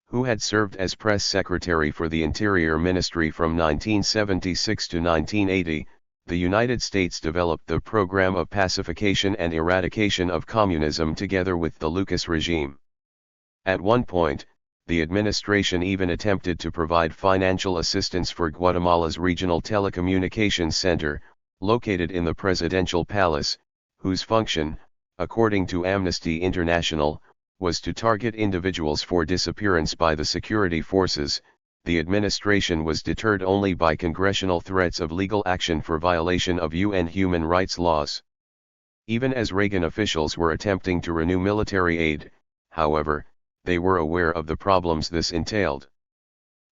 who had served as press secretary for the Interior Ministry from 1976 to 1980. The United States developed the program of pacification and eradication of communism together with the Lucas regime. At one point, the administration even attempted to provide financial assistance for Guatemala's regional telecommunications center, located in the presidential palace, whose function, according to Amnesty International, was to target individuals for disappearance by the security forces. The administration was deterred only by congressional threats of legal action for violation of UN human rights laws. Even as Reagan officials were attempting to renew military aid, however, they were aware of the problems this entailed.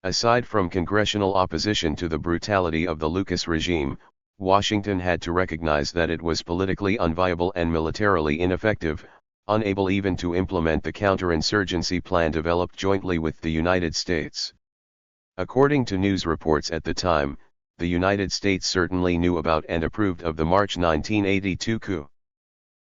Aside from congressional opposition to the brutality of the Lucas regime, Washington had to recognize that it was politically unviable and militarily ineffective, unable even to implement the counterinsurgency plan developed jointly with the United States. According to news reports at the time, the United States certainly knew about and approved of the March 1982 coup.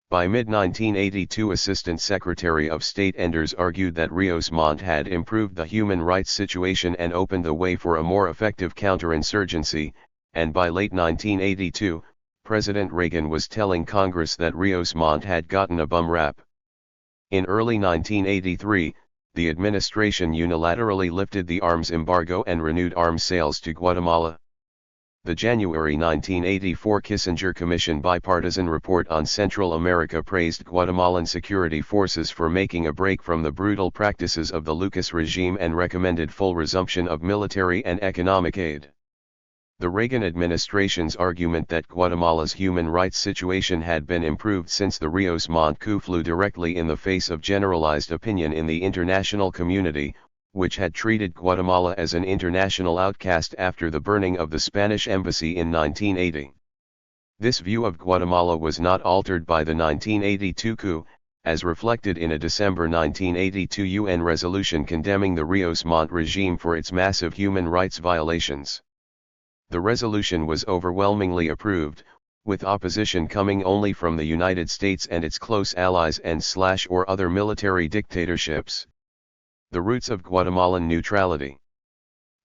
By mid-1982, Assistant Secretary of State Enders argued that Rios Montt had improved the human rights situation and opened the way for a more effective counterinsurgency, and by late 1982, President Reagan was telling Congress that Rios Montt had gotten a bum rap. In early 1983, the administration unilaterally lifted the arms embargo and renewed arms sales to Guatemala. The January 1984 Kissinger Commission bipartisan report on Central America praised Guatemalan security forces for making a break from the brutal practices of the Lucas regime and recommended full resumption of military and economic aid. The Reagan administration's argument that Guatemala's human rights situation had been improved since the Rios Montt coup flew directly in the face of generalized opinion in the international community, which had treated Guatemala as an international outcast after the burning of the Spanish embassy in 1980. This view of Guatemala was not altered by the 1982 coup, as reflected in a December 1982 UN resolution condemning the Rios Montt regime for its massive human rights violations. The resolution was overwhelmingly approved, with opposition coming only from the United States and its close allies and/or other military dictatorships. The roots of Guatemalan neutrality.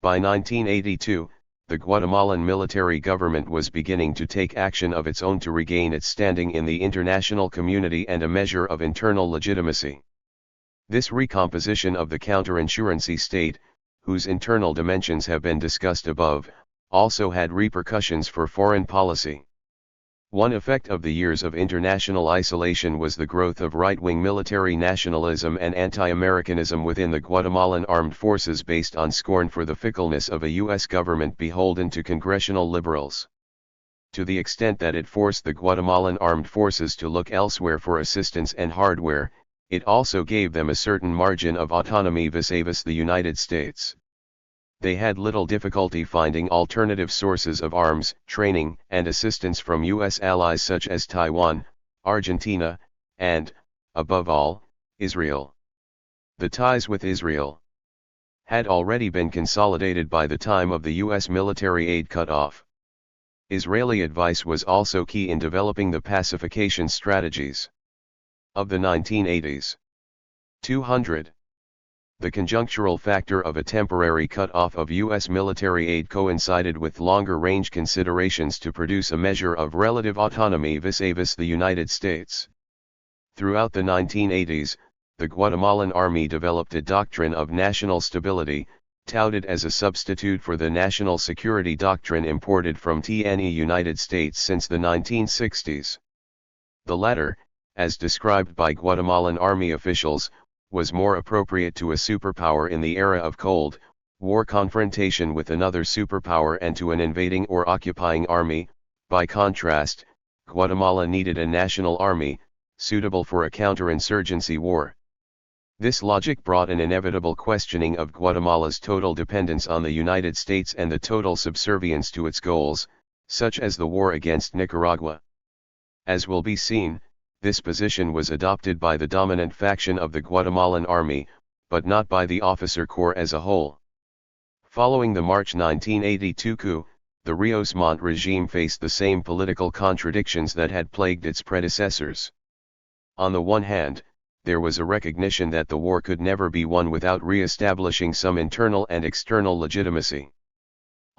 By 1982, the Guatemalan military government was beginning to take action of its own to regain its standing in the international community and a measure of internal legitimacy. This recomposition of the counterinsurgency state, whose internal dimensions have been discussed above, also had repercussions for foreign policy. One effect of the years of international isolation was the growth of right-wing military nationalism and anti-Americanism within the Guatemalan armed forces based on scorn for the fickleness of a U.S. government beholden to congressional liberals. To the extent that it forced the Guatemalan armed forces to look elsewhere for assistance and hardware, it also gave them a certain margin of autonomy vis-a-vis the United States. They had little difficulty finding alternative sources of arms, training, and assistance from U.S. allies such as Taiwan, Argentina, and, above all, Israel. The ties with Israel had already been consolidated by the time of the U.S. military aid cutoff. Israeli advice was also key in developing the pacification strategies of the 1980s. 200. The conjunctural factor of a temporary cut-off of U.S. military aid coincided with longer-range considerations to produce a measure of relative autonomy vis-a-vis the United States. Throughout the 1980s, the Guatemalan Army developed a doctrine of national stability, touted as a substitute for the national security doctrine imported from the United States since the 1960s. The latter, as described by Guatemalan Army officials, was more appropriate to a superpower in the era of Cold War confrontation with another superpower and to an invading or occupying army. By contrast, Guatemala needed a national army, suitable for a counterinsurgency war. This logic brought an inevitable questioning of Guatemala's total dependence on the United States and the total subservience to its goals, such as the war against Nicaragua. As will be seen, this position was adopted by the dominant faction of the Guatemalan Army, but not by the officer corps as a whole. Following the March 1982 coup, the Rios Montt regime faced the same political contradictions that had plagued its predecessors. On the one hand, there was a recognition that the war could never be won without re-establishing some internal and external legitimacy.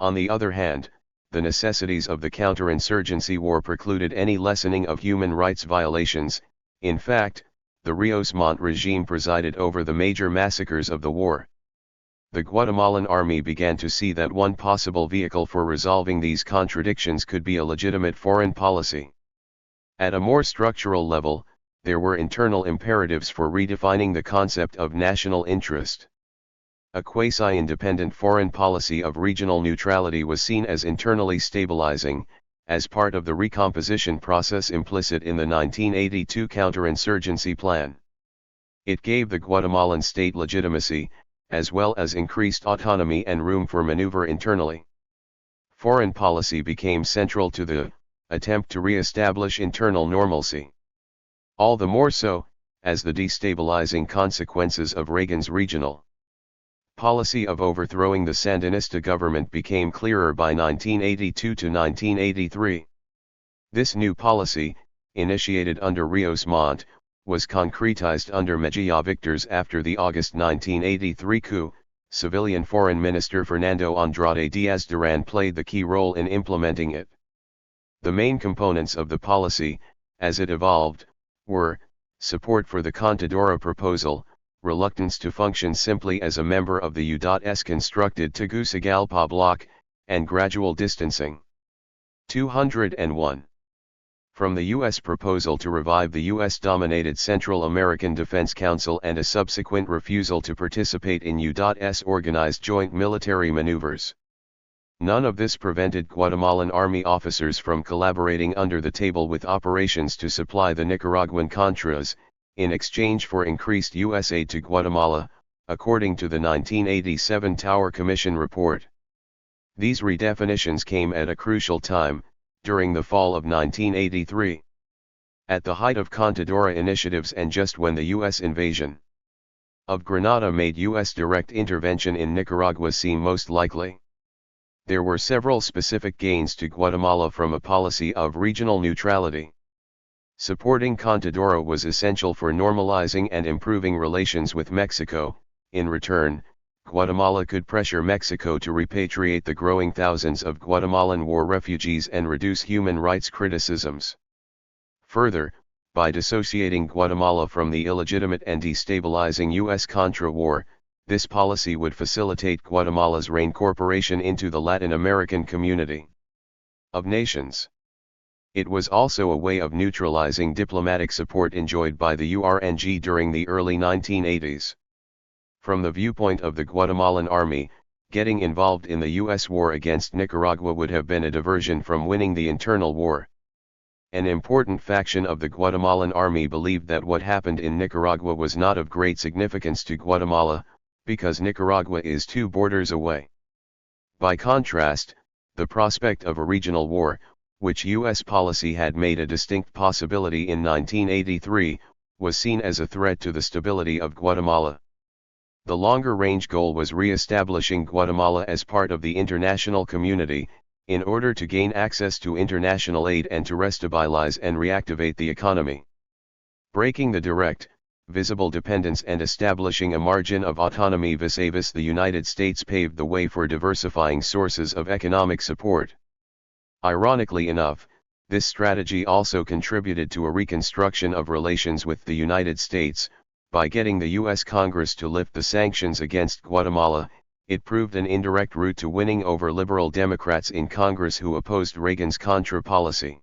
On the other hand, the necessities of the counterinsurgency war precluded any lessening of human rights violations. In fact, the Rios Montt regime presided over the major massacres of the war. The Guatemalan army began to see that one possible vehicle for resolving these contradictions could be a legitimate foreign policy. At a more structural level, there were internal imperatives for redefining the concept of national interest. A quasi-independent foreign policy of regional neutrality was seen as internally stabilizing, as part of the recomposition process implicit in the 1982 counterinsurgency plan. It gave the Guatemalan state legitimacy, as well as increased autonomy and room for maneuver internally. Foreign policy became central to the attempt to re-establish internal normalcy. All the more so, as the destabilizing consequences of Reagan's regional policy of overthrowing the Sandinista government became clearer by 1982 to 1983. This new policy, initiated under Rios Montt, was concretized under Mejia victors after the August 1983 coup. Civilian Foreign Minister Fernando Andrade Diaz-Duran played the key role in implementing it. The main components of the policy, as it evolved, were support for the Contadora proposal, reluctance to function simply as a member of the U.S. constructed Tegucigalpa bloc, and gradual distancing. 201. From the U.S. proposal to revive the U.S.-dominated Central American Defense Council and a subsequent refusal to participate in U.S. organized joint military maneuvers. None of this prevented Guatemalan army officers from collaborating under the table with operations to supply the Nicaraguan Contras, in exchange for increased U.S. aid to Guatemala, according to the 1987 Tower Commission report. These redefinitions came at a crucial time, during the fall of 1983. At the height of Contadora initiatives and just when the U.S. invasion of Grenada made U.S. direct intervention in Nicaragua seem most likely. There were several specific gains to Guatemala from a policy of regional neutrality. Supporting Contadora was essential for normalizing and improving relations with Mexico. In return, Guatemala could pressure Mexico to repatriate the growing thousands of Guatemalan war refugees and reduce human rights criticisms. Further, by dissociating Guatemala from the illegitimate and destabilizing U.S. Contra war, this policy would facilitate Guatemala's reincorporation into the Latin American community of nations. It was also a way of neutralizing diplomatic support enjoyed by the URNG during the early 1980s. From the viewpoint of the Guatemalan army, getting involved in the U.S. war against Nicaragua would have been a diversion from winning the internal war. An important faction of the Guatemalan army believed that what happened in Nicaragua was not of great significance to Guatemala, because Nicaragua is 2 borders away. By contrast, the prospect of a regional war, which U.S. policy had made a distinct possibility in 1983, was seen as a threat to the stability of Guatemala. The longer-range goal was re-establishing Guatemala as part of the international community, in order to gain access to international aid and to restabilize and reactivate the economy. Breaking the direct, visible dependence and establishing a margin of autonomy vis-a-vis the United States paved the way for diversifying sources of economic support. Ironically enough, this strategy also contributed to a reconstruction of relations with the United States. By getting the U.S. Congress to lift the sanctions against Guatemala, it proved an indirect route to winning over liberal Democrats in Congress who opposed Reagan's Contra policy.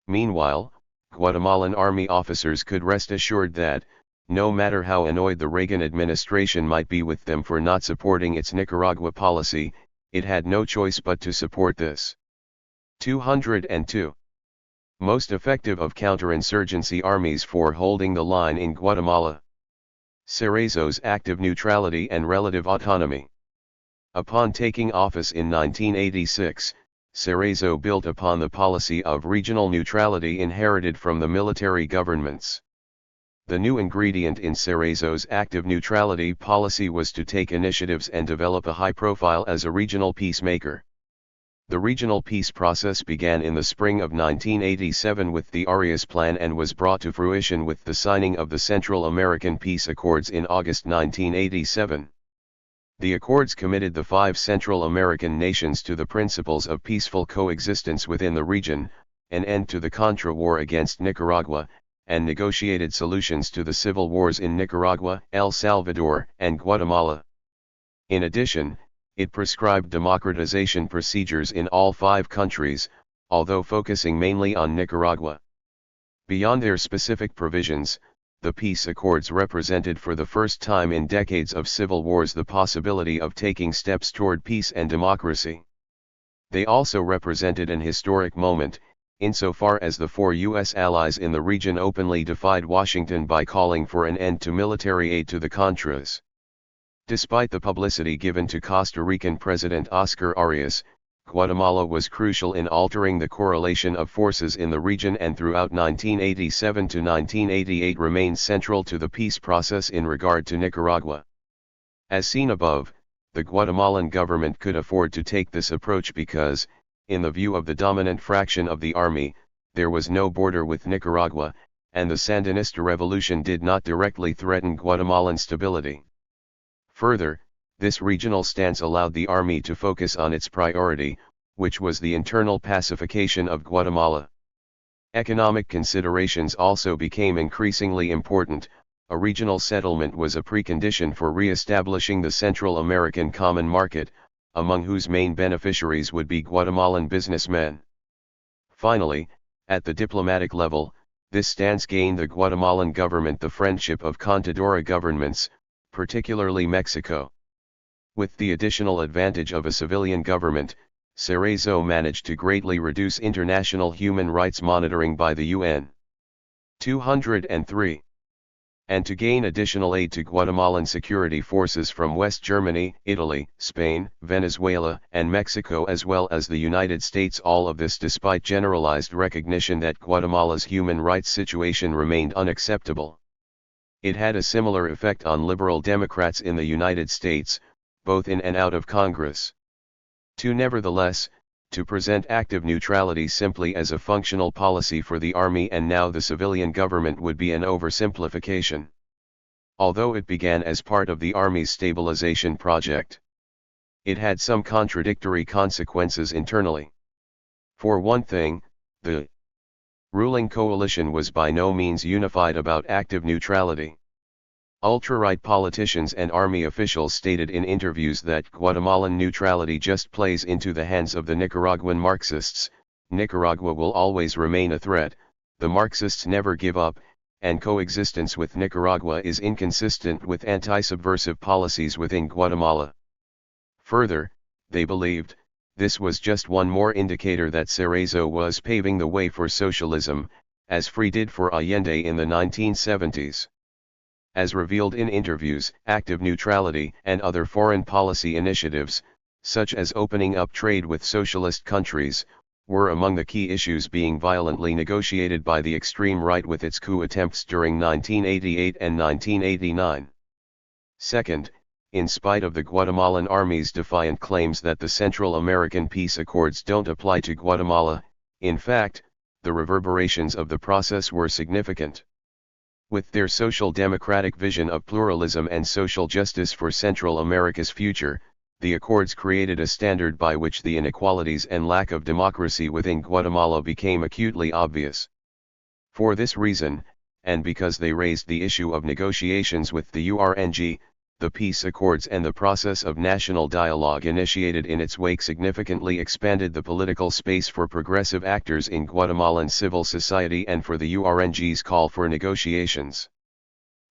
Meanwhile, Guatemalan army officers could rest assured that, no matter how annoyed the Reagan administration might be with them for not supporting its Nicaragua policy, it had no choice but to support this. 202. Most effective of counterinsurgency armies for holding the line in Guatemala. Cerezo's active neutrality and relative autonomy. Upon taking office in 1986, Cerezo built upon the policy of regional neutrality inherited from the military governments. The new ingredient in Cerezo's active neutrality policy was to take initiatives and develop a high profile as a regional peacemaker. The regional peace process began in the spring of 1987 with the Arias Plan and was brought to fruition with the signing of the Central American Peace Accords in August 1987. The accords committed the 5 Central American nations to the principles of peaceful coexistence within the region, an end to the Contra war against Nicaragua, and negotiated solutions to the civil wars in Nicaragua, El Salvador, and Guatemala. In addition, it prescribed democratization procedures in all 5 countries, although focusing mainly on Nicaragua. Beyond their specific provisions, the peace accords represented for the first time in decades of civil wars the possibility of taking steps toward peace and democracy. They also represented an historic moment, insofar as the 4 U.S. allies in the region openly defied Washington by calling for an end to military aid to the Contras. Despite the publicity given to Costa Rican President Oscar Arias, Guatemala was crucial in altering the correlation of forces in the region and throughout 1987 to 1988 remained central to the peace process in regard to Nicaragua. As seen above, the Guatemalan government could afford to take this approach because, in the view of the dominant fraction of the army, there was no border with Nicaragua, and the Sandinista revolution did not directly threaten Guatemalan stability. Further, this regional stance allowed the army to focus on its priority, which was the internal pacification of Guatemala. Economic considerations also became increasingly important. A regional settlement was a precondition for re-establishing the Central American Common Market, among whose main beneficiaries would be Guatemalan businessmen. Finally, at the diplomatic level, this stance gained the Guatemalan government the friendship of Contadora governments, particularly Mexico. With the additional advantage of a civilian government, Cerezo managed to greatly reduce international human rights monitoring by the UN. 203. And to gain additional aid to Guatemalan security forces from West Germany, Italy, Spain, Venezuela, and Mexico as well as the United States, all of this despite generalized recognition that Guatemala's human rights situation remained unacceptable. It had a similar effect on liberal Democrats in the United States, both in and out of Congress. Nevertheless, to present active neutrality simply as a functional policy for the army and now the civilian government would be an oversimplification. Although it began as part of the army's stabilization project, it had some contradictory consequences internally. For one thing, the ruling coalition was by no means unified about active neutrality. Ultra-right politicians and army officials stated in interviews that Guatemalan neutrality just plays into the hands of the Nicaraguan Marxists. Nicaragua will always remain a threat, the Marxists never give up, and coexistence with Nicaragua is inconsistent with anti-subversive policies within Guatemala. Further, they believed, this was just one more indicator that Cerezo was paving the way for socialism, as Free did for Allende in the 1970s. As revealed in interviews, active neutrality and other foreign policy initiatives, such as opening up trade with socialist countries, were among the key issues being violently negotiated by the extreme right with its coup attempts during 1988 and 1989. Second, in spite of the Guatemalan army's defiant claims that the Central American peace accords don't apply to Guatemala, in fact, the reverberations of the process were significant. With their social democratic vision of pluralism and social justice for Central America's future, the accords created a standard by which the inequalities and lack of democracy within Guatemala became acutely obvious. For this reason, and because they raised the issue of negotiations with the URNG, the peace accords and the process of national dialogue initiated in its wake significantly expanded the political space for progressive actors in Guatemalan civil society and for the URNG's call for negotiations.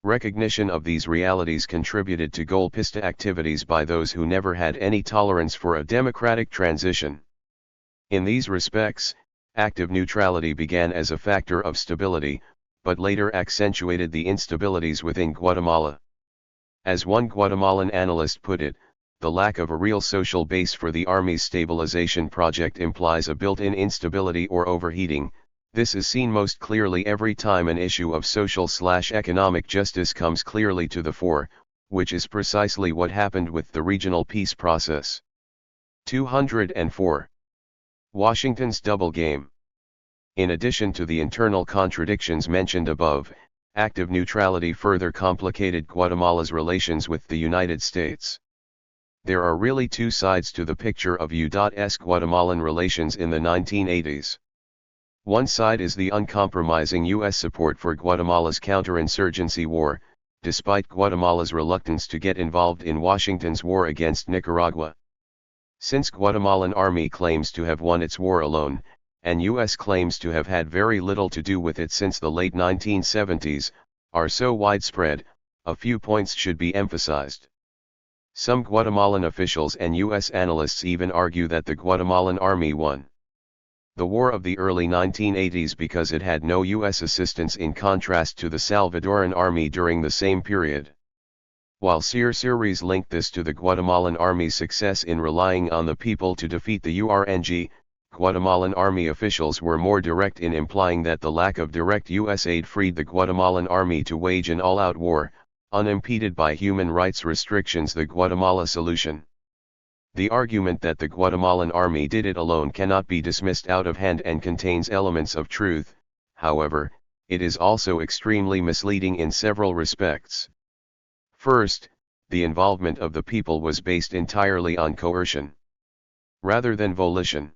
Recognition of these realities contributed to golpista activities by those who never had any tolerance for a democratic transition. In these respects, active neutrality began as a factor of stability, but later accentuated the instabilities within Guatemala. As one Guatemalan analyst put it, the lack of a real social base for the army's stabilization project implies a built-in instability or overheating. This is seen most clearly every time an issue of social/economic justice comes clearly to the fore, which is precisely what happened with the regional peace process. 204. Washington's double game. In addition to the internal contradictions mentioned above, active neutrality further complicated Guatemala's relations with the United States. There are really two sides to the picture of U.S. Guatemalan relations in the 1980s. One side is the uncompromising U.S. support for Guatemala's counterinsurgency war, despite Guatemala's reluctance to get involved in Washington's war against Nicaragua. Since Guatemalan army claims to have won its war alone, and U.S. claims to have had very little to do with it since the late 1970s, are so widespread, a few points should be emphasized. Some Guatemalan officials and U.S. analysts even argue that the Guatemalan army won the war of the early 1980s because it had no U.S. assistance in contrast to the Salvadoran army during the same period. While series linked this to the Guatemalan army's success in relying on the people to defeat the URNG, Guatemalan army officials were more direct in implying that the lack of direct U.S. aid freed the Guatemalan army to wage an all-out war, unimpeded by human rights restrictions. The Guatemala solution. The argument that the Guatemalan army did it alone cannot be dismissed out of hand and contains elements of truth. However, it is also extremely misleading in several respects. First, the involvement of the people was based entirely on coercion, rather than volition.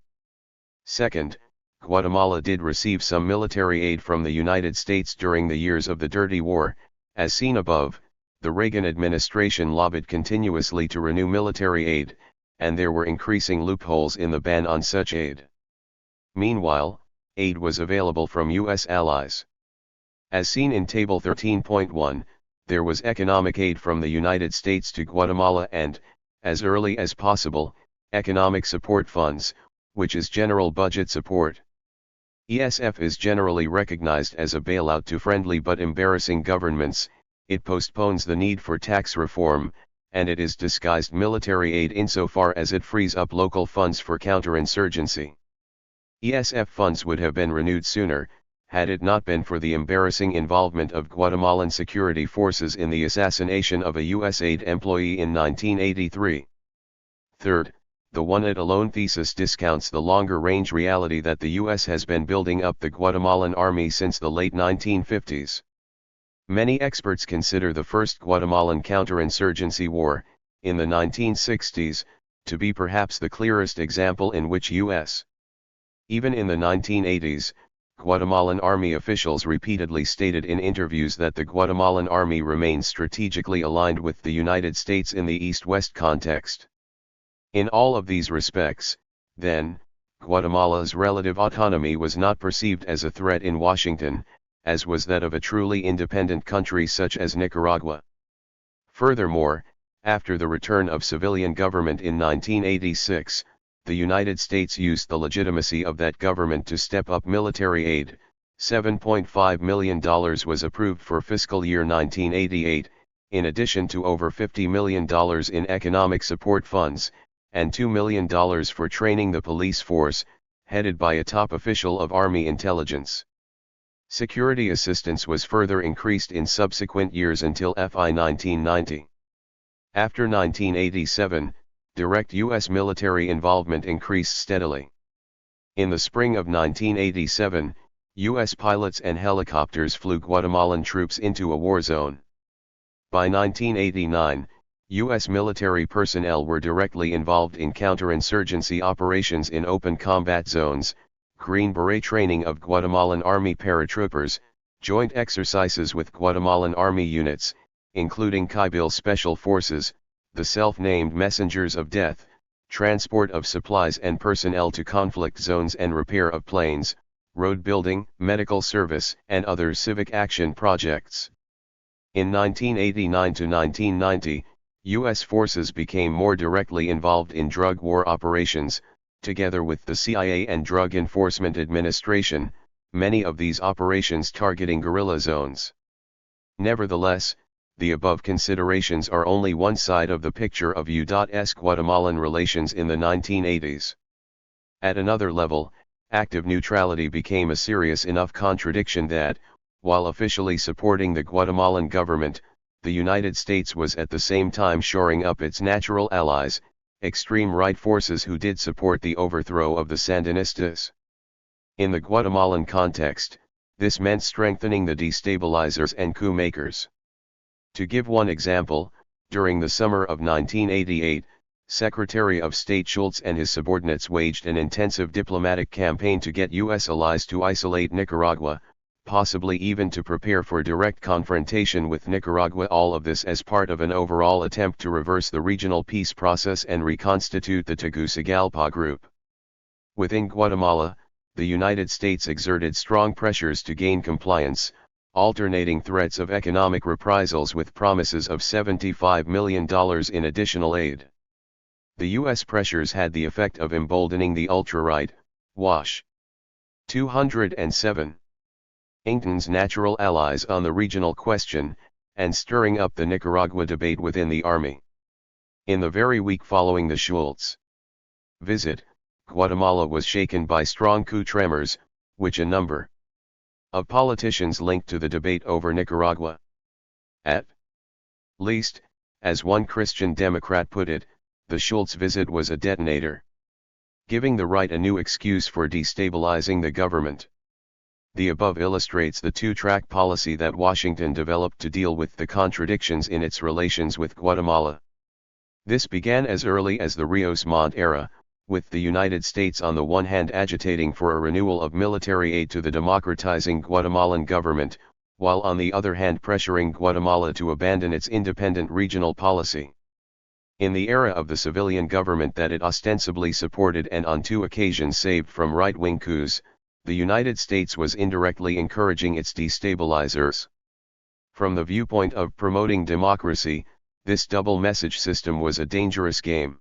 Second, Guatemala did receive some military aid from the United States during the years of the Dirty War. As seen above, the Reagan administration lobbied continuously to renew military aid, and there were increasing loopholes in the ban on such aid. Meanwhile, aid was available from U.S. allies. As seen in Table 13.1, there was economic aid from the United States to Guatemala and, as early as possible, economic support funds, which is general budget support. ESF is generally recognized as a bailout to friendly but embarrassing governments. It postpones the need for tax reform, and it is disguised military aid insofar as it frees up local funds for counterinsurgency. ESF funds would have been renewed sooner, had it not been for the embarrassing involvement of Guatemalan security forces in the assassination of a USAID employee in 1983. Third, the One It Alone thesis discounts the longer-range reality that the U.S. has been building up the Guatemalan army since the late 1950s. Many experts consider the first Guatemalan counterinsurgency war, in the 1960s, to be perhaps the clearest example in which U.S. Even in the 1980s, Guatemalan army officials repeatedly stated in interviews that the Guatemalan army remains strategically aligned with the United States in the East-West context. In all of these respects, then, Guatemala's relative autonomy was not perceived as a threat in Washington, as was that of a truly independent country such as Nicaragua. Furthermore, after the return of civilian government in 1986, the United States used the legitimacy of that government to step up military aid. $7.5 million was approved for fiscal year 1988, in addition to over $50 million in economic support funds, and $2 million for training the police force, headed by a top official of Army intelligence. Security assistance was further increased in subsequent years until FY 1990. After 1987, direct U.S. military involvement increased steadily. In the spring of 1987, U.S. pilots and helicopters flew Guatemalan troops into a war zone. By 1989, U.S. military personnel were directly involved in counterinsurgency operations in open combat zones, Green Beret training of Guatemalan Army paratroopers, joint exercises with Guatemalan Army units, including Kabylie Special Forces, the self-named Messengers of Death, transport of supplies and personnel to conflict zones and repair of planes, road building, medical service, and other civic action projects. In 1989 to 1990, U.S. forces became more directly involved in drug war operations, together with the CIA and Drug Enforcement Administration, many of these operations targeting guerrilla zones. Nevertheless, the above considerations are only one side of the picture of U.S. Guatemalan relations in the 1980s. At another level, active neutrality became a serious enough contradiction that, while officially supporting the Guatemalan government, the United States was at the same time shoring up its natural allies, extreme right forces who did support the overthrow of the Sandinistas. In the Guatemalan context, this meant strengthening the destabilizers and coup makers. To give one example, during the summer of 1988, Secretary of State Schultz and his subordinates waged an intensive diplomatic campaign to get U.S. allies to isolate Nicaragua, possibly even to prepare for direct confrontation with Nicaragua, all of this as part of an overall attempt to reverse the regional peace process and reconstitute the Tegucigalpa Group. Within Guatemala, the United States exerted strong pressures to gain compliance, alternating threats of economic reprisals with promises of $75 million in additional aid. The U.S. pressures had the effect of emboldening the ultra-right, WASH 207. Ington's natural allies on the regional question, and stirring up the Nicaragua debate within the army. In the very week following the Schultz visit, Guatemala was shaken by strong coup tremors, which a number of politicians linked to the debate over Nicaragua. At least, as one Christian Democrat put it, the Schultz visit was a detonator, giving the right a new excuse for destabilizing the government. The above illustrates the two-track policy that Washington developed to deal with the contradictions in its relations with Guatemala. This began as early as the Rios Montt era, with the United States on the one hand agitating for a renewal of military aid to the democratizing Guatemalan government, while on the other hand pressuring Guatemala to abandon its independent regional policy. In the era of the civilian government that it ostensibly supported and on 2 occasions saved from right-wing coups, the United States was indirectly encouraging its destabilizers. From the viewpoint of promoting democracy, this double message system was a dangerous game.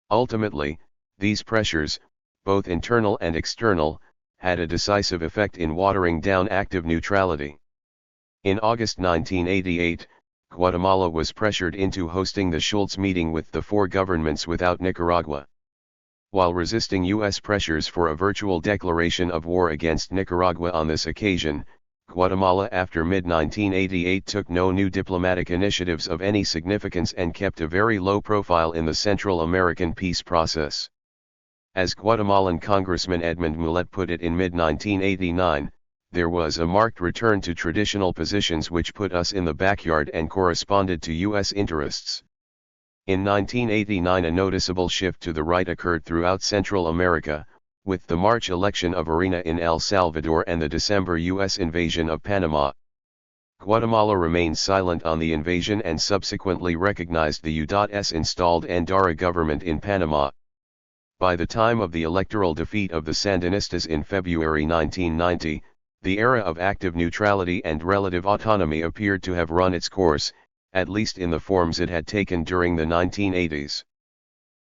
Ultimately, these pressures, both internal and external, had a decisive effect in watering down active neutrality. In August 1988, Guatemala was pressured into hosting the Schultz meeting with the 4 governments without Nicaragua. While resisting U.S. pressures for a virtual declaration of war against Nicaragua on this occasion, Guatemala after mid-1988 took no new diplomatic initiatives of any significance and kept a very low profile in the Central American peace process. As Guatemalan Congressman Edmund Mulet put it in mid-1989, there was a marked return to traditional positions which put us in the backyard and corresponded to U.S. interests. In 1989 a noticeable shift to the right occurred throughout Central America, with the March election of Arena in El Salvador and the December U.S. invasion of Panama. Guatemala remained silent on the invasion and subsequently recognized the U.S. installed Andara government in Panama. By the time of the electoral defeat of the Sandinistas in February 1990, the era of active neutrality and relative autonomy appeared to have run its course, at least in the forms it had taken during the 1980s.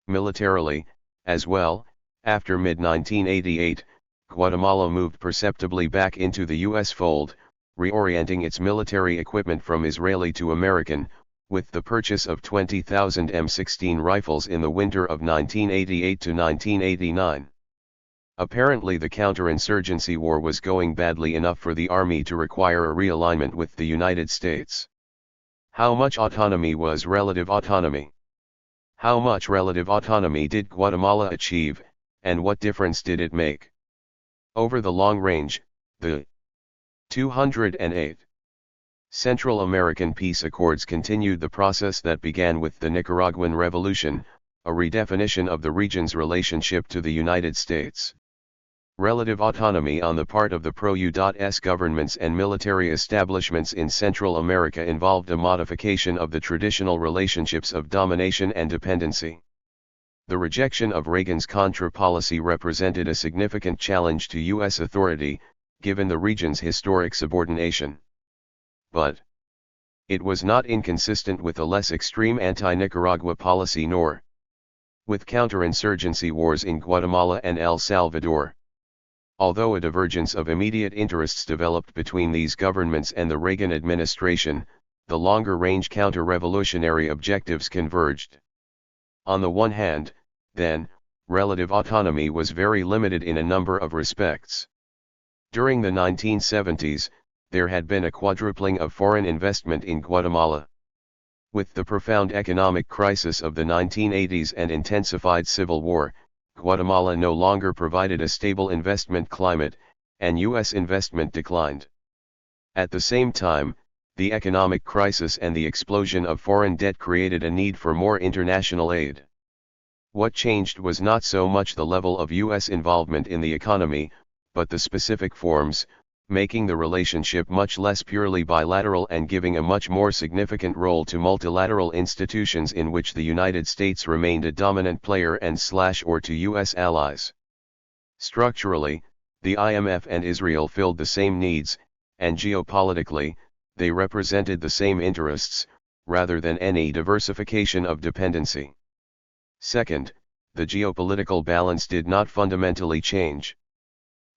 Militarily, as well, after mid-1988, Guatemala moved perceptibly back into the U.S. fold, reorienting its military equipment from Israeli to American, with the purchase of 20,000 M16 rifles in the winter of 1988 to 1989. Apparently the counterinsurgency war was going badly enough for the army to require a realignment with the United States. How much autonomy was relative autonomy? How much relative autonomy did Guatemala achieve, and what difference did it make? Over the long range, the 208 Central American Peace Accords continued the process that began with the Nicaraguan Revolution, a redefinition of the region's relationship to the United States. Relative autonomy on the part of the pro-U.S. governments and military establishments in Central America involved a modification of the traditional relationships of domination and dependency. The rejection of Reagan's Contra policy represented a significant challenge to U.S. authority, given the region's historic subordination. But it was not inconsistent with a less extreme anti-Nicaragua policy nor with counterinsurgency wars in Guatemala and El Salvador. Although a divergence of immediate interests developed between these governments and the Reagan administration, the longer-range counter-revolutionary objectives converged. On the one hand, then, relative autonomy was very limited in a number of respects. During the 1970s, there had been a quadrupling of foreign investment in Guatemala. With the profound economic crisis of the 1980s and intensified civil war, Guatemala no longer provided a stable investment climate, and U.S. investment declined. At the same time, the economic crisis and the explosion of foreign debt created a need for more international aid. What changed was not so much the level of U.S. involvement in the economy, but the specific forms, making the relationship much less purely bilateral and giving a much more significant role to multilateral institutions in which the United States remained a dominant player and/or to U.S. allies. Structurally, the IMF and Israel filled the same needs, and geopolitically, they represented the same interests, rather than any diversification of dependency. Second, the geopolitical balance did not fundamentally change.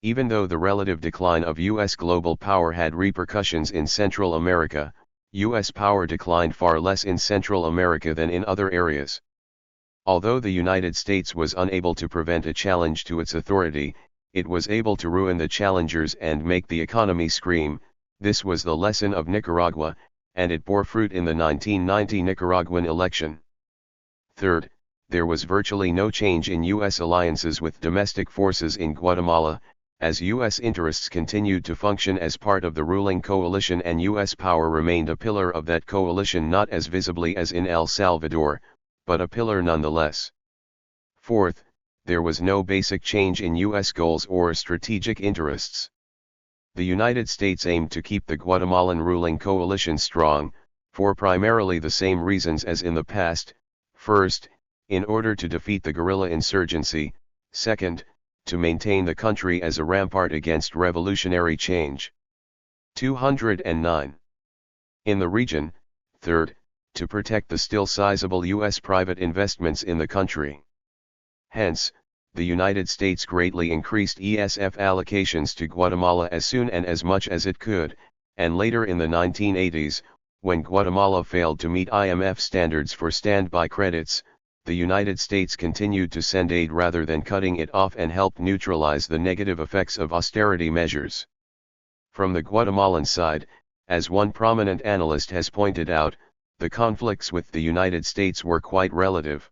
Even though the relative decline of U.S. global power had repercussions in Central America, U.S. power declined far less in Central America than in other areas. Although the United States was unable to prevent a challenge to its authority, it was able to ruin the challengers and make the economy scream. This was the lesson of Nicaragua, and it bore fruit in the 1990 Nicaraguan election. Third, there was virtually no change in U.S. alliances with domestic forces in Guatemala, as U.S. interests continued to function as part of the ruling coalition and U.S. power remained a pillar of that coalition, not as visibly as in El Salvador, but a pillar nonetheless. Fourth, there was no basic change in U.S. goals or strategic interests. The United States aimed to keep the Guatemalan ruling coalition strong, for primarily the same reasons as in the past: first, in order to defeat the guerrilla insurgency; second, to maintain the country as a rampart against revolutionary change. 209. In the region, third, to protect the still sizable U.S. private investments in the country. Hence, the United States greatly increased ESF allocations to Guatemala as soon and as much as it could, and later in the 1980s, when Guatemala failed to meet IMF standards for standby credits, the United States continued to send aid rather than cutting it off and helped neutralize the negative effects of austerity measures. From the Guatemalan side, as one prominent analyst has pointed out, the conflicts with the United States were quite relative.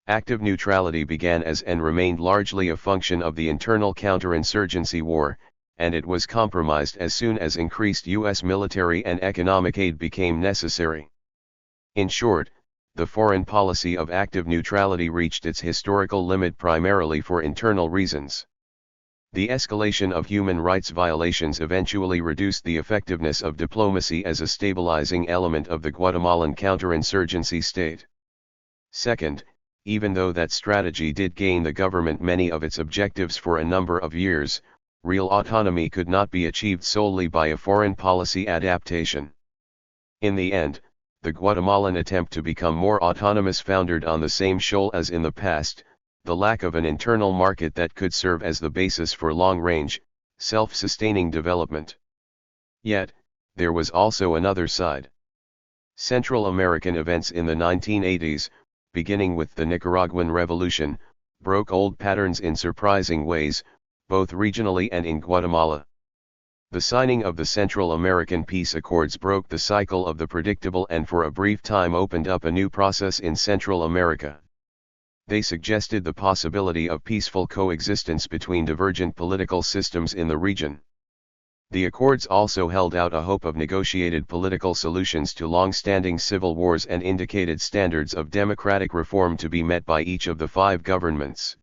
Active neutrality began as and remained largely a function of the internal counterinsurgency war, and it was compromised as soon as increased U.S. military and economic aid became necessary. In short, the foreign policy of active neutrality reached its historical limit primarily for internal reasons. The escalation of human rights violations eventually reduced the effectiveness of diplomacy as a stabilizing element of the Guatemalan counterinsurgency state. Second, even though that strategy did gain the government many of its objectives for a number of years, real autonomy could not be achieved solely by a foreign policy adaptation. In the end, the Guatemalan attempt to become more autonomous foundered on the same shoal as in the past: the lack of an internal market that could serve as the basis for long-range, self-sustaining development. Yet, there was also another side. Central American events in the 1980s, beginning with the Nicaraguan Revolution, broke old patterns in surprising ways, both regionally and in Guatemala. The signing of the Central American Peace Accords broke the cycle of the predictable and for a brief time opened up a new process in Central America. They suggested the possibility of peaceful coexistence between divergent political systems in the region. The accords also held out a hope of negotiated political solutions to long-standing civil wars and indicated standards of democratic reform to be met by each of the 5 governments.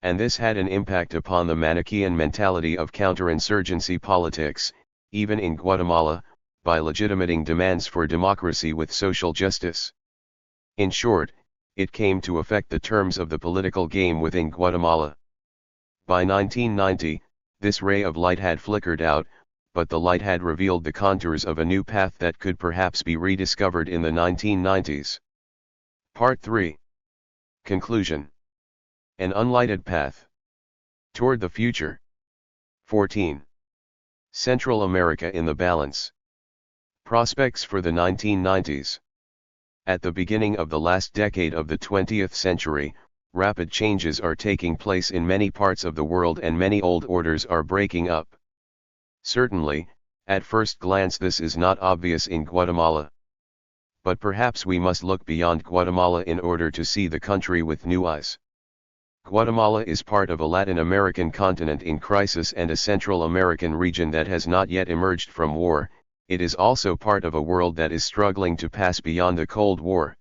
And this had an impact upon the Manichaean mentality of counterinsurgency politics, even in Guatemala, by legitimating demands for democracy with social justice. In short, it came to affect the terms of the political game within Guatemala. By 1990, this ray of light had flickered out, but the light had revealed the contours of a new path that could perhaps be rediscovered in the 1990s. Part 3. Conclusion. An unlighted path toward the future. 14. Central America in the balance. Prospects for the 1990s. At the beginning of the last decade of the 20th century, rapid changes are taking place in many parts of the world and many old orders are breaking up. Certainly, at first glance this is not obvious in Guatemala. But perhaps we must look beyond Guatemala in order to see the country with new eyes. Guatemala is part of a Latin American continent in crisis and a Central American region that has not yet emerged from war. It is also part of a world that is struggling to pass beyond the Cold War.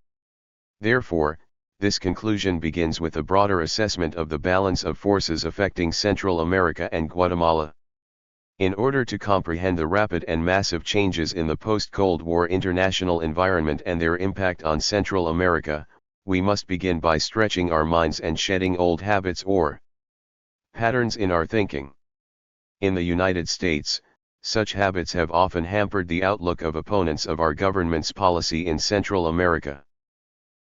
Therefore, this conclusion begins with a broader assessment of the balance of forces affecting Central America and Guatemala. In order to comprehend the rapid and massive changes in the post-Cold War international environment and their impact on Central America, we must begin by stretching our minds and shedding old habits or patterns in our thinking. In the United States, such habits have often hampered the outlook of opponents of our government's policy in Central America.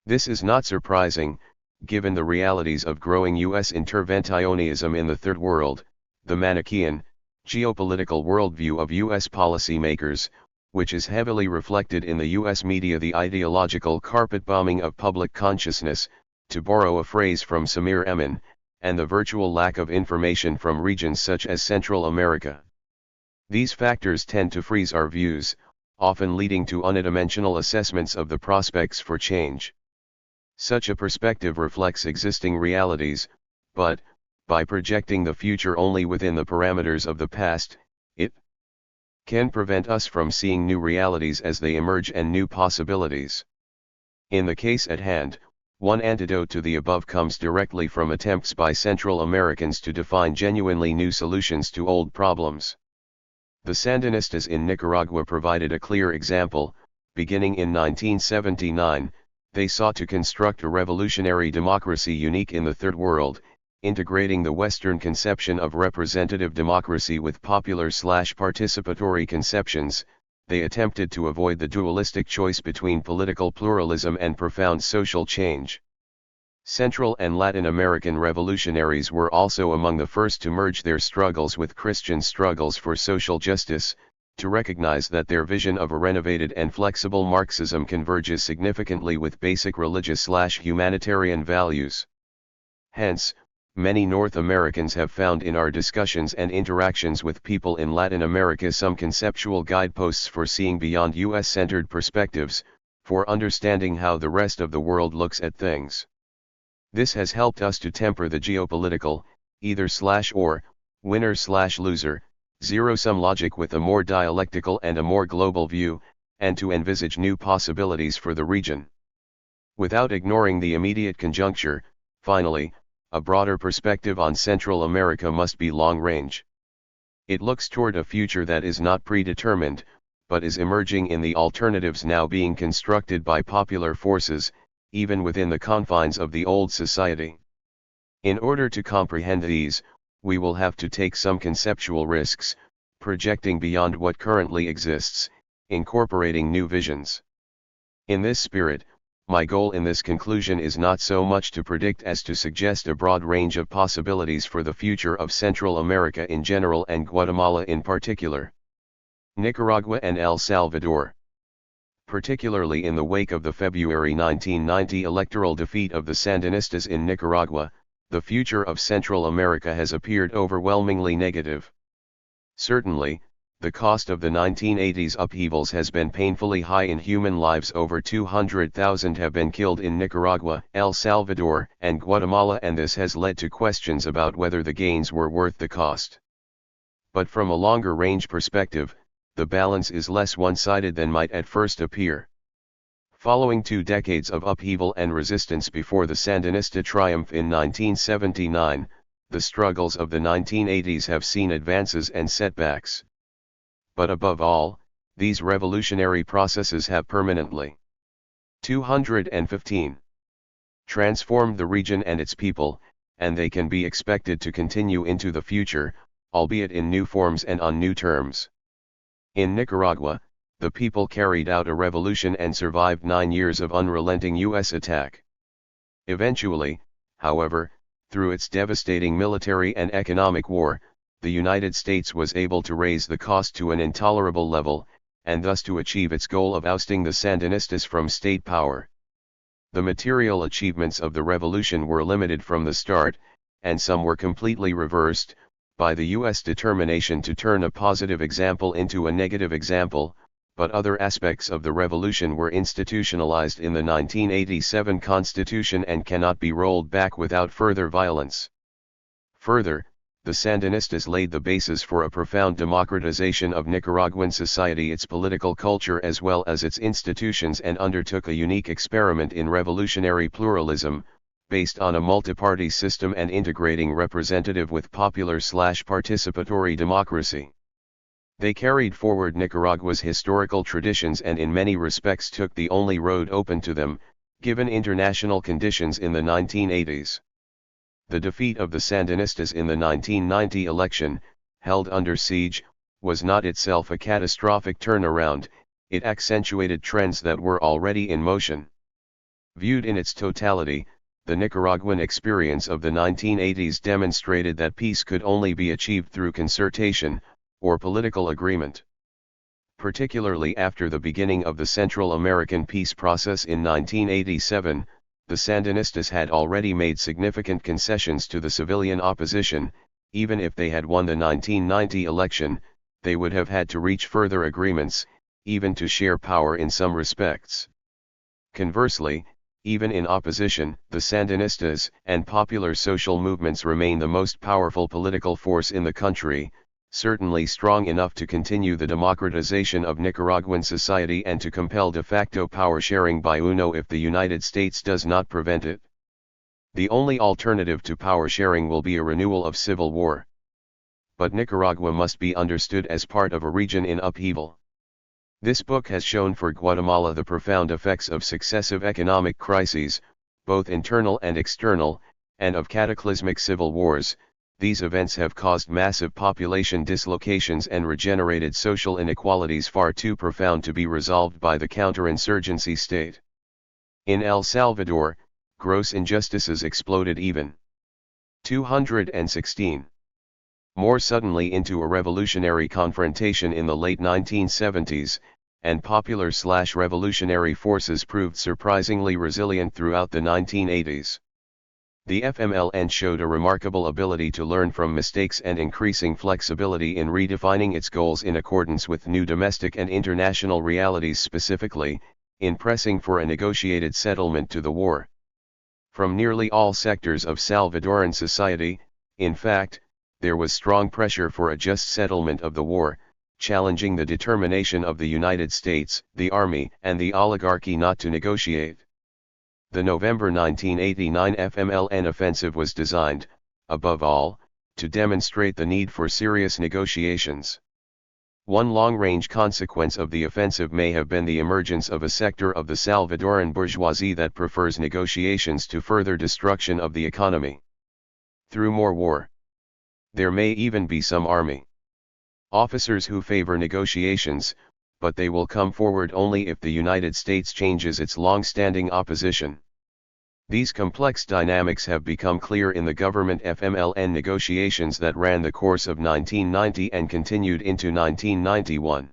This is not surprising, given the realities of growing U.S. interventionism in the Third World, the Manichaean, geopolitical worldview of U.S. policymakers, which is heavily reflected in the U.S. media, the ideological carpet bombing of public consciousness, to borrow a phrase from Samir Emin, and the virtual lack of information from regions such as Central America. These factors tend to freeze our views, often leading to unidimensional assessments of the prospects for change. Such a perspective reflects existing realities, but, by projecting the future only within the parameters of the past, it can prevent us from seeing new realities as they emerge and new possibilities. In the case at hand, One antidote to the above comes directly from attempts by Central Americans to define genuinely new solutions to old problems. The Sandinistas in Nicaragua provided a clear example. Beginning in 1979, they sought to construct a revolutionary democracy unique in the Third World, integrating the Western conception of representative democracy with popular/participatory conceptions. They attempted to avoid the dualistic choice between political pluralism and profound social change. Central and Latin American revolutionaries were also among the first to merge their struggles with Christian struggles for social justice, to recognize that their vision of a renovated and flexible Marxism converges significantly with basic religious/humanitarian values. Hence, many North Americans have found in our discussions and interactions with people in Latin America some conceptual guideposts for seeing beyond US-centered perspectives, for understanding how the rest of the world looks at things. This has helped us to temper the geopolitical, either/or, winner/loser, zero-sum logic with a more dialectical and a more global view, and to envisage new possibilities for the region. Without ignoring the immediate conjuncture, finally, a broader perspective on Central America must be long-range. It looks toward a future that is not predetermined, but is emerging in the alternatives now being constructed by popular forces, even within the confines of the old society. In order to comprehend these, we will have to take some conceptual risks, projecting beyond what currently exists, incorporating new visions. In this spirit, my goal in this conclusion is not so much to predict as to suggest a broad range of possibilities for the future of Central America in general and Guatemala in particular. Nicaragua and El Salvador. Particularly in the wake of the February 1990 electoral defeat of the Sandinistas in Nicaragua, the future of Central America has appeared overwhelmingly negative. Certainly, the cost of the 1980s upheavals has been painfully high in human lives. Over 200,000 have been killed in Nicaragua, El Salvador, and Guatemala, and this has led to questions about whether the gains were worth the cost. But from a longer-range perspective, the balance is less one-sided than might at first appear. Following 2 decades of upheaval and resistance before the Sandinista triumph in 1979, the struggles of the 1980s have seen advances and setbacks. But above all, these revolutionary processes have permanently 215 transformed the region and its people, and they can be expected to continue into the future, albeit in new forms and on new terms. In Nicaragua, the people carried out a revolution and survived 9 years of unrelenting U.S. attack. Eventually, however, through its devastating military and economic war, the United States was able to raise the cost to an intolerable level, and thus to achieve its goal of ousting the Sandinistas from state power. The material achievements of the revolution were limited from the start, and some were completely reversed, by the U.S. determination to turn a positive example into a negative example, but other aspects of the revolution were institutionalized in the 1987 Constitution and cannot be rolled back without further violence. Further, the Sandinistas laid the basis for a profound democratization of Nicaraguan society, its political culture as well as its institutions, and undertook a unique experiment in revolutionary pluralism, based on a multi-party system and integrating representative with popular/participatory democracy. They carried forward Nicaragua's historical traditions and in many respects took the only road open to them, given international conditions in the 1980s. The defeat of the Sandinistas in the 1990 election, held under siege, was not itself a catastrophic turnaround, it accentuated trends that were already in motion. Viewed in its totality, the Nicaraguan experience of the 1980s demonstrated that peace could only be achieved through concertation, or political agreement. Particularly after the beginning of the Central American peace process in 1987, the Sandinistas had already made significant concessions to the civilian opposition. Even if they had won the 1990 election, they would have had to reach further agreements, even to share power in some respects. Conversely, even in opposition, the Sandinistas and popular social movements remain the most powerful political force in the country, certainly strong enough to continue the democratization of Nicaraguan society and to compel de facto power sharing by UNO if the United States does not prevent it. The only alternative to power sharing will be a renewal of civil war. But Nicaragua must be understood as part of a region in upheaval. This book has shown for Guatemala the profound effects of successive economic crises, both internal and external, and of cataclysmic civil wars. These events have caused massive population dislocations and regenerated social inequalities far too profound to be resolved by the counterinsurgency state. In El Salvador, gross injustices exploded even 216 more suddenly into a revolutionary confrontation in the late 1970s, and popular/revolutionary forces proved surprisingly resilient throughout the 1980s. The FMLN showed a remarkable ability to learn from mistakes and increasing flexibility in redefining its goals in accordance with new domestic and international realities, specifically, in pressing for a negotiated settlement to the war. From nearly all sectors of Salvadoran society, in fact, there was strong pressure for a just settlement of the war, challenging the determination of the United States, the Army, and the oligarchy not to negotiate. The November 1989 FMLN offensive was designed, above all, to demonstrate the need for serious negotiations. One long-range consequence of the offensive may have been the emergence of a sector of the Salvadoran bourgeoisie that prefers negotiations to further destruction of the economy. Through more war. There may even be some army officers who favor negotiations, but they will come forward only if the United States changes its long-standing opposition. These complex dynamics have become clear in the government FMLN negotiations that ran the course of 1990 and continued into 1991.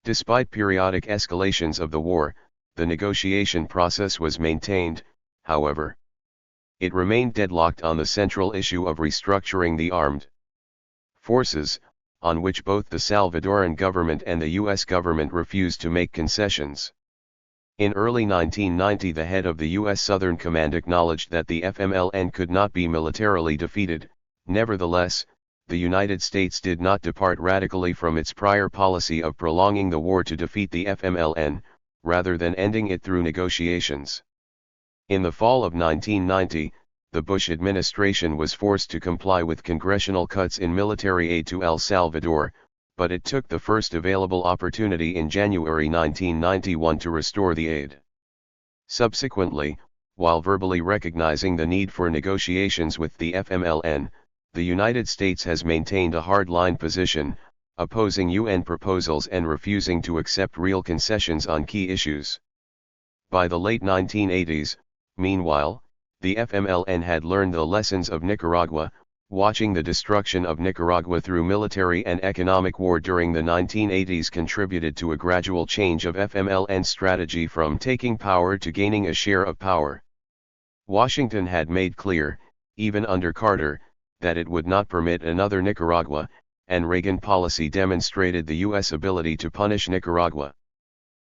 Despite periodic escalations of the war, the negotiation process was maintained, however. It remained deadlocked on the central issue of restructuring the armed forces, on which both the Salvadoran government and the U.S. government refused to make concessions. In early 1990, the head of the U.S. Southern Command acknowledged that the FMLN could not be militarily defeated. Nevertheless, the United States did not depart radically from its prior policy of prolonging the war to defeat the FMLN, rather than ending it through negotiations. In the fall of 1990, the Bush administration was forced to comply with congressional cuts in military aid to El Salvador, but it took the first available opportunity in January 1991 to restore the aid. Subsequently, while verbally recognizing the need for negotiations with the FMLN, the United States has maintained a hard-line position, opposing UN proposals and refusing to accept real concessions on key issues. By the late 1980s, meanwhile, the FMLN had learned the lessons of Nicaragua. Watching the destruction of Nicaragua through military and economic war during the 1980s contributed to a gradual change of FMLN strategy from taking power to gaining a share of power. Washington had made clear, even under Carter, that it would not permit another Nicaragua, and Reagan policy demonstrated the U.S. ability to punish Nicaragua.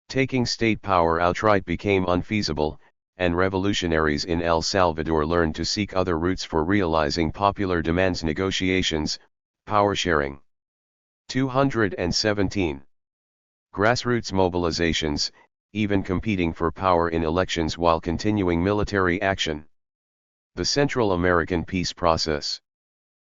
Taking state power outright became unfeasible, and revolutionaries in El Salvador learned to seek other routes for realizing popular demands: negotiations, power sharing. 217. Grassroots mobilizations, even competing for power in elections while continuing military action. The Central American peace process.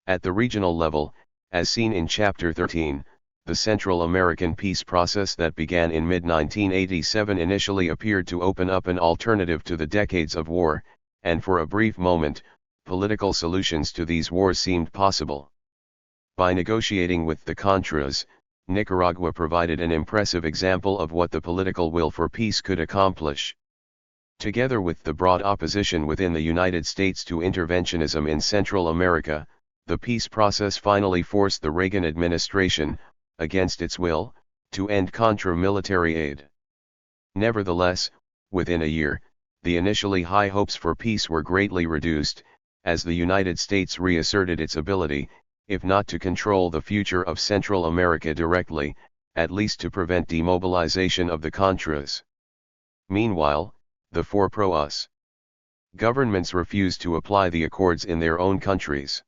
At the regional level, as seen in Chapter 13, the Central American peace process that began in mid-1987 initially appeared to open up an alternative to the decades of war, and for a brief moment, political solutions to these wars seemed possible. By negotiating with the Contras, Nicaragua provided an impressive example of what the political will for peace could accomplish. Together with the broad opposition within the United States to interventionism in Central America, the peace process finally forced the Reagan administration, against its will, to end Contra military aid. Nevertheless, within a year, the initially high hopes for peace were greatly reduced, as the United States reasserted its ability, if not to control the future of Central America directly, at least to prevent demobilization of the Contras. Meanwhile, the four pro-US governments refused to apply the accords in their own countries.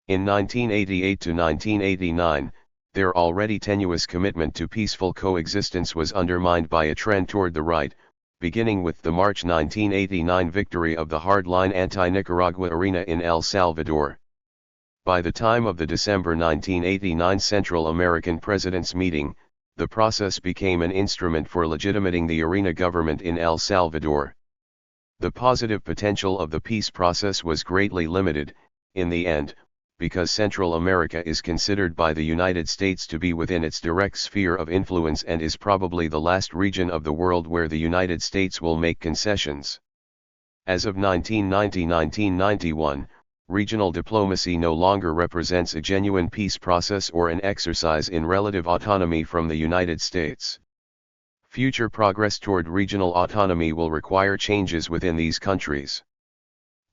In 1988 to 1989, their already tenuous commitment to peaceful coexistence was undermined by a trend toward the right, beginning with the March 1989 victory of the hardline anti-Nicaragua arena in El Salvador. By the time of the December 1989 Central American President's meeting, the process became an instrument for legitimating the arena government in El Salvador. The positive potential of the peace process was greatly limited, in the end, because Central America is considered by the United States to be within its direct sphere of influence and is probably the last region of the world where the United States will make concessions. As of 1990-1991, regional diplomacy no longer represents a genuine peace process or an exercise in relative autonomy from the United States. Future progress toward regional autonomy will require changes within these countries.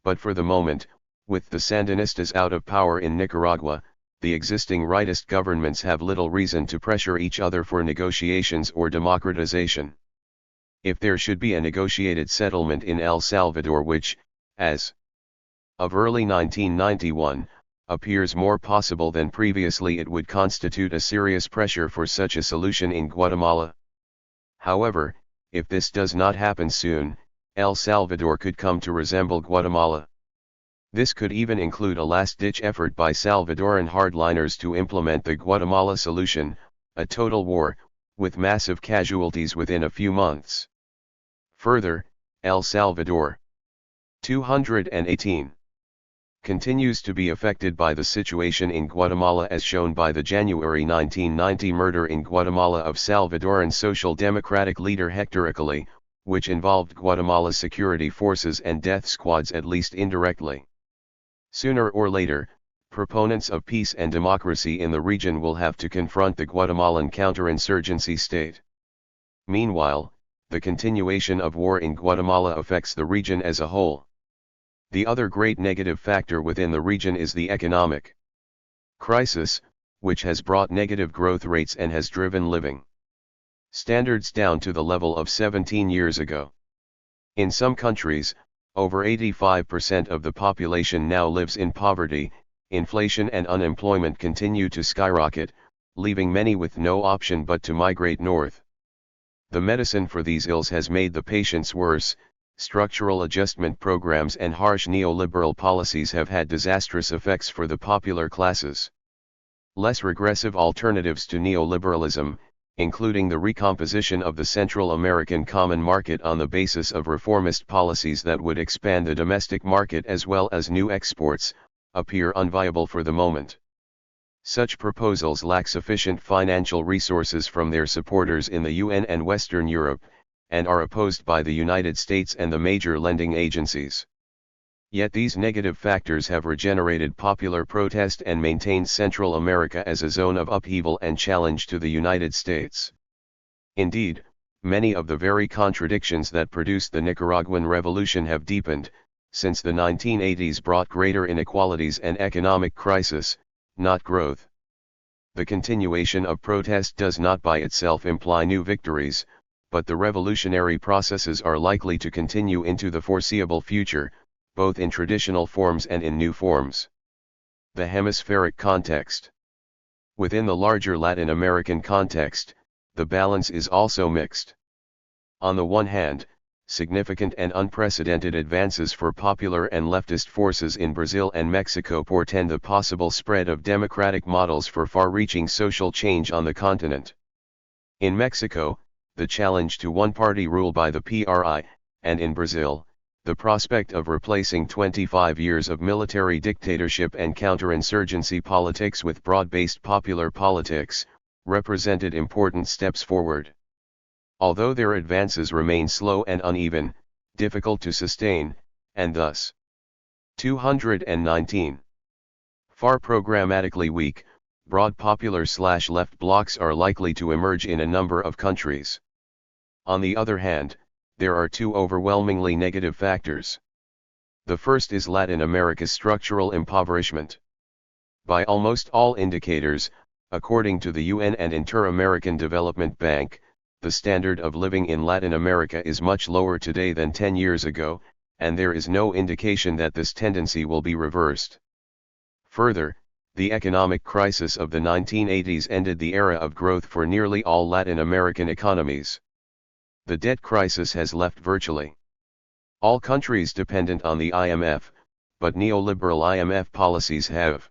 But for the moment, with the Sandinistas out of power in Nicaragua, the existing rightist governments have little reason to pressure each other for negotiations or democratization. If there should be a negotiated settlement in El Salvador which, as of early 1991, appears more possible than previously, it would constitute a serious pressure for such a solution in Guatemala. However, if this does not happen soon, El Salvador could come to resemble Guatemala. This could even include a last-ditch effort by Salvadoran hardliners to implement the Guatemala solution, a total war, with massive casualties within a few months. Further, El Salvador 218 continues to be affected by the situation in Guatemala as shown by the January 1990 murder in Guatemala of Salvadoran Social Democratic leader Hector Acali, which involved Guatemala security forces and death squads at least indirectly. Sooner or later, proponents of peace and democracy in the region will have to confront the Guatemalan counterinsurgency state. Meanwhile, the continuation of war in Guatemala affects the region as a whole. The other great negative factor within the region is the economic crisis, which has brought negative growth rates and has driven living standards down to the level of 17 years ago. In some countries, over 85% of the population now lives in poverty. Inflation and unemployment continue to skyrocket, leaving many with no option but to migrate north. The medicine for these ills has made the patients worse. Structural adjustment programs and harsh neoliberal policies have had disastrous effects for the popular classes. Less regressive alternatives to neoliberalism, including the recomposition of the Central American common market on the basis of reformist policies that would expand the domestic market as well as new exports, appear unviable for the moment. Such proposals lack sufficient financial resources from their supporters in the UN and Western Europe, and are opposed by the United States and the major lending agencies. Yet these negative factors have regenerated popular protest and maintained Central America as a zone of upheaval and challenge to the United States. Indeed, many of the very contradictions that produced the Nicaraguan Revolution have deepened, since the 1980s brought greater inequalities and economic crisis, not growth. The continuation of protest does not by itself imply new victories, but the revolutionary processes are likely to continue into the foreseeable future, both in traditional forms and in new forms. The hemispheric context. Within the larger Latin American context, the balance is also mixed. On the one hand, significant and unprecedented advances for popular and leftist forces in Brazil and Mexico portend the possible spread of democratic models for far-reaching social change on the continent. In Mexico, the challenge to one-party rule by the PRI, and in Brazil, the prospect of replacing 25 years of military dictatorship and counterinsurgency politics with broad-based popular politics, represented important steps forward. Although their advances remain slow and uneven, difficult to sustain, and thus 219 far programmatically weak, broad popular/left blocs are likely to emerge in a number of countries. On the other hand, there are two overwhelmingly negative factors. The first is Latin America's structural impoverishment. By almost all indicators, according to the UN and Inter-American Development Bank, the standard of living in Latin America is much lower today than 10 years ago, and there is no indication that this tendency will be reversed. Further, The economic crisis of the 1980s ended the era of growth for nearly all Latin American economies. The debt crisis has left virtually all countries dependent on the IMF, but neoliberal IMF policies have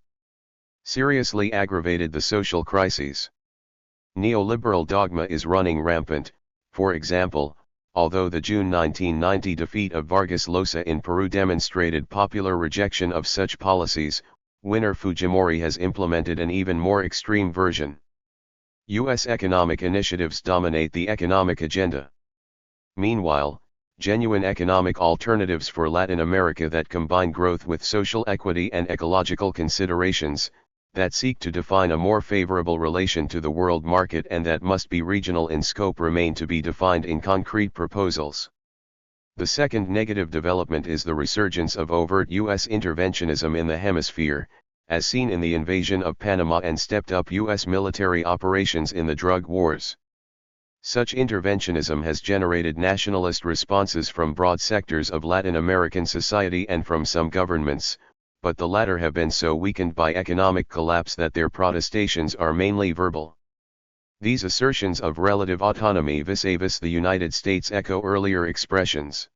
seriously aggravated the social crises. Neoliberal dogma is running rampant. For example, although the June 1990 defeat of Vargas Llosa in Peru demonstrated popular rejection of such policies, winner Fujimori has implemented an even more extreme version. U.S. economic initiatives dominate the economic agenda. Meanwhile, genuine economic alternatives for Latin America that combine growth with social equity and ecological considerations, that seek to define a more favorable relation to the world market and that must be regional in scope remain to be defined in concrete proposals. The second negative development is the resurgence of overt U.S. interventionism in the hemisphere, as seen in the invasion of Panama and stepped-up U.S. military operations in the drug wars. Such interventionism has generated nationalist responses from broad sectors of Latin American society and from some governments, but the latter have been so weakened by economic collapse that their protestations are mainly verbal. These assertions of relative autonomy vis-a-vis the United States echo earlier expressions.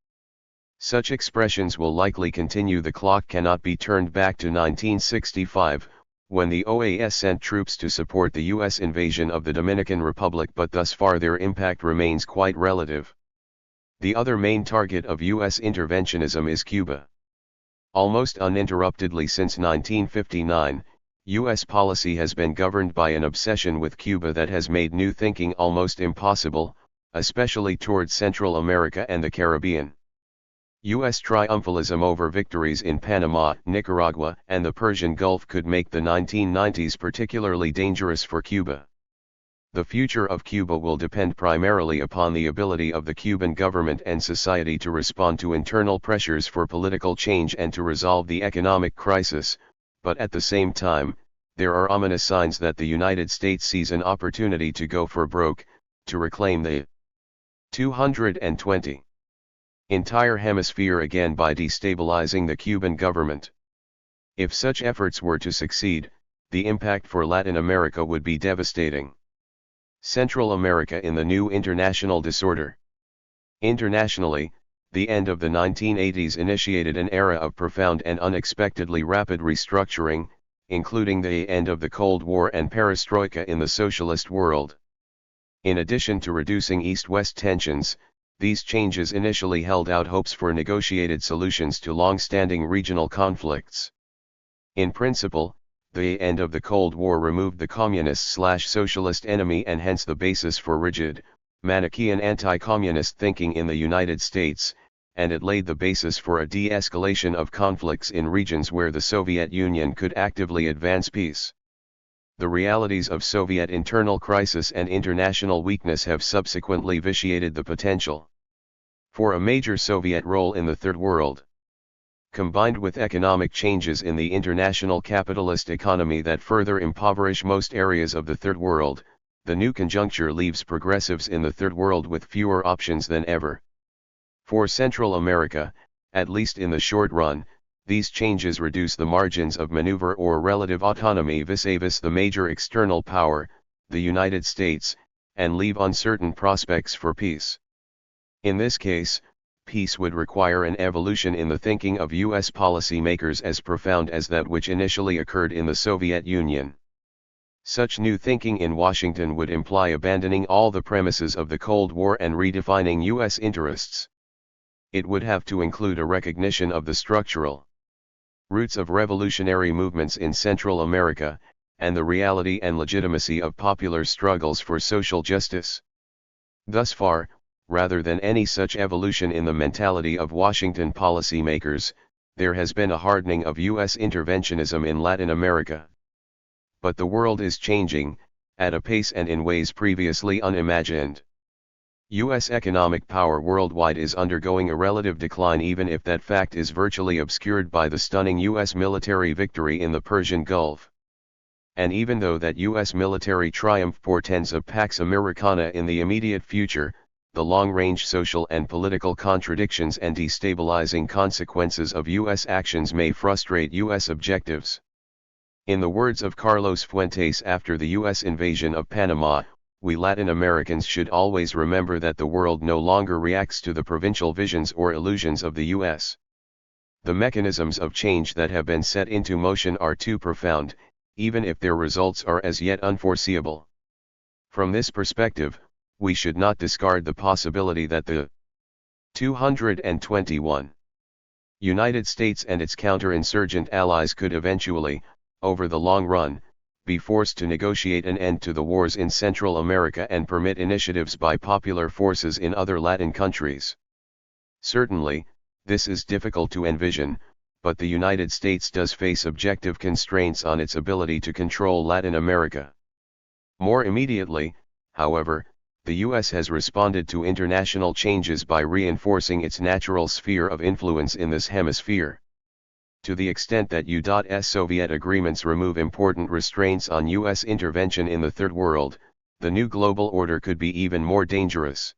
Such expressions will likely continue. The clock cannot be turned back to 1965, when the OAS sent troops to support the U.S. invasion of the Dominican Republic, but thus far their impact remains quite relative. The other main target of U.S. interventionism is Cuba. Almost uninterruptedly since 1959, U.S. policy has been governed by an obsession with Cuba that has made new thinking almost impossible, especially towards Central America and the Caribbean. U.S. triumphalism over victories in Panama, Nicaragua, and the Persian Gulf could make the 1990s particularly dangerous for Cuba. The future of Cuba will depend primarily upon the ability of the Cuban government and society to respond to internal pressures for political change and to resolve the economic crisis, but at the same time, there are ominous signs that the United States sees an opportunity to go for broke, to reclaim the 220 entire hemisphere again by destabilizing the Cuban government. If such efforts were to succeed, the impact for Latin America would be devastating. Central America in the new international disorder. Internationally, the end of the 1980s initiated an era of profound and unexpectedly rapid restructuring, including the end of the Cold War and perestroika in the socialist world. In addition to reducing East-West tensions, these changes initially held out hopes for negotiated solutions to long-standing regional conflicts. In principle, the end of the Cold War removed the communist/socialist enemy and hence the basis for rigid, Manichaean anti-communist thinking in the United States, and it laid the basis for a de-escalation of conflicts in regions where the Soviet Union could actively advance peace. The realities of Soviet internal crisis and international weakness have subsequently vitiated the potential for a major Soviet role in the Third World. Combined with economic changes in the international capitalist economy that further impoverish most areas of the Third World, the new conjuncture leaves progressives in the Third World with fewer options than ever. For Central America, at least in the short run, these changes reduce the margins of maneuver or relative autonomy vis-a-vis the major external power, the United States, and leave uncertain prospects for peace. In this case, peace would require an evolution in the thinking of U.S. policymakers as profound as that which initially occurred in the Soviet Union. Such new thinking in Washington would imply abandoning all the premises of the Cold War and redefining U.S. interests. It would have to include a recognition of the structural roots of revolutionary movements in Central America, and the reality and legitimacy of popular struggles for social justice. Thus far, rather than any such evolution in the mentality of Washington policymakers, there has been a hardening of U.S. interventionism in Latin America. But the world is changing, at a pace and in ways previously unimagined. U.S. economic power worldwide is undergoing a relative decline, even if that fact is virtually obscured by the stunning U.S. military victory in the Persian Gulf. And even though that U.S. military triumph portends a Pax Americana in the immediate future, the long-range social and political contradictions and destabilizing consequences of U.S. actions may frustrate U.S. objectives. In the words of Carlos Fuentes after the U.S. invasion of Panama, we Latin Americans should always remember that the world no longer reacts to the provincial visions or illusions of the U.S. The mechanisms of change that have been set into motion are too profound, even if their results are as yet unforeseeable. From this perspective, we should not discard the possibility that the 221 United States and its counterinsurgent allies could eventually, over the long run, be forced to negotiate an end to the wars in Central America and permit initiatives by popular forces in other Latin countries. Certainly, this is difficult to envision, but the United States does face objective constraints on its ability to control Latin America. More immediately, however, the U.S. has responded to international changes by reinforcing its natural sphere of influence in this hemisphere. To the extent that U.S. Soviet agreements remove important restraints on U.S. intervention in the Third World, the new global order could be even more dangerous.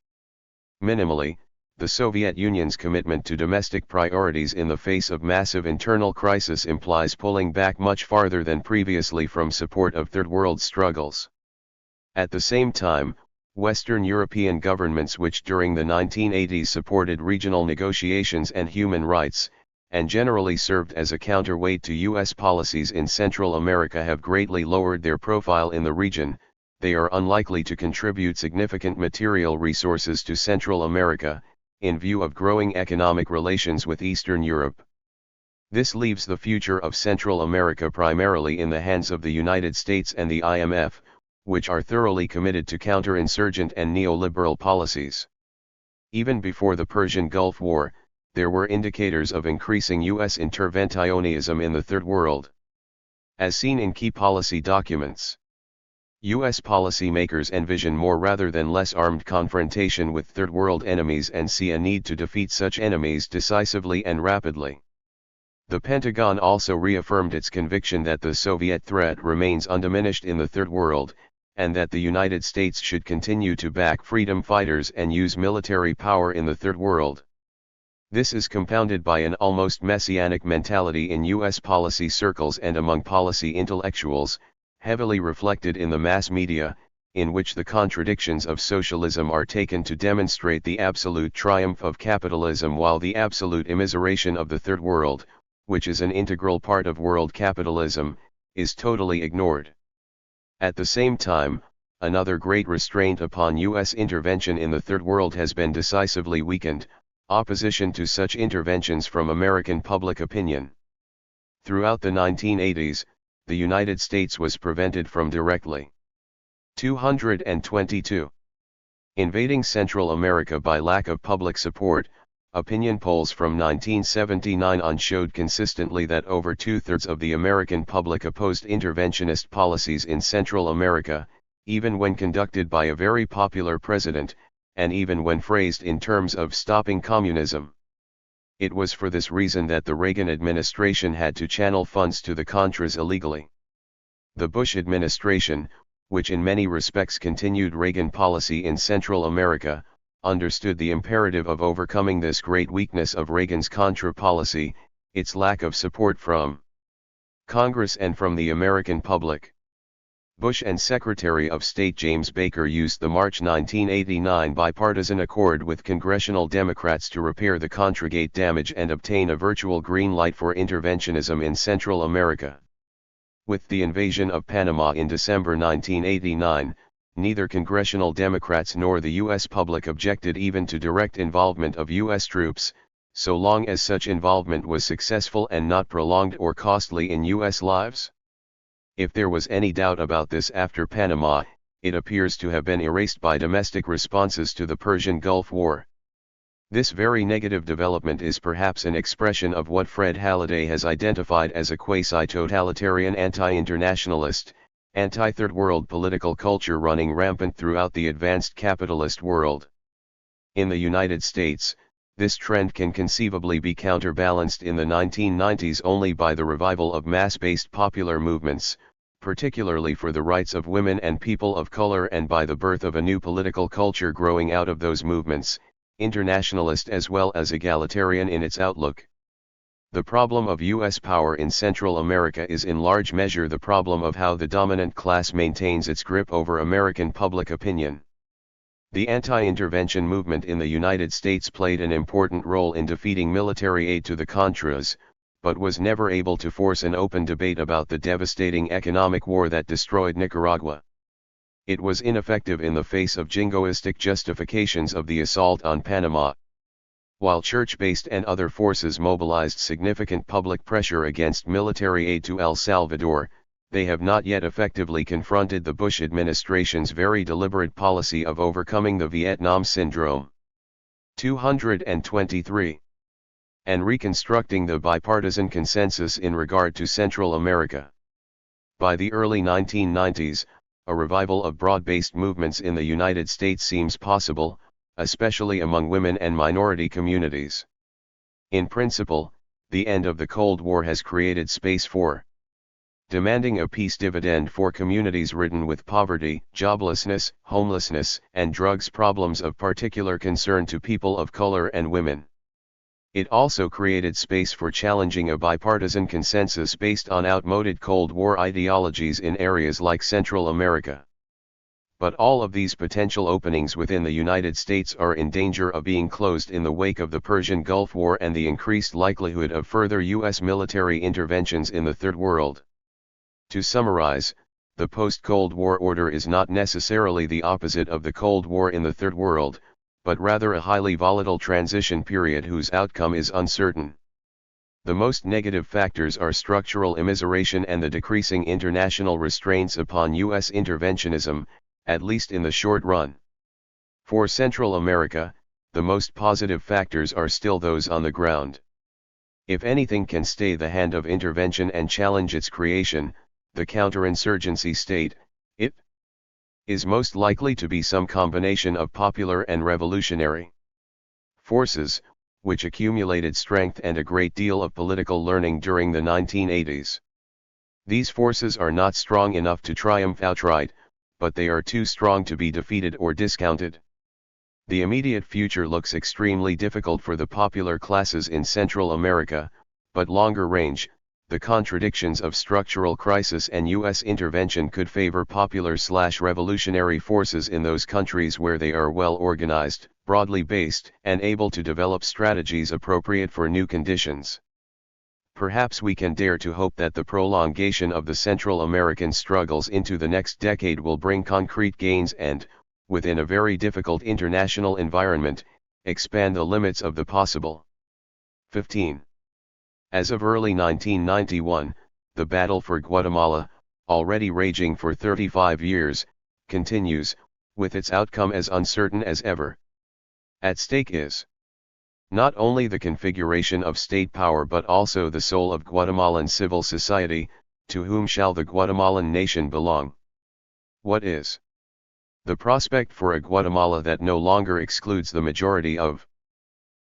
Minimally, the Soviet Union's commitment to domestic priorities in the face of massive internal crisis implies pulling back much farther than previously from support of Third World struggles. At the same time, Western European governments which during the 1980s supported regional negotiations and human rights, and generally served as a counterweight to U.S. policies in Central America have greatly lowered their profile in the region. They are unlikely to contribute significant material resources to Central America, in view of growing economic relations with Eastern Europe. This leaves the future of Central America primarily in the hands of the United States and the IMF, which are thoroughly committed to counterinsurgent and neoliberal policies. Even before the Persian Gulf War, there were indicators of increasing U.S. interventionism in the Third World. As seen in key policy documents, U.S. policymakers envision more rather than less armed confrontation with Third World enemies and see a need to defeat such enemies decisively and rapidly. The Pentagon also reaffirmed its conviction that the Soviet threat remains undiminished in the Third World, and that the United States should continue to back freedom fighters and use military power in the Third World. This is compounded by an almost messianic mentality in U.S. policy circles and among policy intellectuals, heavily reflected in the mass media, in which the contradictions of socialism are taken to demonstrate the absolute triumph of capitalism while the absolute immiseration of the Third World, which is an integral part of world capitalism, is totally ignored. At the same time, another great restraint upon U.S. intervention in the Third World has been decisively weakened: opposition to such interventions from American public opinion. Throughout the 1980s, the United States was prevented from directly 222 invading Central America by lack of public support. Opinion polls from 1979 on showed consistently that over two-thirds of the American public opposed interventionist policies in Central America, even when conducted by a very popular president, and even when phrased in terms of stopping communism. It was for this reason that the Reagan administration had to channel funds to the Contras illegally. The Bush administration, which in many respects continued Reagan policy in Central America, understood the imperative of overcoming this great weakness of Reagan's Contra policy, its lack of support from Congress and from the American public. Bush and Secretary of State James Baker used the March 1989 bipartisan accord with congressional Democrats to repair the Contragate damage and obtain a virtual green light for interventionism in Central America. With the invasion of Panama in December 1989, neither congressional Democrats nor the U.S. public objected even to direct involvement of U.S. troops, so long as such involvement was successful and not prolonged or costly in U.S. lives. If there was any doubt about this after Panama, it appears to have been erased by domestic responses to the Persian Gulf War. This very negative development is perhaps an expression of what Fred Halliday has identified as a quasi-totalitarian anti-internationalist, anti-third world political culture running rampant throughout the advanced capitalist world. In the United States, this trend can conceivably be counterbalanced in the 1990s only by the revival of mass-based popular movements, particularly for the rights of women and people of color, and by the birth of a new political culture growing out of those movements, internationalist as well as egalitarian in its outlook. The problem of U.S. power in Central America is in large measure the problem of how the dominant class maintains its grip over American public opinion. The anti-intervention movement in the United States played an important role in defeating military aid to the Contras, but was never able to force an open debate about the devastating economic war that destroyed Nicaragua. It was ineffective in the face of jingoistic justifications of the assault on Panama. While church-based and other forces mobilized significant public pressure against military aid to El Salvador, they have not yet effectively confronted the Bush administration's very deliberate policy of overcoming the Vietnam Syndrome. 223. And reconstructing the bipartisan consensus in regard to Central America. By the early 1990s, a revival of broad-based movements in the United States seems possible, especially among women and minority communities. In principle, the end of the Cold War has created space for demanding a peace dividend for communities ridden with poverty, joblessness, homelessness, and drugs problems of particular concern to people of color and women. It also created space for challenging a bipartisan consensus based on outmoded Cold War ideologies in areas like Central America. But all of these potential openings within the United States are in danger of being closed in the wake of the Persian Gulf War and the increased likelihood of further U.S. military interventions in the Third World. To summarize, the post-Cold War order is not necessarily the opposite of the Cold War in the Third World, but rather a highly volatile transition period whose outcome is uncertain. The most negative factors are structural immiseration and the decreasing international restraints upon U.S. interventionism, at least in the short run. For Central America, the most positive factors are still those on the ground. If anything can stay the hand of intervention and challenge its creation, the counterinsurgency state, it is most likely to be some combination of popular and revolutionary forces, which accumulated strength and a great deal of political learning during the 1980s. These forces are not strong enough to triumph outright, but they are too strong to be defeated or discounted. The immediate future looks extremely difficult for the popular classes in Central America, but longer range, the contradictions of structural crisis and U.S. intervention could favor popular/revolutionary forces in those countries where they are well organized, broadly based, and able to develop strategies appropriate for new conditions. Perhaps we can dare to hope that the prolongation of the Central American struggles into the next decade will bring concrete gains and, within a very difficult international environment, expand the limits of the possible. 15. As of early 1991, the battle for Guatemala, already raging for 35 years, continues, with its outcome as uncertain as ever. At stake is not only the configuration of state power but also the soul of Guatemalan civil society, to whom shall the Guatemalan nation belong? What is the prospect for a Guatemala that no longer excludes the majority of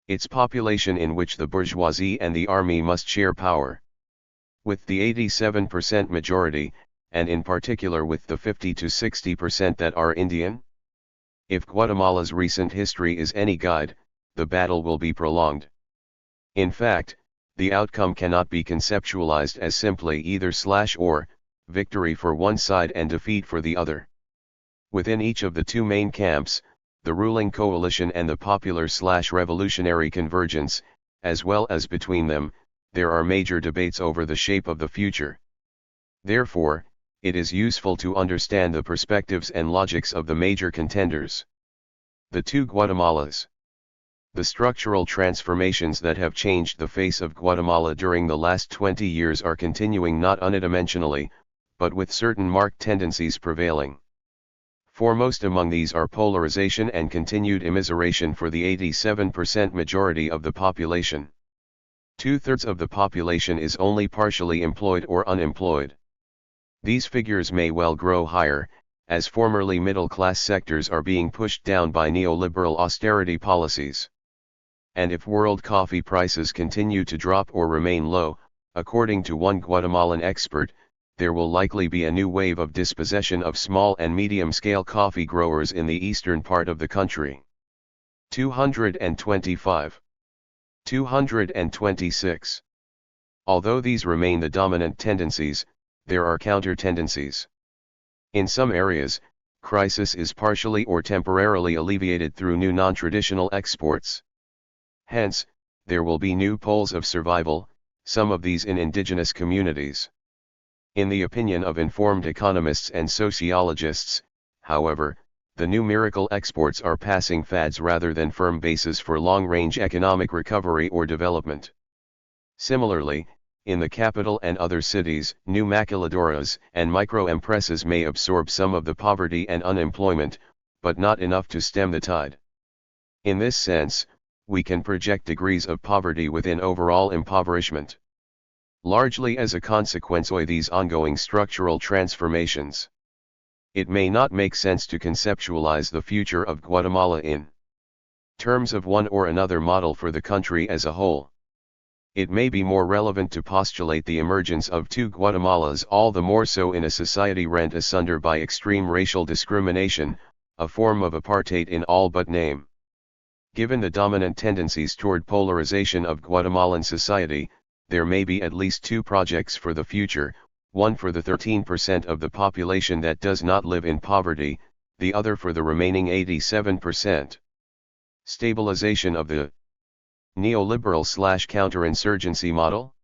its population, in which the bourgeoisie and the army must share power? With the 87% majority, and in particular with the 50 to 60% that are Indian? If Guatemala's recent history is any guide, the battle will be prolonged. In fact, the outcome cannot be conceptualized as simply either/or, victory for one side and defeat for the other. Within each of the two main camps, the ruling coalition and the popular/revolutionary convergence, as well as between them, there are major debates over the shape of the future. Therefore, it is useful to understand the perspectives and logics of the major contenders. The two Guatemalas. The structural transformations that have changed the face of Guatemala during the last 20 years are continuing not unidimensionally, but with certain marked tendencies prevailing. Foremost among these are polarization and continued immiseration for the 87% majority of the population. 2/3 of the population is only partially employed or unemployed. These figures may well grow higher, as formerly middle-class sectors are being pushed down by neoliberal austerity policies. And if world coffee prices continue to drop or remain low, according to one Guatemalan expert, there will likely be a new wave of dispossession of small and medium-scale coffee growers in the eastern part of the country. 225. 226. Although these remain the dominant tendencies, there are counter-tendencies. In some areas, crisis is partially or temporarily alleviated through new non-traditional exports. Hence, there will be new poles of survival, some of these in indigenous communities. In the opinion of informed economists and sociologists, however, the new miracle exports are passing fads rather than firm bases for long-range economic recovery or development. Similarly, in the capital and other cities, new maquiladoras and micro-empresas may absorb some of the poverty and unemployment, but not enough to stem the tide. In this sense, we can project degrees of poverty within overall impoverishment, largely as a consequence of these ongoing structural transformations. It may not make sense to conceptualize the future of Guatemala in terms of one or another model for the country as a whole. It may be more relevant to postulate the emergence of two Guatemalas, all the more so in a society rent asunder by extreme racial discrimination, a form of apartheid in all but name. Given the dominant tendencies toward polarization of Guatemalan society, there may be at least two projects for the future, one for the 13% of the population that does not live in poverty, the other for the remaining 87%. Stabilization of the neoliberal/counterinsurgency model?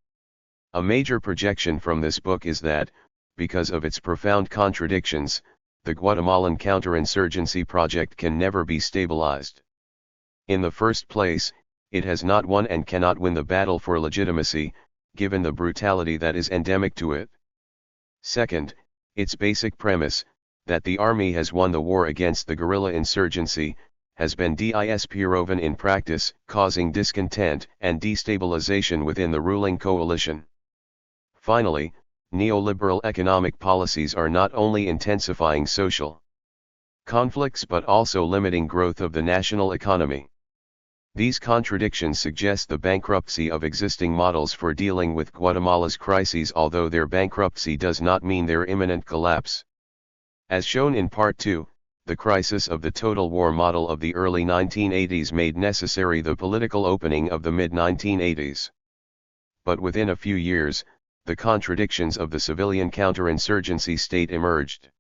A major projection from this book is that, because of its profound contradictions, the Guatemalan counterinsurgency project can never be stabilized. In the first place, it has not won and cannot win the battle for legitimacy, given the brutality that is endemic to it. Second, its basic premise, that the army has won the war against the guerrilla insurgency, has been disproven in practice, causing discontent and destabilization within the ruling coalition. Finally, neoliberal economic policies are not only intensifying social conflicts but also limiting growth of the national economy. These contradictions suggest the bankruptcy of existing models for dealing with Guatemala's crises, although their bankruptcy does not mean their imminent collapse. As shown in Part 2, the crisis of the total war model of the early 1980s made necessary the political opening of the mid-1980s. But within a few years, the contradictions of the civilian counterinsurgency state emerged.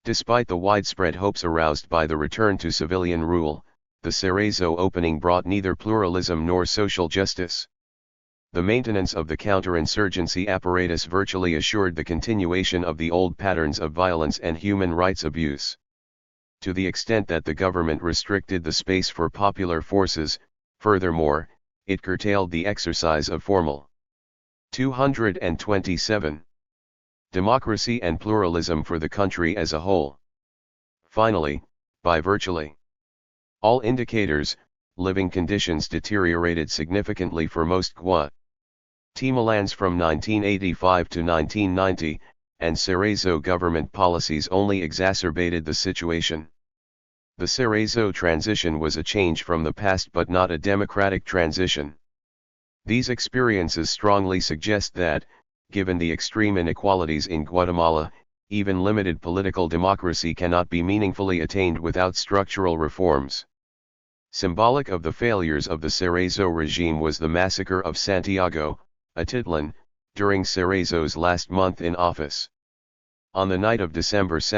Despite the widespread hopes aroused by the return to civilian rule, the Cerezo opening brought neither pluralism nor social justice. The maintenance of the counterinsurgency apparatus virtually assured the continuation of the old patterns of violence and human rights abuse. To the extent that the government restricted the space for popular forces, furthermore, it curtailed the exercise of formal 227 democracy and pluralism for the country as a whole. Finally, by virtually all indicators, living conditions deteriorated significantly for most Guatemalans from 1985 to 1990, and Cerezo government policies only exacerbated the situation. The Cerezo transition was a change from the past but not a democratic transition. These experiences strongly suggest that, given the extreme inequalities in Guatemala, even limited political democracy cannot be meaningfully attained without structural reforms. Symbolic of the failures of the Cerezo regime was the massacre of Santiago, Atitlan, during Cerezo's last month in office. On the night of December 2,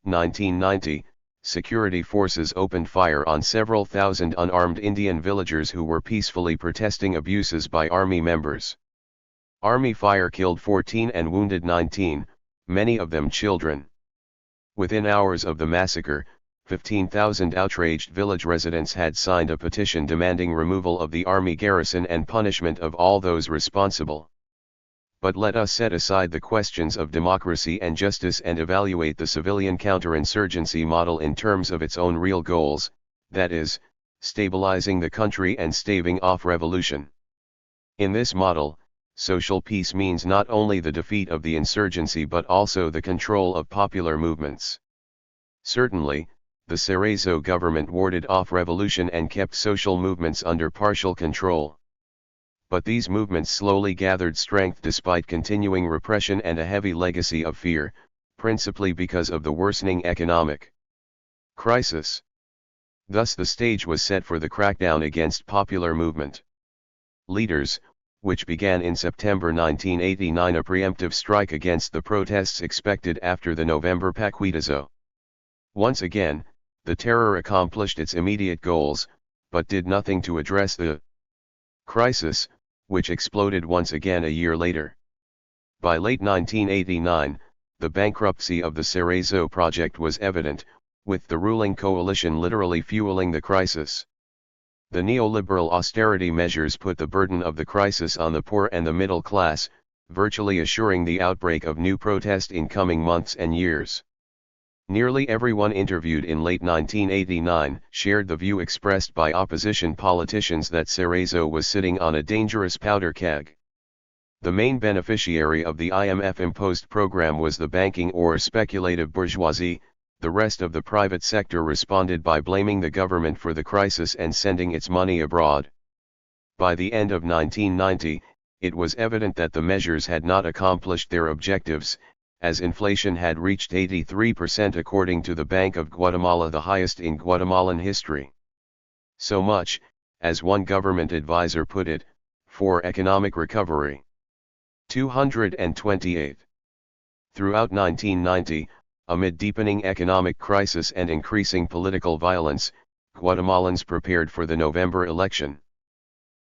1990, security forces opened fire on several thousand unarmed Indian villagers who were peacefully protesting abuses by army members. Army fire killed 14 and wounded 19, many of them children. Within hours of the massacre, 15,000 outraged village residents had signed a petition demanding removal of the army garrison and punishment of all those responsible. But let us set aside the questions of democracy and justice and evaluate the civilian counterinsurgency model in terms of its own real goals, that is, stabilizing the country and staving off revolution. In this model, social peace means not only the defeat of the insurgency but also the control of popular movements. Certainly, the Cerezo government warded off revolution and kept social movements under partial control. But these movements slowly gathered strength despite continuing repression and a heavy legacy of fear, principally because of the worsening economic crisis. Thus the stage was set for the crackdown against popular movement. Leaders, which began in September 1989, a preemptive strike against the protests expected after the November Paquitazo. Once again, the terror accomplished its immediate goals, but did nothing to address the crisis, which exploded once again a year later. By late 1989, the bankruptcy of the Cerezo project was evident, with the ruling coalition literally fueling the crisis. The neoliberal austerity measures put the burden of the crisis on the poor and the middle class, virtually assuring the outbreak of new protest in coming months and years. Nearly everyone interviewed in late 1989 shared the view expressed by opposition politicians that Cerezo was sitting on a dangerous powder keg. The main beneficiary of the IMF-imposed program was the banking or speculative bourgeoisie. The rest of the private sector responded by blaming the government for the crisis and sending its money abroad. By the end of 1990, it was evident that the measures had not accomplished their objectives, as inflation had reached 83% according to the Bank of Guatemala, the highest in Guatemalan history. So much, as one government advisor put it, for economic recovery. 228. Throughout 1990, amid deepening economic crisis and increasing political violence, Guatemalans prepared for the November election.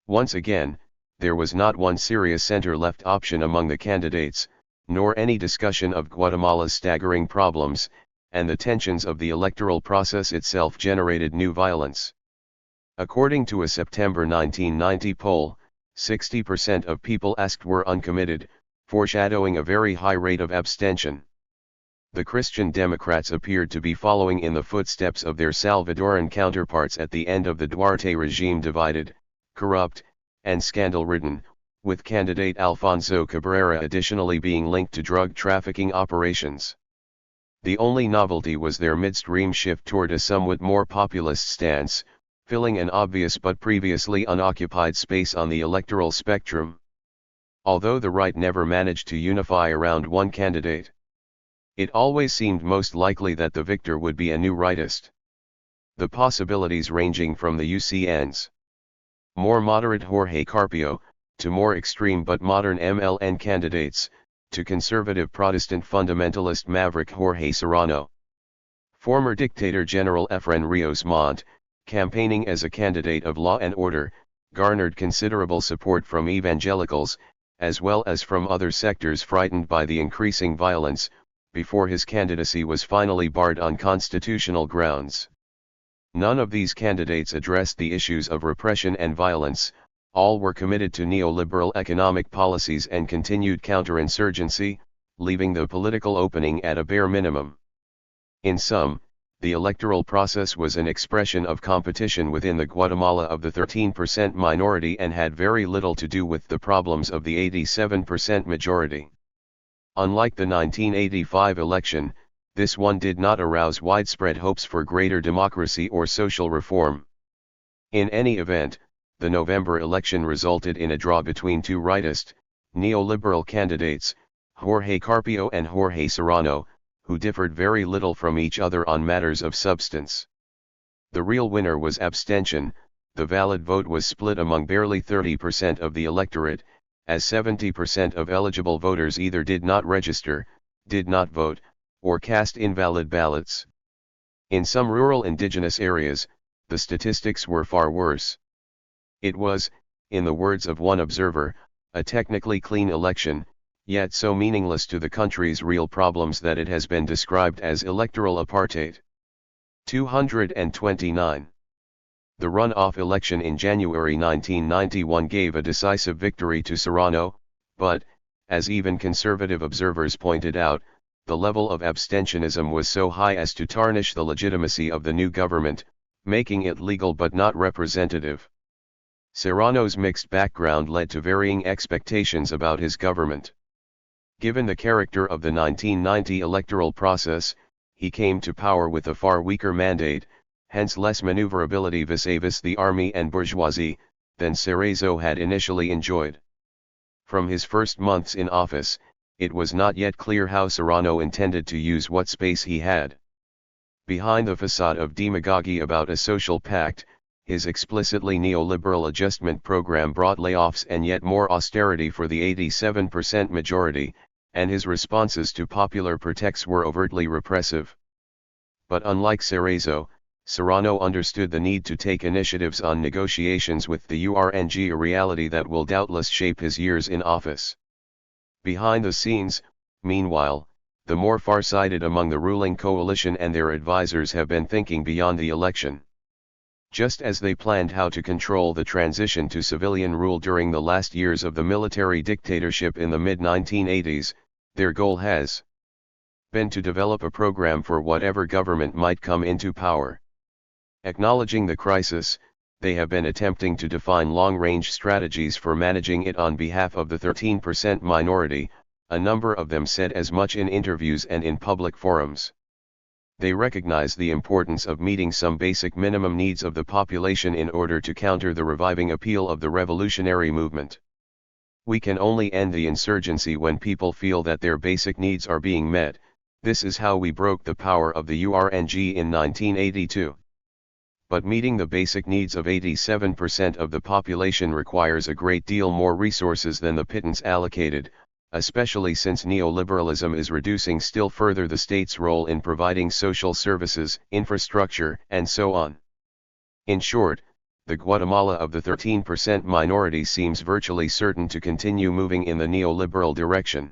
Once again, there was not one serious center-left option among the candidates, nor any discussion of Guatemala's staggering problems, and the tensions of the electoral process itself generated new violence. According to a September 1990 poll, 60% of people asked were uncommitted, foreshadowing a very high rate of abstention. The Christian Democrats appeared to be following in the footsteps of their Salvadoran counterparts at the end of the Duarte regime, divided, corrupt, and scandal-ridden, with candidate Alfonso Cabrera additionally being linked to drug trafficking operations. The only novelty was their midstream shift toward a somewhat more populist stance, filling an obvious but previously unoccupied space on the electoral spectrum. Although the right never managed to unify around one candidate, it always seemed most likely that the victor would be a new rightist. The possibilities ranging from the UCN's more moderate Jorge Carpio, to more extreme but modern MLN candidates, to conservative Protestant fundamentalist maverick Jorge Serrano. Former dictator General Efren Rios Montt, campaigning as a candidate of law and order, garnered considerable support from evangelicals, as well as from other sectors frightened by the increasing violence, before his candidacy was finally barred on constitutional grounds. None of these candidates addressed the issues of repression and violence. All were committed to neoliberal economic policies and continued counterinsurgency, leaving the political opening at a bare minimum. In sum, the electoral process was an expression of competition within the Guatemala of the 13% minority and had very little to do with the problems of the 87% majority. Unlike the 1985 election, this one did not arouse widespread hopes for greater democracy or social reform. In any event, the November election resulted in a draw between two rightist, neoliberal candidates, Jorge Carpio and Jorge Serrano, who differed very little from each other on matters of substance. The real winner was abstention. The valid vote was split among barely 30% of the electorate, as 70% of eligible voters either did not register, did not vote, or cast invalid ballots. In some rural indigenous areas, the statistics were far worse. It was, in the words of one observer, a technically clean election, yet so meaningless to the country's real problems that it has been described as electoral apartheid. 229. The runoff election in January 1991 gave a decisive victory to Serrano, but, as even conservative observers pointed out, the level of abstentionism was so high as to tarnish the legitimacy of the new government, making it legal but not representative. Serrano's mixed background led to varying expectations about his government. Given the character of the 1990 electoral process, he came to power with a far weaker mandate, hence less maneuverability vis-a-vis the army and bourgeoisie, than Cerezo had initially enjoyed. From his first months in office, it was not yet clear how Serrano intended to use what space he had. Behind the facade of demagoguery about a social pact, his explicitly neoliberal adjustment program brought layoffs and yet more austerity for the 87% majority, and his responses to popular protests were overtly repressive. But unlike Cerezo, Serrano understood the need to take initiatives on negotiations with the URNG, a reality that will doubtless shape his years in office. Behind the scenes, meanwhile, the more far-sighted among the ruling coalition and their advisors have been thinking beyond the election. Just as they planned how to control the transition to civilian rule during the last years of the military dictatorship in the mid-1980s, their goal has been to develop a program for whatever government might come into power. Acknowledging the crisis, they have been attempting to define long-range strategies for managing it on behalf of the 13% minority, a number of them said as much in interviews and in public forums. They recognize the importance of meeting some basic minimum needs of the population in order to counter the reviving appeal of the revolutionary movement. We can only end the insurgency when people feel that their basic needs are being met. This is how we broke the power of the URNG in 1982. But meeting the basic needs of 87% of the population requires a great deal more resources than the pittance allocated, especially since neoliberalism is reducing still further the state's role in providing social services, infrastructure, and so on. In short, the Guatemala of the 13% minority seems virtually certain to continue moving in the neoliberal direction.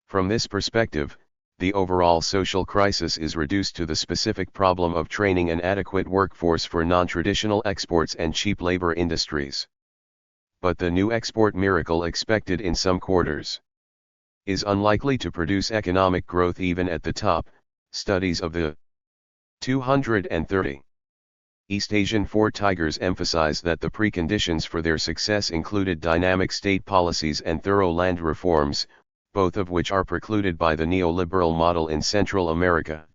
From this perspective, the overall social crisis is reduced to the specific problem of training an adequate workforce for non-traditional exports and cheap labor industries. But the new export miracle expected in some quarters is unlikely to produce economic growth even at the top. Studies of the 230 East Asian Four Tigers emphasize that the preconditions for their success included dynamic state policies and thorough land reforms, both of which are precluded by the neoliberal model in Central America.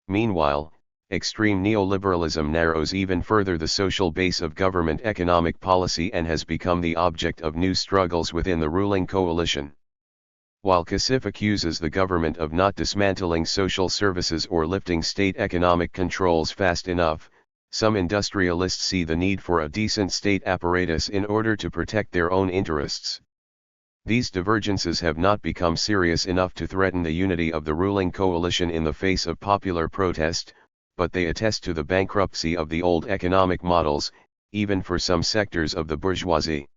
Meanwhile, extreme neoliberalism narrows even further the social base of government economic policy and has become the object of new struggles within the ruling coalition. While Kasif accuses the government of not dismantling social services or lifting state economic controls fast enough, some industrialists see the need for a decent state apparatus in order to protect their own interests. These divergences have not become serious enough to threaten the unity of the ruling coalition in the face of popular protest, but they attest to the bankruptcy of the old economic models, even for some sectors of the bourgeoisie.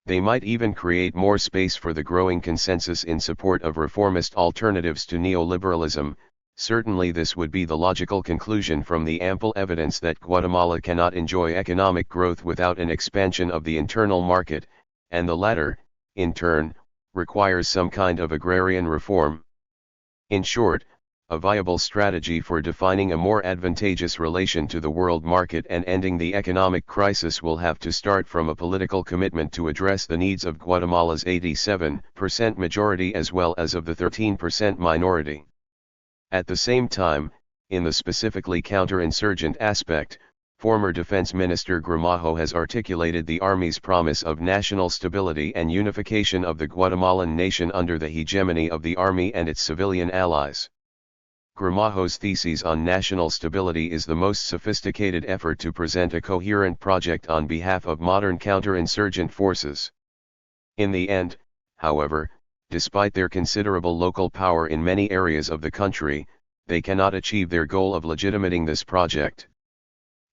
They might even create more space for the growing consensus in support of reformist alternatives to neoliberalism. Certainly this would be the logical conclusion from the ample evidence that Guatemala cannot enjoy economic growth without an expansion of the internal market, and the latter, in turn, requires some kind of agrarian reform. In short, a viable strategy for defining a more advantageous relation to the world market and ending the economic crisis will have to start from a political commitment to address the needs of Guatemala's 87% majority as well as of the 13% minority. At the same time, in the specifically counterinsurgent aspect, former Defense Minister Gramajo has articulated the Army's promise of national stability and unification of the Guatemalan nation under the hegemony of the Army and its civilian allies. Gramajo's thesis on national stability is the most sophisticated effort to present a coherent project on behalf of modern counterinsurgent forces. In the end, however, despite their considerable local power in many areas of the country, they cannot achieve their goal of legitimating this project.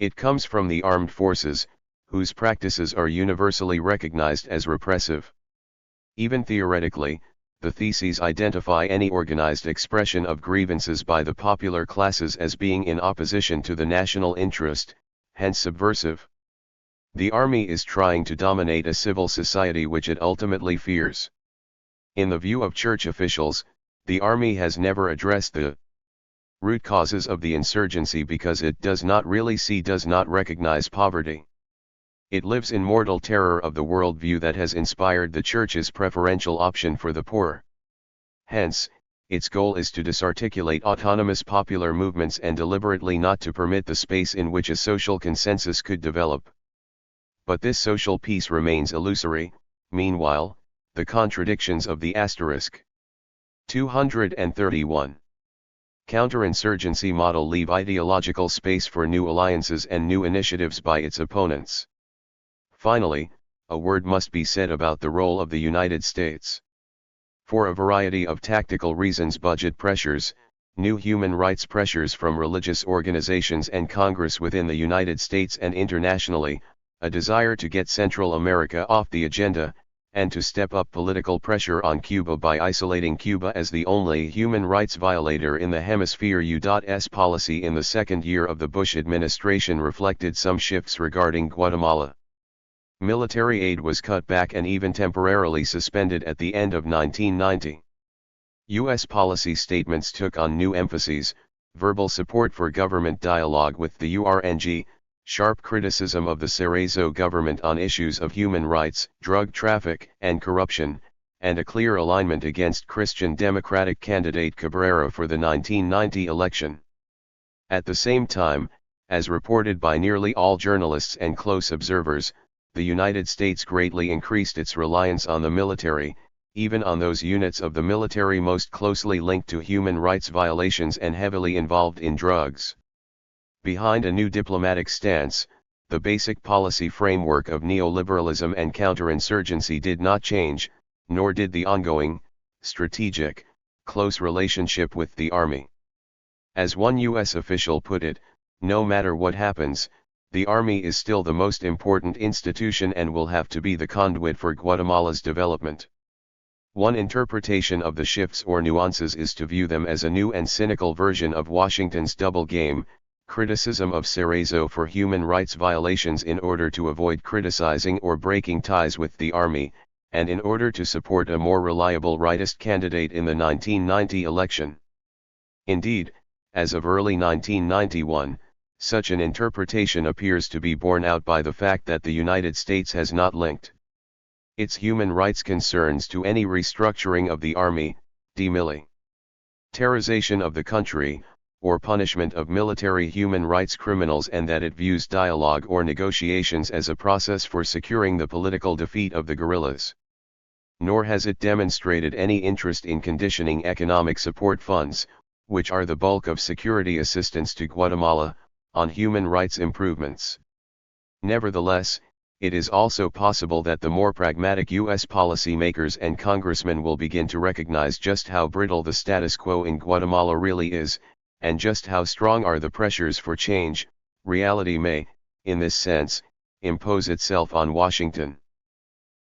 It comes from the armed forces, whose practices are universally recognized as repressive. Even theoretically, the theses identify any organized expression of grievances by the popular classes as being in opposition to the national interest, hence subversive. The army is trying to dominate a civil society which it ultimately fears. In the view of church officials, the army has never addressed the root causes of the insurgency because it does not recognize poverty. It lives in mortal terror of the worldview that has inspired the church's preferential option for the poor. Hence, its goal is to disarticulate autonomous popular movements and deliberately not to permit the space in which a social consensus could develop. But this social peace remains illusory. Meanwhile, the contradictions of the *231 counterinsurgency model leave ideological space for new alliances and new initiatives by its opponents. Finally, a word must be said about the role of the United States. For a variety of tactical reasons, budget pressures, new human rights pressures from religious organizations and Congress within the United States and internationally, a desire to get Central America off the agenda, and to step up political pressure on Cuba by isolating Cuba as the only human rights violator in the hemisphere. U.S. policy in the second year of the Bush administration reflected some shifts regarding Guatemala. Military aid was cut back and even temporarily suspended at the end of 1990. U.S. policy statements took on new emphases: verbal support for government dialogue with the URNG, sharp criticism of the Cerezo government on issues of human rights, drug traffic, and corruption, and a clear alignment against Christian Democratic candidate Cabrera for the 1990 election. At the same time, as reported by nearly all journalists and close observers, the United States greatly increased its reliance on the military, even on those units of the military most closely linked to human rights violations and heavily involved in drugs. Behind a new diplomatic stance, the basic policy framework of neoliberalism and counterinsurgency did not change, nor did the ongoing, strategic, close relationship with the Army. As one U.S. official put it, no matter what happens, the Army is still the most important institution and will have to be the conduit for Guatemala's development. One interpretation of the shifts or nuances is to view them as a new and cynical version of Washington's double game, criticism of Cerezo for human rights violations in order to avoid criticizing or breaking ties with the Army, and in order to support a more reliable rightist candidate in the 1990 election. Indeed, as of early 1991, such an interpretation appears to be borne out by the fact that the United States has not linked its human rights concerns to any restructuring of the Army, demilitarization of the country, or punishment of military human rights criminals, and that it views dialogue or negotiations as a process for securing the political defeat of the guerrillas. Nor has it demonstrated any interest in conditioning economic support funds, which are the bulk of security assistance to Guatemala, on human rights improvements. Nevertheless, it is also possible that the more pragmatic U.S. policymakers and congressmen will begin to recognize just how brittle the status quo in Guatemala really is, and just how strong are the pressures for change. Reality may, in this sense, impose itself on Washington.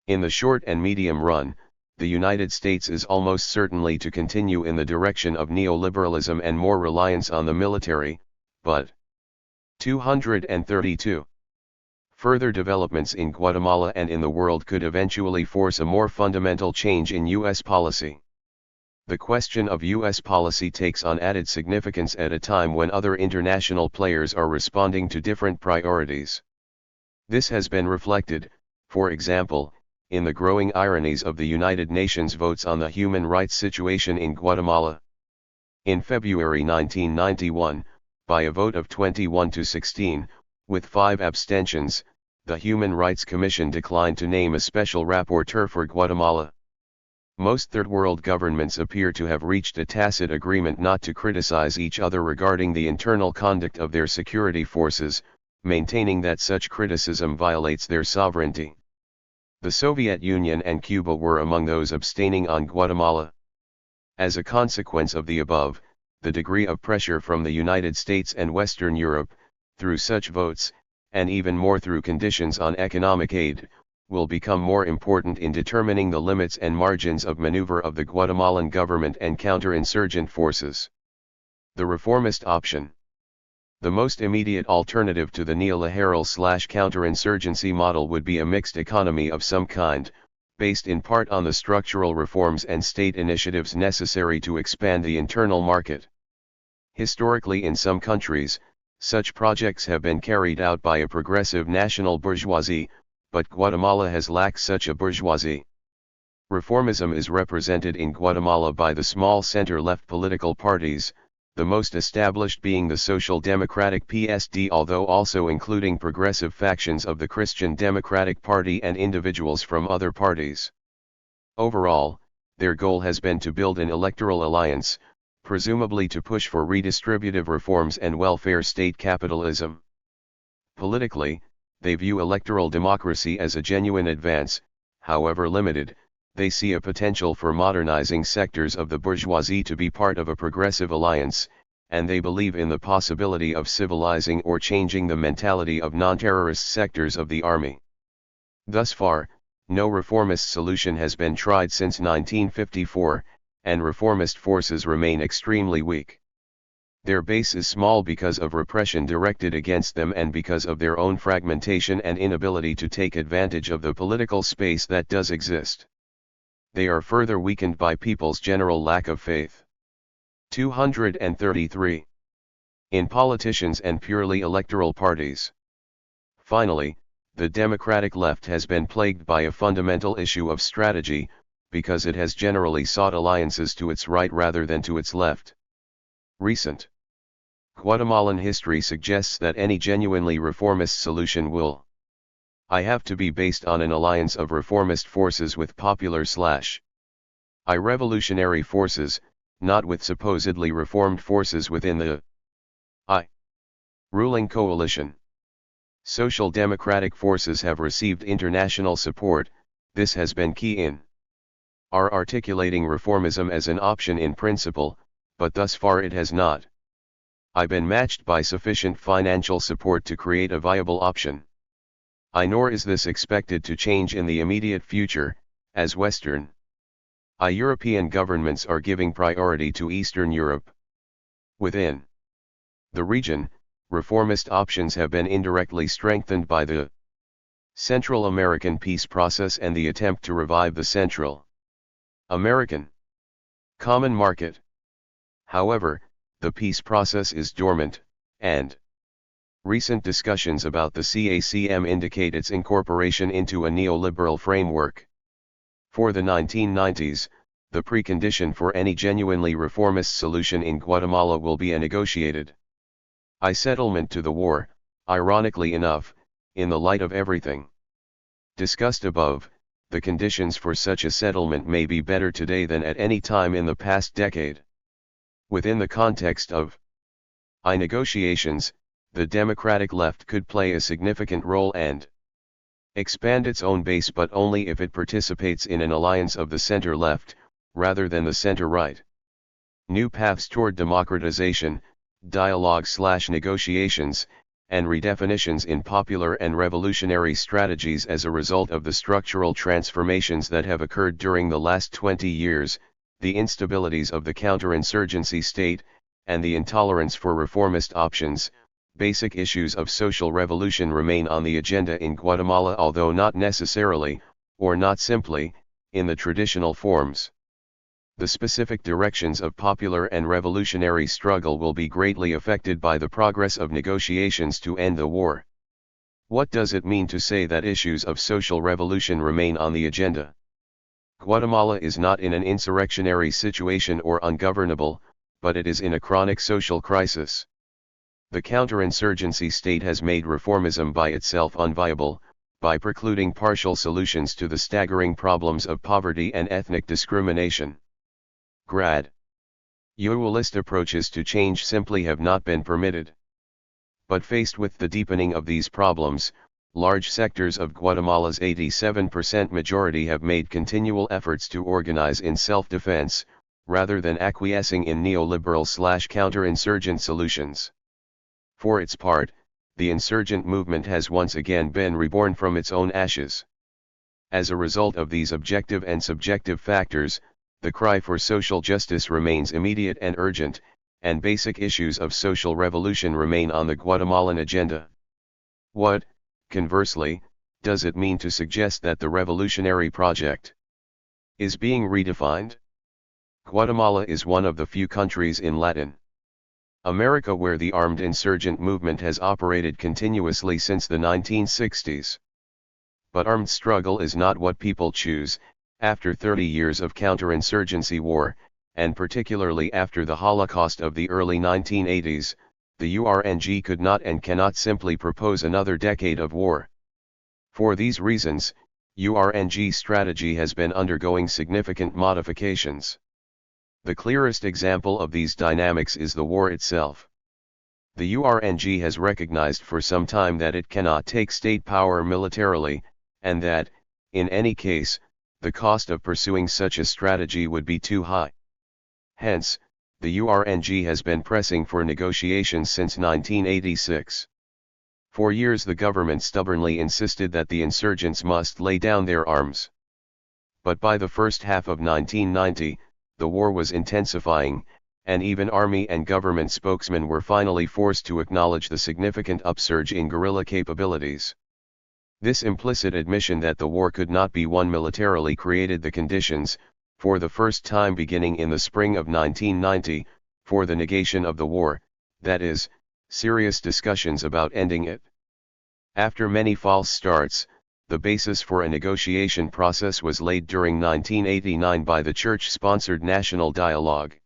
In the short and medium run, the United States is almost certainly to continue in the direction of neoliberalism and more reliance on the military, but 232. Further developments in Guatemala and in the world could eventually force a more fundamental change in U.S. policy. The question of U.S. policy takes on added significance at a time when other international players are responding to different priorities. This has been reflected, for example, in the growing ironies of the United Nations votes on the human rights situation in Guatemala. In February 1991, by a vote of 21-16, with 5 abstentions, the Human Rights Commission declined to name a special rapporteur for Guatemala. Most Third World governments appear to have reached a tacit agreement not to criticize each other regarding the internal conduct of their security forces, maintaining that such criticism violates their sovereignty. The Soviet Union and Cuba were among those abstaining on Guatemala. As a consequence of the above, the degree of pressure from the United States and Western Europe, through such votes, and even more through conditions on economic aid, will become more important in determining the limits and margins of maneuver of the Guatemalan government and counterinsurgent forces. The reformist option. The most immediate alternative to the neoliberal/counterinsurgency model would be a mixed economy of some kind, based in part on the structural reforms and state initiatives necessary to expand the internal market. Historically, in some countries, such projects have been carried out by a progressive national bourgeoisie, but Guatemala has lacked such a bourgeoisie. Reformism is represented in Guatemala by the small center-left political parties, the most established being the Social Democratic PSD, although also including progressive factions of the Christian Democratic Party and individuals from other parties. Overall, their goal has been to build an electoral alliance, presumably to push for redistributive reforms and welfare state capitalism. Politically, they view electoral democracy as a genuine advance, however limited. They see a potential for modernizing sectors of the bourgeoisie to be part of a progressive alliance, and they believe in the possibility of civilizing or changing the mentality of non-terrorist sectors of the army. Thus far, no reformist solution has been tried since 1954, and reformist forces remain extremely weak. Their base is small because of repression directed against them and because of their own fragmentation and inability to take advantage of the political space that does exist. They are further weakened by people's general lack of faith. 233. In politicians and purely electoral parties. Finally, the democratic left has been plagued by a fundamental issue of strategy, because it has generally sought alliances to its right rather than to its left. Recent Guatemalan history suggests that any genuinely reformist solution will have to be based on an alliance of reformist forces with popular/I revolutionary forces, not with supposedly reformed forces within the I ruling coalition. Social democratic forces have received international support. This has been key in articulating reformism as an option in principle, but thus far it has not been matched by sufficient financial support to create a viable option. Nor is this expected to change in the immediate future, as Western European governments are giving priority to Eastern Europe. Within the region, reformist options have been indirectly strengthened by the Central American peace process and the attempt to revive the Central American common market. However, the peace process is dormant, and recent discussions about the CACM indicate its incorporation into a neoliberal framework. For the 1990s, the precondition for any genuinely reformist solution in Guatemala will be a negotiated settlement to the war. Ironically enough, in the light of everything discussed above, the conditions for such a settlement may be better today than at any time in the past decade. Within the context of negotiations, the democratic left could play a significant role and expand its own base, but only if it participates in an alliance of the center-left, rather than the center-right. New paths toward democratization, dialogue/negotiations, and redefinitions in popular and revolutionary strategies as a result of the structural transformations that have occurred during the last 20 years, the instabilities of the counterinsurgency state, and the intolerance for reformist options. Basic issues of social revolution remain on the agenda in Guatemala, although not necessarily, or not simply, in the traditional forms. The specific directions of popular and revolutionary struggle will be greatly affected by the progress of negotiations to end the war. What does it mean to say that issues of social revolution remain on the agenda? Guatemala is not in an insurrectionary situation or ungovernable, but it is in a chronic social crisis. The counterinsurgency state has made reformism by itself unviable, by precluding partial solutions to the staggering problems of poverty and ethnic discrimination. Gradualist approaches to change simply have not been permitted. But faced with the deepening of these problems, large sectors of Guatemala's 87% majority have made continual efforts to organize in self-defense, rather than acquiescing in neoliberal/counterinsurgent solutions. For its part, the insurgent movement has once again been reborn from its own ashes. As a result of these objective and subjective factors, the cry for social justice remains immediate and urgent, and basic issues of social revolution remain on the Guatemalan agenda. What, conversely, does it mean to suggest that the revolutionary project is being redefined? Guatemala is one of the few countries in Latin America where the armed insurgent movement has operated continuously since the 1960s. But armed struggle is not what people choose. After 30 years of counterinsurgency war, and particularly after the Holocaust of the early 1980s, the URNG could not and cannot simply propose another decade of war. For these reasons, URNG strategy has been undergoing significant modifications. The clearest example of these dynamics is the war itself. The URNG has recognized for some time that it cannot take state power militarily, and that, in any case, the cost of pursuing such a strategy would be too high. Hence, the URNG has been pressing for negotiations since 1986. For years the government stubbornly insisted that the insurgents must lay down their arms. But by the first half of 1990, the war was intensifying, and even army and government spokesmen were finally forced to acknowledge the significant upsurge in guerrilla capabilities. This implicit admission that the war could not be won militarily created the conditions, for the first time beginning in the spring of 1990, for the negation of the war, that is, serious discussions about ending it. After many false starts, the basis for a negotiation process was laid during 1989 by the church-sponsored National Dialogue.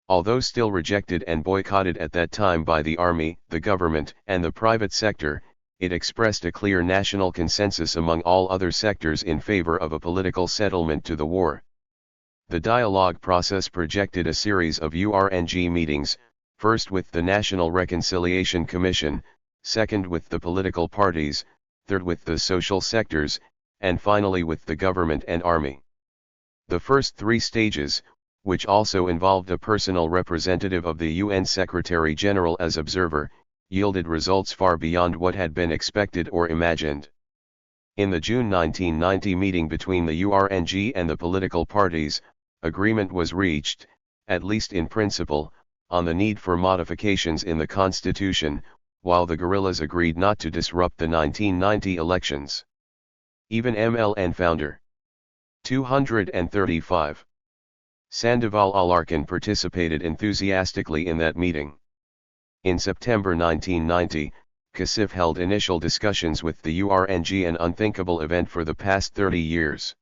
Although still rejected and boycotted at that time by the army, the government, and the private sector, it expressed a clear national consensus among all other sectors in favor of a political settlement to the war. The dialogue process projected a series of URNG meetings, first with the National Reconciliation Commission, second with the political parties, third with the social sectors, and finally with the government and army. The first three stages, which also involved a personal representative of the UN Secretary-General as observer, yielded results far beyond what had been expected or imagined. In the June 1990 meeting between the URNG and the political parties, agreement was reached, at least in principle, on the need for modifications in the constitution, while the guerrillas agreed not to disrupt the 1990 elections. Even MLN founder 235 Sandoval Alarcon participated enthusiastically in that meeting. In September 1990, CACIF held initial discussions with the URNG, an unthinkable event for the past 30 years.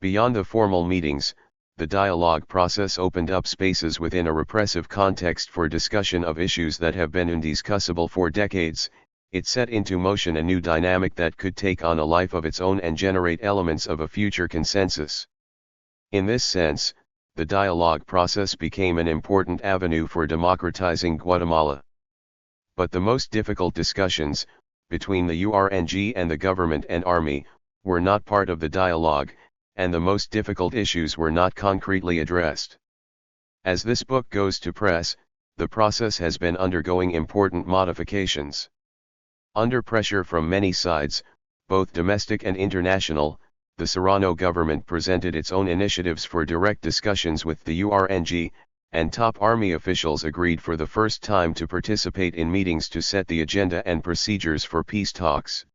Beyond the formal meetings, the dialogue process opened up spaces within a repressive context for discussion of issues that have been undiscussable for decades. It set into motion a new dynamic that could take on a life of its own and generate elements of a future consensus. In this sense, the dialogue process became an important avenue for democratizing Guatemala. But the most difficult discussions, between the URNG and the government and army, were not part of the dialogue, and the most difficult issues were not concretely addressed. As this book goes to press, the process has been undergoing important modifications. Under pressure from many sides, both domestic and international, the Serrano government presented its own initiatives for direct discussions with the URNG, and top army officials agreed for the first time to participate in meetings to set the agenda and procedures for peace talks.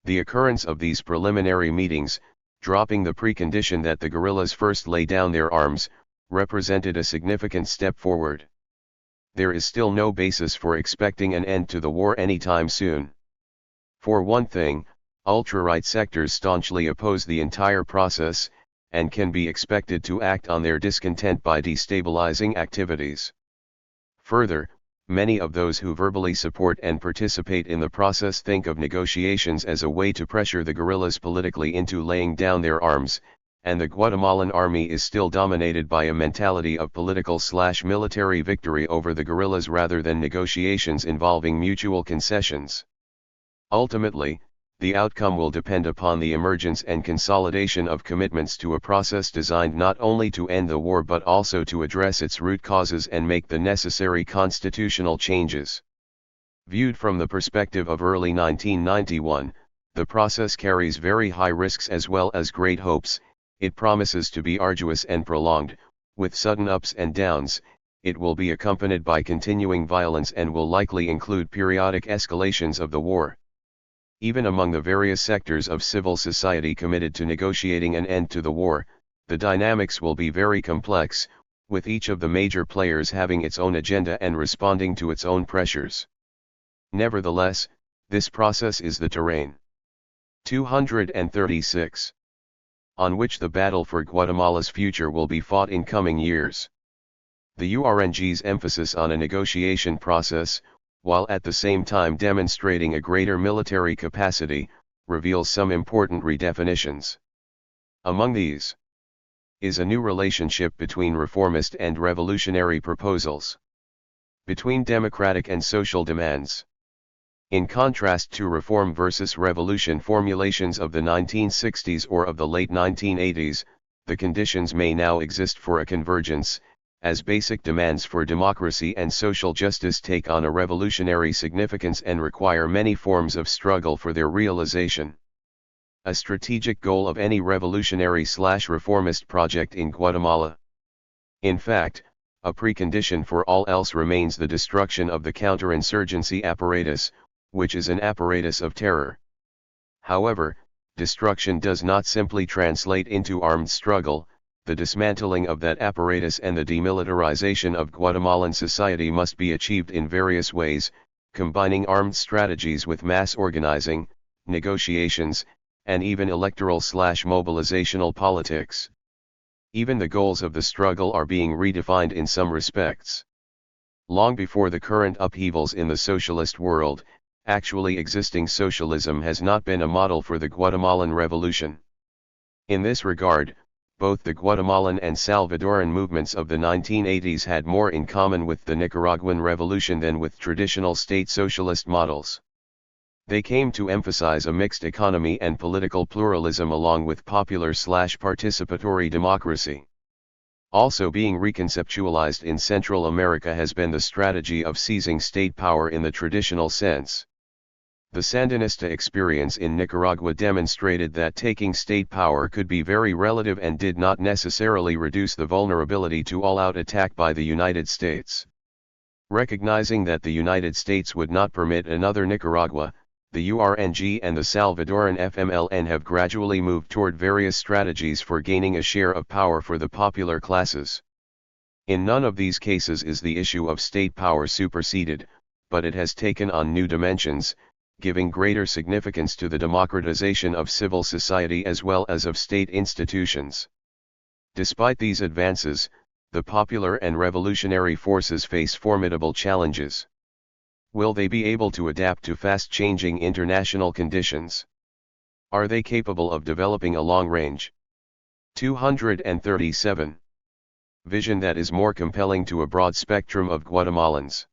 The occurrence of these preliminary meetings, dropping the precondition that the guerrillas first lay down their arms, represented a significant step forward. There is still no basis for expecting an end to the war anytime soon. For one thing, ultra-right sectors staunchly oppose the entire process, and can be expected to act on their discontent by destabilizing activities. Further, many of those who verbally support and participate in the process think of negotiations as a way to pressure the guerrillas politically into laying down their arms, and the Guatemalan army is still dominated by a mentality of political/military victory over the guerrillas rather than negotiations involving mutual concessions. Ultimately, the outcome will depend upon the emergence and consolidation of commitments to a process designed not only to end the war but also to address its root causes and make the necessary constitutional changes. Viewed from the perspective of early 1991, the process carries very high risks as well as great hopes. It promises to be arduous and prolonged, with sudden ups and downs. It will be accompanied by continuing violence and will likely include periodic escalations of the war. Even among the various sectors of civil society committed to negotiating an end to the war, the dynamics will be very complex, with each of the major players having its own agenda and responding to its own pressures. Nevertheless, this process is the terrain 236 on which the battle for Guatemala's future will be fought in coming years. The URNG's emphasis on a negotiation process, while at the same time demonstrating a greater military capacity, reveals some important redefinitions. Among these, is a new relationship between reformist and revolutionary proposals, between democratic and social demands. In contrast to reform versus revolution formulations of the 1960s or of the late 1980s, the conditions may now exist for a convergence, as basic demands for democracy and social justice take on a revolutionary significance and require many forms of struggle for their realization. A strategic goal of any revolutionary/reformist project in Guatemala. In fact, a precondition for all else remains the destruction of the counterinsurgency apparatus, which is an apparatus of terror. However, destruction does not simply translate into armed struggle. The dismantling of that apparatus and the demilitarization of Guatemalan society must be achieved in various ways, combining armed strategies with mass organizing, negotiations, and even electoral/mobilizational politics. Even the goals of the struggle are being redefined in some respects. Long before the current upheavals in the socialist world, actually existing socialism has not been a model for the Guatemalan Revolution. In this regard, both the Guatemalan and Salvadoran movements of the 1980s had more in common with the Nicaraguan Revolution than with traditional state socialist models. They came to emphasize a mixed economy and political pluralism along with popular/participatory democracy. Also being reconceptualized in Central America has been the strategy of seizing state power in the traditional sense. The Sandinista experience in Nicaragua demonstrated that taking state power could be very relative and did not necessarily reduce the vulnerability to all-out attack by the United States. Recognizing that the United States would not permit another Nicaragua, the URNG and the Salvadoran FMLN have gradually moved toward various strategies for gaining a share of power for the popular classes. In none of these cases is the issue of state power superseded, but it has taken on new dimensions, giving greater significance to the democratization of civil society as well as of state institutions. Despite these advances, the popular and revolutionary forces face formidable challenges. Will they be able to adapt to fast-changing international conditions? Are they capable of developing a long-range 237 vision that is more compelling to a broad spectrum of Guatemalans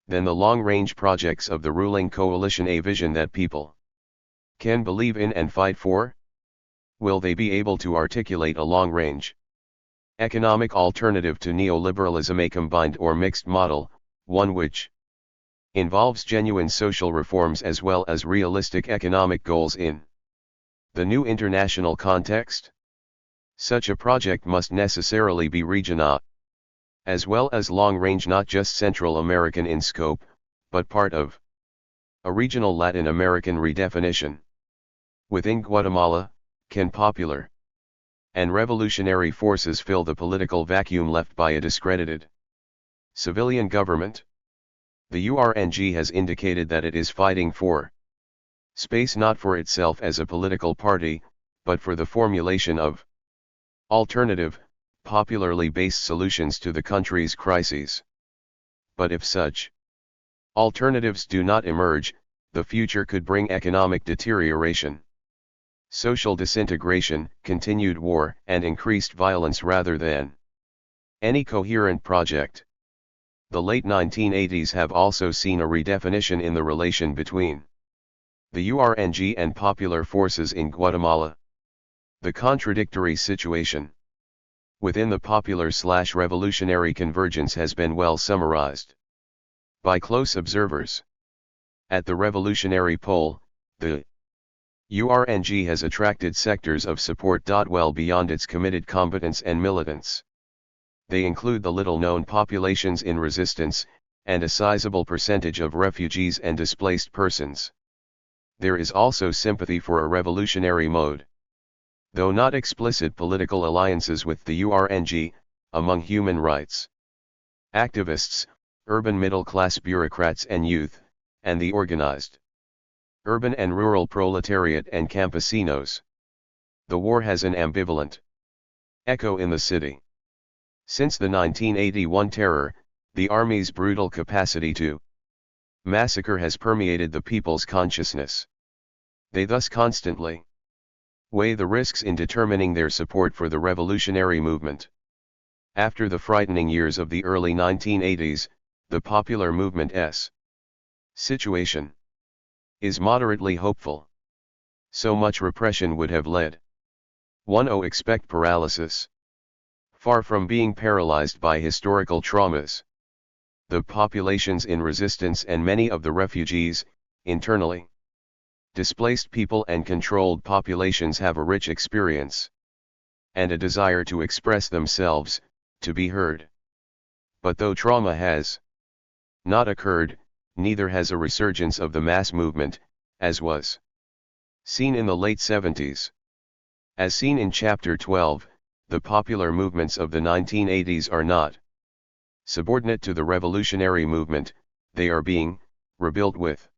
than the long-range projects of the ruling coalition, a vision that people can believe in and fight for? Will they be able to articulate a long-range economic alternative to neoliberalism, a combined or mixed model, one which involves genuine social reforms as well as realistic economic goals in the new international context? Such a project must necessarily be regional, as well as long-range, not just Central American in scope, but part of a regional Latin American redefinition. Within Guatemala, can popular and revolutionary forces fill the political vacuum left by a discredited civilian government? The URNG has indicated that it is fighting for space not for itself as a political party, but for the formulation of alternative, popularly based solutions to the country's crises. But if such alternatives do not emerge, the future could bring economic deterioration, social disintegration, continued war, and increased violence rather than any coherent project. The late 1980s have also seen a redefinition in the relation between the URNG and popular forces in Guatemala. The contradictory situation within the popular/revolutionary convergence has been well summarized by close observers. At the revolutionary pole, the URNG has attracted sectors of support well beyond its committed combatants and militants. They include the little-known populations in resistance, and a sizable percentage of refugees and displaced persons. There is also sympathy for a revolutionary mode, though not explicit political alliances with the URNG, among human rights activists, urban middle-class bureaucrats and youth, and the organized urban and rural proletariat and campesinos. The war has an ambivalent echo in the city. Since the 1981 terror, the army's brutal capacity to massacre has permeated the people's consciousness. They thus constantly Weigh the risks in determining their support for the revolutionary movement. After the frightening years of the early 1980s, the popular movement's situation is moderately hopeful. So much repression would have led 1. Expect paralysis. Far from being paralyzed by historical traumas, the populations in resistance and many of the refugees, internally displaced people and controlled populations have a rich experience and a desire to express themselves, to be heard. But though trauma has not occurred, neither has a resurgence of the mass movement, as was seen in the late 70s. As seen in Chapter 12, the popular movements of the 1980s are not subordinate to the revolutionary movement, they are being rebuilt with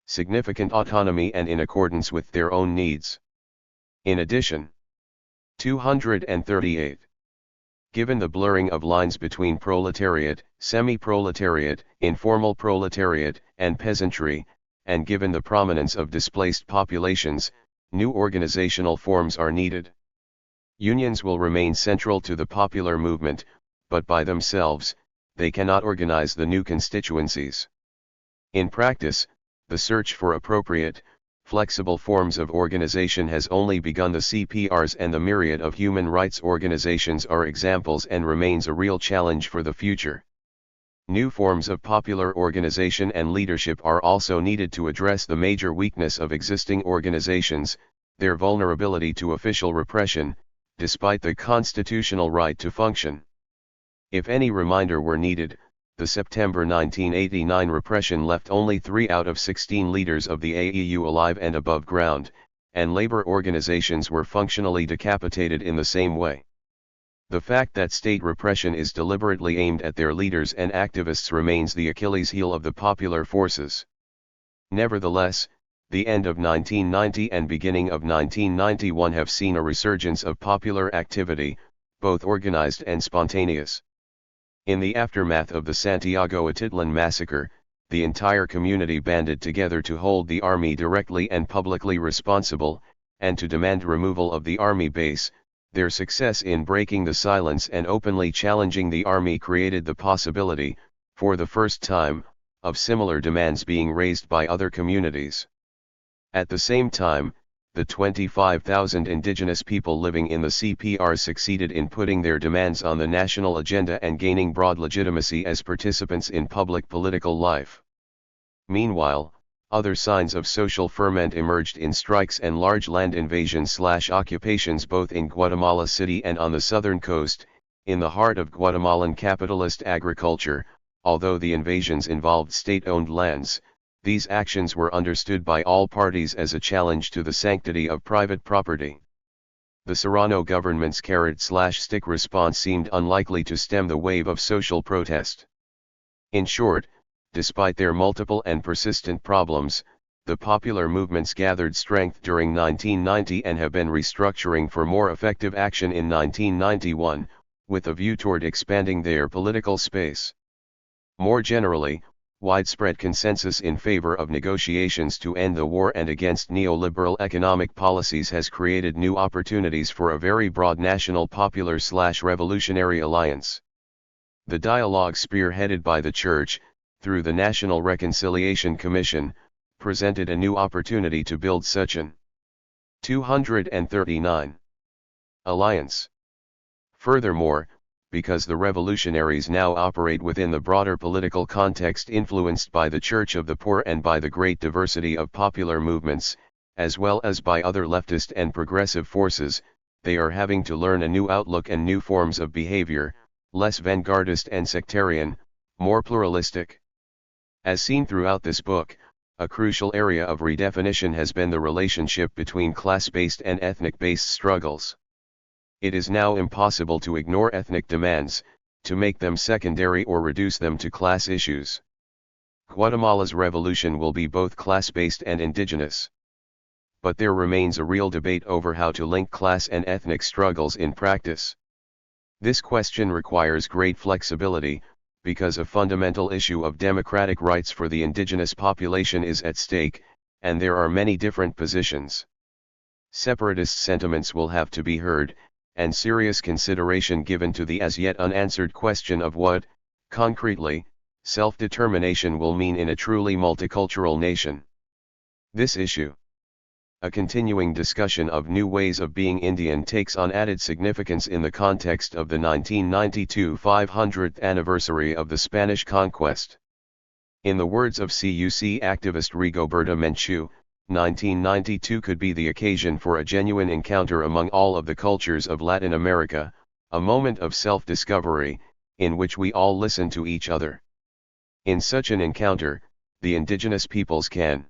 significant autonomy and in accordance with their own needs. In addition, 238. Given the blurring of lines between proletariat, semi-proletariat, informal proletariat, and peasantry, and given the prominence of displaced populations, new organizational forms are needed. Unions will remain central to the popular movement, but by themselves, they cannot organize the new constituencies. In practice, the search for appropriate, flexible forms of organization has only begun. The CPRs and the myriad of human rights organizations are examples and remains a real challenge for the future. New forms of popular organization and leadership are also needed to address the major weakness of existing organizations, their vulnerability to official repression, despite the constitutional right to function. If any reminder were needed, the September 1989 repression left only 3 out of 16 leaders of the AEU alive and above ground, and labor organizations were functionally decapitated in the same way. The fact that state repression is deliberately aimed at their leaders and activists remains the Achilles heel of the popular forces. Nevertheless, the end of 1990 and beginning of 1991 have seen a resurgence of popular activity, both organized and spontaneous. In the aftermath of the Santiago Atitlan massacre, the entire community banded together to hold the army directly and publicly responsible, and to demand removal of the army base. Their success in breaking the silence and openly challenging the army created the possibility, for the first time, of similar demands being raised by other communities. At the same time, the 25,000 indigenous people living in the CPR succeeded in putting their demands on the national agenda and gaining broad legitimacy as participants in public political life. Meanwhile, other signs of social ferment emerged in strikes and large land invasions/occupations both in Guatemala City and on the southern coast, in the heart of Guatemalan capitalist agriculture. Although the invasions involved state-owned lands, these actions were understood by all parties as a challenge to the sanctity of private property. The Serrano government's carrot-slash-stick response seemed unlikely to stem the wave of social protest. In short, despite their multiple and persistent problems, the popular movements gathered strength during 1990 and have been restructuring for more effective action in 1991, with a view toward expanding their political space. More generally, widespread consensus in favor of negotiations to end the war and against neoliberal economic policies has created new opportunities for a very broad national popular/revolutionary alliance. The dialogue spearheaded by the Church, through the National Reconciliation Commission, presented a new opportunity to build such an 239 alliance. Furthermore, because the revolutionaries now operate within the broader political context influenced by the Church of the Poor and by the great diversity of popular movements, as well as by other leftist and progressive forces, they are having to learn a new outlook and new forms of behavior, less vanguardist and sectarian, more pluralistic. As seen throughout this book, a crucial area of redefinition has been the relationship between class-based and ethnic-based struggles. It is now impossible to ignore ethnic demands, to make them secondary or reduce them to class issues. Guatemala's revolution will be both class-based and indigenous. But there remains a real debate over how to link class and ethnic struggles in practice. This question requires great flexibility, because a fundamental issue of democratic rights for the indigenous population is at stake, and there are many different positions. Separatist sentiments will have to be heard, and serious consideration given to the as yet unanswered question of what, concretely, self-determination will mean in a truly multicultural nation. This issue, a continuing discussion of new ways of being Indian, takes on added significance in the context of the 1992 500th anniversary of the Spanish conquest. In the words of CUC activist Rigoberta Menchú, 1992 could be the occasion for a genuine encounter among all of the cultures of Latin America, a moment of self-discovery, in which we all listen to each other. In such an encounter, the indigenous peoples can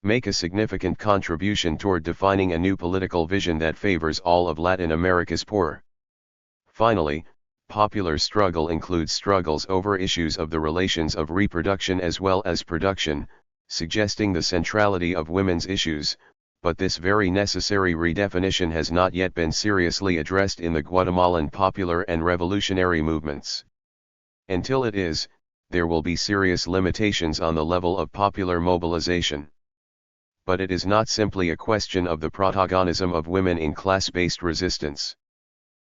make a significant contribution toward defining a new political vision that favors all of Latin America's poor. Finally, popular struggle includes struggles over issues of the relations of reproduction as well as production, suggesting the centrality of women's issues, but this very necessary redefinition has not yet been seriously addressed in the Guatemalan popular and revolutionary movements. Until it is, there will be serious limitations on the level of popular mobilization. But it is not simply a question of the protagonism of women in class-based resistance.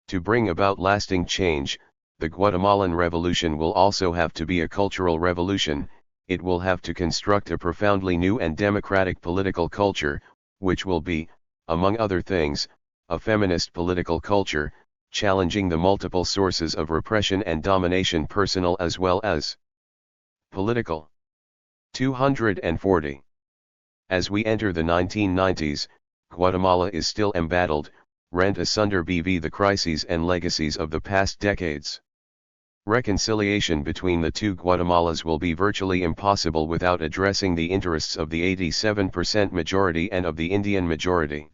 To bring about lasting change, the Guatemalan revolution will also have to be a cultural revolution. It will have to construct a profoundly new and democratic political culture, which will be, among other things, a feminist political culture, challenging the multiple sources of repression and domination, personal as well as political. 240. As we enter the 1990s, Guatemala is still embattled, rent asunder by the crises and legacies of the past decades. Reconciliation between the two Guatemalas will be virtually impossible without addressing the interests of the 87% majority and of the Indian majority.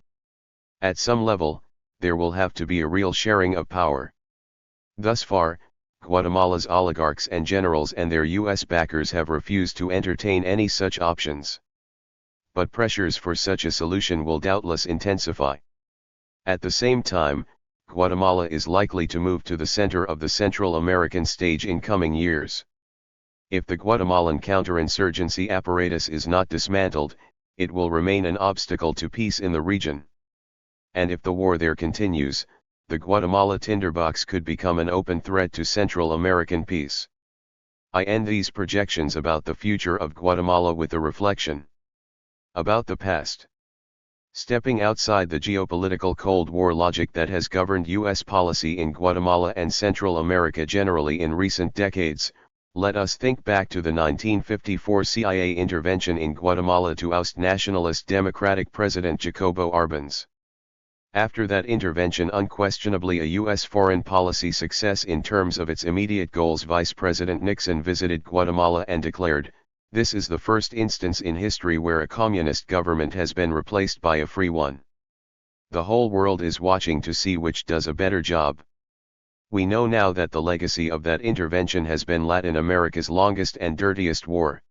At some level, there will have to be a real sharing of power. Thus far, Guatemala's oligarchs and generals and their U.S. backers have refused to entertain any such options. But pressures for such a solution will doubtless intensify. At the same time, Guatemala is likely to move to the center of the Central American stage in coming years. If the Guatemalan counterinsurgency apparatus is not dismantled, it will remain an obstacle to peace in the region. And if the war there continues, the Guatemala tinderbox could become an open threat to Central American peace. I end these projections about the future of Guatemala with a reflection about the past. Stepping outside the geopolitical Cold War logic that has governed U.S. policy in Guatemala and Central America generally in recent decades, let us think back to the 1954 CIA intervention in Guatemala to oust nationalist Democratic President Jacobo Arbenz. After that intervention, unquestionably a U.S. foreign policy success in terms of its immediate goals, Vice President Nixon visited Guatemala and declared, "This is the first instance in history where a communist government has been replaced by a free one. The whole world is watching to see which does a better job." We know now that the legacy of that intervention has been Latin America's longest and dirtiest war.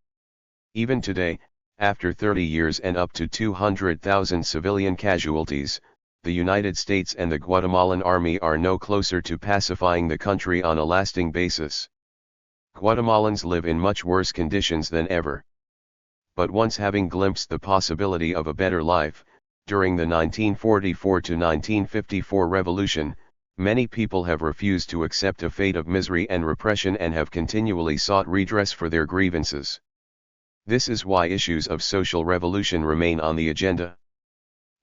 Even today, after 30 years and up to 200,000 civilian casualties, the United States and the Guatemalan army are no closer to pacifying the country on a lasting basis. Guatemalans live in much worse conditions than ever. But once having glimpsed the possibility of a better life, during the 1944 to 1954 revolution, many people have refused to accept a fate of misery and repression and have continually sought redress for their grievances. This is why issues of social revolution remain on the agenda.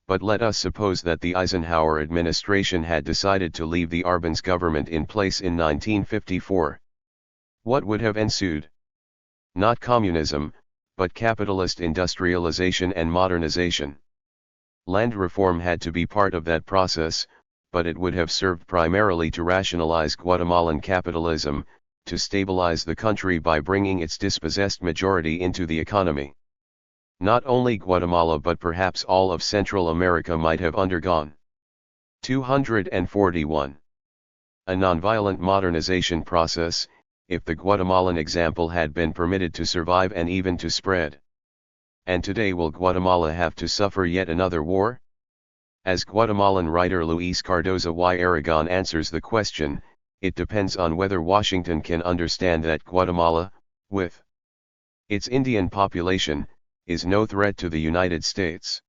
But let us suppose that the Eisenhower administration had decided to leave the Arbenz government in place in 1954. What would have ensued? Not communism, but capitalist industrialization and modernization. Land reform had to be part of that process, but it would have served primarily to rationalize Guatemalan capitalism, to stabilize the country by bringing its dispossessed majority into the economy. Not only Guatemala but perhaps all of Central America might have undergone 241. A nonviolent modernization process, if the Guatemalan example had been permitted to survive and even to spread. And today, will Guatemala have to suffer yet another war? As Guatemalan writer Luis Cardoza y Aragon answers the question, it depends on whether Washington can understand that Guatemala, with its Indian population, is no threat to the United States.